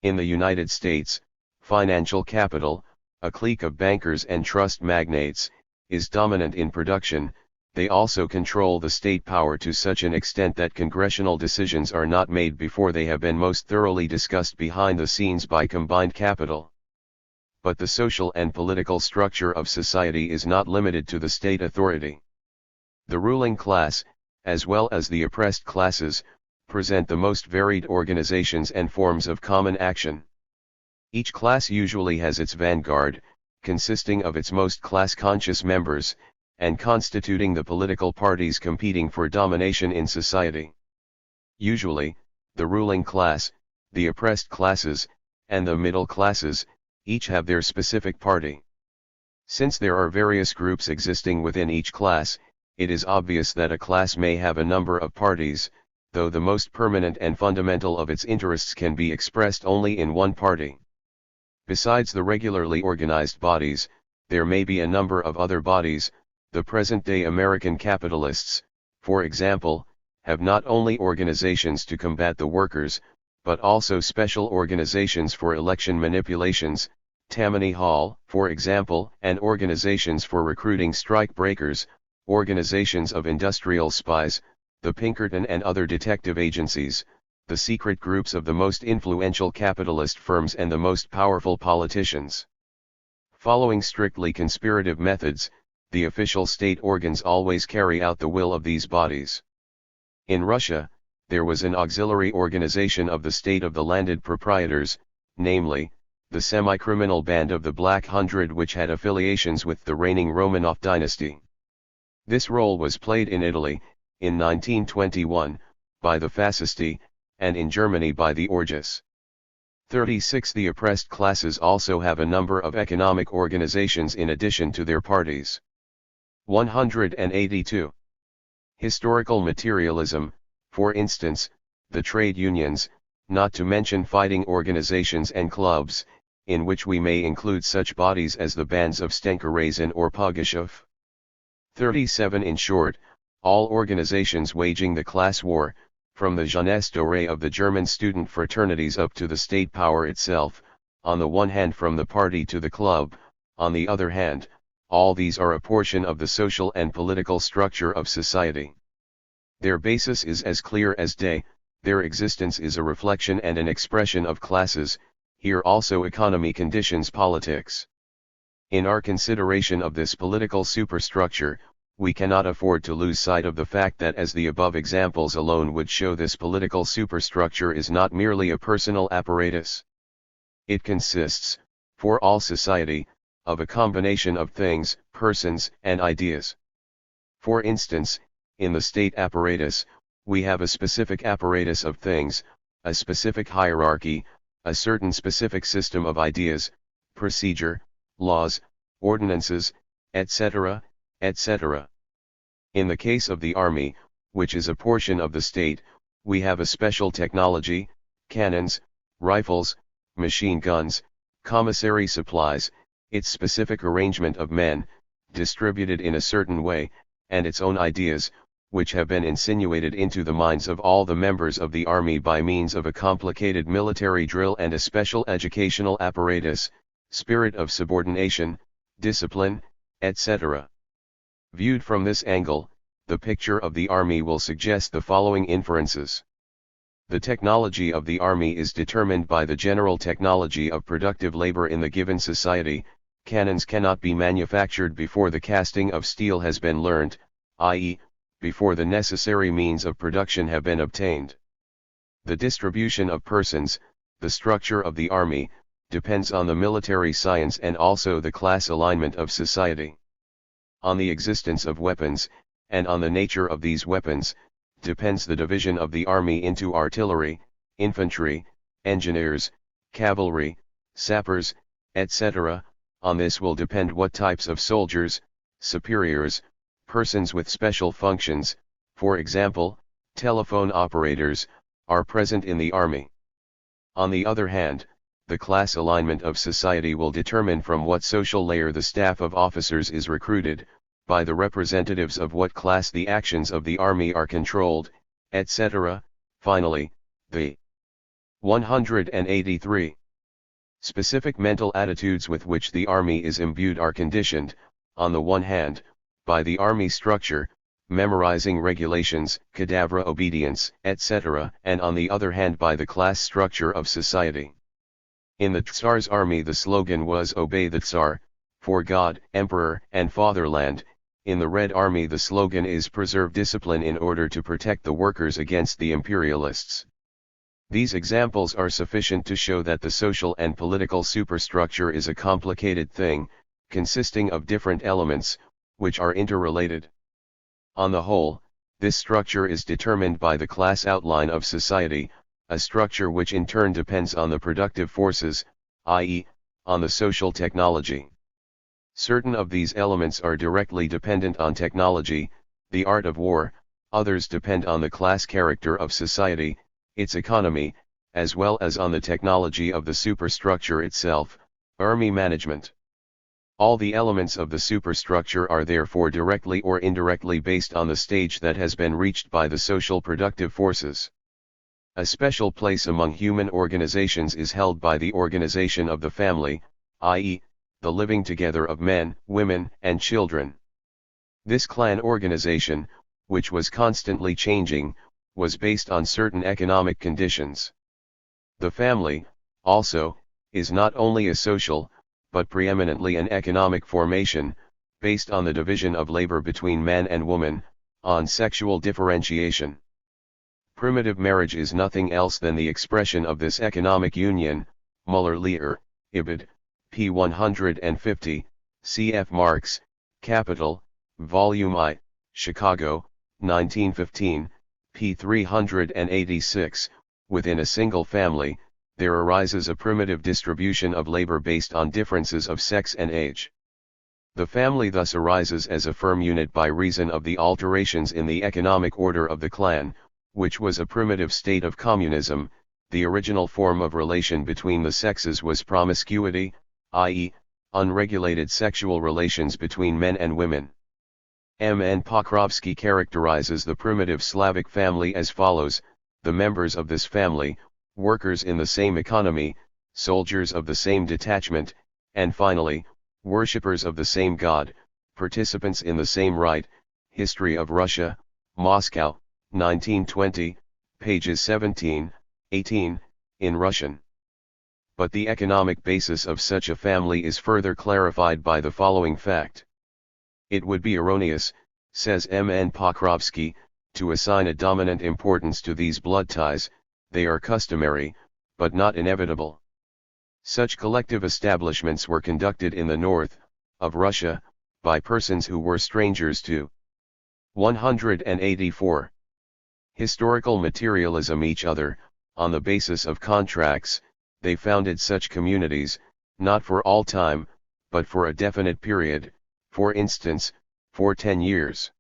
In the United States, financial capital, a clique of bankers and trust magnates, is dominant in production. They also control the state power to such an extent that congressional decisions are not made before they have been most thoroughly discussed behind the scenes by combined capital. But the social and political structure of society is not limited to the state authority. The ruling class, as well as the oppressed classes, present the most varied organizations and forms of common action. Each class usually has its vanguard, consisting of its most class-conscious members, and constituting the political parties competing for domination in society. Usually, the ruling class, the oppressed classes, and the middle classes, each have their specific party. Since there are various groups existing within each class, it is obvious that a class may have a number of parties, though the most permanent and fundamental of its interests can be expressed only in one party. Besides the regularly organized bodies, there may be a number of other bodies. The present-day American capitalists, for example, have not only organizations to combat the workers, but also special organizations for election manipulations, Tammany Hall, for example, and organizations for recruiting strike breakers, organizations of industrial spies, the Pinkerton and other detective agencies, the secret groups of the most influential capitalist firms and the most powerful politicians. Following strictly conspirative methods, the official state organs always carry out the will of these bodies. In Russia, there was an auxiliary organization of the state of the landed proprietors, namely, the semi-criminal band of the Black Hundred, which had affiliations with the reigning Romanov dynasty. This role was played in Italy, in 1921, by the Fascisti, and in Germany by the Orges. 36. The oppressed classes also have a number of economic organizations in addition to their parties. 182. Historical materialism, for instance, the trade unions, not to mention fighting organizations and clubs, in which we may include such bodies as the bands of Stenka-Razin or Pugachев. 37. In short, all organizations waging the class war, from the jeunesse dorée of the German student fraternities up to the state power itself, on the one hand from the party to the club, on the other hand, all these are a portion of the social and political structure of society. Their basis is as clear as day, their existence is a reflection and an expression of classes. Here also economy conditions politics. In our consideration of this political superstructure, we cannot afford to lose sight of the fact that, as the above examples alone would show, this political superstructure is not merely a personal apparatus. It consists, for all society, of a combination of things, persons, and ideas. For instance, in the state apparatus, we have a specific apparatus of things, a specific hierarchy, a certain specific system of ideas, procedure, laws, ordinances, etc., etc. In the case of the army, which is a portion of the state, we have a special technology, cannons, rifles, machine guns, commissary supplies, its specific arrangement of men, distributed in a certain way, and its own ideas, which have been insinuated into the minds of all the members of the army by means of a complicated military drill and a special educational apparatus, spirit of subordination, discipline, etc. Viewed from this angle, the picture of the army will suggest the following inferences. The technology of the army is determined by the general technology of productive labor in the given society. Cannons cannot be manufactured before the casting of steel has been learnt, i.e., before the necessary means of production have been obtained. The distribution of persons, the structure of the army, depends on the military science and also the class alignment of society. On the existence of weapons, and on the nature of these weapons, depends the division of the army into artillery, infantry, engineers, cavalry, sappers, etc. On this will depend what types of soldiers, superiors, persons with special functions, for example, telephone operators, are present in the army. On the other hand, the class alignment of society will determine from what social layer the staff of officers is recruited, by the representatives of what class the actions of the army are controlled, etc. Finally, the 183 specific mental attitudes with which the army is imbued are conditioned, on the one hand, by the army structure, memorizing regulations, cadavre obedience, etc., and on the other hand by the class structure of society. In the Tsar's army the slogan was "Obey the Tsar, for God, Emperor, and Fatherland." In the Red Army the slogan is "Preserve discipline in order to protect the workers against the imperialists." These examples are sufficient to show that the social and political superstructure is a complicated thing, consisting of different elements, which are interrelated. On the whole, this structure is determined by the class outline of society, a structure which in turn depends on the productive forces, i.e., on the social technology. Certain of these elements are directly dependent on technology, the art of war, others depend on the class character of society, its economy, as well as on the technology of the superstructure itself, army management. All the elements of the superstructure are therefore directly or indirectly based on the stage that has been reached by the social productive forces. A special place among human organizations is held by the organization of the family, i.e., the living together of men, women, and children. This clan organization, which was constantly changing, was based on certain economic conditions. The family, also, is not only a social, but preeminently an economic formation, based on the division of labor between man and woman, on sexual differentiation. Primitive marriage is nothing else than the expression of this economic union. Muller-Lehrer, Ibid, p. 150, cf. Marx, Capital, Volume I, Chicago, 1915, p. 386, within a single family, there arises a primitive distribution of labor based on differences of sex and age. The family thus arises as a firm unit by reason of the alterations in the economic order of the clan, which was a primitive state of communism. The original form of relation between the sexes was promiscuity, i.e., unregulated sexual relations between men and women. M. N. Pokrovsky characterizes the primitive Slavic family as follows: the members of this family, workers in the same economy, soldiers of the same detachment, and finally, worshippers of the same god, participants in the same rite. History of Russia, Moscow, 1920, pages 17, 18, in Russian. But the economic basis of such a family is further clarified by the following fact. It would be erroneous, says M. N. Pokrovsky, to assign a dominant importance to these blood ties. They are customary, but not inevitable. Such collective establishments were conducted in the north of Russia, by persons who were strangers to 184. Historical materialism each other, on the basis of contracts, they founded such communities, not for all time, but for a definite period, for instance, for 10 years.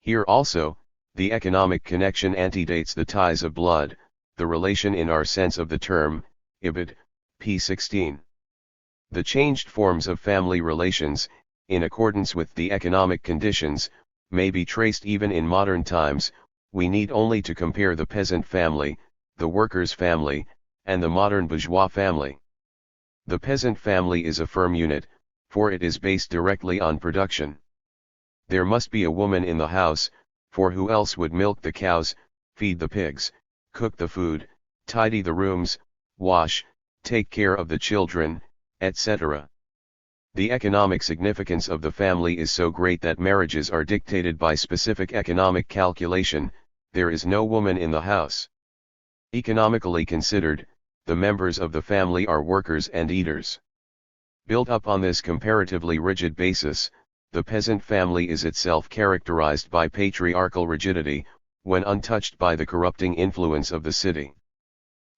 Here also, the economic connection antedates the ties of blood, the relation in our sense of the term, Ibid, p. 16. The changed forms of family relations, in accordance with the economic conditions, may be traced even in modern times. We need only to compare the peasant family, the worker's family, and the modern bourgeois family. The peasant family is a firm unit, for it is based directly on production. There must be a woman in the house, for who else would milk the cows, feed the pigs, cook the food, tidy the rooms, wash, take care of the children, etc. The economic significance of the family is so great that marriages are dictated by specific economic calculation. There is no woman in the house. Economically considered, the members of the family are workers and eaters. Built up on this comparatively rigid basis, the peasant family is itself characterized by patriarchal rigidity, when untouched by the corrupting influence of the city.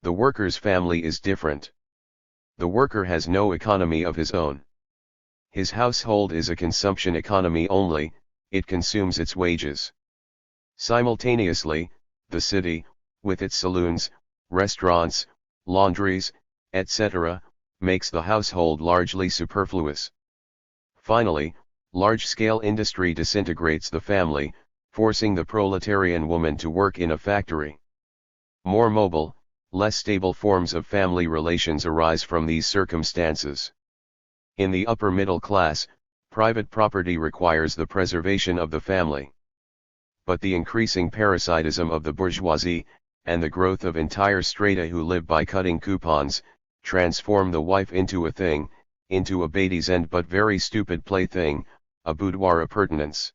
The worker's family is different. The worker has no economy of his own. His household is a consumption economy only, it consumes its wages. Simultaneously, the city, with its saloons, restaurants, laundries, etc., makes the household largely superfluous. Finally, large-scale industry disintegrates the family, forcing the proletarian woman to work in a factory. More mobile, less stable forms of family relations arise from these circumstances. In the upper middle class, private property requires the preservation of the family. But the increasing parasitism of the bourgeoisie, and the growth of entire strata who live by cutting coupons, transform the wife into a thing, into a badies-end but very stupid plaything, a boudoir appurtenance.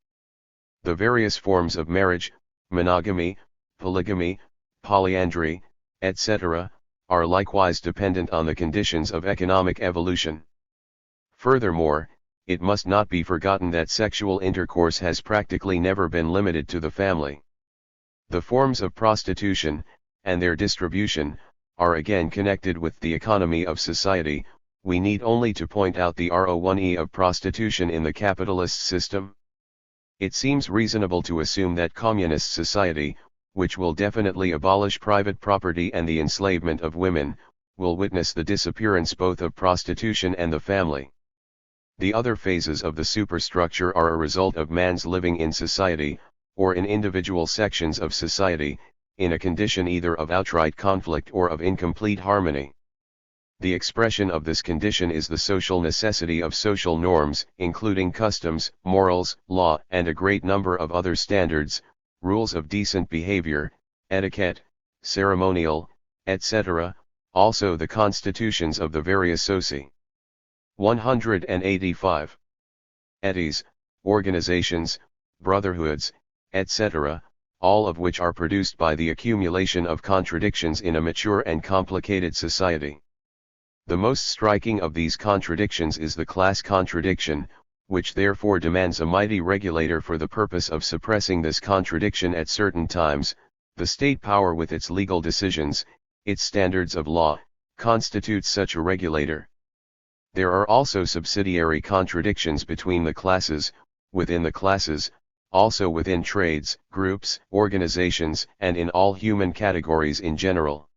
The various forms of marriage, monogamy, polygamy, polyandry, etc., are likewise dependent on the conditions of economic evolution. Furthermore, it must not be forgotten that sexual intercourse has practically never been limited to the family. The forms of prostitution, and their distribution, are again connected with the economy of society. We need only to point out the RO1E of prostitution in the capitalist system. It seems reasonable to assume that communist society, which will definitely abolish private property and the enslavement of women, will witness the disappearance both of prostitution and the family. The other phases of the superstructure are a result of man's living in society, or in individual sections of society, in a condition either of outright conflict or of incomplete harmony. The expression of this condition is the social necessity of social norms, including customs, morals, law, and a great number of other standards, rules of decent behavior, etiquette, ceremonial, etc., also the constitutions of the various soci. 185. Etis, organizations, brotherhoods, etc., all of which are produced by the accumulation of contradictions in a mature and complicated society. The most striking of these contradictions is the class contradiction, which therefore demands a mighty regulator for the purpose of suppressing this contradiction at certain times. The state power with its legal decisions, its standards of law, constitutes such a regulator. There are also subsidiary contradictions between the classes, within the classes, also within trades, groups, organizations, and in all human categories in general.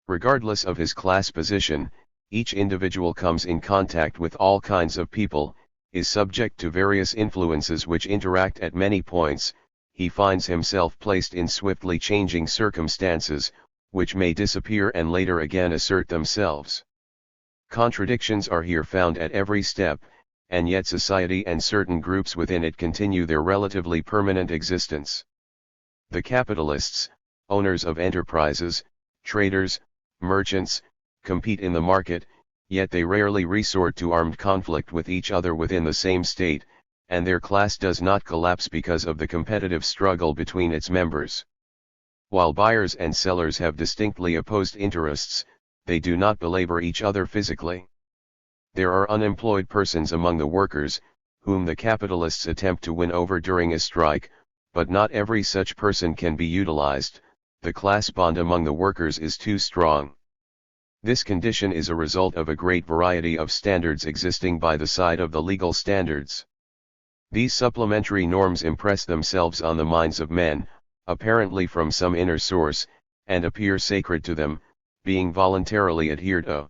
Regardless of his class position, each individual comes in contact with all kinds of people, is subject to various influences which interact at many points. He finds himself placed in swiftly changing circumstances, which may disappear and later again assert themselves. Contradictions are here found at every step, and yet society and certain groups within it continue their relatively permanent existence. The capitalists, owners of enterprises, traders, merchants, compete in the market, yet they rarely resort to armed conflict with each other within the same state, and their class does not collapse because of the competitive struggle between its members. While buyers and sellers have distinctly opposed interests, they do not belabor each other physically. There are unemployed persons among the workers, whom the capitalists attempt to win over during a strike, but not every such person can be utilized. The class bond among the workers is too strong. This condition is a result of a great variety of standards existing by the side of the legal standards. These supplementary norms impress themselves on the minds of men, apparently from some inner source, and appear sacred to them, being voluntarily adhered to.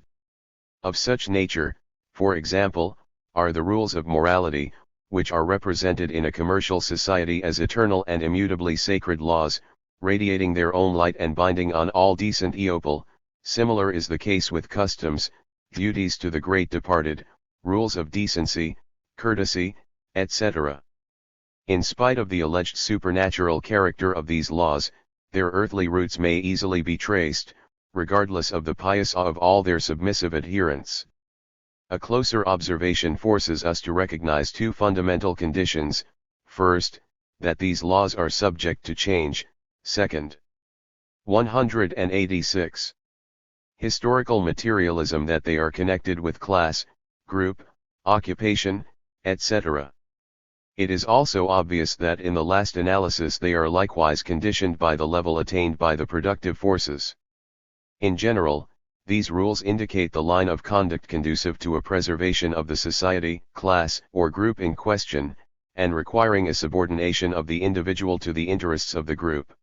Of such nature, for example, are the rules of morality, which are represented in a commercial society as eternal and immutably sacred laws, radiating their own light and binding on all decent people. Similar is the case with customs, duties to the great departed, rules of decency, courtesy, etc. In spite of the alleged supernatural character of these laws, their earthly roots may easily be traced, regardless of the pious awe of all their submissive adherents. A closer observation forces us to recognize two fundamental conditions: first, that these laws are subject to change; second, 186. Historical materialism, that they are connected with class, group, occupation, etc. It is also obvious that in the last analysis they are likewise conditioned by the level attained by the productive forces. In general, these rules indicate the line of conduct conducive to a preservation of the society, class, or group in question, and requiring a subordination of the individual to the interests of the group.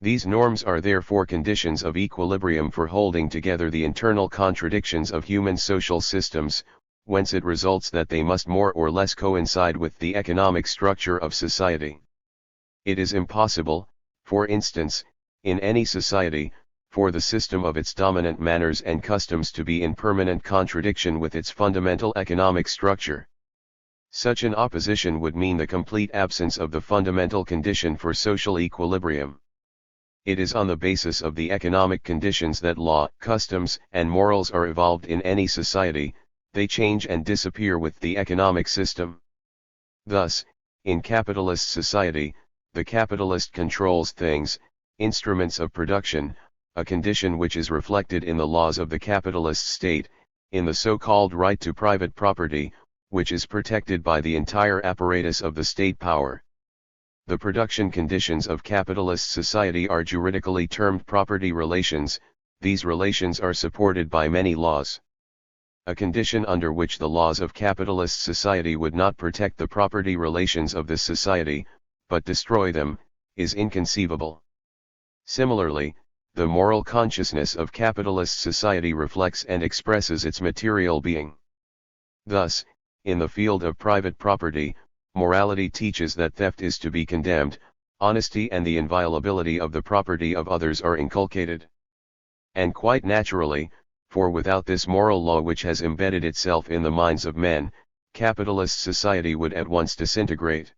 These norms are therefore conditions of equilibrium for holding together the internal contradictions of human social systems, whence it results that they must more or less coincide with the economic structure of society. It is impossible, for instance, in any society, for the system of its dominant manners and customs to be in permanent contradiction with its fundamental economic structure. Such an opposition would mean the complete absence of the fundamental condition for social equilibrium. It is on the basis of the economic conditions that law, customs, and morals are evolved in any society. They change and disappear with the economic system. Thus, in capitalist society, the capitalist controls things, instruments of production, a condition which is reflected in the laws of the capitalist state, in the so-called right to private property, which is protected by the entire apparatus of the state power. The production conditions of capitalist society are juridically termed property relations. These relations are supported by many laws. A condition under which the laws of capitalist society would not protect the property relations of this society, but destroy them, is inconceivable. Similarly, the moral consciousness of capitalist society reflects and expresses its material being. Thus, in the field of private property, morality teaches that theft is to be condemned, honesty and the inviolability of the property of others are inculcated. And quite naturally, for without this moral law which has embedded itself in the minds of men, capitalist society would at once disintegrate.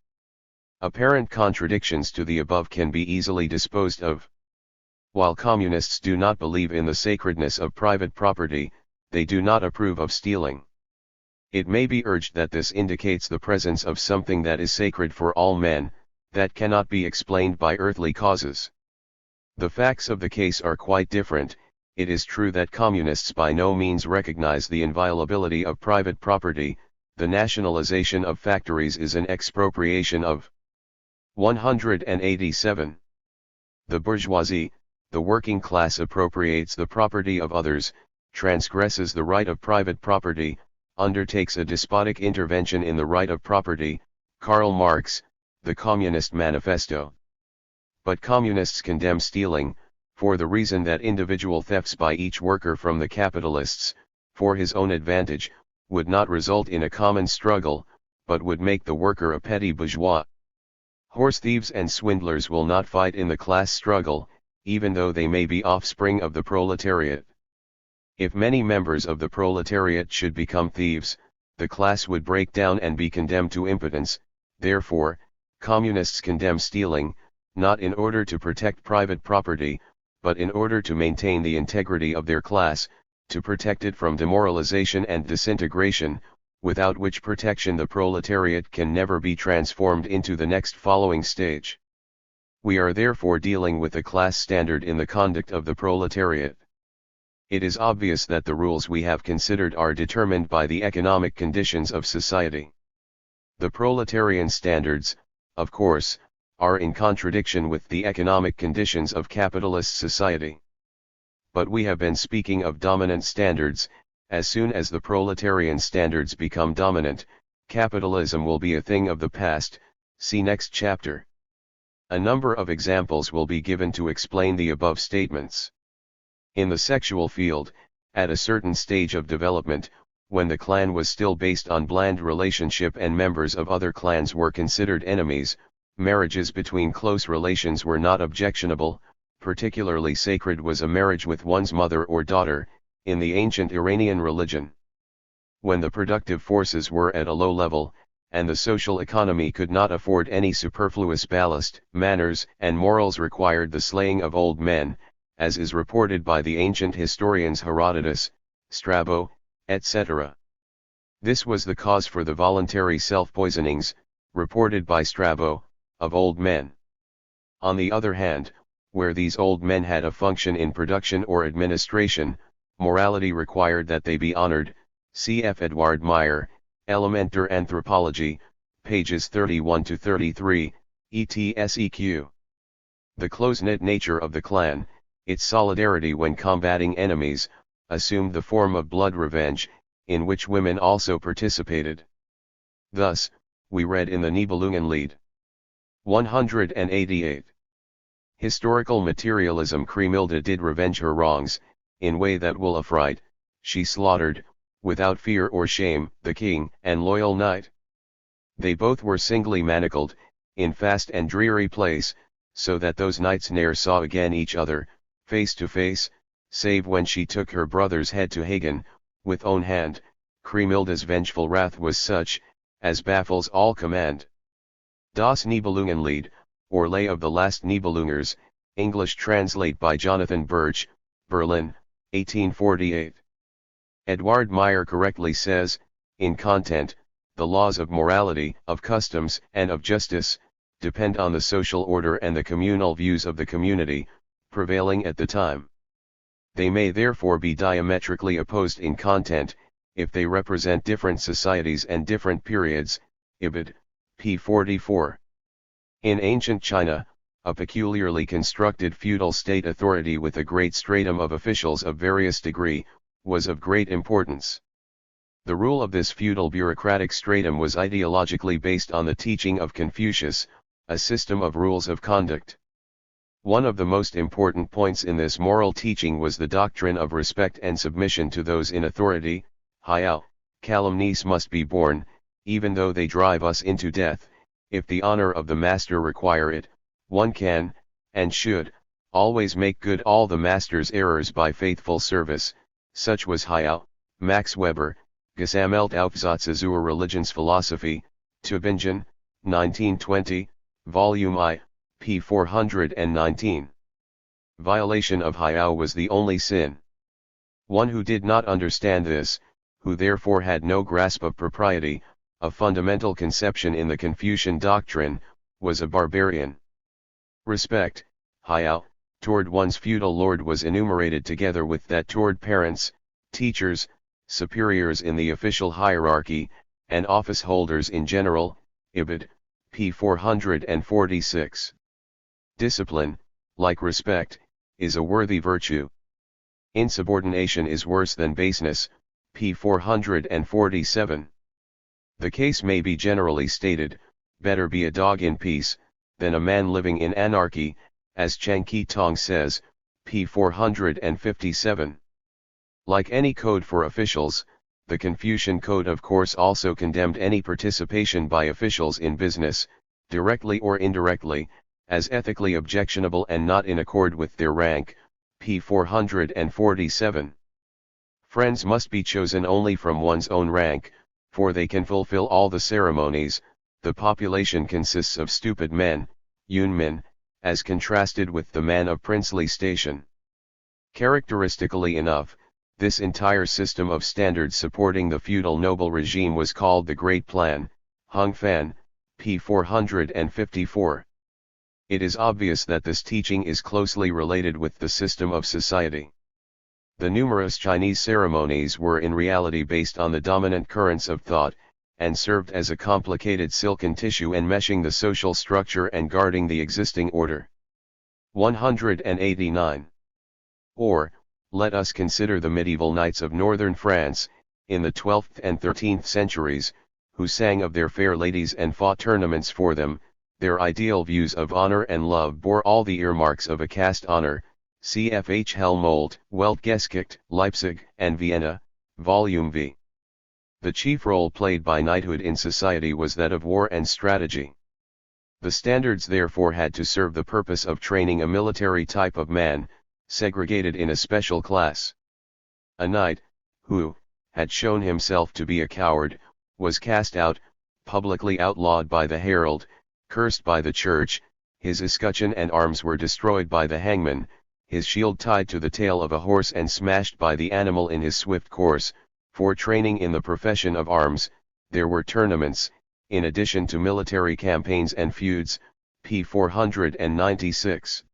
Apparent contradictions to the above can be easily disposed of. While communists do not believe in the sacredness of private property, they do not approve of stealing. It may be urged that this indicates the presence of something that is sacred for all men, that cannot be explained by earthly causes. The facts of the case are quite different. It is true that communists by no means recognize the inviolability of private property. The nationalization of factories is an expropriation of 187. The bourgeoisie, the working class, appropriates the property of others, transgresses the right of private property, undertakes a despotic intervention in the right of property. Karl Marx, The Communist Manifesto. But communists condemn stealing, for the reason that individual thefts by each worker from the capitalists, for his own advantage, would not result in a common struggle, but would make the worker a petty bourgeois. Horse thieves and swindlers will not fight in the class struggle, even though they may be offspring of the proletariat. If many members of the proletariat should become thieves, the class would break down and be condemned to impotence. Therefore, communists condemn stealing, not in order to protect private property, but in order to maintain the integrity of their class, to protect it from demoralization and disintegration, without which protection the proletariat can never be transformed into the next following stage. We are therefore dealing with a class standard in the conduct of the proletariat. It is obvious that the rules we have considered are determined by the economic conditions of society. The proletarian standards, of course, are in contradiction with the economic conditions of capitalist society. But we have been speaking of dominant standards. As soon as the proletarian standards become dominant, capitalism will be a thing of the past. See next chapter. A number of examples will be given to explain the above statements. In the sexual field, at a certain stage of development, when the clan was still based on bland relationship and members of other clans were considered enemies, marriages between close relations were not objectionable. Particularly sacred was a marriage with one's mother or daughter, in the ancient Iranian religion. When the productive forces were at a low level, and the social economy could not afford any superfluous ballast, manners and morals required the slaying of old men, as is reported by the ancient historians Herodotus, Strabo, etc. This was the cause for the voluntary self-poisonings, reported by Strabo, of old men. On the other hand, where these old men had a function in production or administration, morality required that they be honored. Cf. Edward Meyer, Elementar Anthropology, pages 31 to 33, ETSEQ. The close-knit nature of the clan, its solidarity when combating enemies, assumed the form of blood revenge, in which women also participated. Thus, we read in the Nibelungenlied 188. Historical materialism. Kriemhilde did revenge her wrongs, in way that will affright, she slaughtered, without fear or shame, the king and loyal knight. They both were singly manacled, in fast and dreary place, so that those knights ne'er saw again each other, face to face, save when she took her brother's head to Hagen, with own hand. Kriemhilde's vengeful wrath was such, as baffles all command. Das Nibelungenlied, or Lay of the Last Nibelungers, English translate by Jonathan Birch, Berlin, 1848. Edward Meyer correctly says, in content, the laws of morality, of customs, and of justice, depend on the social order and the communal views of the community, prevailing at the time. They may therefore be diametrically opposed in content, if they represent different societies and different periods, Ibid. p. 44. In ancient China, a peculiarly constructed feudal state authority with a great stratum of officials of various degree, was of great importance. The rule of this feudal bureaucratic stratum was ideologically based on the teaching of Confucius, a system of rules of conduct. One of the most important points in this moral teaching was the doctrine of respect and submission to those in authority. Hiao, calumnies must be borne, even though they drive us into death. If the honor of the master require it, one can, and should, always make good all the master's errors by faithful service. Such was Hiao, Max Weber, Gesammeltaufsatz zur Religionsphilosophie, Tübingen, 1920, Volume I, p. 419. Violation of Hiao was the only sin. One who did not understand this, who therefore had no grasp of propriety, a fundamental conception in the Confucian doctrine, was a barbarian. Respect, Hiao, toward one's feudal lord was enumerated together with that toward parents, teachers, superiors in the official hierarchy, and office holders in general. Ibid. p. 446. Discipline, like respect, is a worthy virtue. Insubordination is worse than baseness. p. 447. The case may be generally stated, better be a dog in peace, than a man living in anarchy, as Cheng Qi Tong says, p. 457. Like any code for officials, the Confucian Code of course also condemned any participation by officials in business, directly or indirectly, as ethically objectionable and not in accord with their rank. p. 447. Friends must be chosen only from one's own rank, for they can fulfill all the ceremonies. The population consists of stupid men, yunmen, as contrasted with the man of princely station. Characteristically enough, this entire system of standards supporting the feudal noble regime was called the Great Plan, Hung Fan, p. 454. It is obvious that this teaching is closely related with the system of society. The numerous Chinese ceremonies were in reality based on the dominant currents of thought, and served as a complicated silken tissue enmeshing the social structure and guarding the existing order. 189. Or, let us consider the medieval knights of northern France, in the 12th and 13th centuries, who sang of their fair ladies and fought tournaments for them. Their ideal views of honor and love bore all the earmarks of a caste honor. Cf. Helmold, Weltgeschichte, Leipzig and Vienna, Volume V. The chief role played by knighthood in society was that of war and strategy. The standards therefore had to serve the purpose of training a military type of man, segregated in a special class. A knight, who had shown himself to be a coward, was cast out, publicly outlawed by the herald, cursed by the church, his escutcheon and arms were destroyed by the hangman, his shield tied to the tail of a horse and smashed by the animal in his swift course. For training in the profession of arms, there were tournaments, in addition to military campaigns and feuds. p. 496.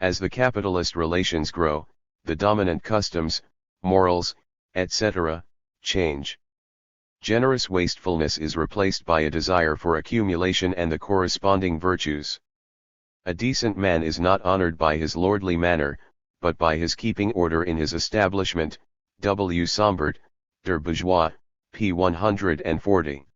As the capitalist relations grow, the dominant customs, morals, etc., change. Generous wastefulness is replaced by a desire for accumulation and the corresponding virtues. A decent man is not honored by his lordly manner, but by his keeping order in his establishment. W. Sombart, Der Bourgeois, p. 140.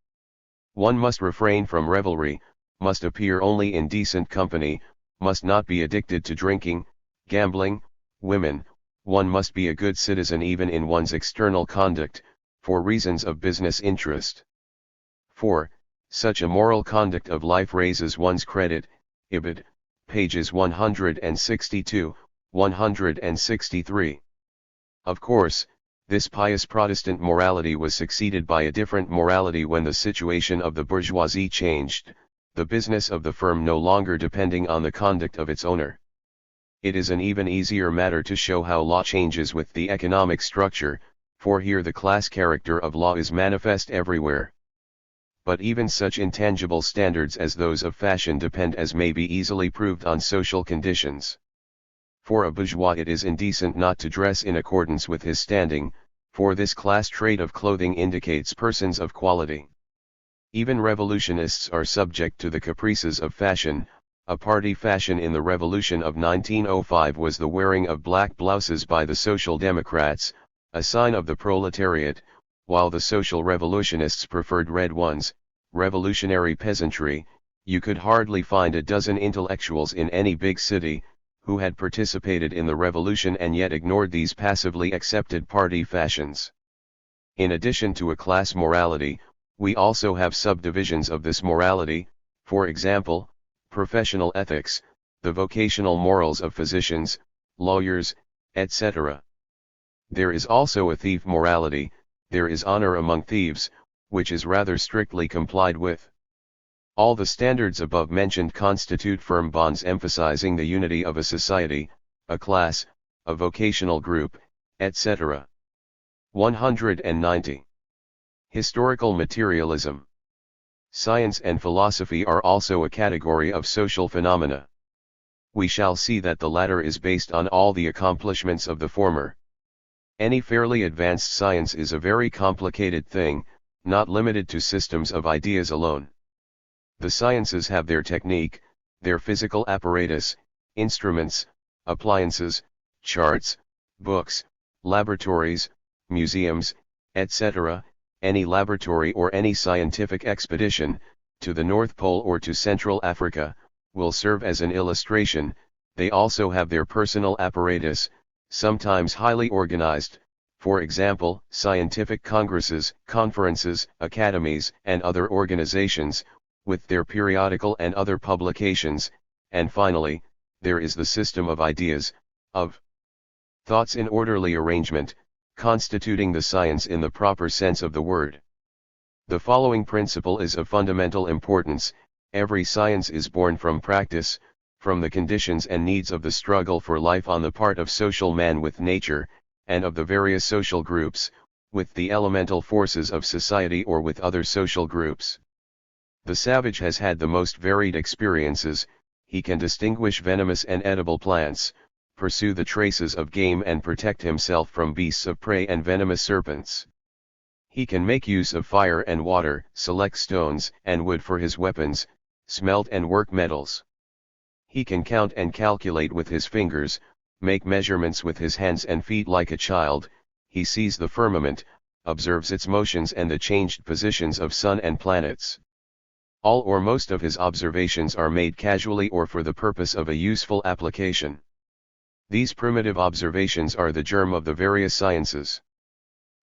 One must refrain from revelry, must appear only in decent company, must not be addicted to drinking, gambling, women. One must be a good citizen even in one's external conduct, for reasons of business interest. 4. Such a moral conduct of life raises one's credit. Ibid. pages 162, 163. Of course, this pious Protestant morality was succeeded by a different morality when the situation of the bourgeoisie changed, the business of the firm no longer depending on the conduct of its owner. It is an even easier matter to show how law changes with the economic structure, for here the class character of law is manifest everywhere. But even such intangible standards as those of fashion depend, as may be easily proved, on social conditions. For a bourgeois it is indecent not to dress in accordance with his standing, for this class trait of clothing indicates persons of quality. Even revolutionists are subject to the caprices of fashion. A party fashion in the Revolution of 1905 was the wearing of black blouses by the Social Democrats, a sign of the proletariat, while the social revolutionists preferred red ones. Revolutionary peasantry. You could hardly find a dozen intellectuals in any big city who had participated in the revolution and yet ignored these passively accepted party fashions. In addition to a class morality, we also have subdivisions of this morality, for example, professional ethics, the vocational morals of physicians, lawyers, etc. There is also a thief morality. There is honor among thieves, which is rather strictly complied with. All the standards above mentioned constitute firm bonds emphasizing the unity of a society, a class, a vocational group, etc. 190. Historical materialism. Science and philosophy are also a category of social phenomena. We shall see that the latter is based on all the accomplishments of the former. Any fairly advanced science is a very complicated thing, not limited to systems of ideas alone. The sciences have their technique, their physical apparatus, instruments, appliances, charts, books, laboratories, museums, etc. Any laboratory or any scientific expedition, to the North Pole or to Central Africa, will serve as an illustration. They also have their personal apparatus, sometimes highly organized, for example, scientific congresses, conferences, academies, and other organizations, with their periodical and other publications, and finally, there is the system of ideas, of thoughts in orderly arrangement, constituting the science in the proper sense of the word. The following principle is of fundamental importance: every science is born from practice, from the conditions and needs of the struggle for life on the part of social man with nature, and of the various social groups, with the elemental forces of society or with other social groups. The savage has had the most varied experiences. He can distinguish venomous and edible plants, pursue the traces of game and protect himself from beasts of prey and venomous serpents. He can make use of fire and water, select stones and wood for his weapons, smelt and work metals. He can count and calculate with his fingers, make measurements with his hands and feet like a child. He sees the firmament, observes its motions and the changed positions of sun and planets. All or most of his observations are made casually or for the purpose of a useful application. These primitive observations are the germ of the various sciences.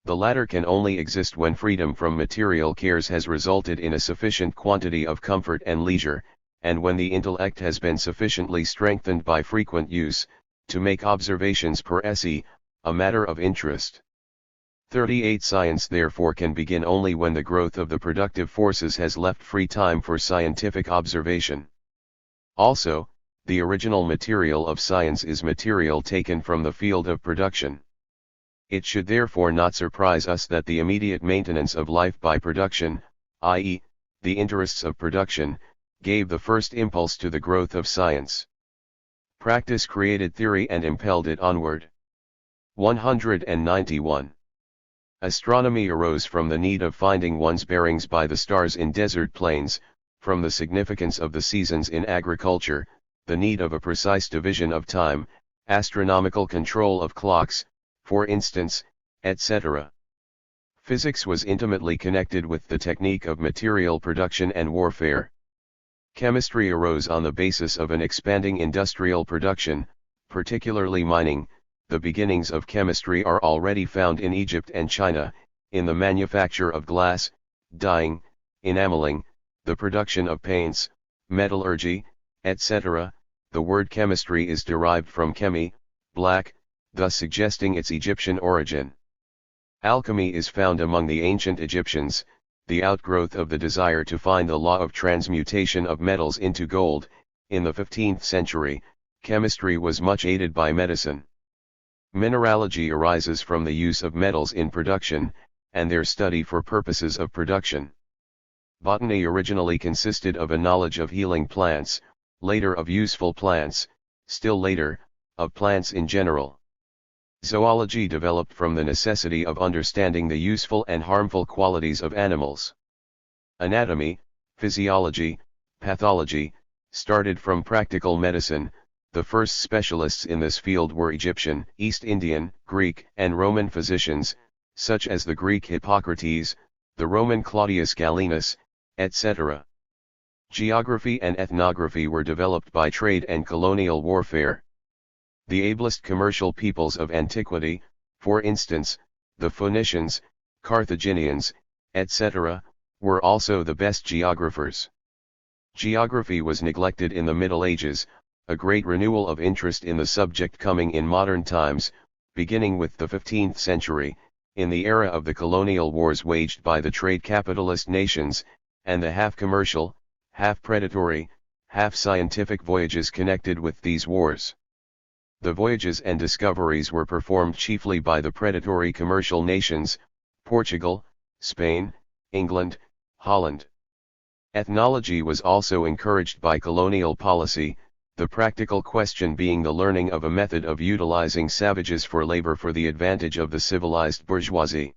The latter can only exist when freedom from material cares has resulted in a sufficient quantity of comfort and leisure, and when the intellect has been sufficiently strengthened by frequent use, to make observations per se, a matter of interest. 38. Science therefore can begin only when the growth of the productive forces has left free time for scientific observation. Also, the original material of science is material taken from the field of production. It should therefore not surprise us that the immediate maintenance of life by production, i.e., the interests of production, gave the first impulse to the growth of science. Practice created theory and impelled it onward. 191. Astronomy arose from the need of finding one's bearings by the stars in desert plains, from the significance of the seasons in agriculture, the need of a precise division of time, astronomical control of clocks, for instance, etc. Physics was intimately connected with the technique of material production and warfare. Chemistry arose on the basis of an expanding industrial production, particularly mining. The beginnings of chemistry are already found in Egypt and China, in the manufacture of glass, dyeing, enameling, the production of paints, metallurgy, etc. The word chemistry is derived from chemi, black, thus suggesting its Egyptian origin. Alchemy is found among the ancient Egyptians, the outgrowth of the desire to find the law of transmutation of metals into gold. In the 15th century, chemistry was much aided by medicine. Mineralogy arises from the use of metals in production, and their study for purposes of production. Botany originally consisted of a knowledge of healing plants, later of useful plants, still later, of plants in general. Zoology developed from the necessity of understanding the useful and harmful qualities of animals. Anatomy, physiology, pathology, started from practical medicine. The first specialists in this field were Egyptian, East Indian, Greek, and Roman physicians, such as the Greek Hippocrates, the Roman Claudius Galenus, etc. Geography and ethnography were developed by trade and colonial warfare. The ablest commercial peoples of antiquity, for instance, the Phoenicians, Carthaginians, etc., were also the best geographers. Geography was neglected in the Middle Ages, a great renewal of interest in the subject coming in modern times, beginning with the 15th century, in the era of the colonial wars waged by the trade capitalist nations, and the half-commercial, half-predatory, half-scientific voyages connected with these wars. The voyages and discoveries were performed chiefly by the predatory commercial nations, Portugal, Spain, England, Holland. Ethnology was also encouraged by colonial policy, the practical question being the learning of a method of utilizing savages for labor for the advantage of the civilized bourgeoisie.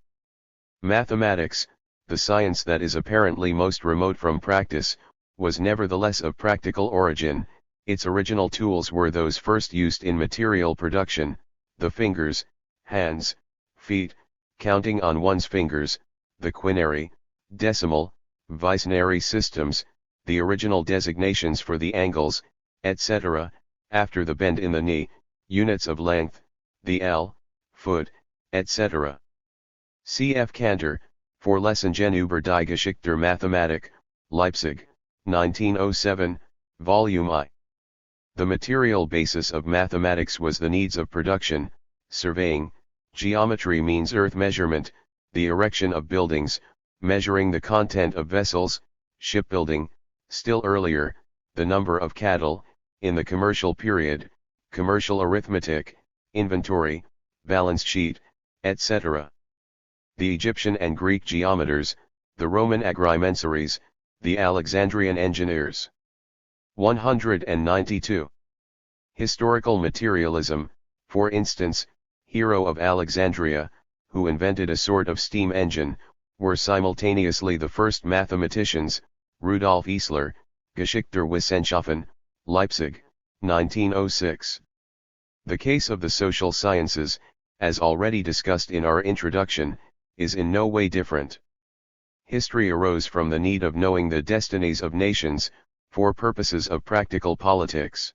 Mathematics, the science that is apparently most remote from practice, was nevertheless of practical origin. Its original tools were those first used in material production, the fingers, hands, feet, counting on one's fingers, the quinary, decimal, vicinary systems, the original designations for the angles, etc., after the bend in the knee, units of length, the ell, foot, etc. C.F. Cantor, Vorlesungen über die Geschichte der Mathematik, Leipzig, 1907, Volume I. The material basis of mathematics was the needs of production, surveying, geometry means earth measurement, the erection of buildings, measuring the content of vessels, shipbuilding, still earlier, the number of cattle, in the commercial period, commercial arithmetic, inventory, balance sheet, etc. The Egyptian and Greek geometers, the Roman agrimensaries, the Alexandrian engineers. 192. Historical materialism, for instance, Hero of Alexandria, who invented a sort of steam engine, were simultaneously the first mathematicians. Rudolf Isler, Geschichte der Wissenschaften, Leipzig, 1906. The case of the social sciences, as already discussed in our introduction, is in no way different. History arose from the need of knowing the destinies of nations, for purposes of practical politics.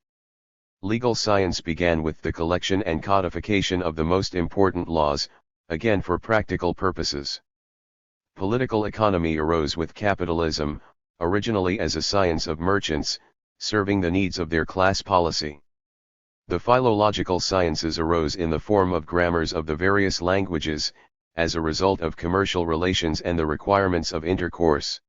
Legal science began with the collection and codification of the most important laws, again for practical purposes. Political economy arose with capitalism, originally as a science of merchants, serving the needs of their class policy. The philological sciences arose in the form of grammars of the various languages, as a result of commercial relations and the requirements of intercourse.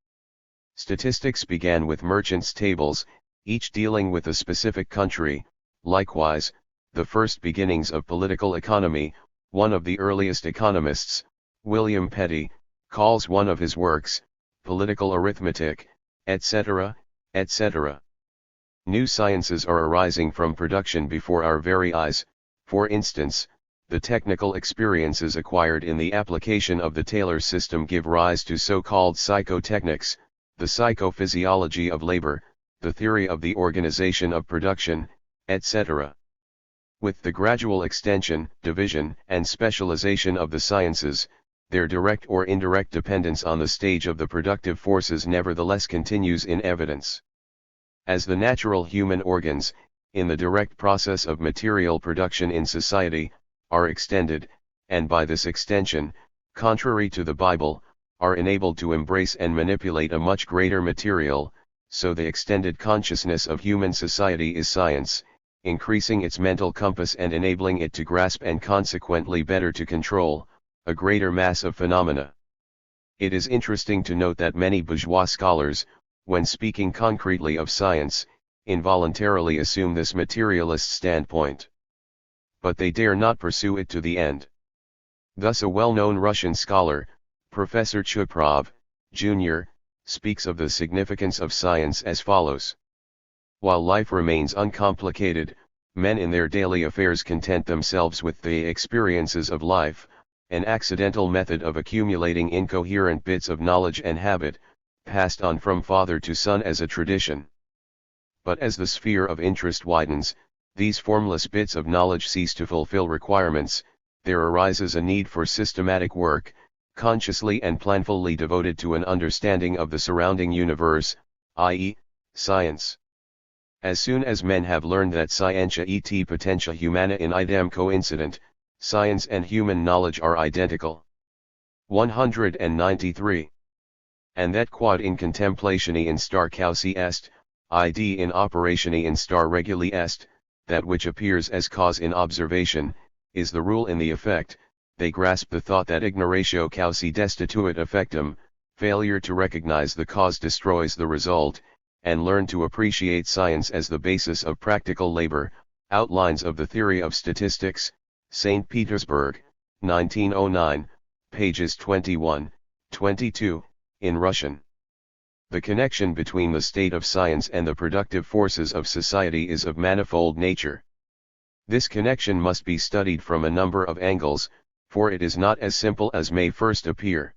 Statistics began with merchants' tables, each dealing with a specific country. Likewise, the first beginnings of political economy, one of the earliest economists, William Petty, calls one of his works, Political Arithmetic, etc., etc. New sciences are arising from production before our very eyes. For instance, the technical experiences acquired in the application of the Taylor system give rise to so-called psychotechnics, the psychophysiology of labor, the theory of the organization of production, etc. With the gradual extension, division, and specialization of the sciences, their direct or indirect dependence on the stage of the productive forces nevertheless continues in evidence. As the natural human organs, in the direct process of material production in society, are extended, and by this extension, contrary to the Bible, are enabled to embrace and manipulate a much greater material, so the extended consciousness of human society is science, increasing its mental compass and enabling it to grasp and consequently better to control, a greater mass of phenomena. It is interesting to note that many bourgeois scholars, when speaking concretely of science, involuntarily assume this materialist standpoint. But they dare not pursue it to the end. Thus a well-known Russian scholar, Professor Chuprov, Jr., speaks of the significance of science as follows. While life remains uncomplicated, Men in their daily affairs content themselves with the experiences of life, an accidental method of accumulating incoherent bits of knowledge and habit, passed on from father to son as a tradition. But as the sphere of interest widens, these formless bits of knowledge cease to fulfill requirements. There arises a need for systematic work, consciously and planfully devoted to an understanding of the surrounding universe, i.e., science. As soon as men have learned that scientia et potentia humana in idem coincident, science and human knowledge are identical. 193. And that quod in contemplatione instar causi est, id in operatione instar reguli est, that which appears as cause in observation, is the rule in the effect. They grasp the thought that ignoratio causi destituit effectum, failure to recognize the cause destroys the result, and learn to appreciate science as the basis of practical labor. Outlines of the Theory of Statistics, St. Petersburg, 1909, pages 21, 22, in Russian. The connection between the state of science and the productive forces of society is of manifold nature. This connection must be studied from a number of angles, for it is not as simple as may first appear.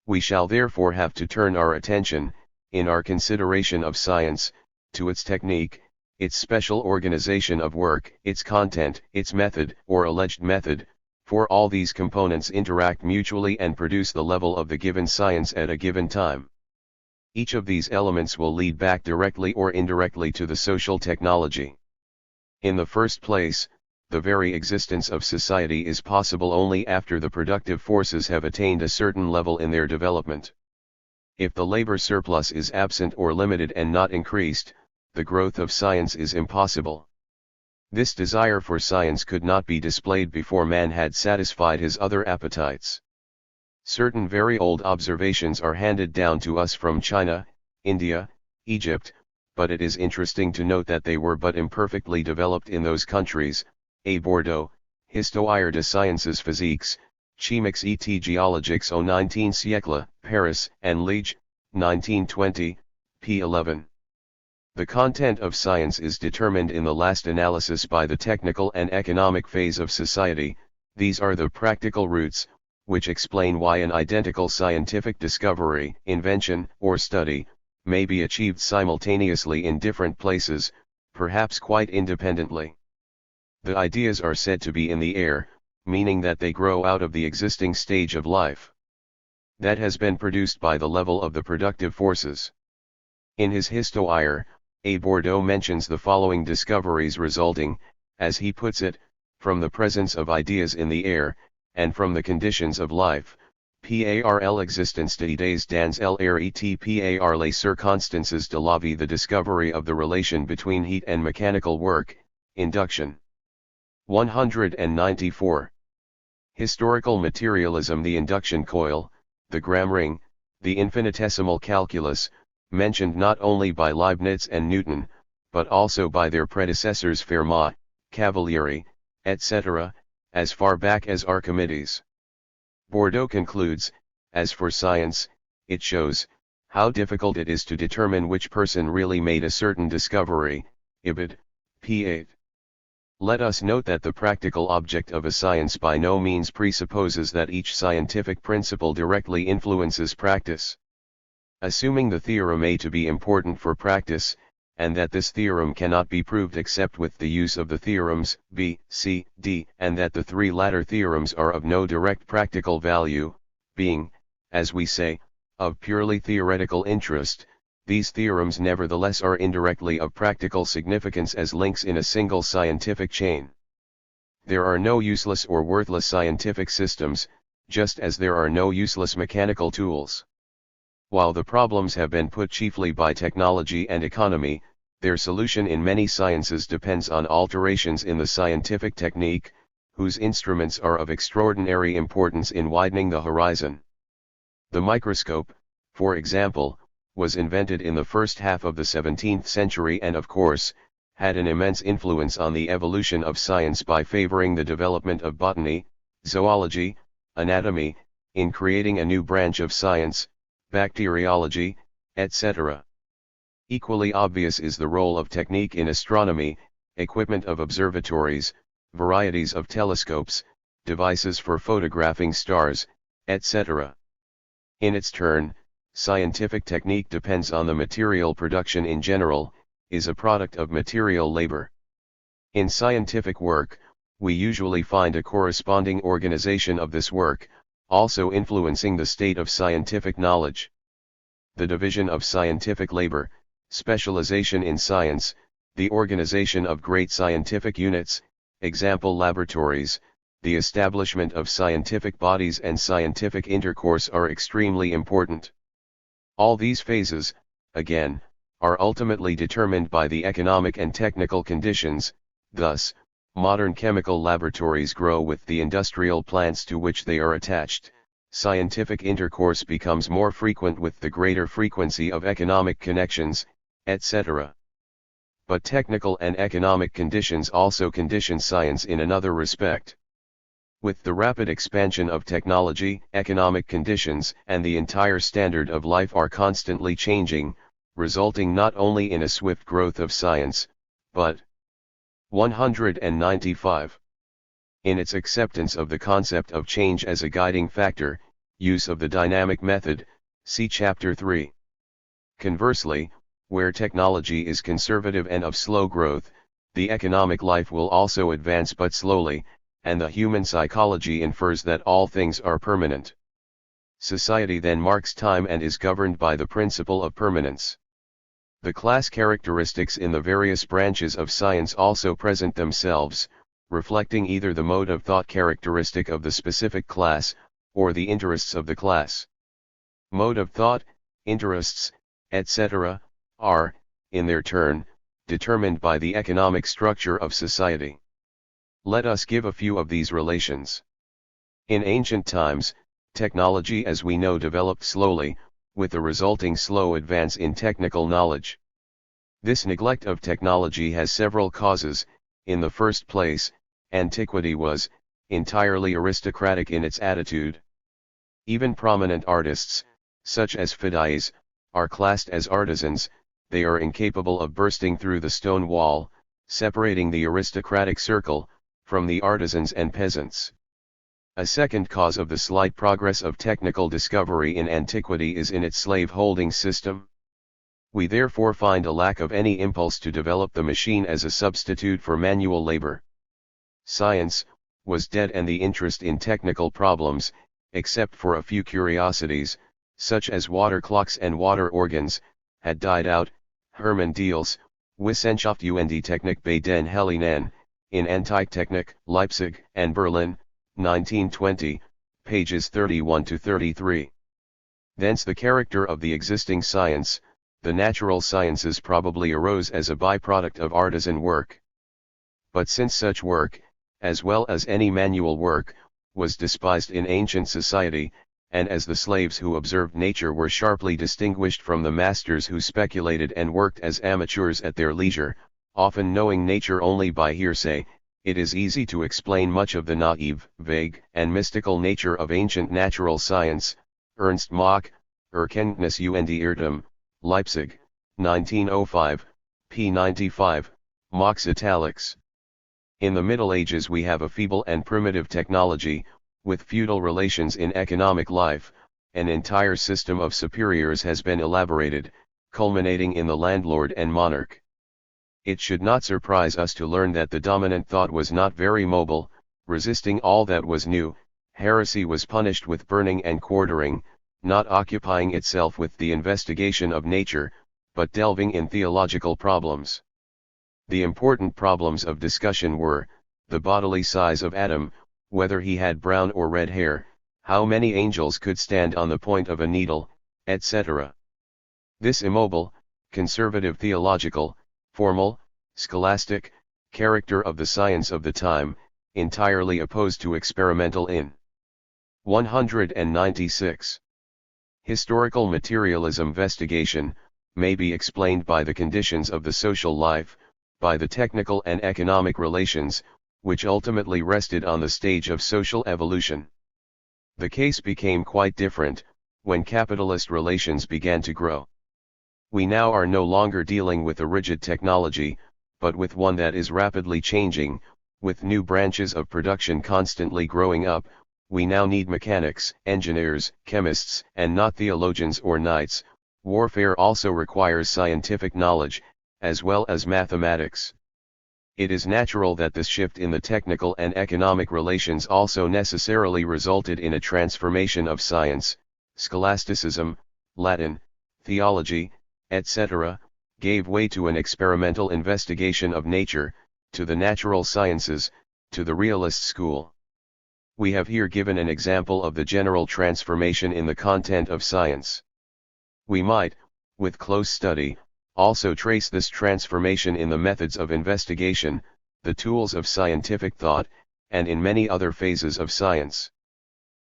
We shall therefore have to turn our attention, in our consideration of science, to its technique, its special organization of work, its content, its method, or alleged method, for all these components interact mutually and produce the level of the given science at a given time. Each of these elements will lead back directly or indirectly to the social technology. In the first place, the very existence of society is possible only after the productive forces have attained a certain level in their development. If the labor surplus is absent or limited and not increased, the growth of science is impossible. This desire for science could not be displayed before man had satisfied his other appetites. Certain very old observations are handed down to us from China, India, Egypt, but it is interesting to note that they were but imperfectly developed in those countries. A Bordeaux, Histoire des sciences physiques, Chimiques et géologiques au 19e siècle, Paris, and Liege, 1920, p. 11. The content of science is determined in the last analysis by the technical and economic phase of society. These are the practical roots, which explain why an identical scientific discovery, invention, or study, may be achieved simultaneously in different places, perhaps quite independently. The ideas are said to be in the air, meaning that they grow out of the existing stage of life that has been produced by the level of the productive forces. In his Histoire, A. Bordeaux mentions the following discoveries resulting, as he puts it, from the presence of ideas in the air, and from the conditions of life. Par l'existence des idées dans l'air et par les circonstances de la vie. The discovery of the relation between heat and mechanical work, induction. 194. Historical materialism. The induction coil, the Gramme ring, the infinitesimal calculus, mentioned not only by Leibniz and Newton, but also by their predecessors Fermat, Cavalieri, etc., as far back as Archimedes. Bordeaux concludes, as for science, it shows how difficult it is to determine which person really made a certain discovery. Ibid, p. 8. Let us note that the practical object of a science by no means presupposes that each scientific principle directly influences practice. Assuming the theorem A to be important for practice, and that this theorem cannot be proved except with the use of the theorems B, C, D, and that the three latter theorems are of no direct practical value, being, as we say, of purely theoretical interest, these theorems nevertheless are indirectly of practical significance as links in a single scientific chain. There are no useless or worthless scientific systems, just as there are no useless mechanical tools. While the problems have been put chiefly by technology and economy, their solution in many sciences depends on alterations in the scientific technique, whose instruments are of extraordinary importance in widening the horizon. The microscope, for example, was invented in the first half of the 17th century and of course, had an immense influence on the evolution of science by favoring the development of botany, zoology, anatomy, in creating a new branch of science, bacteriology, etc. Equally obvious is the role of technique in astronomy, equipment of observatories, varieties of telescopes, devices for photographing stars, etc. In its turn, scientific technique depends on the material production in general, is a product of material labor. In scientific work, we usually find a corresponding organization of this work, also influencing the state of scientific knowledge. The division of scientific labor, specialization in science, the organization of great scientific units, example laboratories, the establishment of scientific bodies and scientific intercourse are extremely important. All these phases, again, are ultimately determined by the economic and technical conditions. Thus, modern chemical laboratories grow with the industrial plants to which they are attached. Scientific intercourse becomes more frequent with the greater frequency of economic connections, etc. But technical and economic conditions also condition science in another respect. With the rapid expansion of technology, economic conditions and the entire standard of life are constantly changing, resulting not only in a swift growth of science, but 195. In its acceptance of the concept of change as a guiding factor, use of the dynamic method, see Chapter 3. Conversely, where technology is conservative and of slow growth, the economic life will also advance but slowly, and the human psychology infers that all things are permanent. Society then marks time and is governed by the principle of permanence. The class characteristics in the various branches of science also present themselves, reflecting either the mode of thought characteristic of the specific class, or the interests of the class. Mode of thought, interests, etc., are, in their turn, determined by the economic structure of society. Let us give a few of these relations. In ancient times, technology as we know developed slowly, with the resulting slow advance in technical knowledge. This neglect of technology has several causes. In the first place, antiquity was entirely aristocratic in its attitude. Even prominent artists, such as Phidias, are classed as artisans. They are incapable of bursting through the stone wall, separating the aristocratic circle from the artisans and peasants. A second cause of the slight progress of technical discovery in antiquity is in its slave-holding system. We therefore find a lack of any impulse to develop the machine as a substitute for manual labor. Science was dead and the interest in technical problems, except for a few curiosities, such as water clocks and water organs, had died out. Hermann Diels, Wissenschaft und die Technik bei den Hellenen, in Antike-Technik, Leipzig and Berlin, 1920, pages 31-33. Thence the character of the existing science, the natural sciences probably arose as a byproduct of artisan work. But since such work, as well as any manual work, was despised in ancient society, and as the slaves who observed nature were sharply distinguished from the masters who speculated and worked as amateurs at their leisure, often knowing nature only by hearsay, it is easy to explain much of the naive, vague, and mystical nature of ancient natural science. Ernst Mach, Erkenntnis und Irrtum, Leipzig, 1905, p. 95, Mach's italics. In the Middle Ages we have a feeble and primitive technology, with feudal relations in economic life. An entire system of superiors has been elaborated, culminating in the landlord and monarch. It should not surprise us to learn that the dominant thought was not very mobile, resisting all that was new. Heresy was punished with burning and quartering, not occupying itself with the investigation of nature, but delving in theological problems. The important problems of discussion were, the bodily size of Adam, whether he had brown or red hair, how many angels could stand on the point of a needle, etc. This immobile, conservative theological, formal, scholastic, character of the science of the time, entirely opposed to experimental in 196. Historical materialism investigation, may be explained by the conditions of the social life, by the technical and economic relations, which ultimately rested on the stage of social evolution. The case became quite different, when capitalist relations began to grow. We now are no longer dealing with a rigid technology, but with one that is rapidly changing, with new branches of production constantly growing up. We now need mechanics, engineers, chemists, and not theologians or knights. Warfare also requires scientific knowledge, as well as mathematics. It is natural that this shift in the technical and economic relations also necessarily resulted in a transformation of science. Scholasticism, Latin, theology, etc., gave way to an experimental investigation of nature, to the natural sciences, to the realist school. We have here given an example of the general transformation in the content of science. We might, with close study, also trace this transformation in the methods of investigation, the tools of scientific thought, and in many other phases of science.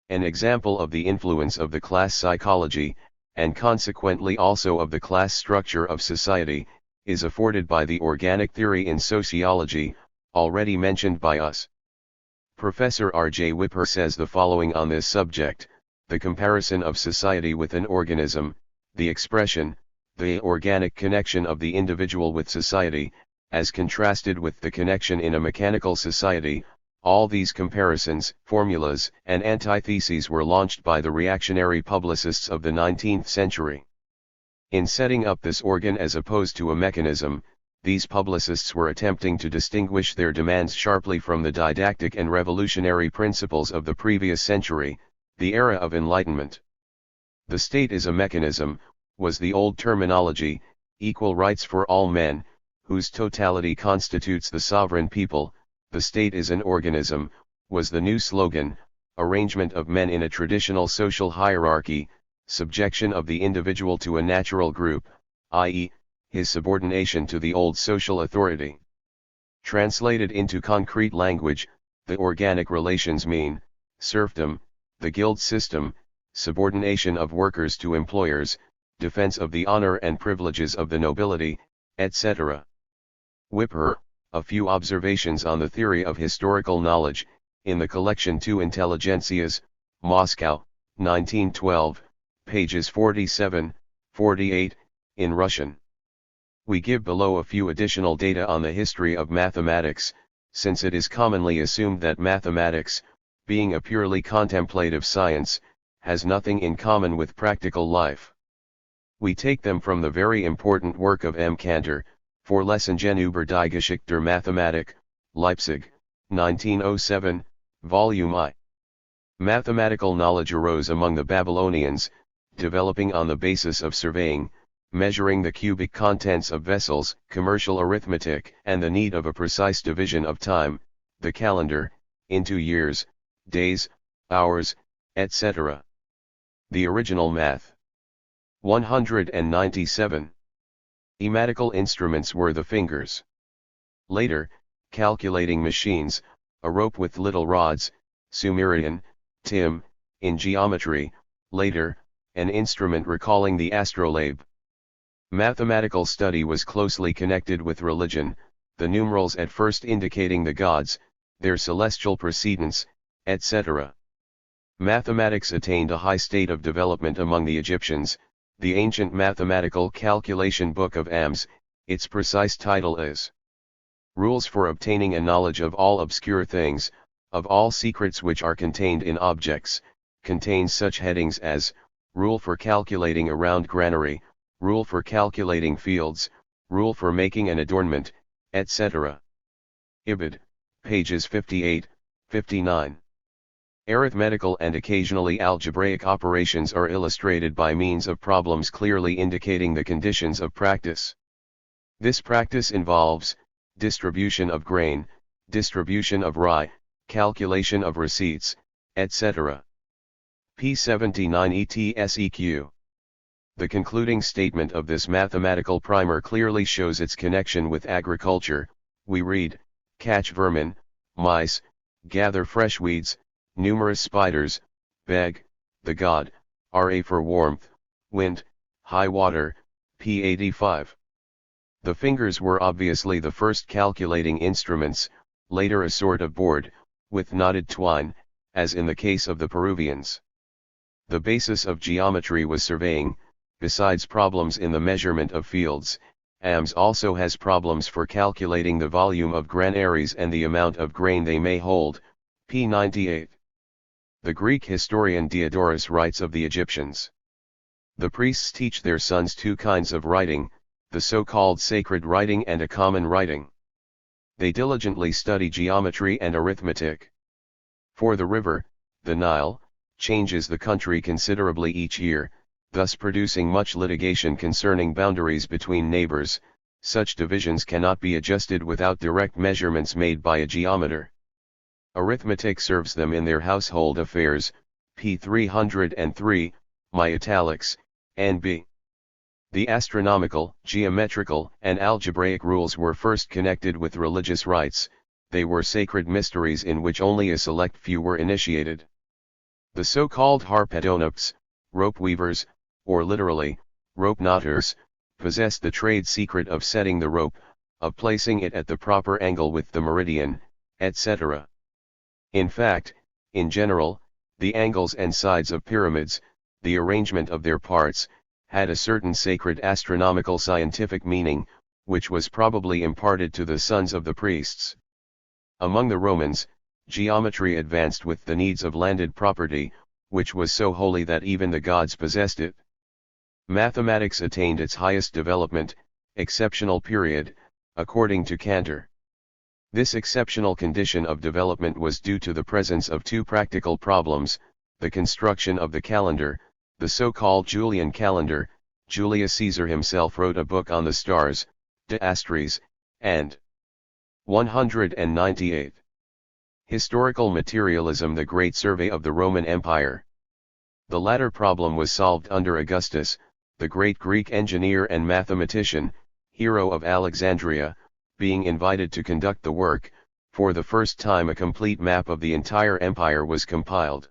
An example of the influence of the class psychology, and consequently also of the class structure of society, is afforded by the organic theory in sociology, already mentioned by us. Professor R.J. Whipper says the following on this subject: the comparison of society with an organism, the expression, the organic connection of the individual with society, as contrasted with the connection in a mechanical society, all these comparisons, formulas, and antitheses were launched by the reactionary publicists of the 19th century. In setting up this organ as opposed to a mechanism, these publicists were attempting to distinguish their demands sharply from the didactic and revolutionary principles of the previous century, the era of enlightenment. The state is a mechanism, was the old terminology, equal rights for all men, whose totality constitutes the sovereign people. The state is an organism, was the new slogan, arrangement of men in a traditional social hierarchy, subjection of the individual to a natural group, i.e., his subordination to the old social authority. Translated into concrete language, the organic relations mean, serfdom, the guild system, subordination of workers to employers, defense of the honor and privileges of the nobility, etc. Whipper, A Few Observations on the Theory of Historical Knowledge, in the collection Two Intelligentsias, Moscow, 1912, pages 47, 48, in Russian. We give below a few additional data on the history of mathematics, since it is commonly assumed that mathematics, being a purely contemplative science, has nothing in common with practical life. We take them from the very important work of M. Cantor, Vorlesungen über die Geschichte der Mathematik, Leipzig, 1907, Volume I. Mathematical knowledge arose among the Babylonians, developing on the basis of surveying, measuring the cubic contents of vessels, commercial arithmetic, and the need of a precise division of time, the calendar, into years, days, hours, etc. The original math. 197. Ematical instruments were the fingers. Later, calculating machines, a rope with little rods, Sumerian, Tim, in geometry, later, an instrument recalling the astrolabe. Mathematical study was closely connected with religion, the numerals at first indicating the gods, their celestial precedence, etc. Mathematics attained a high state of development among the Egyptians. The ancient mathematical calculation book of Ams, its precise title is Rules for Obtaining a Knowledge of All Obscure Things, of All Secrets Which Are Contained in Objects, contains such headings as, Rule for Calculating a Round Granary, Rule for Calculating Fields, Rule for Making an Adornment, etc. Ibid, pages 58, 59. Arithmetical and occasionally algebraic operations are illustrated by means of problems clearly indicating the conditions of practice. This practice involves distribution of grain, distribution of rye, calculation of receipts, etc. P79 ETSEQ. The concluding statement of this mathematical primer clearly shows its connection with agriculture. We read, catch vermin, mice, gather fresh weeds, numerous spiders, beg, the god, Ra for warmth, wind, high water, P85. The fingers were obviously the first calculating instruments, later a sort of board, with knotted twine, as in the case of the Peruvians. The basis of geometry was surveying, besides problems in the measurement of fields, AMS also has problems for calculating the volume of granaries and the amount of grain they may hold, p. 98. The Greek historian Diodorus writes of the Egyptians. The priests teach their sons two kinds of writing, the so-called sacred writing and a common writing. They diligently study geometry and arithmetic. For the river, the Nile, changes the country considerably each year, thus producing much litigation concerning boundaries between neighbors. Such divisions cannot be adjusted without direct measurements made by a geometer. Arithmetic serves them in their household affairs, p. 303, my italics, N.B. The astronomical, geometrical, and algebraic rules were first connected with religious rites. They were sacred mysteries in which only a select few were initiated. The so-called harpedonauts, rope weavers, or literally, rope knotters, possessed the trade secret of setting the rope, of placing it at the proper angle with the meridian, etc. In fact, in general, the angles and sides of pyramids, the arrangement of their parts, had a certain sacred astronomical scientific meaning, which was probably imparted to the sons of the priests. Among the Romans, geometry advanced with the needs of landed property, which was so holy that even the gods possessed it. Mathematics attained its highest development, exceptional period, according to Cantor. This exceptional condition of development was due to the presence of two practical problems: the construction of the calendar, the so-called Julian calendar. Julius Caesar himself wrote a book on the stars, De Astris, and 198. Historical materialism, the great survey of the Roman Empire. The latter problem was solved under Augustus, the great Greek engineer and mathematician, hero of Alexandria. Being invited to conduct the work, for the first time a complete map of the entire empire was compiled.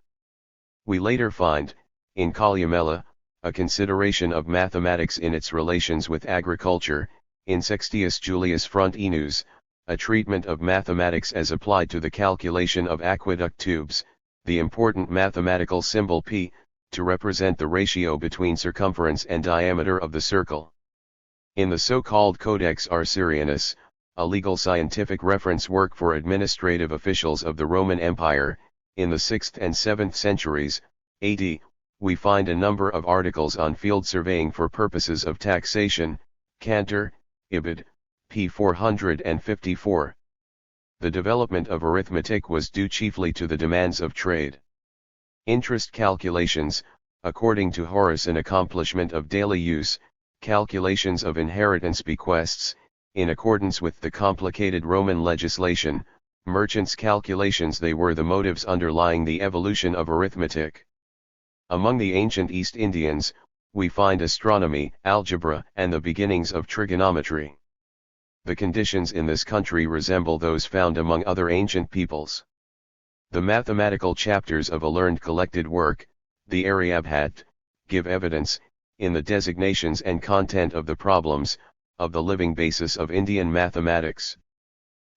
We later find, in Columella, a consideration of mathematics in its relations with agriculture, in Sextius Julius Frontinus, a treatment of mathematics as applied to the calculation of aqueduct tubes, the important mathematical symbol p, to represent the ratio between circumference and diameter of the circle. In the so-called Codex Arcerianus, a legal scientific reference work for administrative officials of the Roman Empire, in the 6th and 7th centuries, AD, we find a number of articles on field surveying for purposes of taxation. Cantor, Ibid, p. 454. The development of arithmetic was due chiefly to the demands of trade. Interest calculations, according to Horace, an accomplishment of daily use, calculations of inheritance bequests, in accordance with the complicated Roman legislation, merchants' calculations, they were the motives underlying the evolution of arithmetic. Among the ancient East Indians, we find astronomy, algebra, and the beginnings of trigonometry. The conditions in this country resemble those found among other ancient peoples. The mathematical chapters of a learned collected work, the Aryabhat, give evidence, in the designations and content of the problems, of the living basis of Indian mathematics.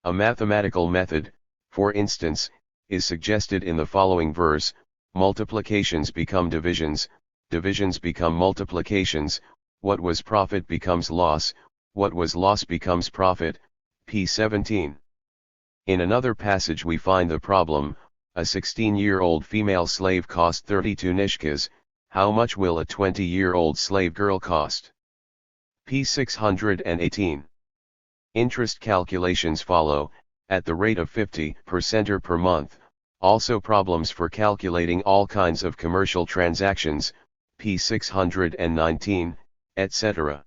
A mathematical method, for instance, is suggested in the following verse: multiplications become divisions, divisions become multiplications, what was profit becomes loss, what was loss becomes profit, p. 17. In another passage we find the problem: a 16-year-old female slave cost 32 nishkas, how much will a 20-year-old slave girl cost? p. 618. Interest calculations follow, at the rate of 50% per month, also problems for calculating all kinds of commercial transactions, p. 619, etc.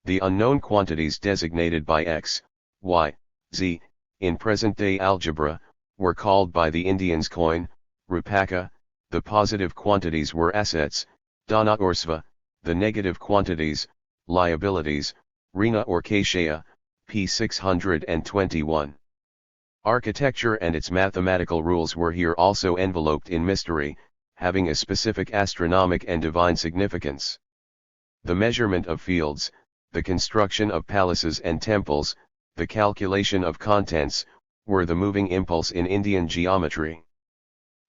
The unknown quantities designated by x, y, z, in present-day algebra, were called by the Indians coin, rupaka. The positive quantities were assets, dana or sva; the negative quantities, liabilities, rina or kashaya, p. 621. Architecture and its mathematical rules were here also enveloped in mystery, having a specific astronomic and divine significance. The measurement of fields, the construction of palaces and temples, the calculation of contents, were the moving impulse in Indian geometry.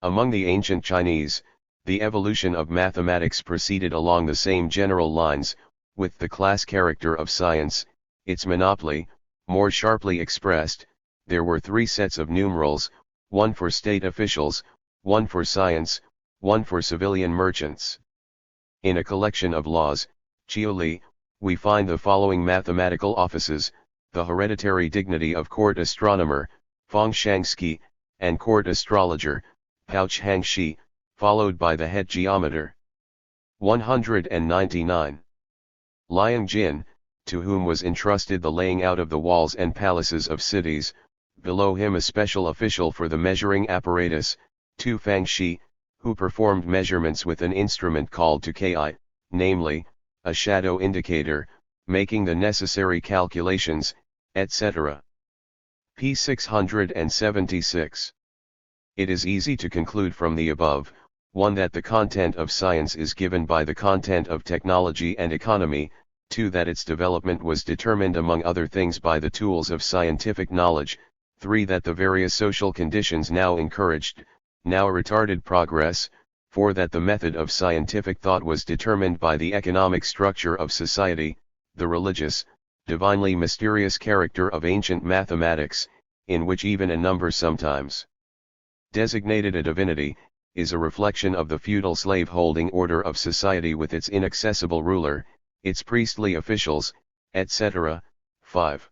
Among the ancient Chinese, the evolution of mathematics proceeded along the same general lines, with the class character of science, its monopoly. More sharply expressed, there were three sets of numerals, one for state officials, one for science, one for civilian merchants. In a collection of laws, Chioli, we find the following mathematical offices: the hereditary dignity of court astronomer, Fengshanxi, and court astrologer, Pouchhangxi, followed by the head geometer. 199. Liang Jin, to whom was entrusted the laying out of the walls and palaces of cities, below him a special official for the measuring apparatus, Tu Fangxi, who performed measurements with an instrument called Tukai, namely, a shadow indicator, making the necessary calculations, etc. p. 676. It is easy to conclude from the above, 1. That the content of science is given by the content of technology and economy, 2. That its development was determined among other things by the tools of scientific knowledge, 3. That the various social conditions now encouraged, now retarded progress, 4. That the method of scientific thought was determined by the economic structure of society, the religious, divinely mysterious character of ancient mathematics, in which even a number sometimes designated a divinity, is a reflection of the feudal slave-holding order of society with its inaccessible ruler, its priestly officials, etc. 5.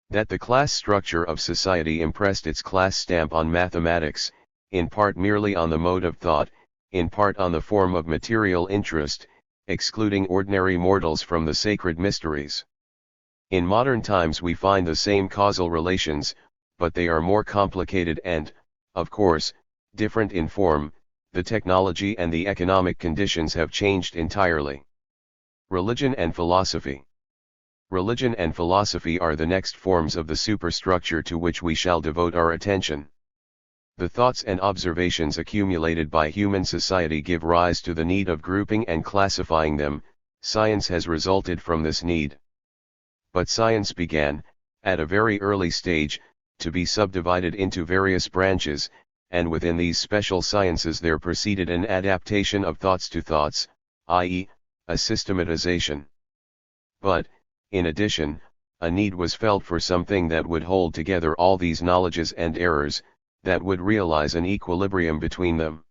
That the class structure of society impressed its class stamp on mathematics, in part merely on the mode of thought, in part on the form of material interest, excluding ordinary mortals from the sacred mysteries. In modern times we find the same causal relations, but they are more complicated and, of course, different in form. The technology and the economic conditions have changed entirely. Religion and philosophy. Religion and philosophy are the next forms of the superstructure to which we shall devote our attention. The thoughts and observations accumulated by human society give rise to the need of grouping and classifying them. Science has resulted from this need. But science began, at a very early stage, to be subdivided into various branches, and within these special sciences there proceeded an adaptation of thoughts to thoughts, i.e., a systematization. But, in addition, a need was felt for something that would hold together all these knowledges and errors, that would realize an equilibrium between them.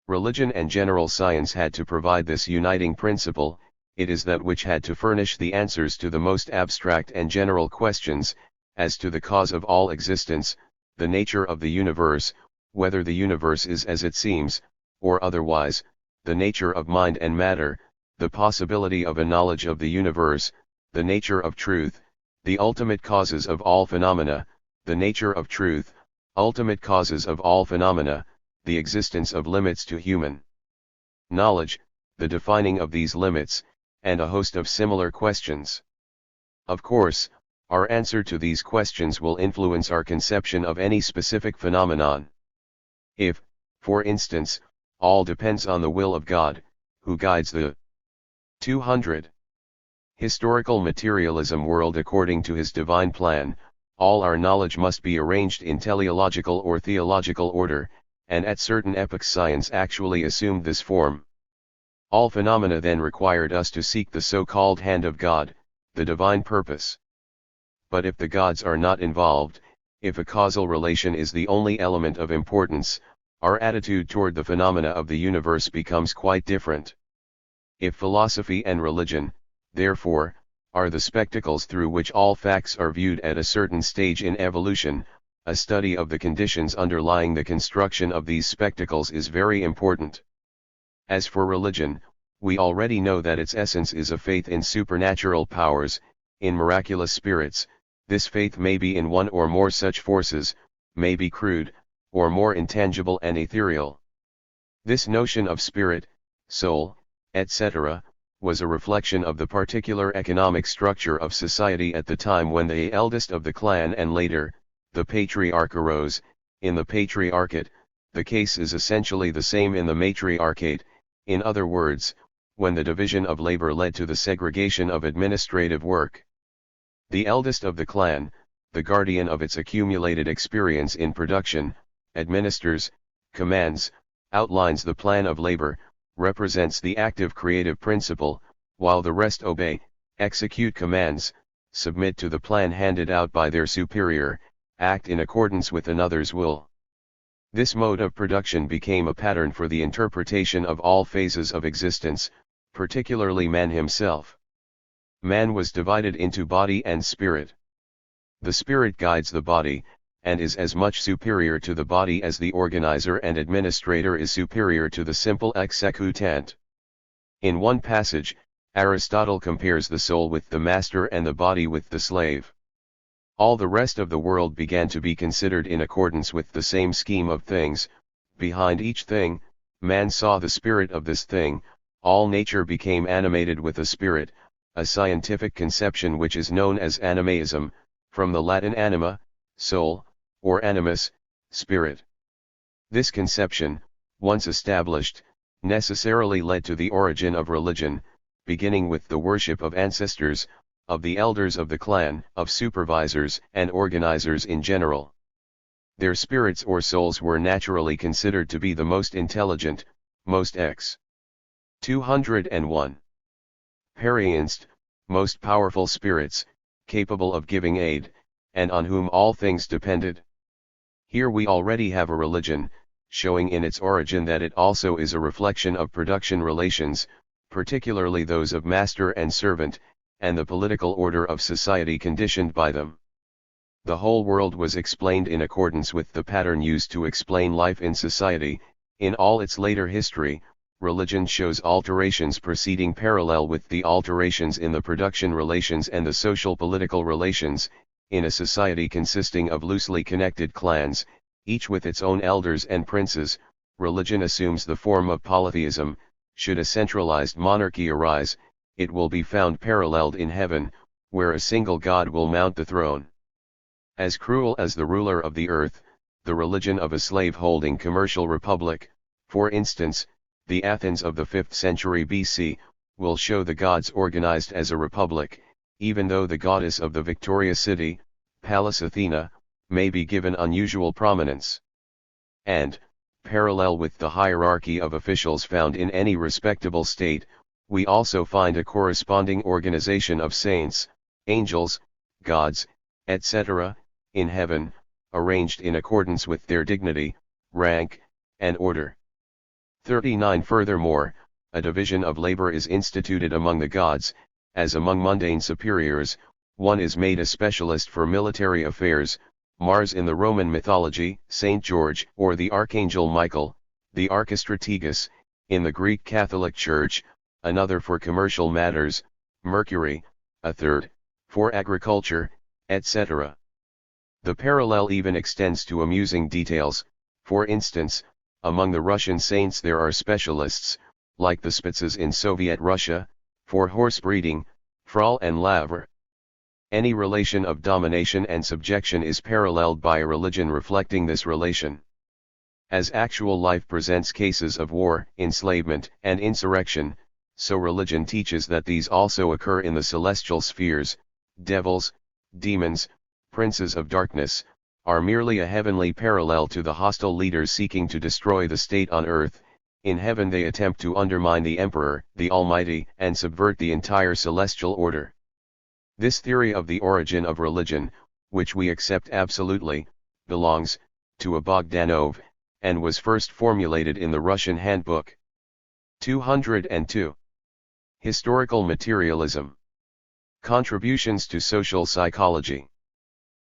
Religion and general science had to provide this uniting principle. It is that which had to furnish the answers to the most abstract and general questions, as to the cause of all existence, the nature of the universe, whether the universe is as it seems, or otherwise, the nature of mind and matter, the possibility of a knowledge of the universe, the nature of truth, the ultimate causes of all phenomena, the nature of truth, ultimate causes of all phenomena, the existence of limits to human knowledge, the defining of these limits, and a host of similar questions. Of course, our answer to these questions will influence our conception of any specific phenomenon. If, for instance, all depends on the will of God, who guides the 200. Historical materialism world according to his divine plan, all our knowledge must be arranged in teleological or theological order, and at certain epochs science actually assumed this form. All phenomena then required us to seek the so-called hand of God, the divine purpose. But if the gods are not involved, if a causal relation is the only element of importance, our attitude toward the phenomena of the universe becomes quite different. If philosophy and religion, therefore, are the spectacles through which all facts are viewed at a certain stage in evolution, a study of the conditions underlying the construction of these spectacles is very important. As for religion, we already know that its essence is a faith in supernatural powers, in miraculous spirits. This faith may be in one or more such forces, may be crude, or more intangible and ethereal. This notion of spirit, soul, etc., was a reflection of the particular economic structure of society at the time when the eldest of the clan and later, the patriarch arose. In the patriarchate, the case is essentially the same in the matriarchate, in other words, when the division of labor led to the segregation of administrative work. The eldest of the clan, the guardian of its accumulated experience in production, administers, commands, outlines the plan of labor, represents the active creative principle, while the rest obey, execute commands, submit to the plan handed out by their superior, act in accordance with another's will. This mode of production became a pattern for the interpretation of all phases of existence, particularly man himself. Man was divided into body and spirit. The spirit guides the body, and is as much superior to the body as the organizer and administrator is superior to the simple executant. In one passage, Aristotle compares the soul with the master and the body with the slave. All the rest of the world began to be considered in accordance with the same scheme of things. Behind each thing, man saw the spirit of this thing. All nature became animated with a spirit, a scientific conception which is known as animism, from the Latin anima, soul, or animus, spirit. This conception, once established, necessarily led to the origin of religion, beginning with the worship of ancestors, of the elders of the clan, of supervisors and organizers in general. Their spirits or souls were naturally considered to be the most intelligent, most 201. Perienst, most powerful spirits, capable of giving aid, and on whom all things depended. Here we already have a religion, showing in its origin that it also is a reflection of production relations, particularly those of master and servant, and the political order of society conditioned by them. The whole world was explained in accordance with the pattern used to explain life in society. In all its later history, religion shows alterations proceeding parallel with the alterations in the production relations and the social political relations. In a society consisting of loosely connected clans, each with its own elders and princes, religion assumes the form of polytheism. Should a centralized monarchy arise, it will be found paralleled in heaven, where a single God will mount the throne. As cruel as the ruler of the earth, the religion of a slave-holding commercial republic, for instance, the Athens of the 5th century BC, will show the gods organized as a republic, even though the goddess of the victorious city, Pallas Athena, may be given unusual prominence. And, parallel with the hierarchy of officials found in any respectable state, we also find a corresponding organization of saints, angels, gods, etc., in heaven, arranged in accordance with their dignity, rank, and order. 39. Furthermore, a division of labor is instituted among the gods, as among mundane superiors, one is made a specialist for military affairs. Mars in the Roman mythology, Saint George or the Archangel Michael, the Archistrategus, in the Greek Catholic Church, another for commercial matters, Mercury, a third, for agriculture, etc. The parallel even extends to amusing details. For instance, among the Russian saints there are specialists, like the Spitzes in Soviet Russia, for horse breeding, Frall and Lavre. Any relation of domination and subjection is paralleled by a religion reflecting this relation. As actual life presents cases of war, enslavement, and insurrection, so religion teaches that these also occur in the celestial spheres. Devils, demons, princes of darkness, are merely a heavenly parallel to the hostile leaders seeking to destroy the state on earth. In heaven they attempt to undermine the Emperor, the Almighty, and subvert the entire celestial order. This theory of the origin of religion, which we accept absolutely, belongs to a Bogdanov, and was first formulated in the Russian Handbook. 202. Historical Materialism. Contributions to social psychology.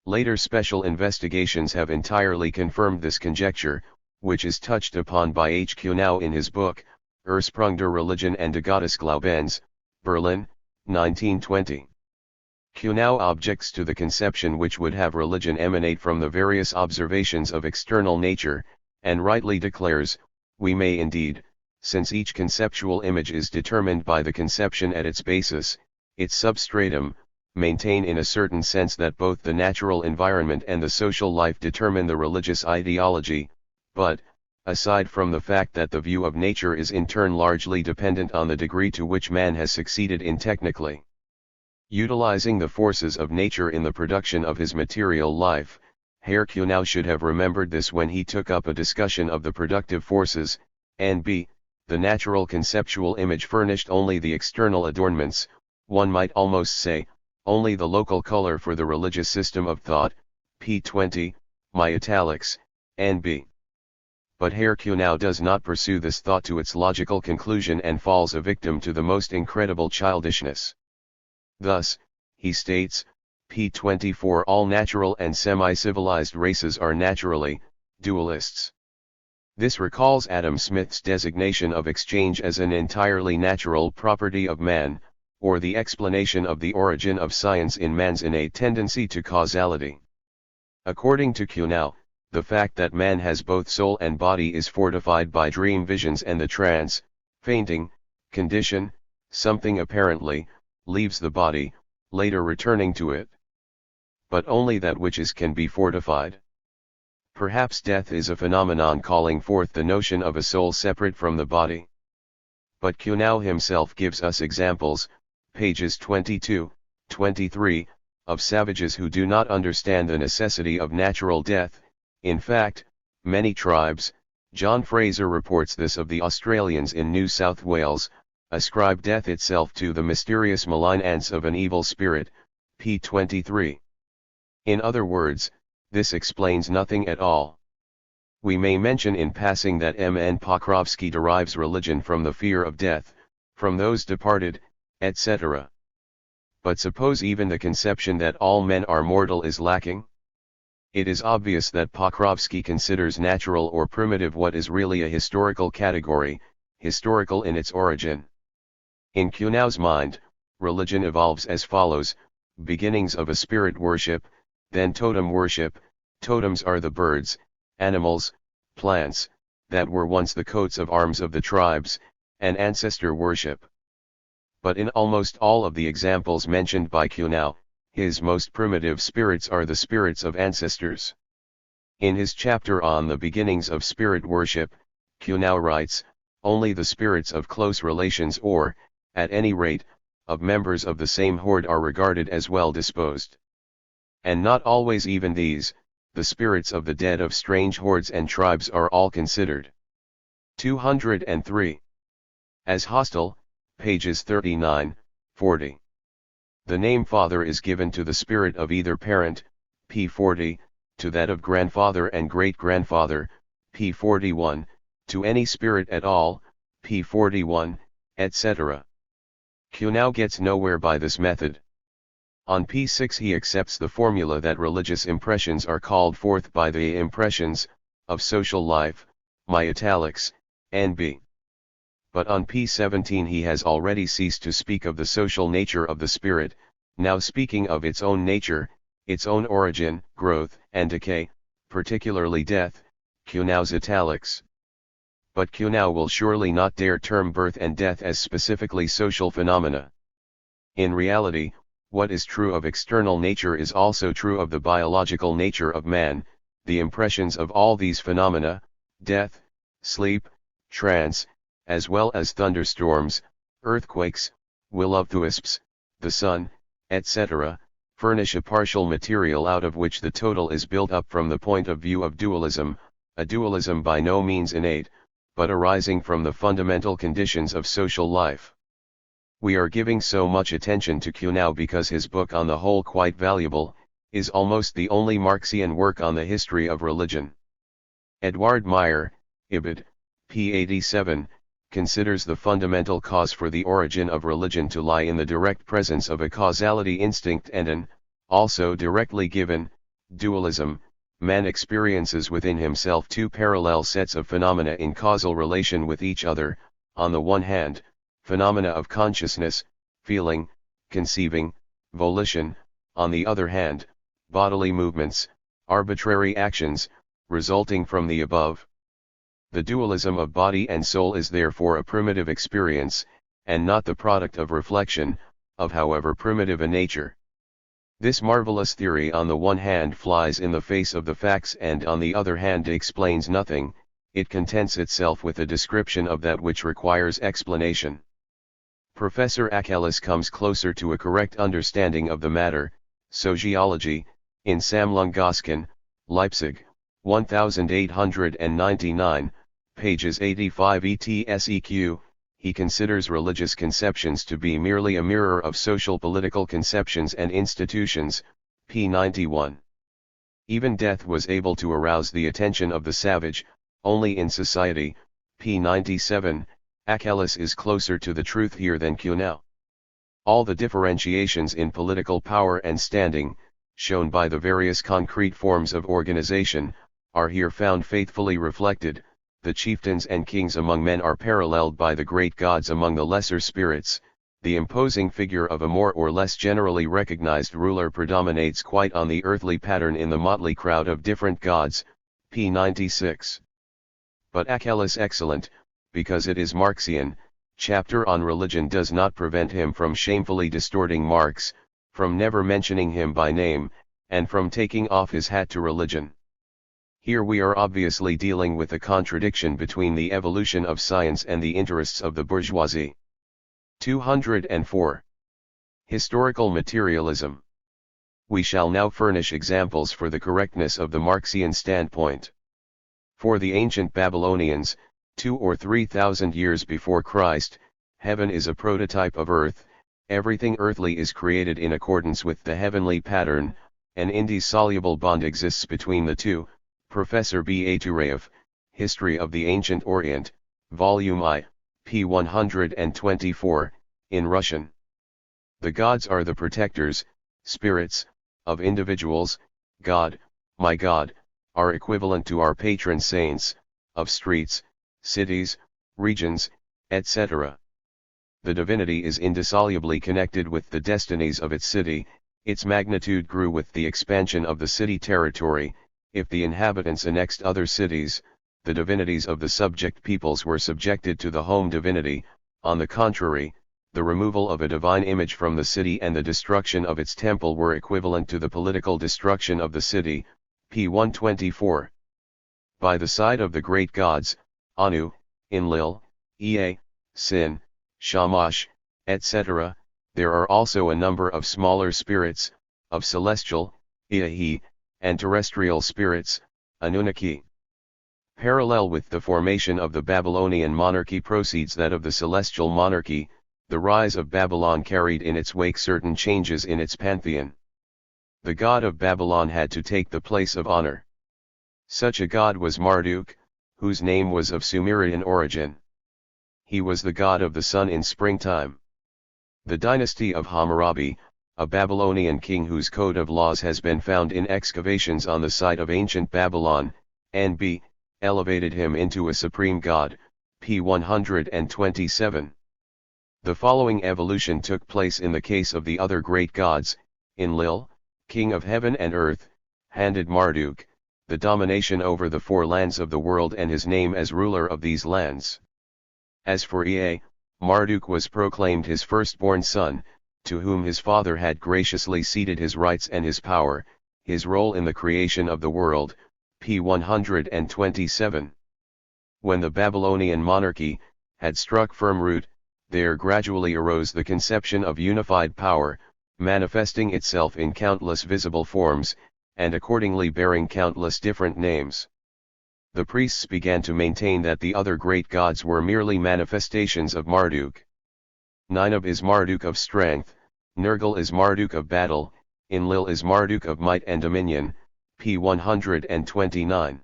Later special investigations have entirely confirmed this conjecture, which is touched upon by H. Kuhnau in his book, Ursprung der Religion and des Gottesglaubens, Berlin, 1920. Kuhnau objects to the conception which would have religion emanate from the various observations of external nature, and rightly declares, we may indeed, since each conceptual image is determined by the conception at its basis, its substratum, maintain in a certain sense that both the natural environment and the social life determine the religious ideology, but, aside from the fact that the view of nature is in turn largely dependent on the degree to which man has succeeded in technically utilizing the forces of nature in the production of his material life, Herr Kuhnau should have remembered this when he took up a discussion of the productive forces. N.B. The natural conceptual image furnished only the external adornments, one might almost say, only the local color for the religious system of thought, p. 20, my italics, NB. But Herr Kuhnau does not pursue this thought to its logical conclusion and falls a victim to the most incredible childishness. Thus, he states, p. 24, all natural and semi-civilized races are naturally dualists. This recalls Adam Smith's designation of exchange as an entirely natural property of man, or the explanation of the origin of science in man's innate tendency to causality. According to Kuhnau, the fact that man has both soul and body is fortified by dream visions and the trance, fainting, condition, something apparently leaves the body, later returning to it. But only that which is can be fortified. Perhaps death is a phenomenon calling forth the notion of a soul separate from the body. But Kuhnau himself gives us examples, pages 22, 23, of savages who do not understand the necessity of natural death. In fact, many tribes, John Fraser reports this of the Australians in New South Wales, ascribe death itself to the mysterious malign ants of an evil spirit, p. 23. In other words, this explains nothing at all. We may mention in passing that M. N. Pokrovsky derives religion from the fear of death, from those departed, etc. But suppose even the conception that all men are mortal is lacking? It is obvious that Pokrovsky considers natural or primitive what is really a historical category, historical in its origin. In Kuhnau's mind, religion evolves as follows: beginnings of a spirit worship, then totem worship. Totems are the birds, animals, plants, that were once the coats of arms of the tribes, and ancestor worship. But in almost all of the examples mentioned by Kuhnau, his most primitive spirits are the spirits of ancestors. In his chapter on the beginnings of spirit worship, Kuhnau writes, only the spirits of close relations or, at any rate, of members of the same horde are regarded as well disposed. And not always even these, the spirits of the dead of strange hordes and tribes are all considered. 203. As hostile, pages 39, 40. The name father is given to the spirit of either parent, p. 40, to that of grandfather and great-grandfather, p. 41, to any spirit at all, p. 41, etc. Kuhnau gets nowhere by this method. On p. 6 he accepts the formula that religious impressions are called forth by the impressions of social life, my italics, NB. But on p. 17 he has already ceased to speak of the social nature of the spirit, now speaking of its own nature, its own origin, growth, and decay, particularly death, Kuhnau's italics. But Kuhnau will surely not dare term birth and death as specifically social phenomena. In reality, what is true of external nature is also true of the biological nature of man. The impressions of all these phenomena, death, sleep, trance, as well as thunderstorms, earthquakes, will-o'-the-wisps, the sun, etc., furnish a partial material out of which the total is built up from the point of view of dualism, a dualism by no means innate, but arising from the fundamental conditions of social life. We are giving so much attention to Kuhnau because his book, on the whole quite valuable, is almost the only Marxian work on the history of religion. Edward Meyer, Ibid, p. 87, considers the fundamental cause for the origin of religion to lie in the direct presence of a causality instinct and an, also directly given, dualism. Man experiences within himself two parallel sets of phenomena in causal relation with each other. On the one hand, phenomena of consciousness, feeling, conceiving, volition; on the other hand, bodily movements, arbitrary actions, resulting from the above. The dualism of body and soul is therefore a primitive experience, and not the product of reflection, of however primitive a nature. This marvelous theory on the one hand flies in the face of the facts and on the other hand explains nothing. It contents itself with a description of that which requires explanation. Professor Achilles comes closer to a correct understanding of the matter. Sociology, in Sammlung Goskin, Leipzig, 1899, pages 85 etseq, he considers religious conceptions to be merely a mirror of social political conceptions and institutions, p. 91. Even death was able to arouse the attention of the savage, only in society, p. 97, Achilles is closer to the truth here than Kuhnau. All the differentiations in political power and standing, shown by the various concrete forms of organization, are here found faithfully reflected. The chieftains and kings among men are paralleled by the great gods among the lesser spirits. The imposing figure of a more or less generally recognized ruler predominates quite on the earthly pattern in the motley crowd of different gods, p. 96. But Achilles excellent, because it is Marxian, chapter on religion does not prevent him from shamefully distorting Marx, from never mentioning him by name, and from taking off his hat to religion. Here we are obviously dealing with a contradiction between the evolution of science and the interests of the bourgeoisie. 204. Historical materialism. We shall now furnish examples for the correctness of the Marxian standpoint. For the ancient Babylonians, 2,000 or 3,000 years before Christ, heaven is a prototype of earth, everything earthly is created in accordance with the heavenly pattern, an indissoluble bond exists between the two. Professor B. A. Tureyev, History of the Ancient Orient, Volume I, p. 124, in Russian. The gods are the protectors, spirits, of individuals. God, my God, are equivalent to our patron saints, of streets, cities, regions, etc. The divinity is indissolubly connected with the destinies of its city. Its magnitude grew with the expansion of the city territory. If the inhabitants annexed other cities, the divinities of the subject peoples were subjected to the home divinity. On the contrary, the removal of a divine image from the city and the destruction of its temple were equivalent to the political destruction of the city, p. 124. By the side of the great gods, Anu, Enlil, Ea, Sin, Shamash, etc., there are also a number of smaller spirits, of celestial, Iahi, and terrestrial spirits, Anunnaki. Parallel with the formation of the Babylonian monarchy proceeds that of the celestial monarchy. The rise of Babylon carried in its wake certain changes in its pantheon. The god of Babylon had to take the place of honor. Such a god was Marduk, whose name was of Sumerian origin. He was the god of the sun in springtime. The dynasty of Hammurabi, a Babylonian king whose code of laws has been found in excavations on the site of ancient Babylon, N.B., elevated him into a supreme god, p. 127. The following evolution took place in the case of the other great gods. Enlil, king of heaven and earth, handed Marduk the domination over the four lands of the world and his name as ruler of these lands. As for Ea, Marduk was proclaimed his firstborn son, to whom his father had graciously ceded his rights and his power, his role in the creation of the world, p. 127. When the Babylonian monarchy had struck firm root, there gradually arose the conception of unified power, manifesting itself in countless visible forms, and accordingly bearing countless different names. The priests began to maintain that the other great gods were merely manifestations of Marduk. Ninub is Marduk of strength, Nergal is Marduk of battle, Enlil is Marduk of might and dominion, p. 129.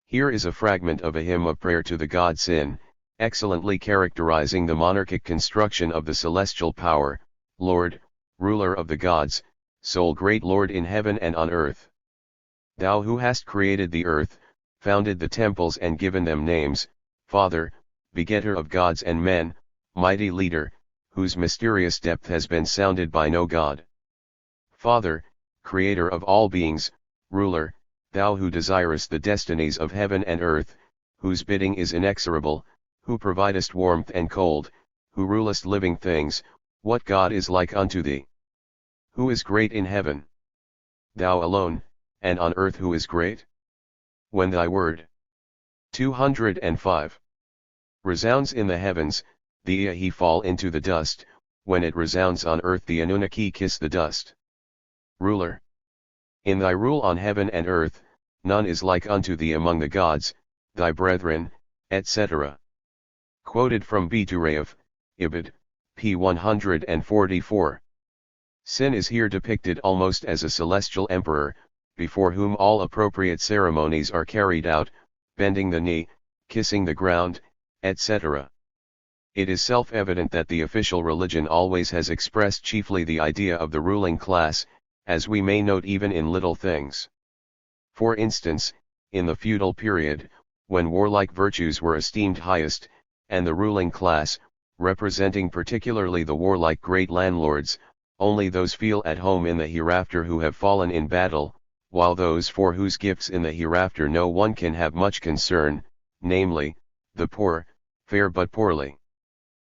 Here is a fragment of a hymn of prayer to the god Sin, excellently characterizing the monarchic construction of the celestial power. Lord, ruler of the gods, sole great Lord in heaven and on earth. Thou who hast created the earth, founded the temples and given them names, Father, begetter of gods and men, mighty leader, whose mysterious depth has been sounded by no god. Father, creator of all beings, ruler, thou who desirest the destinies of heaven and earth, whose bidding is inexorable, who providest warmth and cold, who rulest living things, what God is like unto thee? Who is great in heaven? Thou alone, and on earth who is great? When thy word 205 resounds in the heavens, the Iahi fall into the dust, when it resounds on earth the Anunnaki kiss the dust. Ruler, in thy rule on heaven and earth, none is like unto thee among the gods, thy brethren, etc. Quoted from Bukharin, Ibid, p. 144. Sin is here depicted almost as a celestial emperor, before whom all appropriate ceremonies are carried out, bending the knee, kissing the ground, etc. It is self-evident that the official religion always has expressed chiefly the idea of the ruling class, as we may note even in little things. For instance, in the feudal period, when warlike virtues were esteemed highest, and the ruling class, representing particularly the warlike great landlords, only those feel at home in the hereafter who have fallen in battle, while those for whose gifts in the hereafter no one can have much concern, namely, the poor, fare but poorly.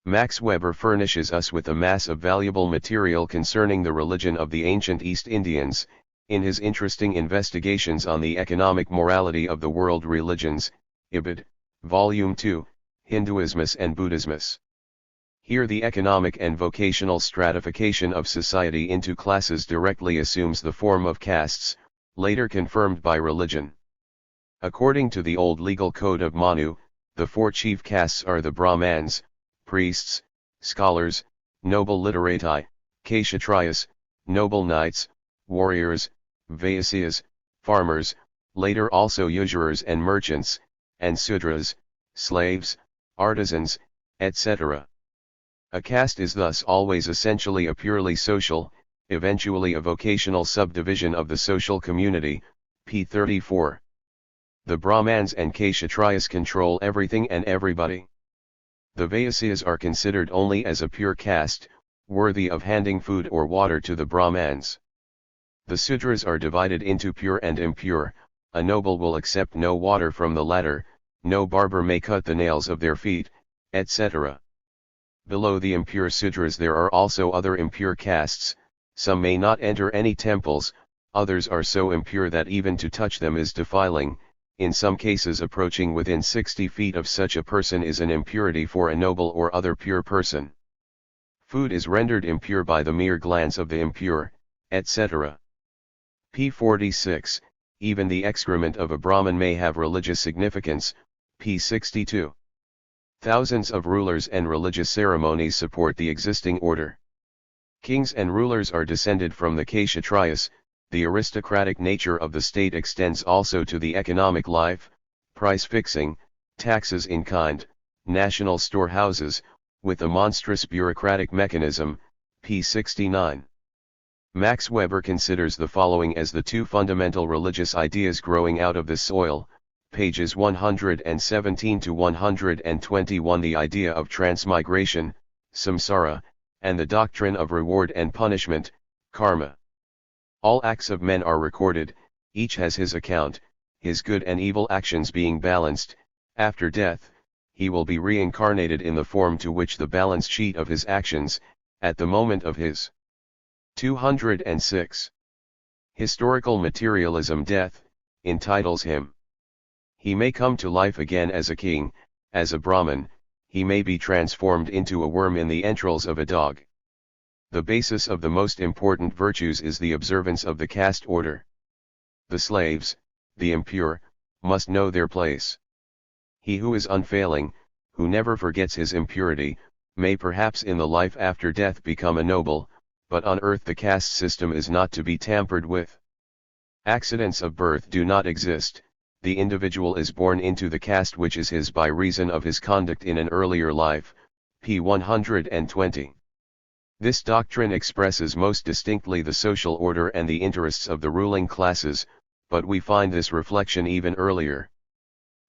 Max Weber furnishes us with a mass of valuable material concerning the religion of the ancient East Indians, in his interesting investigations on the economic morality of the world religions, Ibid, Volume 2, Hinduismus and Buddhismus. Here the economic and vocational stratification of society into classes directly assumes the form of castes, later confirmed by religion. According to the old legal code of Manu, the four chief castes are the Brahmans, priests, scholars, noble literati, Kshatriyas, noble knights, warriors, Vaisyas, farmers, later also usurers and merchants, and Sudras, slaves, artisans, etc. A caste is thus always essentially a purely social, eventually a vocational subdivision of the social community, p. 34. The Brahmans and Kshatriyas control everything and everybody. The Vaisyas are considered only as a pure caste, worthy of handing food or water to the Brahmans. The Sudras are divided into pure and impure, a noble will accept no water from the latter, no barber may cut the nails of their feet, etc. Below the impure Sudras there are also other impure castes, some may not enter any temples, others are so impure that even to touch them is defiling, in some cases approaching within 60 feet of such a person is an impurity for a noble or other pure person. Food is rendered impure by the mere glance of the impure, etc. p. 46, even the excrement of a Brahmin may have religious significance, p. 62. Thousands of rulers and religious ceremonies support the existing order. Kings and rulers are descended from the Kshatriyas, the aristocratic nature of the state extends also to the economic life, price fixing, taxes in kind, national storehouses, with a monstrous bureaucratic mechanism, p. 69. Max Weber considers the following as the two fundamental religious ideas growing out of this soil, pages 117 to 121, the idea of transmigration, samsara, and the doctrine of reward and punishment, karma. All acts of men are recorded, each has his account, his good and evil actions being balanced. After death, he will be reincarnated in the form to which the balance sheet of his actions, at the moment of his 206. Historical Materialism Death, entitles him. He may come to life again as a king, as a Brahmin, he may be transformed into a worm in the entrails of a dog. The basis of the most important virtues is the observance of the caste order. The slaves, the impure, must know their place. He who is unfailing, who never forgets his impurity, may perhaps in the life after death become a noble, but on earth the caste system is not to be tampered with. Accidents of birth do not exist, the individual is born into the caste which is his by reason of his conduct in an earlier life, p. 120. This doctrine expresses most distinctly the social order and the interests of the ruling classes, but we find this reflection even earlier.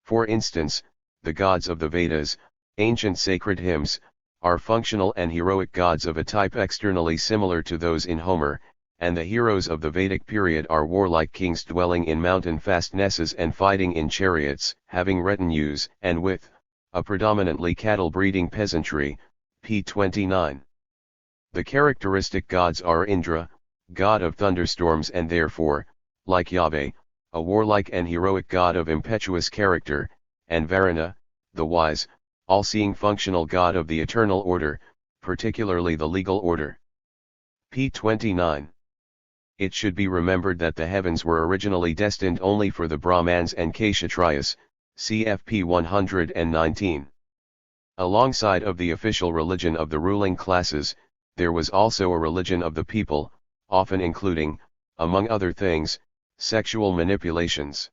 For instance, the gods of the Vedas, ancient sacred hymns, are functional and heroic gods of a type externally similar to those in Homer, and the heroes of the Vedic period are warlike kings dwelling in mountain fastnesses and fighting in chariots, having retinues, and with a predominantly cattle-breeding peasantry, p. 29. The characteristic gods are Indra, god of thunderstorms and therefore, like Yahweh, a warlike and heroic god of impetuous character, and Varuna, the wise, all-seeing functional god of the eternal order, particularly the legal order. p. 29. It should be remembered that the heavens were originally destined only for the Brahmans and Kshatriyas, cf. p. 119. Alongside of the official religion of the ruling classes, there was also a religion of the people, often including, among other things, sexual manipulations.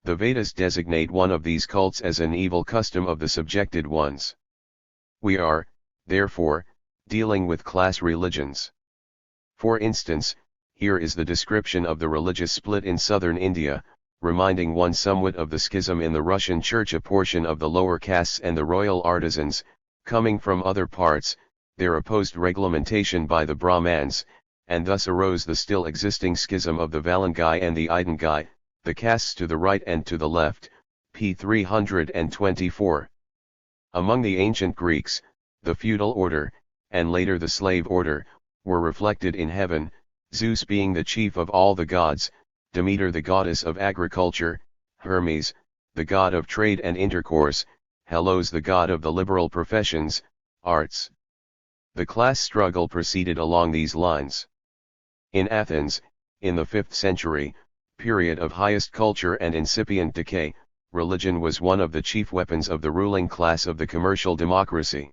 The Vedas designate one of these cults as an evil custom of the subjected ones. We are, therefore, dealing with class religions. For instance, here is the description of the religious split in southern India, reminding one somewhat of the schism in the Russian church. A portion of the lower castes and the royal artisans, coming from other parts, there opposed reglementation by the Brahmans, and thus arose the still existing schism of the Valangai and the Idangai, the castes to the right and to the left, p. 324. Among the ancient Greeks, the feudal order, and later the slave order, were reflected in heaven, Zeus being the chief of all the gods, Demeter the goddess of agriculture, Hermes, the god of trade and intercourse, Hellas the god of the liberal professions, arts. The class struggle proceeded along these lines. In Athens, in the 5th century, period of highest culture and incipient decay, religion was one of the chief weapons of the ruling class of the commercial democracy.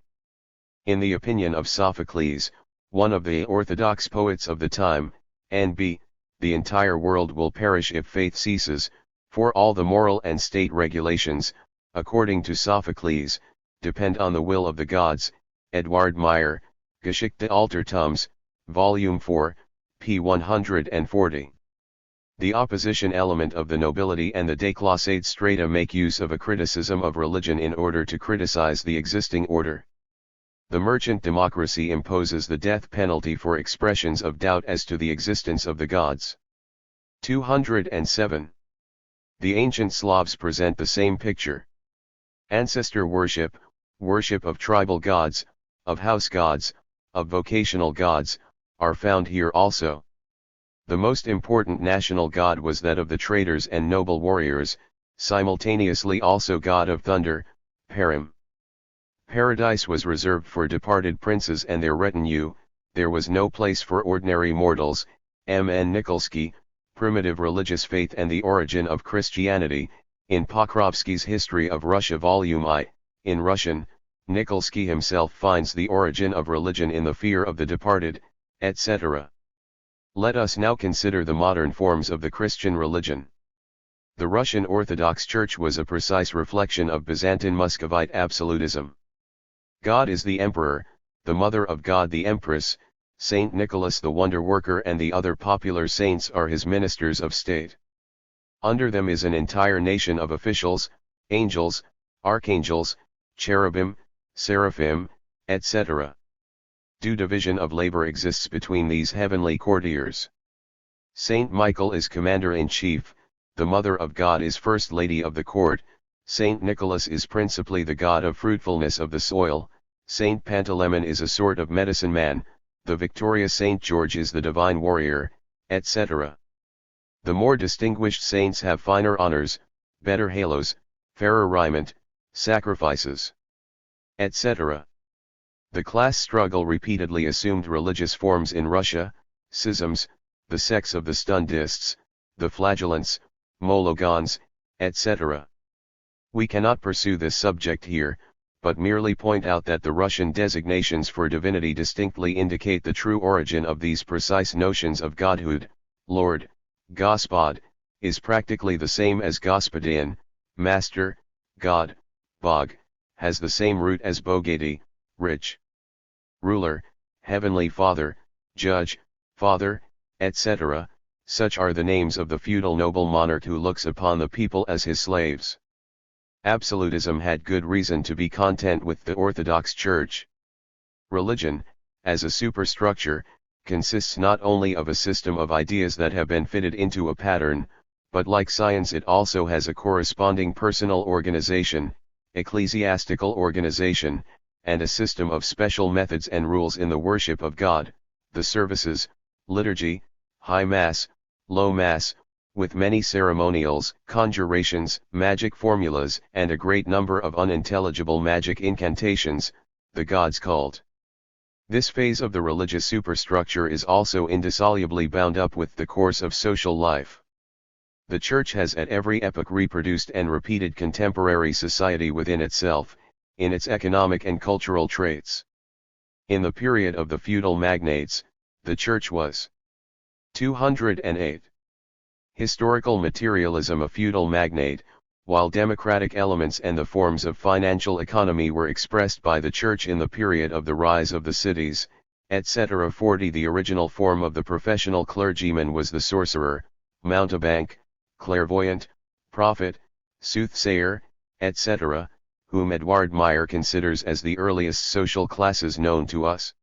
In the opinion of Sophocles, one of the orthodox poets of the time, N.B., the entire world will perish if faith ceases, for all the moral and state regulations, according to Sophocles, depend on the will of the gods. Edward Meyer, Geschichte Altertums, Volume 4, p. 140. The opposition element of the nobility and the déclassé strata make use of a criticism of religion in order to criticize the existing order. The merchant democracy imposes the death penalty for expressions of doubt as to the existence of the gods. 207. The ancient Slavs present the same picture. Ancestor worship, worship of tribal gods, of house gods, of vocational gods, are found here also. The most important national god was that of the traders and noble warriors, simultaneously also god of thunder, Param. Paradise was reserved for departed princes and their retinue, there was no place for ordinary mortals. M. N. Nikolsky, Primitive Religious Faith and the Origin of Christianity, in Pokrovsky's History of Russia Volume I, in Russian, Nikolsky himself finds the origin of religion in the fear of the departed, etc. Let us now consider the modern forms of the Christian religion. The Russian Orthodox Church was a precise reflection of Byzantine Muscovite absolutism. God is the Emperor, the Mother of God the Empress, Saint Nicholas the Wonder Worker and the other popular saints are his ministers of state. Under them is an entire nation of officials, angels, archangels, cherubim, seraphim, etc. Due division of labor exists between these heavenly courtiers. Saint Michael is commander-in-chief, the Mother of God is First Lady of the court, Saint Nicholas is principally the god of fruitfulness of the soil, Saint Pantaleon is a sort of medicine man, the victorious Saint George is the divine warrior, etc. The more distinguished saints have finer honors, better halos, fairer raiment, sacrifices, etc. The class struggle repeatedly assumed religious forms in Russia, schisms, the sects of the Stundists, the Flagellants, Mologons, etc. We cannot pursue this subject here, but merely point out that the Russian designations for divinity distinctly indicate the true origin of these precise notions of godhood. Lord, Gospod, is practically the same as Gospodin, Master, God, Bog, has the same root as Bogati, rich. Ruler, Heavenly Father, Judge, Father, etc., such are the names of the feudal noble monarch who looks upon the people as his slaves. Absolutism had good reason to be content with the Orthodox Church. Religion, as a superstructure, consists not only of a system of ideas that have been fitted into a pattern, but like science it also has a corresponding personal organization, ecclesiastical organization, and a system of special methods and rules in the worship of God, the services, liturgy, high mass, low mass, with many ceremonials, conjurations, magic formulas, and a great number of unintelligible magic incantations, the gods cult. This phase of the religious superstructure is also indissolubly bound up with the course of social life. The Church has at every epoch reproduced and repeated contemporary society within itself, in its economic and cultural traits. In the period of the feudal magnates, the church was 208. Historical materialism. A feudal magnate, while democratic elements and the forms of financial economy were expressed by the church in the period of the rise of the cities, etc. 40. The original form of the professional clergyman was the sorcerer, mountebank, clairvoyant, prophet, soothsayer, etc., whom Edward Meyer considers as the earliest social classes known to us.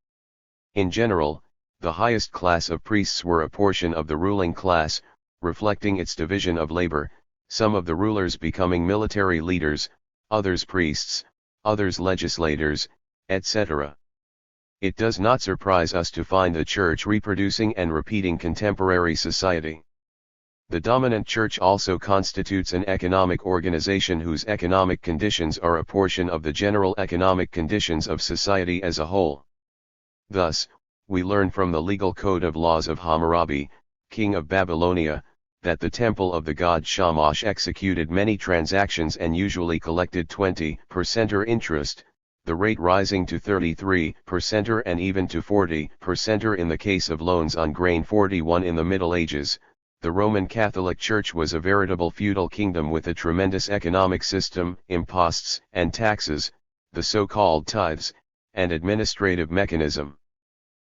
In general, the highest class of priests were a portion of the ruling class, reflecting its division of labor, some of the rulers becoming military leaders, others priests, others legislators, etc. It does not surprise us to find the church reproducing and repeating contemporary society. The dominant church also constitutes an economic organization whose economic conditions are a portion of the general economic conditions of society as a whole. Thus, we learn from the legal code of laws of Hammurabi, king of Babylonia, that the temple of the god Shamash executed many transactions and usually collected 20% interest, the rate rising to 33% and even to 40% in the case of loans on grain. 41. In the Middle Ages, the Roman Catholic Church was a veritable feudal kingdom with a tremendous economic system, imposts and taxes, the so-called tithes, and administrative mechanism.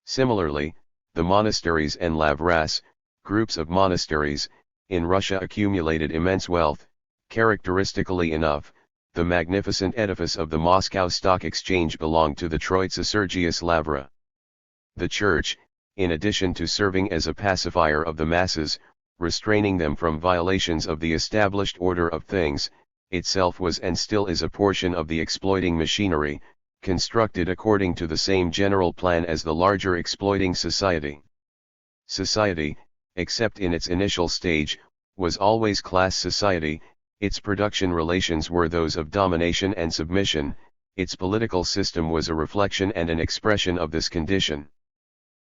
Similarly, the monasteries and lavras, groups of monasteries, in Russia accumulated immense wealth. Characteristically enough, the magnificent edifice of the Moscow Stock Exchange belonged to the Troitsa Sergius Lavra. The Church, in addition to serving as a pacifier of the masses, restraining them from violations of the established order of things, itself was and still is a portion of the exploiting machinery, constructed according to the same general plan as the larger exploiting society. Society, except in its initial stage, was always class society. Its production relations were those of domination and submission, its political system was a reflection and an expression of this condition.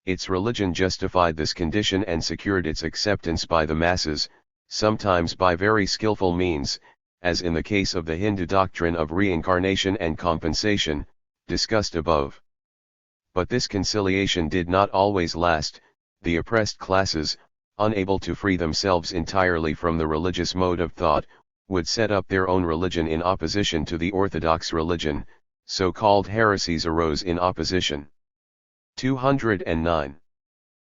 Its religion justified this condition and secured its acceptance by the masses, sometimes by very skillful means, as in the case of the Hindu doctrine of reincarnation and compensation, discussed above. But this conciliation did not always last. The oppressed classes, unable to free themselves entirely from the religious mode of thought, would set up their own religion in opposition to the orthodox religion. So-called heresies arose in opposition. 209.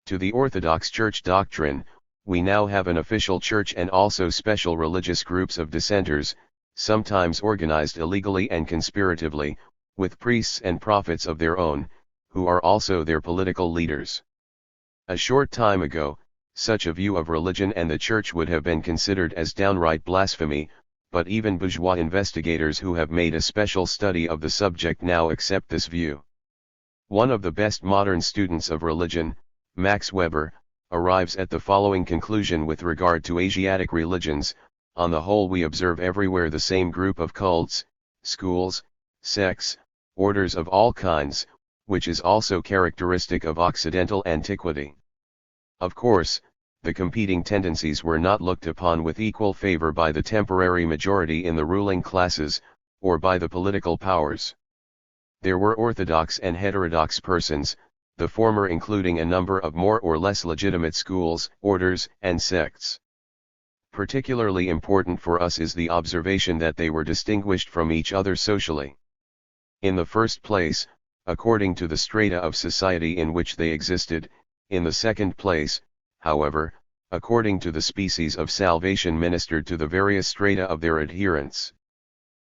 To the Orthodox Church doctrine, we now have an official church and also special religious groups of dissenters, sometimes organized illegally and conspiratively, with priests and prophets of their own, who are also their political leaders. A short time ago, such a view of religion and the church would have been considered as downright blasphemy, but even bourgeois investigators who have made a special study of the subject now accept this view. One of the best modern students of religion, Max Weber, arrives at the following conclusion with regard to Asiatic religions: on the whole we observe everywhere the same group of cults, schools, sects, orders of all kinds, which is also characteristic of Occidental antiquity. Of course, the competing tendencies were not looked upon with equal favor by the temporary majority in the ruling classes, or by the political powers. There were orthodox and heterodox persons, the former including a number of more or less legitimate schools, orders, and sects. Particularly important for us is the observation that they were distinguished from each other socially. In the first place, according to the strata of society in which they existed; in the second place, however, according to the species of salvation ministered to the various strata of their adherents.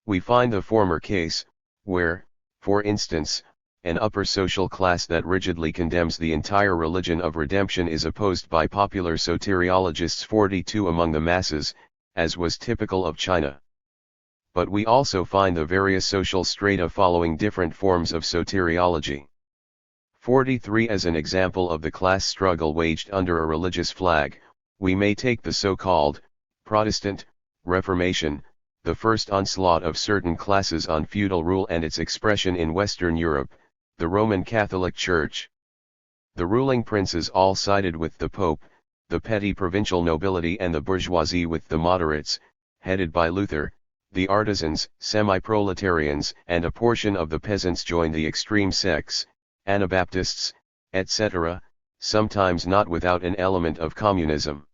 We find the former case, where, for instance, an upper social class that rigidly condemns the entire religion of redemption is opposed by popular soteriologists 42 among the masses, as was typical of China. But we also find the various social strata following different forms of soteriology. 43. As an example of the class struggle waged under a religious flag, we may take the so-called Protestant Reformation, the first onslaught of certain classes on feudal rule and its expression in Western Europe, the Roman Catholic Church. The ruling princes all sided with the Pope, the petty provincial nobility and the bourgeoisie with the moderates, headed by Luther, The artisans, semi-proletarians, and a portion of the peasants join the extreme sects, Anabaptists, etc., sometimes not without an element of communism.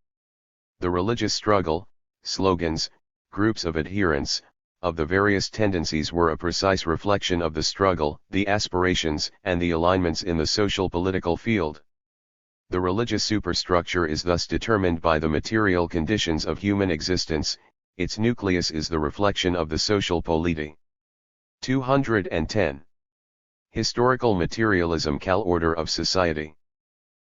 The religious struggle, slogans, groups of adherents, of the various tendencies were a precise reflection of the struggle, the aspirations, and the alignments in the social-political field. The religious superstructure is thus determined by the material conditions of human existence, its nucleus is the reflection of the social polity. 210. Historical materialism order of society.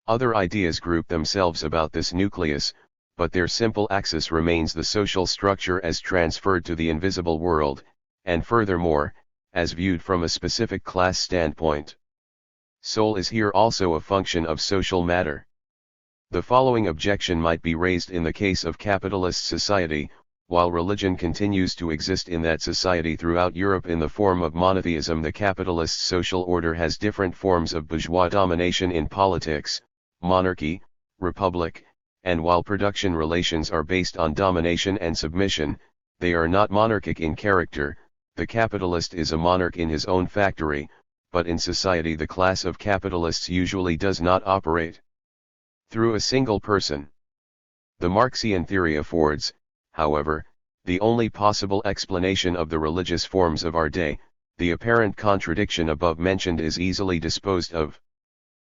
Other ideas group themselves about this nucleus, but their simple axis remains the social structure as transferred to the invisible world, and furthermore, as viewed from a specific class standpoint. Soul is here also a function of social matter. The following objection might be raised in the case of capitalist society: while religion continues to exist in that society throughout Europe in the form of monotheism, the capitalist social order has different forms of bourgeois domination in politics, monarchy, republic, and while production relations are based on domination and submission, they are not monarchic in character. The capitalist is a monarch in his own factory, but in society the class of capitalists usually does not operate through a single person. The Marxian theory affords, however, the only possible explanation of the religious forms of our day. The apparent contradiction above mentioned is easily disposed of.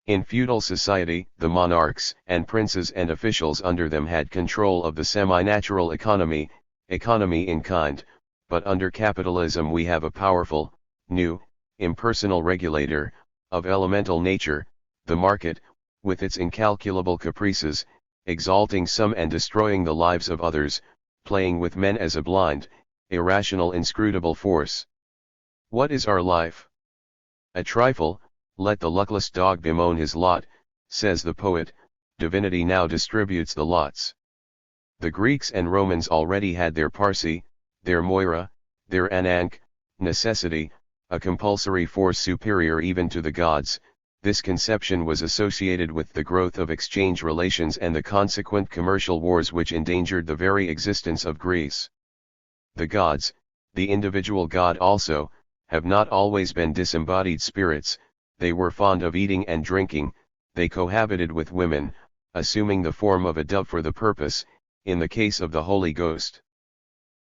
In feudal society, the monarchs and princes and officials under them had control of the semi-natural economy in kind, but under capitalism we have a powerful, new, impersonal regulator, of elemental nature, the market, with its incalculable caprices, exalting some and destroying the lives of others, playing with men as a blind, irrational, inscrutable force. What is our life? A trifle. Let the luckless dog bemoan his lot, says the poet. Divinity now distributes the lots. The Greeks and Romans already had their Parsi, their Moira, their Ananke, necessity, a compulsory force superior even to the gods. This conception was associated with the growth of exchange relations and the consequent commercial wars which endangered the very existence of Greece. The gods, the individual god also, have not always been disembodied spirits. They were fond of eating and drinking, they cohabited with women, assuming the form of a dove for the purpose, in the case of the Holy Ghost.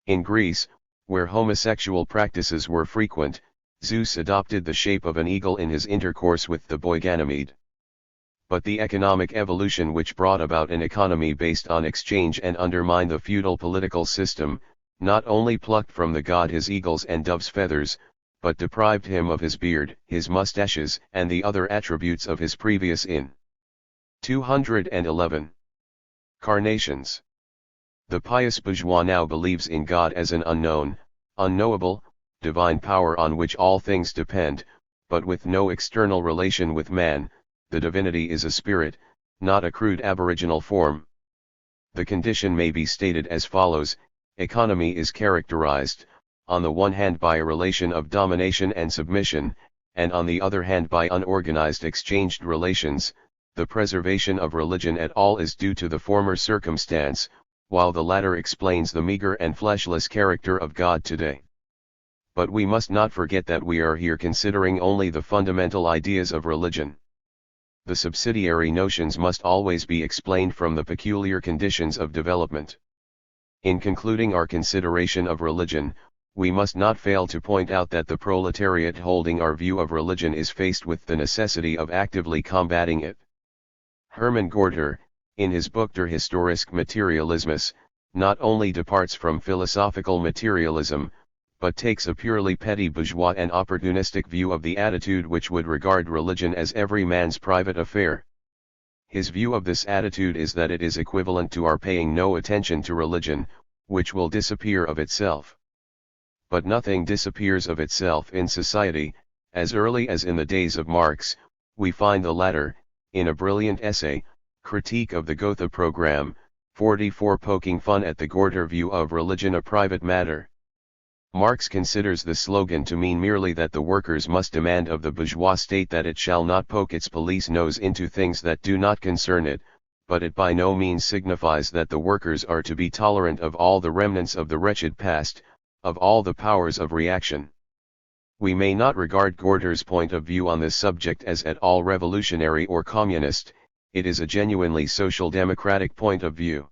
In Greece, where homosexual practices were frequent, Zeus adopted the shape of an eagle in his intercourse with the boy Ganymede. But the economic evolution which brought about an economy based on exchange and undermined the feudal political system, not only plucked from the god his eagles and dove's feathers, but deprived him of his beard, his mustaches, and the other attributes of his previous in. 211. Carnations. The pious bourgeois now believes in God as an unknown, unknowable, divine power on which all things depend, but with no external relation with man. The divinity is a spirit, not a crude aboriginal form. The condition may be stated as follows: economy is characterized, on the one hand by a relation of domination and submission, and on the other hand by unorganized exchanged relations. The preservation of religion at all is due to the former circumstance, while the latter explains the meager and fleshless character of God today. But we must not forget that we are here considering only the fundamental ideas of religion. The subsidiary notions must always be explained from the peculiar conditions of development. In concluding our consideration of religion, we must not fail to point out that the proletariat holding our view of religion is faced with the necessity of actively combating it. Hermann Gorter, in his book Der historische Materialismus, not only departs from philosophical materialism, but takes a purely petty bourgeois and opportunistic view of the attitude which would regard religion as every man's private affair. His view of this attitude is that it is equivalent to our paying no attention to religion, which will disappear of itself. But nothing disappears of itself in society. As early as in the days of Marx, we find the latter, in a brilliant essay, Critique of the Gotha Programme, 44, poking fun at the Gorter view of religion a private matter. Marx considers the slogan to mean merely that the workers must demand of the bourgeois state that it shall not poke its police nose into things that do not concern it, but it by no means signifies that the workers are to be tolerant of all the remnants of the wretched past, of all the powers of reaction. We may not regard Gorter's point of view on this subject as at all revolutionary or communist, it is a genuinely social democratic point of view.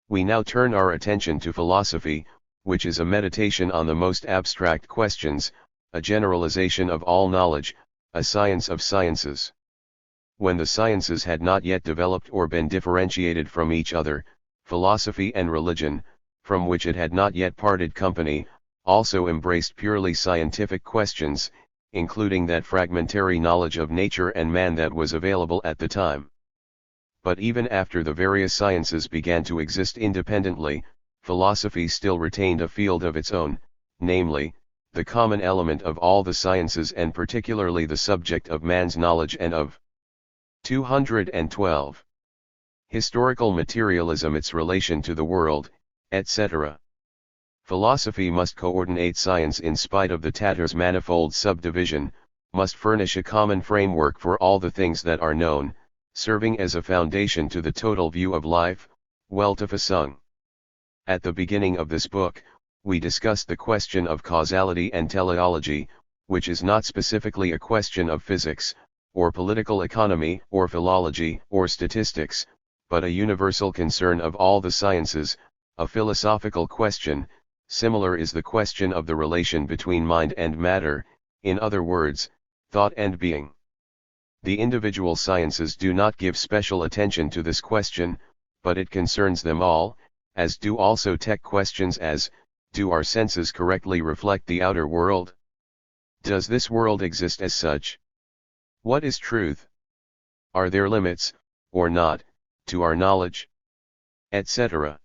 We now turn our attention to philosophy, which is a meditation on the most abstract questions, a generalization of all knowledge, a science of sciences. When the sciences had not yet developed or been differentiated from each other, philosophy and religion, from which it had not yet parted company, also embraced purely scientific questions, including that fragmentary knowledge of nature and man that was available at the time. But even after the various sciences began to exist independently, philosophy still retained a field of its own, namely, the common element of all the sciences and particularly the subject of man's knowledge and of 212. Historical materialism, its relation to the world, etc. Philosophy must coordinate science in spite of the tatter's manifold subdivision, must furnish a common framework for all the things that are known, serving as a foundation to the total view of life, Weltverfassung. At the beginning of this book, we discussed the question of causality and teleology, which is not specifically a question of physics, or political economy, or philology, or statistics, but a universal concern of all the sciences, a philosophical question. Similar is the question of the relation between mind and matter, in other words, thought and being. The individual sciences do not give special attention to this question, but it concerns them all, as do also tech questions as, do our senses correctly reflect the outer world? Does this world exist as such? What is truth? Are there limits, or not, to our knowledge? Etc.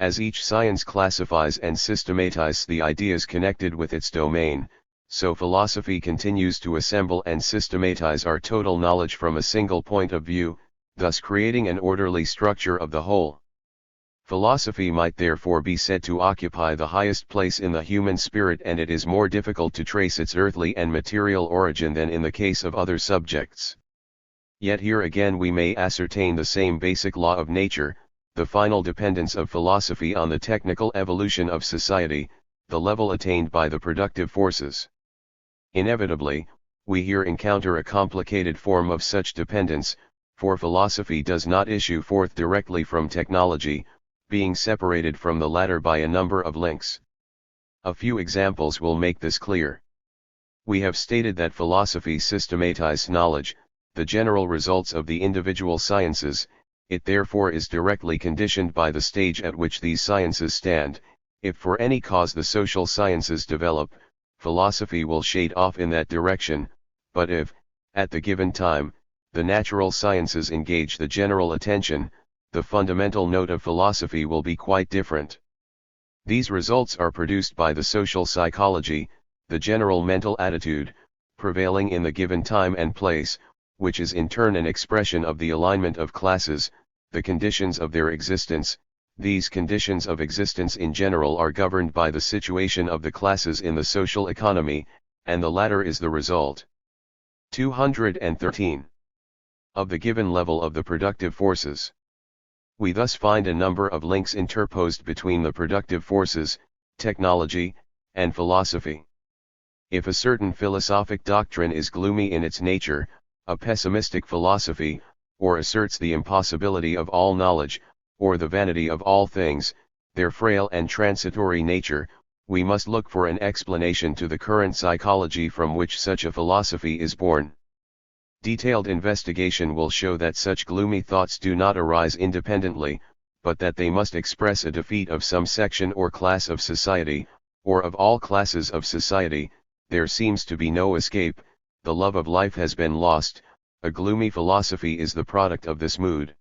As each science classifies and systematizes the ideas connected with its domain, so philosophy continues to assemble and systematize our total knowledge from a single point of view, thus creating an orderly structure of the whole. Philosophy might therefore be said to occupy the highest place in the human spirit, and it is more difficult to trace its earthly and material origin than in the case of other subjects. Yet here again we may ascertain the same basic law of nature, the final dependence of philosophy on the technical evolution of society, the level attained by the productive forces. Inevitably, we here encounter a complicated form of such dependence, for philosophy does not issue forth directly from technology, being separated from the latter by a number of links. A few examples will make this clear. We have stated that philosophy systematizes knowledge, the general results of the individual sciences. It therefore is directly conditioned by the stage at which these sciences stand. If for any cause the social sciences develop, philosophy will shade off in that direction, but if, at the given time, the natural sciences engage the general attention, the fundamental note of philosophy will be quite different. These results are produced by the social psychology, the general mental attitude, prevailing in the given time and place, which is in turn an expression of the alignment of classes, the conditions of their existence. These conditions of existence in general are governed by the situation of the classes in the social economy, and the latter is the result. 213. Of the given level of the productive forces. We thus find a number of links interposed between the productive forces, technology, and philosophy. If a certain philosophic doctrine is gloomy in its nature, a pessimistic philosophy, or asserts the impossibility of all knowledge, or the vanity of all things, their frail and transitory nature, we must look for an explanation to the current psychology from which such a philosophy is born. Detailed investigation will show that such gloomy thoughts do not arise independently, but that they must express a defeat of some section or class of society, or of all classes of society. There seems to be no escape, the love of life has been lost. A gloomy philosophy is the product of this mood.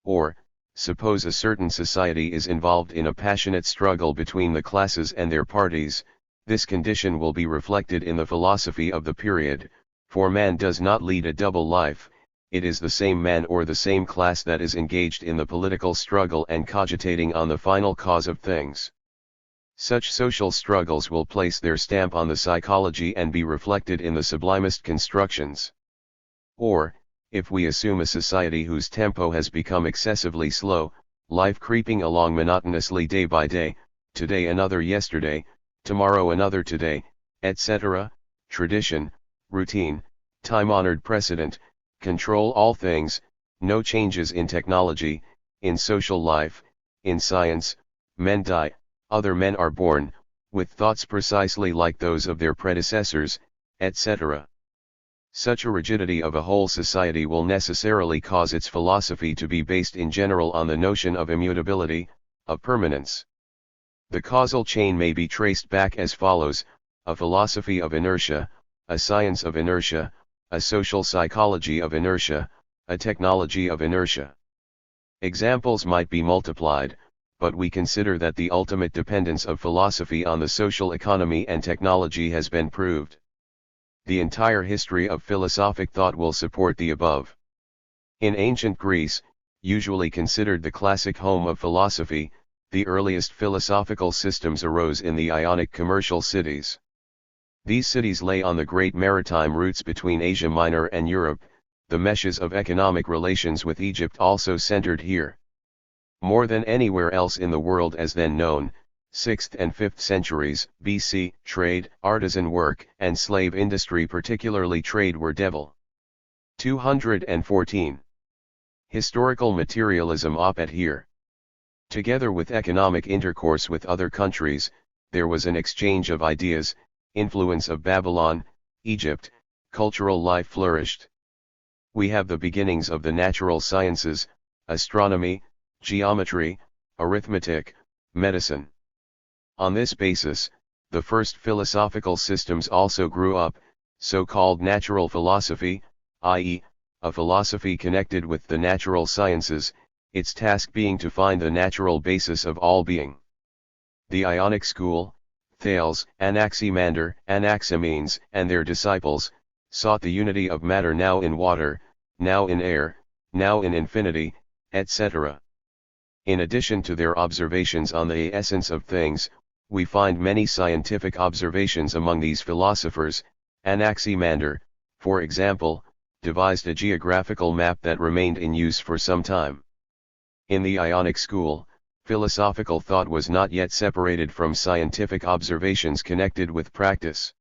Or, suppose a certain society is involved in a passionate struggle between the classes and their parties, this condition will be reflected in the philosophy of the period, for man does not lead a double life, it is the same man or the same class that is engaged in the political struggle and cogitating on the final cause of things. Such social struggles will place their stamp on the psychology and be reflected in the sublimest constructions. Or, if we assume a society whose tempo has become excessively slow, life creeping along monotonously day by day, today another yesterday, tomorrow another today, etc., tradition, routine, time-honored precedent, control all things, no changes in technology, in social life, in science, men die, other men are born, with thoughts precisely like those of their predecessors, etc. Such a rigidity of a whole society will necessarily cause its philosophy to be based in general on the notion of immutability, of permanence. The causal chain may be traced back as follows: a philosophy of inertia, a science of inertia, a social psychology of inertia, a technology of inertia. Examples might be multiplied, but we consider that the ultimate dependence of philosophy on the social economy and technology has been proved. The entire history of philosophic thought will support the above. In ancient Greece, usually considered the classic home of philosophy, the earliest philosophical systems arose in the Ionic commercial cities. These cities lay on the great maritime routes between Asia Minor and Europe. The meshes of economic relations with Egypt also centered here. More than anywhere else in the world as then known, 6th and 5th centuries BC, trade, artisan work, and slave industry, particularly trade, were devil. 214. Historical materialism op at here. Together with economic intercourse with other countries, there was an exchange of ideas, influence of Babylon, Egypt, cultural life flourished. We have the beginnings of the natural sciences, astronomy, geometry, arithmetic, medicine. On this basis, the first philosophical systems also grew up, so-called natural philosophy, i.e., a philosophy connected with the natural sciences, its task being to find the natural basis of all being. The Ionic school, Thales, Anaximander, Anaximenes, and their disciples, sought the unity of matter now in water, now in air, now in infinity, etc. In addition to their observations on the essence of things, we find many scientific observations among these philosophers. Anaximander, for example, devised a geographical map that remained in use for some time. In the Ionic school, philosophical thought was not yet separated from scientific observations connected with practice.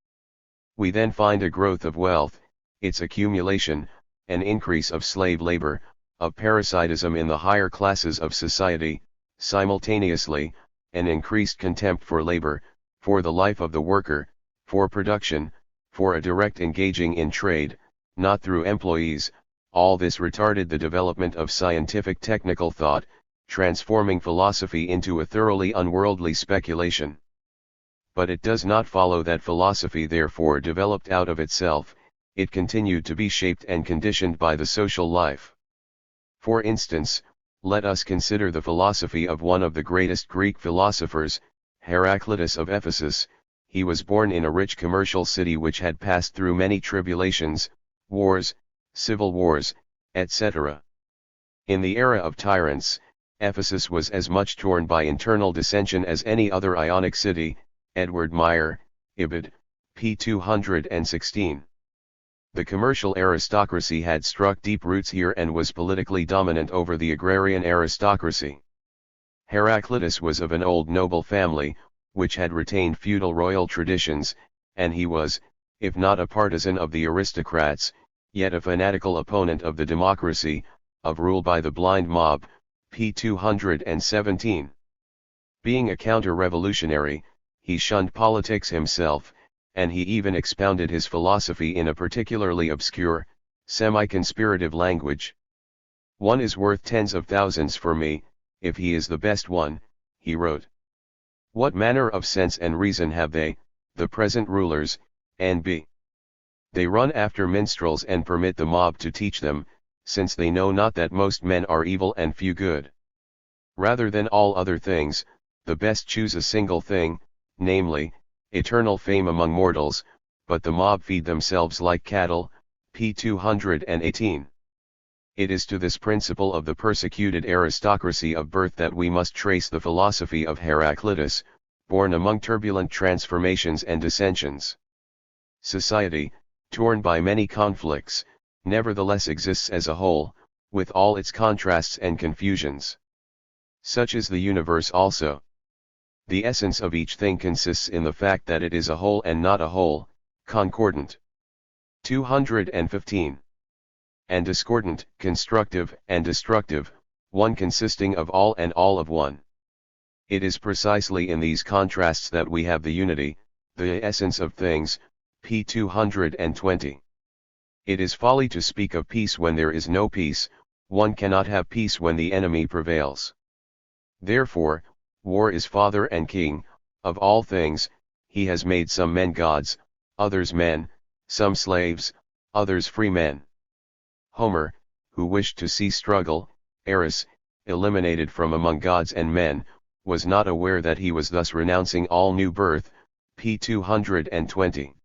We then find a growth of wealth, its accumulation, an increase of slave labor, of parasitism in the higher classes of society, simultaneously, an increased contempt for labor, for the life of the worker, for production, for a direct engaging in trade, not through employees. All this retarded the development of scientific technical thought, transforming philosophy into a thoroughly unworldly speculation. But it does not follow that philosophy therefore developed out of itself. It continued to be shaped and conditioned by the social life. For instance, let us consider the philosophy of one of the greatest Greek philosophers, Heraclitus of Ephesus. He was born in a rich commercial city which had passed through many tribulations, wars, civil wars, etc. In the era of tyrants, Ephesus was as much torn by internal dissension as any other Ionic city. Edward Meyer, Ibid, p. 216. The commercial aristocracy had struck deep roots here and was politically dominant over the agrarian aristocracy. Heraclitus was of an old noble family, which had retained feudal royal traditions, and he was, if not a partisan of the aristocrats, yet a fanatical opponent of the democracy, of rule by the blind mob, p. 217. Being a counter-revolutionary, he shunned politics himself, and he even expounded his philosophy in a particularly obscure, semi-conspirative language. "One is worth tens of thousands for me, if he is the best one," he wrote. "What manner of sense and reason have they, the present rulers, N.B. They run after minstrels and permit the mob to teach them, since they know not that most men are evil and few good. Rather than all other things, the best choose a single thing, namely, eternal fame among mortals, but the mob feed themselves like cattle," p. 218. It is to this principle of the persecuted aristocracy of birth that we must trace the philosophy of Heraclitus, born among turbulent transformations and dissensions. Society, torn by many conflicts, nevertheless exists as a whole, with all its contrasts and confusions. Such is the universe also. The essence of each thing consists in the fact that it is a whole and not a whole, concordant. 215. And discordant, constructive and destructive, one consisting of all and all of one. It is precisely in these contrasts that we have the unity, the essence of things, p. 220. It is folly to speak of peace when there is no peace, one cannot have peace when the enemy prevails. Therefore, war is father and king, of all things. He has made some men gods, others men, some slaves, others free men. Homer, who wished to see struggle, Eris, eliminated from among gods and men, was not aware that he was thus renouncing all new birth, p. 220.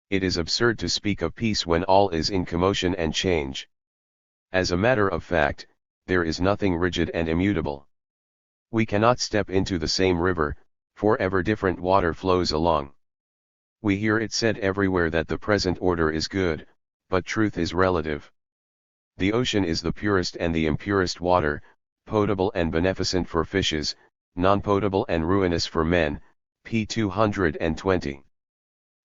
It is absurd to speak of peace when all is in commotion and change. As a matter of fact, there is nothing rigid and immutable. We cannot step into the same river, for ever different water flows along. We hear it said everywhere that the present order is good, but truth is relative. The ocean is the purest and the impurest water, potable and beneficent for fishes, non-potable and ruinous for men, p. 220.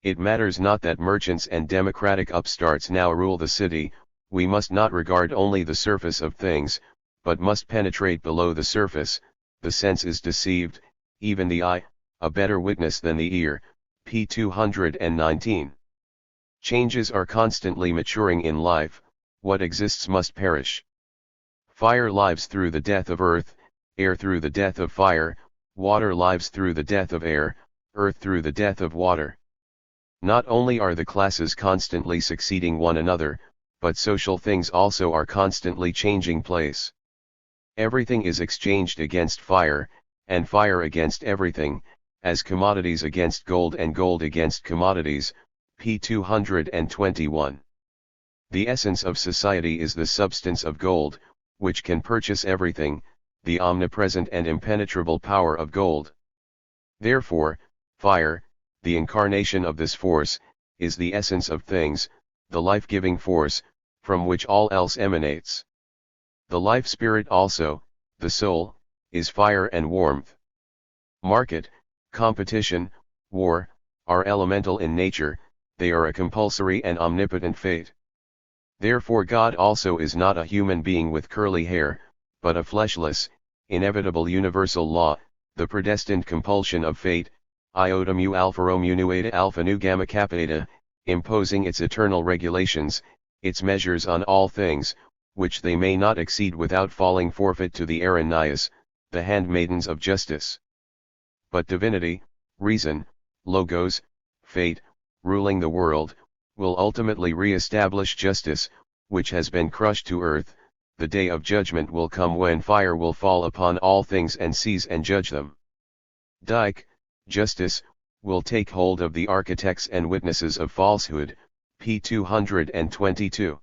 It matters not that merchants and democratic upstarts now rule the city, we must not regard only the surface of things, but must penetrate below the surface. The sense is deceived, even the eye, a better witness than the ear, p. 219. Changes are constantly maturing in life, what exists must perish. Fire lives through the death of earth, air through the death of fire, water lives through the death of air, earth through the death of water. Not only are the classes constantly succeeding one another, but social things also are constantly changing place. Everything is exchanged against fire, and fire against everything, as commodities against gold and gold against commodities, p. 221. The essence of society is the substance of gold, which can purchase everything, the omnipresent and impenetrable power of gold. Therefore, fire, the incarnation of this force, is the essence of things, the life-giving force, from which all else emanates. The life spirit also, the soul, is fire and warmth. Market, competition, war, are elemental in nature, they are a compulsory and omnipotent fate. Therefore God also is not a human being with curly hair, but a fleshless, inevitable universal law, the predestined compulsion of fate, iota mu alpha rho mu nu eta alpha nu gamma kappa eta, imposing its eternal regulations, its measures on all things, which they may not exceed without falling forfeit to the Aranyas, the handmaidens of justice. But divinity, reason, logos, fate, ruling the world, will ultimately re-establish justice, which has been crushed to earth. The day of judgment will come when fire will fall upon all things and seize and judge them. Dike, justice, will take hold of the architects and witnesses of falsehood, p. 222.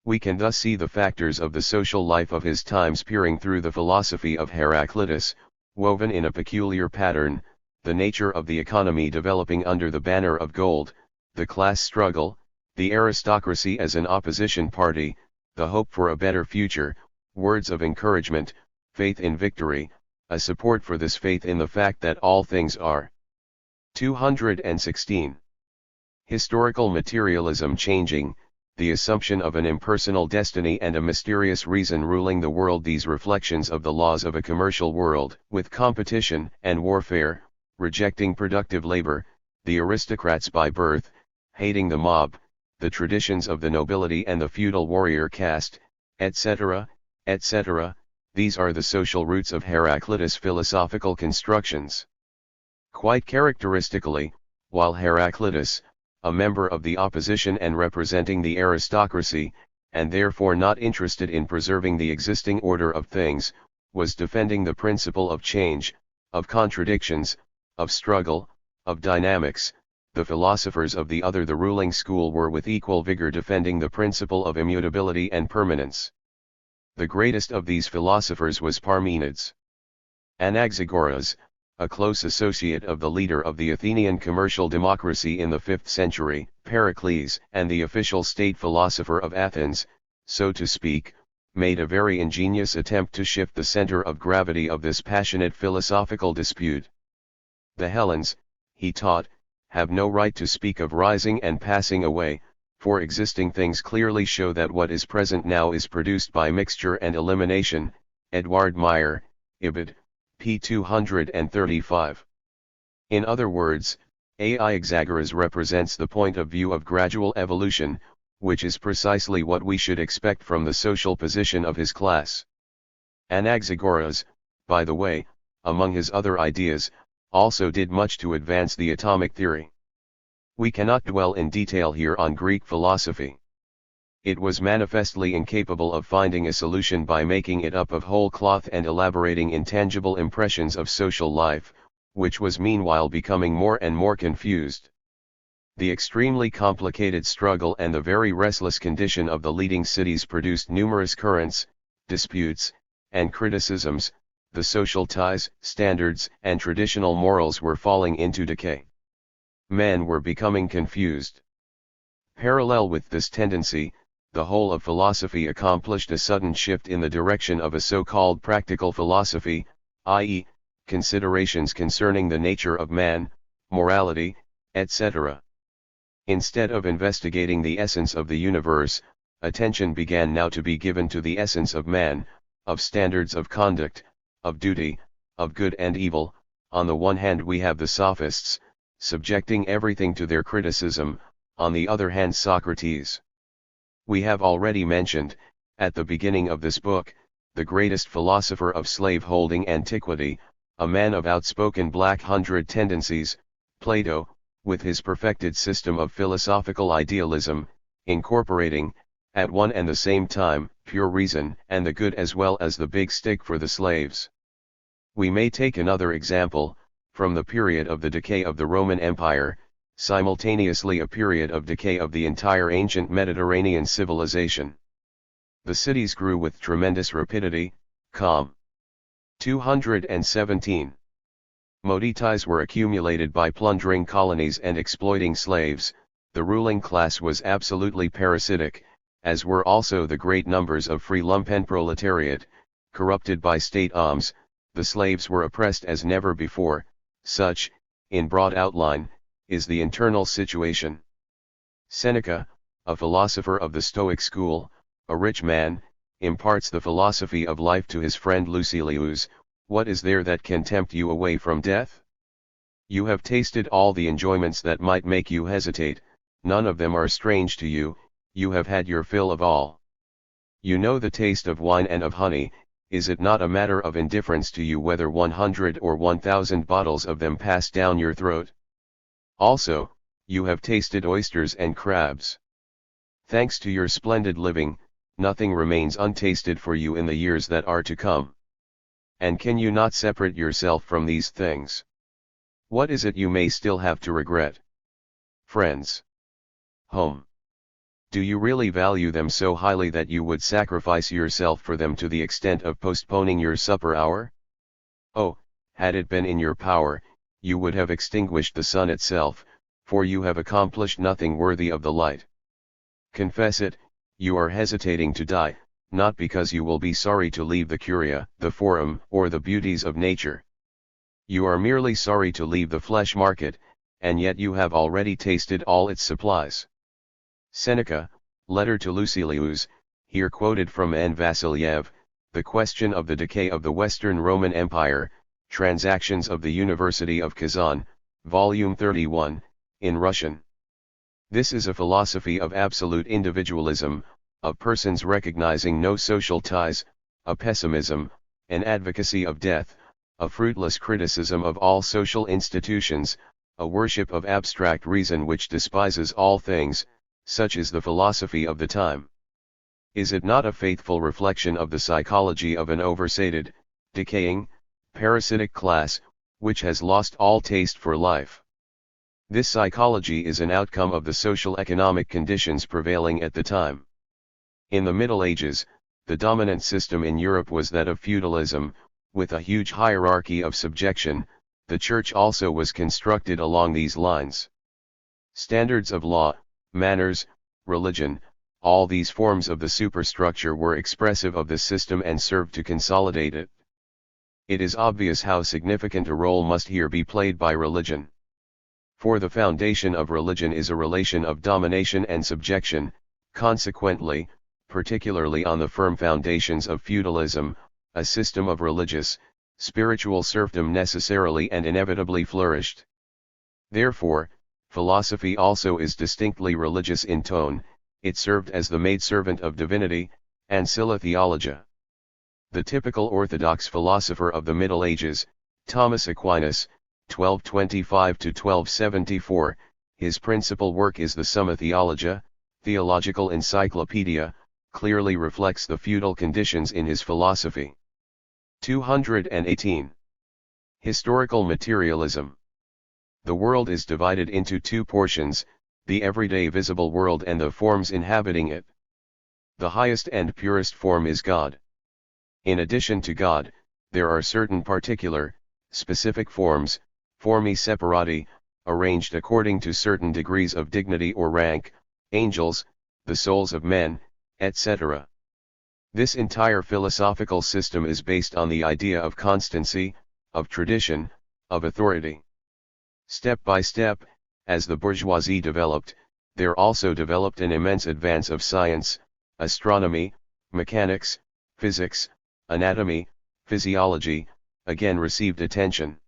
We can thus see the factors of the social life of his times peering through the philosophy of Heraclitus, woven in a peculiar pattern, the nature of the economy developing under the banner of gold, the class struggle, the aristocracy as an opposition party, the hope for a better future, words of encouragement, faith in victory, a support for this faith in the fact that all things are. 216. Historical materialism changing, the assumption of an impersonal destiny and a mysterious reason ruling the world. These reflections of the laws of a commercial world, with competition and warfare, rejecting productive labor, the aristocrats by birth, hating the mob, the traditions of the nobility and the feudal warrior caste, etc., etc., these are the social roots of Heraclitus' philosophical constructions. Quite characteristically, while Heraclitus, a member of the opposition and representing the aristocracy, and therefore not interested in preserving the existing order of things, was defending the principle of change, of contradictions, of struggle, of dynamics, the philosophers of the ruling school were with equal vigor defending the principle of immutability and permanence. The greatest of these philosophers was Parmenides. Anaxagoras, a close associate of the leader of the Athenian commercial democracy in the 5th century, Pericles, and the official state philosopher of Athens, so to speak, made a very ingenious attempt to shift the center of gravity of this passionate philosophical dispute. The Hellenes, he taught, have no right to speak of rising and passing away, for existing things clearly show that what is present now is produced by mixture and elimination. Edward Meyer, Ibid, p. 235. In other words, Anaxagoras represents the point of view of gradual evolution, which is precisely what we should expect from the social position of his class. Anaxagoras, by the way, among his other ideas, also did much to advance the atomic theory. We cannot dwell in detail here on Greek philosophy. It was manifestly incapable of finding a solution by making it up of whole cloth and elaborating intangible impressions of social life, which was meanwhile becoming more and more confused. The extremely complicated struggle and the very restless condition of the leading cities produced numerous currents, disputes, and criticisms. The social ties, standards, and traditional morals were falling into decay. Men were becoming confused. Parallel with this tendency, the whole of philosophy accomplished a sudden shift in the direction of a so-called practical philosophy, i.e., considerations concerning the nature of man, morality, etc. Instead of investigating the essence of the universe, attention began now to be given to the essence of man, of standards of conduct, of duty, of good and evil. On the one hand we have the sophists, subjecting everything to their criticism, on the other hand Socrates. We have already mentioned, at the beginning of this book, the greatest philosopher of slave-holding antiquity, a man of outspoken Black Hundred tendencies, Plato, with his perfected system of philosophical idealism, incorporating, at one and the same time, pure reason and the good as well as the big stick for the slaves. We may take another example, from the period of the decay of the Roman Empire, simultaneously a period of decay of the entire ancient Mediterranean civilization. The cities grew with tremendous rapidity, com. 217. Modities were accumulated by plundering colonies and exploiting slaves. The ruling class was absolutely parasitic, as were also the great numbers of free lumpenproletariat, corrupted by state alms. The slaves were oppressed as never before. Such, in broad outline, is the internal situation. Seneca, a philosopher of the Stoic school, a rich man, imparts the philosophy of life to his friend Lucilius. What is there that can tempt you away from death? You have tasted all the enjoyments that might make you hesitate, none of them are strange to you, you have had your fill of all. You know the taste of wine and of honey. Is it not a matter of indifference to you whether 100 or 1,000 bottles of them pass down your throat? Also, you have tasted oysters and crabs. Thanks to your splendid living, nothing remains untasted for you in the years that are to come. And can you not separate yourself from these things? What is it you may still have to regret? Friends. Home. Do you really value them so highly that you would sacrifice yourself for them to the extent of postponing your supper hour? Oh, had it been in your power, you would have extinguished the sun itself, for you have accomplished nothing worthy of the light. Confess it, you are hesitating to die, not because you will be sorry to leave the curia, the forum, or the beauties of nature. You are merely sorry to leave the flesh market, and yet you have already tasted all its supplies. Seneca, Letter to Lucilius, here quoted from N. Vassiliev, The Question of the Decay of the Western Roman Empire, Transactions of the University of Kazan, Volume 31, in Russian. This is a philosophy of absolute individualism, of persons recognizing no social ties, a pessimism, an advocacy of death, a fruitless criticism of all social institutions, a worship of abstract reason which despises all things. Such is the philosophy of the time. Is it not a faithful reflection of the psychology of an oversated, decaying, parasitic class, which has lost all taste for life? This psychology is an outcome of the social economic conditions prevailing at the time. In the Middle Ages, the dominant system in Europe was that of feudalism, with a huge hierarchy of subjection. The church also was constructed along these lines. Standards of law, manners, religion, all these forms of the superstructure were expressive of the system and served to consolidate it. It is obvious how significant a role must here be played by religion. For the foundation of religion is a relation of domination and subjection, consequently, particularly on the firm foundations of feudalism, a system of religious, spiritual serfdom necessarily and inevitably flourished. Therefore, philosophy also is distinctly religious in tone, it served as the maidservant of divinity, ancilla theologia. The typical orthodox philosopher of the Middle Ages, Thomas Aquinas, 1225–1274, his principal work is the Summa Theologia, Theological Encyclopedia, clearly reflects the feudal conditions in his philosophy. 218. Historical Materialism. The world is divided into two portions, the everyday visible world and the forms inhabiting it. The highest and purest form is God. In addition to God, there are certain particular, specific forms, formi separati, arranged according to certain degrees of dignity or rank, angels, the souls of men, etc. This entire philosophical system is based on the idea of constancy, of tradition, of authority. Step by step, as the bourgeoisie developed, there also developed an immense advance of science, astronomy, mechanics, physics, anatomy, physiology, again received attention.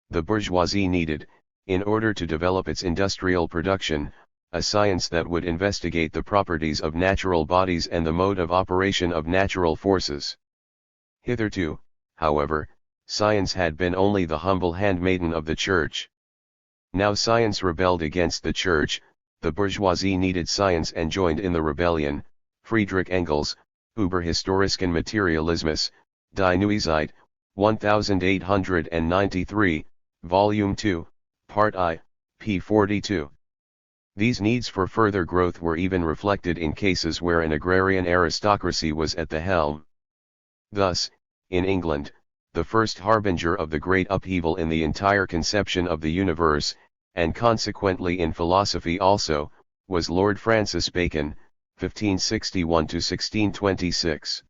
The bourgeoisie needed, in order to develop its industrial production, a science that would investigate the properties of natural bodies and the mode of operation of natural forces. Hitherto, however, science had been only the humble handmaiden of the Church. Now science rebelled against the Church, the bourgeoisie needed science and joined in the rebellion. Friedrich Engels, Über historischen Materialismus, Die Neuzeit, 1893, Volume 2, Part I, p. 42. These needs for further growth were even reflected in cases where an agrarian aristocracy was at the helm. Thus, in England, the first harbinger of the great upheaval in the entire conception of the universe, and consequently in philosophy also, was Lord Francis Bacon, 1561–1626.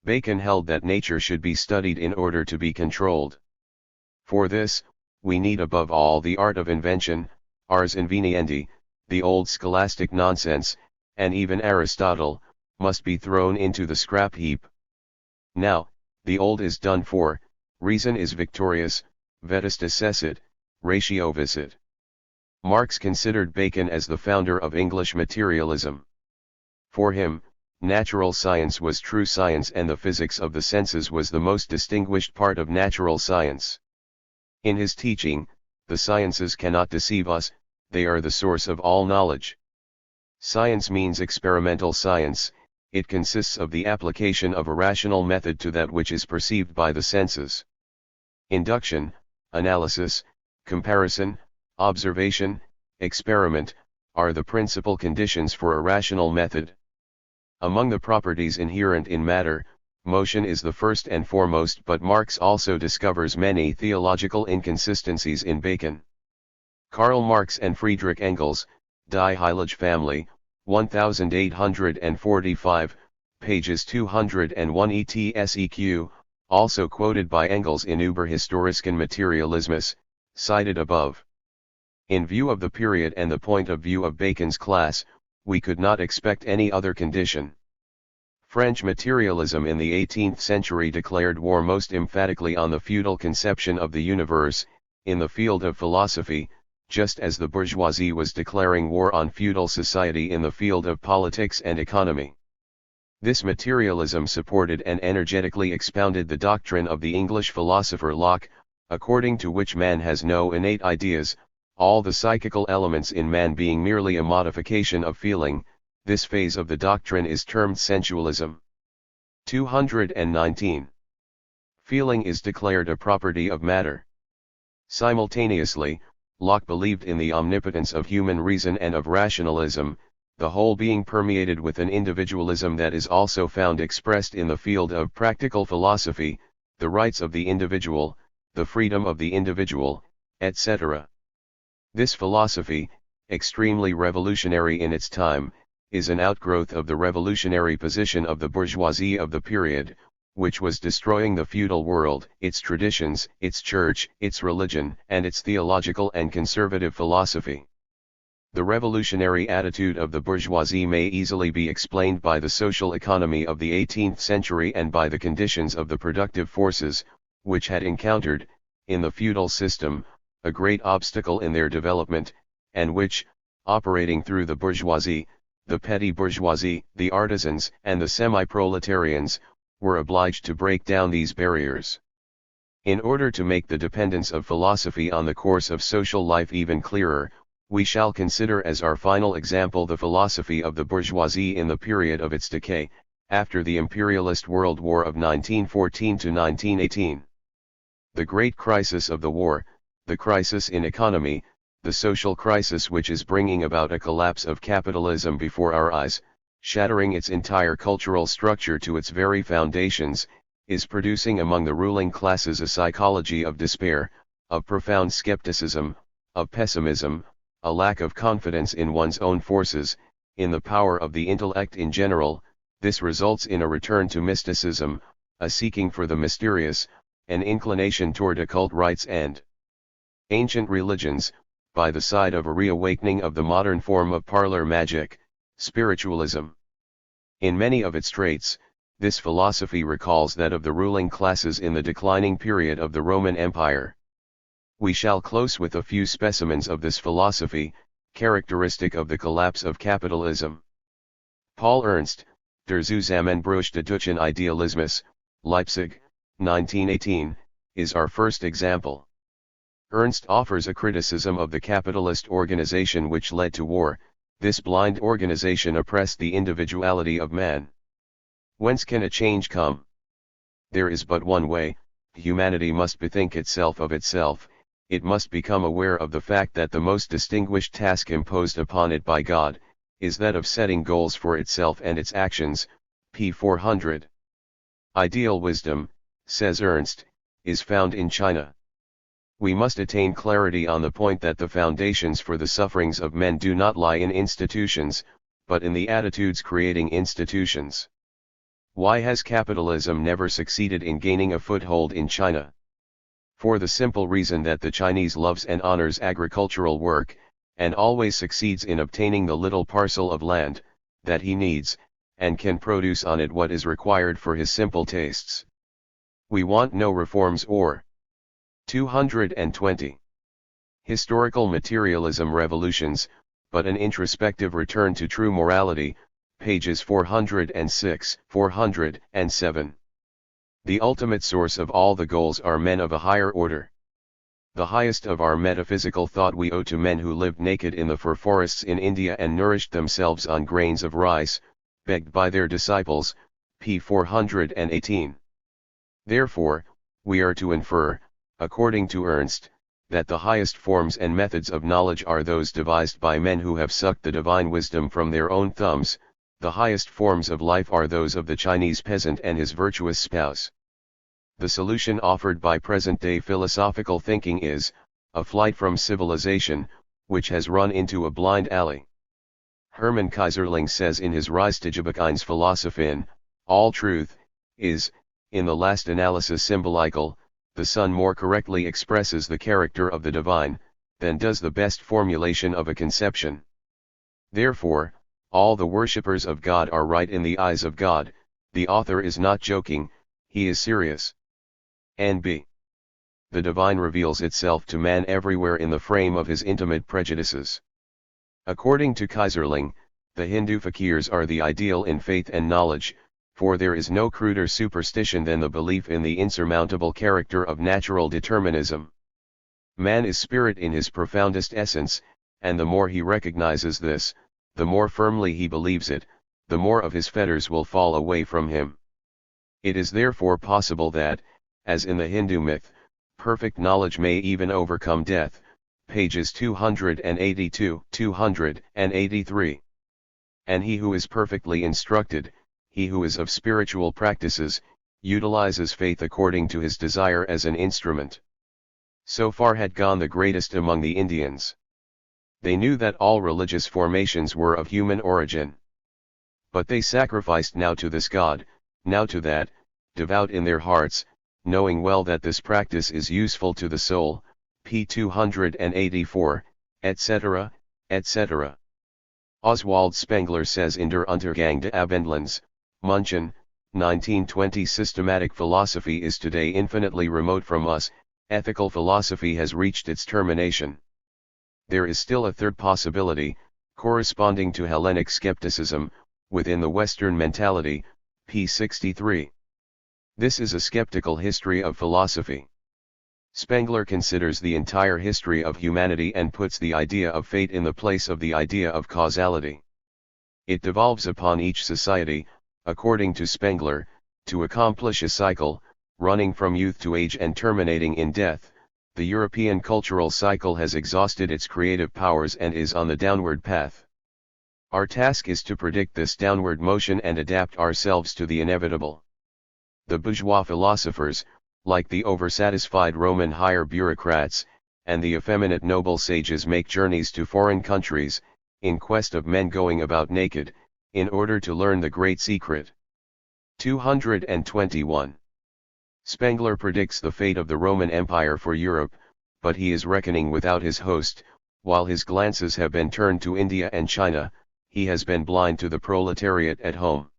Bacon held that nature should be studied in order to be controlled. For this, we need above all the art of invention, ars inveniendi, the old scholastic nonsense, and even Aristotle, must be thrown into the scrap heap. Now, the old is done for, reason is victorious, vetus decessit, ratio visit. Marx considered Bacon as the founder of English materialism. For him, natural science was true science and the physics of the senses was the most distinguished part of natural science. In his teaching, the sciences cannot deceive us, they are the source of all knowledge. Science means experimental science, it consists of the application of a rational method to that which is perceived by the senses. Induction, analysis, comparison, observation, experiment, are the principal conditions for a rational method. Among the properties inherent in matter, motion is the first and foremost, but Marx also discovers many theological inconsistencies in Bacon. Karl Marx and Friedrich Engels, Die Heilige Family, 1845, pages 201 etseq, also quoted by Engels in Über historischen Materialismus, cited above. In view of the period and the point of view of Bacon's class, we could not expect any other condition. French materialism in the 18th century declared war most emphatically on the feudal conception of the universe, in the field of philosophy, just as the bourgeoisie was declaring war on feudal society in the field of politics and economy. This materialism supported and energetically expounded the doctrine of the English philosopher Locke, according to which man has no innate ideas, all the psychical elements in man being merely a modification of feeling. This phase of the doctrine is termed sensualism. 219. Feeling is declared a property of matter. Simultaneously, Locke believed in the omnipotence of human reason and of rationalism, the whole being permeated with an individualism that is also found expressed in the field of practical philosophy, the rights of the individual, the freedom of the individual, etc. This philosophy, extremely revolutionary in its time, is an outgrowth of the revolutionary position of the bourgeoisie of the period, which was destroying the feudal world, its traditions, its church, its religion, and its theological and conservative philosophy. The revolutionary attitude of the bourgeoisie may easily be explained by the social economy of the 18th century and by the conditions of the productive forces, which had encountered, in the feudal system, a great obstacle in their development, and which, operating through the bourgeoisie, the petty bourgeoisie, the artisans, and the semi-proletarians, were obliged to break down these barriers. In order to make the dependence of philosophy on the course of social life even clearer, we shall consider as our final example the philosophy of the bourgeoisie in the period of its decay, after the imperialist World War of 1914 to 1918. The great crisis of the war, the crisis in economy, the social crisis which is bringing about a collapse of capitalism before our eyes, shattering its entire cultural structure to its very foundations, is producing among the ruling classes a psychology of despair, of profound skepticism, of pessimism, a lack of confidence in one's own forces, in the power of the intellect in general. This results in a return to mysticism, a seeking for the mysterious, an inclination toward occult rites and ancient religions, by the side of a reawakening of the modern form of parlor magic, spiritualism. In many of its traits, this philosophy recalls that of the ruling classes in the declining period of the Roman Empire. We shall close with a few specimens of this philosophy, characteristic of the collapse of capitalism. Paul Ernst, Der Zusammenbruch des deutschen Idealismus, Leipzig, 1918, is our first example. Ernst offers a criticism of the capitalist organization which led to war. This blind organization oppressed the individuality of man. Whence can a change come? There is but one way: humanity must bethink itself of itself. It must become aware of the fact that the most distinguished task imposed upon it by God, is that of setting goals for itself and its actions, p. 400. Ideal wisdom, says Ernst, is found in China. We must attain clarity on the point that the foundations for the sufferings of men do not lie in institutions, but in the attitudes creating institutions. Why has capitalism never succeeded in gaining a foothold in China? For the simple reason that the Chinese loves and honors agricultural work, and always succeeds in obtaining the little parcel of land that he needs, and can produce on it what is required for his simple tastes. We want no reforms or 220 historical materialism revolutions, but an introspective return to true morality, pages 406, 407. The ultimate source of all the goals are men of a higher order. The highest of our metaphysical thought we owe to men who lived naked in the fir forests in India and nourished themselves on grains of rice, begged by their disciples, p. 418. Therefore, we are to infer, according to Ernst, that the highest forms and methods of knowledge are those devised by men who have sucked the divine wisdom from their own thumbs. The highest forms of life are those of the Chinese peasant and his virtuous spouse. The solution offered by present-day philosophical thinking is, a flight from civilization, which has run into a blind alley. Hermann Kaiserling says in his Reichstage eines Philosophen, all truth is, in the last analysis symbolical. The sun more correctly expresses the character of the divine, than does the best formulation of a conception. Therefore, all the worshippers of God are right in the eyes of God. The author is not joking, he is serious. N.B. The divine reveals itself to man everywhere in the frame of his intimate prejudices. According to Kaiserling, the Hindu fakirs are the ideal in faith and knowledge, for there is no cruder superstition than the belief in the insurmountable character of natural determinism. Man is spirit in his profoundest essence, and the more he recognizes this, the more firmly he believes it, the more of his fetters will fall away from him. It is therefore possible that, as in the Hindu myth, perfect knowledge may even overcome death, pages 282, 283. And he who is perfectly instructed, he who is of spiritual practices, utilizes faith according to his desire as an instrument. So far had gone the greatest among the Indians. They knew that all religious formations were of human origin. But they sacrificed now to this god, now to that, devout in their hearts, knowing well that this practice is useful to the soul, p. 284, etc., etc. Oswald Spengler says in Der Untergang des Abendlands, München, 1920. Systematic philosophy is today infinitely remote from us, ethical philosophy has reached its termination. There is still a third possibility, corresponding to Hellenic skepticism, within the Western mentality, p. 63. This is a skeptical history of philosophy. Spengler considers the entire history of humanity and puts the idea of fate in the place of the idea of causality. It devolves upon each society, according to Spengler, to accomplish a cycle, running from youth to age and terminating in death. The European cultural cycle has exhausted its creative powers and is on the downward path. Our task is to predict this downward motion and adapt ourselves to the inevitable. The bourgeois philosophers, like the oversatisfied Roman higher bureaucrats, and the effeminate noble sages, make journeys to foreign countries, in quest of men going about naked, in order to learn the great secret. 221. Spengler predicts the fate of the Roman Empire for Europe, but he is reckoning without his host. While his glances have been turned to India and China, he has been blind to the proletariat at home.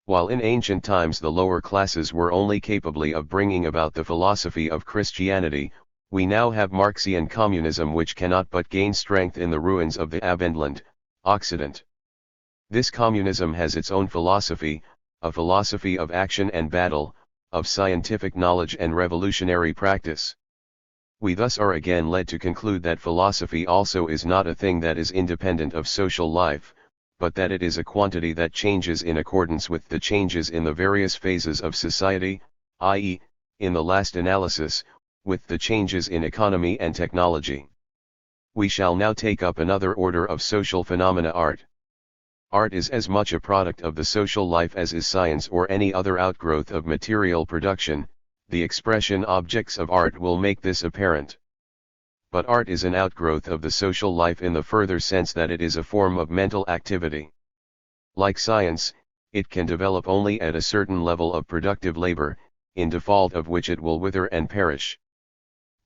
While in ancient times the lower classes were only capable of bringing about the philosophy of Christianity, we now have Marxian communism which cannot but gain strength in the ruins of the Abendland, Occident. This communism has its own philosophy, a philosophy of action and battle, of scientific knowledge and revolutionary practice. We thus are again led to conclude that philosophy also is not a thing that is independent of social life, but that it is a quantity that changes in accordance with the changes in the various phases of society, i.e., in the last analysis, with the changes in economy and technology. We shall now take up another order of social phenomena: art. Art is as much a product of the social life as is science or any other outgrowth of material production. The expression objects of art will make this apparent. But art is an outgrowth of the social life in the further sense that it is a form of mental activity. Like science, it can develop only at a certain level of productive labor, in default of which it will wither and perish.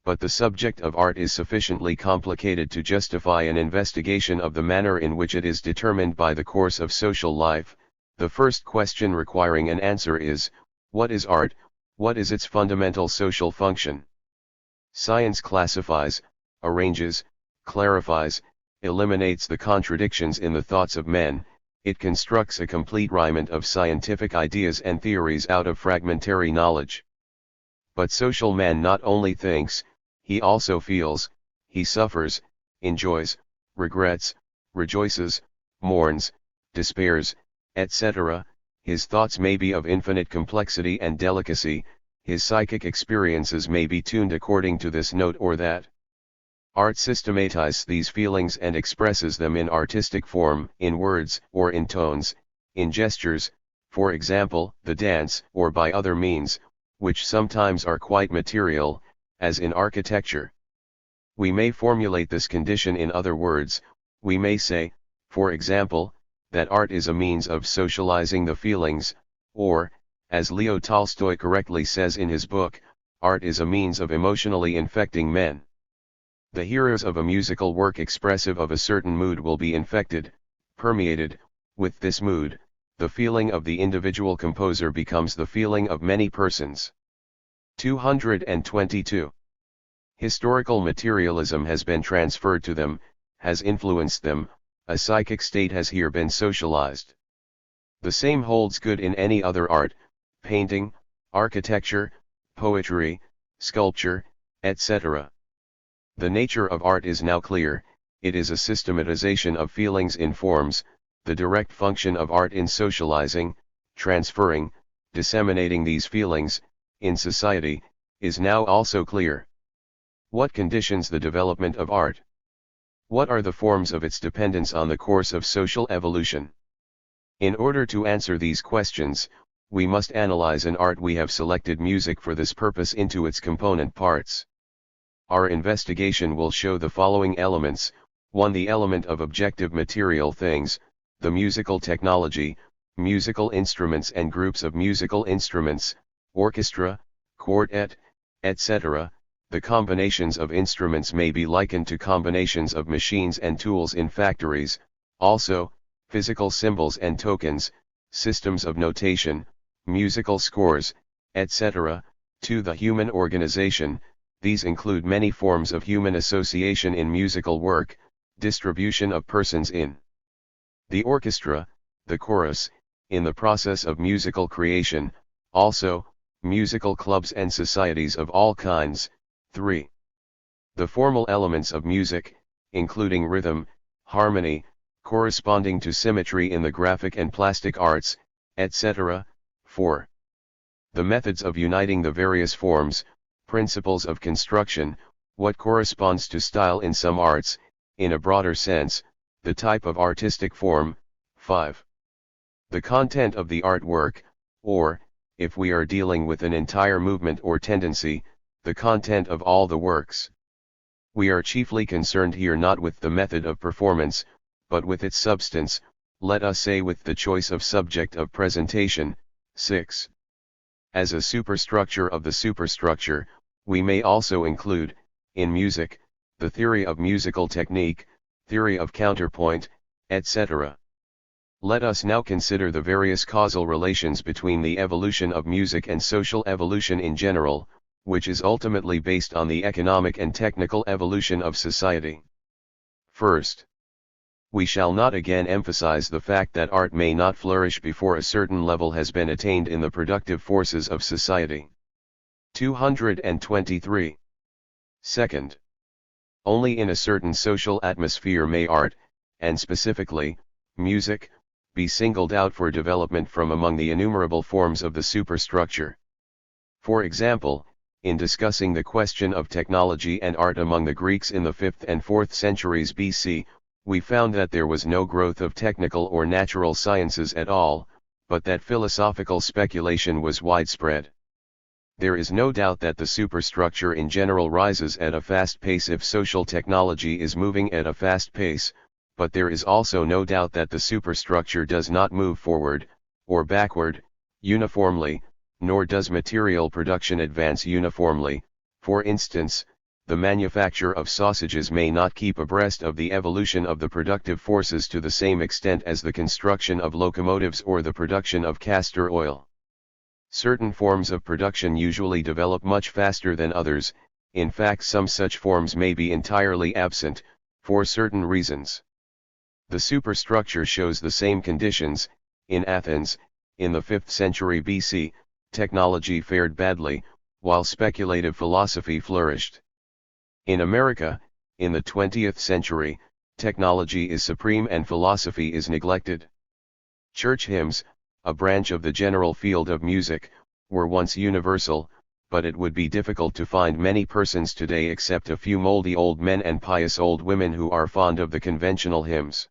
But the subject of art is sufficiently complicated to justify an investigation of the manner in which it is determined by the course of social life. The first question requiring an answer is, what is art? What is its fundamental social function? Science classifies, arranges, clarifies, eliminates the contradictions in the thoughts of men. It constructs a complete raiment of scientific ideas and theories out of fragmentary knowledge. But social man not only thinks, he also feels, he suffers, enjoys, regrets, rejoices, mourns, despairs, etc. His thoughts may be of infinite complexity and delicacy, his psychic experiences may be tuned according to this note or that. Art systematizes these feelings and expresses them in artistic form, in words or in tones, in gestures, for example, the dance, or by other means, which sometimes are quite material, as in architecture. We may formulate this condition in other words. We may say, for example, that art is a means of socializing the feelings, or, as Leo Tolstoy correctly says in his book, art is a means of emotionally infecting men. The hearers of a musical work expressive of a certain mood will be infected, permeated, with this mood. The feeling of the individual composer becomes the feeling of many persons. 222. Historical materialism has been transferred to them, has influenced them, a psychic state has here been socialized. The same holds good in any other art, painting, architecture, poetry, sculpture, etc. The nature of art is now clear. It is a systematization of feelings in forms. The direct function of art in socializing, transferring, disseminating these feelings, in society, is now also clear. What conditions the development of art? What are the forms of its dependence on the course of social evolution? In order to answer these questions, we must analyze an art. We have selected music for this purpose into its component parts. Our investigation will show the following elements. 1. The element of objective material things, the musical technology, musical instruments and groups of musical instruments, orchestra, quartet, etc. The combinations of instruments may be likened to combinations of machines and tools in factories, also, physical symbols and tokens, systems of notation, musical scores, etc. To the human organization, these include many forms of human association in musical work, distribution of persons in the orchestra, the chorus, in the process of musical creation, also, musical clubs and societies of all kinds. 3. The formal elements of music, including rhythm, harmony, corresponding to symmetry in the graphic and plastic arts, etc. 4. The methods of uniting the various forms, principles of construction, what corresponds to style in some arts, in a broader sense, the type of artistic form. 5. The content of the artwork, or, if we are dealing with an entire movement or tendency, the content of all the works. We are chiefly concerned here not with the method of performance, but with its substance, let us say with the choice of subject of presentation. 6. As a superstructure of the superstructure, we may also include, in music, the theory of musical technique, theory of counterpoint, etc. Let us now consider the various causal relations between the evolution of music and social evolution in general, which is ultimately based on the economic and technical evolution of society. First, we shall not again emphasize the fact that art may not flourish before a certain level has been attained in the productive forces of society. 223. Second, only in a certain social atmosphere may art, and specifically, music, be singled out for development from among the innumerable forms of the superstructure. For example, in discussing the question of technology and art among the Greeks in the 5th and 4th centuries BC, we found that there was no growth of technical or natural sciences at all, but that philosophical speculation was widespread. There is no doubt that the superstructure in general rises at a fast pace if social technology is moving at a fast pace, but there is also no doubt that the superstructure does not move forward, or backward, uniformly, nor does material production advance uniformly. For instance, the manufacture of sausages may not keep abreast of the evolution of the productive forces to the same extent as the construction of locomotives or the production of castor oil. Certain forms of production usually develop much faster than others, in fact some such forms may be entirely absent, for certain reasons. The superstructure shows the same conditions. In Athens, in the 5th century BC, technology fared badly, while speculative philosophy flourished. In America, in the 20th century, technology is supreme and philosophy is neglected. Church hymns, a branch of the general field of music, were once universal, but it would be difficult to find many persons today except a few moldy old men and pious old women who are fond of the conventional hymns.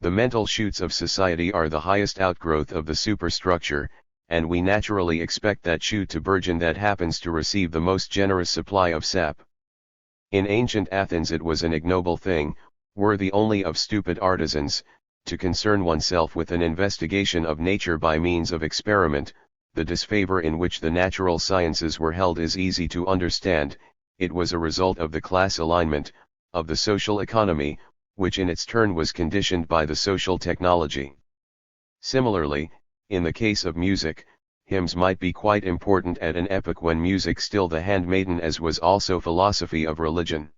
The mental shoots of society are the highest outgrowth of the superstructure, and we naturally expect that shoot to burgeon that happens to receive the most generous supply of sap. In ancient Athens it was an ignoble thing, worthy only of stupid artisans, to concern oneself with an investigation of nature by means of experiment. The disfavor in which the natural sciences were held is easy to understand. It was a result of the class alignment, of the social economy, which in its turn was conditioned by the social technology. Similarly, in the case of music, hymns might be quite important at an epoch when music still the handmaiden as was also philosophy of religion.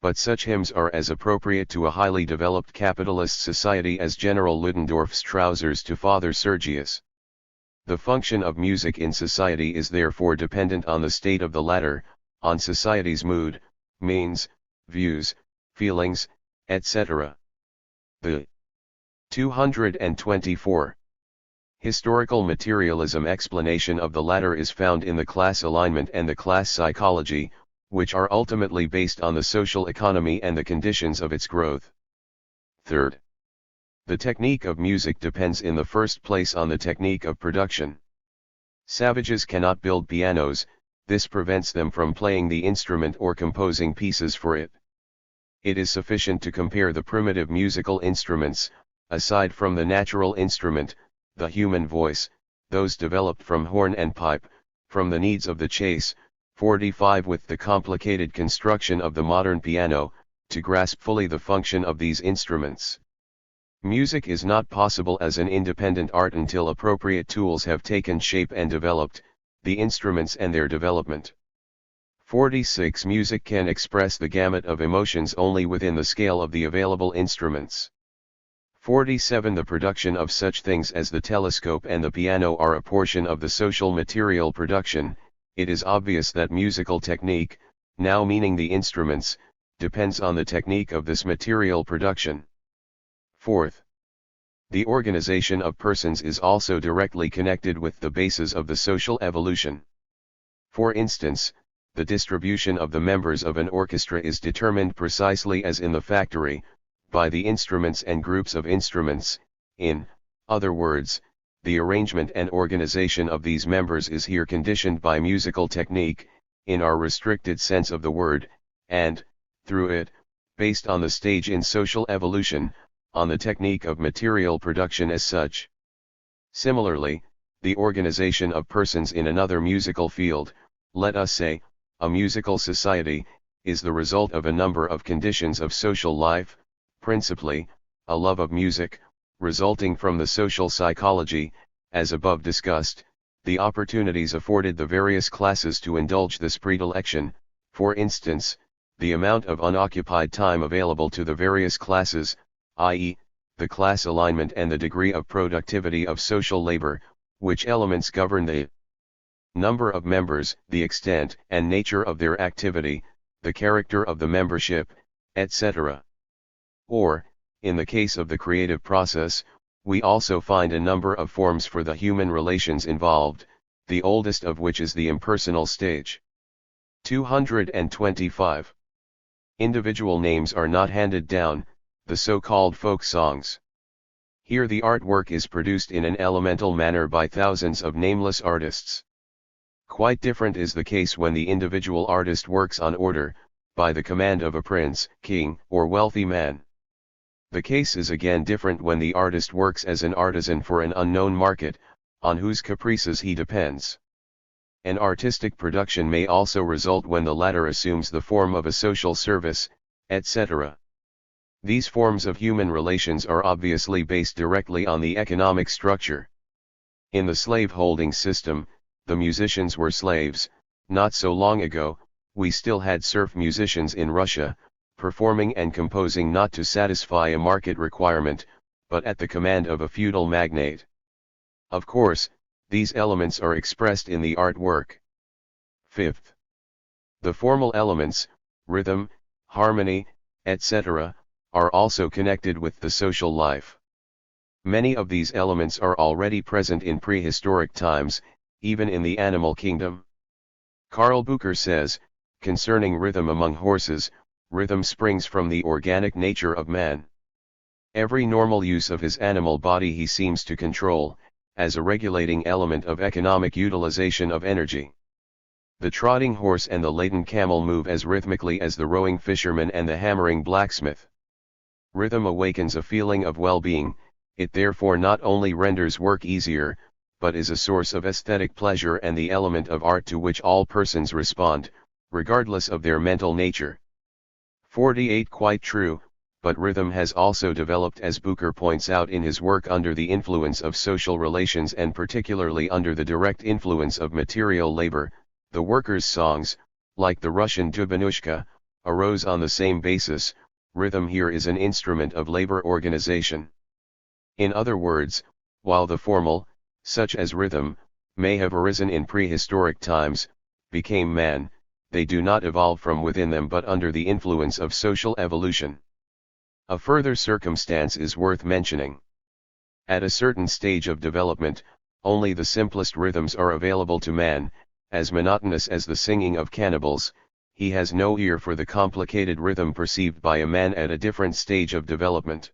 But such hymns are as appropriate to a highly developed capitalist society as General Ludendorff's trousers to Father Sergius. The function of music in society is therefore dependent on the state of the latter, on society's mood, means, views, feelings, etc. The 224. Historical materialism explanation of the latter is found in the class alignment and the class psychology, which are ultimately based on the social economy and the conditions of its growth. Third, the technique of music depends in the first place on the technique of production. Savages cannot build pianos, this prevents them from playing the instrument or composing pieces for it. It is sufficient to compare the primitive musical instruments, aside from the natural instrument, the human voice, those developed from horn and pipe, from the needs of the chase. 45 With the complicated construction of the modern piano, to grasp fully the function of these instruments. Music is not possible as an independent art until appropriate tools have taken shape and developed, the instruments and their development. 46 Music can express the gamut of emotions only within the scale of the available instruments. 47 The production of such things as the telescope and the piano are a portion of the social material production. It is obvious that musical technique, now meaning the instruments, depends on the technique of this material production. Fourth, the organization of persons is also directly connected with the basis of the social evolution. For instance, the distribution of the members of an orchestra is determined precisely as in the factory, by the instruments and groups of instruments. In other words, the arrangement and organization of these members is here conditioned by musical technique, in our restricted sense of the word, and, through it, based on the stage in social evolution, on the technique of material production as such. Similarly, the organization of persons in another musical field, let us say, a musical society, is the result of a number of conditions of social life, principally, a love of music, resulting from the social psychology, as above discussed, the opportunities afforded the various classes to indulge this predilection, for instance, the amount of unoccupied time available to the various classes, i.e., the class alignment and the degree of productivity of social labor, which elements govern the number of members, the extent and nature of their activity, the character of the membership, etc. Or, in the case of the creative process, we also find a number of forms for the human relations involved, the oldest of which is the impersonal stage. 225. Individual names are not handed down, the so-called folk songs. Here the artwork is produced in an elemental manner by thousands of nameless artists. Quite different is the case when the individual artist works on order, by the command of a prince, king, or wealthy man. The case is again different when the artist works as an artisan for an unknown market, on whose caprices he depends. An artistic production may also result when the latter assumes the form of a social service, etc. These forms of human relations are obviously based directly on the economic structure. In the slave-holding system, the musicians were slaves. Not so long ago, we still had serf musicians in Russia, performing and composing not to satisfy a market requirement, but at the command of a feudal magnate. Of course, these elements are expressed in the artwork. Fifth, the formal elements, rhythm, harmony, etc., are also connected with the social life. Many of these elements are already present in prehistoric times, even in the animal kingdom. Karl Bucher says, concerning rhythm among horses, rhythm springs from the organic nature of man. Every normal use of his animal body he seems to control, as a regulating element of economic utilization of energy. The trotting horse and the laden camel move as rhythmically as the rowing fisherman and the hammering blacksmith. Rhythm awakens a feeling of well-being, it therefore not only renders work easier, but is a source of aesthetic pleasure and the element of art to which all persons respond, regardless of their mental nature. 48 Quite true, but rhythm has also developed, as Bucher points out in his work, under the influence of social relations and particularly under the direct influence of material labor. The workers' songs, like the Russian Dubanushka, arose on the same basis. Rhythm here is an instrument of labor organization. In other words, while the formal, such as rhythm, may have arisen in prehistoric times, became man, they do not evolve from within them but under the influence of social evolution. A further circumstance is worth mentioning. At a certain stage of development, only the simplest rhythms are available to man. As monotonous as the singing of cannibals, he has no ear for the complicated rhythm perceived by a man at a different stage of development.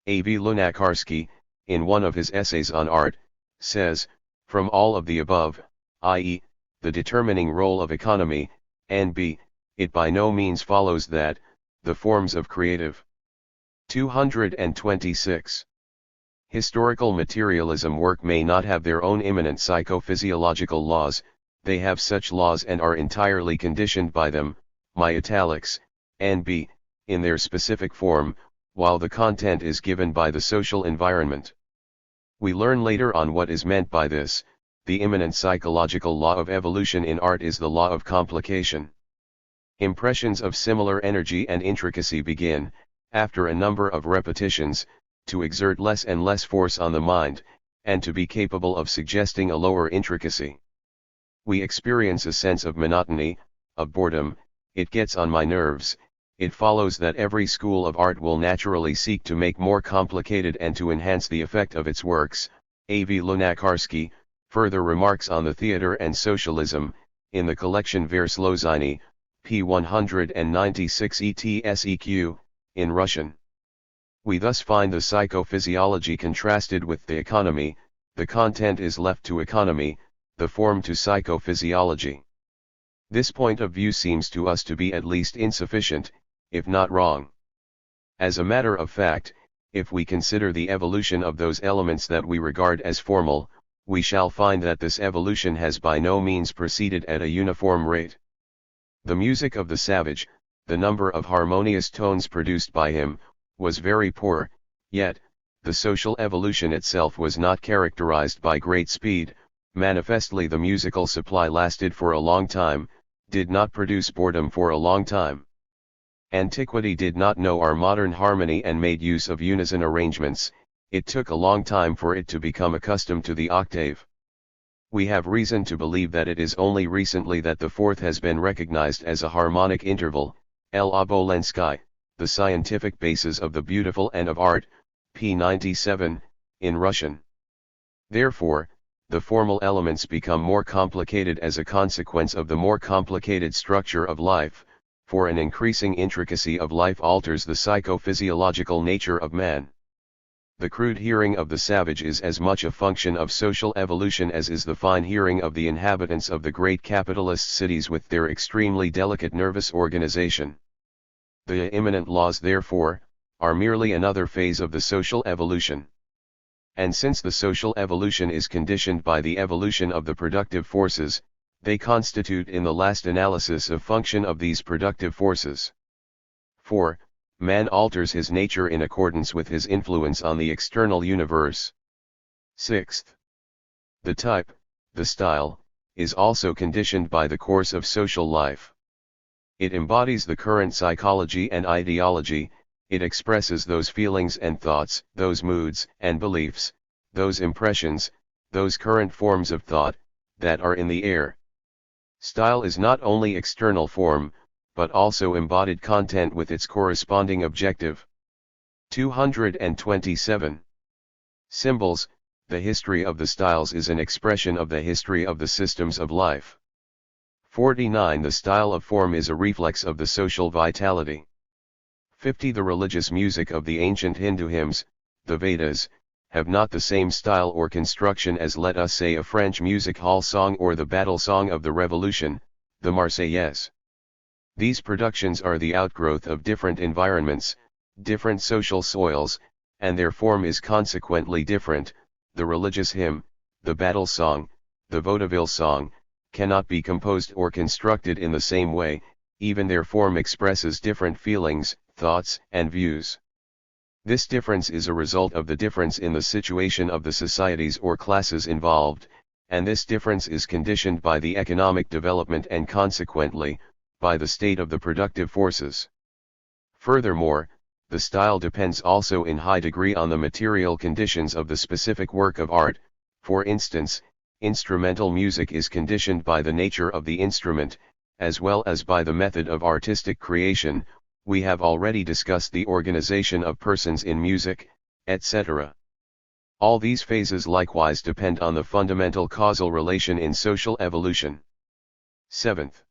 A. V. Lunacharsky, in one of his essays on art, says, from all of the above, i.e., the determining role of economy, N.B., it by no means follows that, the forms of creative 226 Historical materialism work may not have their own immanent psychophysiological laws, they have such laws and are entirely conditioned by them, my italics, NB, in their specific form, while the content is given by the social environment. We learn later on what is meant by this. The immanent psychological law of evolution in art is the law of complication. Impressions of similar energy and intricacy begin, after a number of repetitions, to exert less and less force on the mind, and to be capable of suggesting a lower intricacy. We experience a sense of monotony, of boredom. It gets on my nerves. It follows that every school of art will naturally seek to make more complicated and to enhance the effect of its works. A.V. Lunacharsky further remarks on the theater and socialism, in the collection Verslozyny, p. 196 ETSEQ, in Russian. We thus find the psychophysiology contrasted with the economy, the content is left to economy, the form to psychophysiology. This point of view seems to us to be at least insufficient, if not wrong. As a matter of fact, if we consider the evolution of those elements that we regard as formal, we shall find that this evolution has by no means proceeded at a uniform rate. The music of the savage, the number of harmonious tones produced by him, was very poor, yet, the social evolution itself was not characterized by great speed. Manifestly the musical supply lasted for a long time, did not produce boredom for a long time. Antiquity did not know our modern harmony and made use of unison arrangements. It took a long time for it to become accustomed to the octave. We have reason to believe that it is only recently that the fourth has been recognized as a harmonic interval. L. Obolensky, The Scientific Basis of the Beautiful and of Art, p. 97, in Russian. Therefore, the formal elements become more complicated as a consequence of the more complicated structure of life, for an increasing intricacy of life alters the psychophysiological nature of man. The crude hearing of the savage is as much a function of social evolution as is the fine hearing of the inhabitants of the great capitalist cities with their extremely delicate nervous organization. The immanent laws, therefore, are merely another phase of the social evolution. And since the social evolution is conditioned by the evolution of the productive forces, they constitute in the last analysis a function of these productive forces. 4. Man alters his nature in accordance with his influence on the external universe. 6th. The type, the style, is also conditioned by the course of social life. It embodies the current psychology and ideology, it expresses those feelings and thoughts, those moods and beliefs, those impressions, those current forms of thought, that are in the air. Style is not only external form, but also embodied content with its corresponding objective. 227. Symbols, the history of the styles is an expression of the history of the systems of life. 49. The style of form is a reflex of the social vitality. 50. The religious music of the ancient Hindu hymns, the Vedas, have not the same style or construction as, let us say, a French music hall song or the battle song of the Revolution, the Marseillaise. These productions are the outgrowth of different environments, different social soils, and their form is consequently different. The religious hymn, the battle song, the vaudeville song, cannot be composed or constructed in the same way, even their form expresses different feelings, thoughts, and views. This difference is a result of the difference in the situation of the societies or classes involved, and this difference is conditioned by the economic development and consequently, by the state of the productive forces. Furthermore, the style depends also in high degree on the material conditions of the specific work of art. For instance, instrumental music is conditioned by the nature of the instrument, as well as by the method of artistic creation. We have already discussed the organization of persons in music, etc. All these phases likewise depend on the fundamental causal relation in social evolution. 7th.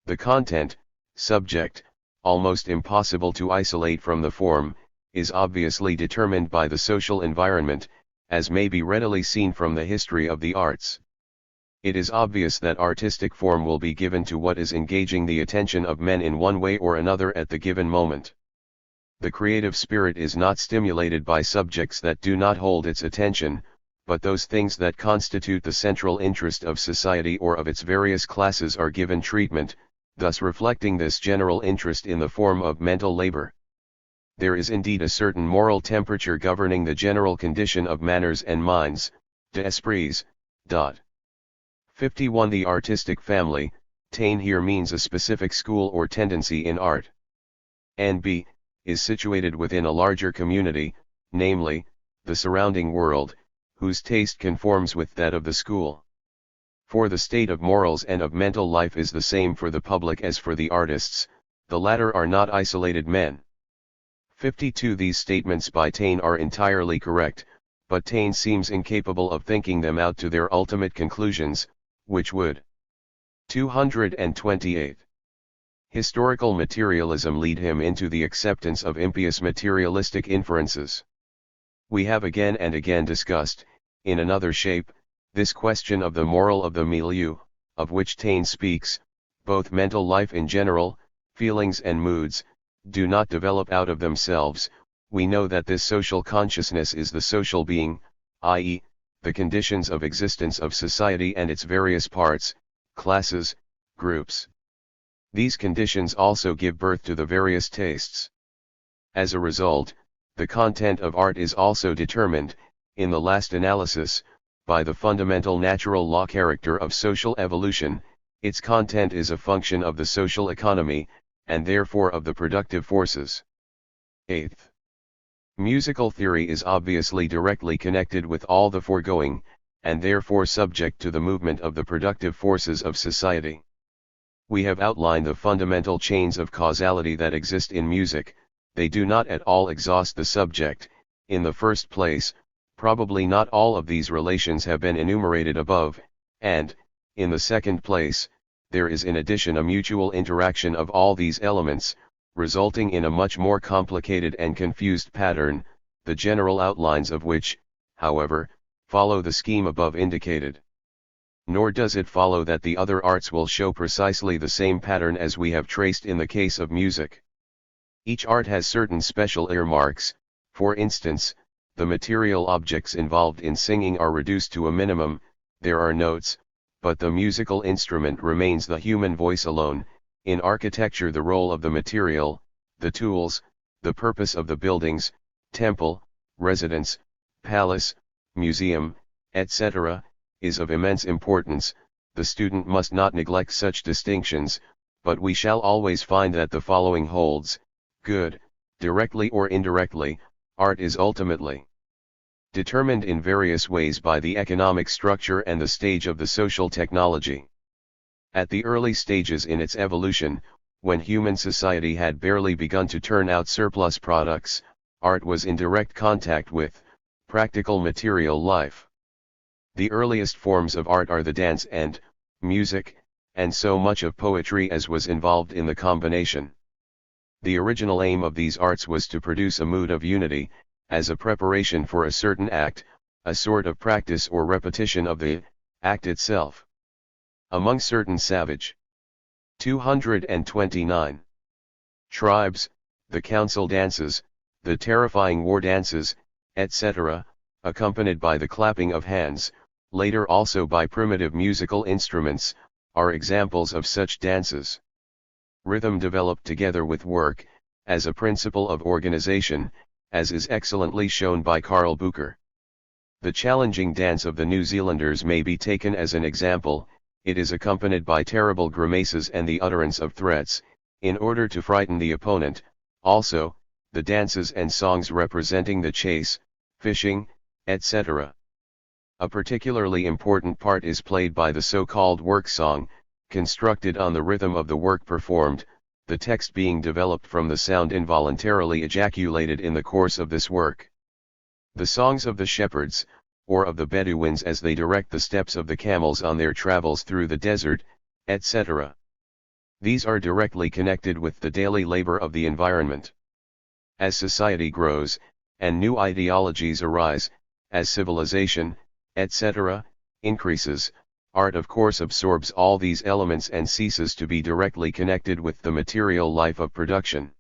The content, subject, almost impossible to isolate from the form, is obviously determined by the social environment, as may be readily seen from the history of the arts. It is obvious that artistic form will be given to what is engaging the attention of men in one way or another at the given moment. the creative spirit is not stimulated by subjects that do not hold its attention, but those things that constitute the central interest of society or of its various classes are given treatment, thus reflecting this general interest in the form of mental labor. There is indeed a certain moral temperature governing the general condition of manners and minds, d'esprits. 51 The artistic family, tain here means a specific school or tendency in art. N.B. is situated within a larger community, namely, the surrounding world, whose taste conforms with that of the school. For the state of morals and of mental life is the same for the public as for the artists, the latter are not isolated men. 52 These statements by Taine are entirely correct, but Taine seems incapable of thinking them out to their ultimate conclusions, which would 228. Historical materialism lead him into the acceptance of impious materialistic inferences. We have again and again discussed, in another shape, this question of the moral of the milieu, of which Taine speaks. Both mental life in general, feelings and moods, do not develop out of themselves. We know that this social consciousness is the social being, i.e., the conditions of existence of society and its various parts, classes, groups. These conditions also give birth to the various tastes. As a result, the content of art is also determined, in the last analysis, by the fundamental natural law character of social evolution. Its content is a function of the social economy, and therefore of the productive forces. 8th. Musical theory is obviously directly connected with all the foregoing, and therefore subject to the movement of the productive forces of society. We have outlined the fundamental chains of causality that exist in music. They do not at all exhaust the subject. In the first place, probably not all of these relations have been enumerated above, and, in the second place, there is in addition a mutual interaction of all these elements, resulting in a much more complicated and confused pattern, the general outlines of which, however, follow the scheme above indicated. Nor does it follow that the other arts will show precisely the same pattern as we have traced in the case of music. Each art has certain special earmarks. For instance, the material objects involved in singing are reduced to a minimum. There are notes, but the musical instrument remains the human voice alone. In architecture, the role of the material, the tools, the purpose of the buildings, temple, residence, palace, museum, etc., is of immense importance. The student must not neglect such distinctions, but we shall always find that the following holds good. Directly or indirectly, art is ultimately determined in various ways by the economic structure and the stage of the social technology. At the early stages in its evolution, when human society had barely begun to turn out surplus products, art was in direct contact with practical material life. The earliest forms of art are the dance and music, and so much of poetry as was involved in the combination. The original aim of these arts was to produce a mood of unity, as a preparation for a certain act, a sort of practice or repetition of the act itself. Among certain savage 229 tribes, the council dances, the terrifying war dances, etc., accompanied by the clapping of hands, later also by primitive musical instruments, are examples of such dances. Rhythm developed together with work, as a principle of organization, as is excellently shown by Karl Bucher. The challenging dance of the New Zealanders may be taken as an example. It is accompanied by terrible grimaces and the utterance of threats, in order to frighten the opponent. Also, the dances and songs representing the chase, fishing, etc. A particularly important part is played by the so-called work song, constructed on the rhythm of the work performed, the text being developed from the sound involuntarily ejaculated in the course of this work. The songs of the shepherds, or of the Bedouins as they direct the steps of the camels on their travels through the desert, etc. These are directly connected with the daily labor of the environment. As society grows, and new ideologies arise, as civilization, etc., increases, art of course absorbs all these elements and ceases to be directly connected with the material life of production.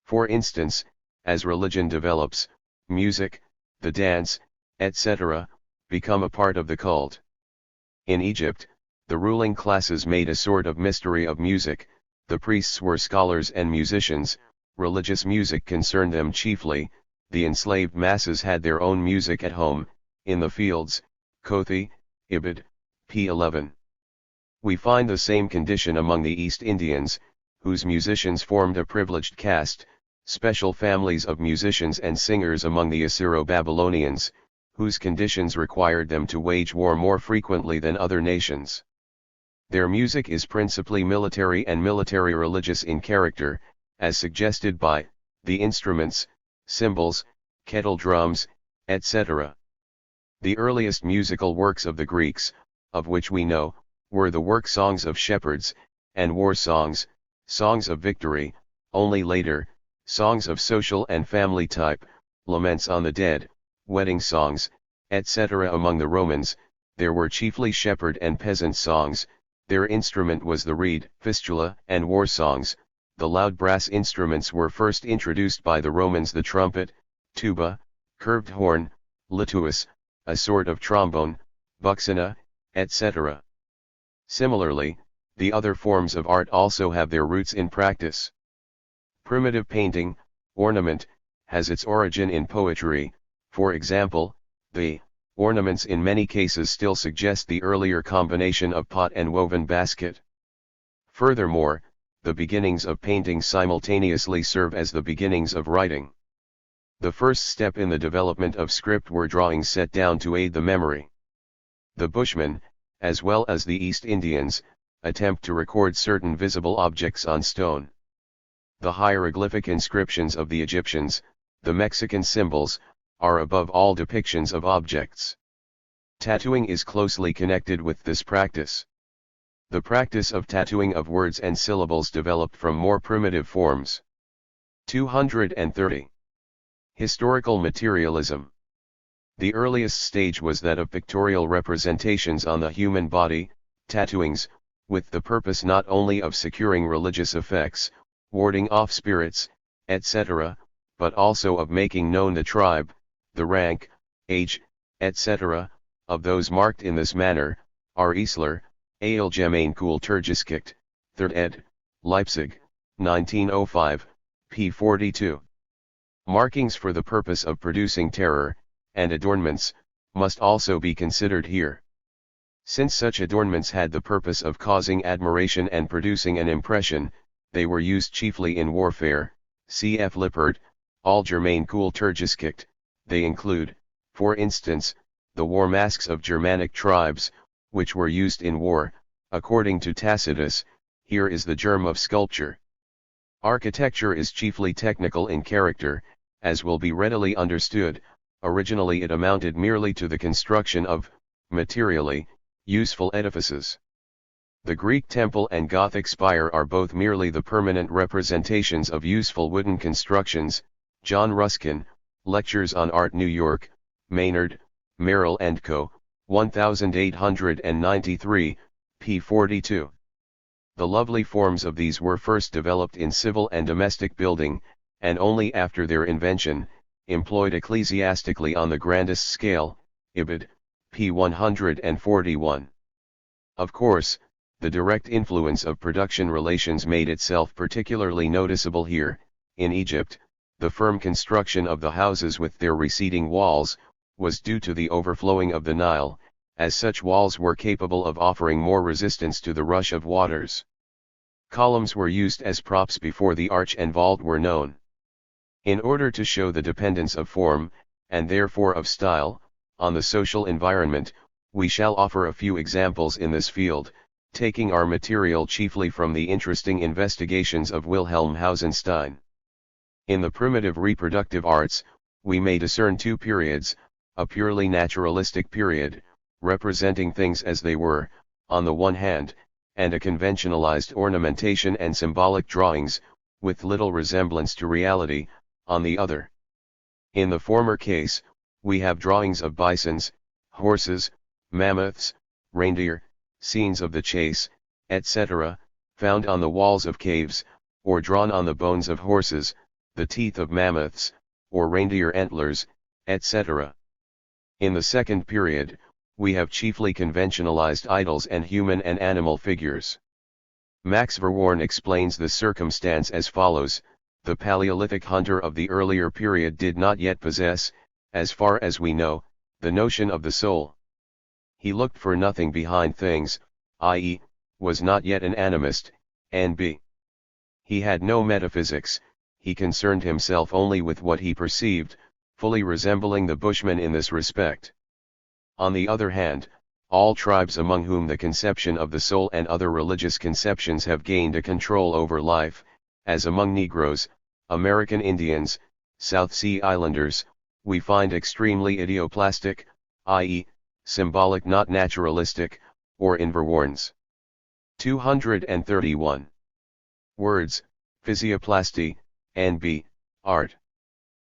For instance, as religion develops, music, the dance, etc., become a part of the cult. In Egypt, the ruling classes made a sort of mystery of music, the priests were scholars and musicians, religious music concerned them chiefly, the enslaved masses had their own music at home, in the fields, Kothi, Ibid, p. 11. We find the same condition among the East Indians, whose musicians formed a privileged caste, special families of musicians and singers among the Assyro-Babylonians, whose conditions required them to wage war more frequently than other nations. Their music is principally military and military-religious in character, as suggested by the instruments, cymbals, kettle drums, etc. The earliest musical works of the Greeks, of which we know, were the work songs of shepherds, and war songs, songs of victory, only later, songs of social and family type, laments on the dead, wedding songs, etc. Among the Romans, there were chiefly shepherd and peasant songs, their instrument was the reed, fistula, and war songs. The loud brass instruments were first introduced by the Romans: the trumpet, tuba, curved horn, lituus, a sort of trombone, buxina, etc. Similarly, the other forms of art also have their roots in practice. Primitive painting, ornament, has its origin in poetry. For example, the ornaments in many cases still suggest the earlier combination of pot and woven basket. Furthermore, the beginnings of painting simultaneously serve as the beginnings of writing. The first step in the development of script were drawings set down to aid the memory. The Bushmen, as well as the East Indians, attempt to record certain visible objects on stone. The hieroglyphic inscriptions of the Egyptians, the Mexican symbols, are above all depictions of objects. Tattooing is closely connected with this practice. The practice of tattooing of words and syllables developed from more primitive forms. 230. Historical materialism. The earliest stage was that of pictorial representations on the human body, tattooings, with the purpose not only of securing religious effects, warding off spirits, etc., but also of making known the tribe, the rank, age, etc., of those marked in this manner. R. Eisler, Allgemeine Kulturgeschichte, 3rd ed., Leipzig, 1905, p. 42. Markings for the purpose of producing terror, and adornments, must also be considered here. Since such adornments had the purpose of causing admiration and producing an impression, they were used chiefly in warfare. Cf. Lippert, Allgemeine Kulturgeschichte. They include, for instance, the war masks of Germanic tribes, which were used in war. According to Tacitus, here is the germ of sculpture. Architecture is chiefly technical in character, as will be readily understood. Originally it amounted merely to the construction of, materially, useful edifices. The Greek temple and Gothic spire are both merely the permanent representations of useful wooden constructions. John Ruskin, Lectures on Art, New York, Maynard, Merrill & Co., 1893, p. 42. The lovely forms of these were first developed in civil and domestic building, and only after their invention, employed ecclesiastically on the grandest scale. Ibid, p. 141. Of course, the direct influence of production relations made itself particularly noticeable here. In Egypt, the firm construction of the houses with their receding walls, was due to the overflowing of the Nile, as such walls were capable of offering more resistance to the rush of waters. Columns were used as props before the arch and vault were known. In order to show the dependence of form, and therefore of style, on the social environment, we shall offer a few examples in this field, taking our material chiefly from the interesting investigations of Wilhelm Hausenstein. In the primitive reproductive arts, we may discern two periods: a purely naturalistic period, representing things as they were, on the one hand, and a conventionalized ornamentation and symbolic drawings, with little resemblance to reality, on the other. In the former case, we have drawings of bisons, horses, mammoths, reindeer, scenes of the chase, etc., found on the walls of caves, or drawn on the bones of horses, the teeth of mammoths, or reindeer antlers, etc. In the second period, we have chiefly conventionalized idols and human and animal figures. Max Verworn explains the circumstance as follows: the Paleolithic hunter of the earlier period did not yet possess, as far as we know, the notion of the soul. He looked for nothing behind things, i.e., was not yet an animist, and b. he had no metaphysics, he concerned himself only with what he perceived, fully resembling the Bushman in this respect. On the other hand, all tribes among whom the conception of the soul and other religious conceptions have gained a control over life, as among Negroes, American Indians, South Sea Islanders, we find extremely idioplastic, i.e., symbolic not naturalistic, or in Verworn's 231 words, physioplasty, and b. art.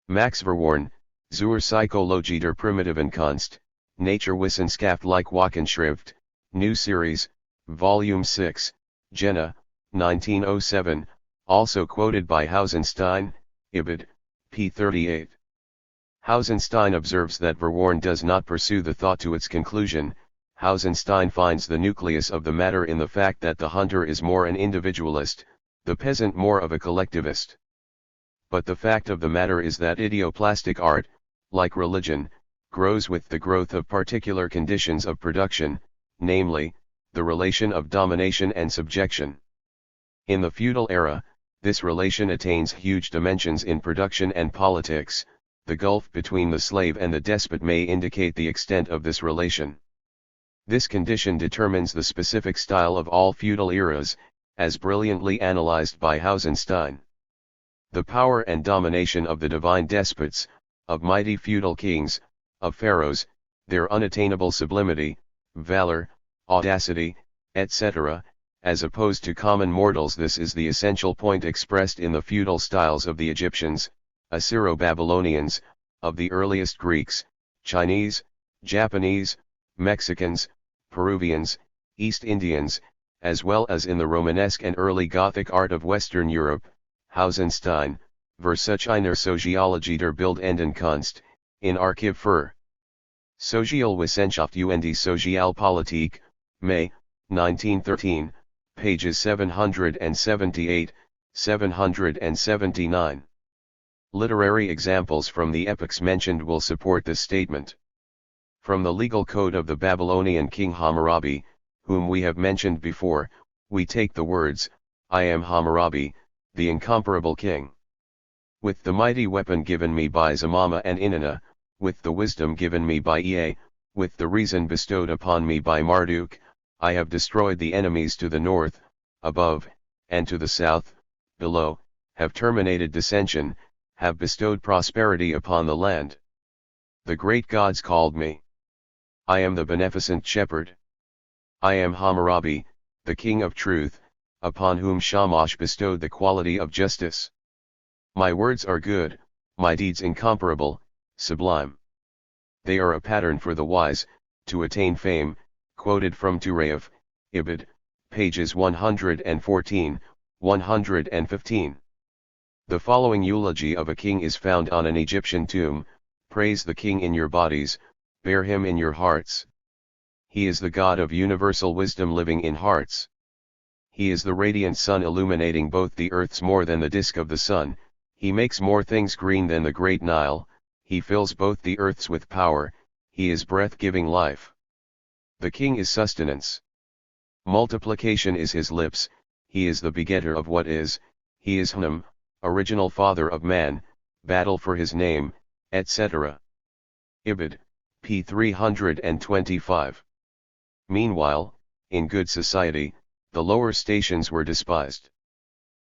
Max Verworn, Zur Psychologie der primitiven Kunst, Naturwissenschaft like Wochenschrift, New Series, Volume 6, Jena, 1907, also quoted by Hausenstein, Ibid, p. 38. Hausenstein observes that Verworn does not pursue the thought to its conclusion. Hausenstein finds the nucleus of the matter in the fact that the hunter is more an individualist, the peasant more of a collectivist. But the fact of the matter is that idioplastic art, like religion, grows with the growth of particular conditions of production, namely, the relation of domination and subjection. In the feudal era, this relation attains huge dimensions in production and politics. The gulf between the slave and the despot may indicate the extent of this relation. This condition determines the specific style of all feudal eras, as brilliantly analyzed by Hausenstein. The power and domination of the divine despots, of mighty feudal kings, of pharaohs, their unattainable sublimity, valor, audacity, etc., as opposed to common mortals. This is the essential point expressed in the feudal styles of the Egyptians, Assyro-Babylonians, of the earliest Greeks, Chinese, Japanese, Mexicans, Peruvians, East Indians, as well as in the Romanesque and early Gothic art of Western Europe. Hausenstein, Versuch einer Sociologie der Bildenden Kunst, in Archiv für Sozialwissenschaft und Sozialpolitik, May, 1913, pages 778, 779. Literary examples from the epochs mentioned will support this statement. From the legal code of the Babylonian king Hammurabi, whom we have mentioned before, we take the words, "I am Hammurabi, the incomparable king. With the mighty weapon given me by Zamama and Inanna, with the wisdom given me by Ea, with the reason bestowed upon me by Marduk, I have destroyed the enemies to the north, above, and to the south, below, have terminated dissension, have bestowed prosperity upon the land. The great gods called me. I am the beneficent shepherd. I am Hammurabi, the king of truth, upon whom Shamash bestowed the quality of justice. My words are good, my deeds incomparable, sublime. They are a pattern for the wise, to attain fame," quoted from Tureyev, Ibid, pages 114, 115. The following eulogy of a king is found on an Egyptian tomb: "Praise the king in your bodies, bear him in your hearts. He is the God of universal wisdom living in hearts. He is the radiant sun illuminating both the earths more than the disk of the sun, he makes more things green than the great Nile, he fills both the earths with power, he is breath-giving life. The king is sustenance. Multiplication is his lips, he is the begetter of what is, he is Hnum, original father of man, battle for his name, etc." Ibid, p. 325. Meanwhile, in good society, the lower stations were despised.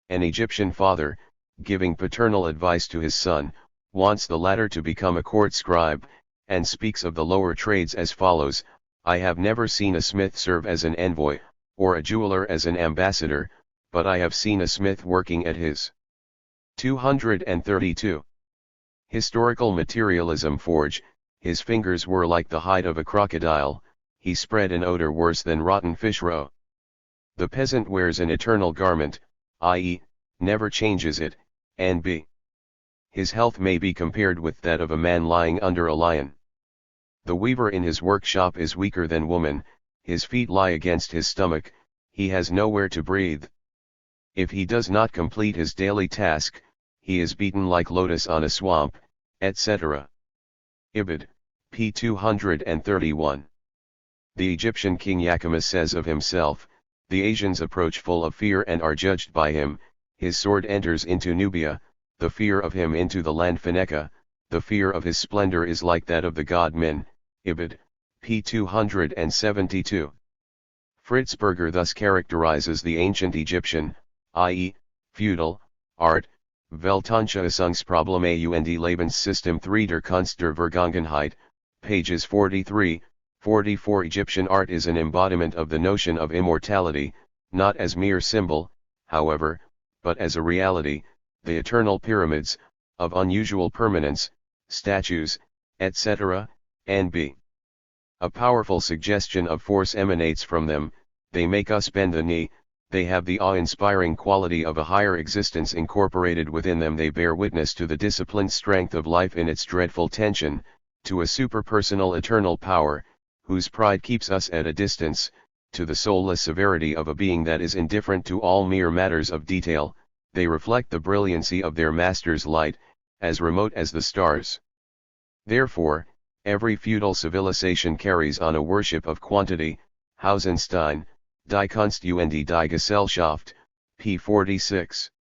An Egyptian father, giving paternal advice to his son, wants the latter to become a court scribe, and speaks of the lower trades as follows: "I have never seen a smith serve as an envoy, or a jeweler as an ambassador, but I have seen a smith working at his." 232. Historical materialism. Forge, his fingers were like the hide of a crocodile, he spread an odor worse than rotten fish roe. The peasant wears an eternal garment, i.e., never changes it, and b. His health may be compared with that of a man lying under a lion. The weaver in his workshop is weaker than woman, his feet lie against his stomach, he has nowhere to breathe. If he does not complete his daily task, he is beaten like lotus on a swamp, etc. Ibid, p. 231. The Egyptian king Yakimus says of himself, the Asians approach full of fear and are judged by him, his sword enters into Nubia, the fear of him into the land Phoenicia, the fear of his splendor is like that of the god Min, Ibid, p. 272. Fritzberger thus characterizes the ancient Egyptian, i.e., feudal, art, Weltanschauungsprobleme und Lebenssystem 3 der Kunst der Vergangenheit, pages 43, 44. Egyptian art is an embodiment of the notion of immortality, not as mere symbol, however, but as a reality, the eternal pyramids, of unusual permanence, statues, etc., n.b. A powerful suggestion of force emanates from them, they make us bend the knee, they have the awe-inspiring quality of a higher existence incorporated within them, they bear witness to the disciplined strength of life in its dreadful tension, to a superpersonal eternal power, whose pride keeps us at a distance, to the soulless severity of a being that is indifferent to all mere matters of detail, they reflect the brilliancy of their master's light, as remote as the stars. Therefore, every feudal civilization carries on a worship of quantity, Hausenstein, Die Kunst und die Gesellschaft, p. 46.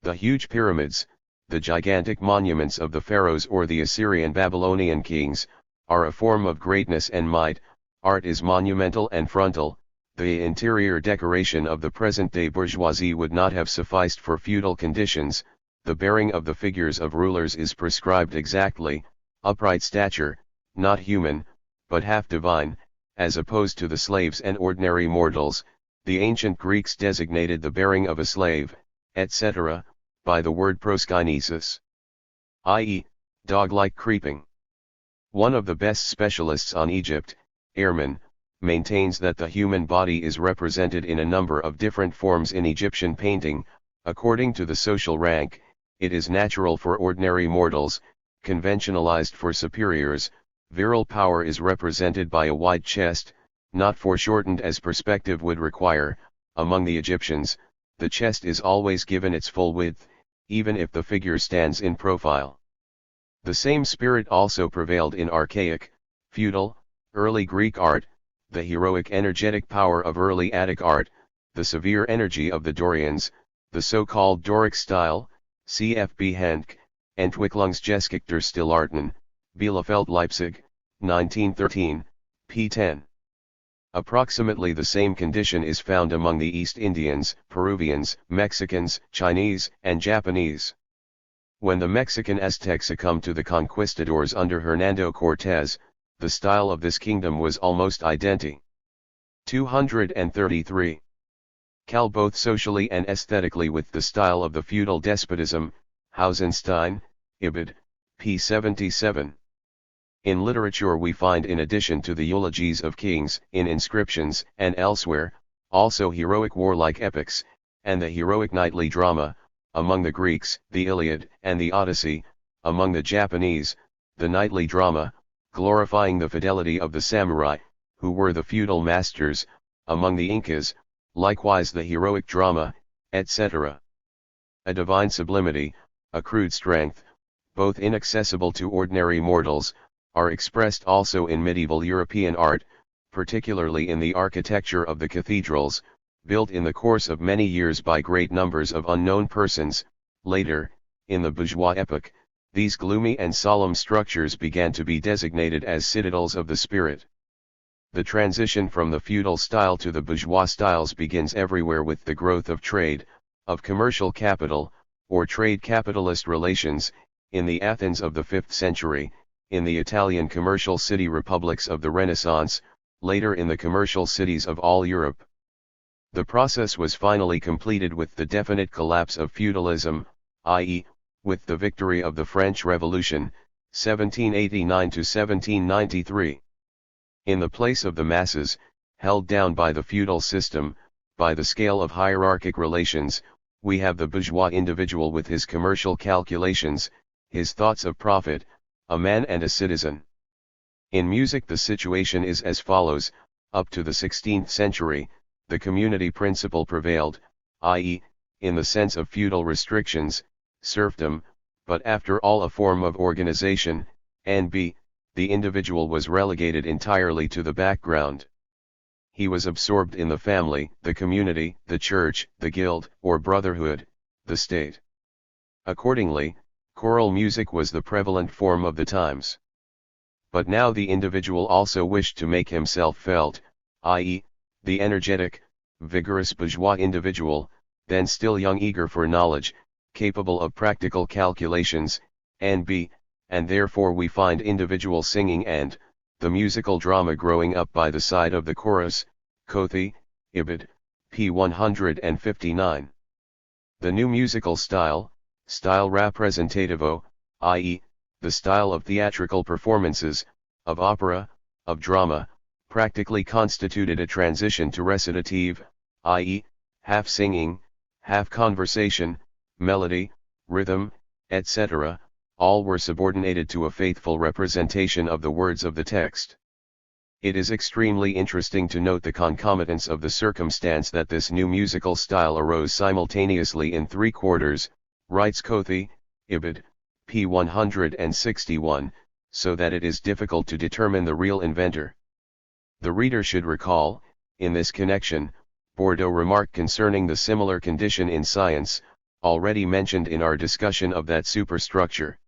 The huge pyramids, the gigantic monuments of the pharaohs or the Assyrian Babylonian kings, are a form of greatness and might, art is monumental and frontal, the interior decoration of the present-day bourgeoisie would not have sufficed for feudal conditions, the bearing of the figures of rulers is prescribed exactly, upright stature, not human, but half divine, as opposed to the slaves and ordinary mortals, the ancient Greeks designated the bearing of a slave, etc., by the word proskinesis, i.e., dog-like creeping. One of the best specialists on Egypt, Ehrman, maintains that the human body is represented in a number of different forms in Egyptian painting, according to the social rank, it is natural for ordinary mortals, conventionalized for superiors, virile power is represented by a wide chest, not foreshortened as perspective would require, among the Egyptians, the chest is always given its full width, even if the figure stands in profile. The same spirit also prevailed in archaic, feudal, early Greek art, the heroic energetic power of early Attic art, the severe energy of the Dorians, the so-called Doric style, cf. Henk, Entwicklungsgeschichte der Stilarten, Bielefeld Leipzig, 1913, p. 10. Approximately the same condition is found among the East Indians, Peruvians, Mexicans, Chinese, and Japanese. When the Mexican Aztecs succumbed to the conquistadors under Hernando Cortés, the style of this kingdom was almost identical. 233. Cal both socially and aesthetically with the style of the feudal despotism, Hausenstein, Ibid, p. 77. In literature we find, in addition to the eulogies of kings, in inscriptions and elsewhere, also heroic warlike epics, and the heroic knightly drama, among the Greeks, the Iliad and the Odyssey, among the Japanese, the knightly drama, glorifying the fidelity of the samurai, who were the feudal masters, among the Incas, likewise the heroic drama, etc. A divine sublimity, a crude strength, both inaccessible to ordinary mortals, are expressed also in medieval European art, particularly in the architecture of the cathedrals, built in the course of many years by great numbers of unknown persons. Later, in the bourgeois epoch, these gloomy and solemn structures began to be designated as citadels of the spirit. The transition from the feudal style to the bourgeois styles begins everywhere with the growth of trade, of commercial capital, or trade-capitalist relations, in the Athens of the 5th century, in the Italian commercial city republics of the Renaissance, later in the commercial cities of all Europe. The process was finally completed with the definite collapse of feudalism, i.e., with the victory of the French Revolution, 1789 to 1793. In the place of the masses, held down by the feudal system, by the scale of hierarchic relations, we have the bourgeois individual with his commercial calculations, his thoughts of profit, a man and a citizen. In music the situation is as follows: up to the 16th century, the community principle prevailed, i.e., in the sense of feudal restrictions, serfdom, but after all a form of organization, and the individual was relegated entirely to the background. He was absorbed in the family, the community, the church, the guild, or brotherhood, the state. Accordingly, choral music was the prevalent form of the times. But now the individual also wished to make himself felt, i.e., the energetic, vigorous bourgeois individual, then still young, eager for knowledge, capable of practical calculations, and therefore we find individual singing and the musical drama growing up by the side of the chorus, Kothi, Ibid, p. 159. The new musical style rappresentativo, i.e., the style of theatrical performances, of opera, of drama, practically constituted a transition to recitative, i.e., half singing, half conversation, melody, rhythm, etc., all were subordinated to a faithful representation of the words of the text. It is extremely interesting to note the concomitance of the circumstance that this new musical style arose simultaneously in 3 quarters, writes Kothi, Ibid, p. 161, so that it is difficult to determine the real inventor. The reader should recall, in this connection, Bourdieu's remark concerning the similar condition in science, already mentioned in our discussion of that superstructure.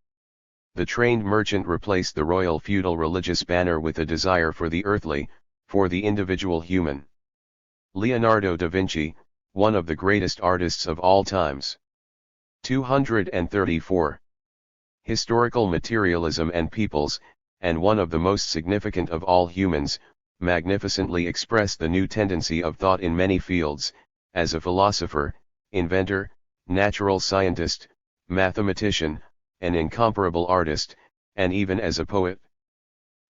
The trained merchant replaced the royal feudal religious banner with a desire for the earthly, for the individual human. Leonardo da Vinci, one of the greatest artists of all times. 234. Historical materialism and peoples, and one of the most significant of all humans, magnificently expressed the new tendency of thought in many fields, as a philosopher, inventor, natural scientist, mathematician, an incomparable artist, and even as a poet.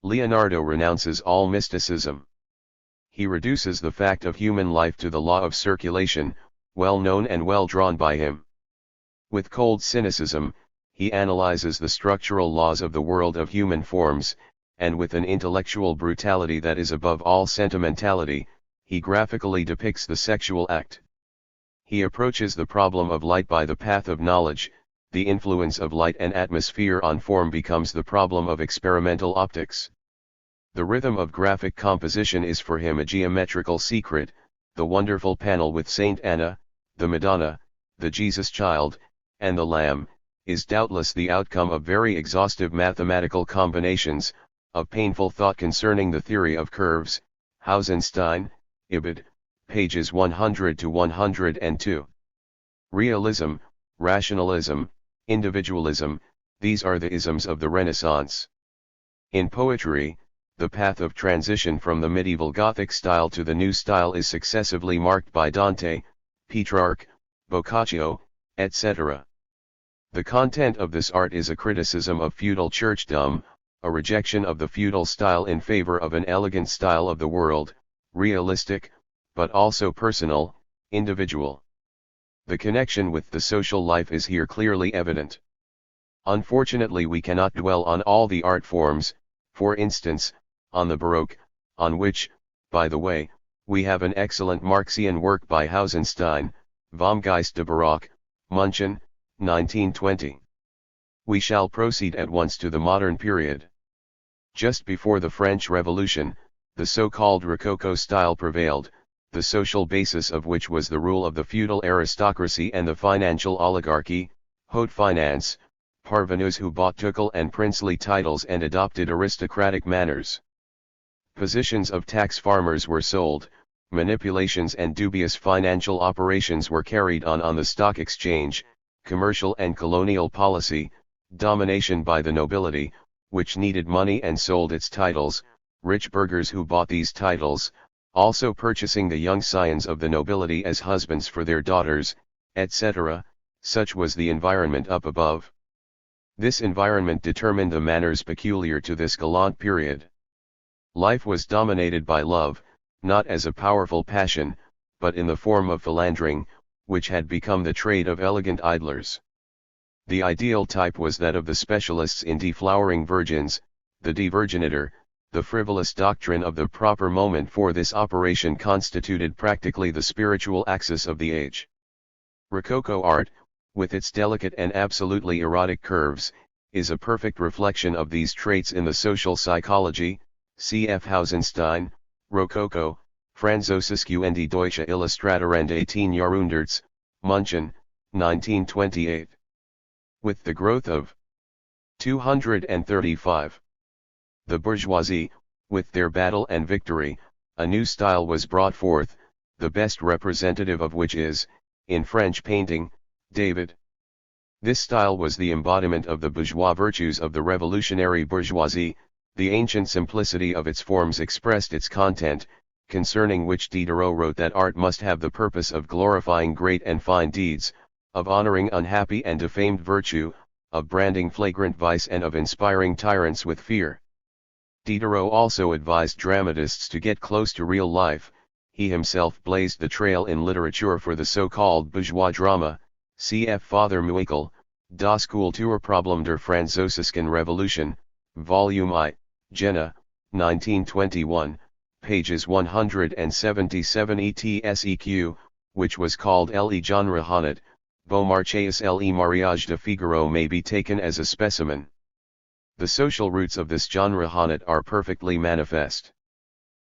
Leonardo renounces all mysticism. He reduces the fact of human life to the law of circulation, well known and well drawn by him. With cold cynicism, he analyzes the structural laws of the world of human forms, and with an intellectual brutality that is above all sentimentality, he graphically depicts the sexual act. He approaches the problem of light by the path of knowledge. The influence of light and atmosphere on form becomes the problem of experimental optics. The rhythm of graphic composition is for him a geometrical secret. The wonderful panel with Saint Anna, the Madonna, the Jesus Child, and the Lamb, is doubtless the outcome of very exhaustive mathematical combinations, of painful thought concerning the theory of curves, Hausenstein, Ibid, pages 100 to 102. Realism, rationalism, individualism, these are the isms of the Renaissance. In poetry, the path of transition from the medieval Gothic style to the new style is successively marked by Dante, Petrarch, Boccaccio, etc. The content of this art is a criticism of feudal churchdom, a rejection of the feudal style in favor of an elegant style of the world, realistic, but also personal, individual. The connection with the social life is here clearly evident. Unfortunately we cannot dwell on all the art forms, for instance, on the Baroque, on which, by the way, we have an excellent Marxian work by Hausenstein, Vom Geist der Baroque, München, 1920. We shall proceed at once to the modern period. Just before the French Revolution, the so-called Rococo style prevailed, the social basis of which was the rule of the feudal aristocracy and the financial oligarchy, haute finance, parvenus who bought ducal and princely titles and adopted aristocratic manners. Positions of tax farmers were sold, manipulations and dubious financial operations were carried on the stock exchange, commercial and colonial policy, domination by the nobility, which needed money and sold its titles, rich burghers who bought these titles, also purchasing the young scions of the nobility as husbands for their daughters, etc., such was the environment up above. This environment determined the manners peculiar to this gallant period. Life was dominated by love, not as a powerful passion, but in the form of philandering, which had become the trade of elegant idlers. The ideal type was that of the specialists in deflowering virgins, the de-virginator. The frivolous doctrine of the proper moment for this operation constituted practically the spiritual axis of the age. Rococo art, with its delicate and absolutely erotic curves, is a perfect reflection of these traits in the social psychology. Cf. Hausenstein, Rococo, Französische und Deutsche Illustrator and 18 Jahrhunderts, München, 1928. With the growth of 235. The bourgeoisie, with their battle and victory, a new style was brought forth, the best representative of which is, in French painting, David. This style was the embodiment of the bourgeois virtues of the revolutionary bourgeoisie. The ancient simplicity of its forms expressed its content, concerning which Diderot wrote that art must have the purpose of glorifying great and fine deeds, of honoring unhappy and defamed virtue, of branding flagrant vice and of inspiring tyrants with fear. Diderot also advised dramatists to get close to real life. He himself blazed the trail in literature for the so-called bourgeois drama. Cf. Father Muikel, Das Kulturproblem der Französischen Revolution, Volume I, Jena, 1921, pages 177 etseq, which was called Le Genre Honnête, Beaumarchais Le Mariage de Figaro may be taken as a specimen. The social roots of this genre honnête are perfectly manifest.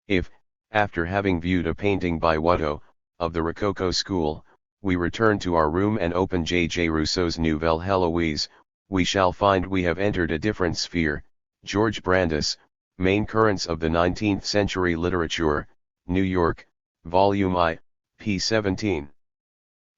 If, after having viewed a painting by Watteau, of the Rococo school, we return to our room and open J.J. Rousseau's Nouvelle Héloïse, we shall find we have entered a different sphere. George Brandes, Main Currents of the 19th Century Literature, New York, Volume I, p. 17.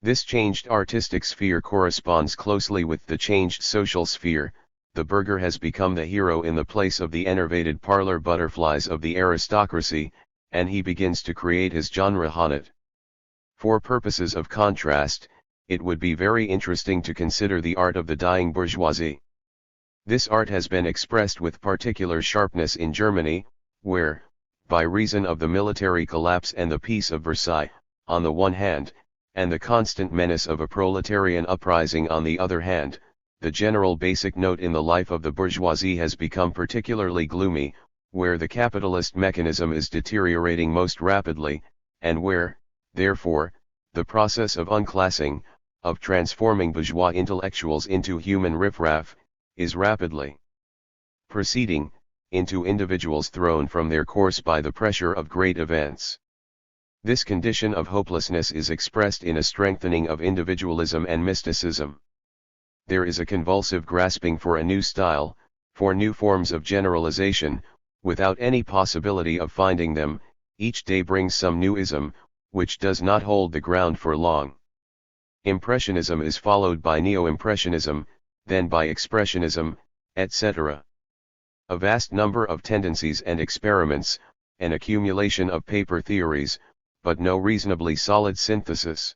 This changed artistic sphere corresponds closely with the changed social sphere. The burgher has become the hero in the place of the enervated parlor butterflies of the aristocracy, and he begins to create his genre honnête. For purposes of contrast, it would be very interesting to consider the art of the dying bourgeoisie. This art has been expressed with particular sharpness in Germany, where, by reason of the military collapse and the Peace of Versailles, on the one hand, and the constant menace of a proletarian uprising on the other hand, the general basic note in the life of the bourgeoisie has become particularly gloomy, where the capitalist mechanism is deteriorating most rapidly, and where, therefore, the process of unclassing, of transforming bourgeois intellectuals into human riffraff, is rapidly proceeding, into individuals thrown from their course by the pressure of great events. This condition of hopelessness is expressed in a strengthening of individualism and mysticism. There is a convulsive grasping for a new style, for new forms of generalization, without any possibility of finding them. Each day brings some new ism, which does not hold the ground for long. Impressionism is followed by neo-impressionism, then by expressionism, etc. A vast number of tendencies and experiments, an accumulation of paper theories, but no reasonably solid synthesis.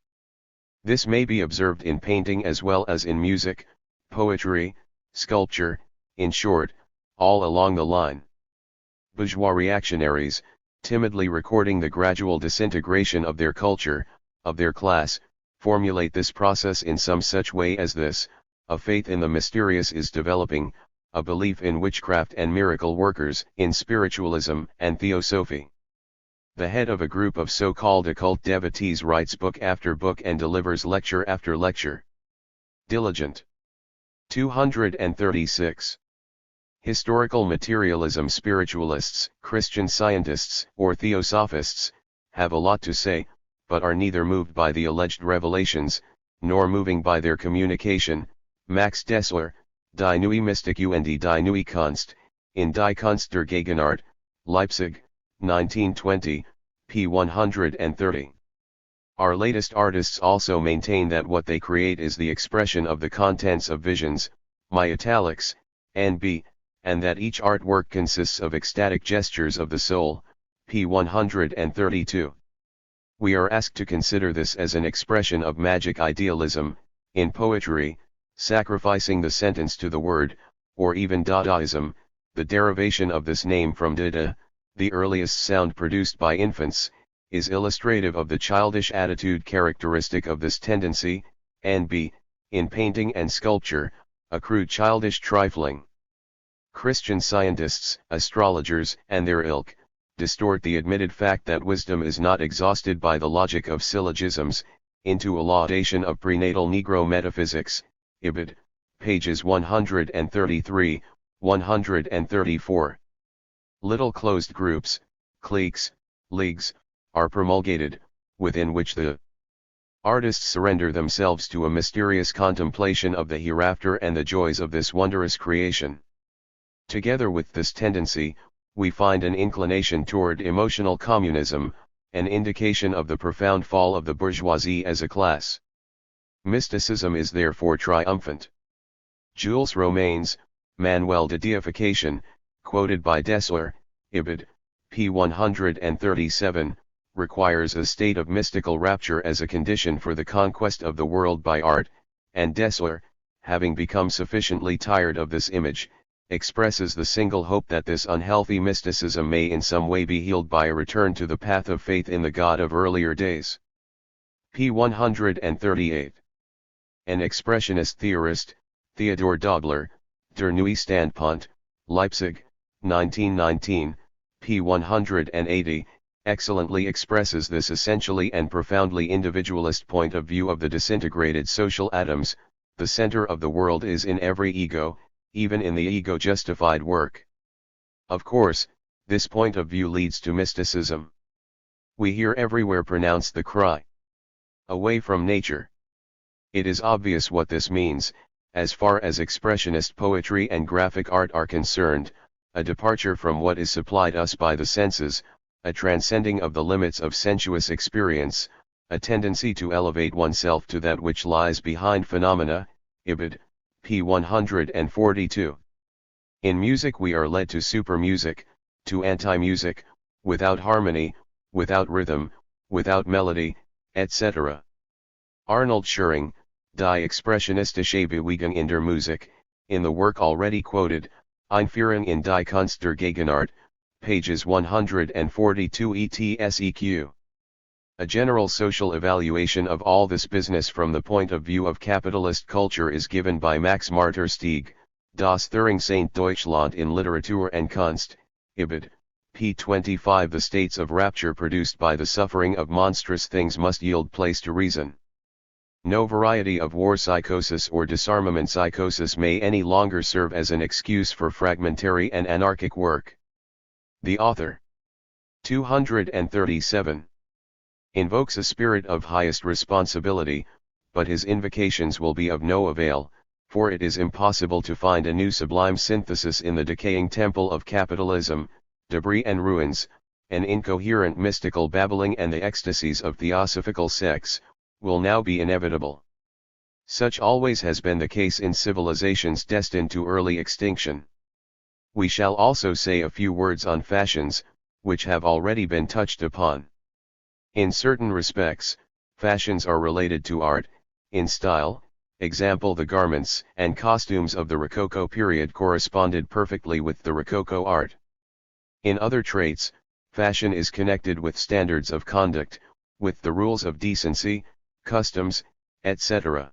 This may be observed in painting as well as in music, poetry, sculpture, in short, all along the line. Bourgeois reactionaries, timidly recording the gradual disintegration of their culture, of their class, formulate this process in some such way as this: a faith in the mysterious is developing, a belief in witchcraft and miracle workers, in spiritualism and theosophy. The head of a group of so-called occult devotees writes book after book and delivers lecture after lecture. Diligent. 236. Historical materialism spiritualists, Christian Scientists, or Theosophists, have a lot to say, but are neither moved by the alleged revelations, nor moving by their communication. Max Dessler, Die neue Mystik und die neue Kunst, in Die Kunst der Gegenwart, Leipzig, 1920, p. 130. Our latest artists also maintain that what they create is the expression of the contents of visions, my italics, N.B., and that each artwork consists of ecstatic gestures of the soul, p. 132. We are asked to consider this as an expression of magic idealism, in poetry, sacrificing the sentence to the word, or even Dadaism, the derivation of this name from Dada, the earliest sound produced by infants, is illustrative of the childish attitude characteristic of this tendency. N.B., in painting and sculpture, a crude childish trifling. Christian scientists, astrologers, and their ilk, distort the admitted fact that wisdom is not exhausted by the logic of syllogisms, into a laudation of prenatal Negro metaphysics, Ibid, pages 133, 134. Little closed groups, cliques, leagues, are promulgated, within which the artists surrender themselves to a mysterious contemplation of the hereafter and the joys of this wondrous creation. Together with this tendency, we find an inclination toward emotional communism, an indication of the profound fall of the bourgeoisie as a class. Mysticism is therefore triumphant. Jules Romains, Manuel de Deification, quoted by Dessler, Ibid, p. 137, requires a state of mystical rapture as a condition for the conquest of the world by art, and Dessler, having become sufficiently tired of this image, expresses the single hope that this unhealthy mysticism may in some way be healed by a return to the path of faith in the God of earlier days. p. 138. An expressionist theorist, Theodor Dogler, Der Neue Standpunkt, Leipzig, 1919, p. 180, excellently expresses this essentially and profoundly individualist point of view of the disintegrated social atoms. The center of the world is in every ego, even in the ego-justified work. Of course, this point of view leads to mysticism. We hear everywhere pronounced the cry, "Away from nature." It is obvious what this means, as far as expressionist poetry and graphic art are concerned, a departure from what is supplied us by the senses, a transcending of the limits of sensuous experience, a tendency to elevate oneself to that which lies behind phenomena, Ibid, p. 142. In music we are led to super-music, to anti-music, without harmony, without rhythm, without melody, etc. Arnold Schering, Die expressionistische Bewegung in der Musik, in the work already quoted, Einführung in die Kunst der Gegenwart, pages 142 etseq. A general social evaluation of all this business from the point of view of capitalist culture is given by Max Marterstieg, Das Thüringssaint Deutschland in Literatur und Kunst, Ibid, p. 25. The states of rapture produced by the suffering of monstrous things must yield place to reason. No variety of war psychosis or disarmament psychosis may any longer serve as an excuse for fragmentary and anarchic work. The author, 237, invokes a spirit of highest responsibility, but his invocations will be of no avail, for it is impossible to find a new sublime synthesis in the decaying temple of capitalism. Debris and ruins, an incoherent mystical babbling and the ecstasies of theosophical sects, will now be inevitable. Such always has been the case in civilizations destined to early extinction. We shall also say a few words on fashions, which have already been touched upon. In certain respects, fashions are related to art, in style, example the garments and costumes of the Rococo period corresponded perfectly with the Rococo art. In other traits, fashion is connected with standards of conduct, with the rules of decency, customs, etc.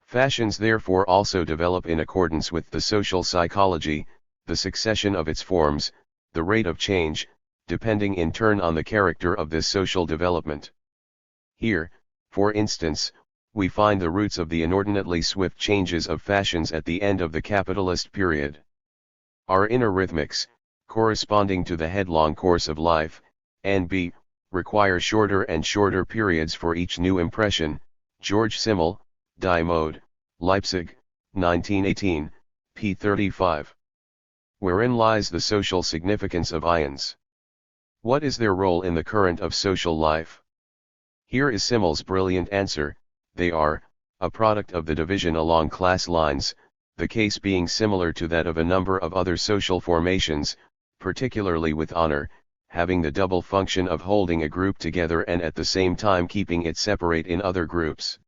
Fashions therefore also develop in accordance with the social psychology, the succession of its forms, the rate of change, depending in turn on the character of this social development. Here, for instance, we find the roots of the inordinately swift changes of fashions at the end of the capitalist period. Our inner rhythmics, corresponding to the headlong course of life, N.B., require shorter and shorter periods for each new impression. George Simmel, Die Mode, Leipzig, 1918, p. 35. Wherein lies the social significance of ions? What is their role in the current of social life? Here is Simmel's brilliant answer: they are a product of the division along class lines, the case being similar to that of a number of other social formations, particularly with honor, having the double function of holding a group together and at the same time keeping it separate in other groups.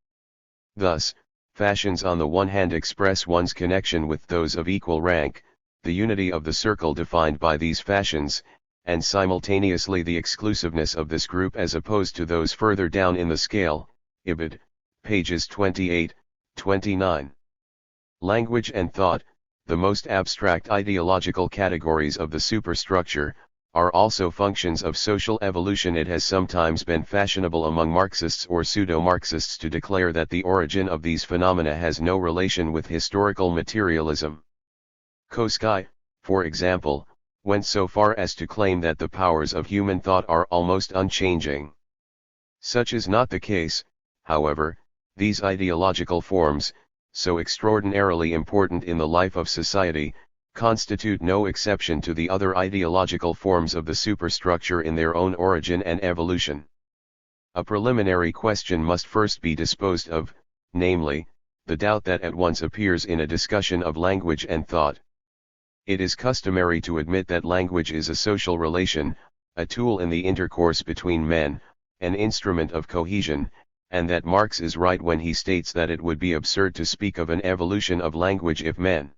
Thus, fashions on the one hand express one's connection with those of equal rank, the unity of the circle defined by these fashions, and simultaneously the exclusiveness of this group as opposed to those further down in the scale. Ibid, pages 28, 29. Language and thought, the most abstract ideological categories of the superstructure, are also functions of social evolution. It has sometimes been fashionable among Marxists or pseudo-Marxists to declare that the origin of these phenomena has no relation with historical materialism. Koski, for example, went so far as to claim that the powers of human thought are almost unchanging. Such is not the case, however. These ideological forms, so extraordinarily important in the life of society, constitute no exception to the other ideological forms of the superstructure in their own origin and evolution. A preliminary question must first be disposed of, namely, the doubt that at once appears in a discussion of language and thought. It is customary to admit that language is a social relation, a tool in the intercourse between men, an instrument of cohesion, and that Marx is right when he states that it would be absurd to speak of an evolution of language if men.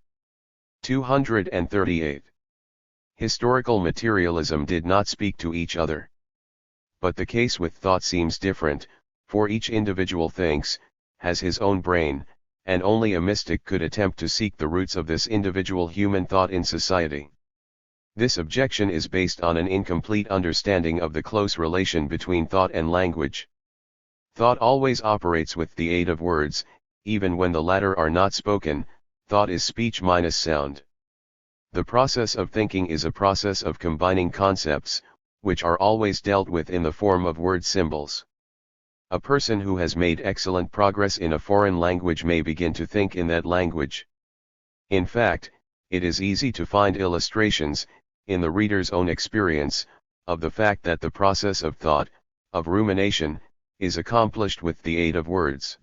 238. Historical materialism did not speak to each other. But the case with thought seems different, for each individual thinks, has his own brain, and only a mystic could attempt to seek the roots of this individual human thought in society. This objection is based on an incomplete understanding of the close relation between thought and language. Thought always operates with the aid of words, even when the latter are not spoken. Thought is speech minus sound. The process of thinking is a process of combining concepts, which are always dealt with in the form of word symbols. A person who has made excellent progress in a foreign language may begin to think in that language. In fact, it is easy to find illustrations, in the reader's own experience, of the fact that the process of thought, of rumination, is accomplished with the aid of words.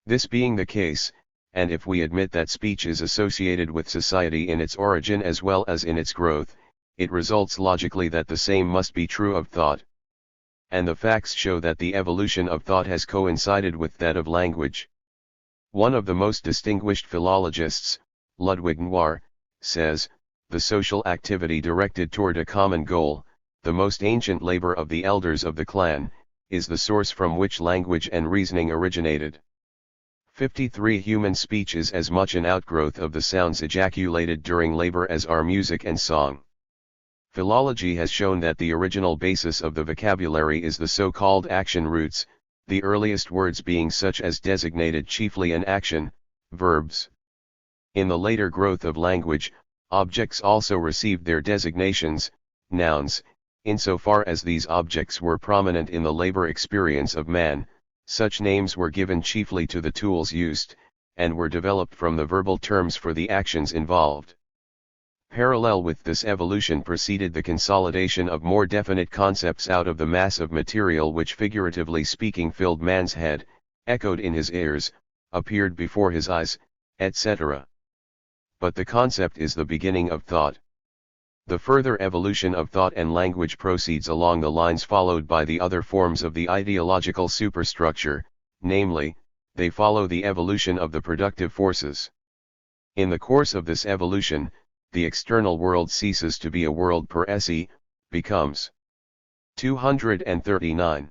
This being the case, and if we admit that speech is associated with society in its origin as well as in its growth, it results logically that the same must be true of thought. And the facts show that the evolution of thought has coincided with that of language. One of the most distinguished philologists, Ludwig Noir, says, the social activity directed toward a common goal, the most ancient labor of the elders of the clan, is the source from which language and reasoning originated. 53. Human speech is as much an outgrowth of the sounds ejaculated during labor as are music and song. Philology has shown that the original basis of the vocabulary is the so-called action roots, the earliest words being such as designated chiefly an action, verbs. In the later growth of language, objects also received their designations, nouns, insofar as these objects were prominent in the labor experience of man. Such names were given chiefly to the tools used, and were developed from the verbal terms for the actions involved. Parallel with this evolution proceeded the consolidation of more definite concepts out of the mass of material which, figuratively speaking, filled man's head, echoed in his ears, appeared before his eyes, etc. But the concept is the beginning of thought. The further evolution of thought and language proceeds along the lines followed by the other forms of the ideological superstructure, namely, they follow the evolution of the productive forces. In the course of this evolution, the external world ceases to be a world per se, becomes. 239.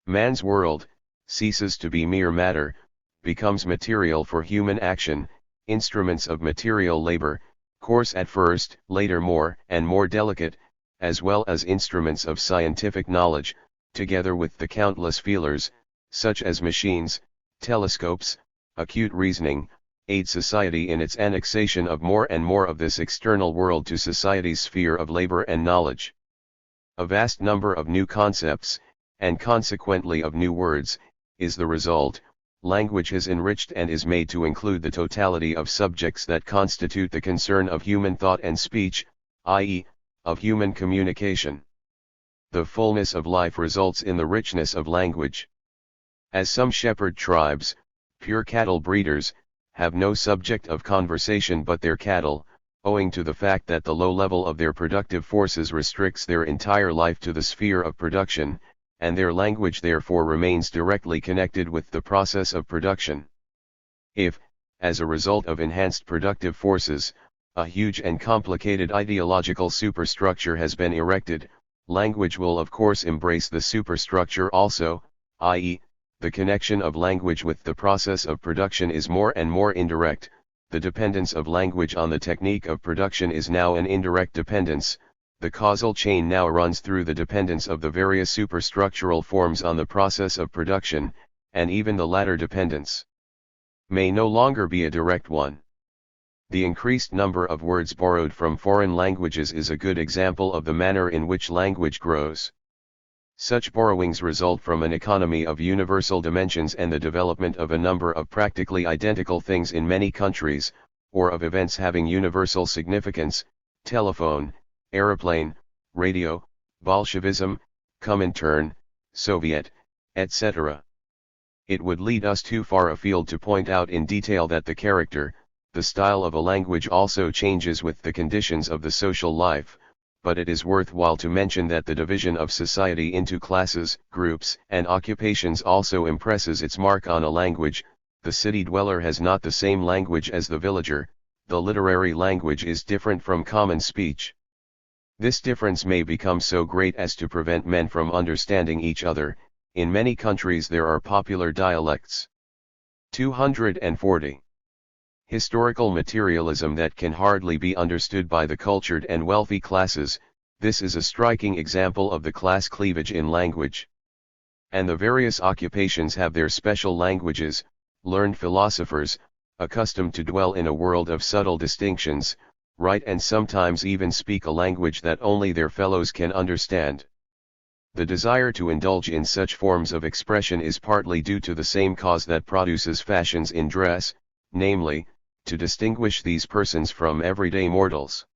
Man's world ceases to be mere matter, becomes material for human action, instruments of material labor, coarse at first, later more and more delicate, as well as instruments of scientific knowledge, together with the countless feelers, such as machines, telescopes, acute reasoning, aid society in its annexation of more and more of this external world to society's sphere of labor and knowledge. A vast number of new concepts, and consequently of new words, is the result. Language is enriched and is made to include the totality of subjects that constitute the concern of human thought and speech, i.e., of human communication. The fullness of life results in the richness of language. As some shepherd tribes, pure cattle breeders, have no subject of conversation but their cattle, owing to the fact that the low level of their productive forces restricts their entire life to the sphere of production, and their language therefore remains directly connected with the process of production. If, as a result of enhanced productive forces, a huge and complicated ideological superstructure has been erected, language will of course embrace the superstructure also, i.e., the connection of language with the process of production is more and more indirect. The dependence of language on the technique of production is now an indirect dependence. The causal chain now runs through the dependence of the various superstructural forms on the process of production, and even the latter dependence may no longer be a direct one. The increased number of words borrowed from foreign languages is a good example of the manner in which language grows. Such borrowings result from an economy of universal dimensions and the development of a number of practically identical things in many countries, or of events having universal significance: telephone, aeroplane, radio, Bolshevism, Comintern, Soviet, etc. It would lead us too far afield to point out in detail that the character, the style of a language also changes with the conditions of the social life, but it is worthwhile to mention that the division of society into classes, groups, and occupations also impresses its mark on a language. The city dweller has not the same language as the villager, the literary language is different from common speech. This difference may become so great as to prevent men from understanding each other. In many countries there are popular dialects. 240. Historical materialism that can hardly be understood by the cultured and wealthy classes. This is a striking example of the class cleavage in language. And the various occupations have their special languages. Learned philosophers, accustomed to dwell in a world of subtle distinctions, write and sometimes even speak a language that only their fellows can understand. The desire to indulge in such forms of expression is partly due to the same cause that produces fashions in dress, namely, to distinguish these persons from everyday mortals.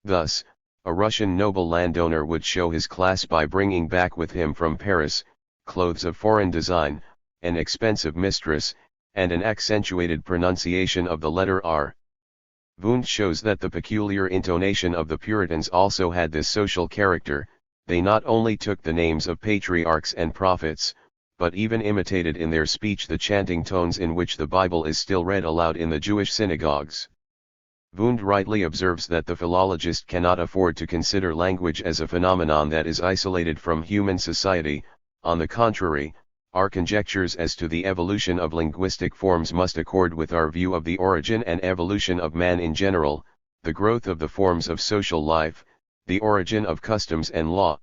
Thus, a Russian noble landowner would show his class by bringing back with him from Paris, clothes of foreign design, an expensive mistress, and an accentuated pronunciation of the letter R. Wundt shows that the peculiar intonation of the Puritans also had this social character. They not only took the names of patriarchs and prophets, but even imitated in their speech the chanting tones in which the Bible is still read aloud in the Jewish synagogues. Wundt rightly observes that the philologist cannot afford to consider language as a phenomenon that is isolated from human society. On the contrary, our conjectures as to the evolution of linguistic forms must accord with our view of the origin and evolution of man in general, the growth of the forms of social life, the origin of customs and law.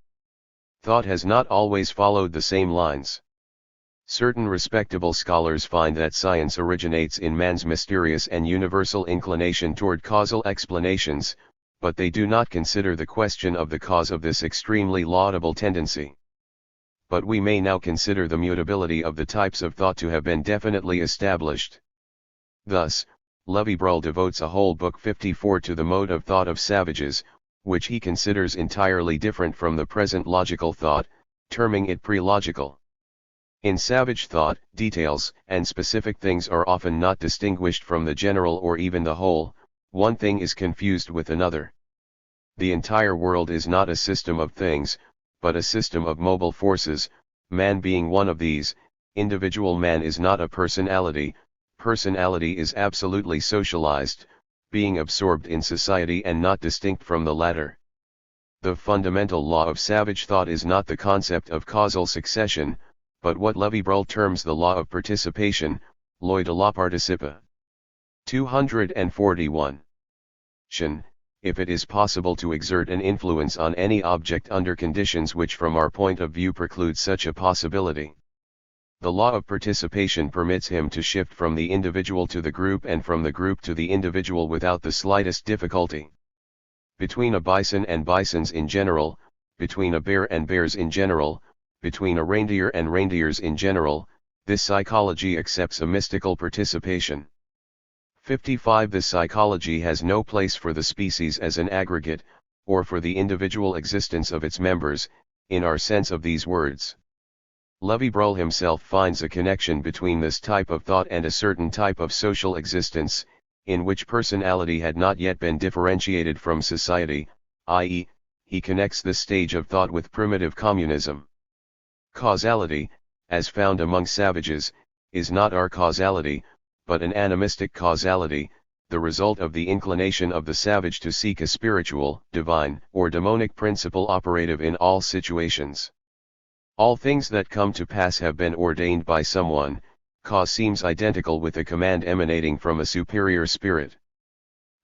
Thought has not always followed the same lines. Certain respectable scholars find that science originates in man's mysterious and universal inclination toward causal explanations, but they do not consider the question of the cause of this extremely laudable tendency. But we may now consider the mutability of the types of thought to have been definitely established. Thus, Levi-Bruhl devotes a whole book 54 to the mode of thought of savages, which he considers entirely different from the present logical thought, terming it pre-logical. In savage thought, details and specific things are often not distinguished from the general or even the whole. One thing is confused with another. The entire world is not a system of things, but a system of mobile forces, man being one of these. Individual man is not a personality, personality is absolutely socialized, being absorbed in society and not distinct from the latter. The fundamental law of savage thought is not the concept of causal succession, but what Levi-Bruhl terms the law of participation, loi de la participe. 241. If it is possible to exert an influence on any object under conditions which from our point of view preclude such a possibility. The law of participation permits him to shift from the individual to the group and from the group to the individual without the slightest difficulty. Between a bison and bisons in general, between a bear and bears in general, between a reindeer and reindeers in general, this psychology accepts a mystical participation. 55. This psychology has no place for the species as an aggregate, or for the individual existence of its members, in our sense of these words. Levi-Bruhl himself finds a connection between this type of thought and a certain type of social existence, in which personality had not yet been differentiated from society, i.e., he connects this stage of thought with primitive communism. Causality, as found among savages, is not our causality, but an animistic causality, the result of the inclination of the savage to seek a spiritual, divine, or demonic principle operative in all situations. All things that come to pass have been ordained by someone. Cause seems identical with a command emanating from a superior spirit.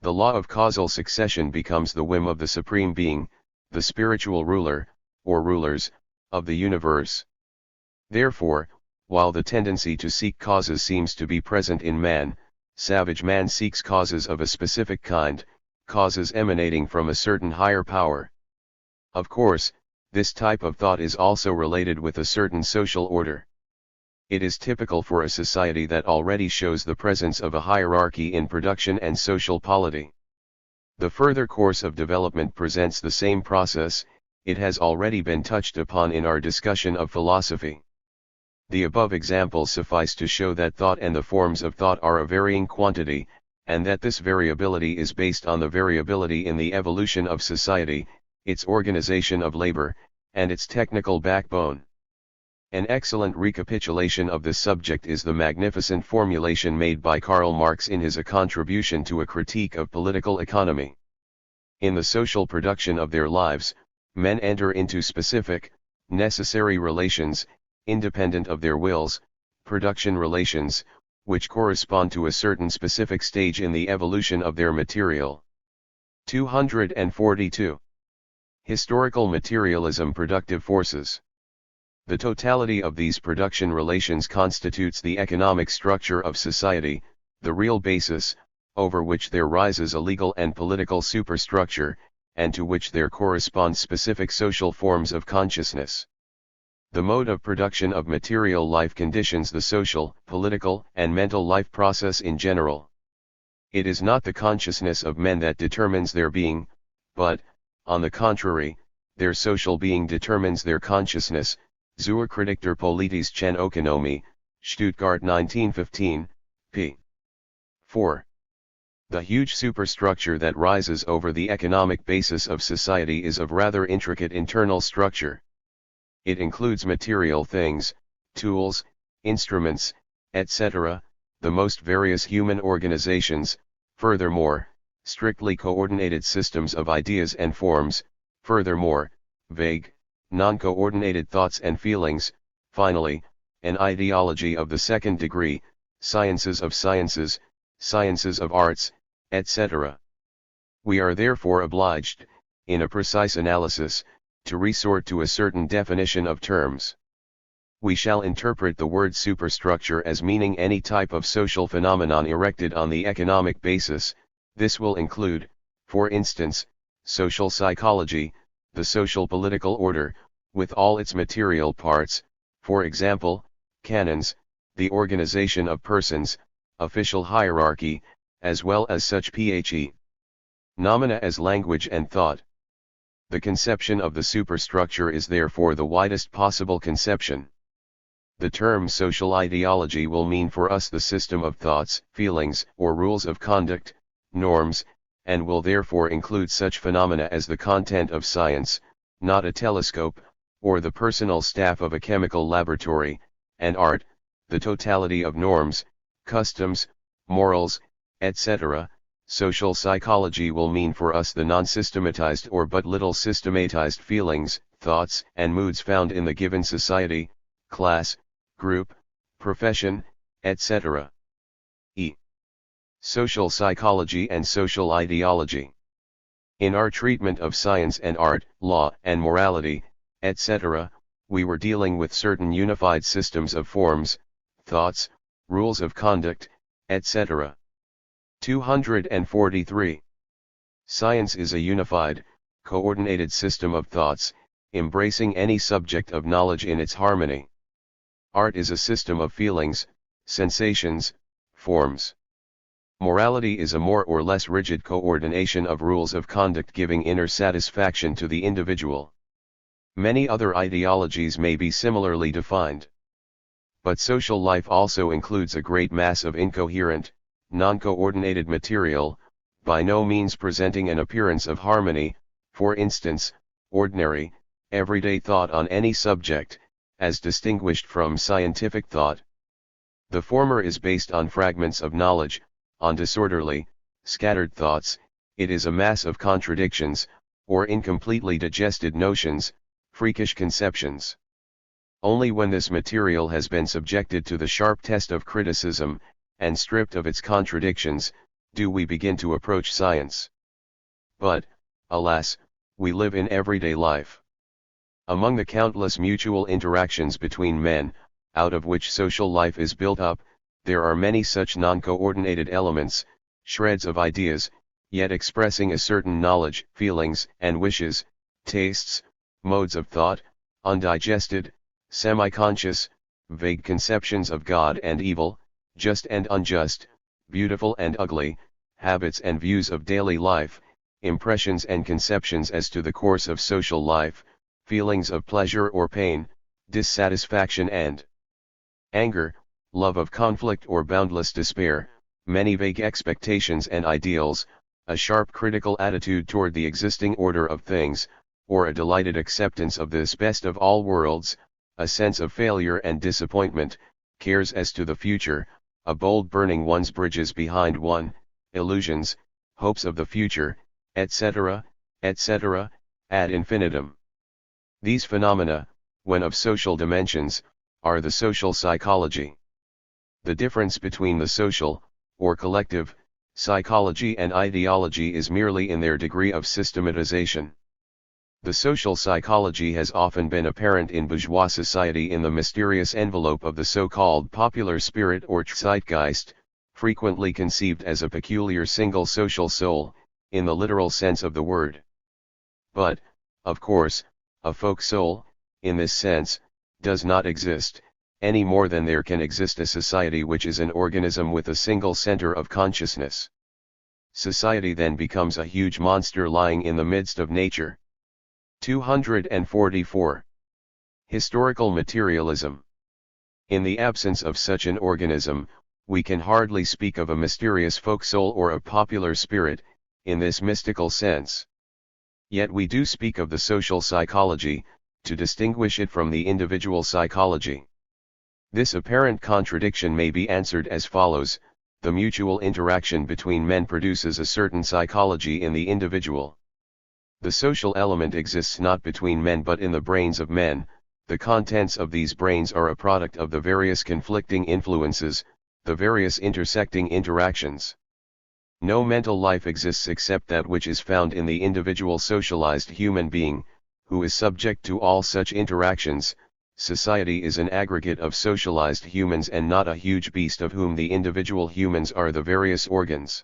The law of causal succession becomes the whim of the Supreme Being, the spiritual ruler, or rulers, of the universe. Therefore, while the tendency to seek causes seems to be present in man, savage man seeks causes of a specific kind, causes emanating from a certain higher power. Of course, this type of thought is also related with a certain social order. It is typical for a society that already shows the presence of a hierarchy in production and social polity. The further course of development presents the same process. It has already been touched upon in our discussion of philosophy. The above examples suffice to show that thought and the forms of thought are a varying quantity, and that this variability is based on the variability in the evolution of society, its organization of labor, and its technical backbone. An excellent recapitulation of this subject is the magnificent formulation made by Karl Marx in his A Contribution to a Critique of Political Economy. In the social production of their lives, men enter into specific, necessary relations, independent of their wills, production relations, which correspond to a certain specific stage in the evolution of their material. 242. Historical materialism. Productive forces. The totality of these production relations constitutes the economic structure of society, the real basis, over which there rises a legal and political superstructure, and to which there correspond specific social forms of consciousness. The mode of production of material life conditions the social, political, and mental life process in general. It is not the consciousness of men that determines their being, but, on the contrary, their social being determines their consciousness. Zur Kritik der politischen Ökonomie, Stuttgart 1915, p. 4. The huge superstructure that rises over the economic basis of society is of rather intricate internal structure. It includes material things, tools, instruments, etc., the most various human organizations, furthermore, strictly coordinated systems of ideas and forms, furthermore, vague, non-coordinated thoughts and feelings, finally, an ideology of the second degree, sciences of sciences, sciences of arts, etc. We are therefore obliged, in a precise analysis, to resort to a certain definition of terms. We shall interpret the word superstructure as meaning any type of social phenomenon erected on the economic basis. This will include, for instance, social psychology, the social political order, with all its material parts, for example, canons, the organization of persons, official hierarchy, as well as such phenomena as language and thought. The conception of the superstructure is therefore the widest possible conception. The term social ideology will mean for us the system of thoughts, feelings, or rules of conduct, norms, and will therefore include such phenomena as the content of science, not a telescope, or the personal staff of a chemical laboratory, and art, the totality of norms, customs, morals, etc. Social psychology will mean for us the non-systematized or but little systematized feelings, thoughts, and moods found in the given society, class, group, profession, etc. E. Social psychology and social ideology. In our treatment of science and art, law and morality, etc., we were dealing with certain unified systems of forms, thoughts, rules of conduct, etc. 243. Science is a unified, coordinated system of thoughts, embracing any subject of knowledge in its harmony. Art is a system of feelings, sensations, forms. Morality is a more or less rigid coordination of rules of conduct giving inner satisfaction to the individual. Many other ideologies may be similarly defined. But social life also includes a great mass of incoherent, non-coordinated material, by no means presenting an appearance of harmony, for instance, ordinary, everyday thought on any subject, as distinguished from scientific thought. The former is based on fragments of knowledge, on disorderly, scattered thoughts. It is a mass of contradictions, or incompletely digested notions, freakish conceptions. Only when this material has been subjected to the sharp test of criticism, and stripped of its contradictions, do we begin to approach science. But, alas, we live in everyday life. Among the countless mutual interactions between men, out of which social life is built up, there are many such non-coordinated elements, shreds of ideas, yet expressing a certain knowledge, feelings, and wishes, tastes, modes of thought, undigested, semi-conscious, vague conceptions of God and evil, just and unjust, beautiful and ugly, habits and views of daily life, impressions and conceptions as to the course of social life, feelings of pleasure or pain, dissatisfaction and anger, love of conflict or boundless despair, many vague expectations and ideals, a sharp critical attitude toward the existing order of things, or a delighted acceptance of this best of all worlds, a sense of failure and disappointment, cares as to the future, a bold burning one's bridges behind one, illusions, hopes of the future, etc., etc., ad infinitum. These phenomena, when of social dimensions, are the social psychology. The difference between the social, or collective, psychology and ideology is merely in their degree of systematization. The social psychology has often been apparent in bourgeois society in the mysterious envelope of the so-called popular spirit or Zeitgeist, frequently conceived as a peculiar single social soul, in the literal sense of the word. But, of course, a folk soul, in this sense, does not exist, any more than there can exist a society which is an organism with a single center of consciousness. Society then becomes a huge monster lying in the midst of nature. 244. Historical materialism. In the absence of such an organism, we can hardly speak of a mysterious folk soul or a popular spirit, in this mystical sense. Yet we do speak of the social psychology, to distinguish it from the individual psychology. This apparent contradiction may be answered as follows: the mutual interaction between men produces a certain psychology in the individual. The social element exists not between men but in the brains of men. The contents of these brains are a product of the various conflicting influences, the various intersecting interactions. No mental life exists except that which is found in the individual socialized human being, who is subject to all such interactions. Society is an aggregate of socialized humans and not a huge beast of whom the individual humans are the various organs.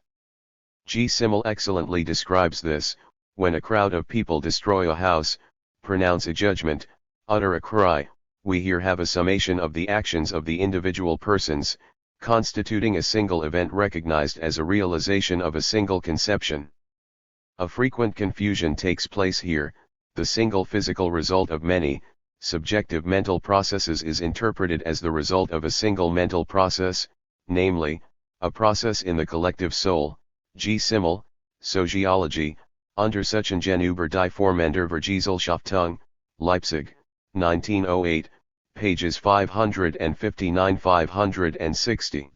G. Simmel excellently describes this: when a crowd of people destroy a house, pronounce a judgment, utter a cry, we here have a summation of the actions of the individual persons, constituting a single event recognized as a realization of a single conception. A frequent confusion takes place here: the single physical result of many subjective mental processes is interpreted as the result of a single mental process, namely, a process in the collective soul. G. Simmel, Sociology, Untersuchungen über die Formen der Vergesellschaftung, Leipzig, 1908, pages 559–560.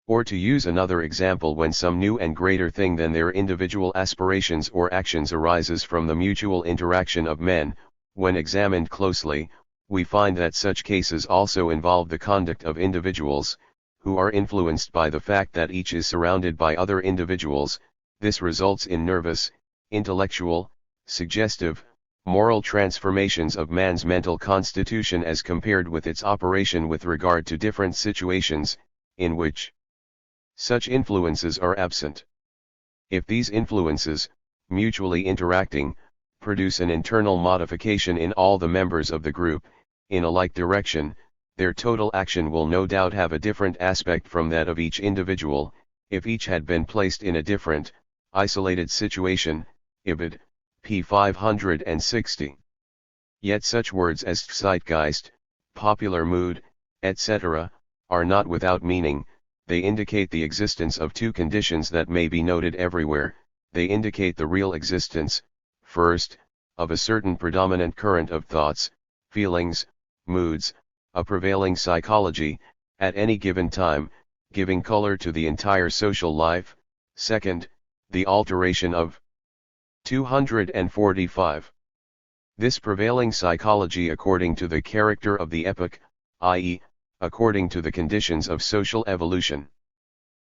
Or to use another example, when some new and greater thing than their individual aspirations or actions arises from the mutual interaction of men, when examined closely, we find that such cases also involve the conduct of individuals, who are influenced by the fact that each is surrounded by other individuals. This results in nervous, intellectual, suggestive, moral transformations of man's mental constitution as compared with its operation with regard to different situations, in which such influences are absent. If these influences, mutually interacting, produce an internal modification in all the members of the group, in a like direction, their total action will no doubt have a different aspect from that of each individual, if each had been placed in a different, isolated situation. Ibid, p. 560. Yet such words as Zeitgeist, popular mood, etc., are not without meaning. They indicate the existence of two conditions that may be noted everywhere. They indicate the real existence, first, of a certain predominant current of thoughts, feelings, moods, a prevailing psychology, at any given time, giving color to the entire social life. Second, the alteration of 245. This prevailing psychology according to the character of the epoch, i.e., according to the conditions of social evolution.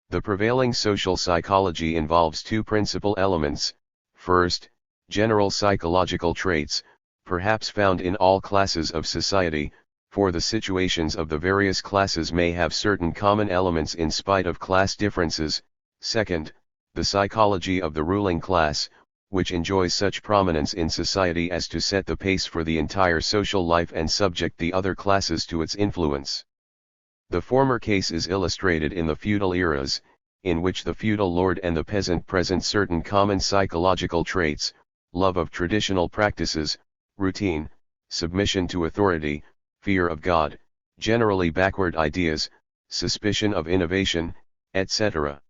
The prevailing social psychology involves two principal elements. First, general psychological traits, perhaps found in all classes of society, for the situations of the various classes may have certain common elements in spite of class differences. Second, the psychology of the ruling class, which enjoys such prominence in society as to set the pace for the entire social life and subject the other classes to its influence. The former case is illustrated in the feudal eras, in which the feudal lord and the peasant present certain common psychological traits: love of traditional practices, routine, submission to authority, fear of God, generally backward ideas, suspicion of innovation, etc.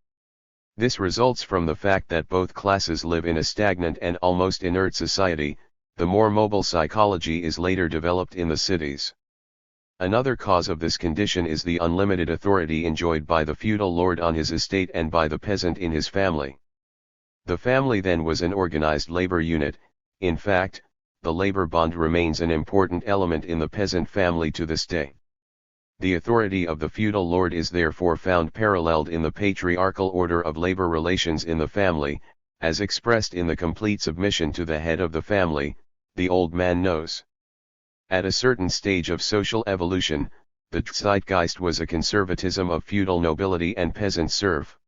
This results from the fact that both classes live in a stagnant and almost inert society. The more mobile psychology is later developed in the cities. Another cause of this condition is the unlimited authority enjoyed by the feudal lord on his estate and by the peasant in his family. The family then was an organized labor unit. In fact, the labor bond remains an important element in the peasant family to this day. The authority of the feudal lord is therefore found paralleled in the patriarchal order of labor relations in the family, as expressed in the complete submission to the head of the family, the old man knows. At a certain stage of social evolution, the zeitgeist was a conservatism of feudal nobility and peasant serf.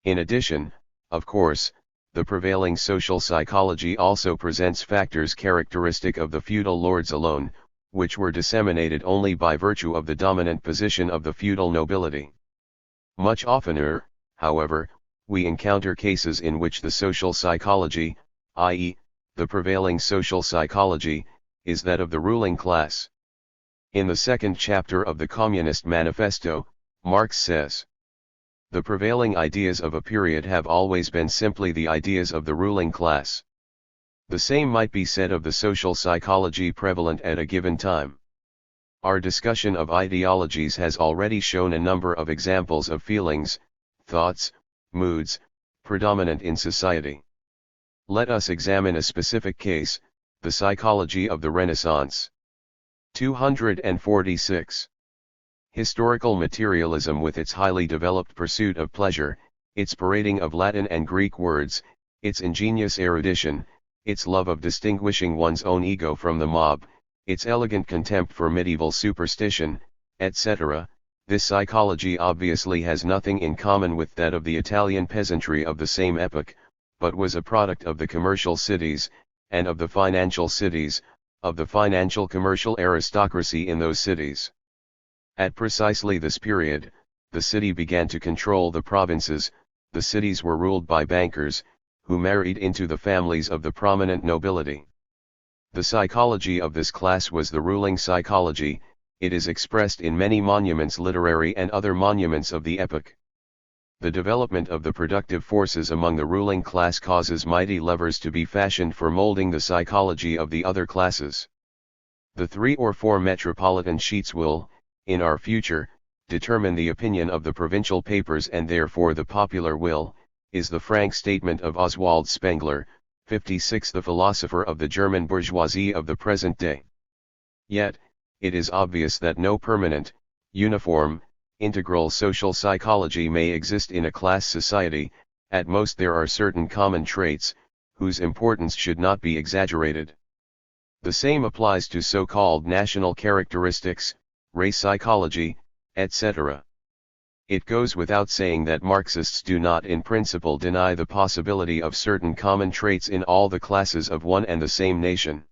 In addition, of course, the prevailing social psychology also presents factors characteristic of the feudal lords alone, which were disseminated only by virtue of the dominant position of the feudal nobility. Much oftener, however, we encounter cases in which the social psychology, i.e., the prevailing social psychology, is that of the ruling class. In the second chapter of the Communist Manifesto, Marx says, "The prevailing ideas of a period have always been simply the ideas of the ruling class." The same might be said of the social psychology prevalent at a given time. Our discussion of ideologies has already shown a number of examples of feelings, thoughts, moods, predominant in society. Let us examine a specific case: the psychology of the Renaissance. 246. Historical materialism, with its highly developed pursuit of pleasure, its parading of Latin and Greek words, its ingenious erudition, its love of distinguishing one's own ego from the mob, its elegant contempt for medieval superstition, etc., this psychology obviously has nothing in common with that of the Italian peasantry of the same epoch, but was a product of the commercial cities, and of the financial cities, of the financial commercial aristocracy in those cities. At precisely this period, the city began to control the provinces. The cities were ruled by bankers, who married into the families of the prominent nobility. The psychology of this class was the ruling psychology. It is expressed in many monuments, literary and other monuments of the epoch. The development of the productive forces among the ruling class causes mighty levers to be fashioned for molding the psychology of the other classes. The 3 or 4 metropolitan sheets will, in our future, determine the opinion of the provincial papers, and therefore the popular will, is the frank statement of Oswald Spengler, 56, the philosopher of the German bourgeoisie of the present day. Yet, it is obvious that no permanent, uniform, integral social psychology may exist in a class society. At most there are certain common traits, whose importance should not be exaggerated. The same applies to so-called national characteristics, race psychology, etc. It goes without saying that Marxists do not in principle deny the possibility of certain common traits in all the classes of one and the same nation.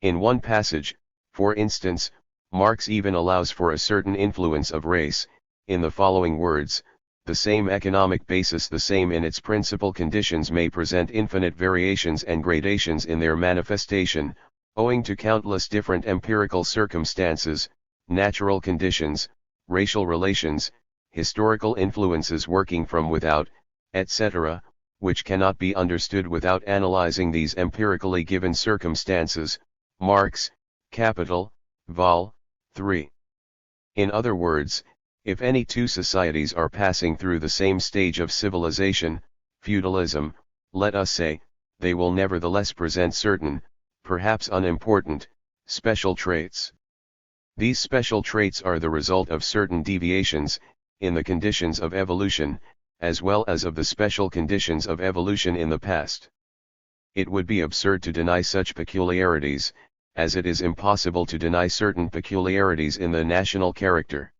In one passage, for instance, Marx even allows for a certain influence of race, in the following words: "The same economic basis, the same in its principal conditions, may present infinite variations and gradations in their manifestation, owing to countless different empirical circumstances, natural conditions, racial relations, historical influences working from without, etc., which cannot be understood without analyzing these empirically given circumstances." Marx, Capital, Vol. 3. In other words, if any two societies are passing through the same stage of civilization, feudalism, let us say, they will nevertheless present certain perhaps unimportant, special traits. These special traits are the result of certain deviations, in the conditions of evolution, as well as of the special conditions of evolution in the past. It would be absurd to deny such peculiarities, as it is impossible to deny certain peculiarities in the national character.